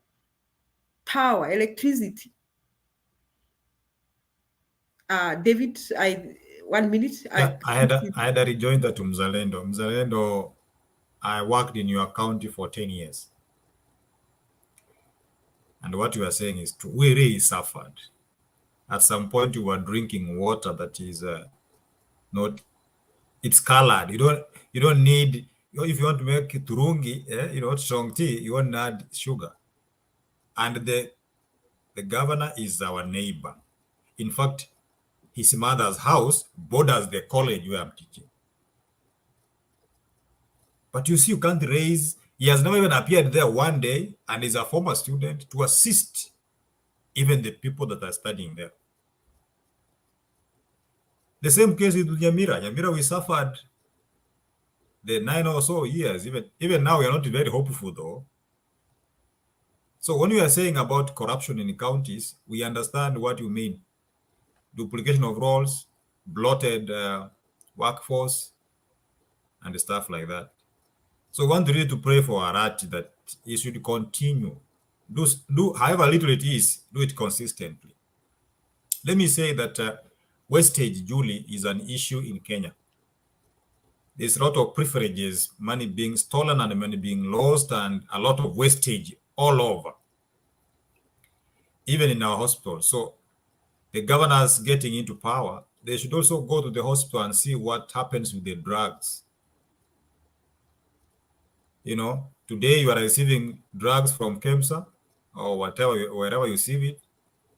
Power, electricity. David, 1 minute. Yeah, I had a rejoinder to Mzalendo. Mzalendo, I worked in your county for 10 years. And what you are saying is true. We really suffered. At some point, you were drinking water that is not, it's colored. You don't need, if you want to make turungi, strong tea, you won't add sugar. And the governor is our neighbor. In fact, his mother's house borders the college where I'm teaching. But you see, you can't raise, he has never even appeared there one day, and is a former student to assist even the people that are studying there. The same case with Nyamira. Nyamira, we suffered the 9 or so years. Even now, we are not very hopeful though. So when we are saying about corruption in counties, we understand what you mean. Duplication of roles, bloated workforce, and stuff like that. So we want really to pray for Arati that he should continue. Do however little it is, do it consistently. Let me say that wastage, Julie, is an issue in Kenya. There's a lot of privileges, money being stolen and money being lost, and a lot of wastage all over, even in our hospitals. So the governors getting into power, they should also go to the hospital and see what happens with the drugs. Today you are receiving drugs from KEMSA or wherever you receive it.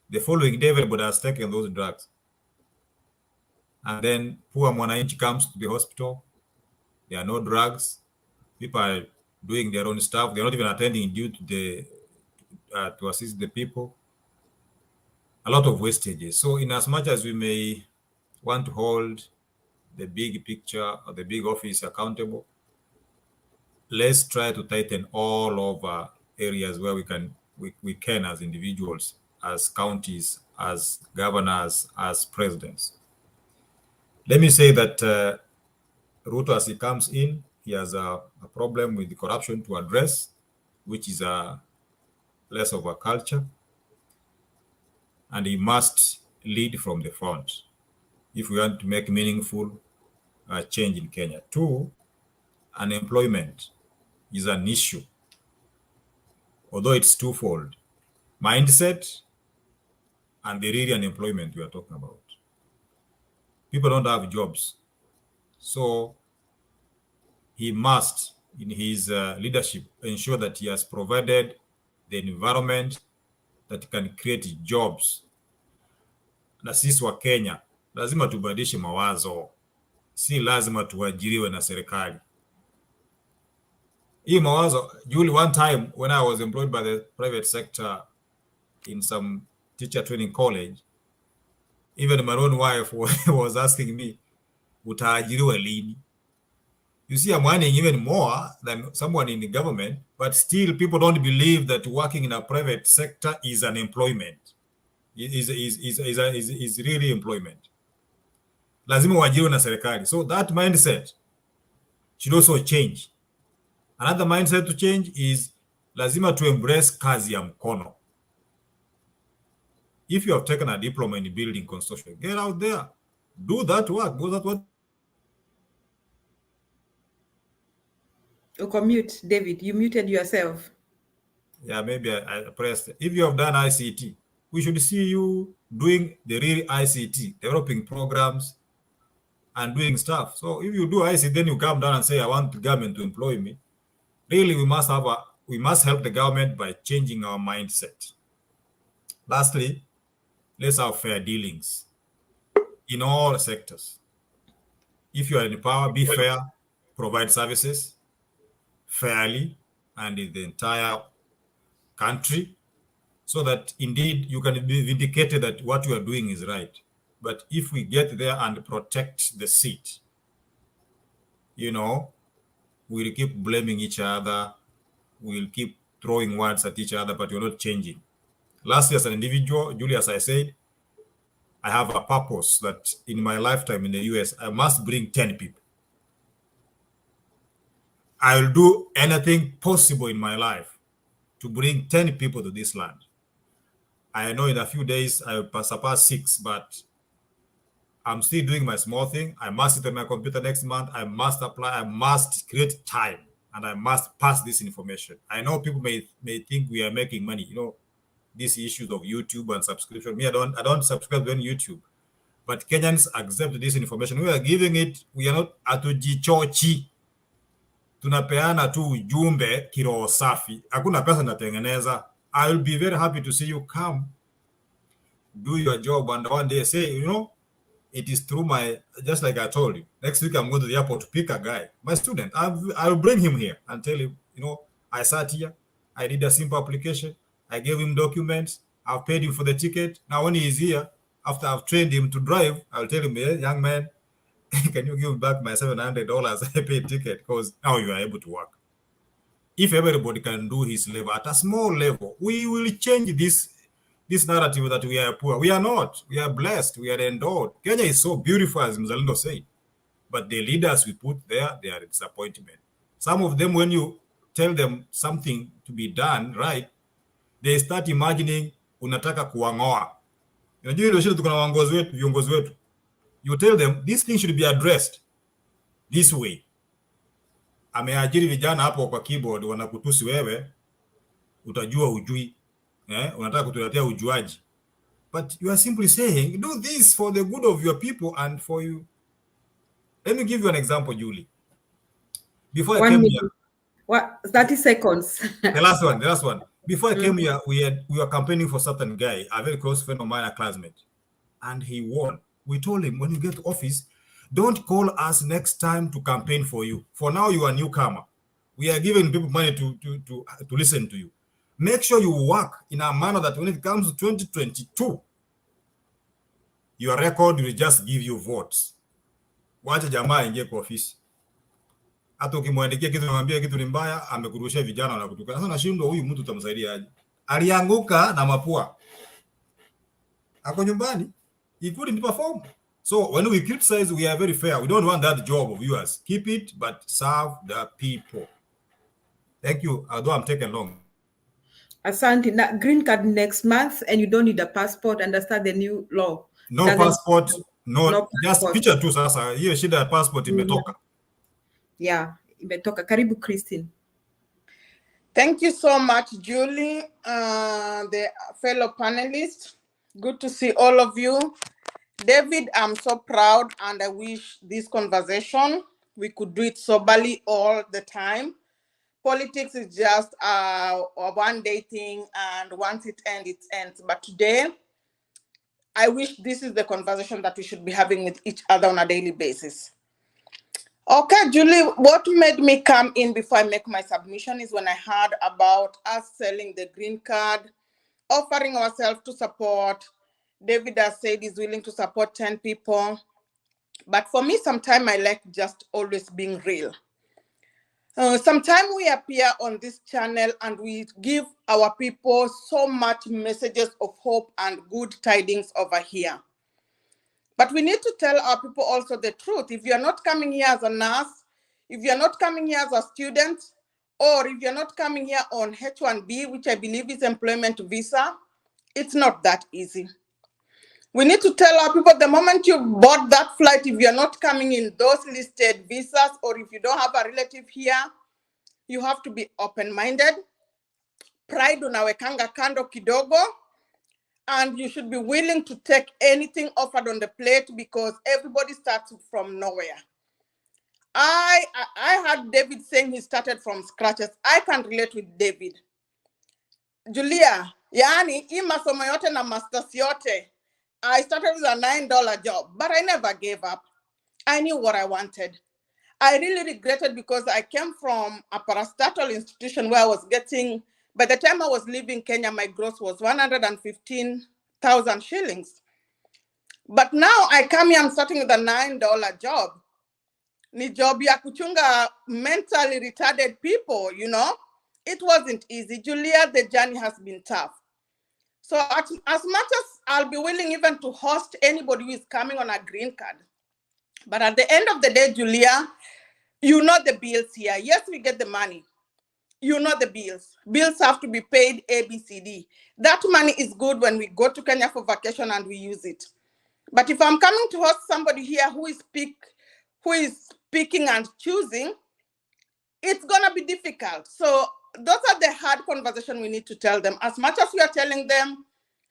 The following day, everybody has taken those drugs. And then poor mwananchi comes to the hospital. There are no drugs. People are doing their own stuff. They're not even attending due to to assist the people. A lot of wastages. So in as much as we may want to hold the big picture or the big office accountable, let's try to tighten all over areas where we can as individuals, as counties, as governors, as presidents. Let me say that RUTO, as he comes in, he has a problem with the corruption to address, which is less of a culture, and he must lead from the front if we want to make meaningful change in Kenya. 2, unemployment is an issue, although it's twofold: mindset and the real unemployment we are talking about. People don't have jobs. So he must, in his leadership, ensure that he has provided the environment that can create jobs. Na sisi wa Kenya lazima tubadilishe mawazo, si lazima tuajiriwe na serikali. Hii mawazo, Julie, one time when I was employed by the private sector in some teacher training college, even my own wife was asking me, utaajiriwa lini? You see, I'm earning even more than someone in the government, but still people don't believe that working in a private sector is an employment. Is really employment. Lazima uajiriwe na serikali. So that mindset should also change. Another mindset to change is lazima to embrace kazi ya mkono. If you have taken a diploma in building construction, get out there, do that work. Do that work. Mute, David. You muted yourself. Yeah, maybe I pressed. If you have done ICT, we should see you doing the real ICT, developing programs and doing stuff. So if you do ICT, then you come down and say, I want the government to employ me. Really, we must help the government by changing our mindset. Lastly, let's have fair dealings in all sectors. If you are in power, be fair, provide services fairly and in the entire country, so that indeed you can be vindicated that what you are doing is right. But if we get there and protect the seat, we'll keep blaming each other, we'll keep throwing words at each other, but you're not changing. Lastly, as an individual, Julie, as I said, I have a purpose that in my lifetime in the US, I must bring 10 people. I will do anything possible in my life to bring 10 people to this land. I know in a few days I will surpass 6, but I'm still doing my small thing. I must sit on my computer next month. I must apply. I must create time, and I must pass this information. I know people may think we are making money. These issues of YouTube and subscription. Me, I don't subscribe to any YouTube, but Kenyans accept this information. We are giving it. We are not atujichochi. Tunapeana tu ujumbe kiroho safi. Hakuna pesa natengeneza. I will be very happy to see you come, do your job, and one day say, it is through just like I told you, next week I'm going to the airport to pick a guy, my student. I'll bring him here and tell him, I sat here, I did a simple application, I gave him documents, I've paid him for the ticket. Now when he is here, after I've trained him to drive, I'll tell him, hey, young man, can you give back my $700 I paid ticket, because now you are able to work. If everybody can do his level at a small level, we will change this narrative that we are poor. We are not. We are blessed. We are endowed. Kenya is so beautiful, as Mzalendo said. But the leaders we put there, they are a disappointment. Some of them, when you tell them something to be done right, they start imagining unataka kuwangoa. Unajua ndio shida, tuko na viongozi wetu. You tell them this thing should be addressed this way. Ameajiri vijana hapo kwa keyboard, wanakutusi wewe, utajua ujui. Unataka kutuletea ujuaji. But you are simply saying, do this for the good of your people and for you. Let me give you an example, Julie. Before I came here, What? 30 seconds. the last one. Before I came here, we were campaigning for certain guy, a very close friend of mine, a classmate, and he won. We told him, when you get to office, don't call us next time to campaign for you. For now, you are a newcomer. We are giving people money to listen to you. Make sure you work in a manner that when it comes to 2022, your record will just give you votes. Wacha jamaa ingie kwa ofisi. Hata ukimwandikia kitu namwambia kitu ni mbaya, amekurushia vijana na kutukana. Sasa nashindwa huyu mtu utamsaidia aje? Alianguka na mapua. Ako nyumbani. He couldn't perform. So when we criticize, we are very fair. We don't want that job of yours. Keep it, but serve the people. Thank you. Although I'm taking long. Asante. Green card next month, and you don't need a passport. Understand the new law. No passport, no just passport. Picha tu sasa. Hiyo shida ya passport imetoka. Yeah, imetoka. Karibu Christine. Thank you so much, Julie, the fellow panelists. Good to see all of you. David, I'm so proud, and I wish this conversation, we could do it soberly all the time. Politics is just a one-day thing, and once it ends, it ends. But today, I wish this is the conversation that we should be having with each other on a daily basis. Okay, Julie, what made me come in before I make my submission is when I heard about us selling the green card, offering ourselves to support. David has said he's willing to support 10 people. But for me, sometimes I like just always being real. Sometimes we appear on this channel and we give our people so much messages of hope and good tidings over here. But we need to tell our people also the truth. If you're not coming here as a nurse, if you're not coming here as a student, or if you're not coming here on H-1B, which I believe is employment visa, It's not that easy. We need to tell our people the moment you bought that flight, if you're not coming in those listed visas, or if you don't have a relative here, you have to be open-minded. Pride unawekanga kando kidogo, and you should be willing to take anything offered on the plate because everybody starts from nowhere. I heard David saying he started from scratches. I can relate with David. Julia, yani hii masomo yote na masters yote, I started with a $9 job, but I never gave up. I knew what I wanted. I really regretted because I came from a parastatal institution where I was getting, by the time I was leaving Kenya, my gross was 115,000 shillings. But now I come here, I'm starting with a $9 job. Ni job ya kuchunga mentally retarded people, you know? It wasn't easy. Julia, the journey has been tough. So as much as I'll be willing even to host anybody who is coming on a green card, but at the end of the day, Julia, you know the bills here. Yes, we get the money. You know the bills. Bills have to be paid ABCD. That money is good when we go to Kenya for vacation and we use it. But if I'm coming to host somebody here who is picking and choosing, it's gonna be difficult. So those are the hard conversations we need to tell them. As much as we are telling them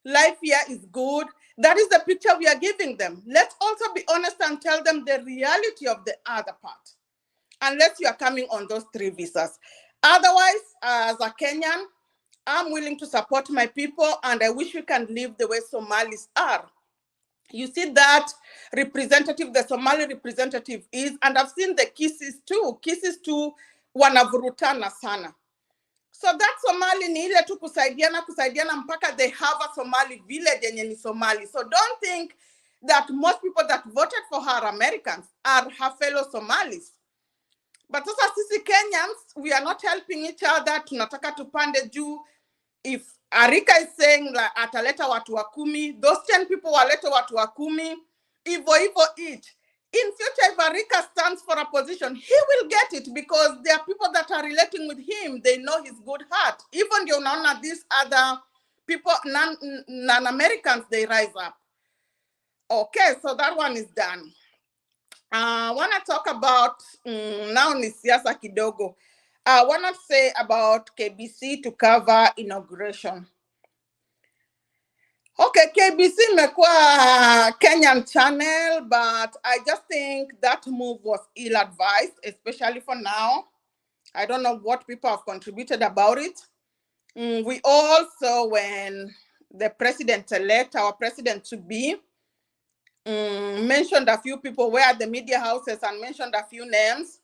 life here is good, that is the picture we are giving them. Let's also be honest and tell them the reality of the other part, unless you are coming on those 3 visas. Otherwise, as a Kenyan, I'm willing to support my people, and I wish we can live the way Somalis are. You see that representative, the Somali representative is, and I've seen the Kisses too, wanavurutana sana. So that Somali ni ile tu kusaidiana mpaka they have a Somali village yenye ni Somali. So don't think that most people that voted for her are Americans, are her fellow Somalis. But sasa sisi Kenyans, we are not helping each other, tunataka tupande juu. If Arika is saying like ataleta watu wa 10, those 10 people walete watu wa 10, ivo each. In future, if Arika stands for a position, he will get it because there are people that are relating with him. They know his good heart. Even though none of these other people, non-Americans, they rise up. Okay, so that one is done. I want to talk about, now ni siasa kidogo. I want to say about KBC to cover inauguration. Okay, KBC imekuwa Kenyan channel, but I just think that move was ill-advised, especially for now. I don't know what people have contributed about it. We also, when the president-elect, our president-to-be, mentioned a few people were at the media houses and mentioned a few names.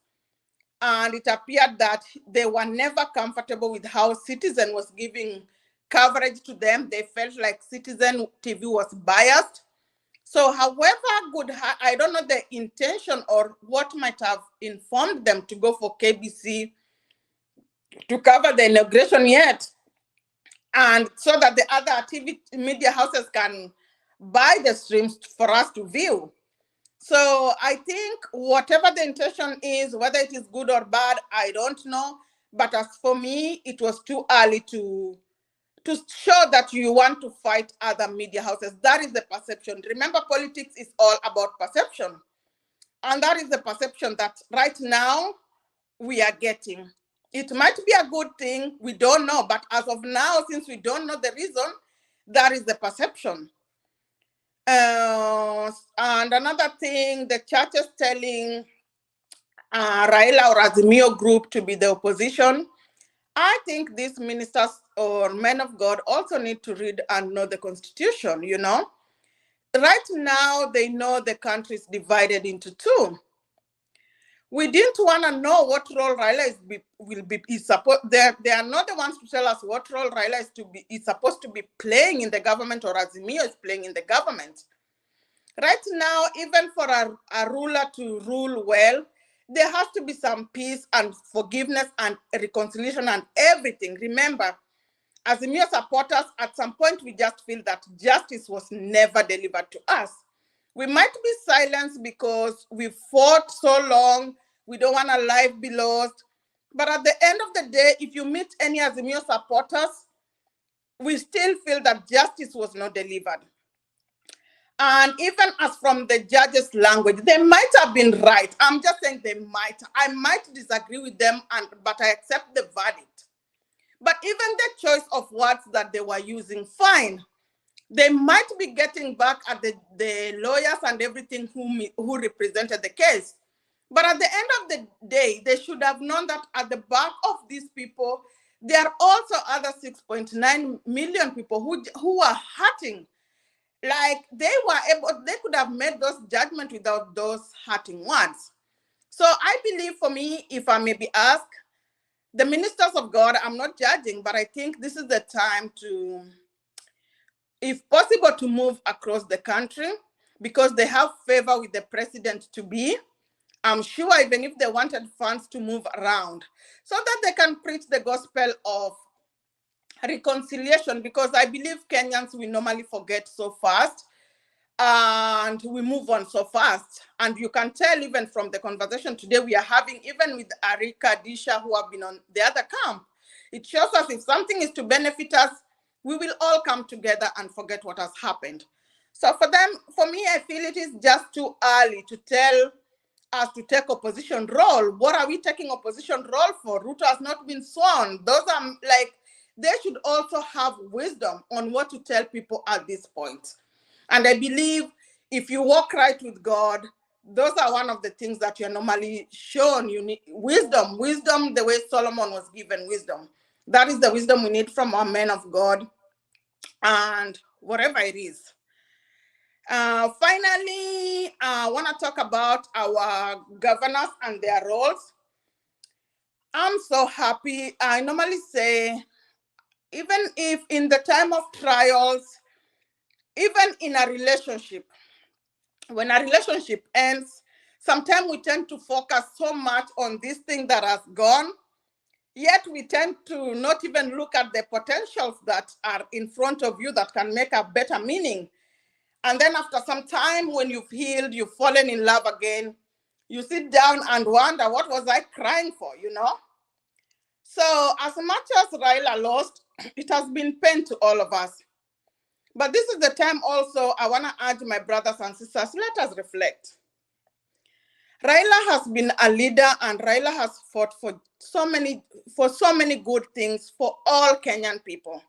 And it appeared that they were never comfortable with how Citizen was giving coverage to them. They felt like Citizen TV was biased. So however good, I don't know the intention or what might have informed them to go for KBC to cover the inauguration yet. And so that the other TV media houses can buy the streams for us to view. So I think whatever the intention is, whether it is good or bad, I don't know. But as for me, it was too early to show that you want to fight other media houses. That is the perception. Remember, politics is all about perception. And that is the perception that right now we are getting. It might be a good thing, we don't know. But as of now, since we don't know the reason, that is the perception. And another thing, the church is telling Raila or Azimio group to be the opposition. I think these ministers or men of God also need to read and know the constitution, you know. Right now, they know the country is divided into 2. We didn't want to know what role Raila is supposed. They are not the ones to tell us what role Raila is supposed to be playing in the government or Azimio is playing in the government. Right now, even for a ruler to rule well, there has to be some peace and forgiveness and reconciliation and everything. Remember, as Azimio supporters, at some point, we just feel that justice was never delivered to us. We might be silenced because we fought so long, we don't want our life be lost. But at the end of the day, if you meet any Azimio supporters, we still feel that justice was not delivered. And even as from the judge's language, they might have been right. I'm just saying they might. I might disagree with them, but I accept the verdict. But even the choice of words that they were using, fine. They might be getting back at the lawyers and everything who represented the case. But at the end of the day, they should have known that at the back of these people, there are also other 6.9 million people who are hurting. Like they could have made those judgments without those hurting words. So I believe, for me, if I may be asked, the ministers of God, I'm not judging, but I think this is the time to, if possible, to move across the country, because they have favor with the president to be. I'm sure even if they wanted funds to move around so that they can preach the gospel of reconciliation, because I believe Kenyans, we normally forget so fast and we move on so fast. And you can tell even from the conversation today we are having, even with Arika, Disha, who have been on the other camp, it shows us if something is to benefit us, we will all come together and forget what has happened. So for me, I feel it is just too early to tell us to take opposition role. What are we taking opposition role for? RUTO has not been sworn. Those are like, they should also have wisdom on what to tell people at this point. And I believe if you walk right with God, those are one of the things that you're normally shown. You need wisdom, the way Solomon was given wisdom. That is the wisdom we need from our men of God, and whatever it is. Finally, I want to talk about our governors and their roles. I'm so happy. I normally say, even if in the time of trials, even in a relationship, when a relationship ends, sometimes we tend to focus so much on this thing that has gone, yet we tend to not even look at the potentials that are in front of you that can make a better meaning. And then after some time, when you've healed, you've fallen in love again, you sit down and wonder, what was I crying for, you know? So as much as Raila lost, it has been pain to all of us. But this is the time also I want to urge my brothers and sisters, let us reflect. Raila has been a leader, and Raila has fought for so many good things for all Kenyan people.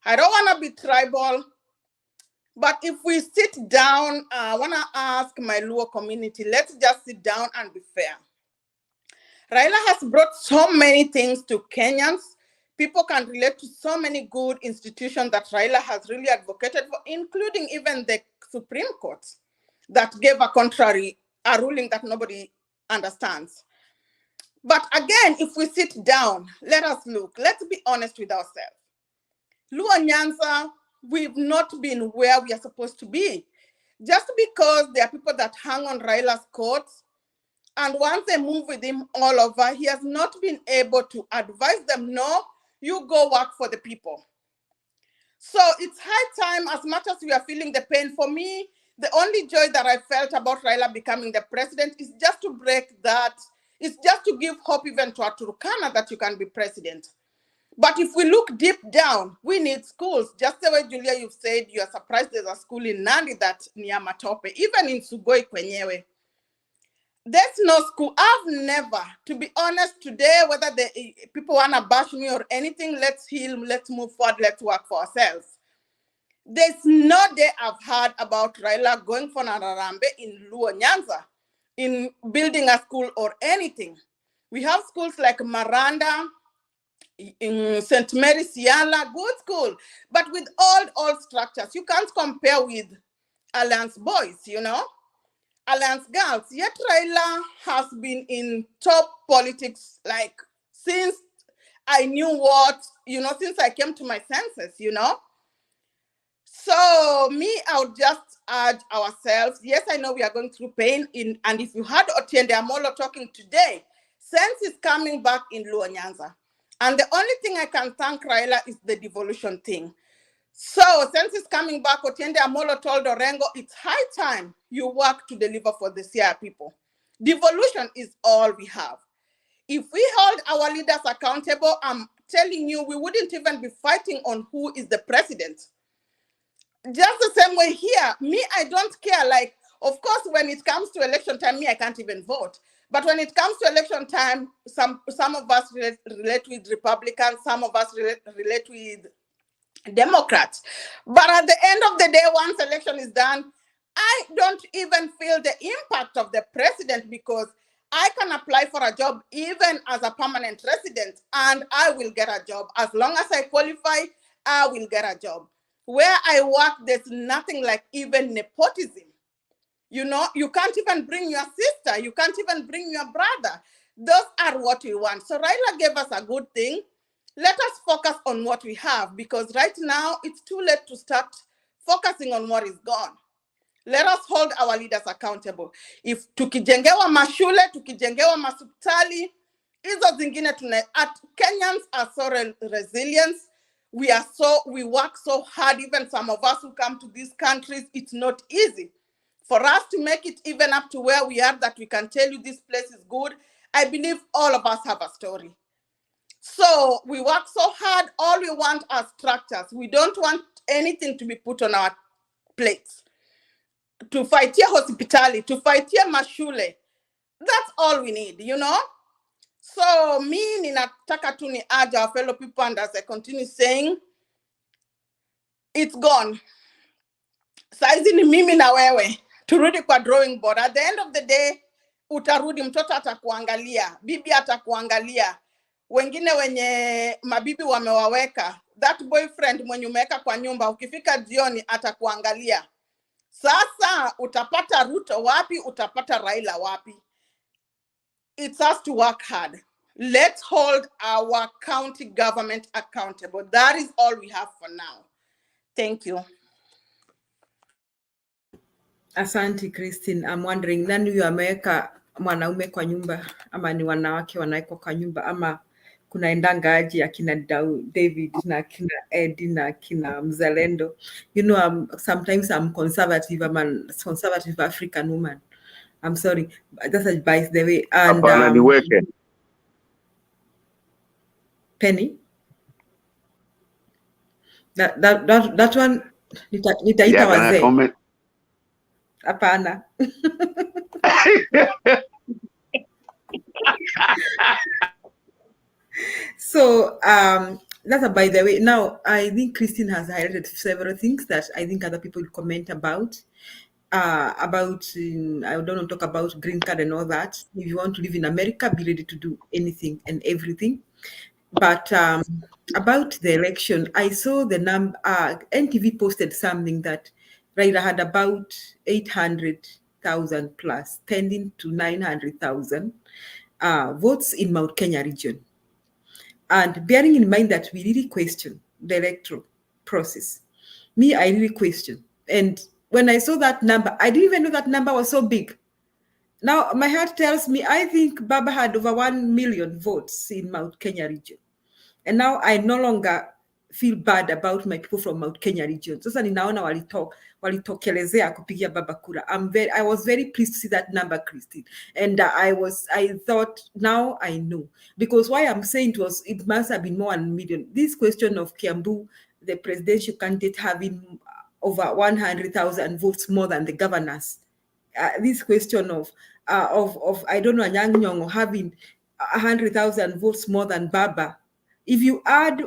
I don't want to be tribal, but if we sit down, I want to ask my Luo community, let's just sit down and be fair. Raila has brought so many things to Kenyans. People can relate to so many good institutions that Raila has really advocated for, including even the Supreme Court that gave a ruling that nobody understands. But again, if we sit down, let us look, let's be honest with ourselves. Luo Nyanza, we've not been where we are supposed to be. Just because there are people that hang on Raila's courts, and once they move with him all over, he has not been able to advise them, no, you go work for the people. So it's high time, as much as we are feeling the pain, for me, the only joy that I felt about Raila becoming the president is just to break that. It's just to give hope even to a Turkana that you can be president. But if we look deep down, we need schools. Just the way, Julia, you've said, you are surprised there's a school in Nandi that near Matope, even in Sugoi Kwenyewe. There's no school. I've never, to be honest, today, whether the people want to bash me or anything, let's heal, let's move forward, let's work for ourselves. There's no day I've heard about Raila going for Nararambe in Luo Nyanza, in building a school or anything. We have schools like Maranda, in St. Mary's Yala, good school, but with old structures. You can't compare with Alliance boys, you know, Alliance girls. Yet Raila has been in top politics, like since I knew what, you know, since I came to my senses, you know. So me, I would just urge ourselves. Yes, I know we are going through pain, and if you heard Otiende Amolo talking today, sense is coming back in Luo Nyanza. And the only thing I can thank Raila is the devolution thing. So sense is coming back. Otiende Amolo told Orengo, it's high time you work to deliver for the Sia people. Devolution is all we have. If we hold our leaders accountable, I'm telling you we wouldn't even be fighting on who is the president. Just the same way here, me, I don't care. Like, of course, when it comes to election time, me, I can't even vote. But when it comes to election time, some of us relate with Republicans, some of us relate with Democrats. But at the end of the day, once election is done, I don't even feel the impact of the president, because I can apply for a job even as a permanent resident and I will get a job. As long as I qualify, I will get a job. Where I work, there's nothing like even nepotism. You know, you can't even bring your sister, you can't even bring your brother. Those are what we want. So Raila gave us a good thing. Let us focus on what we have, because right now it's too late to start focusing on what is gone. Let us hold our leaders accountable. If tukijengewa mashule, tukijengewa masupitali, hizo zingine Kenyans are so resilient. We work so hard. Even some of us who come to these countries, it's not easy. For us to make it even up to where we are, that we can tell you this place is good, I believe all of us have a story. So we work so hard. All we want are structures. We don't want anything to be put on our plates. To fight here hospitality, to fight here mashule. That's all we need, you know? So me ninataka tu ni urge our fellow people, and as I continue saying, it's gone. Saizi ni mimi na wewe. Turudi kwa drawing board. At the end of the day, utarudi, mtoto atakuangalia, bibi atakuangalia. Wengine wenye mabibi wamewaweka, that boyfriend mwenye umeweka kwa nyumba, ukifika jioni atakuangalia. Sasa utapata Ruto wapi, utapata Raila wapi? It's us to work hard. Let's hold our county government accountable. That is all we have for now. Thank you. Asante Christine. I'm wondering, nani huyo ameweka mwanaume kwa nyumba, ama ni wanawake wanawekwa kwa nyumba, ama kunaendanga aje akina David na akina Eddie na akina Mzalendo? You know, sometimes I'm conservative. I'm a conservative African woman. I'm sorry, that's advice the way. And Penny, that one nitaita wazee. Hapana. So that's a by the way. Now I think Christine has highlighted several things that I think other people comment about. I don't want to talk about green card and all that. If you want to live in America, be ready to do anything and everything. But about the election, I saw the number. NTV posted something that Raila had about 800,000 plus, tending to 900,000 votes in Mount Kenya region. And bearing in mind that we really question the electoral process, me, I really question. And when I saw that number, I didn't even know that number was so big. Now, my heart tells me, I think Baba had over 1 million votes in Mount Kenya region. And now I no longer feel bad about my people from Mount Kenya region. Sasa ninaona walitokelezea kupigia Baba kura. I was very pleased to see that number, Christine. And I thought, now I know. Because why I'm saying it must have been more than 1 million. This question of Kiambu, the presidential candidate having over 100,000 votes more than the governors. This question of I don't know, Anyang' Nyong'o having 100,000 votes more than Baba. If you add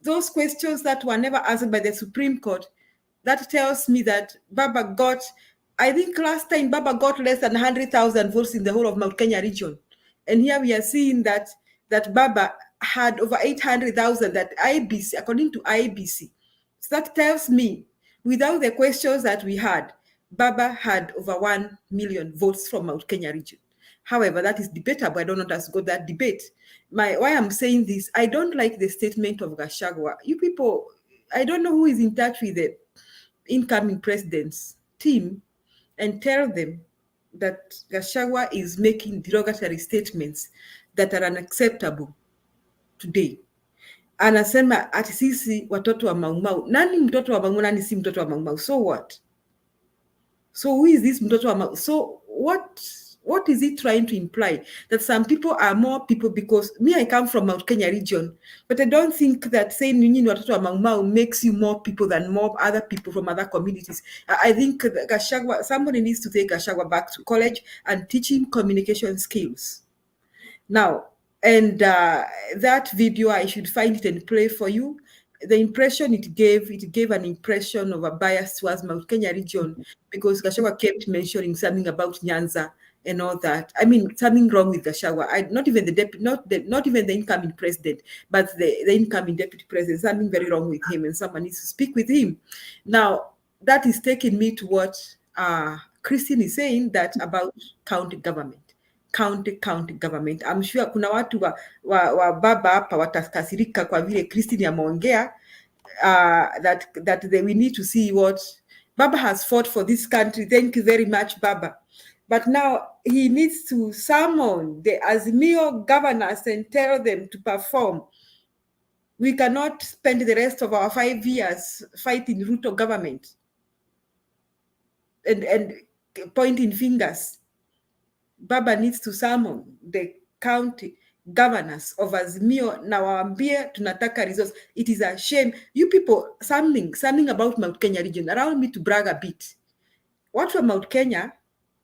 those questions that were never answered by the Supreme Court, that tells me that Baba got, I think last time Baba got less than 100,000 votes in the whole of Mount Kenya region. And here we are seeing that Baba had over 800,000 that IBC, according to IBC. So that tells me, without the questions that we had, Baba had over 1 million votes from Mount Kenya region. However, that is debatable. I don't want us to go that debate. Why I'm saying this, I don't like the statement of Gachagua. You people, I don't know who is in touch with the incoming president's team and tell them that Gachagua is making derogatory statements that are unacceptable today. Anasema ati sisi watoto wa Maumau. Nani mtoto wa Maumau, nani si mtoto wa Maumau? So what? So who is this mtoto wa Maumau? So What is it trying to imply? That some people are more people? Because me, I come from Mount Kenya region, but I don't think that saying Nyinyi watoto wa Mau Mau makes you more people than more other people from other communities. I think Gachagua, somebody needs to take Gachagua back to college and teach him communication skills. Now, and that video, I should find it and play for you. The impression it gave an impression of a bias towards Mount Kenya region, because Gachagua kept mentioning something about Nyanza and all that. I mean, something wrong with Gachagua. Not even the deputy, not even the incoming president, but the incoming deputy president. Something very wrong with him, and someone needs to speak with him. Now, that is taking me to what Christine is saying, that about county government. County government. I'm sure kuna watu wa baba hapa watakasirika kwa vile Christine ameongea, that we need to see what Baba has fought for this country. Thank you very much, Baba. But now he needs to summon the Azimio governors and tell them to perform. We cannot spend the rest of our 5 years fighting RUTO government and pointing fingers. Baba needs to summon the county governors of Azimio na waambie tunataka results. It is a shame. You people, something about Mount Kenya region. Allow me to brag a bit. Watu wa Mount Kenya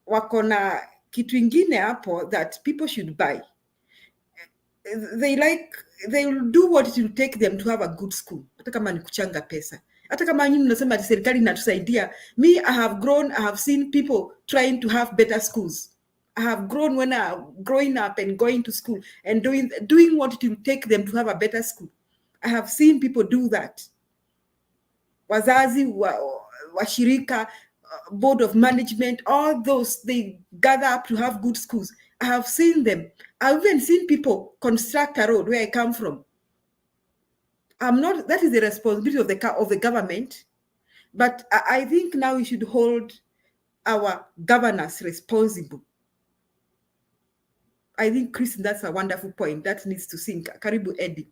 wako na kitu ingine hapo that people should buy. They will do what it will take them to have a good school. Hata kama ni kuchanga pesa. Hata kama nyinyi mnasema serikali inatusaidia. Me, I have grown, I have seen people trying to have better schools. I have grown when growing up and going to school and doing what it will take them to have a better school. I have seen people do that. Wazazi, washirika, board of management, all those, they gather up to have good schools. I have seen them. I've even seen people construct a road where I come from. That is the responsibility of the government. But I think now we should hold our governors responsible. I think, Christine, that's a wonderful point. That needs to sink. Karibu Eddie.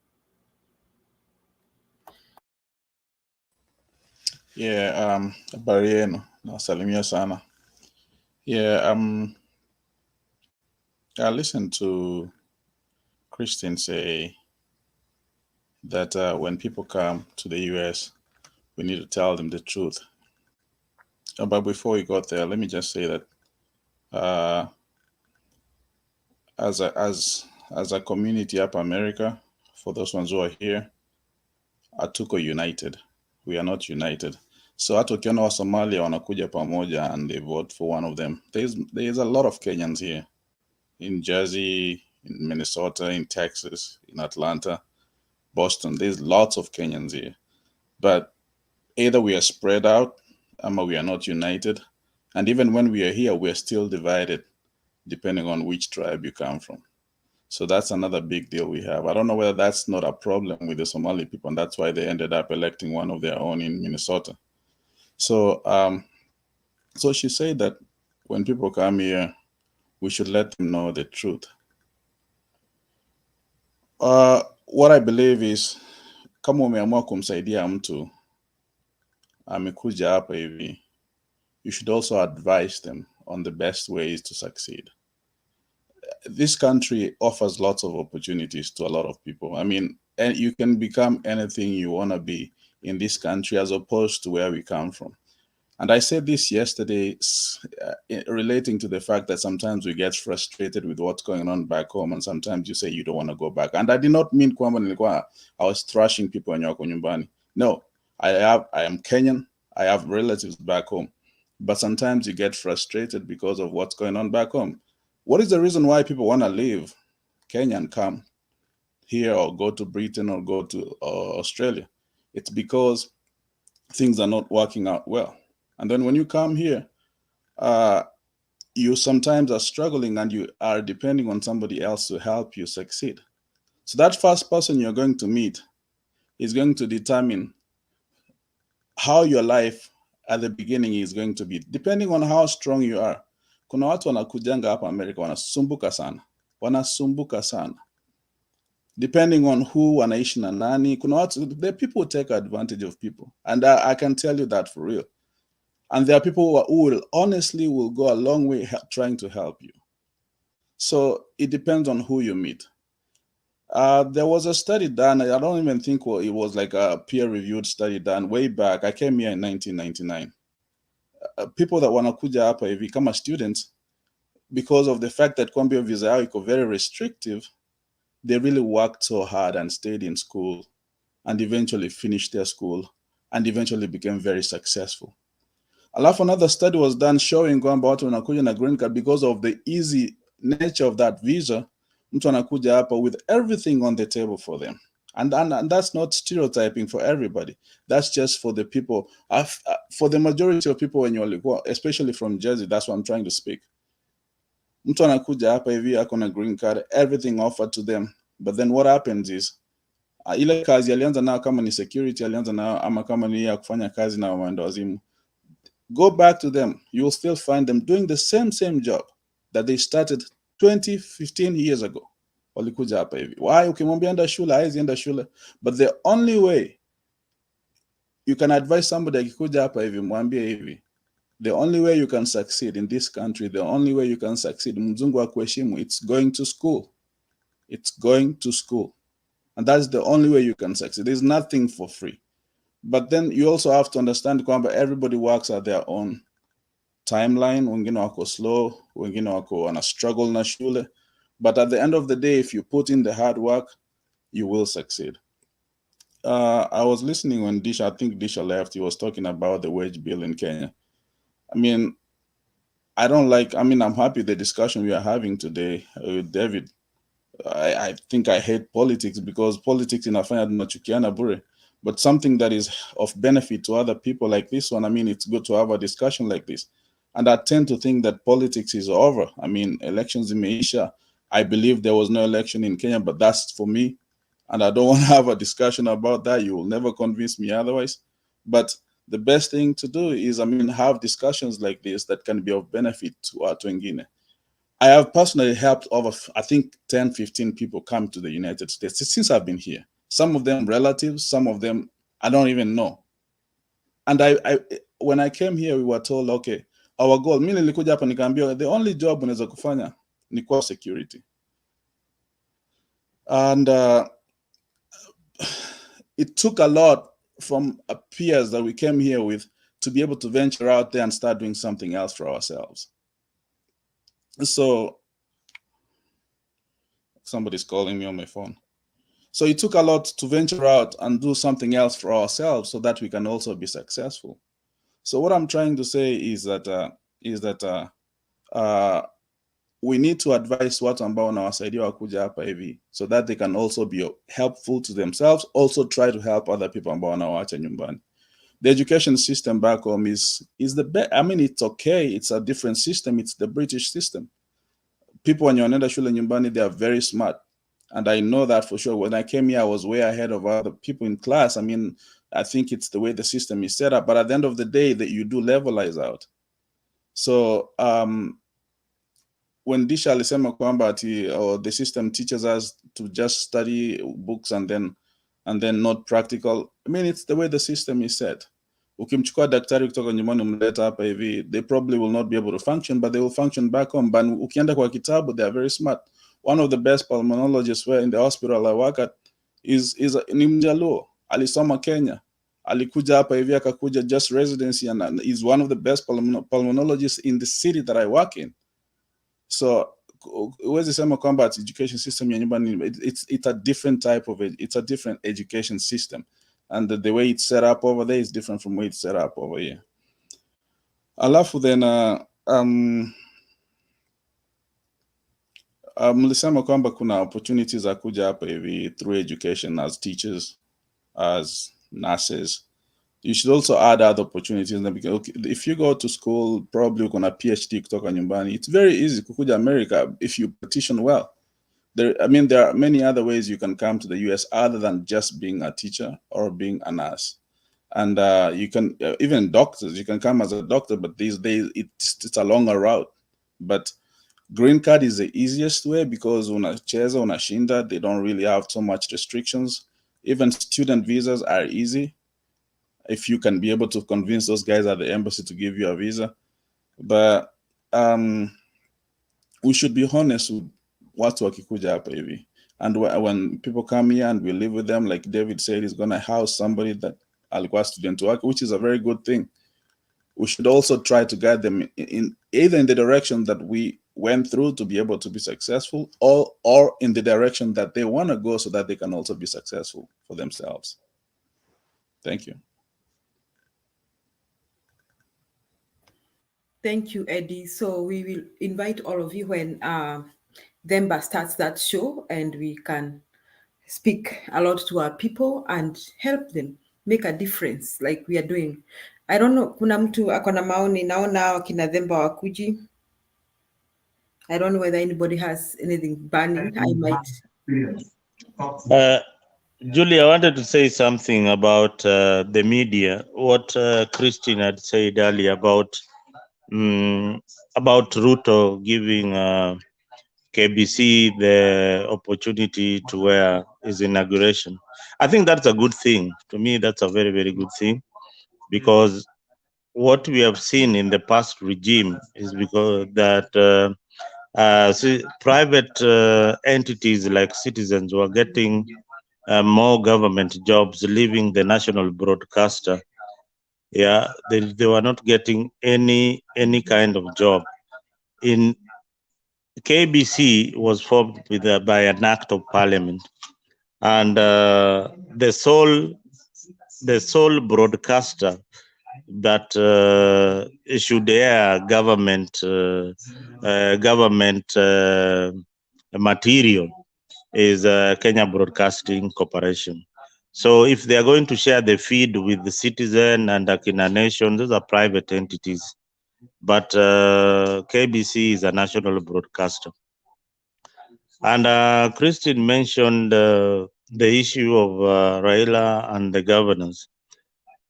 Yeah, habari yenu. Nawasalimia sana. Yeah, I listened to Christine say that when people come to the US, we need to tell them the truth. But before we got there, let me just say that as a community up America, for those ones who are here, hatuko united. We are not united. So hata ukiona wa Somalia wanakuja pamoja and they vote for one of them. There's a lot of Kenyans here in Jersey, in Minnesota, in Texas, in Atlanta, Boston. There's lots of Kenyans here. But either we are spread out or we are not united. And even when we are here, we're still divided depending on which tribe you come from. So that's another big deal we have. I don't know whether that's not a problem with the Somali people, and that's why they ended up electing one of their own in Minnesota. So, so she said that when people come here, we should let them know the truth. What I believe is, kama umeamua kumsaidia mtu amekuja hapa hivi, you should also advise them on the best ways to succeed. This country offers lots of opportunities to a lot of people. I mean, and you can become anything you want to be in this country as opposed to where we come from. And I said this yesterday relating to the fact that sometimes we get frustrated with what's going on back home, and sometimes you say you don't want to go back. And I did not mean kwamba I was thrashing people in wako nyumbani. No, I am Kenyan. I have relatives back home. But sometimes you get frustrated because of what's going on back home. What is the reason why people want to leave Kenya and come here or go to Britain or go to Australia? It's because things are not working out well. And then when you come here, you sometimes are struggling and you are depending on somebody else to help you succeed. So that first person you're going to meet is going to determine how your life at the beginning is going to be, depending on how strong you are. Kuna watu wanakujanga hapa Amerika wanasumbuka sana. Depending on who wanaishi na nani, kuna watu, the people take advantage of people. And I can tell you that for real. And there are people who will honestly go a long way trying to help you. So it depends on who you meet. There was a study done, I don't even think it was like a peer-reviewed study done way back. I came here in 1999. People that wanakuja hapa hivi kama students, because of the fact that kwambia visa yao iko very restrictive, they really worked so hard and stayed in school and eventually finished their school and eventually became very successful. Alafu another study was done showing kwamba watu wanakuja na green card because of the easy nature of that visa. Mtu anakuja hapa with everything on the table for them. And that's not stereotyping for everybody. That's just for the people, for the majority of people when you're, especially from Jersey, that's what I'm trying to speak. Mtu anakuja hapa hivi ako na green card, everything offered to them. But then what happens is, ile kazi alianza nayo kama ni security, alianza nayo ama kama ni ya kufanya kazi na waenda wazimu, go back to them, you will still find them doing the same job that they started 15 years ago. Walikuja hapa hivi. Why? Ukimwambia enda shule, haizi enda shule. But the only way you can advise somebody akikuja hapa hivi, mwambie hivi, the only way you can succeed in this country, the only way you can succeed, mzungu akuheshimu, it's going to school. It's going to school. And that's the only way you can succeed. There's nothing for free. But then you also have to understand kwamba everybody works at their own timeline. Wengine wako slow, wengine wako wana struggle na shule. But at the end of the day, if you put in the hard work, you will succeed. I was listening when I think Disha left, he was talking about the wage bill in Kenya. I mean, I'm happy the discussion we are having today with David. I think I hate politics because politics inafanya tunachukiana bure. But something that is of benefit to other people like this one, I mean, it's good to have a discussion like this. And I tend to think that politics is over. I mean, elections in Maisha, I believe there was no election in Kenya, but that's for me. And I don't want to have a discussion about that. You will never convince me otherwise. But the best thing to do is, have discussions like this that can be of benefit to wengine. I have personally helped over, I think, 10, 15 people come to the United States since I've been here. Some of them relatives, some of them I don't even know. And when I came here, we were told, okay, our goal, mimi nilikuja hapa nikaambiwa, the only job unaweza kufanya ni kwa security. And it took a lot from peers that we came here with to be able to venture out there and start doing something else for ourselves. So somebody's calling me on my phone. So it took a lot to venture out and do something else for ourselves so that we can also be successful. So what I'm trying to say is that we need to advise watu ambao wanawasaidia wakuja hapa hivi so that they can also be helpful to themselves, also try to help other people ambao wanawaacha nyumbani. The education system back home is the best. I mean, it's okay. It's a different system. It's the British system. People when wanaenda shule nyumbani, they are very smart. And I know that for sure. When I came here, I was way ahead of other people in class. I mean, I think it's the way the system is set up. But at the end of the day, that you do levelize out. So when Disha alisema kwamba the system teaches us to just study books and then not practical, I mean, it's the way the system is set. Ukimchukua daktari kutoka nyumbani umleta hapa hivi, they probably will not be able to function, but they will function back home. But ukienda kwa kitabu, they are very smart. One of the best pulmonologists where in the hospital I work at is ni Mjaluo. Alisoma Kenya. Alikuja hapa hivi akakuja just residency and is one of the best pulmonologists in the city that I work in. So huwezi sema kwamba education system ya nyumbani, it's a different type of it's a different education system, and the way it's set up over there is different from the way it's set up over here. Alafu then mlisema kwamba kuna opportunities za kuja hapa hivi through education as teachers, as nurses. You should also add other opportunities. Okay, if you go to school, probably uko na PhD kutoka nyumbani, it's very easy kukuja America if you petition well. There are many other ways you can come to the US other than just being a teacher or being a nurse. And you can, even doctors, you can come as a doctor, but these days it's a longer route. But green card is the easiest way because unacheza, unashinda, they don't really have so much restrictions. Even student visas are easy if you can be able to convince those guys at the embassy to give you a visa. But we should be honest with watu wakikuja hapa hivi. And when people come here and we live with them, like David said, he's going to house somebody that alikuwa student work, which is a very good thing. We should also try to guide them in either in the direction that we went through to be able to be successful, or in the direction that they want to go so that they can also be successful for themselves. Thank you. Thank you, Eddie. So we will invite all of you when Demba starts that show, and we can speak a lot to our people and help them make a difference like we are doing. I don't know, kuna mtu akona maoni, naona wakina Demba wakuji. I don't know whether anybody has anything burning. I might. Julie, I wanted to say something about the media. What Christine had said earlier about RUTO giving KBC the opportunity to wear his inauguration. I think that's a good thing. To me, that's a very, very good thing, because what we have seen in the past regime is because that private entities like Citizens were getting more government jobs, leaving the national broadcaster. Yeah, they were not getting any kind of job. In KBC was formed by an act of parliament, and the sole broadcaster that should air government material is Kenya Broadcasting Corporation. So if they are going to share the feed with the Citizen and Akina Nation, those are private entities. But KBC is a national broadcaster. And Christine mentioned the issue of Raila and the governors.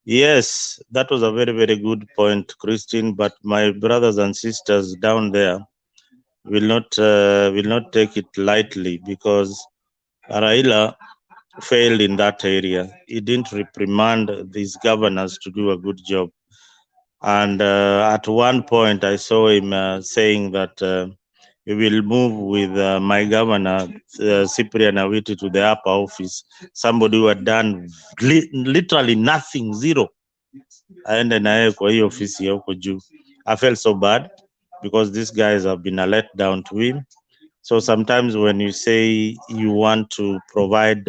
Yes, that was a very, very good point, Christine. But my brothers and sisters down there will not take it lightly, because Raila failed in that area. He didn't reprimand these governors to do a good job. And at one point, I saw him saying that he will move with my governor, Cyprian Awiti, to the upper office, somebody who had done literally nothing, zero. Aende naye kwa hiyo ofisi ya huko juu. I felt so bad because these guys have been a letdown to him. So sometimes when you say you want to provide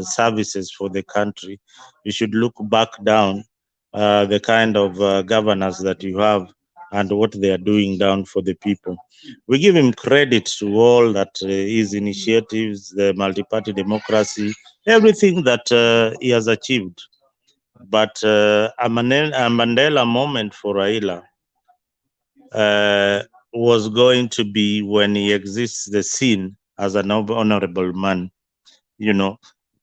services for the country, you should look back down the kind of governors that you have and what they are doing down for the people. We give him credit to all that his initiatives, the multi-party democracy, everything that he has achieved. But a Mandela moment for Raila was going to be when he exits the scene as an honorable man. You know,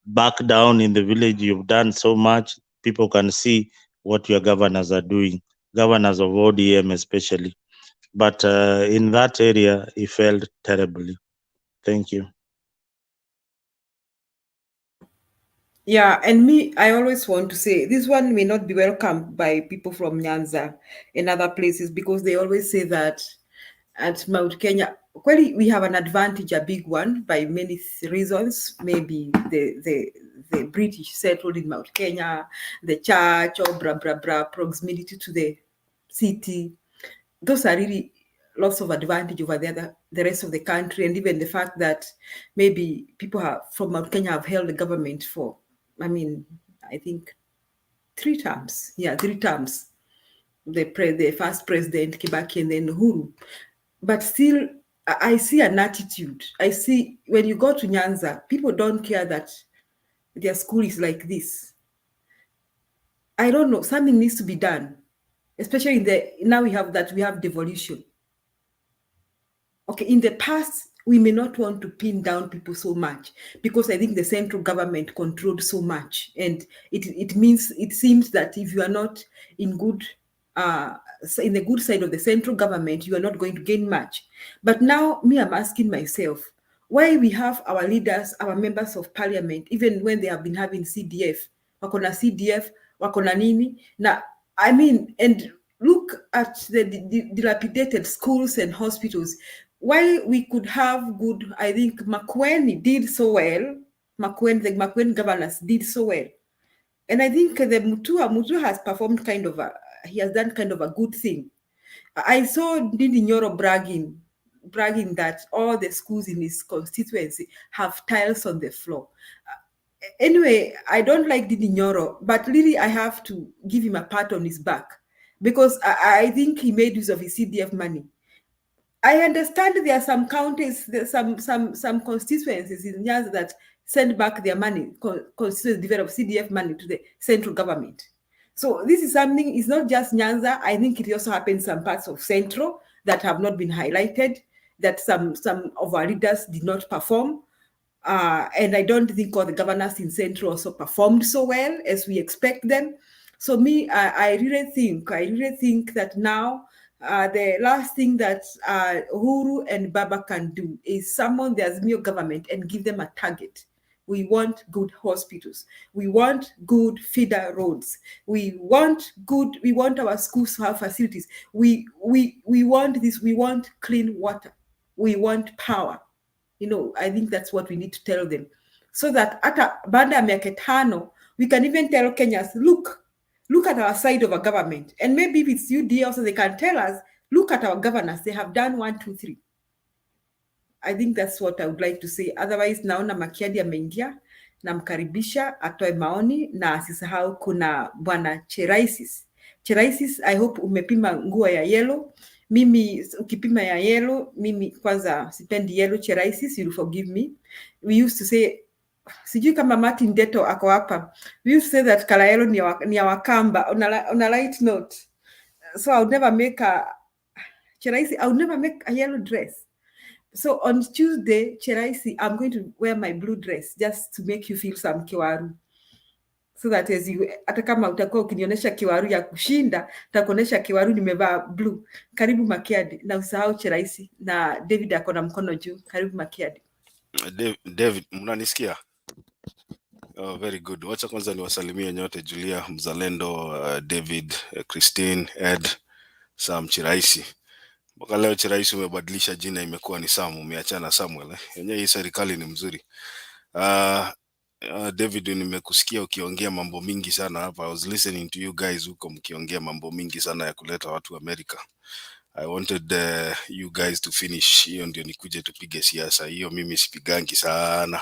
back down in the village, you've done so much. People can see what your governors are doing, governors of ODM especially. But in that area, he failed terribly. Thank you. Yeah, and me, I always want to say this one may not be welcomed by people from Nyanza and other places, because they always say that at Mount Kenya, well, we have an advantage, a big one, by many reasons. Maybe the British settled in Mount Kenya, the church, or proximity to the city. Those are really lots of advantage over the rest of the country, and even the fact that maybe people from Mount Kenya have held the government for, I think 3 terms. Yeah, 3 terms. The first president, Kibaki, and then Uhuru. But still, I see an attitude. I see when you go to Nyanza, people don't care that their school is like this. I don't know, something needs to be done, especially now we have devolution. Okay, in the past, we may not want to pin down people so much, because I think the central government controlled so much, and it seems that if you are not in the good side of the central government, you are not going to gain much. But now, I'm asking myself, why we have our leaders, our members of parliament, even when they have been having CDF, wakona CDF, wakona nini, and look at the dilapidated schools and hospitals. while we could have good, I think Makueni did so well. The Makueni governors did so well. And I think the Mutua has performed he has done kind of a good thing. I saw Ndindi Nyoro bragging that all the schools in his constituency have tiles on the floor. Anyway, I don't like Ndindi Nyoro, but really I have to give him a pat on his back because I think he made use of his CDF money. I understand there are some counties, some constituencies in Nyanza that send back their money, constituencies develop CDF money to the central government. So this is something, it's not just Nyanza. I think it also happens some parts of Central that have not been highlighted, that some of our leaders did not perform. And I don't think all the governors in Central also performed so well as we expect them. So I really think that now the last thing that Uhuru and Baba can do is summon the Azimio government and give them a target. We want good hospitals. We want good feeder roads. We want our schools to have facilities. We want this. We want clean water. We want power. I think that's what we need to tell them. So that at baada ya miaka 5, we can even tell Kenyans, look at our side of our government. And maybe if it's UD also, they can tell us, look at our governors. They have done 1, 2, 3. I think that's what I would like to say. Otherwise, naona Makiadi ameingia, namkaribisha atoe maoni, na asisahau kuna bwana Cheraisis. Cheraisis, I hope umepima nguo ya yellow. Mimi ukipima ya yellow, mimi kwanza sipendi yellow. Cheraisis, you'll forgive me. We used to say, sijui kama Martin Deto ako hapa. We used to say that color yellow ni ya Wakamba on a light note. So I would never make Cheraisis, I would never make a yellow dress. So on Tuesday, Cheraisi, I'm going to wear my blue dress just to make you feel some kiwaru. So that as you, hata kama utakuwa ukinionyesha kiwaru ya kushinda, takuonyesha kiwaru nimevaa blue. Karibu Makiadi, na usahau Cheraisi, na David ako na mkono juu. Karibu Makiadi. David, mnanisikia? Oh, very good. Wacha kwanza niwasalimie nyote, Julia, Mzalendo, David, Christine, Ed, Sam, Cheraisi. Mpaka leo Cheraisi umebadilisha jina, imekuwa ni Sam, umeachana Samuel. Yenyewe hii serikali ni mzuri. David, nimekusikia ukiongea mambo mingi sana hapa. I was listening to you guys huko mkiongea mambo mingi sana ya kuleta watu Amerika. I wanted you guys to finish. Hiyo ndio nikuje tupige siasa. Hiyo mimi sipigangi sana.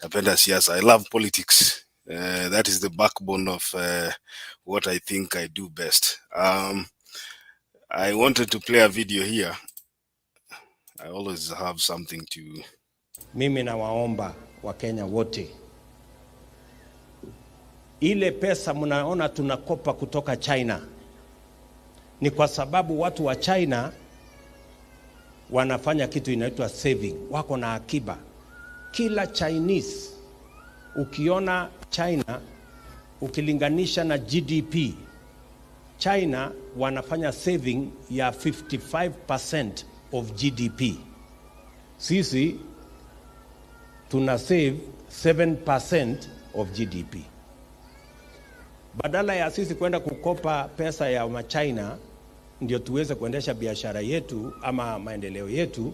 Napenda siasa. I love politics. That is the backbone of what I think I do best. I wanted to play a video here. I always have something to... Mimi nawaomba Wakenya wote, ile pesa mnaona tunakopa kutoka China ni kwa sababu watu wa China wanafanya kitu inaitwa saving, wako na akiba. Kila Chinese, ukiona China ukilinganisha na GDP, China wanafanya saving ya 55% of GDP. Sisi tuna save 7% of GDP. Badala ya sisi kwenda kukopa pesa ya Machina ndio tuweze kuendesha biashara yetu ama maendeleo yetu,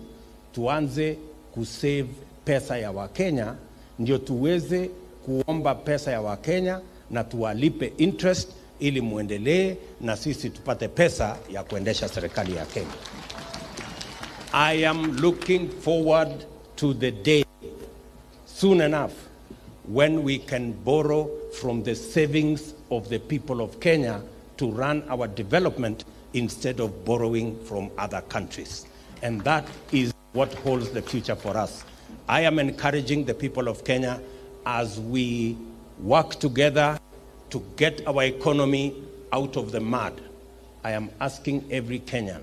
tuanze kusave pesa ya Wakenya ndio tuweze kuomba pesa ya Wakenya na tuwalipe interest ili muendelee na sisi tupate pesa ya kuendesha serikali ya Kenya. I am looking forward to the day soon enough when we can borrow from the savings of the people of Kenya to run our development instead of borrowing from other countries. And that is what holds the future for us. I am encouraging the people of Kenya as we work together to get our economy out of the mud. I am asking every Kenyan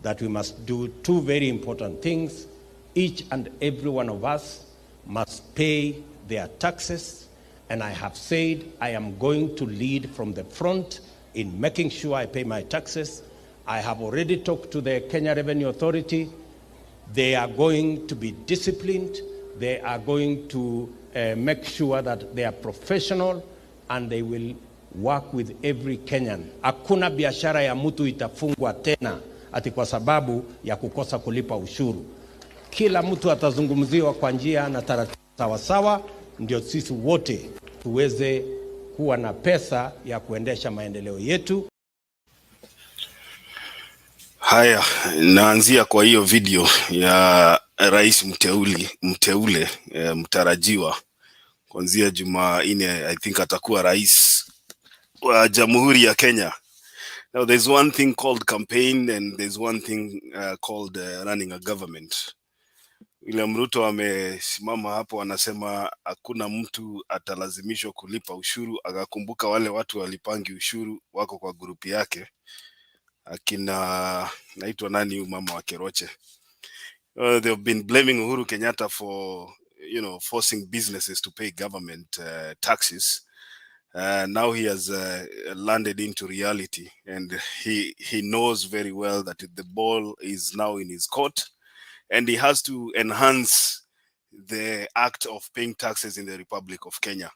that we must do two very important things. Each and every one of us must pay their taxes, and I have said I am going to lead from the front in making sure I pay my taxes. I have already talked to the Kenya Revenue Authority. They are going to be disciplined. They are going to make sure that they are professional, and they will work with every Kenyan. Hakuna biashara ya mtu itafungwa tena ati kwa sababu ya kukosa kulipa ushuru. kila mtu atazungumziwa kwa njia na taratibu sawasawa, ndio sisi wote tuweze kuwa na pesa ya kuendesha maendeleo yetu. Haya, naanzia kwa hiyo video ya rais mteule mtarajiwa kuanzia Jumanne. I think atakuwa rais wa Jamhuri ya Kenya. Now there's one thing called campaign and there's one thing called running a government. William Ruto amesimama hapo anasema hakuna mtu atalazimishwa kulipa ushuru, akakumbuka wale watu walipangi ushuru wako kwa grupi yake, akina naitwa nani huyu mama wa Keroche. They've been blaming Uhuru Kenyatta for, you know, forcing businesses to pay government taxes. Now he has landed into reality, and he knows very well that the ball is now in his court, and he has to enhance the act of paying taxes in the Republic of Kenya.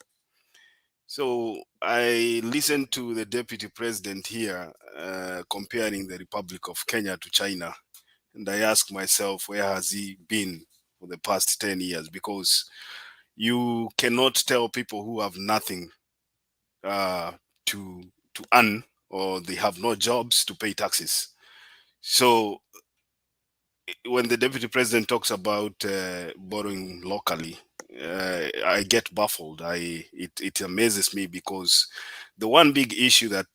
So I listened to the deputy president here comparing the Republic of Kenya to China, and I ask myself, where has he been for the past 10 years? Because you cannot tell people who have nothing to earn, or they have no jobs, to pay taxes. So when the deputy president talks about borrowing locally, I get baffled. It amazes me, because the one big issue that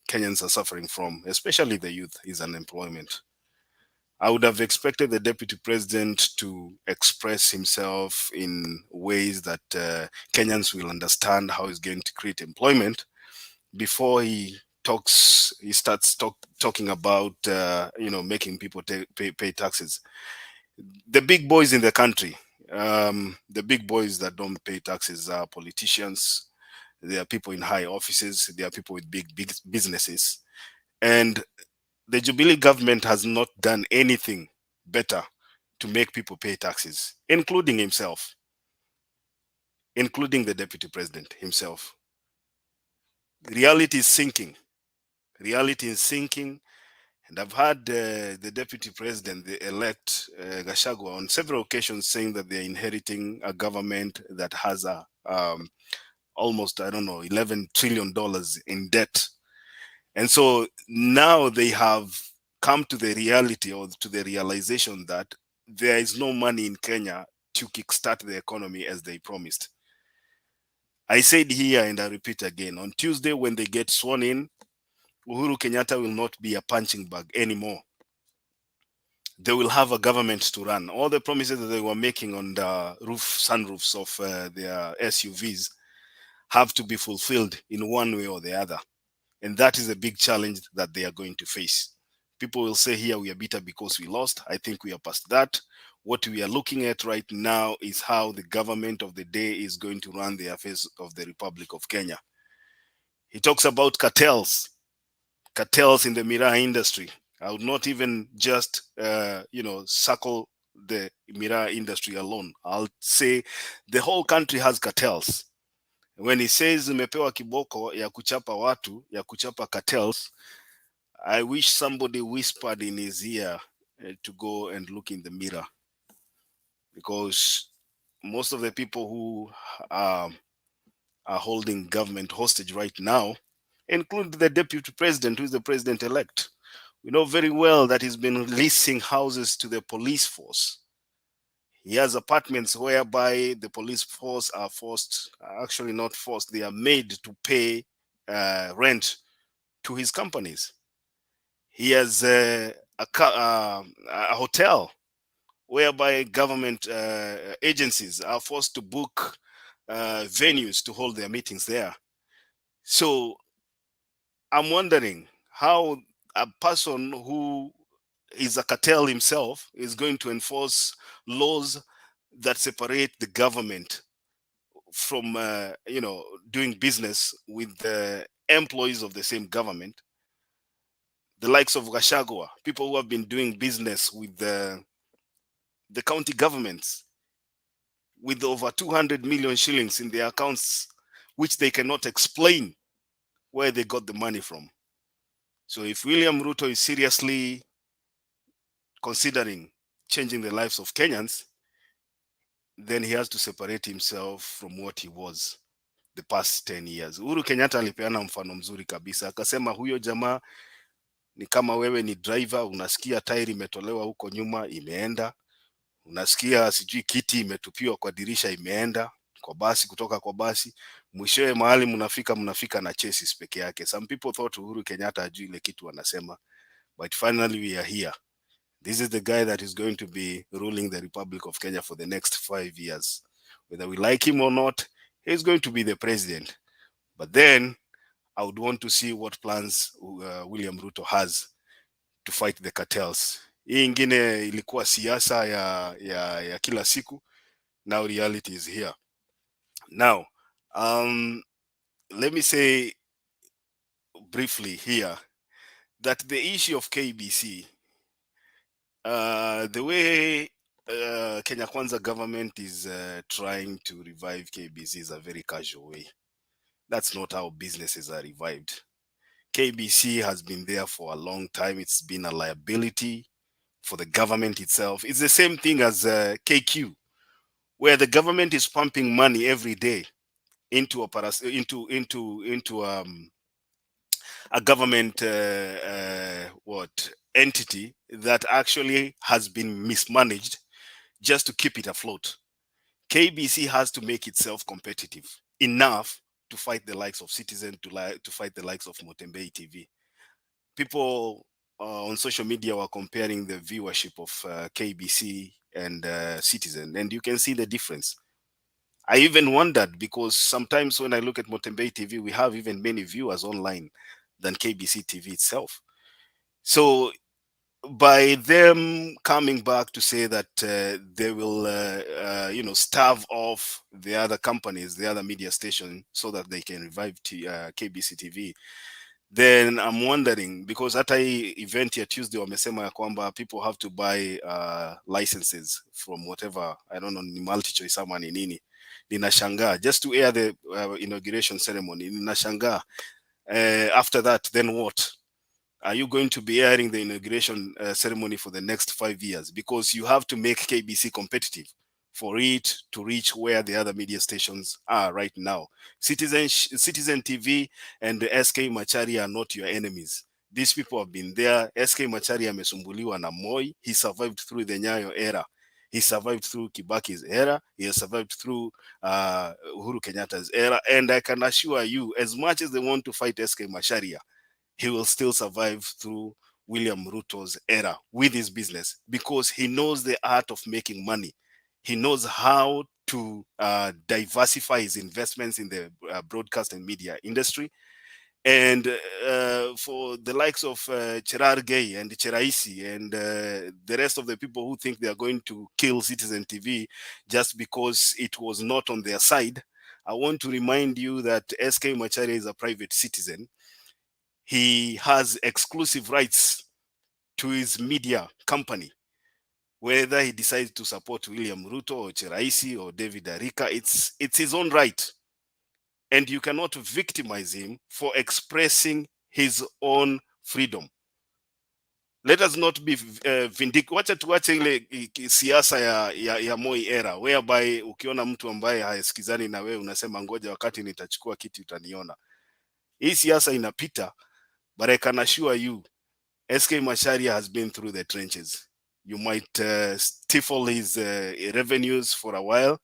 Kenyans are suffering from, especially the youth, is unemployment. I would have expected the deputy president to express himself in ways that Kenyans will understand how he's going to create employment before he starts talking about making people pay taxes. The big boys in the country, the big boys that don't pay taxes are politicians. They are people in high offices. They are people with big businesses, and the Jubilee government has not done anything better to make people pay taxes, including himself, including the deputy president himself. Reality is sinking. Reality is sinking. And I've heard the deputy president, the elect Gachagua, on several occasions saying that they're inheriting a government that has almost, $11 trillion in debt. And so now they have come to the reality, or to the realization, that there is no money in Kenya to kickstart the economy as they promised. I said here, and I repeat again, on Tuesday when they get sworn in, Uhuru Kenyatta will not be a punching bag anymore. They will have a government to run. All the promises that they were making on the sunroofs of their SUVs have to be fulfilled in one way or the other. And that is a big challenge that they are going to face. People will say here we are bitter because we lost. I think we are past that. What we are looking at right now is how the government of the day is going to run the affairs of the Republic of Kenya. He talks about cartels in the miraa industry. I would not even just, circle the miraa industry alone. I'll say the whole country has cartels. When he says umepewa kiboko ya kuchapa watu, ya kuchapa cartels, I wish somebody whispered in his ear to go and look in the mirror. Because most of the people who are holding government hostage right now, including the deputy president, who is the president-elect, we know very well that he's been leasing houses to the police force. He has apartments whereby the police force are actually not forced, they are made to pay rent to his companies. He has a hotel whereby government agencies are forced to book venues to hold their meetings there. So I'm wondering how a person who is a cartel himself is going to enforce laws that separate the government from doing business with the employees of the same government. The likes of Gachagua, people who have been doing business with the county governments with over 200 million shillings in their accounts, which they cannot explain where they got the money from. So if William Ruto is seriously considering changing the lives of Kenyans, then he has to separate himself from what he was the past 10 years. Uhuru Kenyatta alipeana mfano mzuri kabisa, akasema huyo jamaa ni kama wewe ni driver, unasikia tairi imetolewa huko nyuma imeenda, unasikia sijui kiti imetupiwa kwa dirisha imeenda kwa basi, kutoka kwa basi, mwishowe mahali mnafika na chassis peke yake. Some people thought Uhuru Kenyatta ajui ile kitu anasema, but finally we are here. This is the guy that is going to be ruling the Republic of Kenya for the next 5 years. Whether we like him or not, he's going to be the president. But then I would want to see what plans William Ruto has to fight the cartels. Hii ingine ilikuwa siasa ya kila siku. Now reality is here. Now, let me say briefly here that the issue of KBC, the way Kenya Kwanza government is trying to revive KBC is a very casual way. That's not how businesses are revived. KBC has been there for a long time. It's been a liability for the government itself. It's the same thing as KQ, where the government is pumping money every day into a government entity that actually has been mismanaged just to keep it afloat. KBC has to make itself competitive enough to fight the likes of Citizen, to fight the likes of Motembei TV. People on social media were comparing the viewership of KBC and Citizen, and you can see the difference. I even wondered, because sometimes when I look at Motembei TV, we have even many viewers online than KBC TV itself. So by them coming back to say that they will, starve off the other companies, the other media stations, so that they can revive KBC TV, then I'm wondering, because at a event here Tuesday wamesema ya kwamba people have to buy licenses from whatever, I don't know, ni multi-choice ama ni nini. Ninashangaa, just to air the inauguration ceremony. Ninashangaa, after that, then what? Are you going to be airing the inauguration ceremony for the next 5 years? Because you have to make KBC competitive for it to reach where the other media stations are right now. Citizen TV and the SK Machari are not your enemies. These people have been there. SK Machari amesumbuliwa na Moi. He survived through the Nyayo era. He survived through Kibaki's era. He has survived through Uhuru Kenyatta's era. And I can assure you, as much as they want to fight SK Macharia, he will still survive through William Ruto's era with his business, because he knows the art of making money. He knows how to diversify his investments in the broadcast and media industry. And for the likes of Cherargei and Cheraisi and the rest of the people who think they are going to kill Citizen TV just because it was not on their side, I want to remind you that SK Macharia is a private citizen. He has exclusive rights to his media company. Whether he decides to support William Ruto or Cheraisi or David Arika, it's his own right. And you cannot victimize him for expressing his own freedom. Let us not be vindictive. Wacha tuache ile siasa ya Moi era, whereby ukiona mtu ambaye hasikizani na wewe unasema ngoja wakati nitachukua kiti utaniona. Hii siasa inapita, but I can assure you, SK Macharia has been through the trenches. You might stifle his revenues for a while,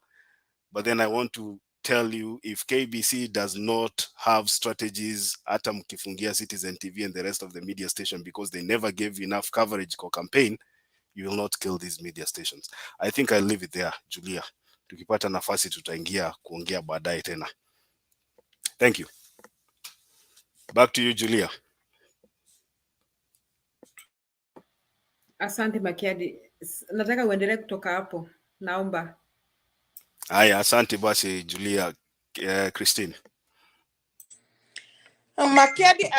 but then I want to tell you, if KBC does not have strategies, hata mkifungia Citizen TV and the rest of the media station because they never gave enough coverage for campaign, you will not kill these media stations. I think I'll leave it there, Julia. Tukipata nafasi tutaingia kuongea baadaye tena. Thank you. Back to you, Julia. Asante Makiadi. Nataka uendelee kutoka hapo. Naomba. Haya, asante basi Julia. Christine. Makiadi,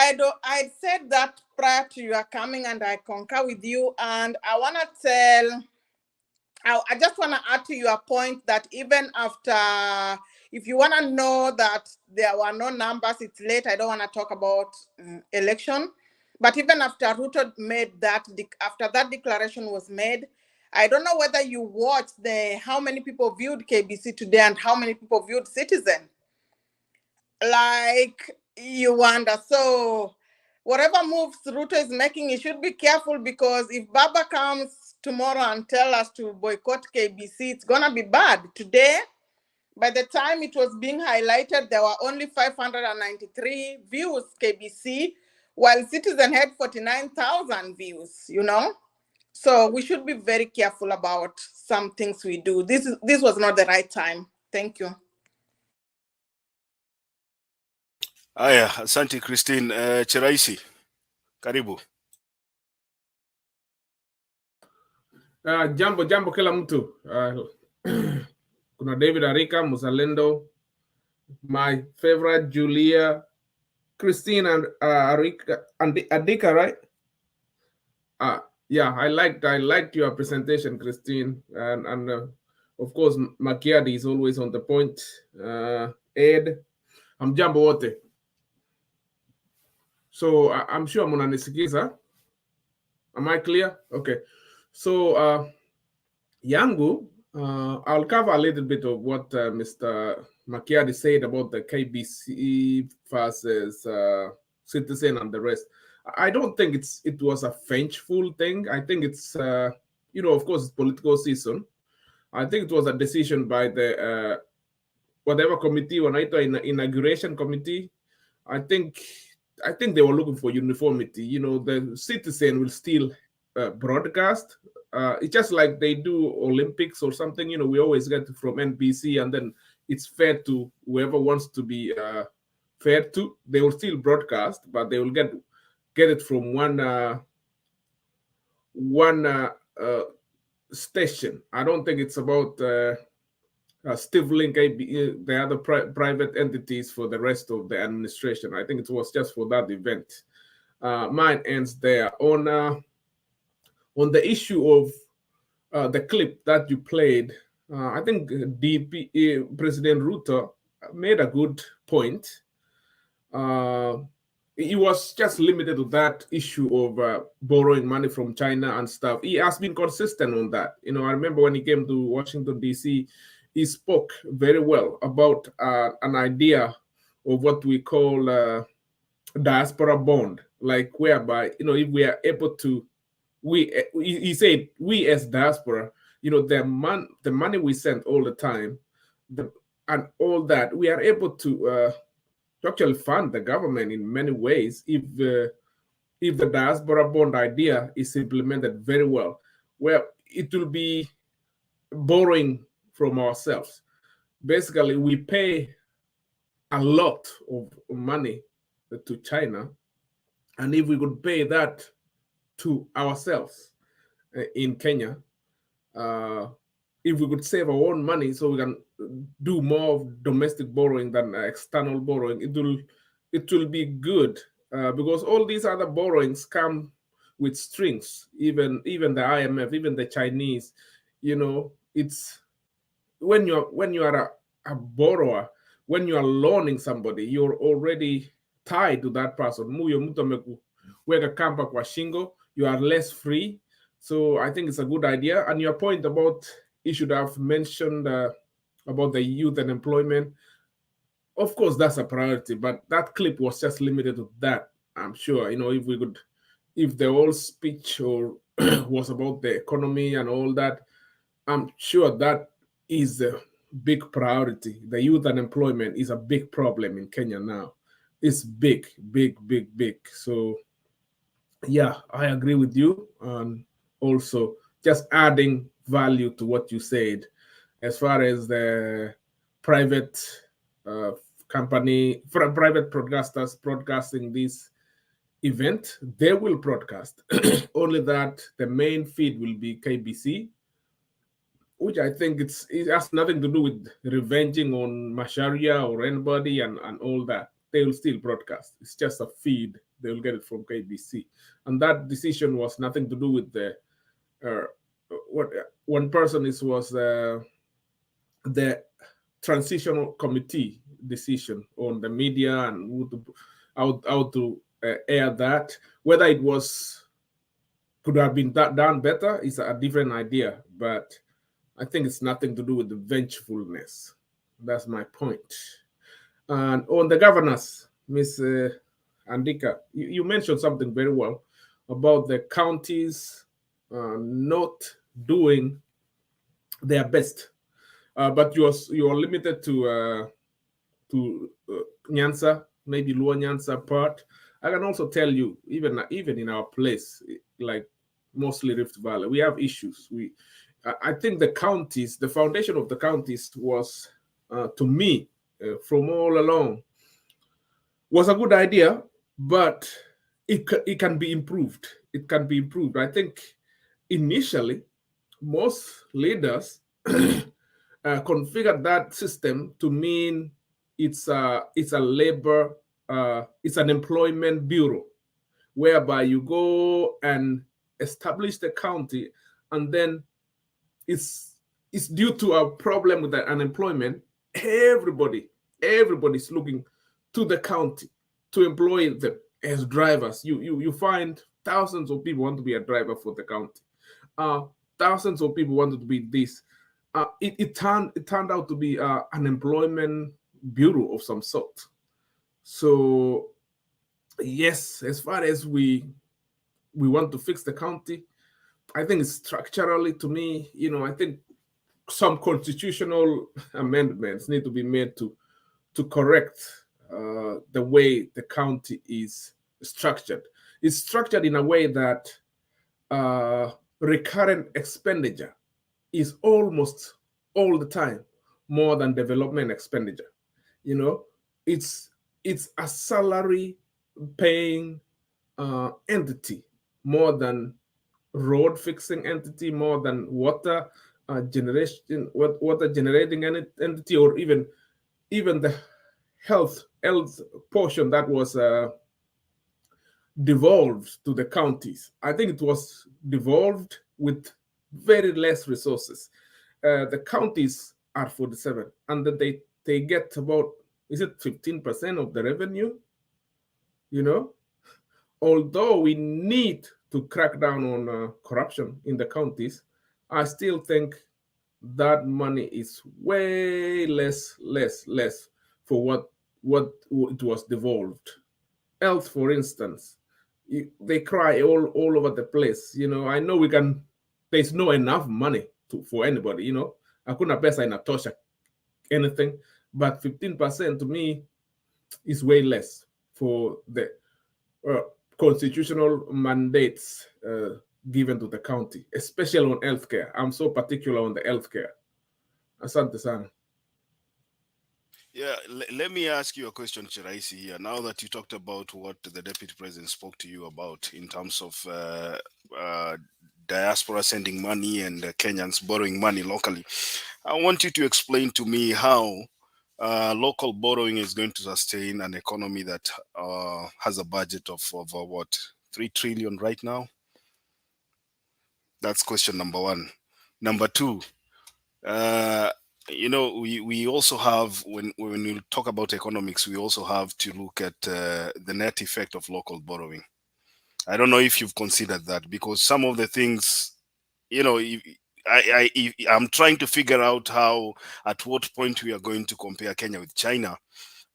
I said that prior to your coming, and I concur with you. And I want to I just want to add to your point that even after, if you want to know that there were no numbers, it's late. I don't want to talk about election. But even after Ruto made that, after that declaration was made, I don't know whether you watched how many people viewed KBC today and how many people viewed Citizen. Like, you wonder. So whatever moves RUTO is making, he should be careful, because if Baba comes tomorrow and tell us to boycott KBC, it's gonna be bad. Today, by the time it was being highlighted, there were only 593 views, KBC, while Citizen had 49,000 views, you know? So we should be very careful about some things we do. This was not the right time. Thank you. Aya, asante Christine. Chiraisi, karibu. Jambo kila mtu. Kuna David Arika, Muzalendo, my favorite Julia, Christine and Arika, and Adika, right? Yeah, I liked your presentation, Christine, and of course Makiadi is always on the point. Ed, Jambo wote. So I'm sure mnanisikiza. Am I clear? Okay. So Yangu, I'll cover a little bit of what Mr. Makiadi said about the KBC versus Citizen and the rest. I don't think it was a vengeful thing. I think it's, of course, it's political season. I think it was a decision by the whatever committee, or inauguration committee. I think they were looking for uniformity. The Citizen will still broadcast. It's just like they do Olympics or something. We always get from NBC, and then it's fair to whoever wants to be fair to. They will still broadcast, but they will get it from one station. I don't think it's about stifling the other private entities for the rest of the administration. I think it was just for that event. Mine ends there. On the issue of the clip that you played, I think President RUTO made a good point. He was just limited to that issue of borrowing money from China and stuff. He has been consistent on that. I remember when he came to Washington, D.C., he spoke very well about an idea of what we call diaspora bond, like whereby, if we are able to, he said, we as diaspora, the money we send all the time, and all that, we are able to actually fund the government in many ways if the diaspora bond idea is implemented very well. Well, it will be borrowing from ourselves. Basically, we pay a lot of money to China, and if we could pay that to ourselves in Kenya, if we could save our own money so we can do more of domestic borrowing than external borrowing, it will be good, because all these other borrowings come with strings. Even the IMF, even the Chinese, it's when you are a borrower, when you are loaning somebody, you're already tied to that person. You are less free. So I think it's a good idea. And your point about you should have mentioned about the youth and employment, of course, that's a priority, but that clip was just limited to that. I'm sure, if the whole speech or was about the economy and all that, I'm sure that is a big priority. The youth unemployment is a big problem in Kenya now. It's big. So yeah, I agree with you. And also just adding value to what you said, as far as the private private broadcasters broadcasting this event, they will broadcast. Only that the main feed will be KBC, which I think it has nothing to do with revenging on Masharia or anybody and all that. They will still broadcast. It's just a feed. They will get it from KBC. And that decision was nothing to do with the what one person was the transitional committee decision on the media and how to air that, whether it was could have been done better is a different idea, but I think it's nothing to do with the vengefulness. That's my point. And on the governors, Ms. Andika, you mentioned something very well about the counties not doing their best, but you are limited to Nyanza, maybe Luo Nyanza part. I can also tell you, even in our place, like mostly Rift Valley, we have issues. I think the counties, the foundation of the counties was, to me, from all along, was a good idea, but it can be improved. It can be improved. I think initially, most leaders configured that system to mean it's a labor, it's an employment bureau, whereby you go and establish the county, and then it's due to a problem with the unemployment. Everybody's looking to the county to employ them as drivers. You find thousands of people want to be a driver for the county. Thousands of people wanted to be this. It turned out to be an employment bureau of some sort. So yes, as far as we want to fix the county, I think structurally, to me, I think some constitutional amendments need to be made to correct the way the county is structured. It's structured in a way that recurrent expenditure is almost all the time more than development expenditure. It's a salary paying entity more than road fixing entity, more than water generating entity, or even the health portion that was devolved to the counties. I think it was devolved with very less resources. The counties are 47, and then they get about, is it 15% of the revenue? Although we need to crack down on corruption in the counties, I still think that money is way less for what it was devolved. Health, for instance, they cry all over the place. I know there's no enough money for anybody. Hakuna pesa inatosha anything, but 15% to me is way less for the constitutional mandates given to the county, especially on healthcare. I'm so particular on the healthcare. Asante sana. Yeah, let me ask you a question, Chiraisi, here. Now that you talked about what the Deputy President spoke to you about in terms of diaspora sending money and Kenyans borrowing money locally, I want you to explain to me how local borrowing is going to sustain an economy that has a budget of what, 3 trillion right now? That's question number one. Number two, we also have, when we talk about economics, we also have to look at the net effect of local borrowing. I don't know if you've considered that, because some of the things, I'm trying to figure out how, at what point we are going to compare Kenya with China,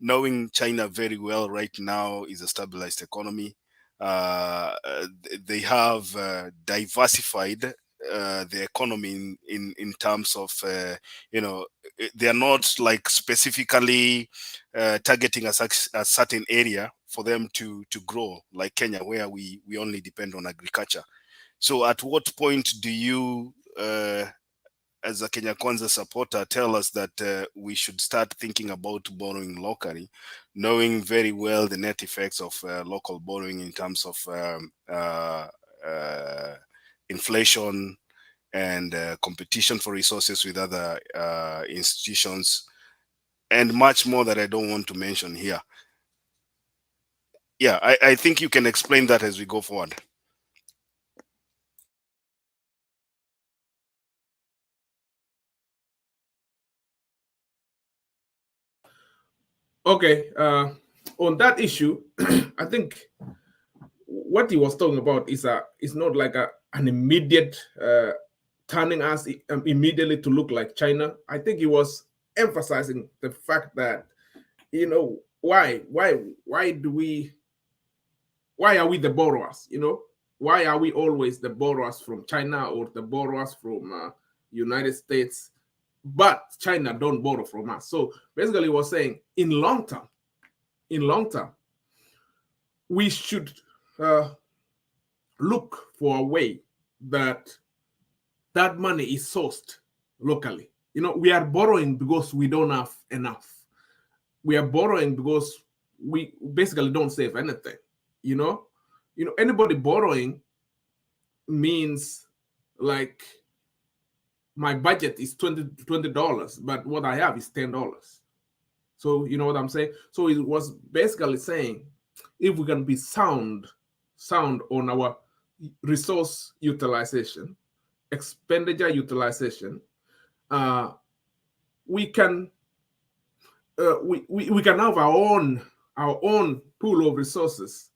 knowing China very well right now is a stabilized economy. They have diversified the economy in terms of they are not like specifically targeting a certain area for them to grow, like Kenya, where we only depend on agriculture. So at what point do you as a Kenya Kwanza supporter tell us that we should start thinking about borrowing locally, knowing very well the net effects of local borrowing in terms of inflation and competition for resources with other institutions, and much more that I don't want to mention here. Yeah, I think you can explain that as we go forward. Okay, on that issue, I think what he was talking about is not like an immediate turning us immediately to look like China. I think he was emphasizing the fact that, you know, why are we the borrowers? You know, why are we always the borrowers from China or the borrowers from United States, but China don't borrow from us? So basically, he was saying in long term, we should look for a way that money is sourced locally. You know, we are borrowing because we don't have enough. We are borrowing because we basically don't save anything. You know, anybody borrowing means like my budget is $20, but what I have is $10. So you know what I'm saying? So it was basically saying, if we can be sound on our resource utilization, expenditure utilization, we can we can have our own pool of resources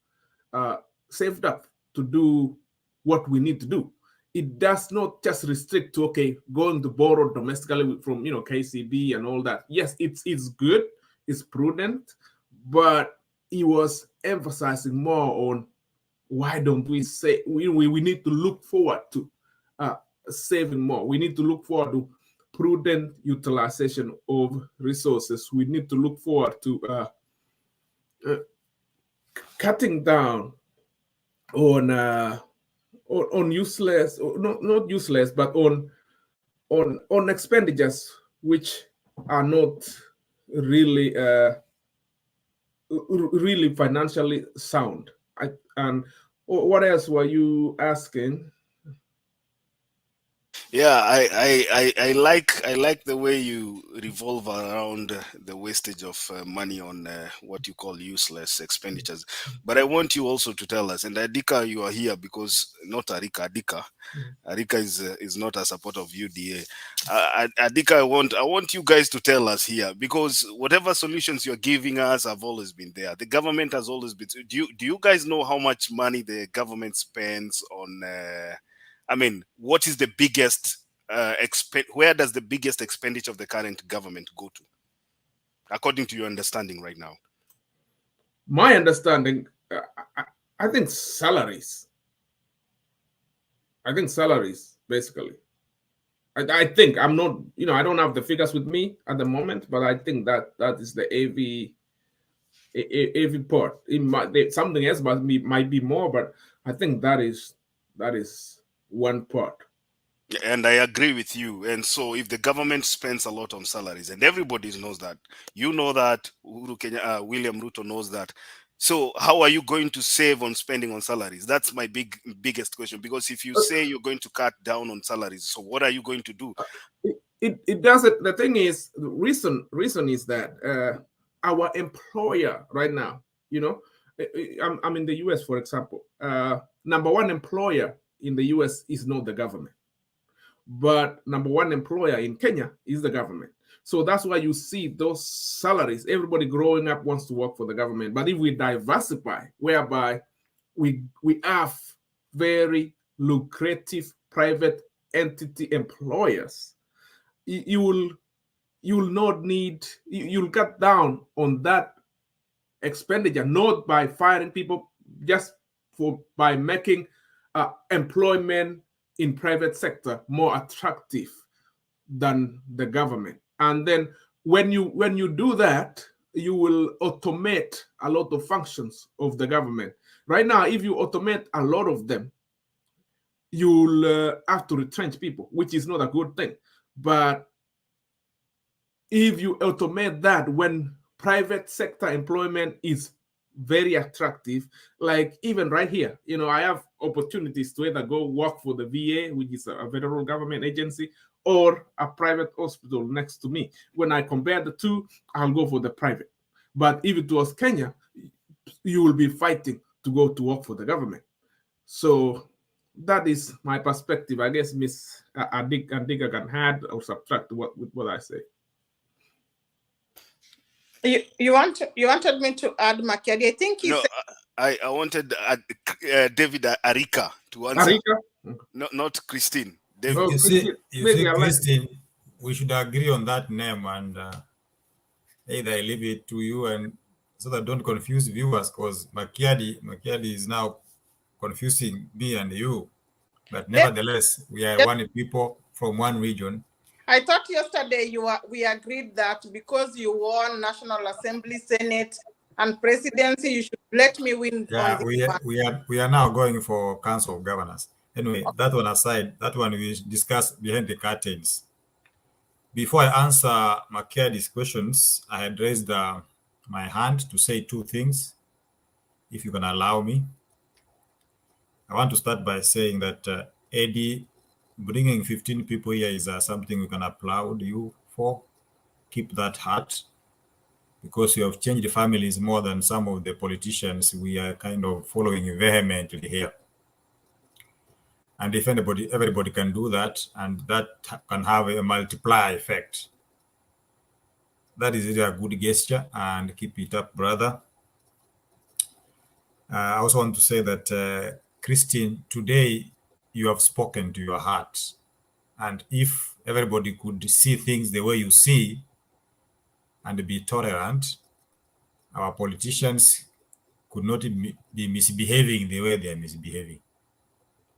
saved up to do what we need to do. It does not just restrict to, okay, going to borrow domestically from, you know, KCB and all that. Yes, it's good, it's prudent, but he was emphasizing more on why don't we say we need to look forward to saving more. We need to look forward to prudent utilization of resources. We need to look forward to cutting down on useless, or not useless, but on expenditures which are not really really financially sound. And what else were you asking? Yeah, I like the way you revolve around the wastage of money on what you call useless expenditures. But I want you also to tell us, and Adika, you are here because not Arika, Adika. Arika is not a supporter of UDA. Adika, I want you guys to tell us here, because whatever solutions you're giving us have always been there. The government has always been. Do you guys know how much money the government spends on? I mean, what is the biggest where does the biggest expenditure of the current government go to, according to your understanding right now? My understanding, I think salaries. I think salaries, basically. I think, I'm not, you know, I don't have the figures with me at the moment, but I think that is the AV part. It might, something else might be more, but I think that is one part. And I agree with you. And so if the government spends a lot on salaries, and everybody knows that, you know that, William Ruto knows that. So how are you going to save on spending on salaries? That's my biggest question. Because if you say you're going to cut down on salaries, so what are you going to do? It doesn't. The thing is, the reason is that our employer right now, you know, I'm in the US, for example. Number one employer in the US is not the government, but number one employer in Kenya is the government. So that's why you see those salaries. Everybody growing up wants to work for the government. But if we diversify, whereby we have very lucrative private entity employers, you'll cut down on that expenditure, not by firing people, just by making employment in private sector more attractive than the government. And then when you do that, you will automate a lot of functions of the government. Right now, if you automate a lot of them, you'll have to retrench people, which is not a good thing. But if you automate that when private sector employment is very attractive, like even right here, you know, I have opportunities to either go work for the VA, which is a federal government agency, or a private hospital next to me. When I compare the two, I'll go for the private. But if it was Kenya, you will be fighting to go to work for the government. So that is my perspective. I guess Miss Adika can add or subtract with what I say. You wanted me to add, Makedi? I think No, I wanted David Arika to answer. Arika? Not Christine. You David. see, Christine, we should agree on that name, and either I leave it to you, and so that don't confuse viewers, because Makiadi is now confusing me and you. But nevertheless, we are one people from one region. I thought yesterday we agreed that because you won National Assembly, Senate, and Presidency, you should let me win on this one. we are now going for Council of Governors. Anyway, that one aside, that one we discuss behind the curtains. Before I answer Makiadi's questions, I had raised my hand to say two things, if you can allow me. I want to start by saying that Eddie, bringing 15 people here is something we can applaud you for. Keep that heart, because you have changed families more than some of the politicians we are kind of following vehemently here. And if everybody can do that, and that can have a multiplier effect, that is really a good gesture, and keep it up, brother. I also want to say that, Christine, today you have spoken to your heart. And if everybody could see things the way you see and be tolerant, our politicians could not be misbehaving the way they are misbehaving.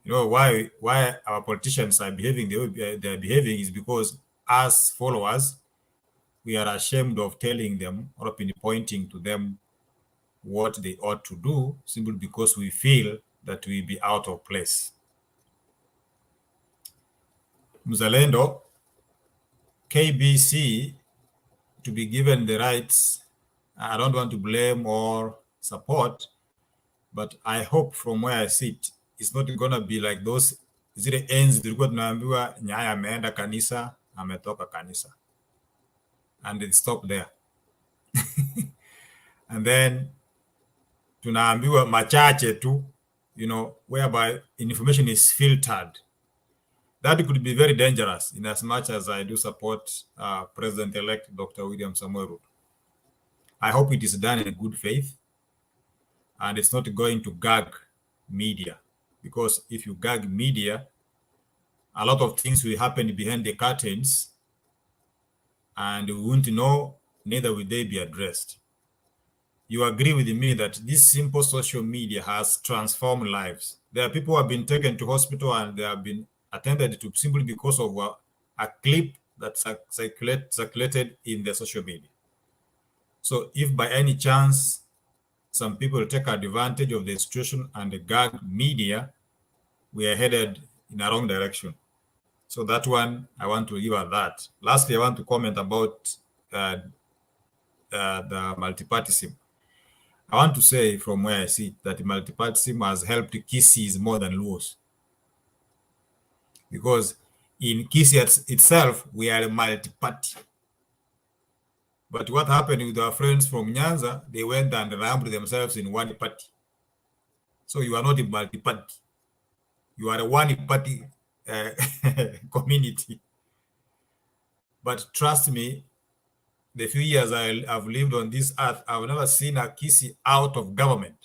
You know why our politicians are behaving the way they are behaving is because as followers, we are ashamed of telling them or pointing to them what they ought to do, simply because we feel that we be out of place. Mzalendo, KBC, to be given the rights, I don't want to blame or support, but I hope from where I sit, it's not going to be like those zile enzi zilikuwa tunaambiwa Nyaya ameenda kanisa, ametoka kanisa. And it stopped there. And then tunaambiwa machache tu, you know, whereby information is filtered. That could be very dangerous, in as much as I do support President-elect Dr. William Samoei Ruto. I hope it is done in good faith, and it's not going to gag media, because if you gag media, a lot of things will happen behind the curtains, and we won't know, neither will they be addressed. You agree with me that this simple social media has transformed lives. There are people who have been taken to hospital and they have been attended to simply because of a clip that circulated in the social media. So if by any chance some people take advantage of the situation and gag media, we are headed in a wrong direction. So that one, I want to leave at that. Lastly, I want to comment about the multipartyism. I want to say from where I sit that multipartyism has helped Kisii more than Luos. Because in Kisii itself, we are a multi-party. But what happened with our friends from Nyanza, they went and rammed themselves in one party. So you are not a multi-party. You are a one-party community. But trust me, the few years I've lived on this earth, I've never seen a Kisii out of government.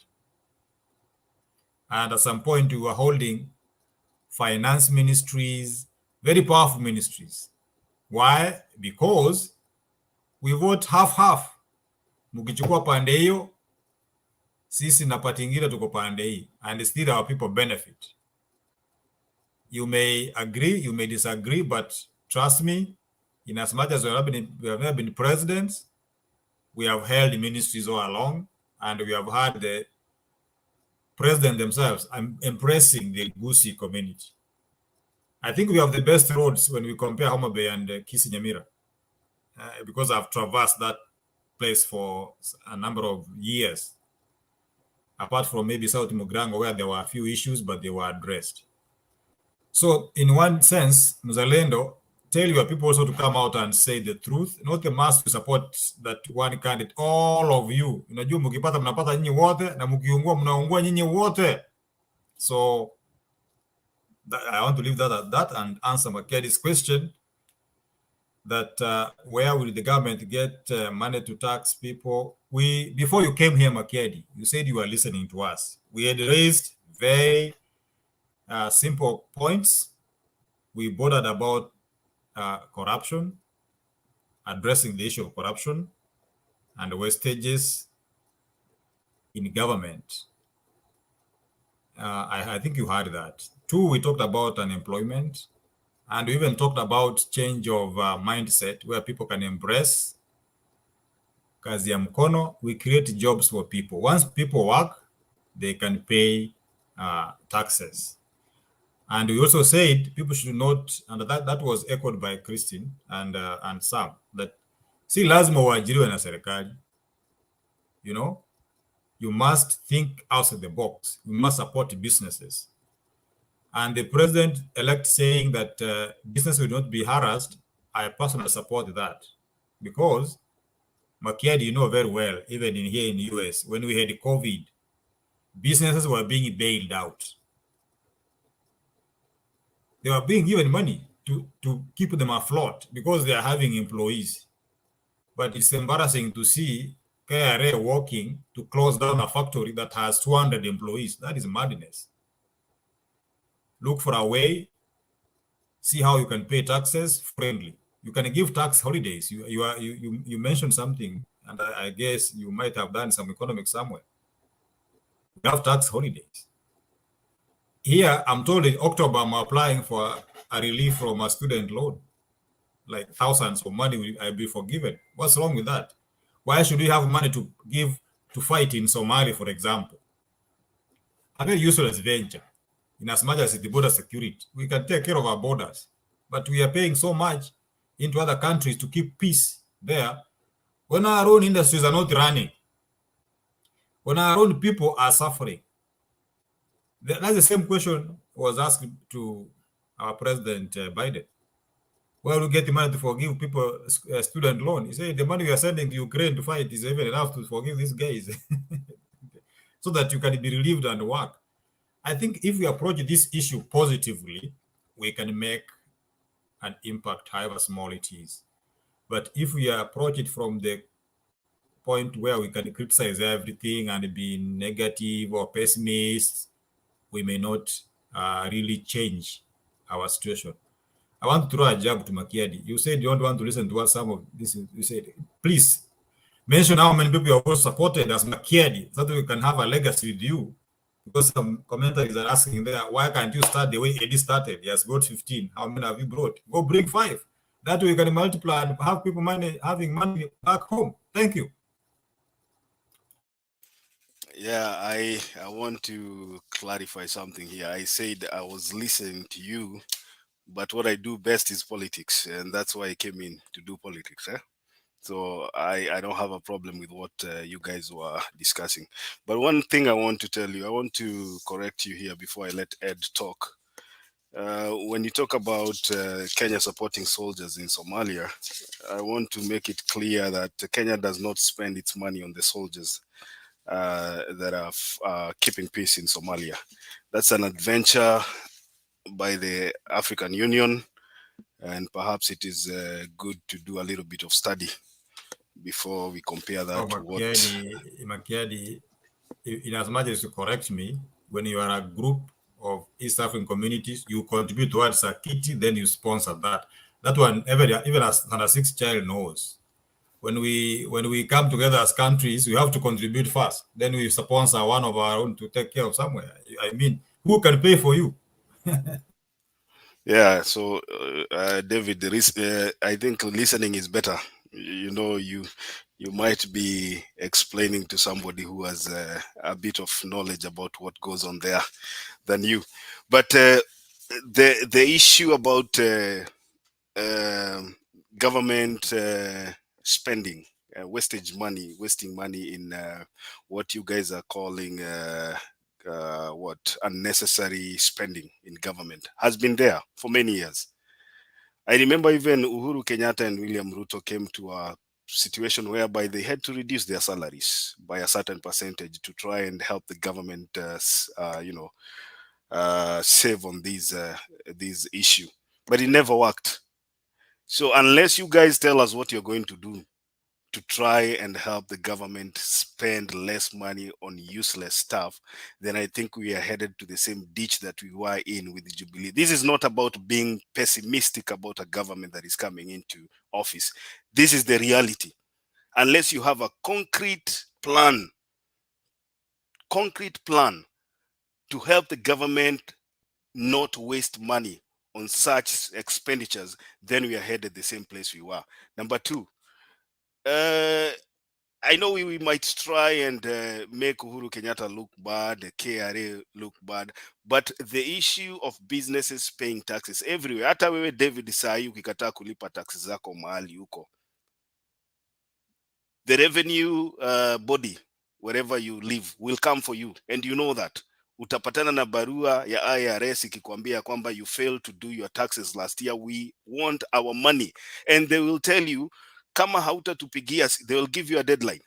And at some point, we were holding finance ministries, very powerful ministries. Why? Because we vote half-half. Mukichukua pande hiyo, sisi na pati ingine tuko pande hii, and still our people benefit. You may agree, you may disagree, but trust me, in as much as we have never been presidents, we have held ministries all along, and we have had the president themselves embracing the Gusii community. I think we have the best roads when we compare Homa Bay and Kisii Nyamira, because I've traversed that place for a number of years, apart from maybe South Mugrango, where there were a few issues, but they were addressed. So in one sense, Mzalendo, tell your people also to come out and say the truth, not a mass to support that one candidate. All of you, unajua mkipata mnapata nyinyi wote, na mkiungua mnaungua nyinyi wote. So I want to leave that at that and answer Makiadi's question. that where will the government get money to tax people? Before you came here, Makedi, you said you were listening to us. We had raised very simple points. We bothered about corruption, addressing the issue of corruption and wastages in government. I think you heard that. 2, we talked about unemployment, and we even talked about change of mindset where people can embrace kazi ya mkono. We create jobs for people. Once people work, they can pay taxes. And we also said people should not, and that was echoed by Christine and Sam, that si lazima uajiriwe na serikali. You know, you must think outside the box. You must support businesses. And the president-elect saying that business will not be harassed, I personally support that. Because, Makiadi, you know very well, even in here in the US, when we had COVID, businesses were being bailed out. They were being given money to keep them afloat because they are having employees. But it's embarrassing to see KRA working to close down a factory that has 200 employees. That is madness. Look for a way, see how you can pay taxes friendly. You can give tax holidays. You mentioned something, and I guess you might have done some economics somewhere. We have tax holidays. Here, I'm told in October, I'm applying for a relief from a student loan. Like thousands of money will be forgiven. What's wrong with that? Why should we have money to give to fight in Somalia, for example? A very useless venture. In as much as it's the border security, we can take care of our borders. But we are paying so much into other countries to keep peace there when our own industries are not running, when our own people are suffering. That's the same question was asked to our President Biden. Where we get the money to forgive people student loan? He said the money we are sending to Ukraine to fight is even enough to forgive these guys so that you can be relieved and work. I think if we approach this issue positively, we can make an impact, however small it is. But if we approach it from the point where we can criticize everything and be negative or pessimist, we may not really change our situation. I want to throw a jab to Makiadi. You said you don't want to listen to what some of this. You said, please mention how many people you have also supported as Makiadi so that we can have a legacy with you. Because some commentators are asking there, why can't you start the way Eddie started? He has brought 15. How many have you brought? Go bring 5. That way you can multiply and have people having money back home. Thank you. Yeah, I want to clarify something here. I said I was listening to you, but what I do best is politics, and that's why I came in to do politics. So I don't have a problem with what you guys were discussing. But one thing I want to tell you, I want to correct you here before I let Ed talk. When you talk about Kenya supporting soldiers in Somalia, I want to make it clear that Kenya does not spend its money on the soldiers that are keeping peace in Somalia. That's an adventure by the African Union, and perhaps it is good to do a little bit of study before we compare that to what... Makiadi, in as much as you correct me, when you are a group of East African communities, you contribute towards a kitty, then you sponsor that. That one, even as under 6 child knows. When we come together as countries, we have to contribute first. Then we sponsor one of our own to take care of somewhere. I mean, who can pay for you? Yeah, so David, I think listening is better. You know, you might be explaining to somebody who has a bit of knowledge about what goes on there than you. But the issue about government spending, wasting money in what you guys are calling unnecessary spending in government has been there for many years. I remember even Uhuru Kenyatta and William Ruto came to a situation whereby they had to reduce their salaries by a certain percentage to try and help the government, save on these issue. But it never worked. So unless you guys tell us what you're going to do to try and help the government spend less money on useless stuff, then I think we are headed to the same ditch that we were in with the Jubilee. This is not about being pessimistic about a government that is coming into office. This is the reality. Unless you have a concrete plan to help the government not waste money on such expenditures, then we are headed the same place we were. Number two, I know we might try and make Uhuru Kenyatta look bad, the KRA look bad, but the issue of businesses paying taxes everywhere. Hata wewe David sai ukikataa kulipa taxes zako mahali huko, the revenue body wherever you live will come for you, and you know that. Utapatana na barua ya IRS ikikwambia kwamba you failed to do your taxes last year, we want our money, and they will tell you kama hautatupigia, they will give you a deadline.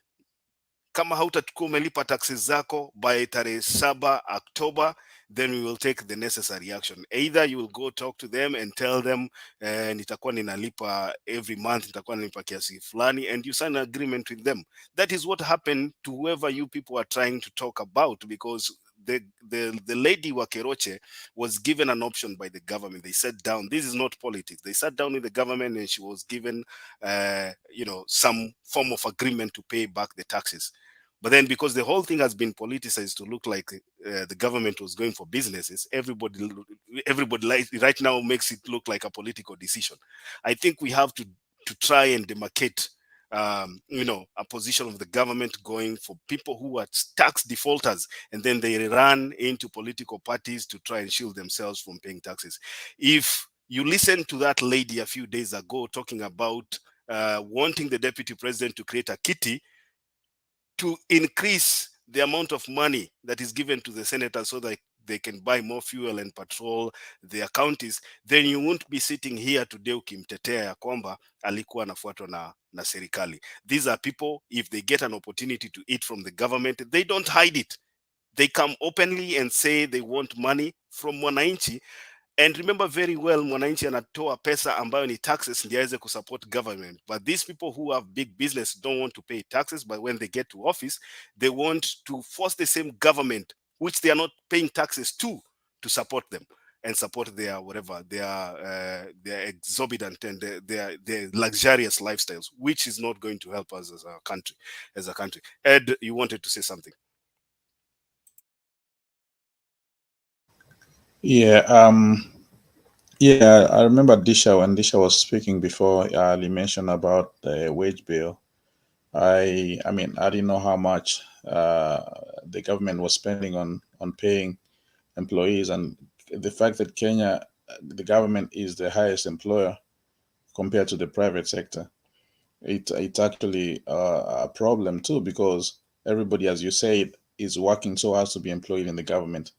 Kama hautakuwa umelipa taxes zako by tarehe 7 October, then we will take the necessary action. Either you will go talk to them and tell them nitakuwa ninalipa every month, nitakuwa ninalipa kiasi fulani, and you sign an agreement with them. That is what happened to whoever you people are trying to talk about, because the lady Wakeroche was given an option by the government. They sat down. This is not politics. They sat down with the government, and she was given some form of agreement to pay back the taxes. But then, because the whole thing has been politicized to look like the government was going for businesses, everybody right now makes it look like a political decision. I think we have to try and demarcate a position of the government going for people who are tax defaulters, and then they run into political parties to try and shield themselves from paying taxes. If you listen to that lady a few days ago talking about wanting the deputy president to create a kitty to increase the amount of money that is given to the senators so that they can buy more fuel and patrol their counties, then you won't be sitting here today ukimtetea ya kwamba alikuwa anafuatwa na serikali. These are people, if they get an opportunity to eat from the government, they don't hide it. They come openly and say they want money from mwananchi. And remember very well, mwananchi anatoa pesa ambayo ni taxes ndio aweze kusupport government. But these people who have big business don't want to pay taxes, but when they get to office, they want to force the same government, which they are not paying taxes to support them and support their whatever, their exorbitant and their luxurious lifestyles, which is not going to help us as a country. Ed, you wanted to say something. Yeah, I remember Disha, when Disha was speaking before, he mentioned about the wage bill. I mean, I didn't know how much the government was spending on paying employees, and the fact that Kenya, the government is the highest employer compared to the private sector. It's actually a problem too, because everybody, as you said, is working so hard to be employed in the government.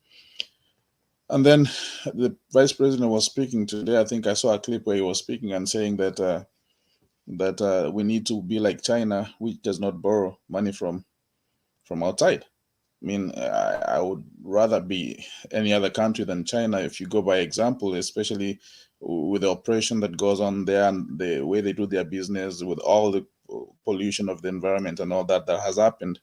And then the vice president was speaking today. I think I saw a clip where he was speaking and saying that we need to be like China, which does not borrow money from outside. I mean, I would rather be any other country than China if you go by example, especially with the operation that goes on there and the way they do their business, with all the pollution of the environment and all that has happened.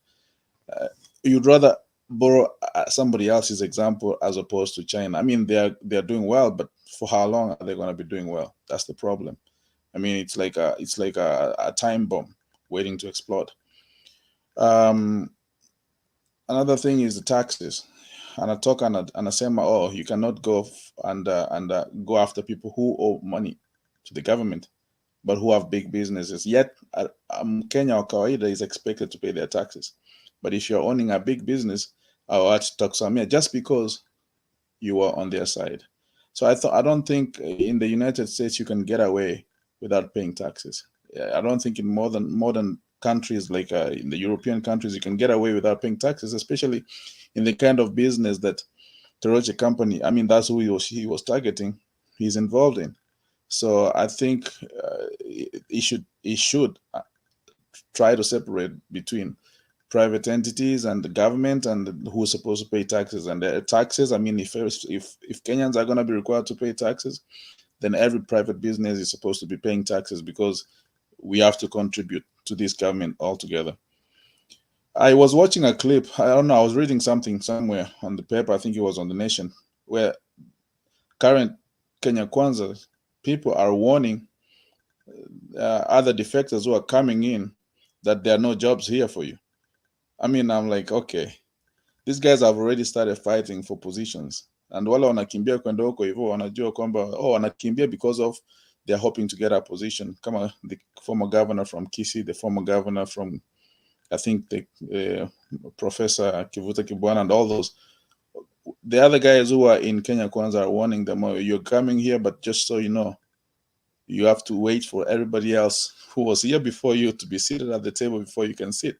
You'd rather borrow somebody else's example as opposed to China. I mean, they're doing well, but for how long are they going to be doing well? That's the problem. I mean, it's like a time bomb waiting to explode. Another thing is the taxes. Anatoka anasema, oh, you cannot go and go after people who owe money to the government, but who have big businesses. Yet, Kenya or kawaida is expected to pay their taxes. But if you're owning a big business, just because you are on their side. So I don't think in the United States you can get away without paying taxes. I don't think in modern countries like in the European countries you can get away without paying taxes, especially in the kind of business that Teroche company, I mean, that's who he was targeting, he's involved in. So I think he should try to separate between private entities and the government and who's supposed to pay taxes. And the taxes, I mean, if Kenyans are going to be required to pay taxes, then every private business is supposed to be paying taxes because we have to contribute to this government altogether. I was watching a clip. I don't know. I was reading something somewhere on the paper. I think it was on The Nation, where current Kenya Kwanza people are warning other defectors who are coming in that there are no jobs here for you. I mean, I'm like, okay, these guys have already started fighting for positions, and wale wanakimbia kwenda huko hivyo wanajua kwamba wanakimbia because of they're hoping to get a position. Kama the former governor from Kisii, the former governor from, I think, the Professor Kivuta Kibwana, and all those. The other guys who are in Kenya Kwanza are warning them, oh, you're coming here, but just so you know, you have to wait for everybody else who was here before you to be seated at the table before you can sit.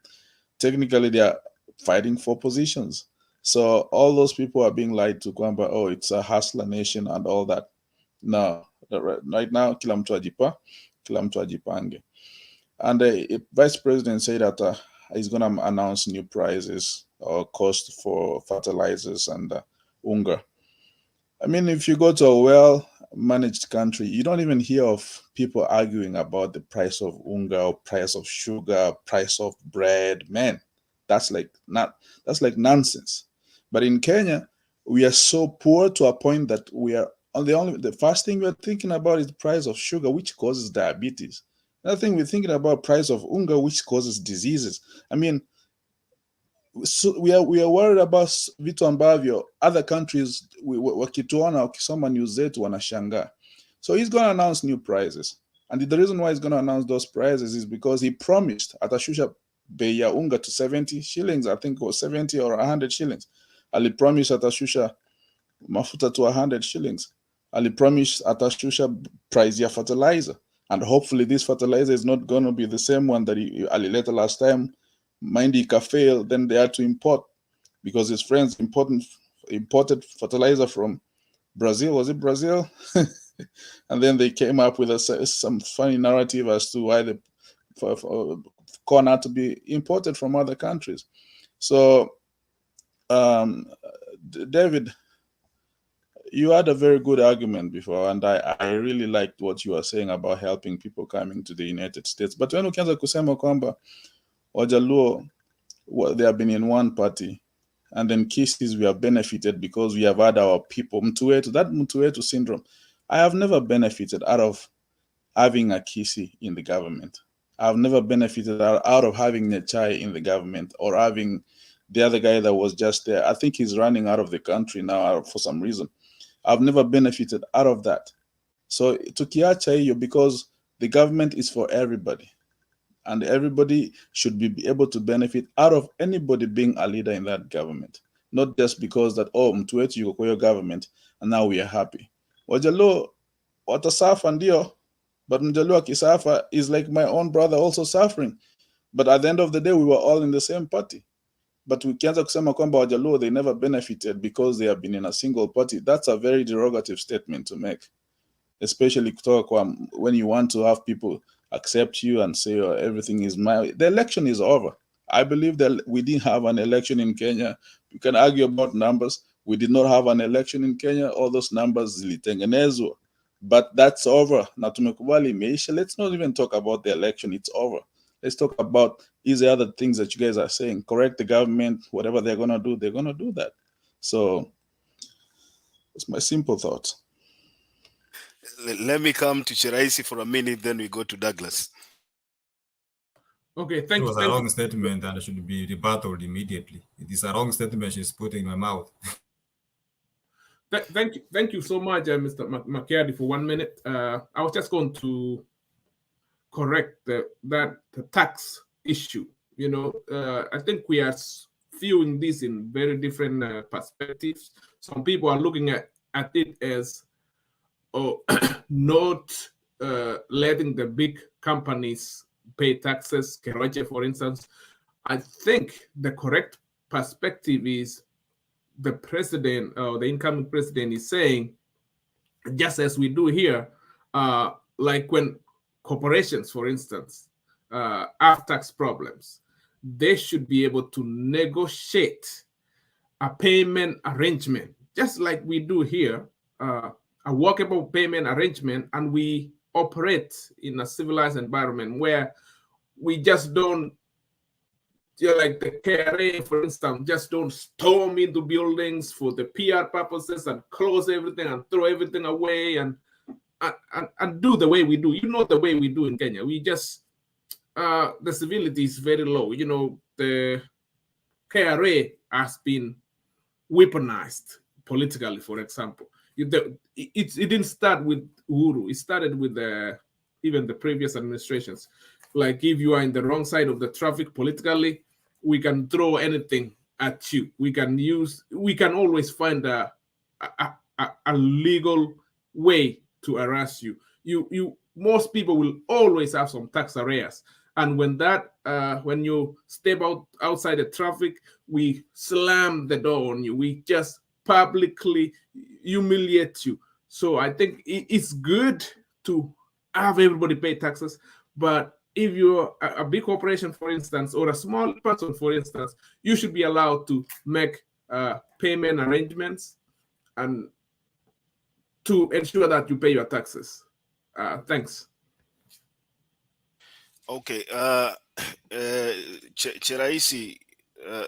Technically, they are fighting for positions. So all those people are being lied to kwamba, oh, it's a hustler nation and all that. No, right now, kila mtu ajipange. And the vice president said that he's going to announce new prices or cost for fertilizers and unga. I mean, if you go to a well-managed country, you don't even hear of people arguing about the price of unga or price of sugar, price of bread. Man, that's like nonsense. But in Kenya, we are so poor to a point that we are the first thing we're thinking about is the price of sugar, which causes diabetes. Another thing we're thinking about price of unga, which causes diseases. I mean, so we are worried about vitu ambavyo other countries wakituona wakisoma news zetu wanashangaa. So he's going to announce new prices, and the reason why he's going to announce those prices is because he promised atashusha bei ya unga to 70 shillings, I think it was 70 or 100 shillings. Alipromise atashusha mafuta to 100 shillings. Alipromise atashusha price ya fertilizer, and hopefully this fertilizer is not going to be the same one that alileta last time. Mind ika fail, then they had to import, because his friends imported fertilizer from Brazil. Was it Brazil? And then they came up with some funny narrative as to why the corn had to be imported from other countries. So, David, you had a very good argument before, and I really liked what you were saying about helping people coming to the United States. But when ukianza kusema kwamba Wajaluo, they have been in one party, and then Kisis, we have benefited because we have had our people. That Mtuetu syndrome. I have never benefited out of having a Kisi in the government. I've never benefited out of having Nyachai in the government, or having the other guy that was just there. I think he's running out of the country now for some reason. I've never benefited out of that. So tukiacha hiyo, because the government is for everybody, and everybody should be able to benefit out of anybody being a leader in that government. Not just because that, oh, mtu wetu yuko kwa hiyo government and now we are happy. Wajaluo watasafa ndio, but Mjaluo akisafa is like my own brother also suffering. But at the end of the day, we were all in the same party. But ukianza kusema kwamba Wajaluo, they never benefited because they have been in a single party, that's a very derogative statement to make. Especially when you want to have people accept you and say, oh, everything is my. The election is over. I believe that we didn't have an election in Kenya. You can argue about numbers. We did not have an election in Kenya. All those numbers zilitengenezwa. But that's over. Na tumekubali imeisha. Let's not even talk about the election. It's over. Let's talk about these other things that you guys are saying. Correct the government. Whatever they're going to do, they're going to do that. So it's my simple thoughts. Let me come to Chiraisi for a minute, then we go to Douglas. Okay, thank you. It was a wrong statement and should be rebutted immediately. It is a wrong statement she's putting in my mouth. Thank you so much, Mr. Makiadi, for 1 minute. I was just going to correct that tax issue. You know, I think we are viewing this in very different perspectives. Some people are looking at it as not letting the big companies pay taxes. Keroche, for instance. I think the correct perspective is the president, the incoming president, is saying, just as we do here, like when corporations, for instance, have tax problems, they should be able to negotiate a payment arrangement, just like we do here, a workable payment arrangement, and we operate in a civilized environment where we just don't, like the KRA, for instance, just don't storm into buildings for the PR purposes and close everything and throw everything away and do the way we do. You know, the way we do in Kenya. We just, the civility is very low. You know, the KRA has been weaponized politically, for example. It didn't start with Uhuru. It started with even the previous administrations. Like, if you are in the wrong side of the traffic politically, we can throw anything at you. We can always find a legal way to harass you. Most people will always have some tax arrears. And when you step outside the traffic, we slam the door on you. We just publicly humiliate you. So I think it's good to have everybody pay taxes. But if you're a big corporation, for instance, or a small person, for instance, you should be allowed to make payment arrangements and to ensure that you pay your taxes. Thanks. Okay, Cheraisi,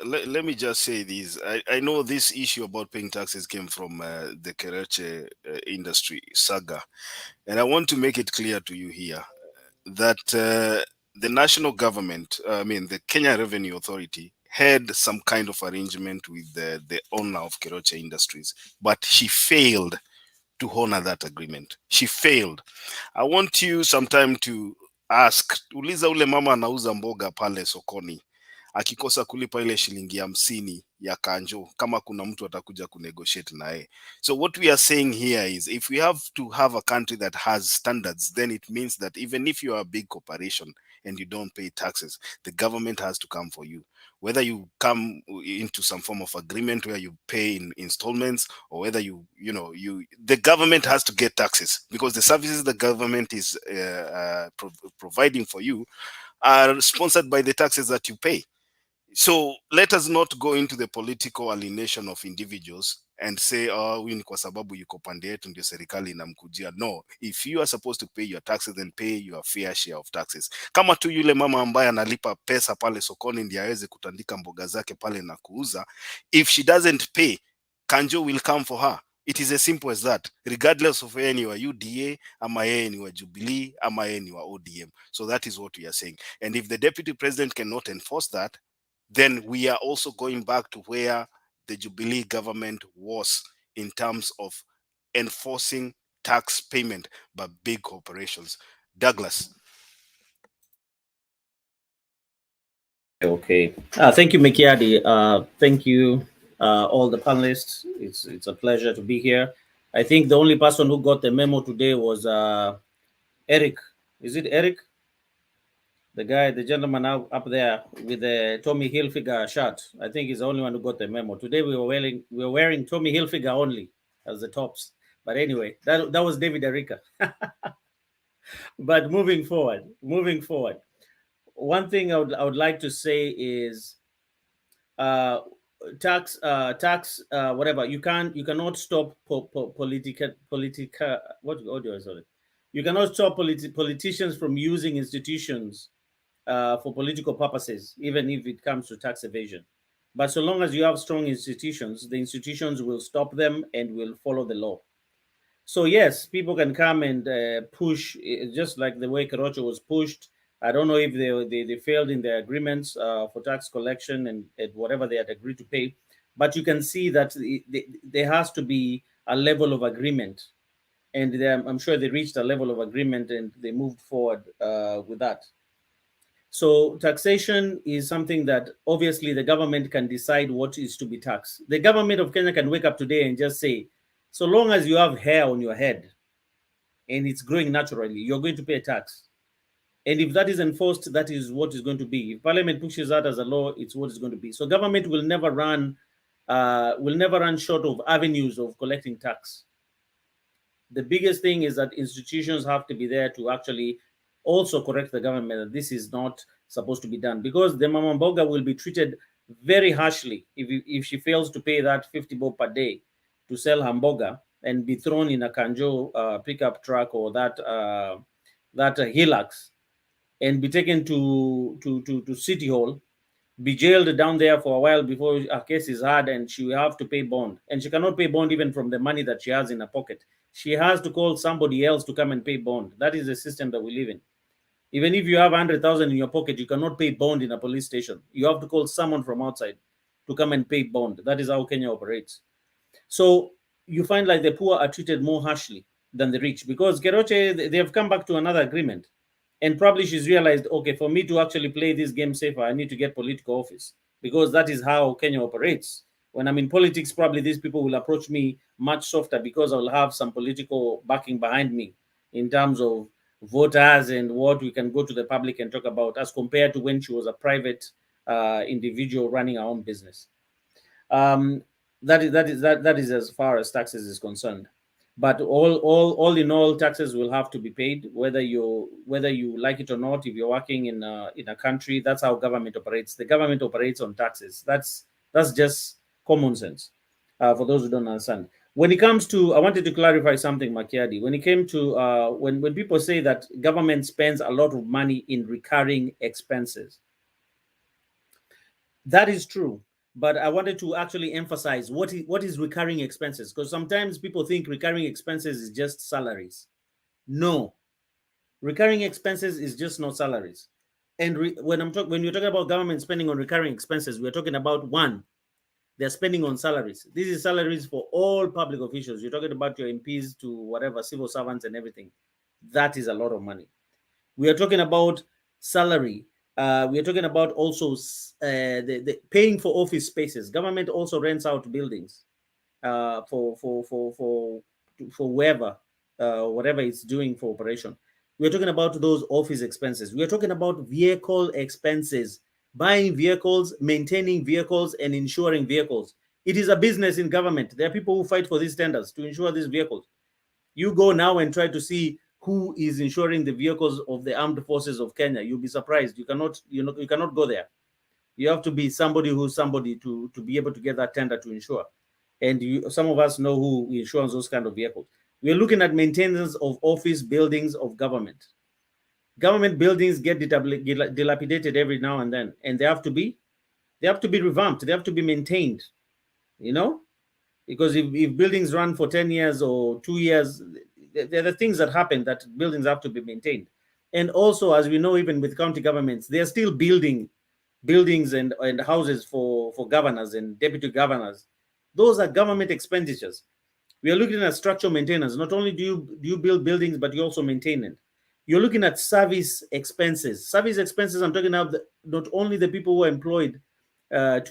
let me just say this. I know this issue about paying taxes came from the Kereche industry saga, and I want to make it clear to you here that the national government, the Kenya Revenue Authority, had some kind of arrangement with the owner of Kereche Industries, but she failed to honor that agreement. She failed. I want you sometime to ask, uliza ule mama anauza mboga pale sokoni, akikosa kulipa ile shilingi 50 ya kanjo, kama kuna mtu atakuja kunegotiate naye. So what we are saying here is, if we have to have a country that has standards, then it means that even if you are a big corporation and you don't pay taxes, the government has to come for you. Whether you come into some form of agreement where you pay in installments, or whether the government has to get taxes, because the services the government is providing for you are sponsored by the taxes that you pay. So let us not go into the political alienation of individuals and say, oh, huyu ni kwa sababu yuko pande yetu ndio serikali inamkujia. No, if you are supposed to pay your taxes, then pay your fair share of taxes. Kama tu yule mama ambaye analipa pesa pale sokoni ndiye aweze kutandika mboga zake pale na kuuza, if she doesn't pay, Kanjo will come for her. It is as simple as that, regardless of yeye ni wa UDA ama yeye ni wa Jubilee ama yeye ni wa ODM. So that is what we are saying. And if the deputy president cannot enforce that, then we are also going back to where the Jubilee government was in terms of enforcing tax payment by big corporations. Douglas. Okay. Thank you, Mekiadi. Thank you, all the panelists. It's a pleasure to be here. I think the only person who got the memo today was Eric. Is it Eric? The gentleman up there with the Tommy Hilfiger shirt. I think he's the only one who got the memo. Today we were wearing Tommy Hilfiger only as the tops. But anyway, that was David Erika. But moving forward, one thing I would like to say is tax whatever, you cannot stop you cannot stop politicians from using institutions for political purposes, even if it comes to tax evasion. But so long as you have strong institutions, the institutions will stop them and will follow the law. So yes, people can come and push, just like the way Keroche was pushed. I don't know if they failed in their agreements for tax collection and whatever they had agreed to pay, but you can see that there has to be a level of agreement, and I'm sure they reached a level of agreement and they moved forward with that. So taxation is something that obviously the government can decide what is to be taxed. The government of Kenya can wake up today and just say, so long as you have hair on your head and it's growing naturally, you're going to pay a tax. And if that is enforced, that is what is going to be. If Parliament pushes that as a law, it's what is going to be. So government will never run short of avenues of collecting tax. The biggest thing is that institutions have to be there to actually also correct the government that this is not supposed to be done, because the mama mboga will be treated very harshly if she fails to pay that 50 bob per day to sell her mboga. and be thrown in a Kanjo pickup truck or that Hilux and be taken to City Hall, be jailed down there for a while before her case is heard, and she will have to pay bond. And she cannot pay bond even from the money that she has in her pocket. She has to call somebody else to come and pay bond. That is the system that we live in. Even if you have 100,000 in your pocket, you cannot pay bond in a police station. You have to call someone from outside to come and pay bond. That is how Kenya operates. So you find like the poor are treated more harshly than the rich, because Keroche, they have come back to another agreement. And probably she's realized, okay, for me to actually play this game safer, I need to get political office, because that is how Kenya operates. When I'm in politics, probably these people will approach me much softer because I'll have some political backing behind me in terms of voters and what we can go to the public and talk about, as compared to when she was a private individual running her own business. That is as far as taxes is concerned. But all in all, taxes will have to be paid, whether you like it or not. If you're working in a country, that's how government operates. The government operates on taxes. That's just common sense for those who don't understand. When it comes to, I wanted to clarify something, Makiadi. When it came to when people say that government spends a lot of money in recurring expenses, that is true. But I wanted to actually emphasize what is recurring expenses, because sometimes people think recurring expenses is just salaries. No, recurring expenses is just not salaries. And when you're talking about government spending on recurring expenses, we're talking about, one, they're spending on salaries. This is salaries for all public officials. You're talking about your MPs to whatever, civil servants and everything. That is a lot of money. We are talking about salary. We are talking about also the paying for office spaces. Government also rents out buildings for whoever, whatever it's doing for operation. We are talking about those office expenses. We are talking about vehicle expenses, buying vehicles, maintaining vehicles, and insuring vehicles. It is a business in government. There are people who fight for these tenders to insure these vehicles. You go now and try to see who is insuring the vehicles of the armed forces of Kenya. You'll be surprised. You cannot go there. You have to be somebody who's somebody to be able to get that tender to insure. And some of us know who insures those kind of vehicles. We're looking at maintenance of office buildings of government. Government buildings get dilapidated every now and then, and they have to be revamped. They have to be maintained, because if buildings run for 10 years or 2 years, there are the things that happen that buildings have to be maintained. And also, as we know, even with county governments, they are still building buildings and houses for governors and deputy governors. Those are government expenditures. We are looking at structural maintenance. Not only do you build buildings, but you also maintain it. You're looking at service expenses. Service expenses, I'm talking about not only the people who are employed to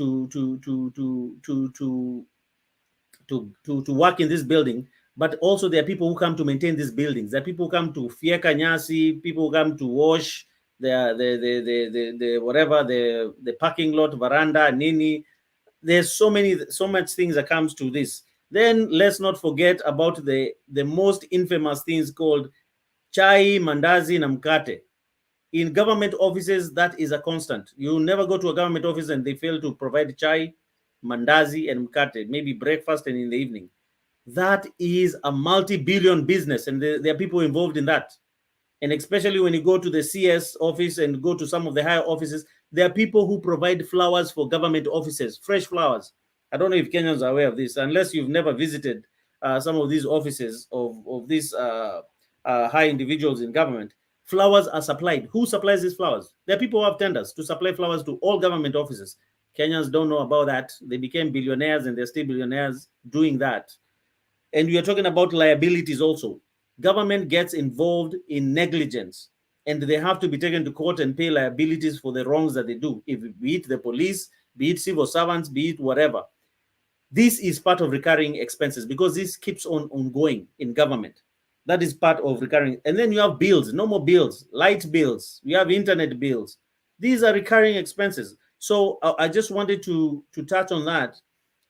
work in this building, but also there are people who come to maintain these buildings. There are people who come to fieka nyasi, people who come to wash the parking lot, veranda, nini. There's so much things that comes to this. Then let's not forget about the most infamous things called chai, mandazi, na mkate. In government offices, that is a constant. You never go to a government office and they fail to provide chai, mandazi, and mkate, maybe breakfast and in the evening. That is a multi-billion business, and there are people involved in that. And especially when you go to the CS office and go to some of the higher offices, there are people who provide flowers for government offices, fresh flowers. I don't know if Kenyans are aware of this, unless you've never visited some of these offices of these high individuals in government. Flowers are supplied. Who supplies these flowers? There are people who have tenders to supply flowers to all government offices. Kenyans don't know about that. They became billionaires and they're still billionaires doing that. And we are talking about liabilities also. Government gets involved in negligence and they have to be taken to court and pay liabilities for the wrongs that they do, be it the police, be it civil servants, be it whatever. This is part of recurring expenses because this keeps on ongoing in government. That is part of recurring. And then you have bills, normal bills, light bills, you have internet bills. These are recurring expenses. So I just wanted to touch on that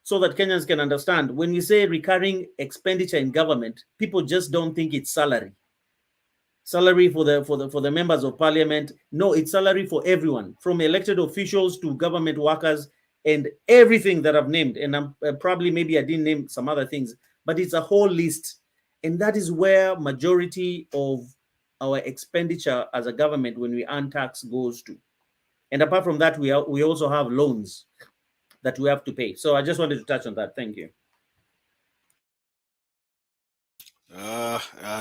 so that Kenyans can understand. When we say recurring expenditure in government, people just don't think it's salary. Salary for the members of parliament. No, it's salary for everyone, from elected officials to government workers and everything that I've named. And probably maybe I didn't name some other things, but it's a whole list. And that is where majority of our expenditure as a government when we earn tax goes to. And apart from that, we also have loans that we have to pay. So I just wanted to touch on that. Thank you.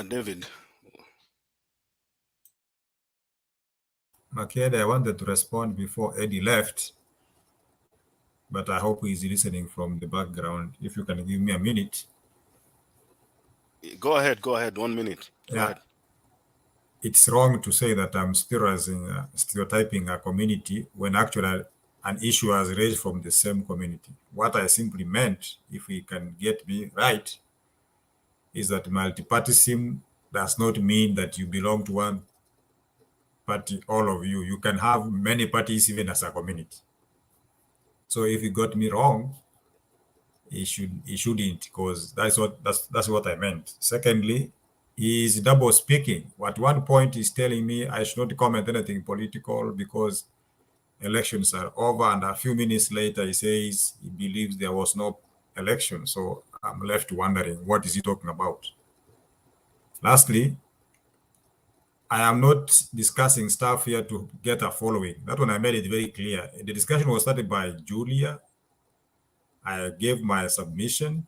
David. Makeda, I wanted to respond before Eddie left, but I hope he's listening from the background. If you can give me a minute. Go ahead. 1 minute. Go ahead. It's wrong to say that I'm stereotyping a community when actually an issue was raised from the same community. What I simply meant, if we can get me right, is that multipartyism does not mean that you belong to one party, all of you. You can have many parties even as a community. So if you got me wrong, he shouldn't, because that's what I meant. Secondly, he is double speaking. At one point he's telling me I should not comment anything political because elections are over, and a few minutes later he says he believes there was no election. So I'm left wondering, what is he talking about? Lastly, I am not discussing stuff here to get a following. That one I made it very clear. The discussion was started by Julia. I gave my submission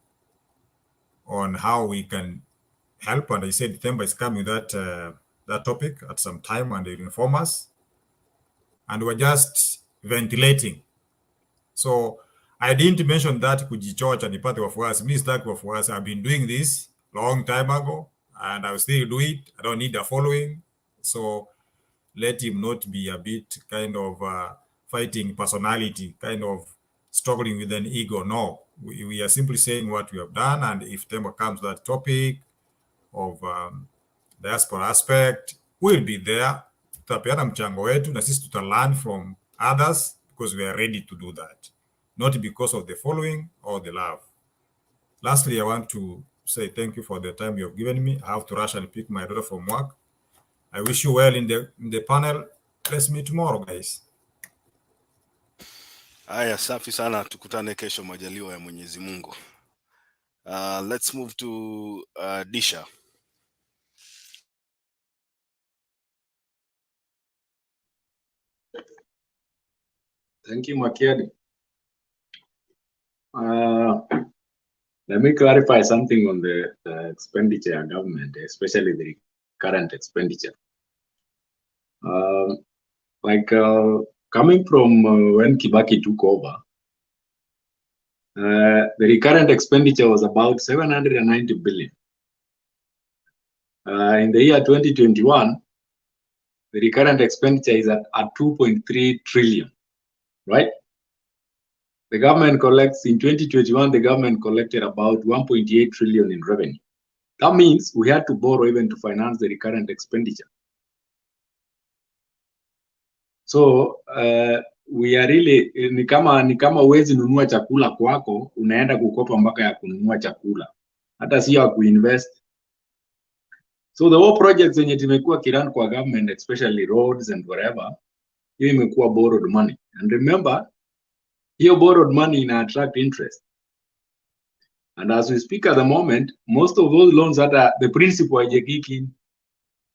on how we can help, and I said Themba is coming with that topic at some time, and they will inform us. And we're just ventilating. So I didn't mention that kujichocha ni part of us. Me stack of us. I've been doing this long time ago, and I'll still do it. I don't need a following. So let him not be a bit kind of fighting personality, kind of struggling with an ego. No, we are simply saying what we have done, and if Themba comes to that topic of diaspora aspect, we'll be there. Tutapeana mchango wetu na sisi learn from others because we are ready to do that, not because of the following or the love. Lastly, I want to say thank you for the time you have given me. I have to rush and pick my daughter from work. I wish you well in the panel. Let's meet tomorrow, guys. Aya, safi sana, tukutane kesho majaliwa ya Mwenyezi Mungu. Let's move to Disha. Thank you, Makiadi. Let me clarify something on the expenditure of government, especially the current expenditure. Coming from when Kibaki took over, the recurrent expenditure was about 790 billion. In the year 2021, the recurrent expenditure is at 2.3 trillion, right? The government collects, in 2021, the government collected about 1.8 trillion in revenue. That means we had to borrow even to finance the recurrent expenditure. So we are really, ni kama uwezi nunua chakula kwako, unaenda kukopa mpaka ya kununua chakula. Hata si ya kuinvest. So the whole projects zenye tumekuwa kiran kwa government, especially roads and whatever, hiyo imekuwa borrowed money. And remember, hiyo borrowed money ina attract interest. And as we speak at the moment, most of those loans that the principal haije kick in,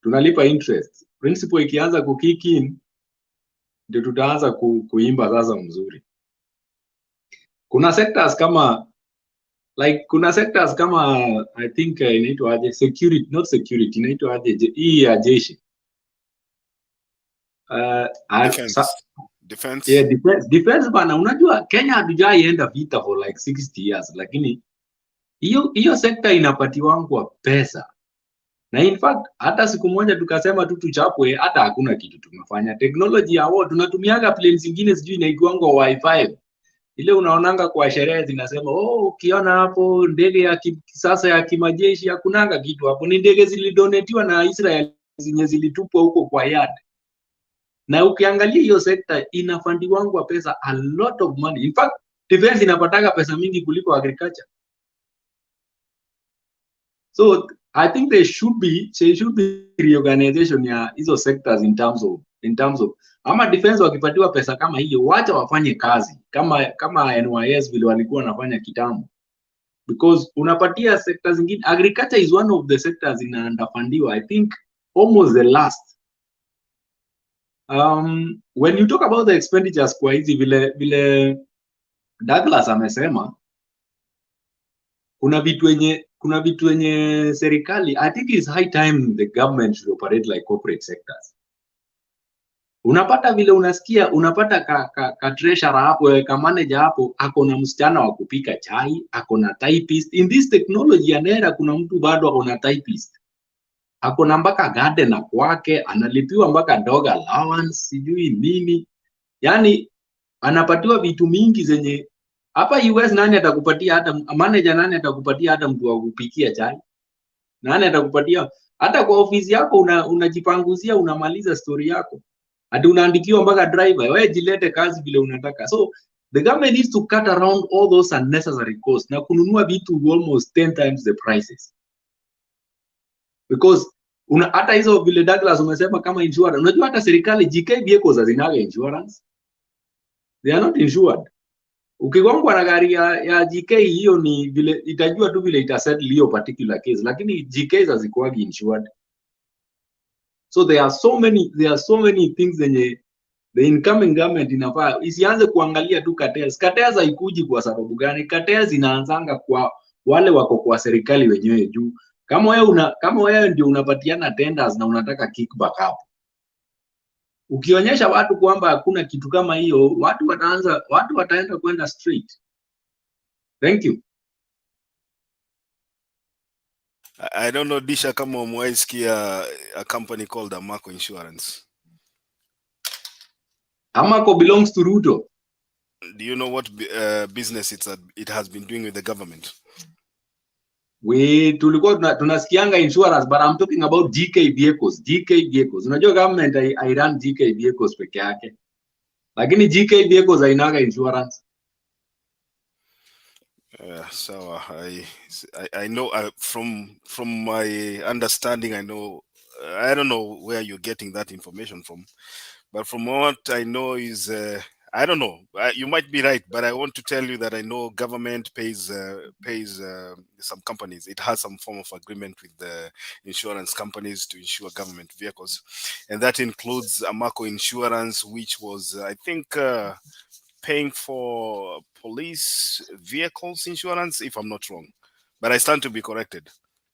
tunalipa interest. Principal ikianza ku kick in, ndio tutaanza kuimba sasa mzuri. Kuna sectors kama I think inaitwa aje security, not security, inaitwa aje hii ya jeshi. Defense. Yeah, defense bana, unajua Kenya hatujaienda vita for like 60 years, lakini hiyo sekta inapatiwa kwa pesa. Na in fact hata siku moja tukasema tu tuchapwe, hata hakuna kitu tumefanya. Technology ya wao tunatumiaga planes zingine sijui inaitwangwa Wi-Fi. Ile unaonanga kwa sherehe zinasema ukiona hapo ndege ya kisasa ya kimajeshi, hakunanga kitu hapo, ni ndege zilidonetiwa na Israel zenye zilitupwa huko kwa yard. Na ukiangalia hiyo sekta inafandiwangwa pesa, a lot of money. In fact defense inapataka pesa mingi kuliko agriculture. So I think there should be reorganization ya hizo sectors in terms of ama defense wakipatiwa pesa kama hiyo, wacha wafanye kazi kama NYS vile walikuwa wanafanya kitambo. because unapatia sector zingine. Agriculture is one of the sectors in underfundiwa, I think almost the last. When you talk about the expenditures kwa hizi vile Douglas amesema, kuna vitu wenye serikali, I think it's high time the government should operate like corporate sectors. Unapata vile unasikia, unapata ka treasurer hapo, ka manager hapo, ako na msichana wa kupika chai, ako na typist. In this technology ya era, kuna mtu bado ako na typist. Ako na mpaka gardener kwake, analipiwa mpaka dog allowance, sijui nini. Yani anapatiwa vitu mingi zenye hapa US nani atakupatia hata manager, nani atakupatia hata mtu wa kupikia chai? Nani atakupatia hata kwa ofisi yako unajipanguzia, unamaliza story yako. Hadi unaandikiwa mpaka driver, wewe jilete kazi vile unataka. So the government needs to cut around all those unnecessary costs na kununua vitu almost 10 times the prices. Because hata hizo vile Douglas umesema kama insurance, unajua hata serikali GK vehicles hazinaga insurance. They are not insured. Ukigongwa na gari ya GK, hiyo ni vile itajua tu vile itasettle hiyo particular case, lakini GK hazikuagi insured. So there are so many things zenye the incoming government inafaa isianze kuangalia tu cartels. Cartels haikuji kwa sababu gani? Cartels inaanzanga kwa wale wako kwa serikali wenyewe juu. Kama wewe ndio unapatiana tenders na unataka kickback hapo, ukionyesha watu kwamba hakuna kitu kama hiyo, watu wataenda kwenda straight. Thank you. I don't know, Disha, kama umewahi sikia a company called Amaco Insurance. Amaco belongs to RUTO. Do you know what business it has been doing with the government? Tulikuwa tunasikianga insurance, but I'm talking about GK vehicles. GK vehicles. Unajua government I run GK vehicles peke yake. Lakini GK vehicles hainaga insurance. So I know from my understanding, I don't know where you're getting that information from, but from what I know is I don't know. You might be right, but I want to tell you that I know government pays some companies. It has some form of agreement with the insurance companies to insure government vehicles, and that includes Amaco Insurance, which was I think paying for police vehicles insurance, if I'm not wrong, but I stand to be corrected.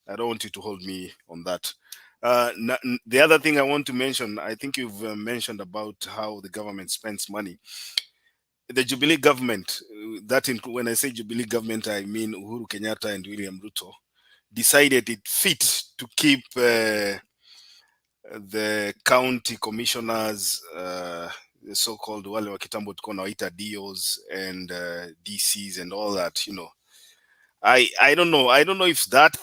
I don't want you to hold me on that. The other thing I want to mention, I think you've mentioned about how the government spends money. The Jubilee government, when I say Jubilee government, I mean Uhuru Kenyatta and William Ruto, decided it fit to keep the county commissioners, the so-called wale wa kitambo tuko nawaita DOs and DCs and all that, you know. I don't know if that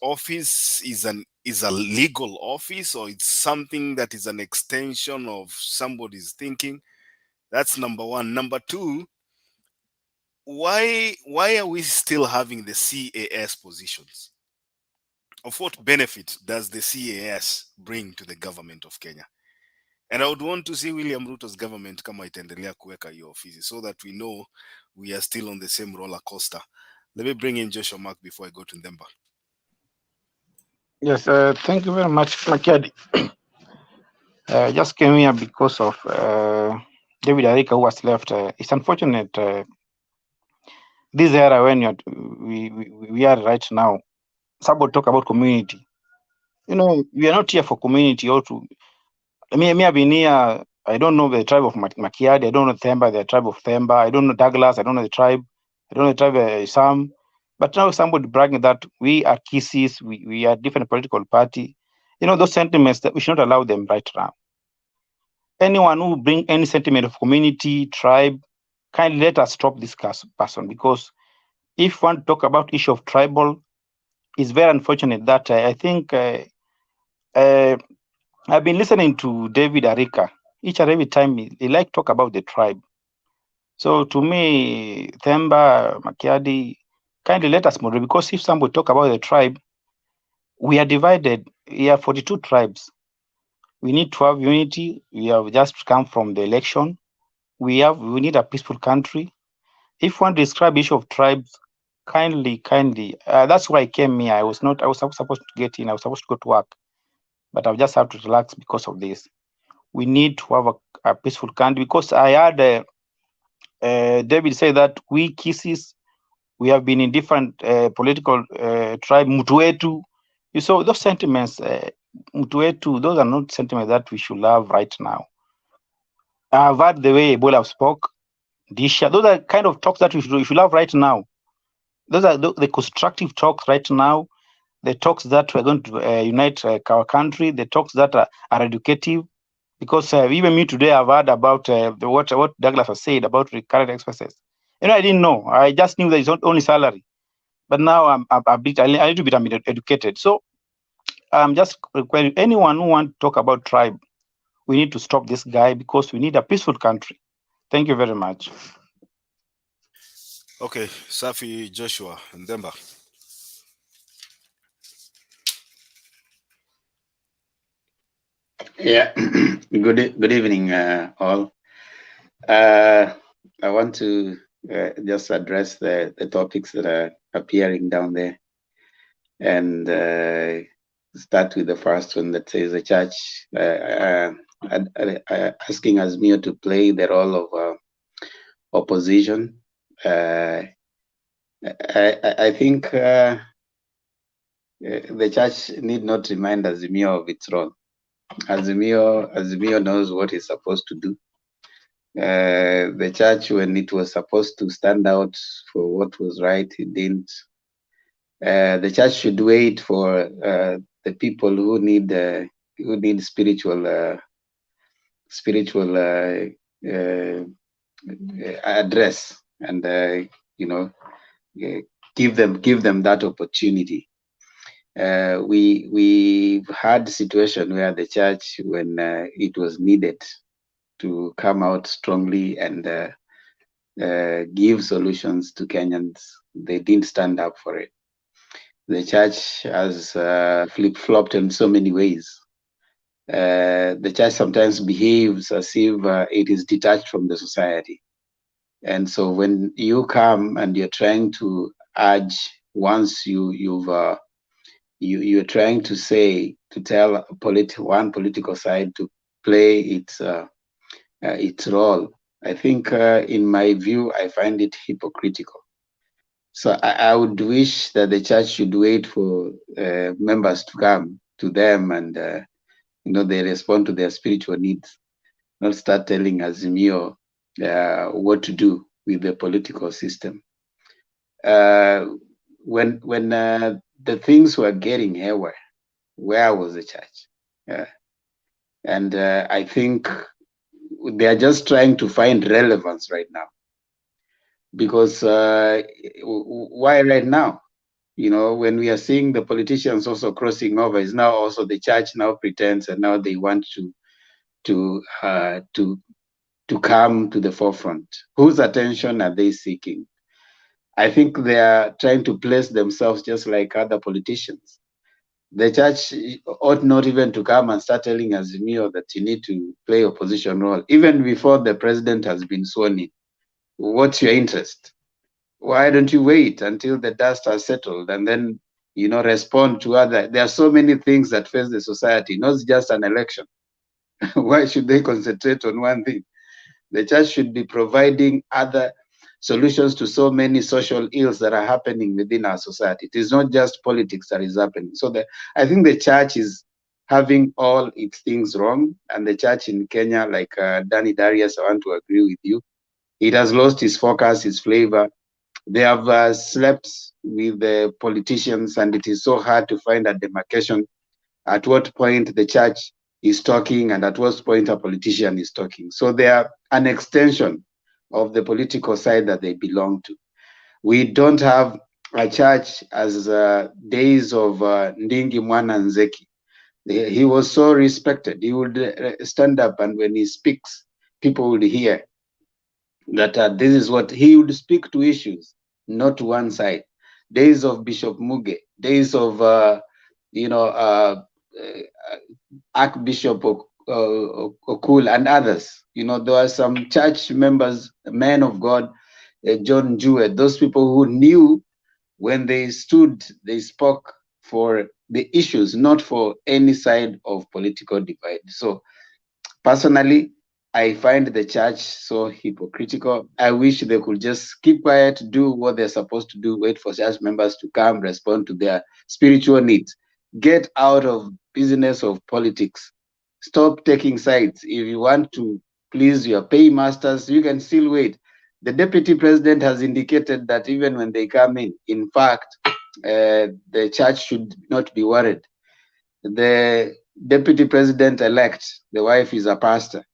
office is a legal office or it's something that is an extension of somebody's thinking. That's number one. Number two, why are we still having the CAS positions? Of what benefit does the CAS bring to the government of Kenya? And I would want to see William Ruto's government kama itaendelea kuweka hiyo ofisi so that we know we are still on the same roller coaster. Let me bring in Joshua Mark before I go to Ndemba. Yes, thank you very much, Makiadi. Just came here because of David Arika, who was left. It's unfortunate this era when we are right now. Somebody talk about community. You know, we are not here for community or to. Me, I've been here. I don't know the tribe of Makiadi. I don't know Themba, the tribe of Themba. I don't know Douglas. I don't know the tribe. I don't know the tribe Sam. But now somebody bragging that we are Kisses, we are different political party. You know, those sentiments that we should not allow them right now. Anyone who bring any sentiment of community, tribe, kindly let us stop this person, because if one talk about issue of tribal, it's very unfortunate that I think I've been listening to David Arika. Each and every time he like talk about the tribe. So to me, Themba, Makiadi, kindly let us moderate, because if somebody talk about the tribe, we are divided. We have 42 tribes. We need to have unity. We have just come from the election. We need a peaceful country. If one describe issue of tribes, kindly. That's why I came here. I was supposed to get in. I was supposed to go to work, but I've just have to relax because of this. We need to have a peaceful country, because I heard David say that we Kisses, we have been in different political tribe, Mutuetu. You saw those sentiments, Mutuetu, those are not sentiments that we should have right now. I've heard the way Ebola spoke, Disha, those are kind of talks that we should have right now. Those are the constructive talks right now, the talks that we're going to unite our country, the talks that are educative. Because even me today, I've heard about what Douglas has said about the current expenses. I didn't know. I just knew that it's not only salary. But now I'm a bit, I need to be educated. So I'm just requiring anyone who wants to talk about tribe, we need to stop this guy, because we need a peaceful country. Thank you very much. Okay, Safi Joshua and Demba. Yeah, good evening, all. I want to just address the topics that are appearing down there, and start with the first one that says the church asking Azimio to play the role of opposition. I think the church need not remind Azimio of its role. Azimio knows what it's supposed to do. The church, when it was supposed to stand out for what was right, it didn't. The church should wait for the people who need spiritual address, and give them that opportunity. We've had situation where the church, when it was needed to come out strongly and give solutions to Kenyans, they didn't stand up for it. The church has flip-flopped in so many ways. The church sometimes behaves as if it is detached from the society. And so when you come and you're trying to urge, once you're trying to tell one political side to play its role, I think in my view, I find it hypocritical. So I would wish that the church should wait for members to come to them, and they respond to their spiritual needs, not start telling Azimio what to do with the political system. When the things were getting haywire, where was the church? And I think they are just trying to find relevance right now. Because why right now? When we are seeing the politicians also crossing over, is now also the church now pretends, and now they want to come to the forefront. Whose attention are they seeking? I think they are trying to place themselves just like other politicians. The church ought not even to come and start telling Azimio that you need to play opposition role, even before the president has been sworn in. What's your interest? Why don't you wait until the dust has settled and then, respond to other? There are so many things that face the society, not just an election. Why should they concentrate on one thing? The church should be providing other solutions to so many social ills that are happening within our society. It is not just politics that is happening. So I think the church is having all its things wrong, and the church in Kenya, like Danny Darius, I want to agree with you. It has lost its focus, its flavor. They have slept with the politicians, and it is so hard to find a demarcation at what point the church is talking and at what point a politician is talking. So they are an extension of the political side that they belong to. We don't have a church as days of Ndingi Mwana Nzeki. He was so respected. He would stand up, and when he speaks, people would hear that this is what he would speak to, issues, not to one side. Days of Bishop Muge, days of Archbishop Okul and others. There are some church members, men of God, John Jewett, those people who knew when they stood, they spoke for the issues, not for any side of political divide. So personally, I find the church so hypocritical. I wish they could just keep quiet, do what they're supposed to do, wait for church members to come, respond to their spiritual needs. Get out of business of politics. Stop taking sides. If you want to please your paymasters, you can still wait. The deputy president has indicated that even when they come in fact, the church should not be worried. The deputy president-elect, the wife is a pastor.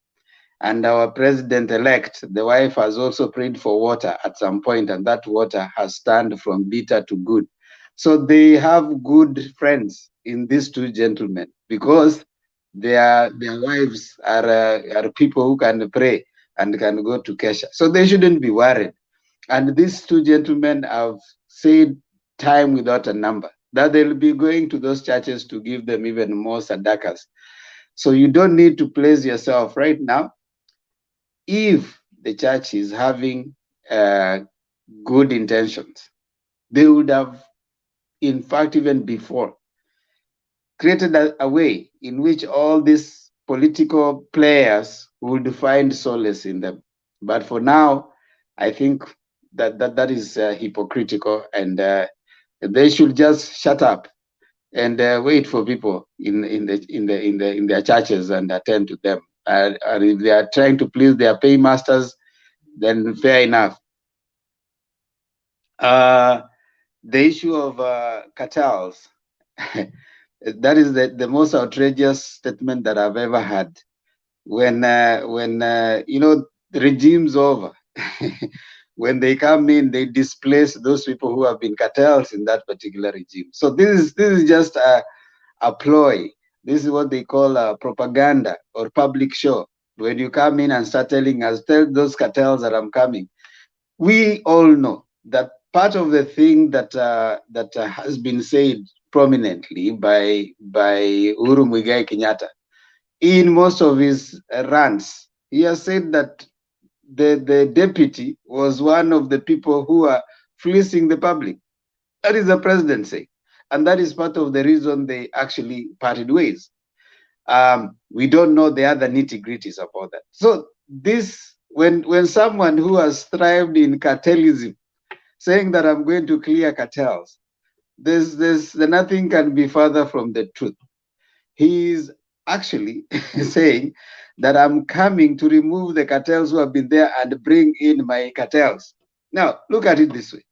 And our president-elect, the wife has also prayed for water at some point, and that water has turned from bitter to good. So they have good friends in these two gentlemen because their wives are people who can pray and can go to Kesha. So they shouldn't be worried. And these two gentlemen have said time without a number that they'll be going to those churches to give them even more sadakas. So you don't need to place yourself right now. If the church is having good intentions, they would have, in fact, even before, created a way in which all these political players would find solace in them. But for now, I think that is hypocritical, and they should just shut up and wait for people in their churches and attend to them. And if they are trying to please their paymasters, then fair enough. The issue of cartels, that is the most outrageous statement that I've ever had. When you know, the regime's over, when they come in, they displace those people who have been cartels in that particular regime. So this is just a ploy. This is what they call propaganda or public show. When you come in and start telling us, tell those cartels that I'm coming. We all know that part of the thing that has been said prominently by Uhuru Muigai Kenyatta in most of his rants, he has said that the deputy was one of the people who are fleecing the public. That is the presidency. And that is part of the reason they actually parted ways. We don't know the other nitty-gritties about that. So this, when someone who has thrived in cartelism saying that I'm going to clear cartels, there's nothing can be further from the truth. He's actually saying that I'm coming to remove the cartels who have been there and bring in my cartels. Now, look at it this way.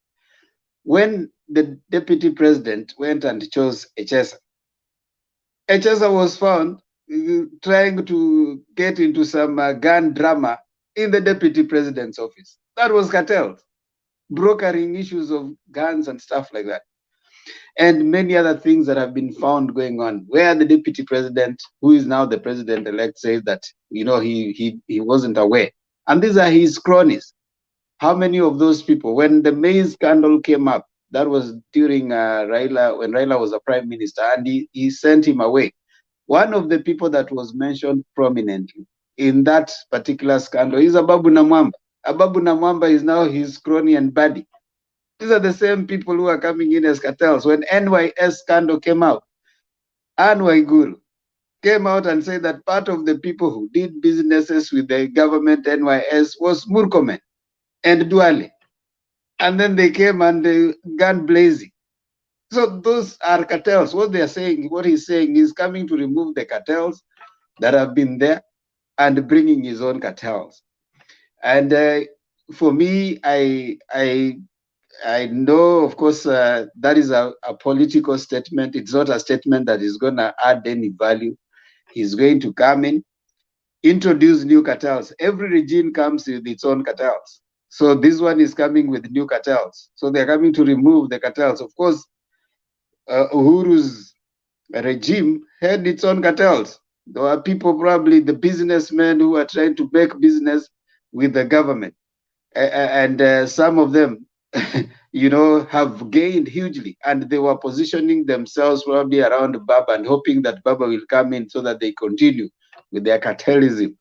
When the deputy president went and chose Echesa was found trying to get into some gun drama in the deputy president's office. That was cartels, brokering issues of guns and stuff like that. And many other things that have been found going on, where the deputy president, who is now the president-elect, says that, you know, he wasn't aware. And these are his cronies. How many of those people, when the maize scandal came up, that was during Raila, when Raila was a prime minister, and he sent him away. One of the people that was mentioned prominently in that particular scandal is Ababu Namwamba. Ababu Namwamba is now his crony and buddy. These are the same people who are coming in as cartels. When NYS scandal came out, Anne Waiguru came out and said that part of the people who did businesses with the government NYS was Murkomen and Duale. And then they came and they gun blazing. So those are cartels. What they are saying, what he's saying is coming to remove the cartels that have been there and bringing his own cartels. And for me, I know, of course, that is a political statement. It's not a statement that is going to add any value. He's going to come in, introduce new cartels. Every regime comes with its own cartels. So this one is coming with new cartels. So they're coming to remove the cartels. Of course, Uhuru's regime had its own cartels. There were people, probably the businessmen, who are trying to make business with the government. And some of them, you know, have gained hugely, and they were positioning themselves probably around Baba and hoping that Baba will come in so that they continue with their cartelism.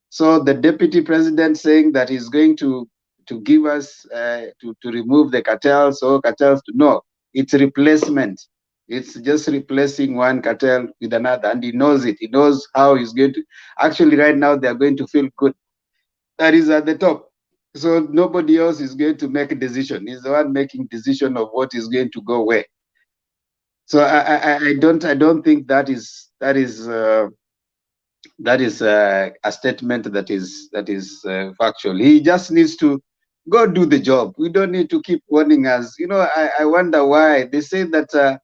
So the deputy president saying that he's going to to give us to remove the cartels or cartels. No, it's replacement. It's just replacing one cartel with another, and he knows it. He knows how he's going to. Actually, right now they are going to feel good. That is at the top. So nobody else is going to make a decision. He's the one making decision of what is going to go where. So I don't think that is a statement that is factual. He just needs to go do the job. We don't need to keep warning us. You know, I wonder why they say that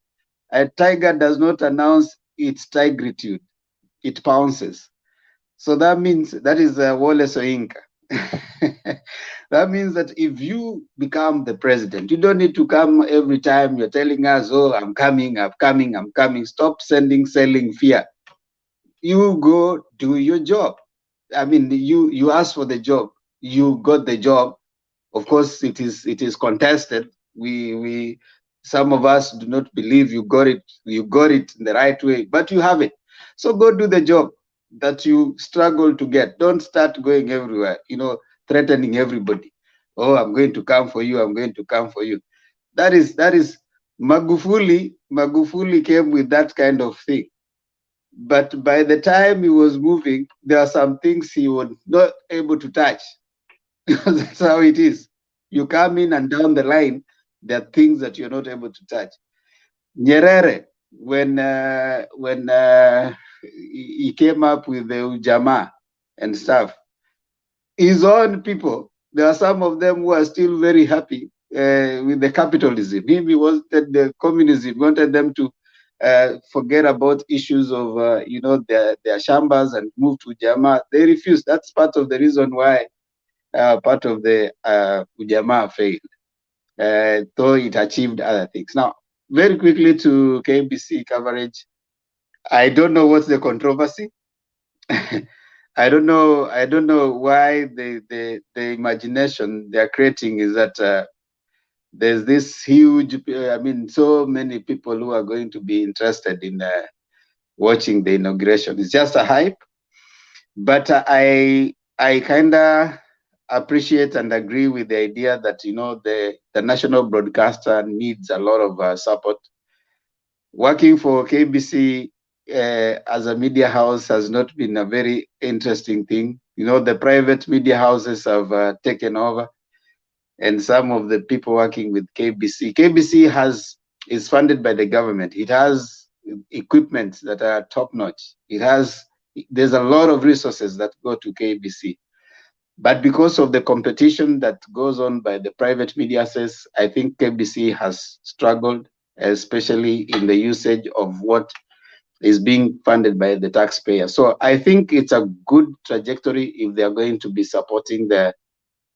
a tiger does not announce its tigritude; it pounces. So that means that is Wallace Oinka. That means that if you become the president, you don't need to come every time you're telling us, "Oh, I'm coming, I'm coming, I'm coming." Stop selling fear. You go do your job. I mean, you asked for the job, you got the job. Of course, it is contested. We some of us do not believe you got it in the right way, but you have it. So go do the job that you struggle to get. Don't start going everywhere, you know, threatening everybody. Oh, I'm going to come for you. I'm going to come for you. That is Magufuli. Magufuli came with that kind of thing. But by the time he was moving, there are some things he was not able to touch. Because that's how it is. You come in and down the line, there are things that you're not able to touch. Nyerere, when he came up with the Ujamaa and stuff, his own people, there are some of them who are still very happy with the capitalism. He wanted the communism, wanted them to forget about issues of their shambas and move to Ujamaa. They refused. That's part of the reason why part of the Ujamaa failed, though it achieved other things. Now, very quickly to KBC coverage. I don't know what's the controversy. I don't know why the imagination they're creating is that there's this huge, so many people who are going to be interested in watching the inauguration. It's just a hype. But I kind of appreciate and agree with the idea that, you know, the national broadcaster needs a lot of support. Working for KBC as a media house has not been a very interesting thing. You know, the private media houses have taken over, and some of the people working with KBC is funded by the government. It has equipment that are top notch. There's a lot of resources that go to KBC. But because of the competition that goes on by the private media houses, I think KBC has struggled, especially in the usage of what is being funded by the taxpayer. So I think it's a good trajectory if they're going to be supporting the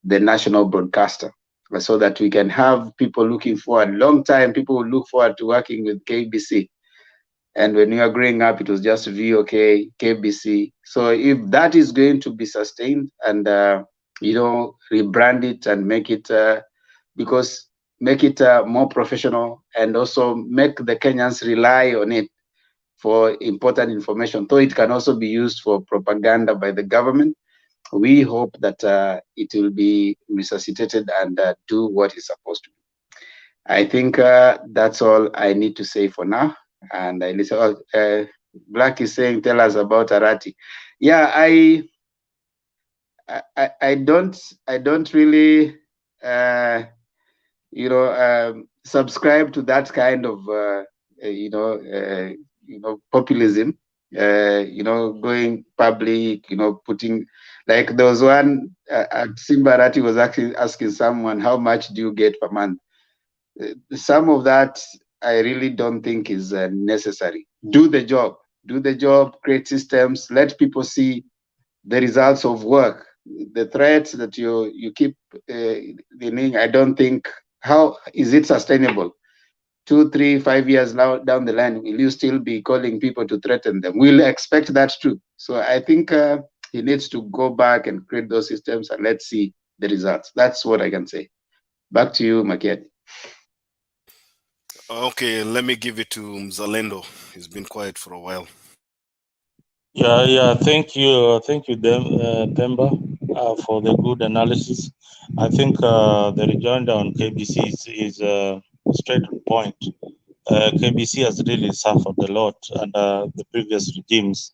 national broadcaster, so that we can have people looking forward. Long time, people will look forward to working with KBC. And when you are growing up, it was just VOK, KBC. So if that is going to be sustained and, rebrand it and make it, more professional, and also make the Kenyans rely on it for important information, though it can also be used for propaganda by the government. We hope that it will be resuscitated and do what it's supposed to do. I think that's all I need to say for now. And I listen. Black is saying, tell us about Arati. Yeah, I don't really subscribe to that kind of populism. Going public, putting, like there was one Simba Arati was asking someone, how much do you get per month? Some of that I really don't think is necessary. Do the job, create systems, let people see the results of work. The threats that you keep dealing, I don't think, how is it sustainable? 2, 3, 5 years now down the line, will you still be calling people to threaten them? We'll expect that too. So I think he needs to go back and create those systems, and let's see the results. That's what I can say. Back to you, Makiadi. Okay, let me give it to Mzalendo. He's been quiet for a while. Yeah. Thank you, Themba, for the good analysis. I think the rejoinder on KBC is straight on point. KBC has really suffered a lot under the previous regimes,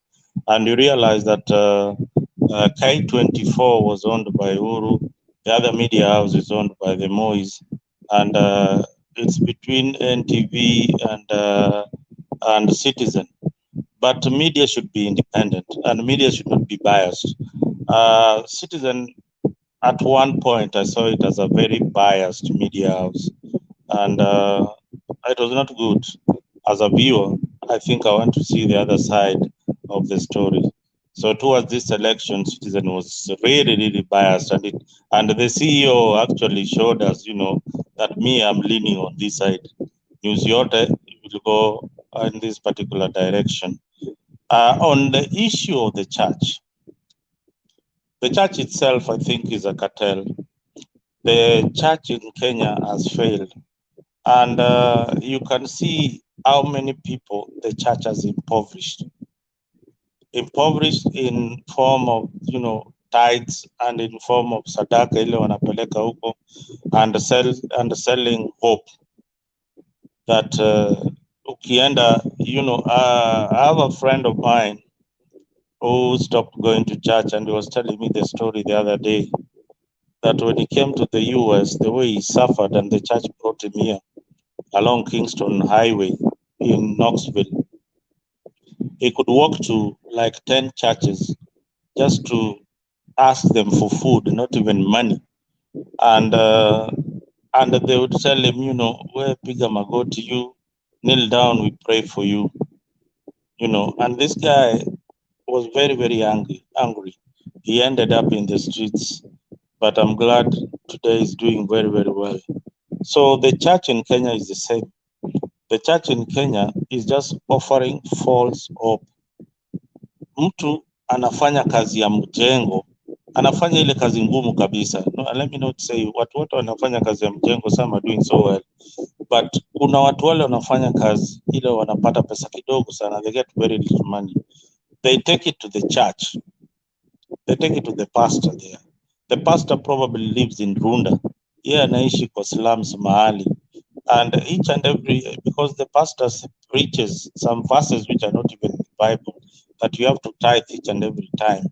and you realize that K24 was owned by Uru, the other media house is owned by the Mois, and it's between NTV and Citizen. But media should be independent, and media should not be biased. Citizen, at one point, I saw it as a very biased media house, and it was not good. As a viewer, I think I want to see the other side of the story. So towards this election, Citizen was really, really biased, and the CEO actually showed us, that me, I'm leaning on this side. News Yote will go in this particular direction. On the issue of the church itself, I think, is a cartel. The church in Kenya has failed, and you can see how many people the church has impoverished in form of tithes and in form of sadaka ile wanapeleka huko, and selling hope that ukienda, I have a friend of mine who stopped going to church, and he was telling me the story the other day that when he came to the US, the way he suffered, and the church brought him here along Kingston Highway in Knoxville. He could walk to like 10 churches just to ask them for food, not even money. And they would tell him, we're piga magoti, you kneel down, we pray for you. And this guy was very, very angry. He ended up in the streets, but I'm glad today he's doing very, very well. So the church in Kenya is the same. The church in Kenya is just offering false hope. Mtu anafanya kazi ya mjengo, anafanya ile kazi ngumu kabisa. No, let me not say watu wote wanafanya kazi ya mjengo, some are doing so well. But kuna watu wale wanafanya kazi ile wanapata pesa kidogo sana, they get very little money. They take it to the church. They take it to the pastor there. The pastor probably lives in Runda. Yeye anaishi kwa slums mahali. And each and every, because the pastor preaches some verses which are not even in the Bible, that you have to tithe each and every time.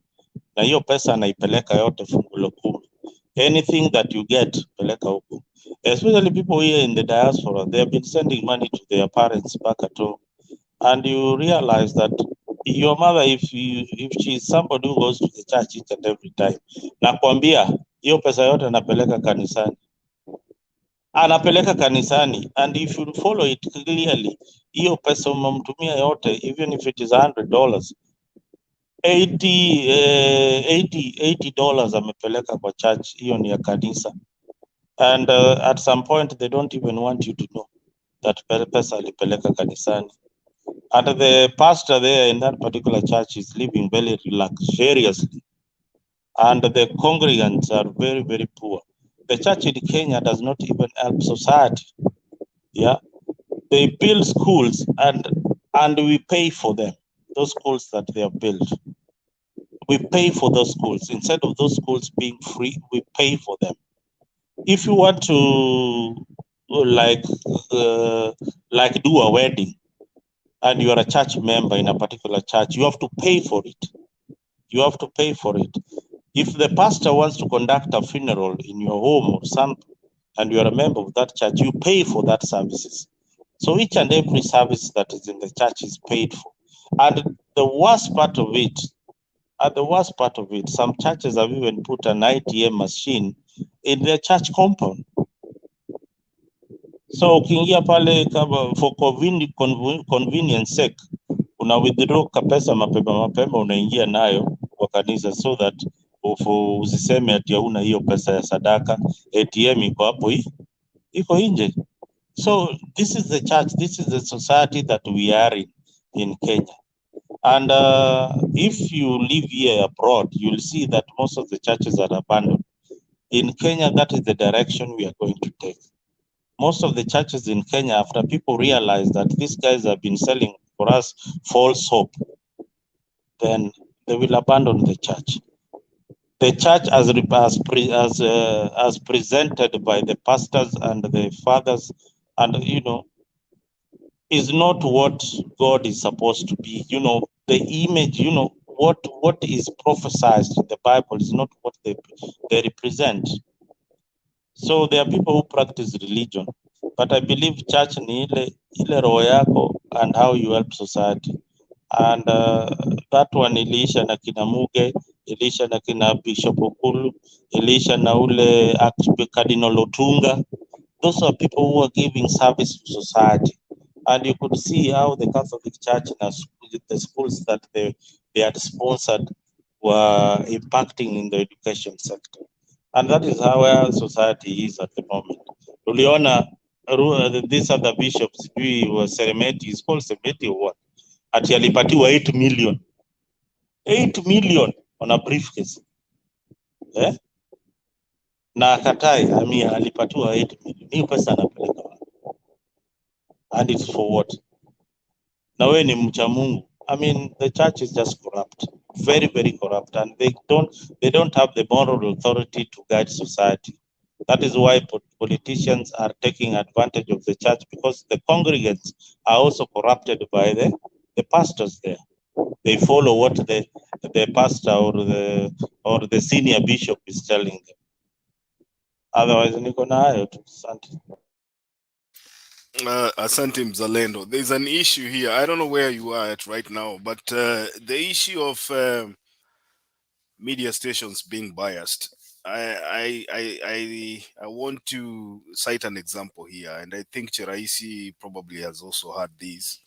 Na hiyo pesa anaipeleka yote fungu la kumi. Anything that you get, peleka huko. Especially people here in the diaspora, they have been sending money to their parents back at home. And you realize that your mother, if she is somebody who goes to the church each and every time, nakwambia hiyo pesa yote anapeleka kanisani. And if you follow it clearly, hiyo pesa umemtumia yote, even if it is $100, $80 amepeleka kwa church, hiyo ni ya kanisa. And at some point they don't even want you to know that pesa alipeleka kanisani. And the pastor there in that particular church is living very luxuriously, and the congregants are very, very poor. The church in Kenya does not even help society. Yeah, they build schools and we pay for them. Those schools that they have built, we pay for those schools. Instead of those schools being free, we pay for them. If you want to like do a wedding, and you are a church member in a particular church, you have to pay for it. You have to pay for it. If the pastor wants to conduct a funeral in your home or something, and you are a member of that church, you pay for that services. So each and every service that is in the church is paid for. And the worst part of it, some churches have even put an ATM machine in their church compound. So ukiingia pale kama for convenience sake, una withdraw kapesa mapema unaingia nayo kwa kanisa, so that usiseme ati hauna hiyo pesa ya sadaka, ATM iko hapo iko nje. So this is the church, this is the society that we are in Kenya. And if you live here abroad, you'll see that most of the churches are abandoned. In Kenya, that is the direction we are going to take. Most of the churches in Kenya, after people realize that these guys have been selling for us false hope, then they will abandon the church. the church as presented by the pastors and the fathers, and is not what God is supposed to be. The image, what is prophesied in the Bible is not what they represent. So there are people who practice religion, but I believe church ni ile roho yako and how you help society. And that one iliisha na kina Muge, iliisha na kina Bishop Okulu, iliisha na ule Cardinal Otunga. Those are people who are giving service to society. And you could see how the Catholic Church and the schools that they had sponsored were impacting in the education sector. And that is how our society is at the moment. Uliona, this other bishops, he was Seremeti, he's called Seremeti or what? Ati alipatiwa 8 million. 8 million on a briefcase. Eh? Na akatai, alipatiwa 8 million. Hiyo pesa anapeleka wapi? And it's for what? Na wewe ni mcha Mungu. The church is just corrupt. Very, very corrupt. And they don't have the moral authority to guide society. That is why politicians are taking advantage of the church, because the congregants are also corrupted by the pastors there. They follow what the pastor or the senior bishop is telling them. Otherwise, niko na hayo tu. Asante. Asante Mzalendo. There's an issue here. I don't know where you are at right now, but the issue of media stations being biased. I want to cite an example here, and I think Cheraisi probably has also had these.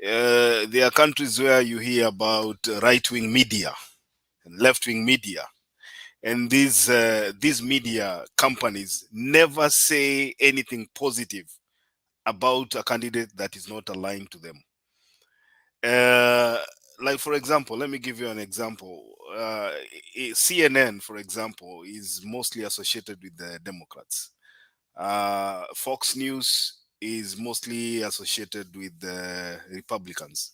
There are countries where you hear about right-wing media and left-wing media, and these media companies never say anything positive about a candidate that is not aligned to them. Like, for example, let me give you an example. CNN, for example, is mostly associated with the Democrats. Fox News is mostly associated with the Republicans.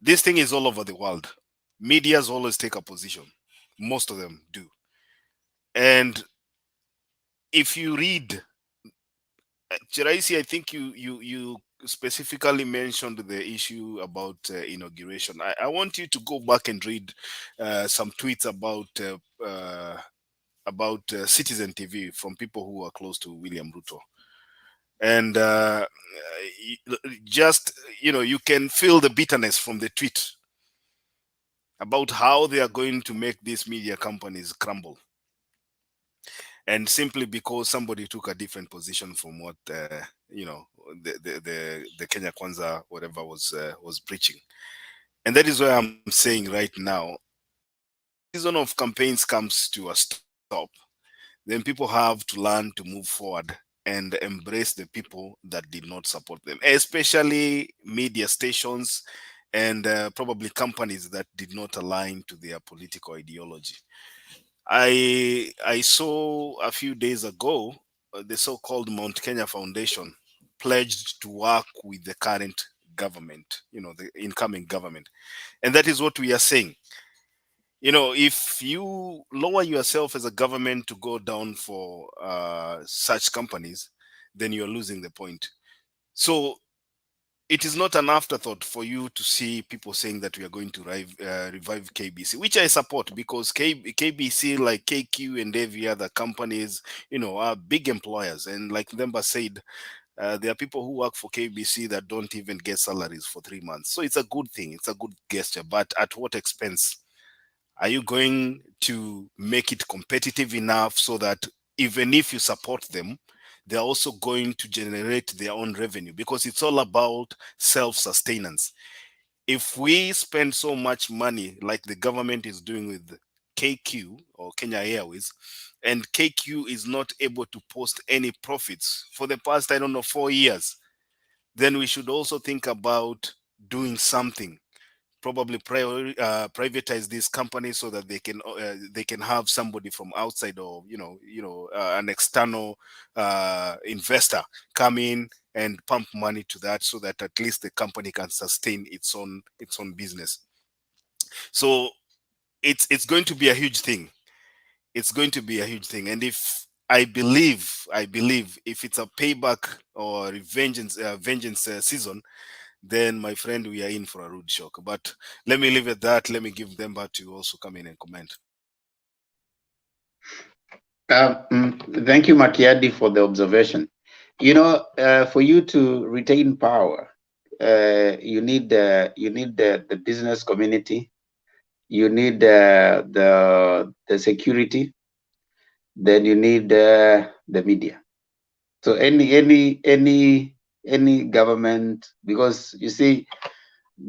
This thing is all over the world. Medias always take a position. Most of them do. And if you read, Chiraisi, I think you specifically mentioned the issue about inauguration. I want you to go back and read some tweets about Citizen TV from people who are close to William Ruto. And just, you can feel the bitterness from the tweet about how they are going to make these media companies crumble. And simply because somebody took a different position from what the Kenya Kwanza whatever was preaching. And that is why I'm saying right now, season of campaigns comes to a stop, then people have to learn to move forward and embrace the people that did not support them, especially media stations and probably companies that did not align to their political ideology. I saw a few days ago the so-called Mount Kenya Foundation pledged to work with the current government, the incoming government. And that is what we are saying. If you lower yourself as a government to go down for such companies, then you're losing the point. So it is not an afterthought for you to see people saying that we are going to revive KBC, which I support, because KBC, like KQ and every other companies, are big employers. And like Themba said, there are people who work for KBC that don't even get salaries for 3 months. So it's a good thing. It's a good gesture. But at what expense? Are you going to make it competitive enough so that even if you support them, they're also going to generate their own revenue? Because it's all about self-sustenance. If we spend so much money like the government is doing with KQ or Kenya Airways, and KQ is not able to post any profits for the past, 4 years, then we should also think about doing something. Probably privatize these companies so that they can have somebody from outside, or an external investor come in and pump money to that, so that at least the company can sustain its own business. So it's going to be a huge thing. It's going to be a huge thing. And if I believe if it's a payback or vengeance season, then my friend, we are in for a rude shock. But let me leave it at that. Let me give them back to you also come in and comment. Thank you, Makiadi, for the observation. You know, for you to retain power, you need the business community, you need the security, then you need the media. So any government, because you see,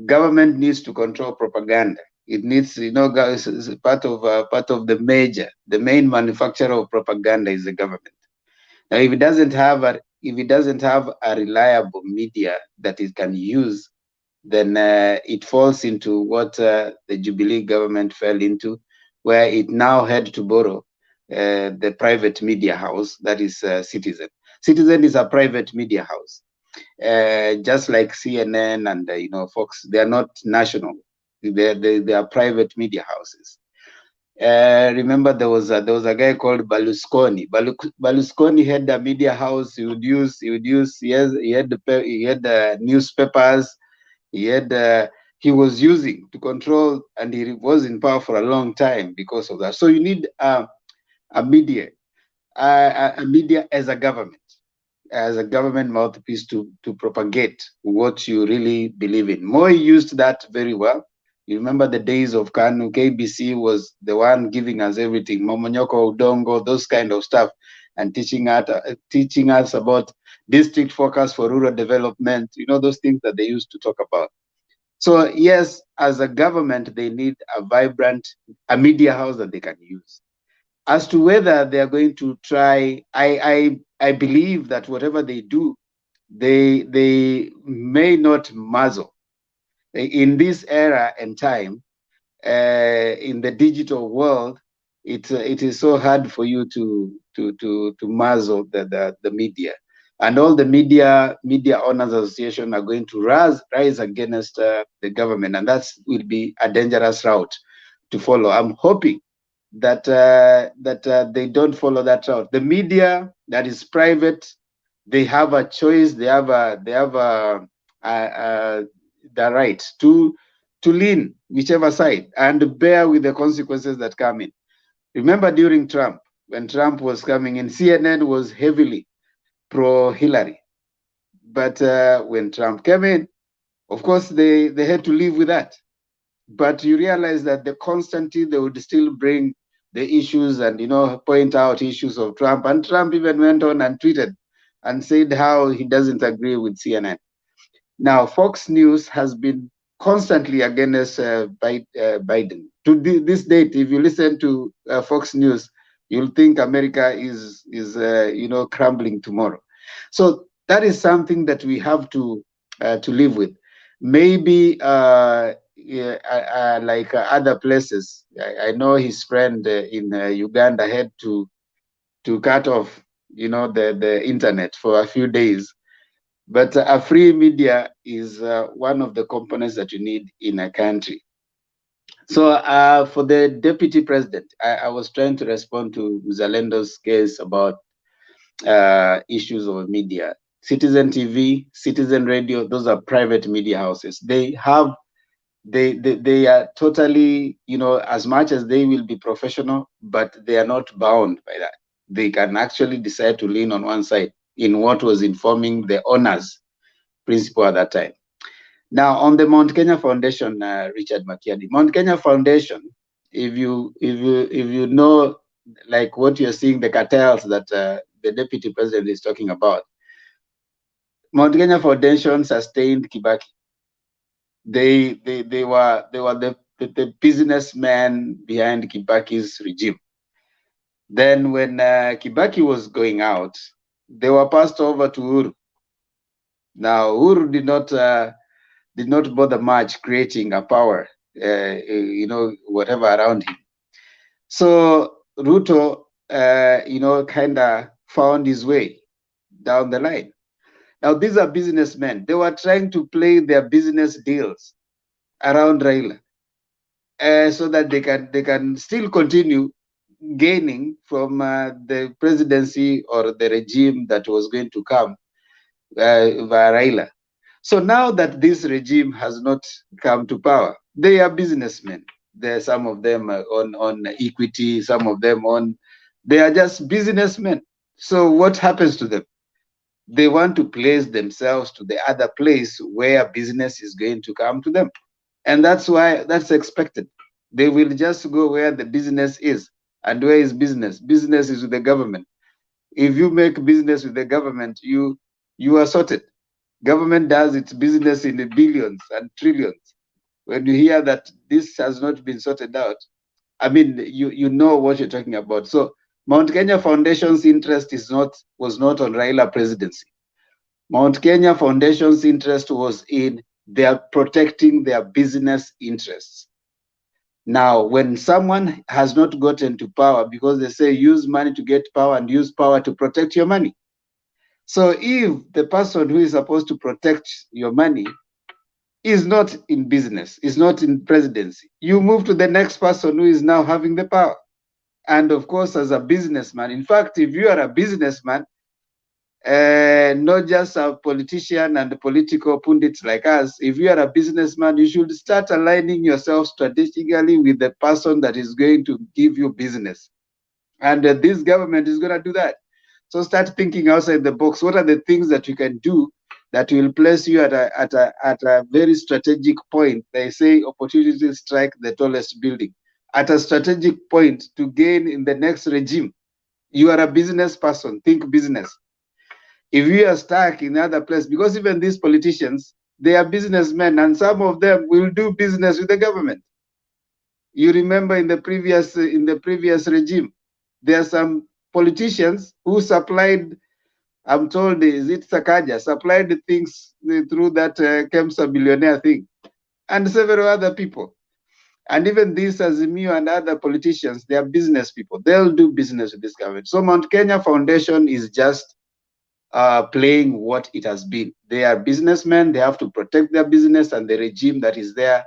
government needs to control propaganda. It needs, you know, guys, is part of the main manufacturer of propaganda is the government. Now, if it doesn't have a reliable media that it can use, then it falls into what the Jubilee government fell into, where it now had to borrow the private media house, that is Citizen. Citizen is a private media house, just like CNN and you know, Fox. They are not national. They are private media houses. Remember, there was a guy called Berlusconi. Berlusconi had a media house. He had the newspapers. He was using to control, and he was in power for a long time because of that. So you need a media as a government mouthpiece to propagate what you really believe in. Moi used that very well. You remember the days of KANU. KBC was the one giving us everything, Momonyoko Udongo, those kind of stuff, and teaching us about district focus for rural development, you know, those things that they used to talk about. So yes, as a government, they need a vibrant media house that they can use. As to whether they are going to try, I believe that whatever they do, they may not muzzle. In this era and time, in the digital world, it is so hard for you to muzzle the media. And all the media owners association are going to rise against the government, and that will be a dangerous route to follow. I'm hoping that they don't follow that route. The media that is private, they have a choice. They have the right to lean whichever side and bear with the consequences that come in. Remember, during Trump, when Trump was coming in, CNN was heavily pro-Hillary. But when Trump came in, of course, they had to live with that. But you realize that constantly they would still bring the issues and, you know, point out issues of Trump. And Trump even went on and tweeted and said how he doesn't agree with CNN. Now, Fox News has been constantly against Biden. To this date, if you listen to Fox News, you'll think America is you know, crumbling tomorrow. So that is something that we have to live with. Maybe like other places. I know his friend in Uganda had to cut off, you know, the internet for a few days. But a free media is one of the components that you need in a country. So for the deputy president, I was trying to respond to Zalendo's case about issues of media. Citizen TV, Citizen Radio, those are private media houses. They are totally, you know, as much as they will be professional, but they are not bound by that. They can actually decide to lean on one side in what was informing the owners' principle at that time. Now, on the Mount Kenya Foundation, Richard Makiadi, Mount Kenya Foundation, if you know, like what you're seeing, the cartels that the deputy president is talking about, Mount Kenya Foundation sustained Kibaki. They were the businessmen behind Kibaki's regime. Then when Kibaki was going out, they were passed over to Uhuru. Now Uhuru did not bother much creating a power, you know, whatever around him. So RUTO, you know, kind of found his way down the line. Now these are businessmen. They were trying to play their business deals around Raila. so that they can still continue gaining from the presidency or the regime that was going to come via Raila. So now that this regime has not come to power, they are businessmen. There are some of them on equity, some of them they are just businessmen. So what happens to them? They want to place themselves to the other place where business is going to come to them. And that's why that's expected. They will just go where the business is. And where is business? Business is with the government. If you make business with the government, you are sorted. Government does its business in the billions and trillions. When you hear that this has not been sorted out, I mean, you know what you're talking about. So Mount Kenya Foundation's interest was not on Raila presidency. Mount Kenya Foundation's interest was in their protecting their business interests. Now, when someone has not gotten to power, because they say use money to get power and use power to protect your money. So if the person who is supposed to protect your money is not in business, is not in presidency, you move to the next person who is now having the power. And of course, as a businessman, in fact, if you are a businessman, not just a politician and political pundits like us, if you are a businessman, you should start aligning yourself strategically with the person that is going to give you business. And this government is going to do that. So start thinking outside the box. What are the things that you can do that will place you at a very strategic point? They say opportunities strike the tallest building. At a strategic point to gain in the next regime. You are a business person, think business. If you are stuck in another place, because even these politicians, they are businessmen, and some of them will do business with the government. You remember in the previous regime, there are some politicians who supplied, I'm told, is it Sakaja, supplied the things through that Kemsa billionaire thing, and several other people. And even these Azimio and other politicians, they are business people. They'll do business with this government. So Mount Kenya Foundation is just playing what it has been. They are businessmen. They have to protect their business, and the regime that is there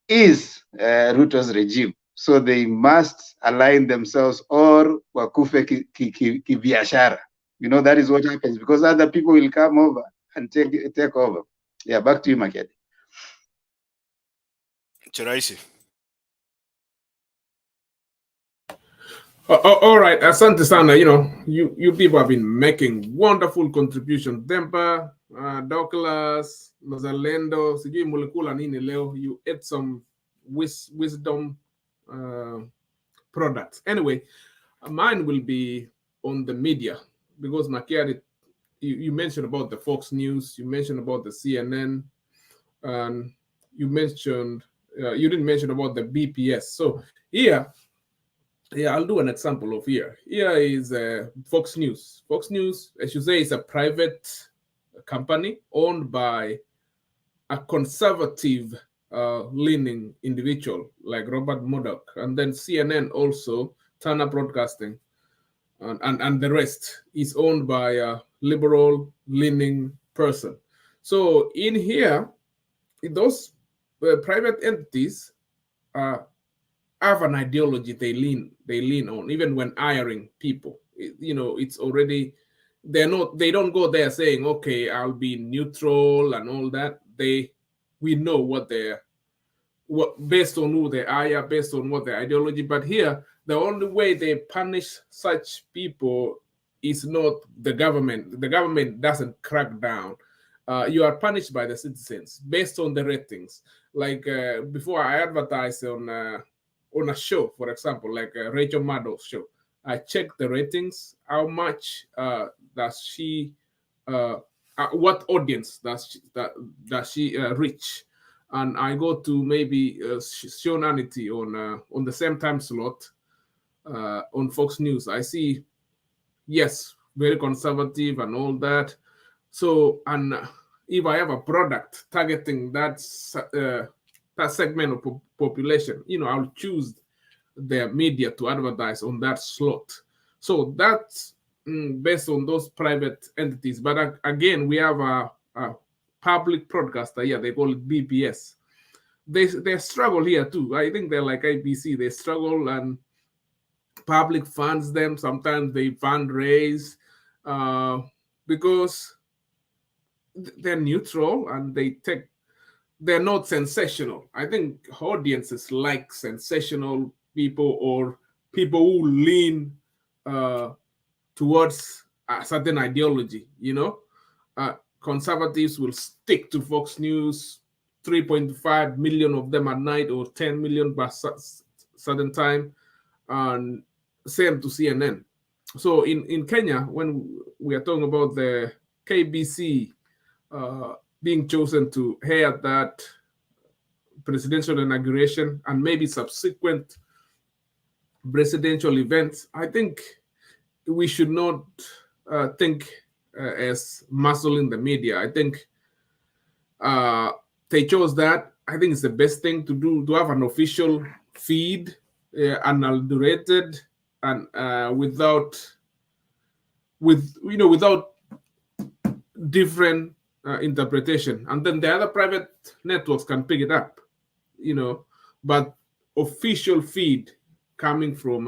is RUTO's regime. So they must align themselves or wakufe kibiashara. You know, that is what happens because other people will come over and take over. Yeah, back to you, Makedi. Chiraisi. All right, asante sana. You know, you people have been making wonderful contributions. Dempa, Douglas, Mazalendo, sijui mulikula nini leo. You ate some wisdom products. Anyway, mine will be on the media because Makiari, you mentioned about the Fox News, you mentioned about the CNN, and you mentioned you didn't mention about the BPS. So here. Yeah, I'll do an example of here. Here is Fox News. Fox News, as you say, is a private company owned by a conservative leaning individual like Robert Murdoch. And then CNN also, Turner Broadcasting, and the rest is owned by a liberal leaning person. So in here, those private entities have an ideology they lean on, even when hiring people. You know, it's already they don't go there saying, okay, I'll be neutral and all that. We know what based on who they hire, based on what their ideology. But here, the only way they punish such people is not the government. The government doesn't crack down. You are punished by the citizens based on the ratings. Like before, I advertised on a show, for example, like Rachel Maddow's show. I check the ratings. How much does she? What audience does she reach? And I go to maybe Sean Hannity on the same time slot on Fox News. I see, yes, very conservative and all that. So, and if I have a product targeting that segment of population, you know, I'll choose their media to advertise on that slot. So that's based on those private entities. But again, we have a public broadcaster here. They call it BPS. they struggle here too. I think they're like IBC. They struggle and public funds them. Sometimes they fundraise because they're neutral and they're not sensational. I think audiences like sensational people or people who lean towards a certain ideology. Conservatives will stick to Fox News, 3.5 million of them at night or 10 million by certain time, and same to CNN. So in Kenya, when we are talking about the KBC being chosen to head that presidential inauguration and maybe subsequent presidential events, I think we should not think as muscling the media. I think they chose that. I think it's the best thing to do, to have an official feed, unadulterated and without different interpretation, and then the other private networks can pick it up, but official feed coming from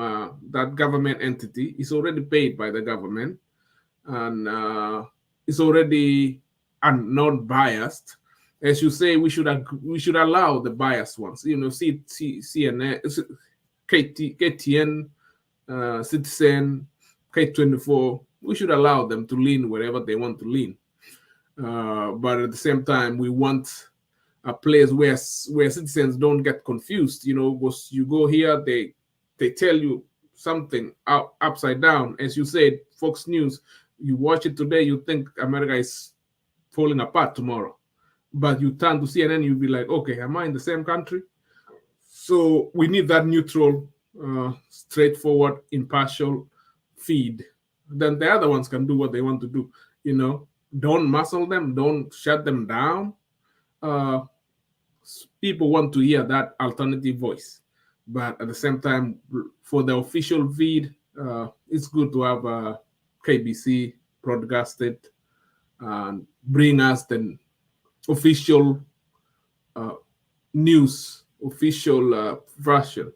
that government entity is already paid by the government and is already not biased. As you say, we should allow the biased ones, CNN, KTN, Citizen, K24. We should allow them to lean wherever they want to lean. But at the same time, we want a place where citizens don't get confused. Because you go here, they tell you something upside down. As you said, Fox News, you watch it today, you think America is falling apart tomorrow. But you turn to CNN, you'll be like, okay, am I in the same country? So we need that neutral, straightforward, impartial feed. Then the other ones can do what they want to do. Don't muscle them, don't shut them down. People want to hear that alternative voice. But at the same time, for the official feed, it's good to have KBC broadcasted and bring us the official news, official version.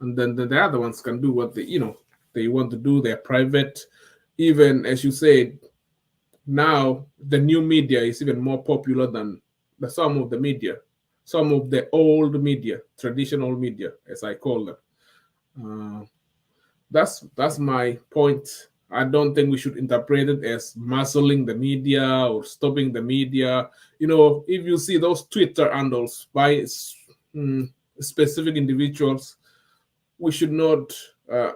And then the other ones can do what they want to do. They're private. Even, as you said, now the new media is even more popular than some of the media, some of the old media, traditional media, as I call them. That's my point. I don't think we should interpret it as muzzling the media or stopping the media. If you see those Twitter handles by specific individuals, we should not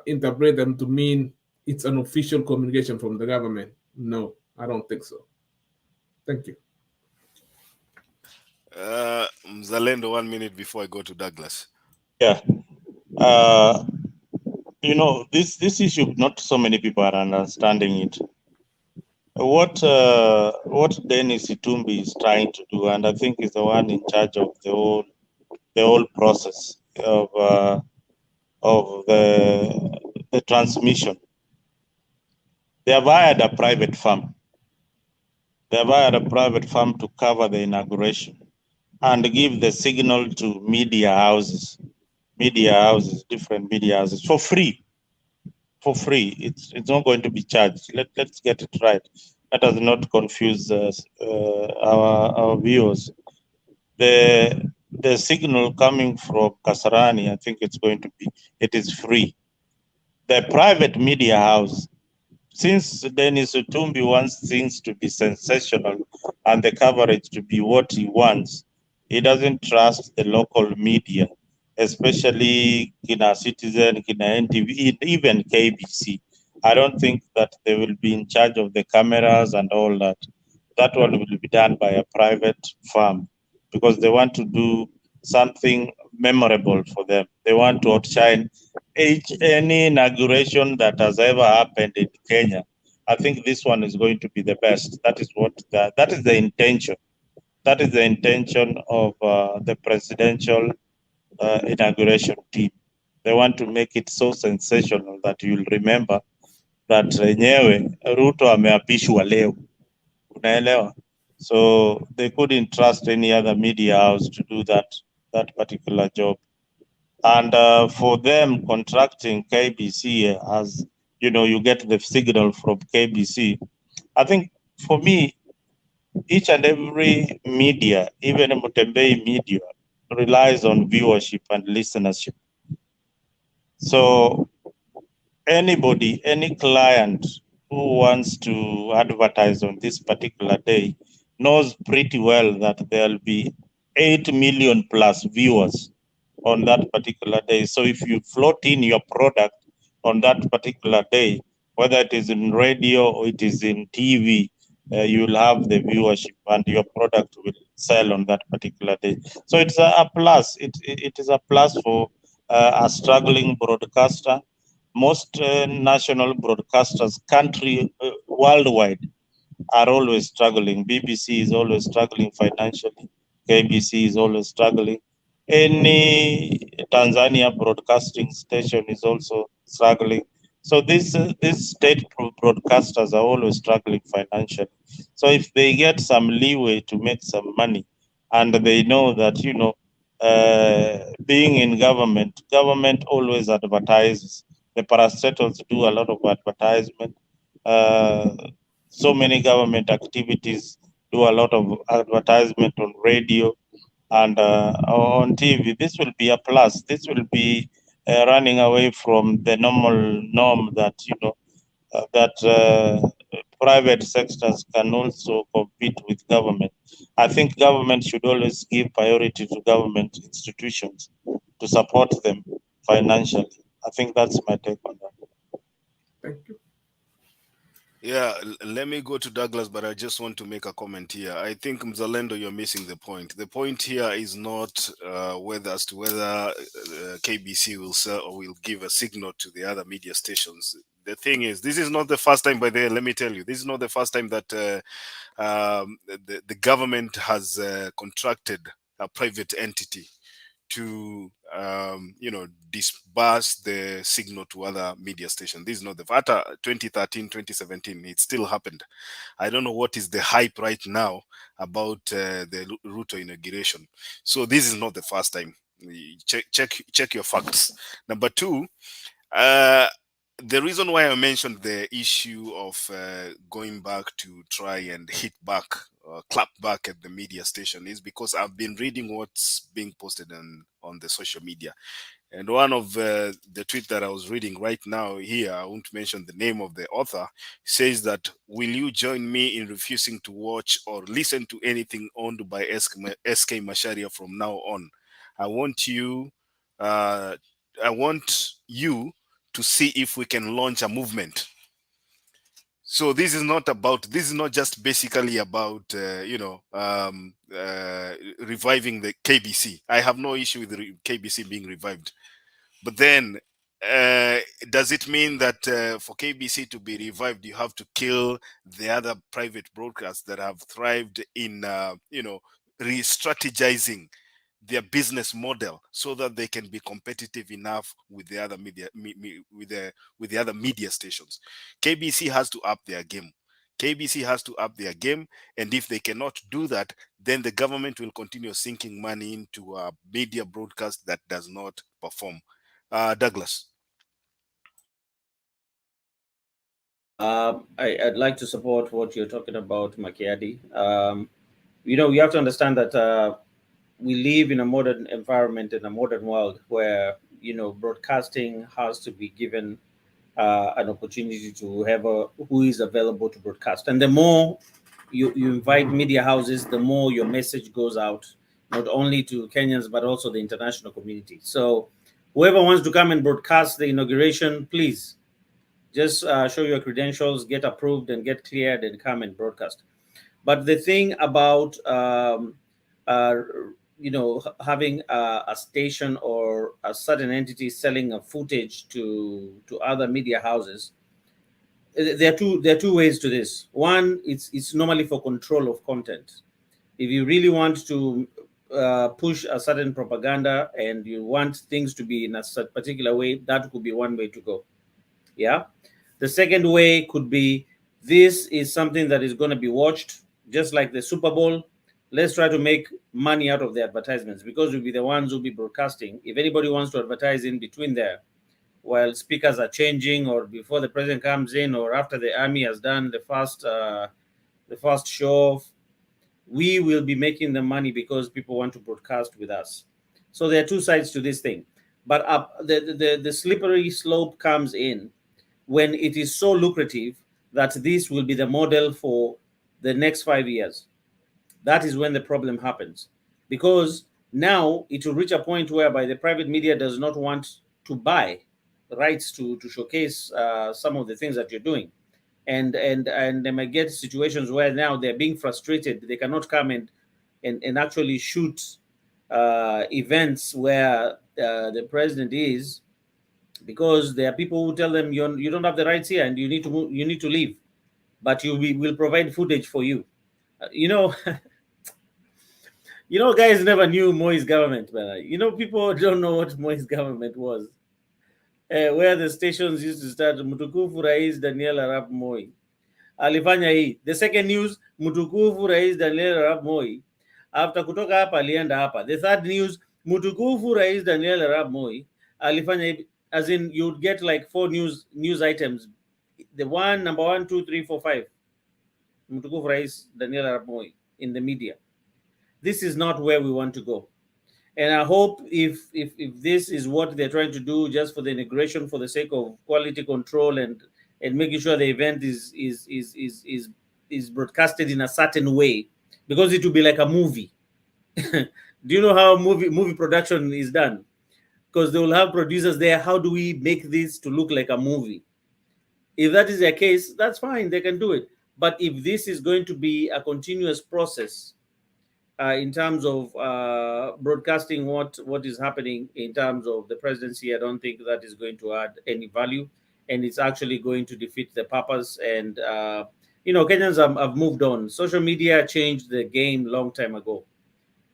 interpret them to mean it's an official communication from the government. No, I don't think so. Thank you. Mzalendo, 1 minute before I go to Douglas. Yeah. This issue, not so many people are understanding it. What Dennis Itumbi is trying to do, and I think is the one in charge of the whole process of the transmission. They have hired a private firm. They have hired a private firm to cover the inauguration and give the signal to different media houses for free. It's not going to be charged. Let's get it right. Let us not confuse our viewers. The signal coming from Kasarani, I think it is free. The private media house, since Dennis Utumbi wants things to be sensational and the coverage to be what he wants, he doesn't trust the local media, especially Kina Citizen, Kina NTV, even KBC. I don't think that they will be in charge of the cameras and all that. That one will be done by a private firm because they want to do something memorable for them. They want to outshine any inauguration that has ever happened in Kenya. I think this one is going to be the best. That is the intention. That is the intention of the presidential inauguration team. They want to make it so sensational that you'll remember that RUTO ameapishwa leo. Unaelewa? So they couldn't trust any other media house to do that. that particular job. And for them contracting KBC, as you know, you get the signal from KBC. I think for me, each and every media, even Mutembei media, relies on viewership and listenership. So anybody, any client who wants to advertise on this particular day knows pretty well that there'll be 8 million plus viewers on that particular day. So if you float in your product on that particular day, whether it is in radio or it is in TV, you'll have the viewership and your product will sell on that particular day. So it's a plus. It is a plus for a struggling broadcaster. Most national broadcasters worldwide are always struggling. BBC is always struggling financially. KBC is always struggling. Any Tanzania broadcasting station is also struggling. So these state broadcasters are always struggling financially. So if they get some leeway to make some money, and they know that, you know, being in government always advertises. The parastatals do a lot of advertisement. So many government activities do a lot of advertisement on radio and on TV. This will be a plus. This will be running away from the normal norm that, you know, that private sectors can also compete with government. I think government should always give priority to government institutions to support them financially. I think that's my take on that. Thank you. Yeah, let me go to Douglas, but I just want to make a comment here. I think Mzalendo, you're missing the point. The point here is not whether KBC will sell or will give a signal to the other media stations. The thing is, this is not the first time. By the way, let me tell you, this is not the first time that the government has contracted a private entity to disperse the signal to other media stations. This is not the after 2013, 2017, it still happened. I don't know what is the hype right now about the RUTO inauguration. So this is not the first time. Check your facts. Number two, the reason why I mentioned the issue of going back to try and hit back, clap back at the media station is because I've been reading what's being posted on the social media. And one of the tweet that I was reading right now here, I won't mention the name of the author, says that, will you join me in refusing to watch or listen to anything owned by SK Masharia from now on? I want you to see if we can launch a movement. So this is not just basically about reviving the KBC. I have no issue with the KBC being revived, but then does it mean that for KBC to be revived, you have to kill the other private broadcasts that have thrived in re-strategizing their business model so that they can be competitive enough with the other with the other media stations? KBC has to up their game. KBC has to up their game, and if they cannot do that, then the government will continue sinking money into a media broadcast that does not perform. Douglas. I'd like to support what you're talking about, Makiadi. You have to understand that we live in a modern environment, in a modern world where, broadcasting has to be given an opportunity to whoever who is available to broadcast. And the more you invite media houses, the more your message goes out, not only to Kenyans, but also the international community. So whoever wants to come and broadcast the inauguration, please just show your credentials, get approved and get cleared and come and broadcast. But the thing about having a station or a certain entity selling a footage to other media houses, there are two ways to this. One, it's normally for control of content. If you really want to push a certain propaganda and you want things to be in a particular way, that could be one way to go. Yeah. The second way could be, this is something that is going to be watched, just like the Super Bowl. Let's try to make money out of the advertisements, because we'll be the ones who'll be broadcasting. If anybody wants to advertise in between there, while speakers are changing, or before the president comes in, or after the army has done the first show off, we will be making the money because people want to broadcast with us. So there are two sides to this thing. But the slippery slope comes in when it is so lucrative that this will be the model for the next 5 years. That is when the problem happens, because now it will reach a point whereby the private media does not want to buy rights to showcase some of the things that you're doing. And they might get situations where now they're being frustrated. They cannot come and actually shoot events where the president is, because there are people who tell them you don't have the rights here and you need to leave, but we'll provide footage for you. You know, guys never knew Moi's government, but people don't know what Moi's government was. Where the stations used to start, Mtukufu Rais Daniel Arap Moi alifanya hii. The second news, Mtukufu Rais Daniel Arap Moi. After kutoka hapa alienda hapa. The third news, Mtukufu Rais Daniel Arap Moi alifanya hivi. As in, you'd get like 4 news items. The number 1, 2, 3, 4, 5. Mtukufu Rais Daniel Arap Moi in the media. This is not where we want to go. And I hope if this is what they're trying to do just for the inauguration, for the sake of quality control and making sure the event is broadcasted in a certain way, because it will be like a movie. Do you know how movie production is done? Because they will have producers there. How do we make this to look like a movie? If that is their case, that's fine. They can do it. But if this is going to be a continuous process, in terms of broadcasting what is happening in terms of the presidency, I don't think that is going to add any value, and it's actually going to defeat the purpose. And Kenyans have moved on. Social media changed the game long time ago.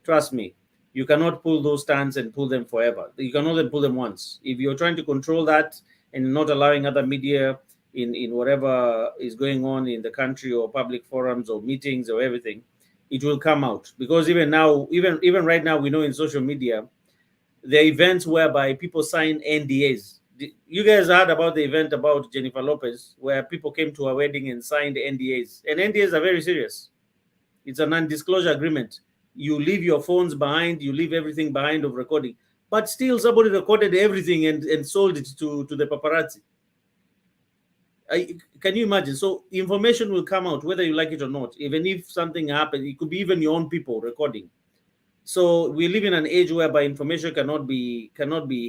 Trust me, you cannot pull those stands and pull them forever. You can only pull them once. If you're trying to control that and not allowing other media in whatever is going on in the country, or public forums or meetings or everything, it will come out. Because even now, even right now, we know in social media, there are events whereby people sign NDAs. You guys heard about the event about Jennifer Lopez, where people came to her wedding and signed NDAs. And NDAs are very serious. It's a non-disclosure agreement. You leave your phones behind, you leave everything behind of recording. But still, somebody recorded everything and sold it to the paparazzi. Can you imagine? So information will come out whether you like it or not. Even if something happens, it could be even your own people recording. So we live in an age whereby information cannot be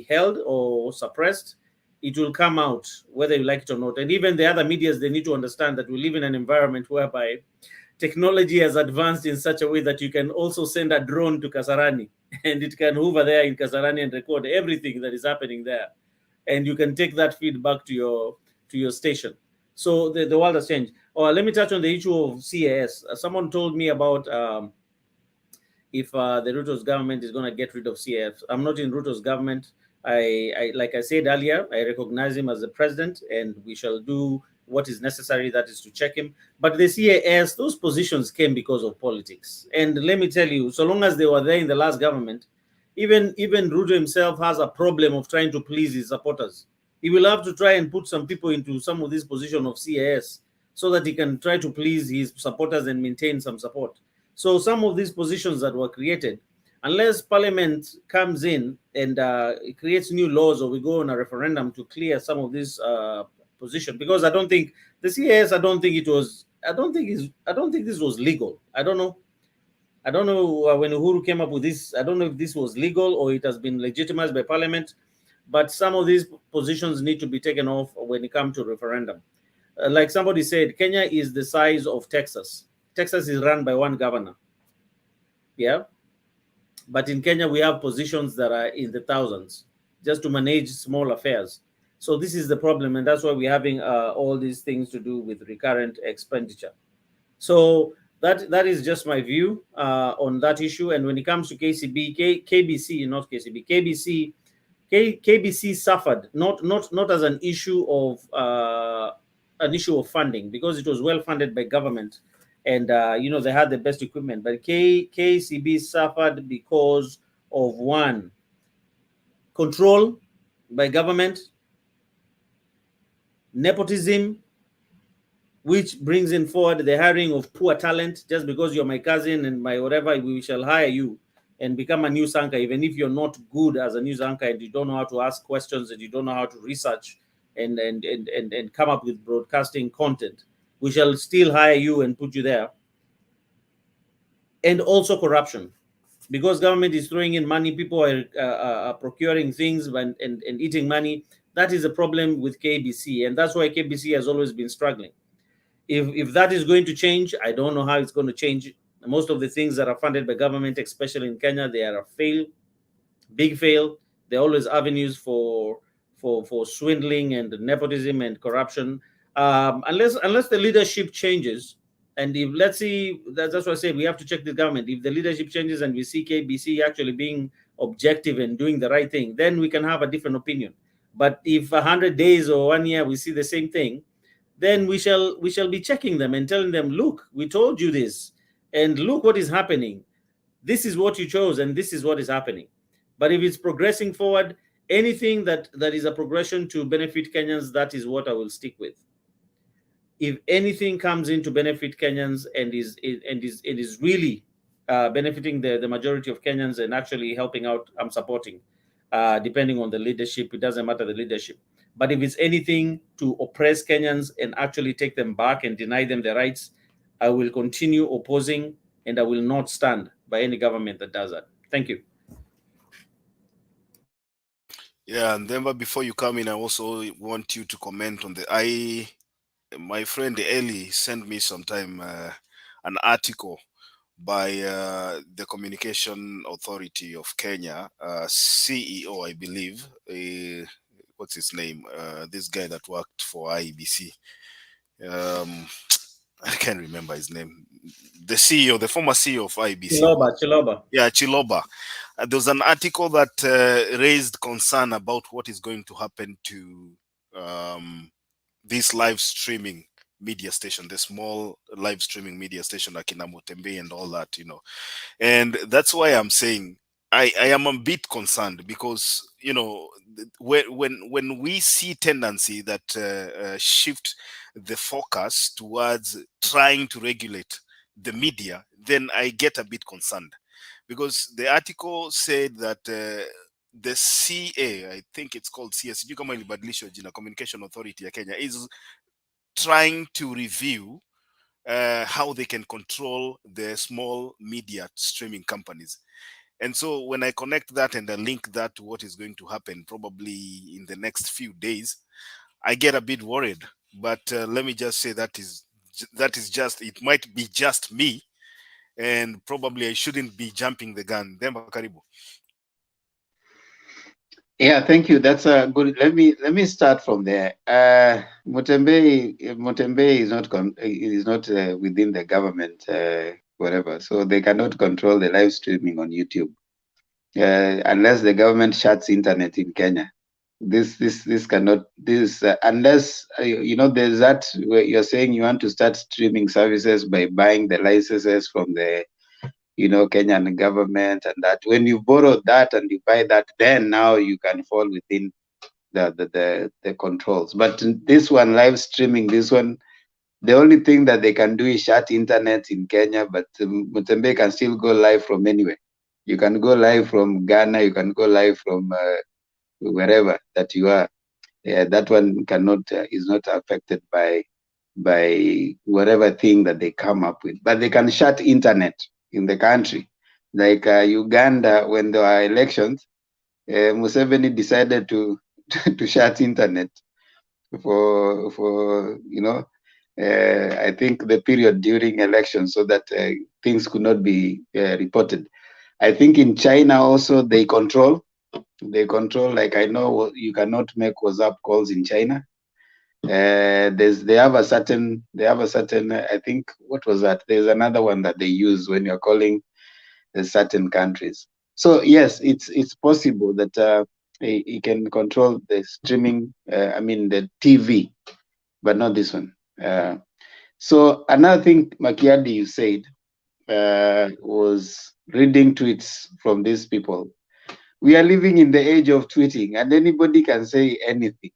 held or suppressed. It will come out whether you like it or not. And even the other medias, they need to understand that we live in an environment whereby technology has advanced in such a way that you can also send a drone to Kasarani and it can hover there in Kasarani and record everything that is happening there. And you can take that feedback to your station. So the world has changed. Let me touch on the issue of CAS. Someone told me about if the RUTO's government is going to get rid of CAS. I'm not in RUTO's government. I like I said earlier, I recognize him as the president, and we shall do what is necessary, that is to check him. But the CAS, those positions came because of politics. And let me tell you, so long as they were there in the last government, even RUTO himself has a problem of trying to please his supporters. He will have to try and put some people into some of this position of CAS so that he can try to please his supporters and maintain some support. So some of these positions that were created, unless Parliament comes in and creates new laws, or we go on a referendum to clear some of these positions, because I don't think the CAS, I don't think this was legal. I don't know when Uhuru came up with this. I don't know if this was legal or it has been legitimized by Parliament. But some of these positions need to be taken off when it comes to referendum. Like somebody said, Kenya is the size of Texas. Texas is run by one governor. Yeah. But in Kenya, we have positions that are in the thousands just to manage small affairs. So this is the problem. And that's why we're having all these things to do with recurrent expenditure. So that is just my view on that issue. And when it comes to KBC suffered not as an issue of funding, because it was well funded by government. and they had the best equipment. But KCB suffered because of one, control by government, nepotism, which brings in forward the hiring of poor talent. Just because you're my cousin and my whatever, we shall hire you and become a news anchor, even if you're not good as a news anchor and you don't know how to ask questions and you don't know how to research and come up with broadcasting content. We shall still hire you and put you there. And also corruption, because government is throwing in money, people are procuring things and eating money. That is a problem with KBC, and that's why KBC has always been struggling. If that is going to change, I don't know how it's going to change. Most of the things that are funded by government, especially in Kenya, they are a fail, big fail. They're always avenues for swindling and nepotism and corruption. Unless the leadership changes, and if, let's see, that's what I said, we have to check the government. If the leadership changes and we see KBC actually being objective and doing the right thing, then we can have a different opinion. But if 100 days or 1 year we see the same thing, then we shall be checking them and telling them, look, we told you this, and look what is happening. This is what you chose, and this is what is happening. But if it's progressing forward, anything that is a progression to benefit Kenyans, that is what I will stick with. If anything comes in to benefit Kenyans and is really benefiting the majority of Kenyans and actually helping out, I'm supporting. Depending on the leadership, it doesn't matter the leadership. But if it's anything to oppress Kenyans and actually take them back and deny them their rights, I will continue opposing, and I will not stand by any government that does that. Thank you. Yeah, and then but before you come in, I also want you to comment on my friend Eli sent me sometime an article by the Communication Authority of Kenya, CEO, I believe. What's his name? This guy that worked for IEBC. I can't remember his name. The CEO, the former CEO of IEBC. Chiloba. Yeah, Chiloba. There was an article that raised concern about what is going to happen to this live streaming media station, the small live streaming media station like in Motembe and all that, And that's why I'm saying I am a bit concerned, because when we see tendency that shift the focus towards trying to regulate the media, then I get a bit concerned, because the article said that the CA, I think it's called CS, Communication Authority ya Kenya, is trying to review how they can control the small media streaming companies. And so when I connect that and I link that to what is going to happen probably in the next few days, I get a bit worried. But let me just say that is just, it might be just me, and probably I shouldn't be jumping the gun. Demba karibu. Yeah, thank you. That's a good. Let me start from there. Motembe is not within the government, whatever. So they cannot control the live streaming on YouTube unless the government shuts internet in Kenya. This cannot. Unless there's that where you're saying you want to start streaming services by buying the licenses from the Kenyan government, and that when you borrow that and you buy that, then now you can fall within the controls. But this one, live streaming, this one, the only thing that they can do is shut internet in Kenya, but Mutembe can still go live from anywhere. You can go live from Ghana, you can go live from wherever that you are. That one is not affected by whatever thing that they come up with, but they can shut internet in the country. Like Uganda, when there were elections, Museveni decided to shut internet for I think the period during elections, so that things could not be reported. I think in China also they control, like I know you cannot make WhatsApp calls in China. They have a certain I think, what was that? There's another one that they use when you're calling certain countries. So yes, it's possible that he can control the streaming, the TV, but not this one. So another thing, Makiadi, you said was reading tweets from these people. We are living in the age of tweeting, and anybody can say anything.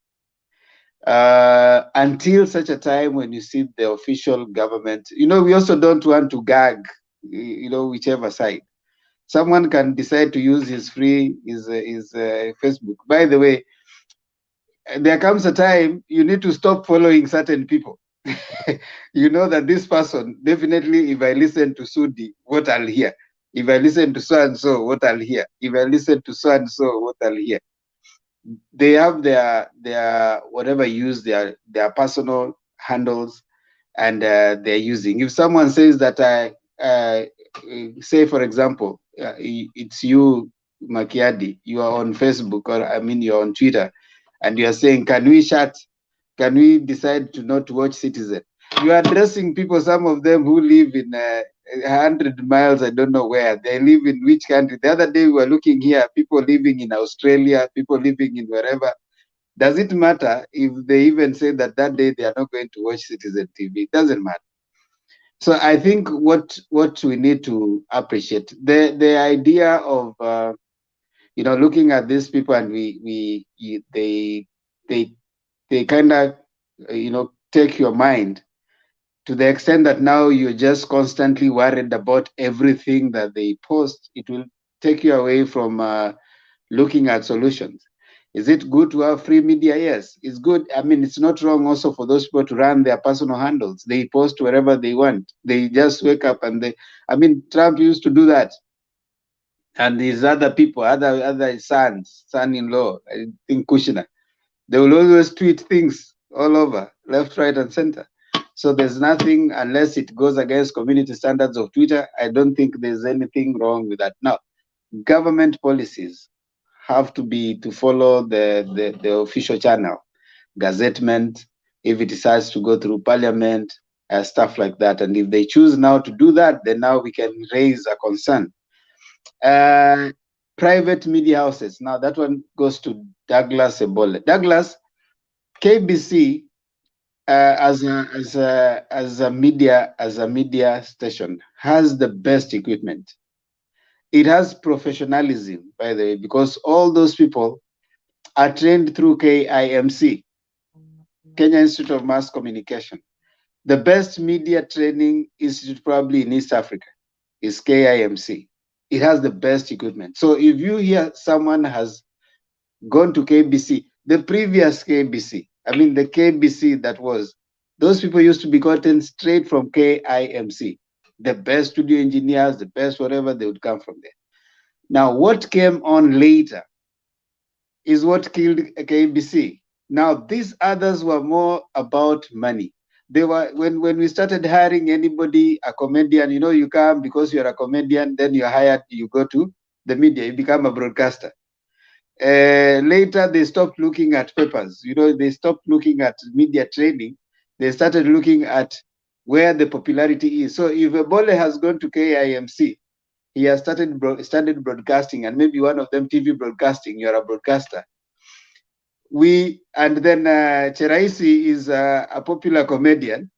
Until such a time when you see the official government, we also don't want to gag, whichever side. Someone can decide to use his Facebook. By the way, there comes a time you need to stop following certain people. You know that this person, definitely, if I listen to Sudi, what I'll hear. If I listen to so and so, what I'll hear. If I listen to so and so, what I'll hear. They have their whatever use their personal handles, and they're using. If someone says that say for example, it's you, Makiadi, you are on Facebook, or you're on Twitter, and you are saying, can we decide to not watch Citizen? You are addressing people, some of them who live in 100 miles, I don't know where. They live in which country? The other day we were looking here, people living in Australia, people living in wherever. Does it matter if they even say that day they are not going to watch Citizen TV? It doesn't matter. So I think what we need to appreciate, the idea of looking at these people, and they kind of take your mind to the extent that now you're just constantly worried about everything that they post. It will take you away from looking at solutions. Is it good to have free media? Yes, it's good. It's not wrong also for those people to run their personal handles. They post wherever they want. They just wake up and Trump used to do that. And his other people, other son-in-law, I think Kushner, they will always tweet things all over, left, right, and center. So there's nothing, unless it goes against community standards of Twitter, I don't think there's anything wrong with that. Now, government policies have to follow the official channel, gazettement, if it decides to go through parliament, stuff like that. And if they choose now to do that, then now we can raise a concern. Private media houses. Now that one goes to Douglas Ebole. Douglas, KBC as a media station has the best equipment. It has professionalism, by the way, because all those people are trained through KIMC, Kenya Institute of Mass Communication. The best media training institute probably in East Africa is KIMC. It has the best equipment. So if you hear someone has gone to KBC, the previous KBC, the KBC that was, those people used to be gotten straight from KIMC. The best studio engineers, the best whatever, they would come from there. Now, what came on later is what killed KBC. Now, these others were more about money. They were, when we started hiring anybody, a comedian, you come because you're a comedian, then you're hired, you go to the media, you become a broadcaster. Later, they stopped looking at papers. They stopped looking at media training. They started looking at where the popularity is. So if Ebole has gone to KIMC, he has started broadcasting, and maybe one of them TV broadcasting, you're a broadcaster. And then Cheraisi is a popular comedian.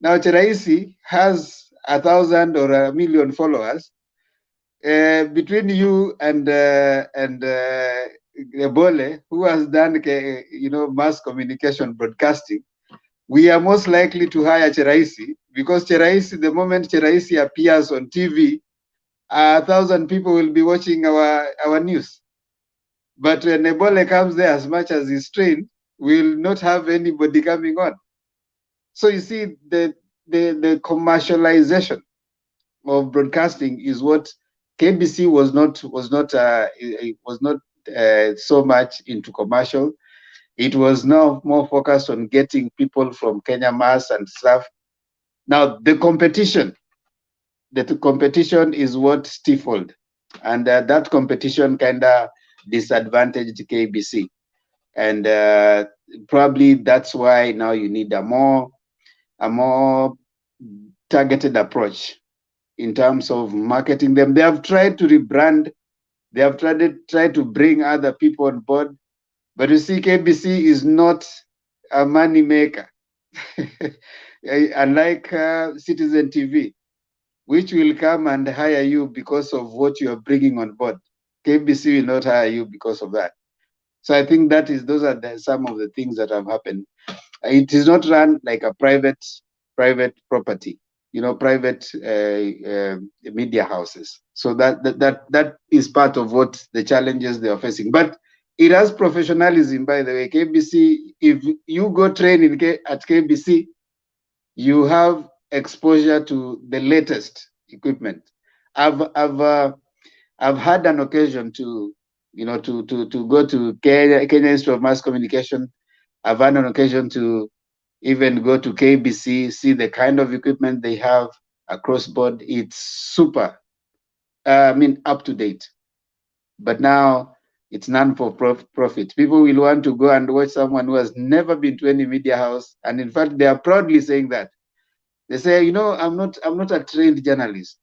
Now Cheraisi has 1,000 or 1,000,000 followers. Between you and Ebole, who has done mass communication broadcasting, we are most likely to hire Cheraisi, because Cheraisi, the moment Cheraisi appears on TV, 1,000 people will be watching our news. But when Ebole comes there, as much as he's trained, will not have anybody coming on. So you see, the commercialization of broadcasting is what KBC was not so much into commercial. It was now more focused on getting people from Kenya Mass and stuff. Now the competition is what stifled, and that competition kind of disadvantaged KBC, and probably that's why now you need a more targeted approach in terms of marketing them. They have tried to rebrand, they have tried to bring other people on board, but you see, KBC is not a money maker. unlike Citizen TV, which will come and hire you because of what you are bringing on board. KBC will not hire you because of that. So I think those are some of the things that have happened. It is not run like a private property, private media houses. So that is part of what the challenges they are facing. But it has professionalism, by the way. KBC, if you go train at KBC, you have exposure to the latest equipment. I've had an occasion to go to Kenya Institute of Mass Communication. I've had an occasion to even go to KBC, see the kind of equipment they have across board. It's super, up to date. But now it's none for profit. People will want to go and watch someone who has never been to any media house. And in fact, they are proudly saying that. They say, I'm not a trained journalist.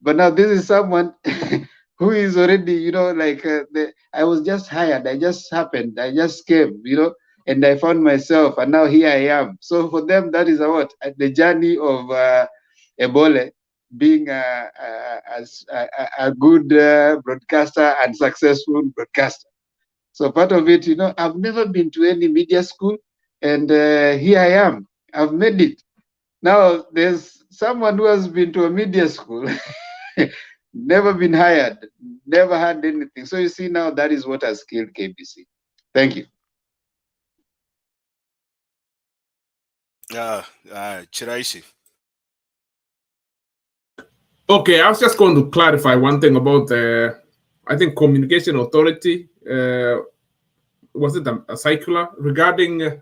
But now this is someone who is already, I was just hired. I just happened. I just came, and I found myself, and now here I am. So for them, that is the journey of Ebola being a good broadcaster and successful broadcaster. So part of it, I've never been to any media school, and here I am. I've made it. Now there's someone who has been to a media school, never been hired, never had anything. So you see now that is what has killed KBC. Thank you. Chiraisi. Okay, I was just going to clarify one thing about the, I think, Communication Authority. Was it a circular regarding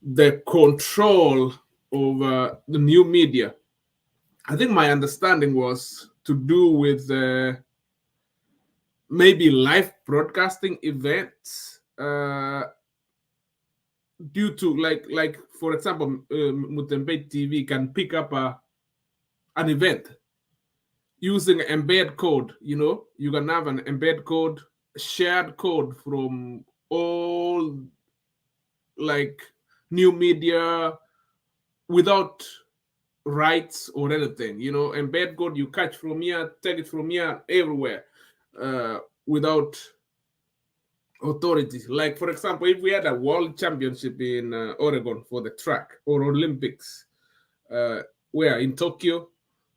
the control of the new media? I think my understanding was to do with maybe live broadcasting events due to like for example, Mutembe TV can pick up an event using embed code. You can have an embed code, shared code from all like new media without rights or anything. Embed code you catch from here, take it from here, everywhere, without authorities. Like for example, if we had a world championship in Oregon for the track, or Olympics, where in Tokyo,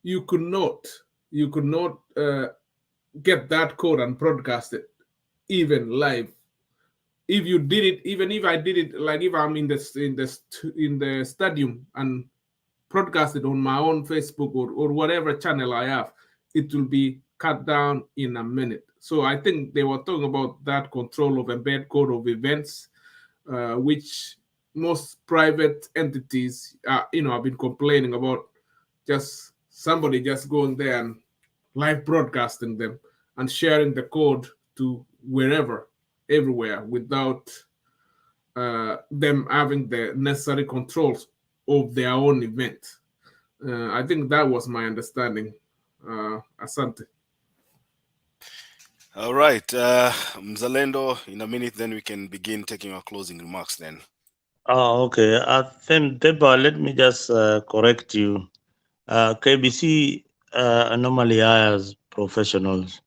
you could not get that code and broadcast it even live. If you did it, even if I did it, like if I'm in the stadium and broadcast it on my own Facebook or whatever channel I have, it will be cut down in a minute. So I think they were talking about that control of embed code of events, which most private entities, have been complaining about. Just somebody just going there and live broadcasting them and sharing the code to wherever, everywhere, without them having the necessary controls of their own event. I think that was my understanding. Asante. All right, Mzalendo, in a minute, then we can begin taking our closing remarks then. Oh, okay. I think, Deba, let me just correct you. KBC normally hires professionals.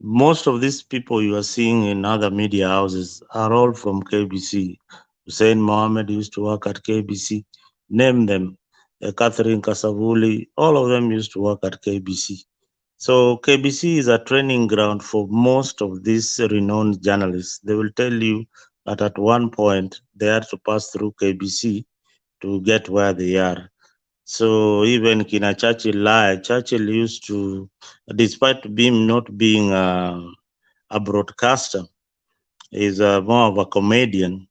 Most of these people you are seeing in other media houses are all from KBC. Hussein Mohammed used to work at KBC. Name them. Catherine Kasavuli, all of them used to work at KBC. So KBC is a training ground for most of these renowned journalists. They will tell you that at one point they had to pass through KBC to get where they are. So even Kina Churchill used to, despite not being a broadcaster, is more of a comedian,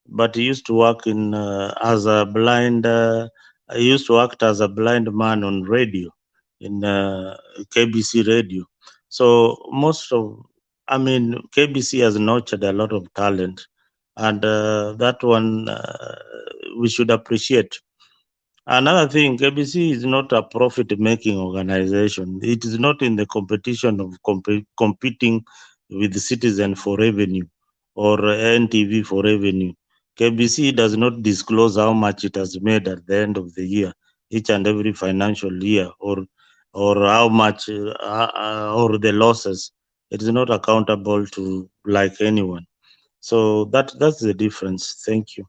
but he used to work as a blind. He used to act as a blind man on radio, in KBC radio. So KBC has nurtured a lot of talent, and that one we should appreciate. Another thing, KBC is not a profit-making organization. It is not in the competition of competing with the Citizen for revenue or NTV for revenue. KBC does not disclose how much it has made at the end of the year, each and every financial year, or how much or the losses. It is not accountable to like anyone. So that's the difference. Thank you.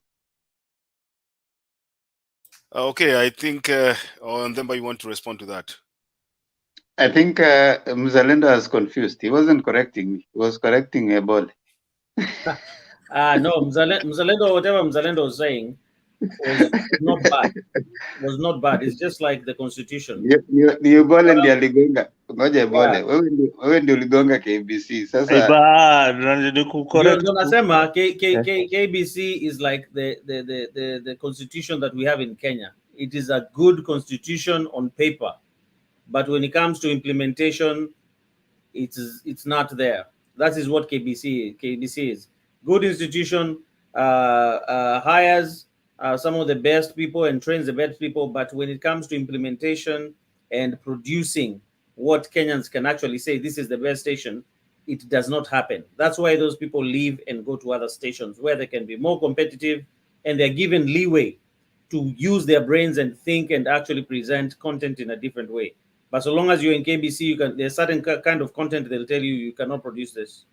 Okay, I think Ndemba, you want to respond to that? I think Mzalendo was confused. He wasn't correcting me. He was correcting Ebole. No, Mzalendo, whatever Mzalendo was saying was not bad. Was not bad. It's just like the constitution. Ni Ebole ndiye aligonga. Ngoja Ebole. Wewe ndio uligonga KBC. Sasa Ndio nasema KBC is like the constitution that we have in Kenya. It is a good constitution on paper, but when it comes to implementation, it's not there. That is what KBC is. Good institution, hires some of the best people and trains the best people, but when it comes to implementation and producing what Kenyans can actually say, this is the best station, it does not happen. That's why those people leave and go to other stations where they can be more competitive and they're given leeway to use their brains and think and actually present content in a different way. But so long as you're in KBC, there's certain kind of content they'll tell you cannot produce this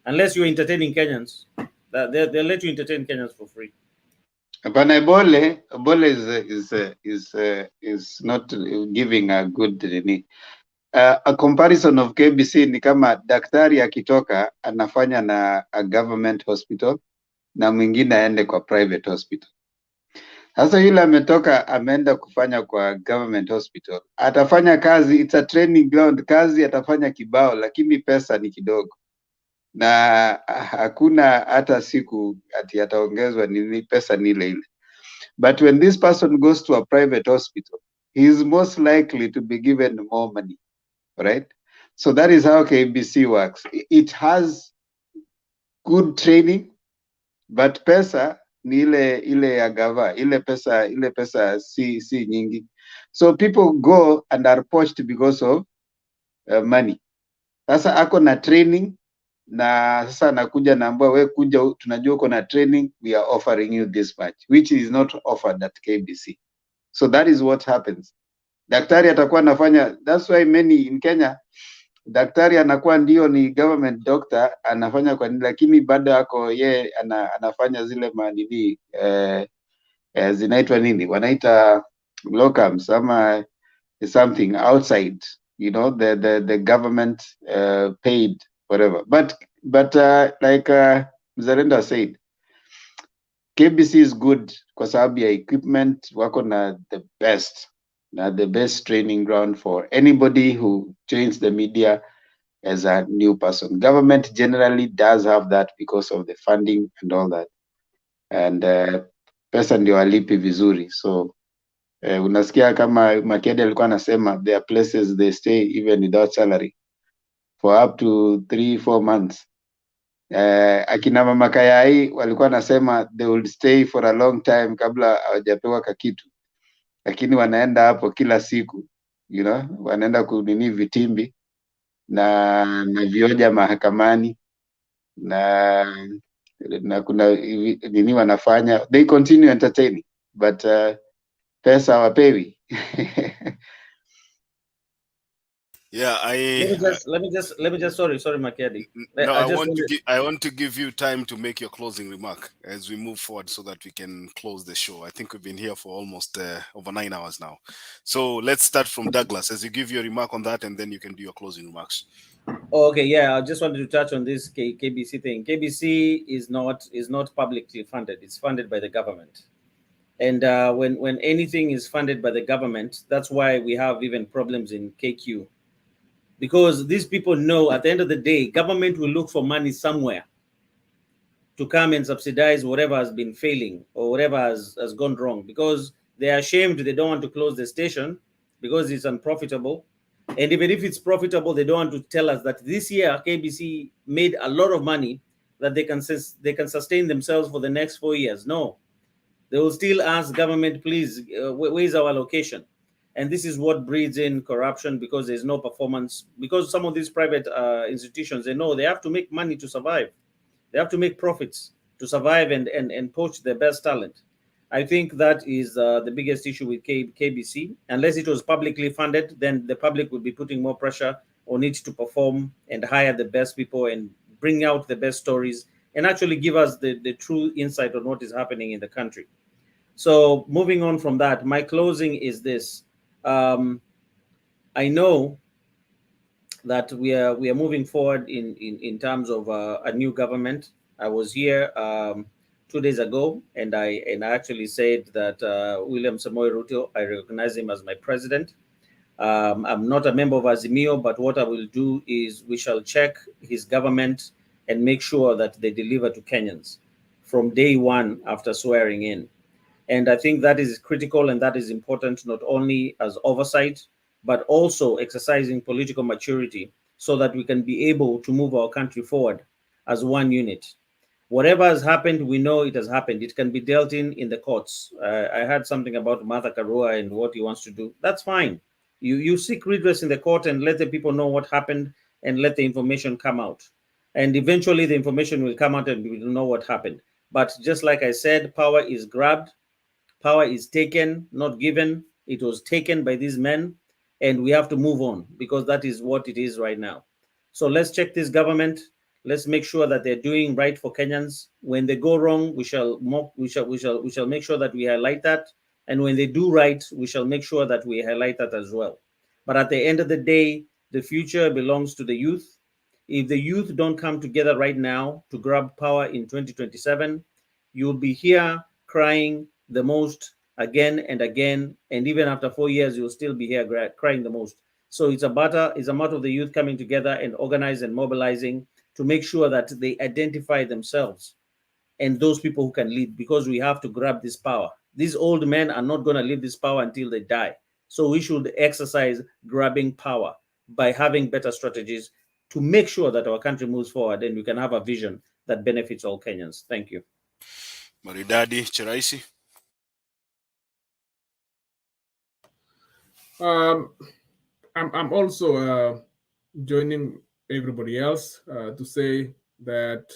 unless you're entertaining Kenyans. They'll let you entertain Kenyans for free. But Ebole is not giving a good a comparison of KBC ni kama daktari akitoka anafanya na a government hospital na mwingine aende kwa private hospital. Sasa yule ametoka ameenda kufanya kwa government hospital, atafanya kazi, it's a training ground, kazi atafanya kibao, lakini pesa ni kidogo, na hakuna hata siku ati ataongezwa nini, pesa ni ile ile. But when this person goes to a private hospital, he is most likely to be given more money, right? So that is how KBC works. It has good training, but pesa ni ile ya gava, ile pesa si nyingi. So people go and are poached because of money. Sasa ako na training na sasa nakuja naambia we kuja, tunajua uko na training, we are offering you this much, which is not offered at KBC. So that is what happens. Daktari atakuwa anafanya, that's why many in Kenya, daktari anakuwa ndio ni government doctor, anafanya kwa nini, lakini bado ako ye anafanya zile manini zinaitwa nini, wanaita locums ama something outside, you know, the government paid whatever. But like Mzalendo said, KBC is good kwa sababu ya equipment, wako na the best training ground for anybody who joins the media as a new person. Government generally does have that because of the funding and all that, and pesa ndio alipi vizuri. So unasikia kama Makede alikuwa anasema there are places they stay even without salary for up to 3-4 months. Akina mama Kayai walikuwa nasema they will stay for a long time kabla hawajapewa kakitu, lakini wanaenda hapo kila siku, you know, wanaenda kunini vitimbi na vioja mahakamani na kuna nini wanafanya, they continue entertaining, but pesa hawapewi. Yeah, let me just sorry Makedi. No, I want to give you time to make your closing remark as we move forward so that we can close the show. I think we've been here for almost over 9 hours now. So let's start from Douglas as you give your remark on that, and then you can do your closing remarks. Okay, yeah, I just wanted to touch on this KBC thing. KBC is not publicly funded. It's funded by the government. And when anything is funded by the government, that's why we have even problems in KQ. Because these people know at the end of the day, government will look for money somewhere to come and subsidize whatever has been failing or whatever has gone wrong, because they are ashamed. They don't want to close the station because it's unprofitable. And even if it's profitable, they don't want to tell us that this year KBC made a lot of money that they can sustain themselves for the next 4 years. No, they will still ask government, please, where's our allocation? And this is what breeds in corruption, because there's no performance. Because some of these private institutions, they know they have to make money to survive. They have to make profits. to survive and poach the best talent. I think that is the biggest issue with KBC. Unless it was publicly funded, then the public would be putting more pressure on it to perform and hire the best people and bring out the best stories and actually give us the true insight on what is happening in the country. So moving on from that, my closing is this. I know that we are moving forward in terms of a new government. I was here 2 days ago, and I actually said that William Samoei Ruto, I recognize him as my president. I'm not a member of Azimio, but what I will do is we shall check his government and make sure that they deliver to Kenyans from day one after swearing in. And I think that is critical and that is important, not only as oversight, but also exercising political maturity so that we can be able to move our country forward as one unit. Whatever has happened, we know it has happened. It can be dealt in the courts. I heard something about Martha Karua and what he wants to do. That's fine. You seek redress in the court and let the people know what happened and let the information come out. And eventually the information will come out and we will know what happened. But just like I said, power is grabbed. Power is taken, not given. It was taken by these men, and we have to move on because that is what it is right now. So let's check this government. Let's make sure that they're doing right for Kenyans. When they go wrong, we shall make sure that we highlight that. And when they do right, we shall make sure that we highlight that as well. But at the end of the day, the future belongs to the youth. If the youth don't come together right now to grab power in 2027, you'll be here crying the most again and again, and even after 4 years, you'll still be here crying the most. So it's a matter of the youth coming together and organize and mobilizing to make sure that they identify themselves and those people who can lead, because we have to grab this power. These old men are not going to leave this power until they die. So we should exercise grabbing power by having better strategies to make sure that our country moves forward and we can have a vision that benefits all Kenyans. Thank you. Maridadi Chiraisi. I'm also joining everybody else to say that,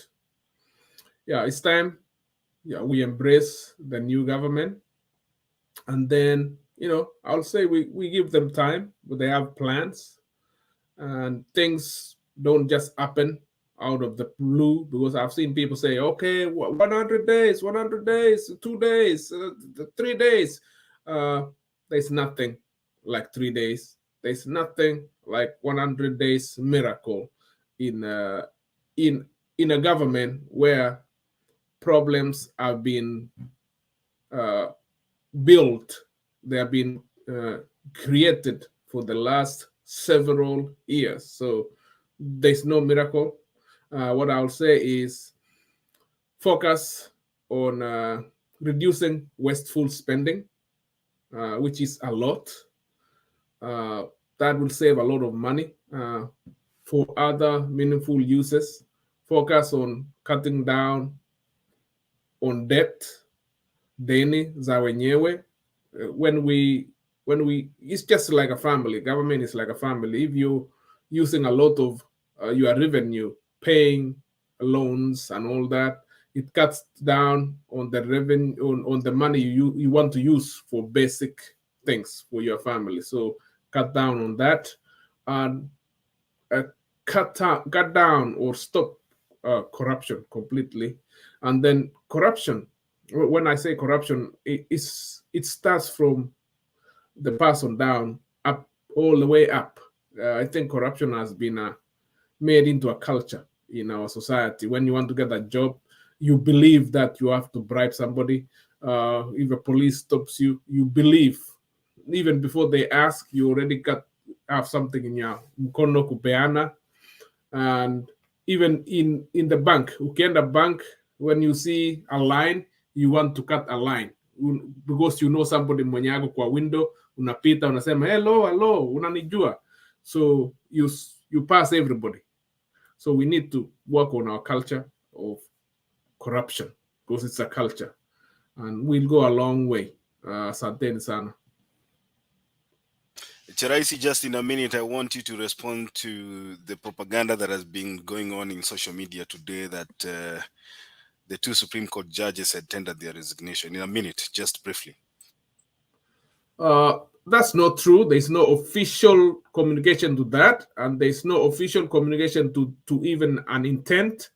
yeah, it's time. Yeah, we embrace the new government, and then I'll say we give them time, but they have plans, and things don't just happen out of the blue, because I've seen people say, okay, 100 days, 100 days, 2 days, 3 days. There's nothing like 3 days. There's nothing like 100 days miracle in a government where problems have been built. They have been created for the last several years. So there's no miracle. What I'll say is focus on reducing wasteful spending, which is a lot. That will save a lot of money for other meaningful uses. Focus on cutting down on debt, deni za wenyewe. When we, it's just like a family. Government is like a family. If you're using a lot of your revenue, paying loans and all that, it cuts down on the revenue, on the money you want to use for basic things for your family. So cut down on that, and cut down or stop corruption completely. And then corruption, when I say corruption, it starts from the person down up, all the way up. I think corruption has been made into a culture in our society. When you want to get a job, you believe that you have to bribe somebody. If a police stops you, you believe, even before they ask, you already have something in your mkono kupeana. And even in the bank, ukienda bank, when you see a line, you want to cut a line because you know somebody mwenye yako kwa window, unapita unasema hello, unanijua. So you pass everybody. So we need to work on our culture of corruption, because it's a culture, and we'll go a long way. Asanteni sana. Chiraisi, just in a minute, I want you to respond to the propaganda that has been going on in social media today, that the two Supreme Court judges had tendered their resignation. In a minute, just briefly. That's not true. There's no official communication to that, and there's no official communication to even an intent.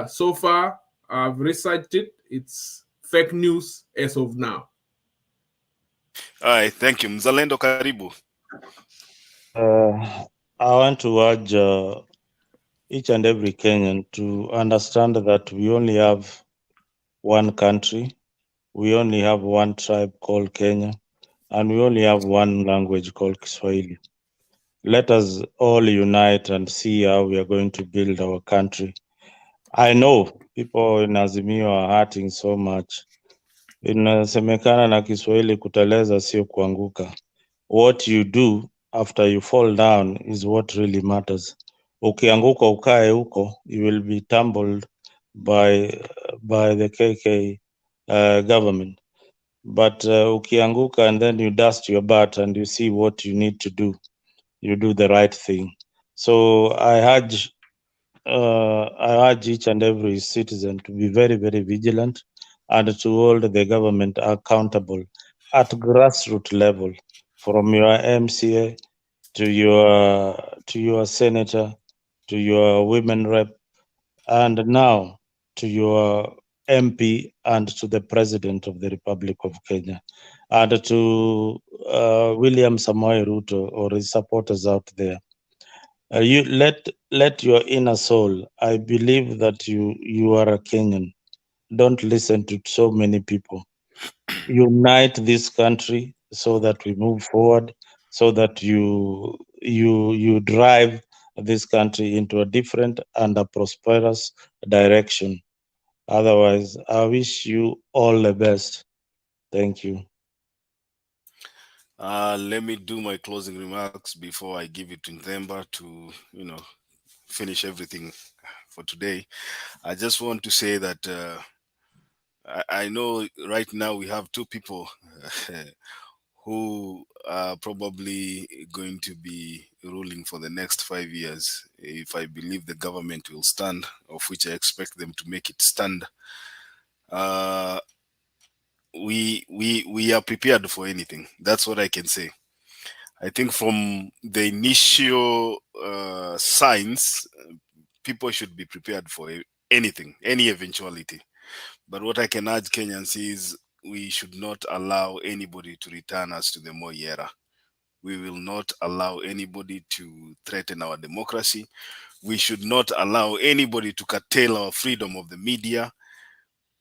So far, I've researched it. It's fake news as of now. All right, thank you. Mzalendo karibu. I want to urge each and every Kenyan to understand that we only have one country, we only have one tribe called Kenya, and we only have one language called Kiswahili. Let us all unite and see how we are going to build our country. I know people in Azimio are hurting so much. Inasemekana na Kiswahili kuteleza sio kuanguka. What you do after you fall down is what really matters. Ukianguka ukae huko, you will be tumbled by the KK government. But ukianguka and then you dust your butt and you see what you need to do, you do the right thing. So I urge each and every citizen to be very, very vigilant and to hold the government accountable at grassroots level, from your MCA to your senator, to your women rep, and now to your MP and to the President of the Republic of Kenya, and to William Samoei Ruto or his supporters out there. You let your inner soul. I believe that you are a Kenyan. Don't listen to so many people. Unite this country so that we move forward, so that you drive this country into a different and a prosperous direction. Otherwise, I wish you all the best. Thank you. Let me do my closing remarks before I give it to Nthemba to, finish everything for today. I just want to say that I know right now we have two people who are probably going to be ruling for the next 5 years, if I believe the government will stand, of which I expect them to make it stand. We are prepared for anything. That's what I can say. I think from the initial signs, people should be prepared for anything, any eventuality. But what I can urge Kenyans is we should not allow anybody to return us to the Moi era. We will not allow anybody to threaten our democracy. We should not allow anybody to curtail our freedom of the media.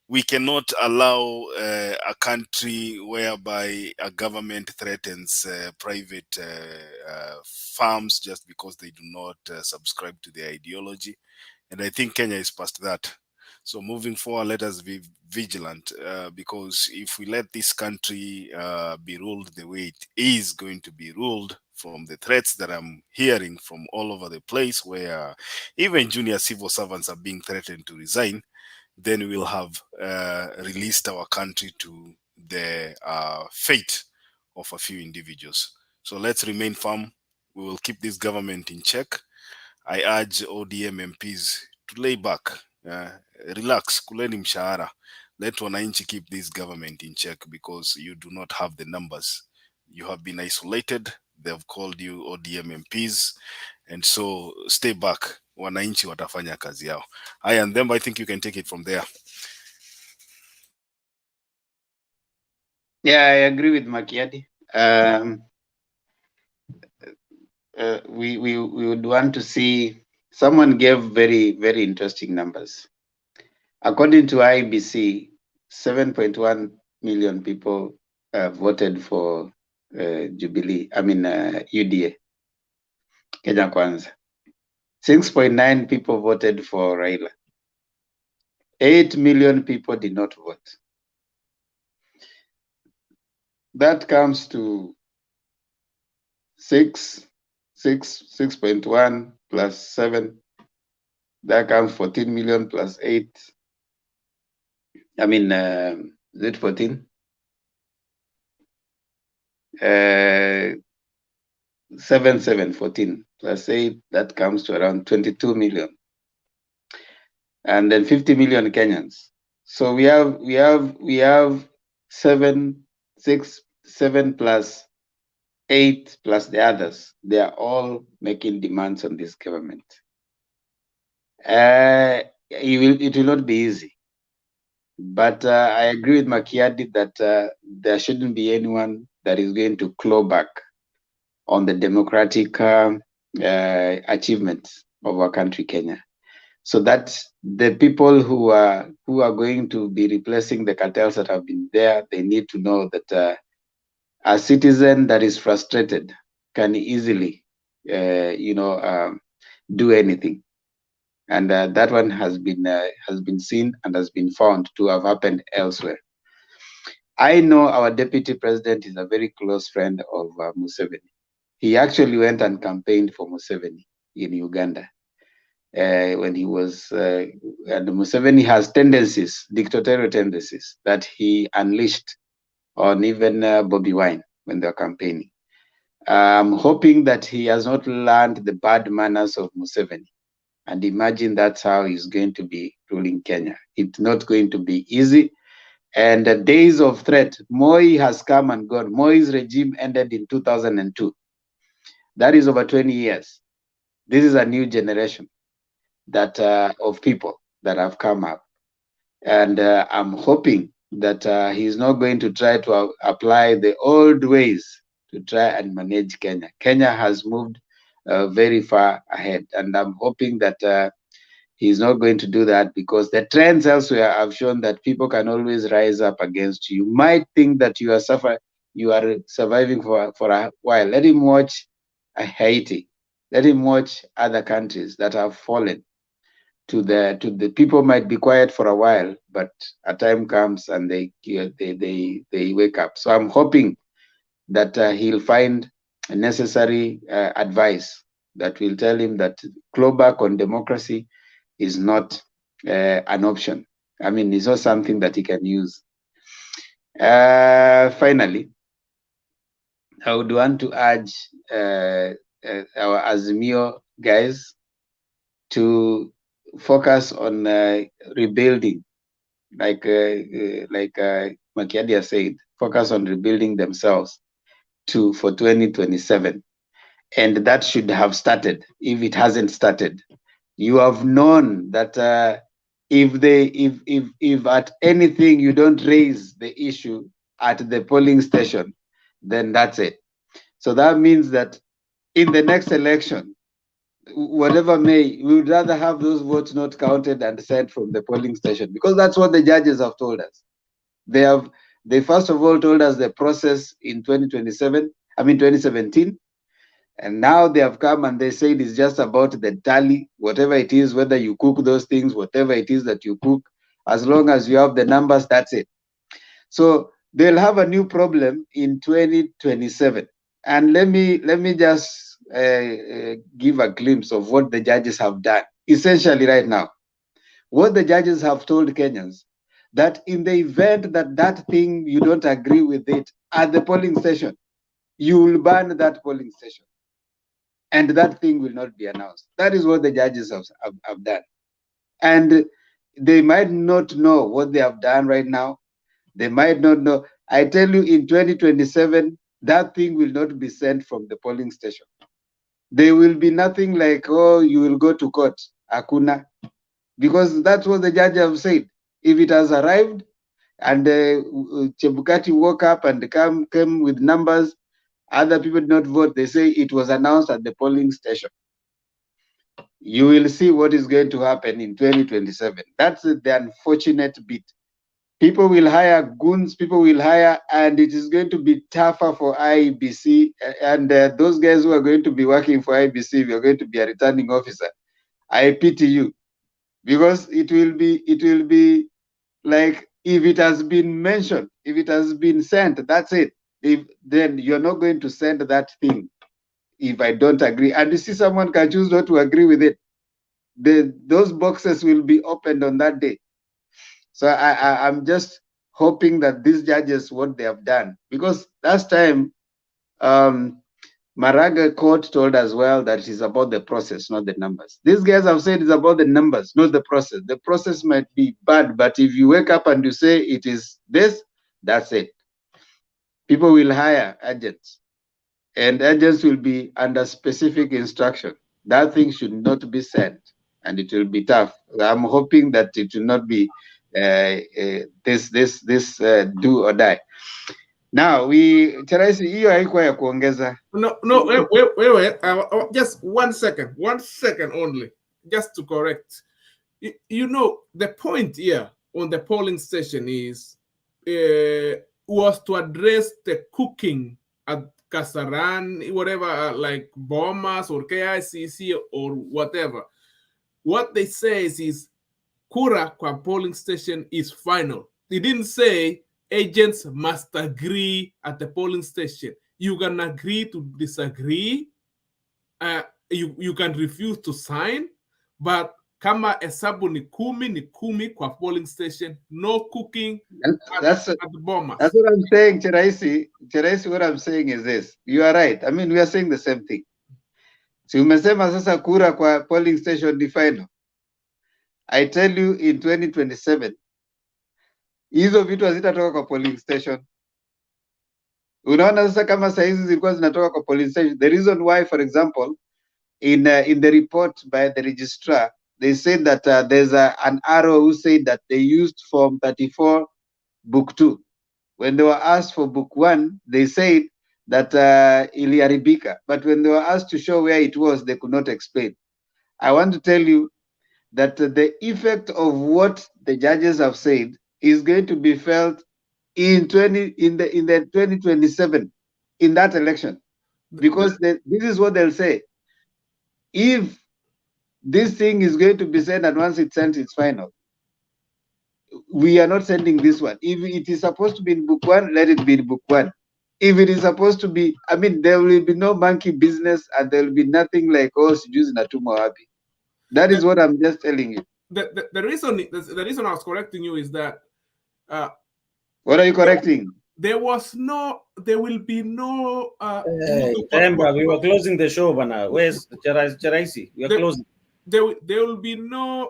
We cannot allow a country whereby a government threatens private farms just because they do not subscribe to their ideology. And I think Kenya is past that. So moving forward, let us be vigilant because if we let this country be ruled the way it is going to be ruled, from the threats that I'm hearing from all over the place, where even junior civil servants are being threatened to resign, then we'll have released our country to the fate of a few individuals. So let's remain firm. We will keep this government in check. I urge ODM MPs to lay back, relax, kuleni mshahara. Let wananchi keep this government in check because you do not have the numbers. You have been isolated. They have called you ODM MPs. And so stay back. Wananchi watafanya kazi yao. And then I think you can take it from there. Yeah, I agree with Makiadi. We would want to see, someone gave very, very interesting numbers. According to IBC, 7.1 million people voted for UDA, Kenya Kwanza. 6.9 people voted for Raila. 8 million people did not vote. That comes to 6.1 plus 7. That comes 14 million plus 8. Is it 14? 14 plus 8, that comes to around 22 million. And then 50 million Kenyans. So we have 7, 6, 7 plus 8 plus the others. They are all making demands on this government. It will not be easy. But I agree with Makiadi that there shouldn't be anyone that is going to claw back on the democratic achievements of our country, Kenya. So that the people who are going to be replacing the cartels that have been there, they need to know that a citizen that is frustrated can easily, do anything. And that one has been seen and has been found to have happened elsewhere. I know our deputy president is a very close friend of Museveni. He actually went and campaigned for Museveni in Uganda when he was, and Museveni has tendencies, dictatorial tendencies, that he unleashed on even Bobby Wine when they were campaigning. I'm hoping that he has not learned the bad manners of Museveni. And imagine that's how he's going to be ruling Kenya. It's not going to be easy. And the days of threat, Moi has come and gone. Moi's regime ended in 2002. That is over 20 years. This is a new generation that of people that have come up. And I'm hoping that he's not going to try to apply the old ways to try and manage Kenya. Kenya has moved very far ahead. And I'm hoping that he's not going to do that, because the trends elsewhere have shown that people can always rise up against you. You might think that you are surviving for a while. Let him watch Haiti. Let him watch other countries that have fallen. To the people might be quiet for a while, but a time comes and they wake up. So I'm hoping that he'll find a necessary advice that will tell him that clawback on democracy is not an option. I mean, it's not something that he can use. Finally, I would want to urge our Azimio guys to focus on rebuilding, like Makiadi said, focus on rebuilding themselves for 2027. And that should have started. If it hasn't started, you have known that if at anything you don't raise the issue at the polling station, then that's it. So that means that in the next election, whatever may, we would rather have those votes not counted and sent from the polling station, because that's what the judges have told us. They first of all told us the process in 2017, and now they have come and they said it's just about the tally, whatever it is, whether you cook those things, whatever it is that you cook, as long as you have the numbers, that's it. So they'll have a new problem in 2027. And let me just give a glimpse of what the judges have done. Essentially right now, what the judges have told Kenyans, that in the event that thing you don't agree with it at the polling station, you will ban that polling station, and that thing will not be announced. That is what the judges have done. And they might not know what they have done right now. They might not know. I tell you, in 2027, that thing will not be sent from the polling station. There will be nothing like, oh, you will go to court. Hakuna. Because that's what the judge have said. If it has arrived and Chebukati woke up and came with numbers, other people did not vote, they say it was announced at the polling station. You will see what is going to happen in 2027. That's the unfortunate bit. People will hire goons, people will hire, and it is going to be tougher for IEBC. And those guys who are going to be working for IEBC, if you're going to be a returning officer, I pity you, because it will be like, if it has been mentioned, if it has been sent, that's it. Then you're not going to send that thing if I don't agree. And you see, someone can choose not to agree with it. Those boxes will be opened on that day. So I'm just hoping that these judges, what they have done, because last time Maraga court told us well that it is about the process, not the numbers. These guys have said it's about the numbers, not the process. The process might be bad, but if you wake up and you say it is this, that's it. People will hire agents, and agents will be under specific instruction. That thing should not be sent, and it will be tough. I'm hoping that it will not be this do or die. Now Charasi, hiyo haikuwa ya kuongeza. No, wait. Just 1 second. 1 second only. Just to correct. You know, the point here on the polling station is was to address the cooking at Kasaran, whatever, like Bomas or KICC or whatever. What they say is Kura kwa polling station is final. They didn't say agents must agree at the polling station. You can agree to disagree. You can refuse to sign, but kama hesabu ni kumi kwa polling station, no cooking That's at the Bomas. That's what I'm saying, Cheraisi. Cheraisi, what I'm saying is this. You are right. I mean, we are saying the same thing. Si umesema sasa kura kwa polling station ni final. I tell you in 2027, hizo vitu hazitatoka kwa polling station. Unaona sasa kama saizi zilikuwa zinatoka kwa polling station. The reason why, for example, in the report by the registrar, they said that there's an arrow who said that they used Form 34 Book 2. When they were asked for Book 1, they said that iliharibika. But when they were asked to show where it was, they could not explain. I want to tell you that the effect of what the judges have said is going to be felt in the 2027 in that election, because this is what they'll say. If this thing is going to be sent, and once it's sent, it's final. We are not sending this one. If it is supposed to be in Book 1, let it be in Book 1. If it is supposed to be, I mean, there will be no monkey business, and there will be nothing like, oh, Sijus Natuma happy. That is what I'm just telling you. The reason I was correcting you is that what are you correcting? There will be no Temba, we were closing the show, Bana. Where's Cheraisi? We are closing. There will be no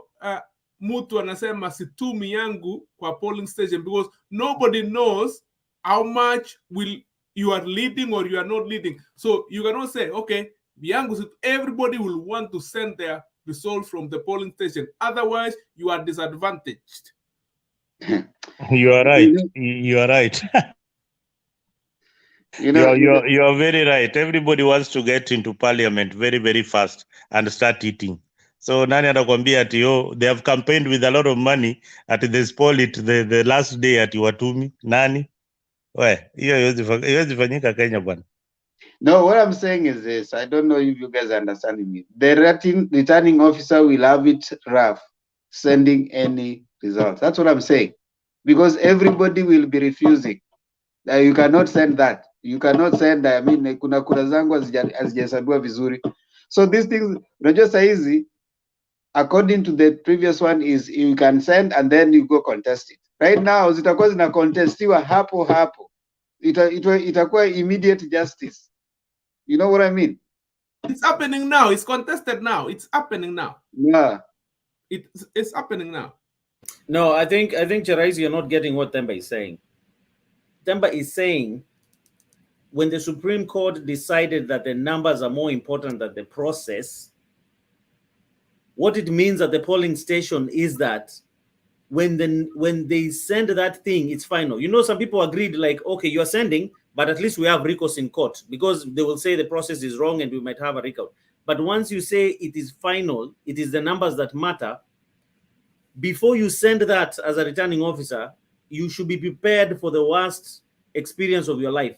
mtu anasema situmi yangu kwa polling station, because nobody knows how much you are leading or you are not leading. So you cannot say, okay, everybody will want to send their result from the polling station. Otherwise, you are disadvantaged. You are right. You are right. You are very right. Everybody wants to get into parliament very, very fast and start eating. So nani anakwambia ati they have campaigned with a lot of money at they spoil it the last day at Watumi. Nani? Hiyo haiwezi fanyika Kenya bwana. No, what I'm saying is this. I don't know if you guys are understanding me. The returning officer will have it rough sending any results. That's what I'm saying. Because everybody will be refusing. You cannot send that. You cannot send, I mean, kuna kura zangu hazijahesabiwa vizuri. So these things, unajua saizi, according to the previous one, is you can send and then you go contest it. Right now, zitakuwa zina contestiwa hapo. Itakuwa immediate justice. You know what I mean? It's happening now. It's contested now. It's happening now. Yeah. It's happening now. No, I think Cheraisi, you're not getting what Temba is saying. Temba is saying when the Supreme Court decided that the numbers are more important than the process, what it means at the polling station is that when they send that thing, it's final. You know, some people agreed like, okay, you're sending, but at least we have recourse in court, because they will say the process is wrong and we might have a recourse. But once you say it is final, it is the numbers that matter. Before you send that as a returning officer, you should be prepared for the worst experience of your life,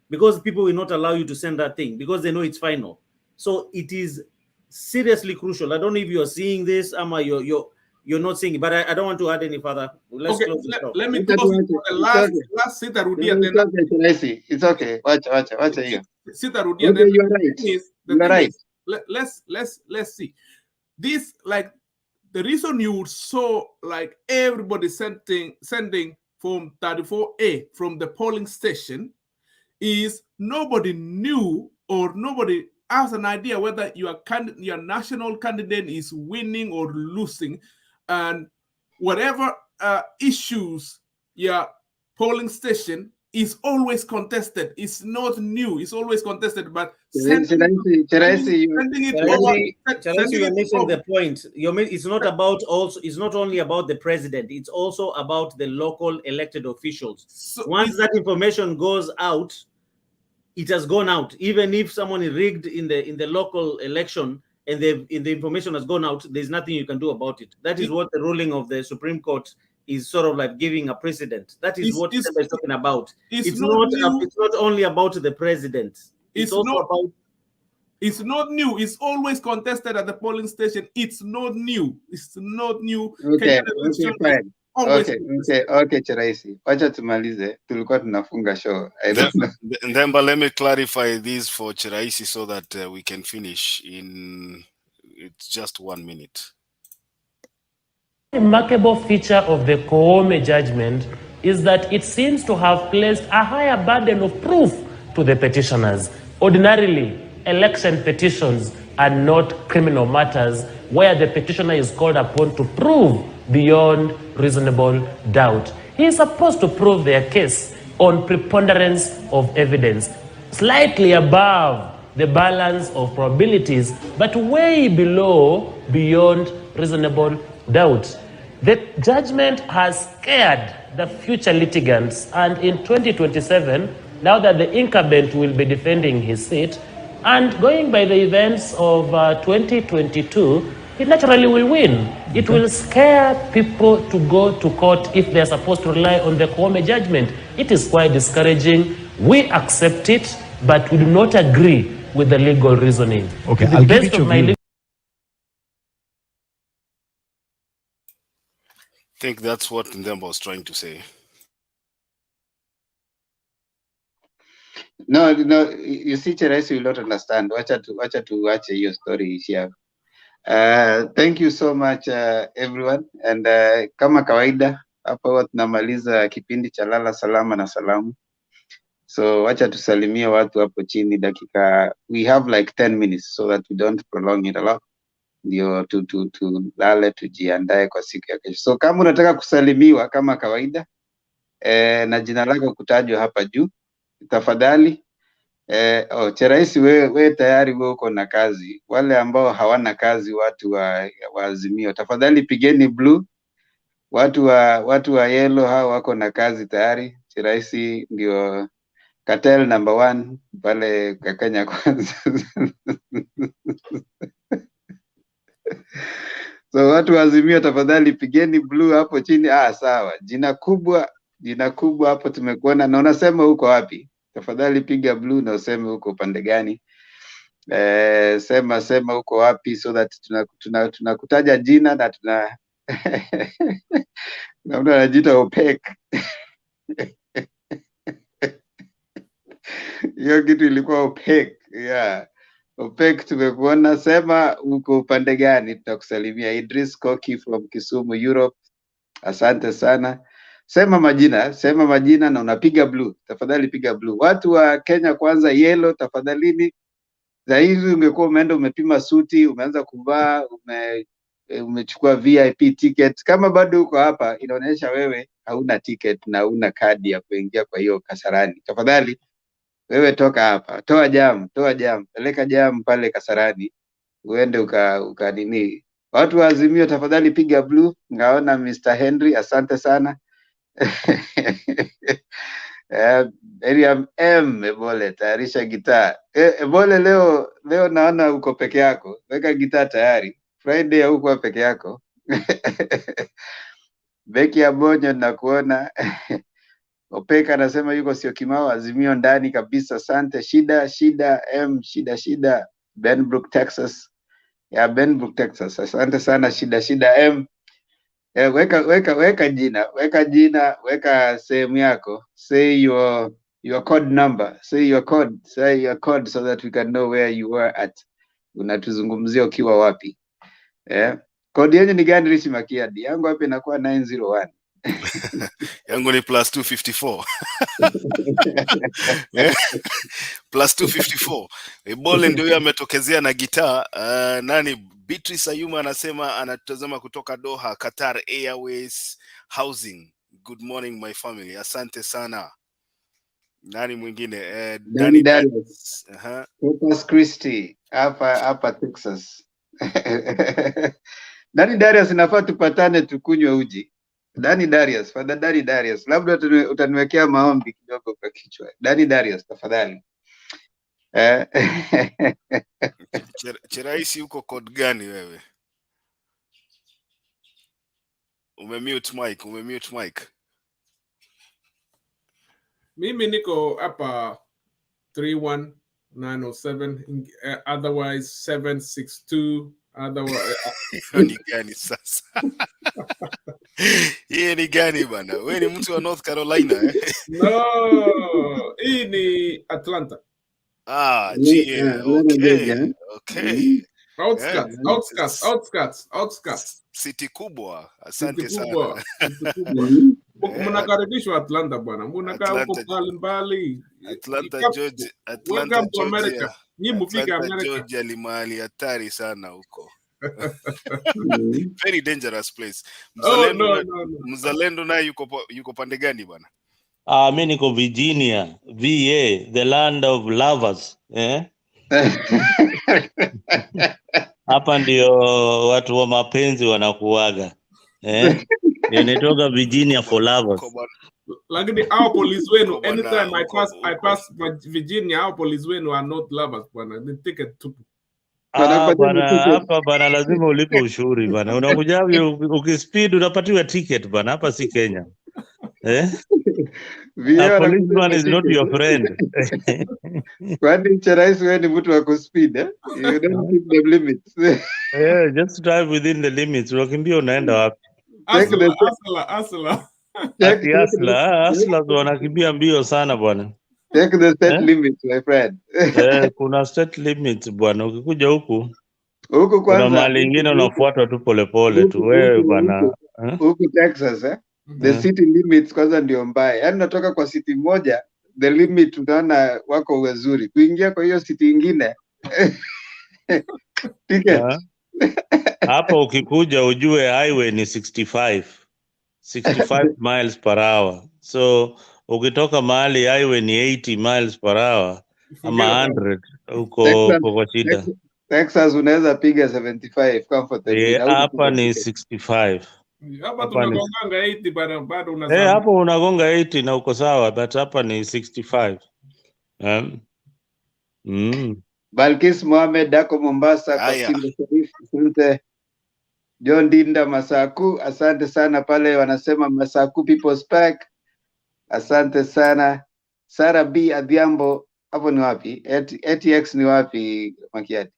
because people will not allow you to send that thing because they know it's final. So it is seriously crucial. I don't know if you're seeing this, Ama, you're not seeing it, but I don't want to add any further. Let's close this talk. Let me close the last Sita Rudia. It's okay. Watch here. Sita Rudia. Okay, you're right. You're right. Let's see. This, like, the reason you saw like everybody sending Form 34A from the polling station is nobody knew or nobody has an idea whether your national candidate is winning or losing, and whatever issues your polling station is always contested. It's not new. It's always contested. But sending it over. You're missing the point. It's not about it's not only about the president. It's also about the local elected officials. So once that information goes out, it has gone out. Even if someone rigged in the local election and the information has gone out, there's nothing you can do about it. That is what the ruling of the Supreme Court is sort of like giving a precedent. That is what is talking about. It's not only about the president. It's also about. It's not new. It's always contested at the polling station. It's not new. It's not new. Okay, fine. Okay, Chiraisi. Wacha tumalize. Tulikuwa tunafunga show. I don't know. Then, but let me clarify this for Chiraisi so that we can finish in it's just 1 minute. Remarkable feature of the Koome judgment is that it seems to have placed a higher burden of proof to the petitioners. Ordinarily, election petitions are not criminal matters where the petitioner is called upon to prove beyond reasonable doubt. He is supposed to prove their case on preponderance of evidence, slightly above the balance of probabilities, but way below beyond reasonable doubt. The judgment has scared the future litigants, and in 2027, now that the incumbent will be defending his seat, and going by the events of 2022, it naturally will win. It will scare people to go to court if they're supposed to rely on the Koome judgment. It is quite discouraging. We accept it, but we do not agree with the legal reasoning. Okay, to the I'll best give it of your my view. I think that's what Ndemba was trying to say. No, you see, Chiraisi will not understand. Wacha your story here. Thank you so much, everyone. And kama kawaida, hapa huwa tunamaliza kipindi cha lala salama na salamu. So wacha tusalimie watu hapo chini dakika. We have like 10 minutes so that we don't prolong it a lot. Ndio tulale tujiandae kwa siku ya kesho. So kama unataka kusalimiwa kama kawaida, na jina lako kutajwa hapa juu, tafadhali. Chiraisi, we tayari we uko na kazi. Wale ambao hawana kazi, watu wa Azimio, tafadhali pigeni blue. Watu wa yellow hao wako na kazi tayari. Chiraisi ndio cartel number 1 pale Kenya Kwanza. So watu wa Azimio, tafadhali pigeni blue hapo chini. Sawa. Jina kubwa hapo tumekuona, na unasema uko wapi? Tafadhali piga blue na useme uko upande gani. Sema uko wapi so that tunakutaja jina na tuna na mtu anajiita opaque. Hiyo kitu ilikuwa opaque. Yeah. Opaque tumekuona, sema uko upande gani, tutakusalimia. Idris Koki from Kisumu, Europe. Asante sana. Sema majina na unapiga blue. Tafadhali piga blue. Watu wa Kenya Kwanza yellow, tafadhalini. Zaidi ungekuwa umeenda umepima suti, umeanza kuvaa, umechukua VIP ticket. Kama bado uko hapa, inaonyesha wewe hauna ticket na hauna kadi ya kuingia kwa hiyo Kasarani. Tafadhali wewe toka hapa. Toa jam. Peleka jam pale Kasarani. Uende uka nini. Watu wa Azimio, tafadhali piga blue. Ngaona Mr. Henry, asante sana. Miriam M, Ebole, tayarisha gitaa. Ebole, leo naona uko peke yako. Weka gitaa tayari. Friday huko peke yako. Beki Abonyo nakuona. Opeka anasema yuko sio kimao. Azimio ndani kabisa. Asante. Shida M, shida Benbrook, Texas. Benbrook, Texas. Asante sana Shida M. Weka jina, weka sehemu yako. Say your code number. Say your code so that we can know where you were at. Unatuzungumzia ukiwa wapi. Code yenu ni gani, Rishi Makiadi? Yangu hapa inakuwa 901. Yangu ni plus 254. Plus 254. Ebole ndio huyo ametokezea na gitaa. Nani Beatrice Ayuma anasema anatazama kutoka Doha, Qatar Airways Housing. Good morning my family. Asante sana. Nani mwingine? Danny Darius. Aha. Corpus Christi hapa Texas. Danny Darius, inafaa tupatane tukunywe uji. Danny Darius, Father Danny Darius. Labda utaniwekea maombi kidogo kwa kichwa. Danny Darius, tafadhali. Chiraisi uko code gani wewe? Umemute mic. Mimi niko hapa 31907, otherwise 762, otherwise Ni gani sasa? Yeye ni gani bana? Wewe ni mtu wa North Carolina eh? No, hii ni Atlanta. Okay. Outskirts. City kubwa. Asante sana. Mnakaribishwa Atlanta bwana. Mnakaa huko mbali. Atlanta, Georgia. Welcome to America. Georgia ni mahali hatari sana huko. Very dangerous place. Mzalendo naye yuko pande gani bwana? Mimi niko Virginia, VA, the land of lovers, Hapa ndio watu wa mapenzi wanakuaga. Nitoka Virginia for lovers. Lakini our police wenu, anytime I pass Virginia, our police wenu are not lovers bwana. They take it to Bana, hapa bana lazima ulipe ushuru bana. Unakuja ukispeed unapatiwa ticket bana, hapa si Kenya. A policeman is not your friend. Kwani Chiraisi wewe ni mtu wa kuspeed You don't keep the limits. Just drive within the limits. Unakimbia unaenda wapi? Asla. Asla wanakimbia mbio sana bwana. Take the state limits, my friend. Kuna state limits bwana. Ukikuja huku kwanza kuna mali ingine unafuata tu polepole tu wewe bwana. Huku Texas the city limits kwanza ndio mbaya. Yaani unatoka kwa city moja, the limit unaona wako wazuri. Kuingia kwa hiyo city nyingine ticket. Hapa ukikuja ujue highway ni 65 miles per hour. So ukitoka mahali highway ni 80 miles per hour ama 100 uko kwa shida. Texas unaweza piga 75 comfortably. Hapa ni 65. Hapa tunagonga 80 bado unazama. Hapo unagonga 80 na uko sawa, but hapa ni 65. Balkis Mohamed Dako Mombasa kwa Simba Sharif. Asante. John Dinda Masaku, asante sana pale wanasema Masaku People's Park. Asante sana. Sara B Adhiambo, hapo ni wapi? ATX ni wapi Makiati?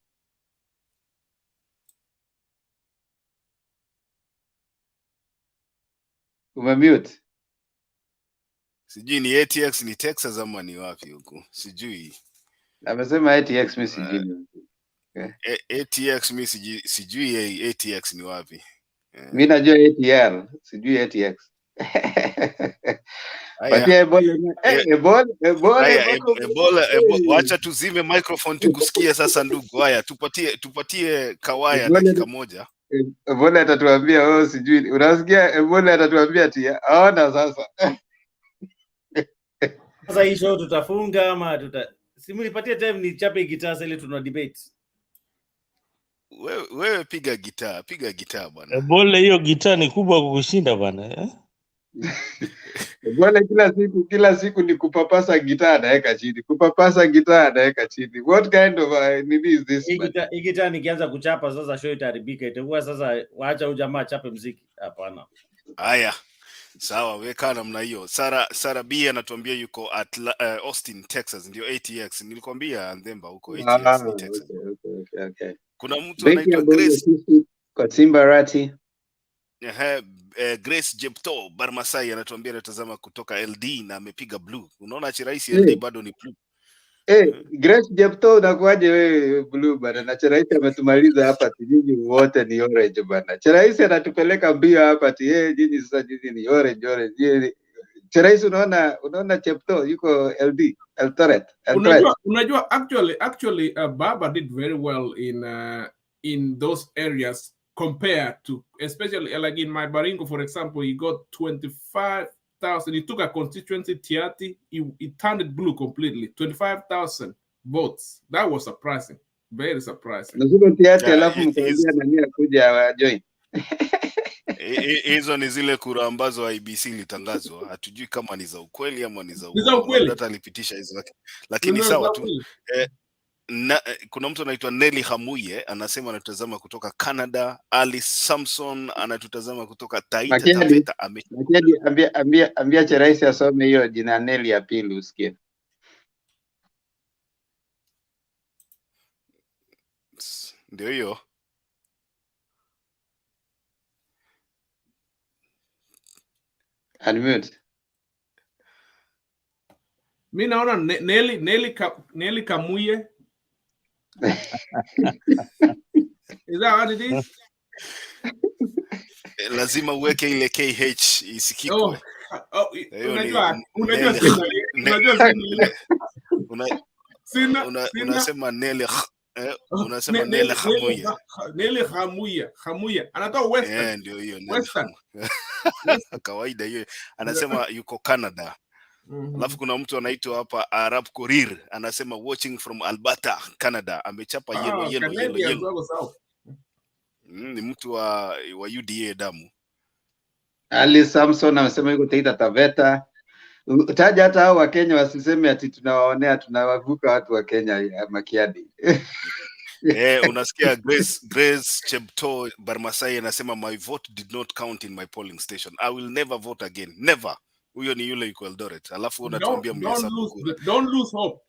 Umemute? Sijui ni ATX ni Texas ama ni wapi huko. Sijui. Amesema ATX mimi sijui. ATX mimi sijui ATX ni wapi. Mimi najua ATL, sijui ATX. Ebola. Wacha tuzime microphone tukusikie sasa ndugu. Haya, tupatie Kawaya dakika moja. Ebola atatuambia sijui. Unasikia Ebola atatuambia aona sasa. Sasa hii show tutafunga ama simu nipatie time ni chape gitaa ile tuna debate. Wewe piga gitaa bwana. Ebola hiyo gitaa ni kubwa kukushinda bwana. Ebola kila siku ni kupapasa gitaa anaweka chini. What kind of is this? Hii gitaa nikianza kuchapa sasa show itaharibika. Itakuwa sasa waacha ujamaa chape muziki. Hapana. Haya. Sawa, weka namna hiyo. Sara B anatuambia yuko Austin, Texas, ndio ATX. Nilikwambia Andemba huko ATX ni Texas. Okay. Kuna mtu anaitwa Grace Kotsimbarati. Grace Jepto Barmasai anatuambia anatazama kutoka LD na amepiga blue. Unaona Chiraisi LD bado ni blue. Grace Jepto unakuaje wewe blue bana? Na Cheraisi ametumaliza hapa ati nyinyi wote ni orange bana. Cheraisi anatupeleka mbio hapa ati nyinyi sasa nyinyi ni orange. Cheraisi unaona Jepto yuko LD Eldoret. Unajua actually Baba did very well in those areas compared to, especially like in my Baringo, for example, he got 25,000. He took a constituency Tiati, he turned it blue completely. 25,000 votes. That was surprising, very surprising. Nasuko Tiati alafu mkaambia nani akuja join. Hizo ni zile kura ambazo IBC litangazwa, hatujui kama ni za ukweli ama ni za uongo. Labda alipitisha hizo, lakini sawa tu. Kuna mtu anaitwa Nelly Hamuye anasema anatutazama kutoka Canada. Ali Samson anatutazama kutoka Taita Taveta. Ambia Cheraisi asome hiyo jina Nelly ya pili usikie. Ndio hiyo. Unmute. Mimi naona Nelly Kamuye. Is that what it is? Lazima uweke ile KH isikikwe. Unasema Nelly unasema Nelly Hamuye. Nelly Hamuye. Anatoka Western. Ndio hiyo. Western. Kawaida hiyo. Anasema yuko Canada. Alafu kuna mtu anaitwa hapa Arab Korir anasema watching from Alberta, Canada. Amechapa yellow. Ni mtu wa UDA damu. Ali Samson amesema yuko Taita Taveta. Taja hata hao wa Kenya wasiseme ati tunawaonea, tunawavuka watu wa Kenya Makiadi. Unasikia Grace Chepto Barmasai anasema my vote did not count in my polling station. I will never vote again. Never. Huyo ni yule yuko Eldoret. Alafu unatuambia mhesabu kura. Don't lose hope.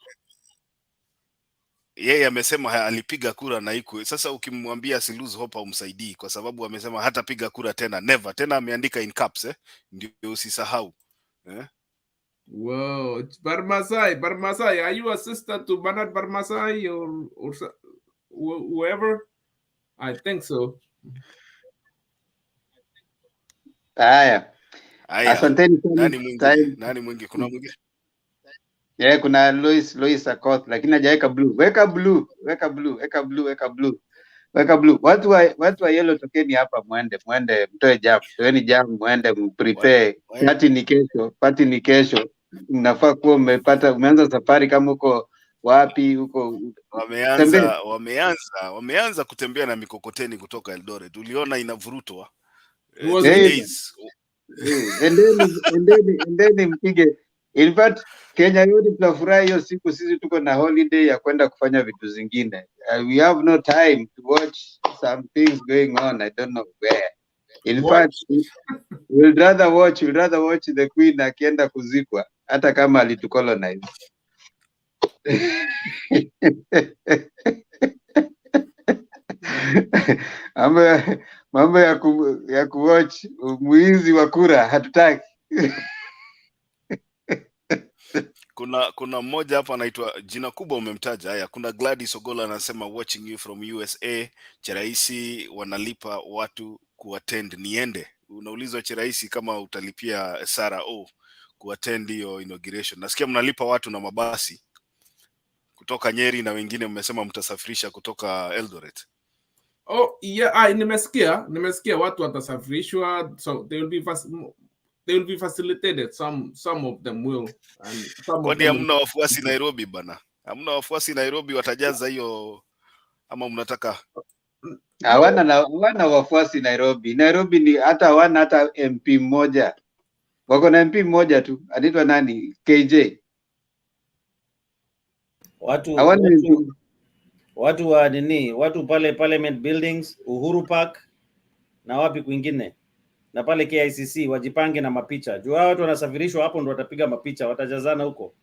Yeye amesema alipiga kura na iko. Sasa ukimwambia si lose hope umsaidii kwa sababu amesema hata piga kura tena, never. Tena ameandika in caps ndio usisahau. Wow, Barmasai, are you a sister to Bernard Barmasai or whoever? I think so. Haya. Asanteni sana. Nani mwingi? Kuna mwingi? Kuna Lois Akoth lakini hajaweka blue. Weka blue. Watu wa yellow tokeni hapa muende mtoe jam. Toeni jam muende mprepare. Party ni kesho. Mnafaa kuwa umeanza safari kama uko wapi huko. Wameanza kutembea na mikokoteni kutoka Eldoret. Uliona inavurutwa. Endeni mpige. In fact, Kenya yote tunafurahi hiyo siku, sisi tuko na holiday ya kwenda kufanya vitu zingine. We have no time to watch some things going on. I don't know where. In fact, we'll rather watch the Queen akienda kuzikwa hata kama alitucolonize. Mambo ya kuwatch mwizi wa kura hatutaki. Kuna mmoja hapa anaitwa jina kubwa umemtaja. Haya, kuna Gladys Ogola anasema watching you from USA. Cheraisi wanalipa watu kuattend niende. Unaulizwa Cheraisi kama utalipia Sara kuattend hiyo inauguration. Nasikia mnalipa watu na mabasi kutoka Nyeri na wengine mmesema mtasafirisha kutoka Eldoret. Nimesikia watu watasafirishwa, so they will be facilitated. Some of them will. Kwani hamna wafuasi Nairobi bana? Hamna wafuasi Nairobi watajaza hiyo ama mnataka? Hawana wafuasi Nairobi. Nairobi ni hata MP mmoja. Wako na MP mmoja tu. Anaitwa nani? KJ. Watu wa nini? Watu pale Parliament Buildings, Uhuru Park na wapi kwingine? Na pale KICC wajipange na mapicha. Juu watu wanasafirishwa hapo ndo watapiga mapicha, watajazana huko.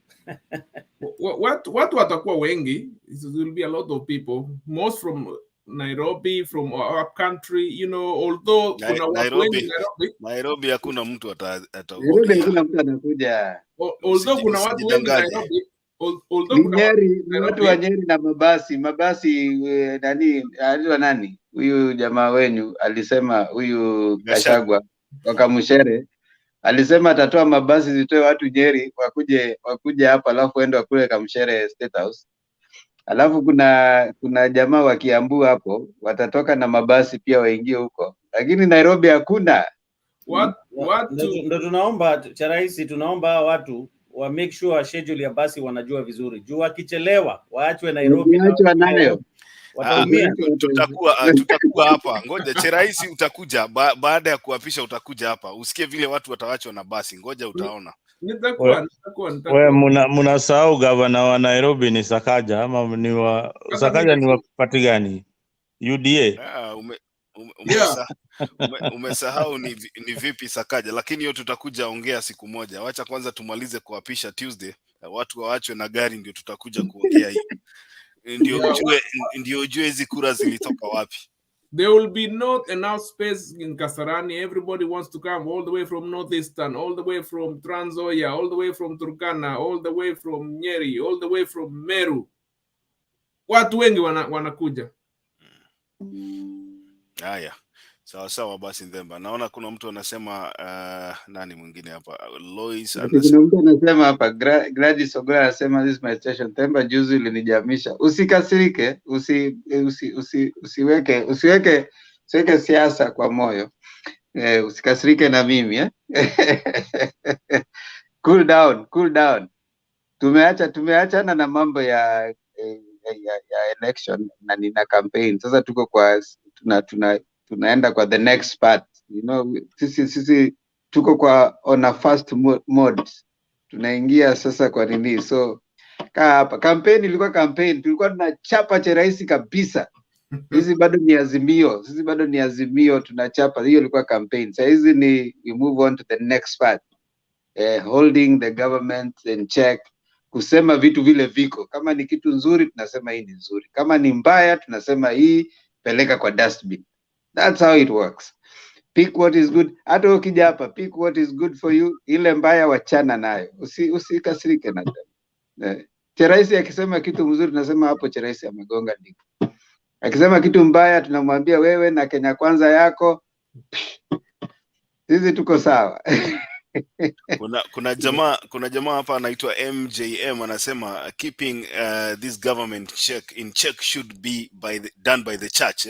Watu watakuwa wengi. There will be a lot of people. Most from Nairobi, from our country, although kuna watu wengi Nairobi hakuna mtu Nairobi hakuna mtu anakuja. Although kuna watu wengi Nairobi, although kuna watu Nyeri, ni watu wa Nyeri na mabasi nani huyu jamaa wenyu alisema, huyu Gachagua Wakamushere alisema atatoa mabasi zitoe watu Nyeri wakuje hapa, alafu waende wakule Kamushere State House. Alafu kuna jamaa wa Kiambu hapo watatoka na mabasi pia waingie huko, lakini Nairobi hakuna. Ndio tunaomba cha rais, tunaomba watu wa make sure schedule ya basi wanajua vizuri, juu wakichelewa waachwe Nairobi Wakiachwa nayo wataumia. Tutakuwa hapa, ngoja Cheraisi utakuja baada ya kuapisha, utakuja hapa usikie vile watu watawachwa na basi, ngoja utaona. Nitakuwa. Wewe mnasahau gavana wa Nairobi ni Sakaja ama ni wa Sakaja ni wa party gani? UDA. Umesahau ni vipi Sakaja, lakini hiyo tutakuja ongea siku moja. Wacha kwanza tumalize kuapisha Tuesday, watu waachwe na gari, ndio tutakuja kuongea hii. Ndio ujue hizi kura zilitoka wapi. There will be not enough space in Kasarani. Everybody wants to come all the way from Northeastern, all the way from Trans Nzoia, all the way from Turkana, all the way from Nyeri, all the way from Meru. Watu wengi wanakuja. Haya. Sawa basi Ndemba. Naona kuna mtu anasema nani mwingine hapa? Lois kuna mtu anasema hapa, Gladys Ogola anasema this is my station. Temba juzi ulinijamisha. Usikasirike, usiweke siasa kwa moyo. Usikasirike na mimi Cool down. Tumeachana na mambo ya election na nina campaign. Sasa tuko kwa tunaenda kwa the next part, sisi tuko kwa on a fast mode, tunaingia sasa kwa nini. So hapa campaign ilikuwa tulikuwa tunachapa cha rais kabisa. Sisi bado ni Azimio tunachapa, hiyo ilikuwa campaign. Sasa hizi we move on to the next part, holding the government in check, kusema vitu vile viko, kama ni kitu nzuri tunasema hii ni nzuri, kama ni mbaya tunasema hii peleka kwa dustbin. That's how it works. Pick what is good. Hata ukija hapa, pick what is good for you. Ile mbaya wachana nayo. Usikasirike na Cheraisi akisema kitu mzuri tunasema hapo Cheraisi amegonga ndiko. Akisema kitu mbaya tunamwambia wewe na Kenya Kwanza yako. Sisi tuko sawa. kuna jamaa hapa anaitwa MJM anasema keeping this government in check should be done by the church.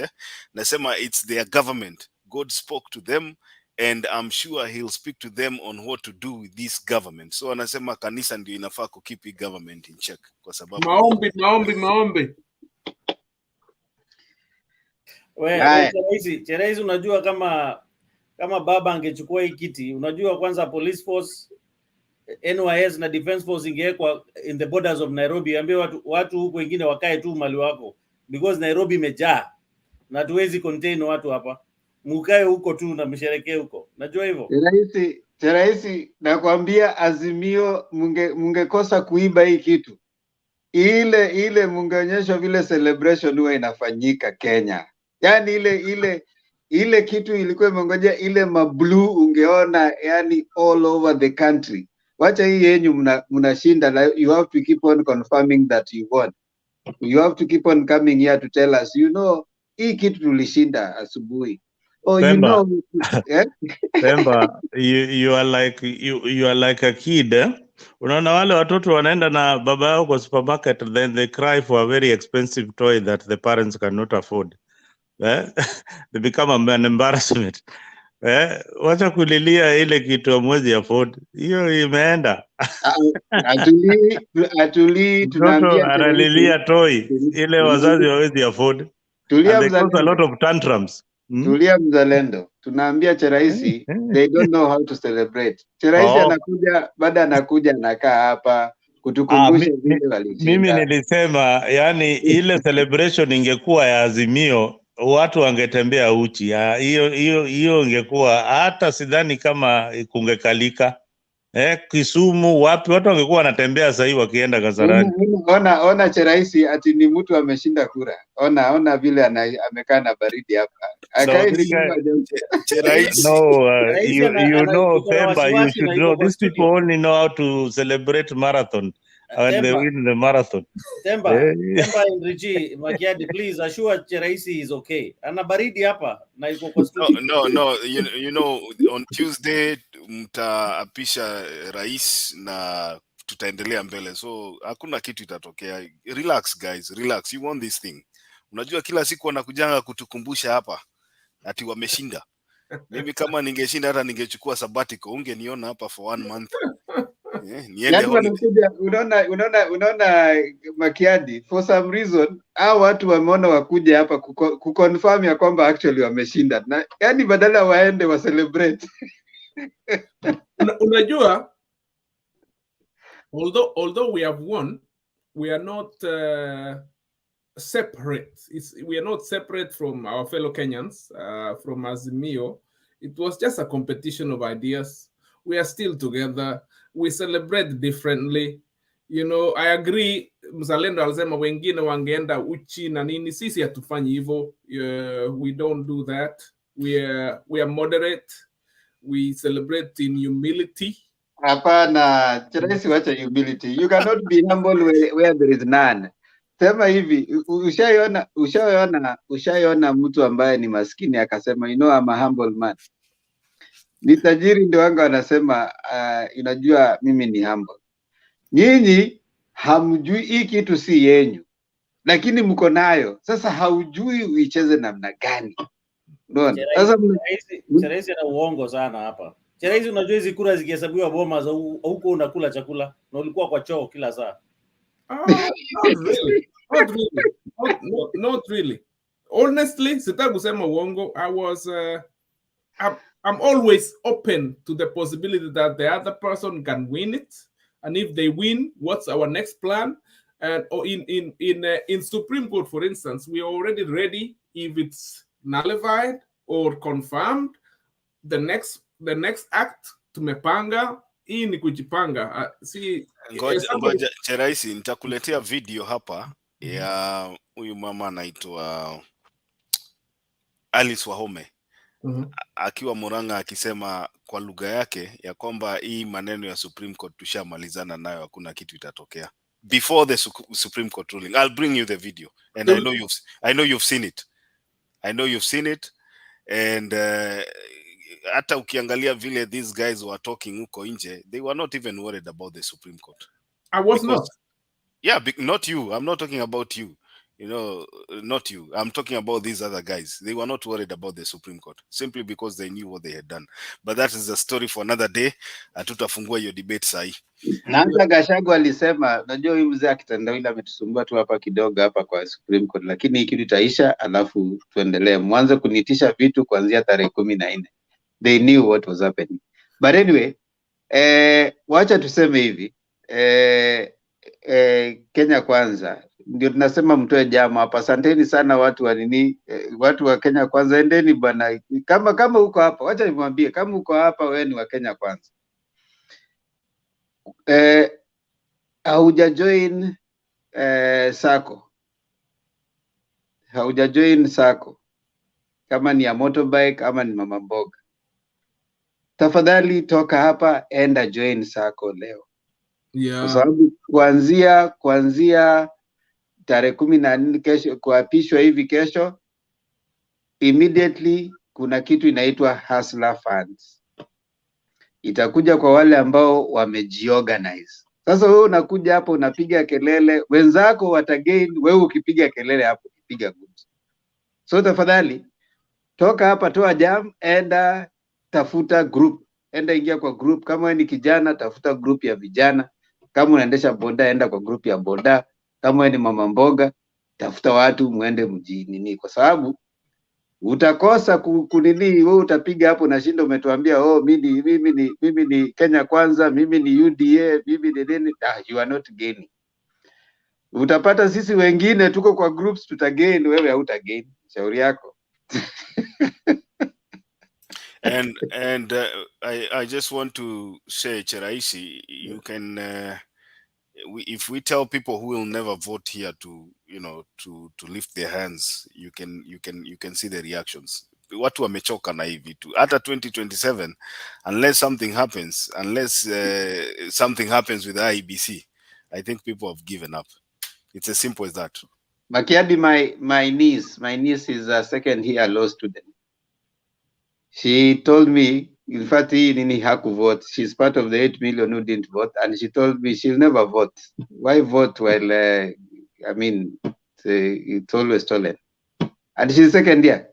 Nasema it's their government. God spoke to them and I'm sure he'll speak to them on what to do with this government. So anasema kanisa ndio inafaa ku keep the government in check kwa sababu maombi. Wewe Cheraisi, unajua kama baba angechukua hii kiti, unajua kwanza police force, NYS na defense force ingewekwa in the borders of Nairobi, ambie watu huko wengine wakae tu mali wako, because Nairobi imejaa na tuwezi contain watu hapa, mkae huko tu na msherekee huko. Najua hivyo Cheraisi, nakwambia Azimio mungekosa kuiba hii kitu, ile mungeonyeshwa vile celebration huwa inafanyika Kenya. Yani ile kitu ilikuwa imengoja ile mablue, ungeona yani all over the country. Wacha hii yenyu mnashinda, you have to keep on confirming that you won. You have to keep on coming here to tell us, hii kitu tulishinda asubuhi. Pemba, Pemba, you are like a kid. Unaona wale watoto wanaenda na baba yao kwa supermarket, then they cry for a very expensive toy that the parents cannot afford. They become an embarrassment. Wacha kulilia ile kitu mwezi afford. Hiyo imeenda. Atuli tunaambia analilia toy ile wazazi hawezi afford. Tulia and they cause a lot of tantrums. Tulia mzalendo. Tunaambia Cheraisi they don't know how to celebrate. Cheraisi anakuja anakaa hapa kutukumbusha vile walishinda. Mimi nilisema yani ile celebration ingekuwa ya Azimio, watu wangetembea uchi. Hiyo ingekuwa, hata sidhani kama kungekalika. Kisumu wapi watu wangekuwa wanatembea sasa hivi wakienda Kasarani. Ona Cheraisi ati ni mtu ameshinda kura. Ona vile amekaa na baridi hapa. You know Pemba, you should know these people only know how to celebrate marathon when they Temba, win the marathon. Temba and Richie Makiadi, please assure Cheraisi is okay. Ana baridi hapa na iko kwa studio. No, you know on Tuesday mtaapisha rais na tutaendelea mbele, so hakuna kitu itatokea. Relax guys, relax. You want this thing. Unajua kila siku wanakujanga kutukumbusha hapa ati wameshinda. Mimi kama ningeshinda hata ningechukua sabbatical, ungeniona hapa for 1 month. Niende Yaani holiday. wanakuja, unaona Makiadi, for some reason hao watu wameona wakuja hapa kuconfirm ya kwamba actually wameshinda, na yani badala waende wa celebrate. Unajua, although we have won, we are not separate. We are not separate from our fellow Kenyans, from Azimio. It was just a competition of ideas. We are still together. We celebrate differently. You know, I agree. Mzalendo alisema wengine wangeenda uchi na nini. Sisi hatufanyi hivyo. We don't do that. We are moderate. We celebrate in humility. Hapana, Cheraisi, wacha humility. You cannot be humble where there is none. Sema hivi, ushaiona mtu ambaye ni maskini akasema, you know, I'm a humble man. Ni tajiri ndio wanga wanasema unajua mimi ni humble. Nyinyi hamjui hii kitu si yenyu, lakini mko nayo. Sasa haujui uicheze namna gani. Unaona? Sasa Cheraisi ana uongo sana hapa. Cheraisi, unajua hizi kura zikihesabiwa Bomas huko unakula chakula na ulikuwa kwa choo kila saa. Not really. Honestly, sitaki kusema uongo. I'm always open to the possibility that the other person can win it, and if they win, what's our next plan? And in Supreme Court, for instance, we are already ready. If it's nullified or confirmed, the next act tumepanga. Hii ni kujipanga. Ngoja Cheraisi, nitakuletea video hapa ya huyu mama anaitwa Alice Wahome akiwa Murang'a akisema kwa lugha yake ya kwamba hii maneno ya Supreme Court tushamalizana nayo, hakuna kitu itatokea before the Supreme Court ruling. I'll bring you the video, and I know you've seen it. I know you've seen it, and hata ukiangalia vile these guys were talking huko nje, they were not even worried about the Supreme Court. I was not. Yeah, not you. I'm not talking about you. You know, not you. I'm talking about these other guys. They were not worried about the Supreme Court simply because they knew what they had done. But that is a story for another day. Hatutafungua hiyo debate sahi. Na hata Gachagua alisema, unajua huyu mzee akitandawili ametusumbua tu hapa kidogo hapa kwa Supreme Court, lakini hii kitu itaisha, alafu tuendelee. Mwanze kunitisha vitu kuanzia tarehe 14. They knew what was happening. But anyway, wacha tuseme hivi, Kenya kwanza ndio tunasema mtoe jama hapa. Asanteni sana watu wa nini, watu wa Kenya kwanza, endeni bwana. Kama uko hapa, wacha nimwambie, kama uko hapa wewe ni wa Kenya kwanza. Hauja join sako, hauja join sako, kama ni ya motorbike ama ni mama mboga, tafadhali toka hapa, enda join sako leo. Kwa sababu kuanzia tarehe 14 kesho, kuapishwa hivi kesho, immediately kuna kitu inaitwa hustler funds itakuja kwa wale ambao wamejiorganize. Sasa wewe unakuja hapo unapiga kelele, wenzako watagain, wewe ukipiga kelele hapo ukipiga good. So tafadhali toka hapa, toa jam, enda tafuta group, enda ingia kwa group. Kama wewe ni kijana, tafuta group ya vijana. Kama unaendesha boda, enda kwa group ya boda. Kama wewe ni mama mboga, tafuta watu muende mjini, kwa sababu utakosa kunini. Wewe utapiga hapo na shindo, umetuambia mimi ni Kenya kwanza, mimi ni UDA, mimi ni nini. You are not gaining. Utapata sisi wengine tuko kwa groups tutagain, wewe hautagain. Shauri yako. And I just want to say, Cheraisi, you can if we tell people who will never vote here to lift their hands, you can see the reactions. Watu wamechoka na hivi tu. Hata 2027, unless something happens with the IEBC, I think people have given up. It's as simple as that. Makiadi, my niece is a second year law student. She told me, in fact, he didn't have to vote. She's part of the 8 million who didn't vote, and she told me she'll never vote. Why vote while, it's always stolen. And she's second year.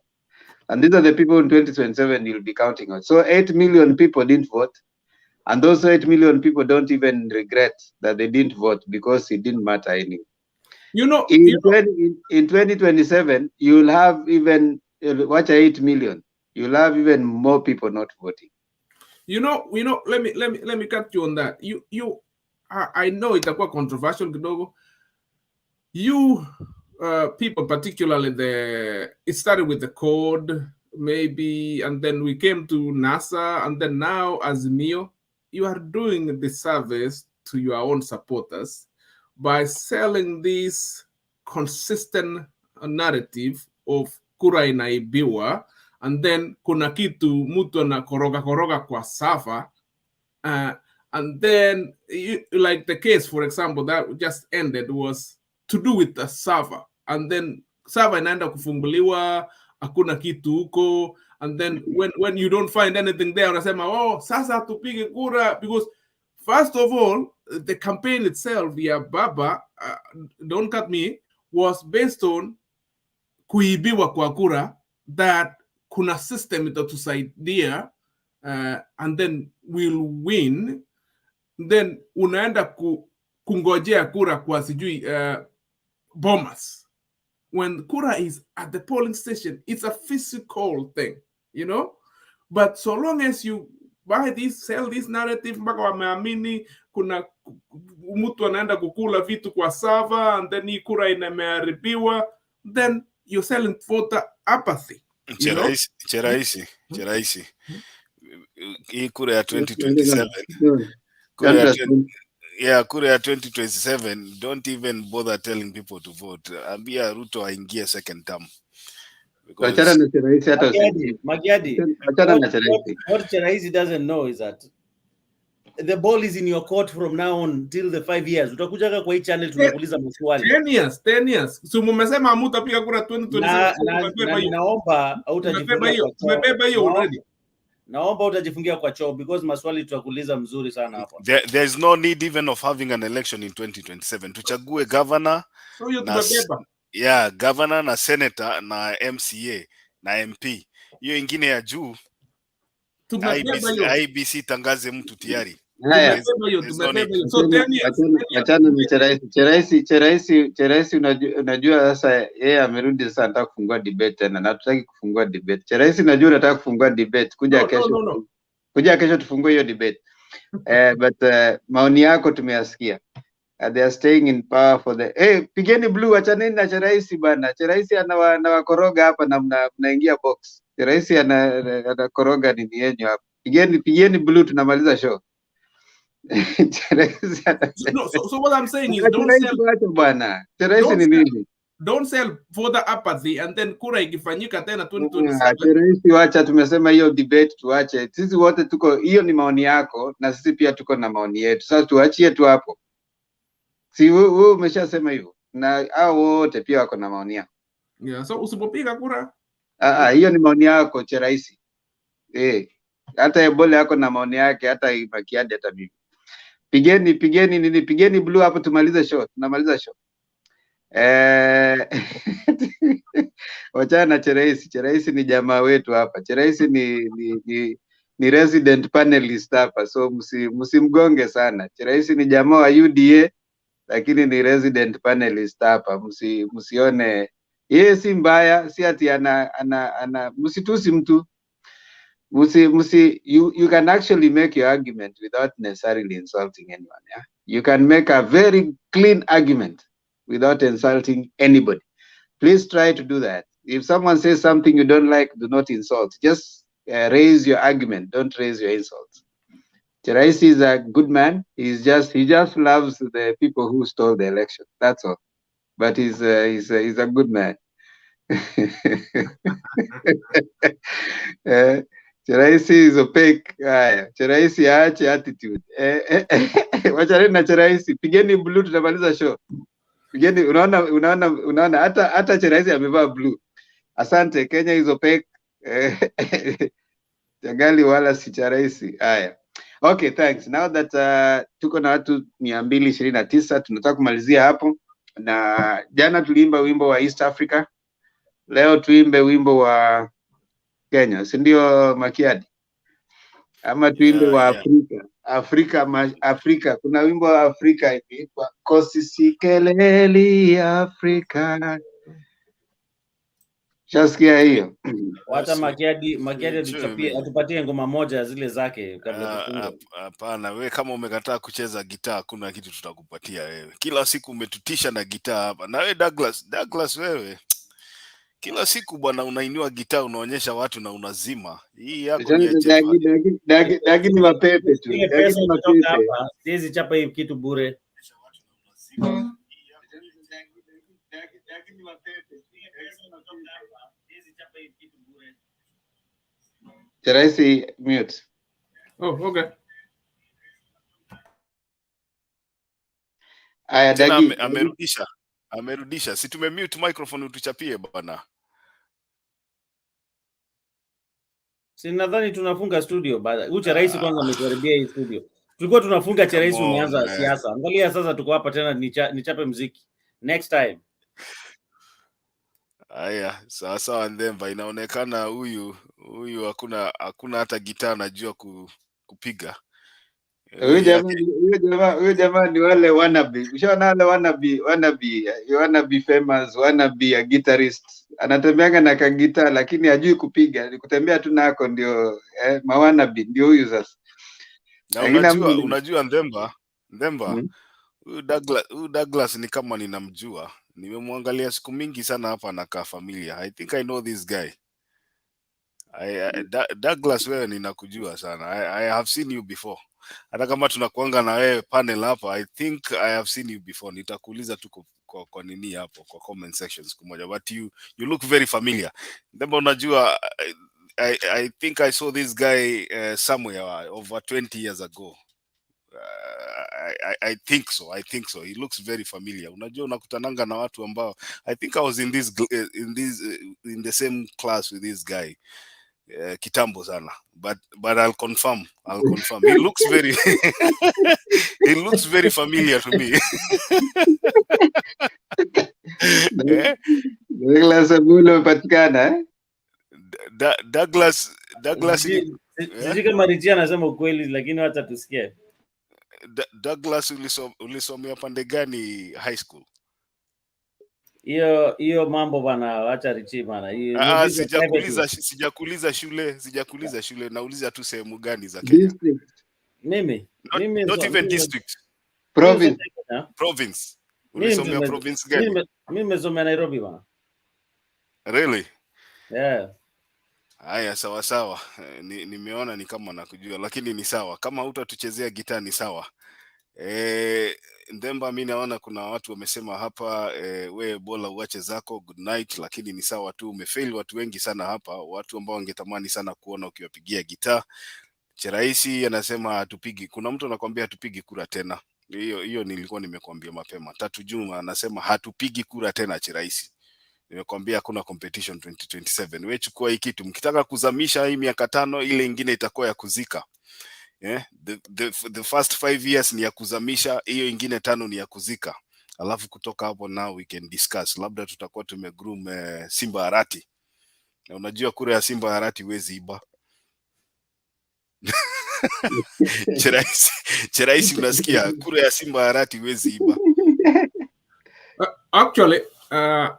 And these are the people in 2027 you'll be counting on. So 8 million people didn't vote. And those 8 million people don't even regret that they didn't vote because it didn't matter anyway. In 2027, you'll have even, watch 8 million. You'll have even more people not voting. Let me cut you on that. I know itakuwa controversial kidogo. You people, particularly it started with the code, maybe, and then we came to NASA, and then now Azimio. You are doing the service to your own supporters by selling this consistent narrative of kura inaibiwa, and then kuna kitu mtu anakoroga kwa safa, and then like the case, for example, that just ended was to do with the server, and then server inaenda kufunguliwa, hakuna kitu huko, and then when you don't find anything there, unasema oh, sasa tupige kura, because first of all, the campaign itself, Baba, don't cut me, was based on kuibiwa kwa kura, that kuna system itatusaidia, and then we'll win. Then unaenda kungojea kura kwa sijui bombers. When kura is at the polling station, it's a physical thing, But so long as you sell this narrative, mpaka wameamini kuna mtu anaenda kukula vitu kwa sava, and then hii kura inameharibiwa, then you're selling voter apathy. Cheraisi. Hii kura ya 2027. Kura ya 2027, don't even bother telling people to vote. Ambia Ruto aingie second term. Magiadi, what Cheraisi doesn't know is that the ball is in your court from now on till the 5 years. Utakujaga kwa hii channel tunakuuliza maswali. 10 years. So mmesema hamtapiga kura 2027. Naomba utajifungia kwa choo. Tumebeba hiyo already. Naomba utajifungia kwa choo because maswali tutakuuliza mzuri sana hapa. There's no need even of having an election in 2027. Tuchague governor. Governor na senator na MCA na MP. Hiyo ingine ya juu IBC tangaze mtu tayari. Achana na Cheraisi, unajua sasa yeye amerudi sasa, anataka kufungua debate tena, na tutaki kufungua debate. Cheraisi, najua unataka kufungua debate, kuja kesho tufungue hiyo debate. But maoni yako tumeyasikia. They are staying in power for the pigeni blue, achaneni na Cheraisi bana. Cheraisi anawakoroga hapa na mnaingia box. Cheraisi anakoroga nini yenyu hapa. Pigeni blue, tunamaliza show. So what I'm saying is don't sell voter apathy, and then kura ikifanyika tena 2027. Cheraisi, wacha, tumesema hiyo debate tuache. Sisi wote tuko, hiyo ni maoni yako na sisi pia tuko na maoni yetu. Sasa tuachie tu hapo. Si wewe umeshasema hivyo, na hao wote pia wako na maoni yao. So usipopiga kura, hiyo ni maoni yako Cheraisi. Hata Ebola yako na maoni yake, hata Makiadi, hata mimi. Pigeni blue hapo, tumalize show. Tunamaliza show. Wachana na Cheraisi. Cheraisi ni jamaa wetu hapa. Cheraisi ni resident panelist hapa, so msimgonge sana. Cheraisi ni jamaa wa UDA, lakini ni resident panelist hapa. Msione yeye si mbaya, si ati ana msitusi mtu. You can actually make your argument without necessarily insulting anyone. You can make a very clean argument without insulting anybody. Please try to do that. If someone says something you don't like, do not insult. Just raise your argument. Don't raise your insults. Cheraisi is a good man. He just loves the people who stole the election. That's all. But he's a good man. Cheraisi is opaque. Haya, Cheraisi aache attitude. Wachana na Cheraisi, pigeni blue tutamaliza show. Pigeni, unaona hata Cheraisi amevaa blue. Asante, Kenya is opaque. Jagali wala si Cheraisi. Haya. Okay, thanks. Now that tuko na watu 229 tunataka kumalizia hapo, na jana tuliimba wimbo wa East Africa, leo tuimbe wimbo wa Kenya, si ndio Makiadi? Ama tuimbe wa Afrika. Kuna wimbo wa Afrika inaitwa Kosisikeleli Afrika. Shasikia hiyo? Wacha Makiadi atupatie ngoma moja zile zake kabla tufunge. Hapana, wewe kama umekataa kucheza gitaa hakuna kitu tutakupatia wewe. Kila siku umetutisha na gitaa hapa. Na wewe Douglas wewe. Kila siku bwana unainua gitaa unaonyesha watu na unazima. Hii yako ni Dagi ni mapepe tu. Ile pesa kutoka hapa, siwezi chapa hii kitu bure. Cheraisi mute. Oh, okay. Aya, Dagi amerudisha. Si tumemute microphone utuchapie bwana. Si nadhani tunafunga studio baada. Cheraisi kwanza ametuharibia hii studio. Tulikuwa tunafunga Cheraisi umeanza siasa. Angalia sasa tuko hapa tena nichape muziki. Next time. Haya, sawa Ndemba, inaonekana huyu hakuna hata gitaa anajua kupiga. Huyu jamaa ni wale wannabe. Ushaona wale wannabe famous, wannabe a guitarist. Anatembeanga na kagita lakini hajui kupiga. Ni kutembea tu nako ndio mawanabe ndio huyu sasa. Na unajua Ndemba. Huyu Douglas ni kama ninamjua. Nimemwangalia siku mingi sana hapa anakaa familia. I think I know this guy. Douglas wewe ninakujua sana. I have seen you before. Hata kama tunakuanga na wewe panel hapa, I think I have seen you before. Nitakuuliza tu kwa nini hapo kwa comment section siku moja, but you look very familiar. Ndemba unajua I think I saw this guy somewhere over 20 years ago. I think so. He looks very familiar. Unajua unakutananga na watu ambao I think I was in the same class with this guy kitambo sana, but I'll confirm. He looks very he looks very familiar to me. Douglas Abulo patikana Douglas sisi kama Richie anasema ukweli lakini wacha tusikie. Douglas ulisomea pande gani high school? Hiyo mambo bana, acha Richie bana. Sijakuuliza shule, nauliza tu sehemu gani za Kenya. Mimi not even district. Province. Ulisomea province gani? Mimi nimesomea Nairobi bana. Really? Yeah. Haya, sawa. Nimeona ni kama nakujua, lakini ni sawa. Kama hutatuchezea gitaa ni sawa. Ndemba, mimi naona kuna watu wamesema hapa we bora uache zako, good night, lakini ni sawa tu. Umefail watu wengi sana hapa, watu ambao wangetamani sana kuona ukiwapigia gitaa. Cheraisi anasema hatupigi. Kuna mtu anakuambia hatupigi kura tena. Hiyo nilikuwa nimekuambia mapema. Tatu Juma anasema hatupigi kura tena Cheraisi. Nimekwambia hakuna competition 2027. Wewe chukua hii kitu. Mkitaka kuzamisha hii miaka 5, ile ingine itakuwa ya kuzika. Yeah? The first 5 years ni ya kuzamisha, hiyo ingine 5 ni ya kuzika. Alafu kutoka hapo now we can discuss. Labda tutakuwa tumegroom Simba Arati. Na unajua kura ya Simba Arati huwezi iba. Cheraisi unasikia kura ya Simba Arati huwezi iba. Actually,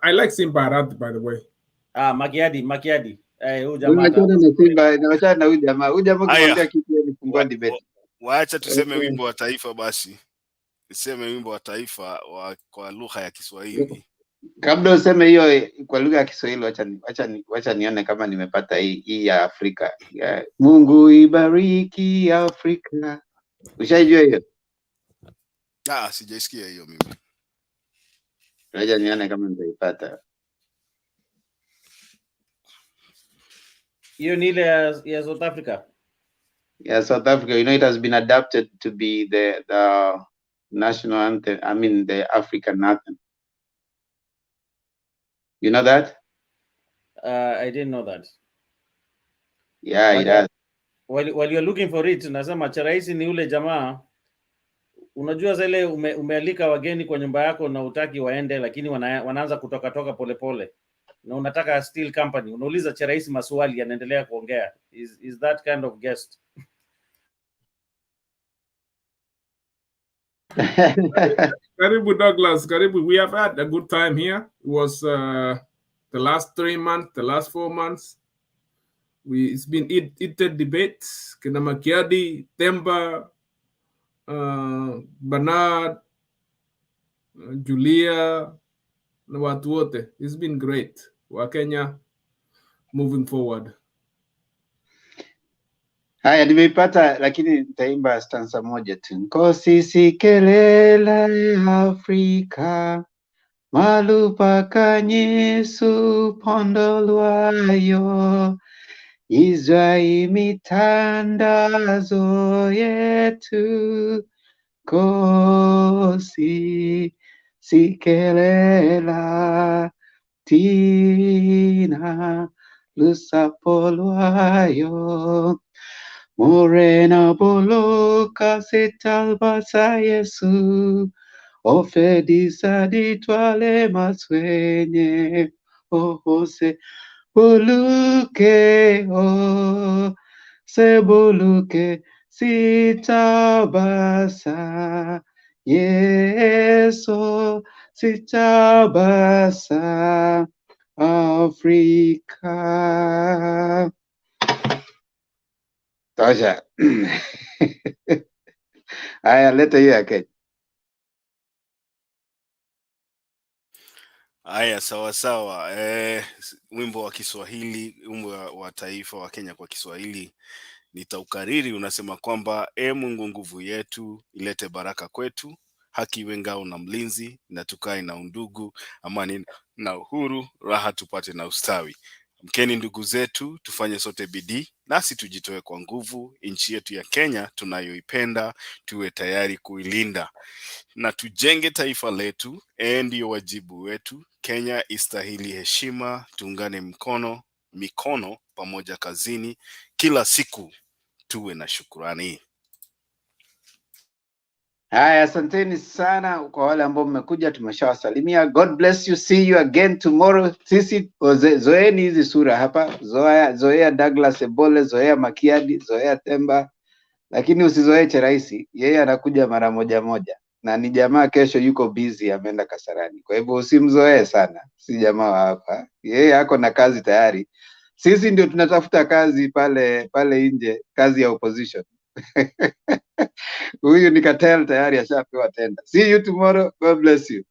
I like Simba Arati, by the way. Makiadi. Huyu jamaa na Simba, na na huyu jamaa kumwambia kitu ni fungua debate. Waacha tuseme wimbo wa taifa basi. Tuseme wimbo wa taifa kwa lugha ya Kiswahili. Kabla useme hiyo kwa lugha ya Kiswahili, wacha nione kama nimepata hii ya Afrika. Mungu ibariki Afrika. Ushaijua hiyo? Sijaisikia hiyo mimi. Wacha nione kama nitaipata. Hiyo ni ile ya South Africa. Yeah, South Africa, you know, it has been adapted to be the national anthem. I mean, the African anthem. You know that? I didn't know that. Yeah, But it has. While you're looking for it, nasema cha rais ni ule jamaa, unajua zile umealika wageni kwa nyumba yako na utaki waende, lakini wanaanza kutoka polepole na unataka steel company, unauliza cha rais maswali, anaendelea kuongea. Is that kind of guest? Karibu Douglas, Karibu. We have had a good time here. It was the last 3 months, the last 4 months. It's been heated debates. Kina Makiadi, Temba, Bernard, Julia, na watu wote. It's been great. Wakenya moving forward. Haya, nimeipata lakini nitaimba stanza moja tu. Nkosi sikelela Afrika malupakanyesu pondolwayo Izrai mitandazo yetu kosi sikelela tina lusapolwayo Morena boloka setalbasa Yesu ofedisa ditwale maswenye ohose boluke o se boluke sitabasa Yesu sitabasa Afrika. Tosha. Haya, leta hiyo yake. Haya, sawa sawa. Wimbo wa Kiswahili, wimbo wa taifa wa Kenya kwa Kiswahili nitaukariri, unasema kwamba Mungu nguvu yetu, ilete baraka kwetu, haki iwe ngao na mlinzi, na tukae na undugu, amani na uhuru, raha tupate na ustawi. Mkeni ndugu zetu, tufanye sote bidii, nasi tujitoe kwa nguvu, nchi yetu ya Kenya tunayoipenda, tuwe tayari kuilinda na tujenge taifa letu. Ndio wajibu wetu. Kenya istahili heshima, tuungane mikono pamoja kazini, kila siku tuwe na shukrani. Haya, asanteni sana kwa wale ambao mmekuja, tumeshawasalimia. God bless you, see you again tomorrow. Sisi zoeni hizi sura hapa, zoea Douglas Ebole, zoea Makiadi, zoea Temba, lakini usizoee Cheraisi, yeye anakuja mara moja na ni jamaa kesho yuko busy, ameenda Kasarani. Kwa hivyo usimzoee sana, si jamaa wa hapa, yeye ako na kazi tayari. Sisi ndio tunatafuta kazi pale nje, kazi ya opposition. Huyu ni Cartel tayari ashapewa tenda. See you tomorrow. God bless you.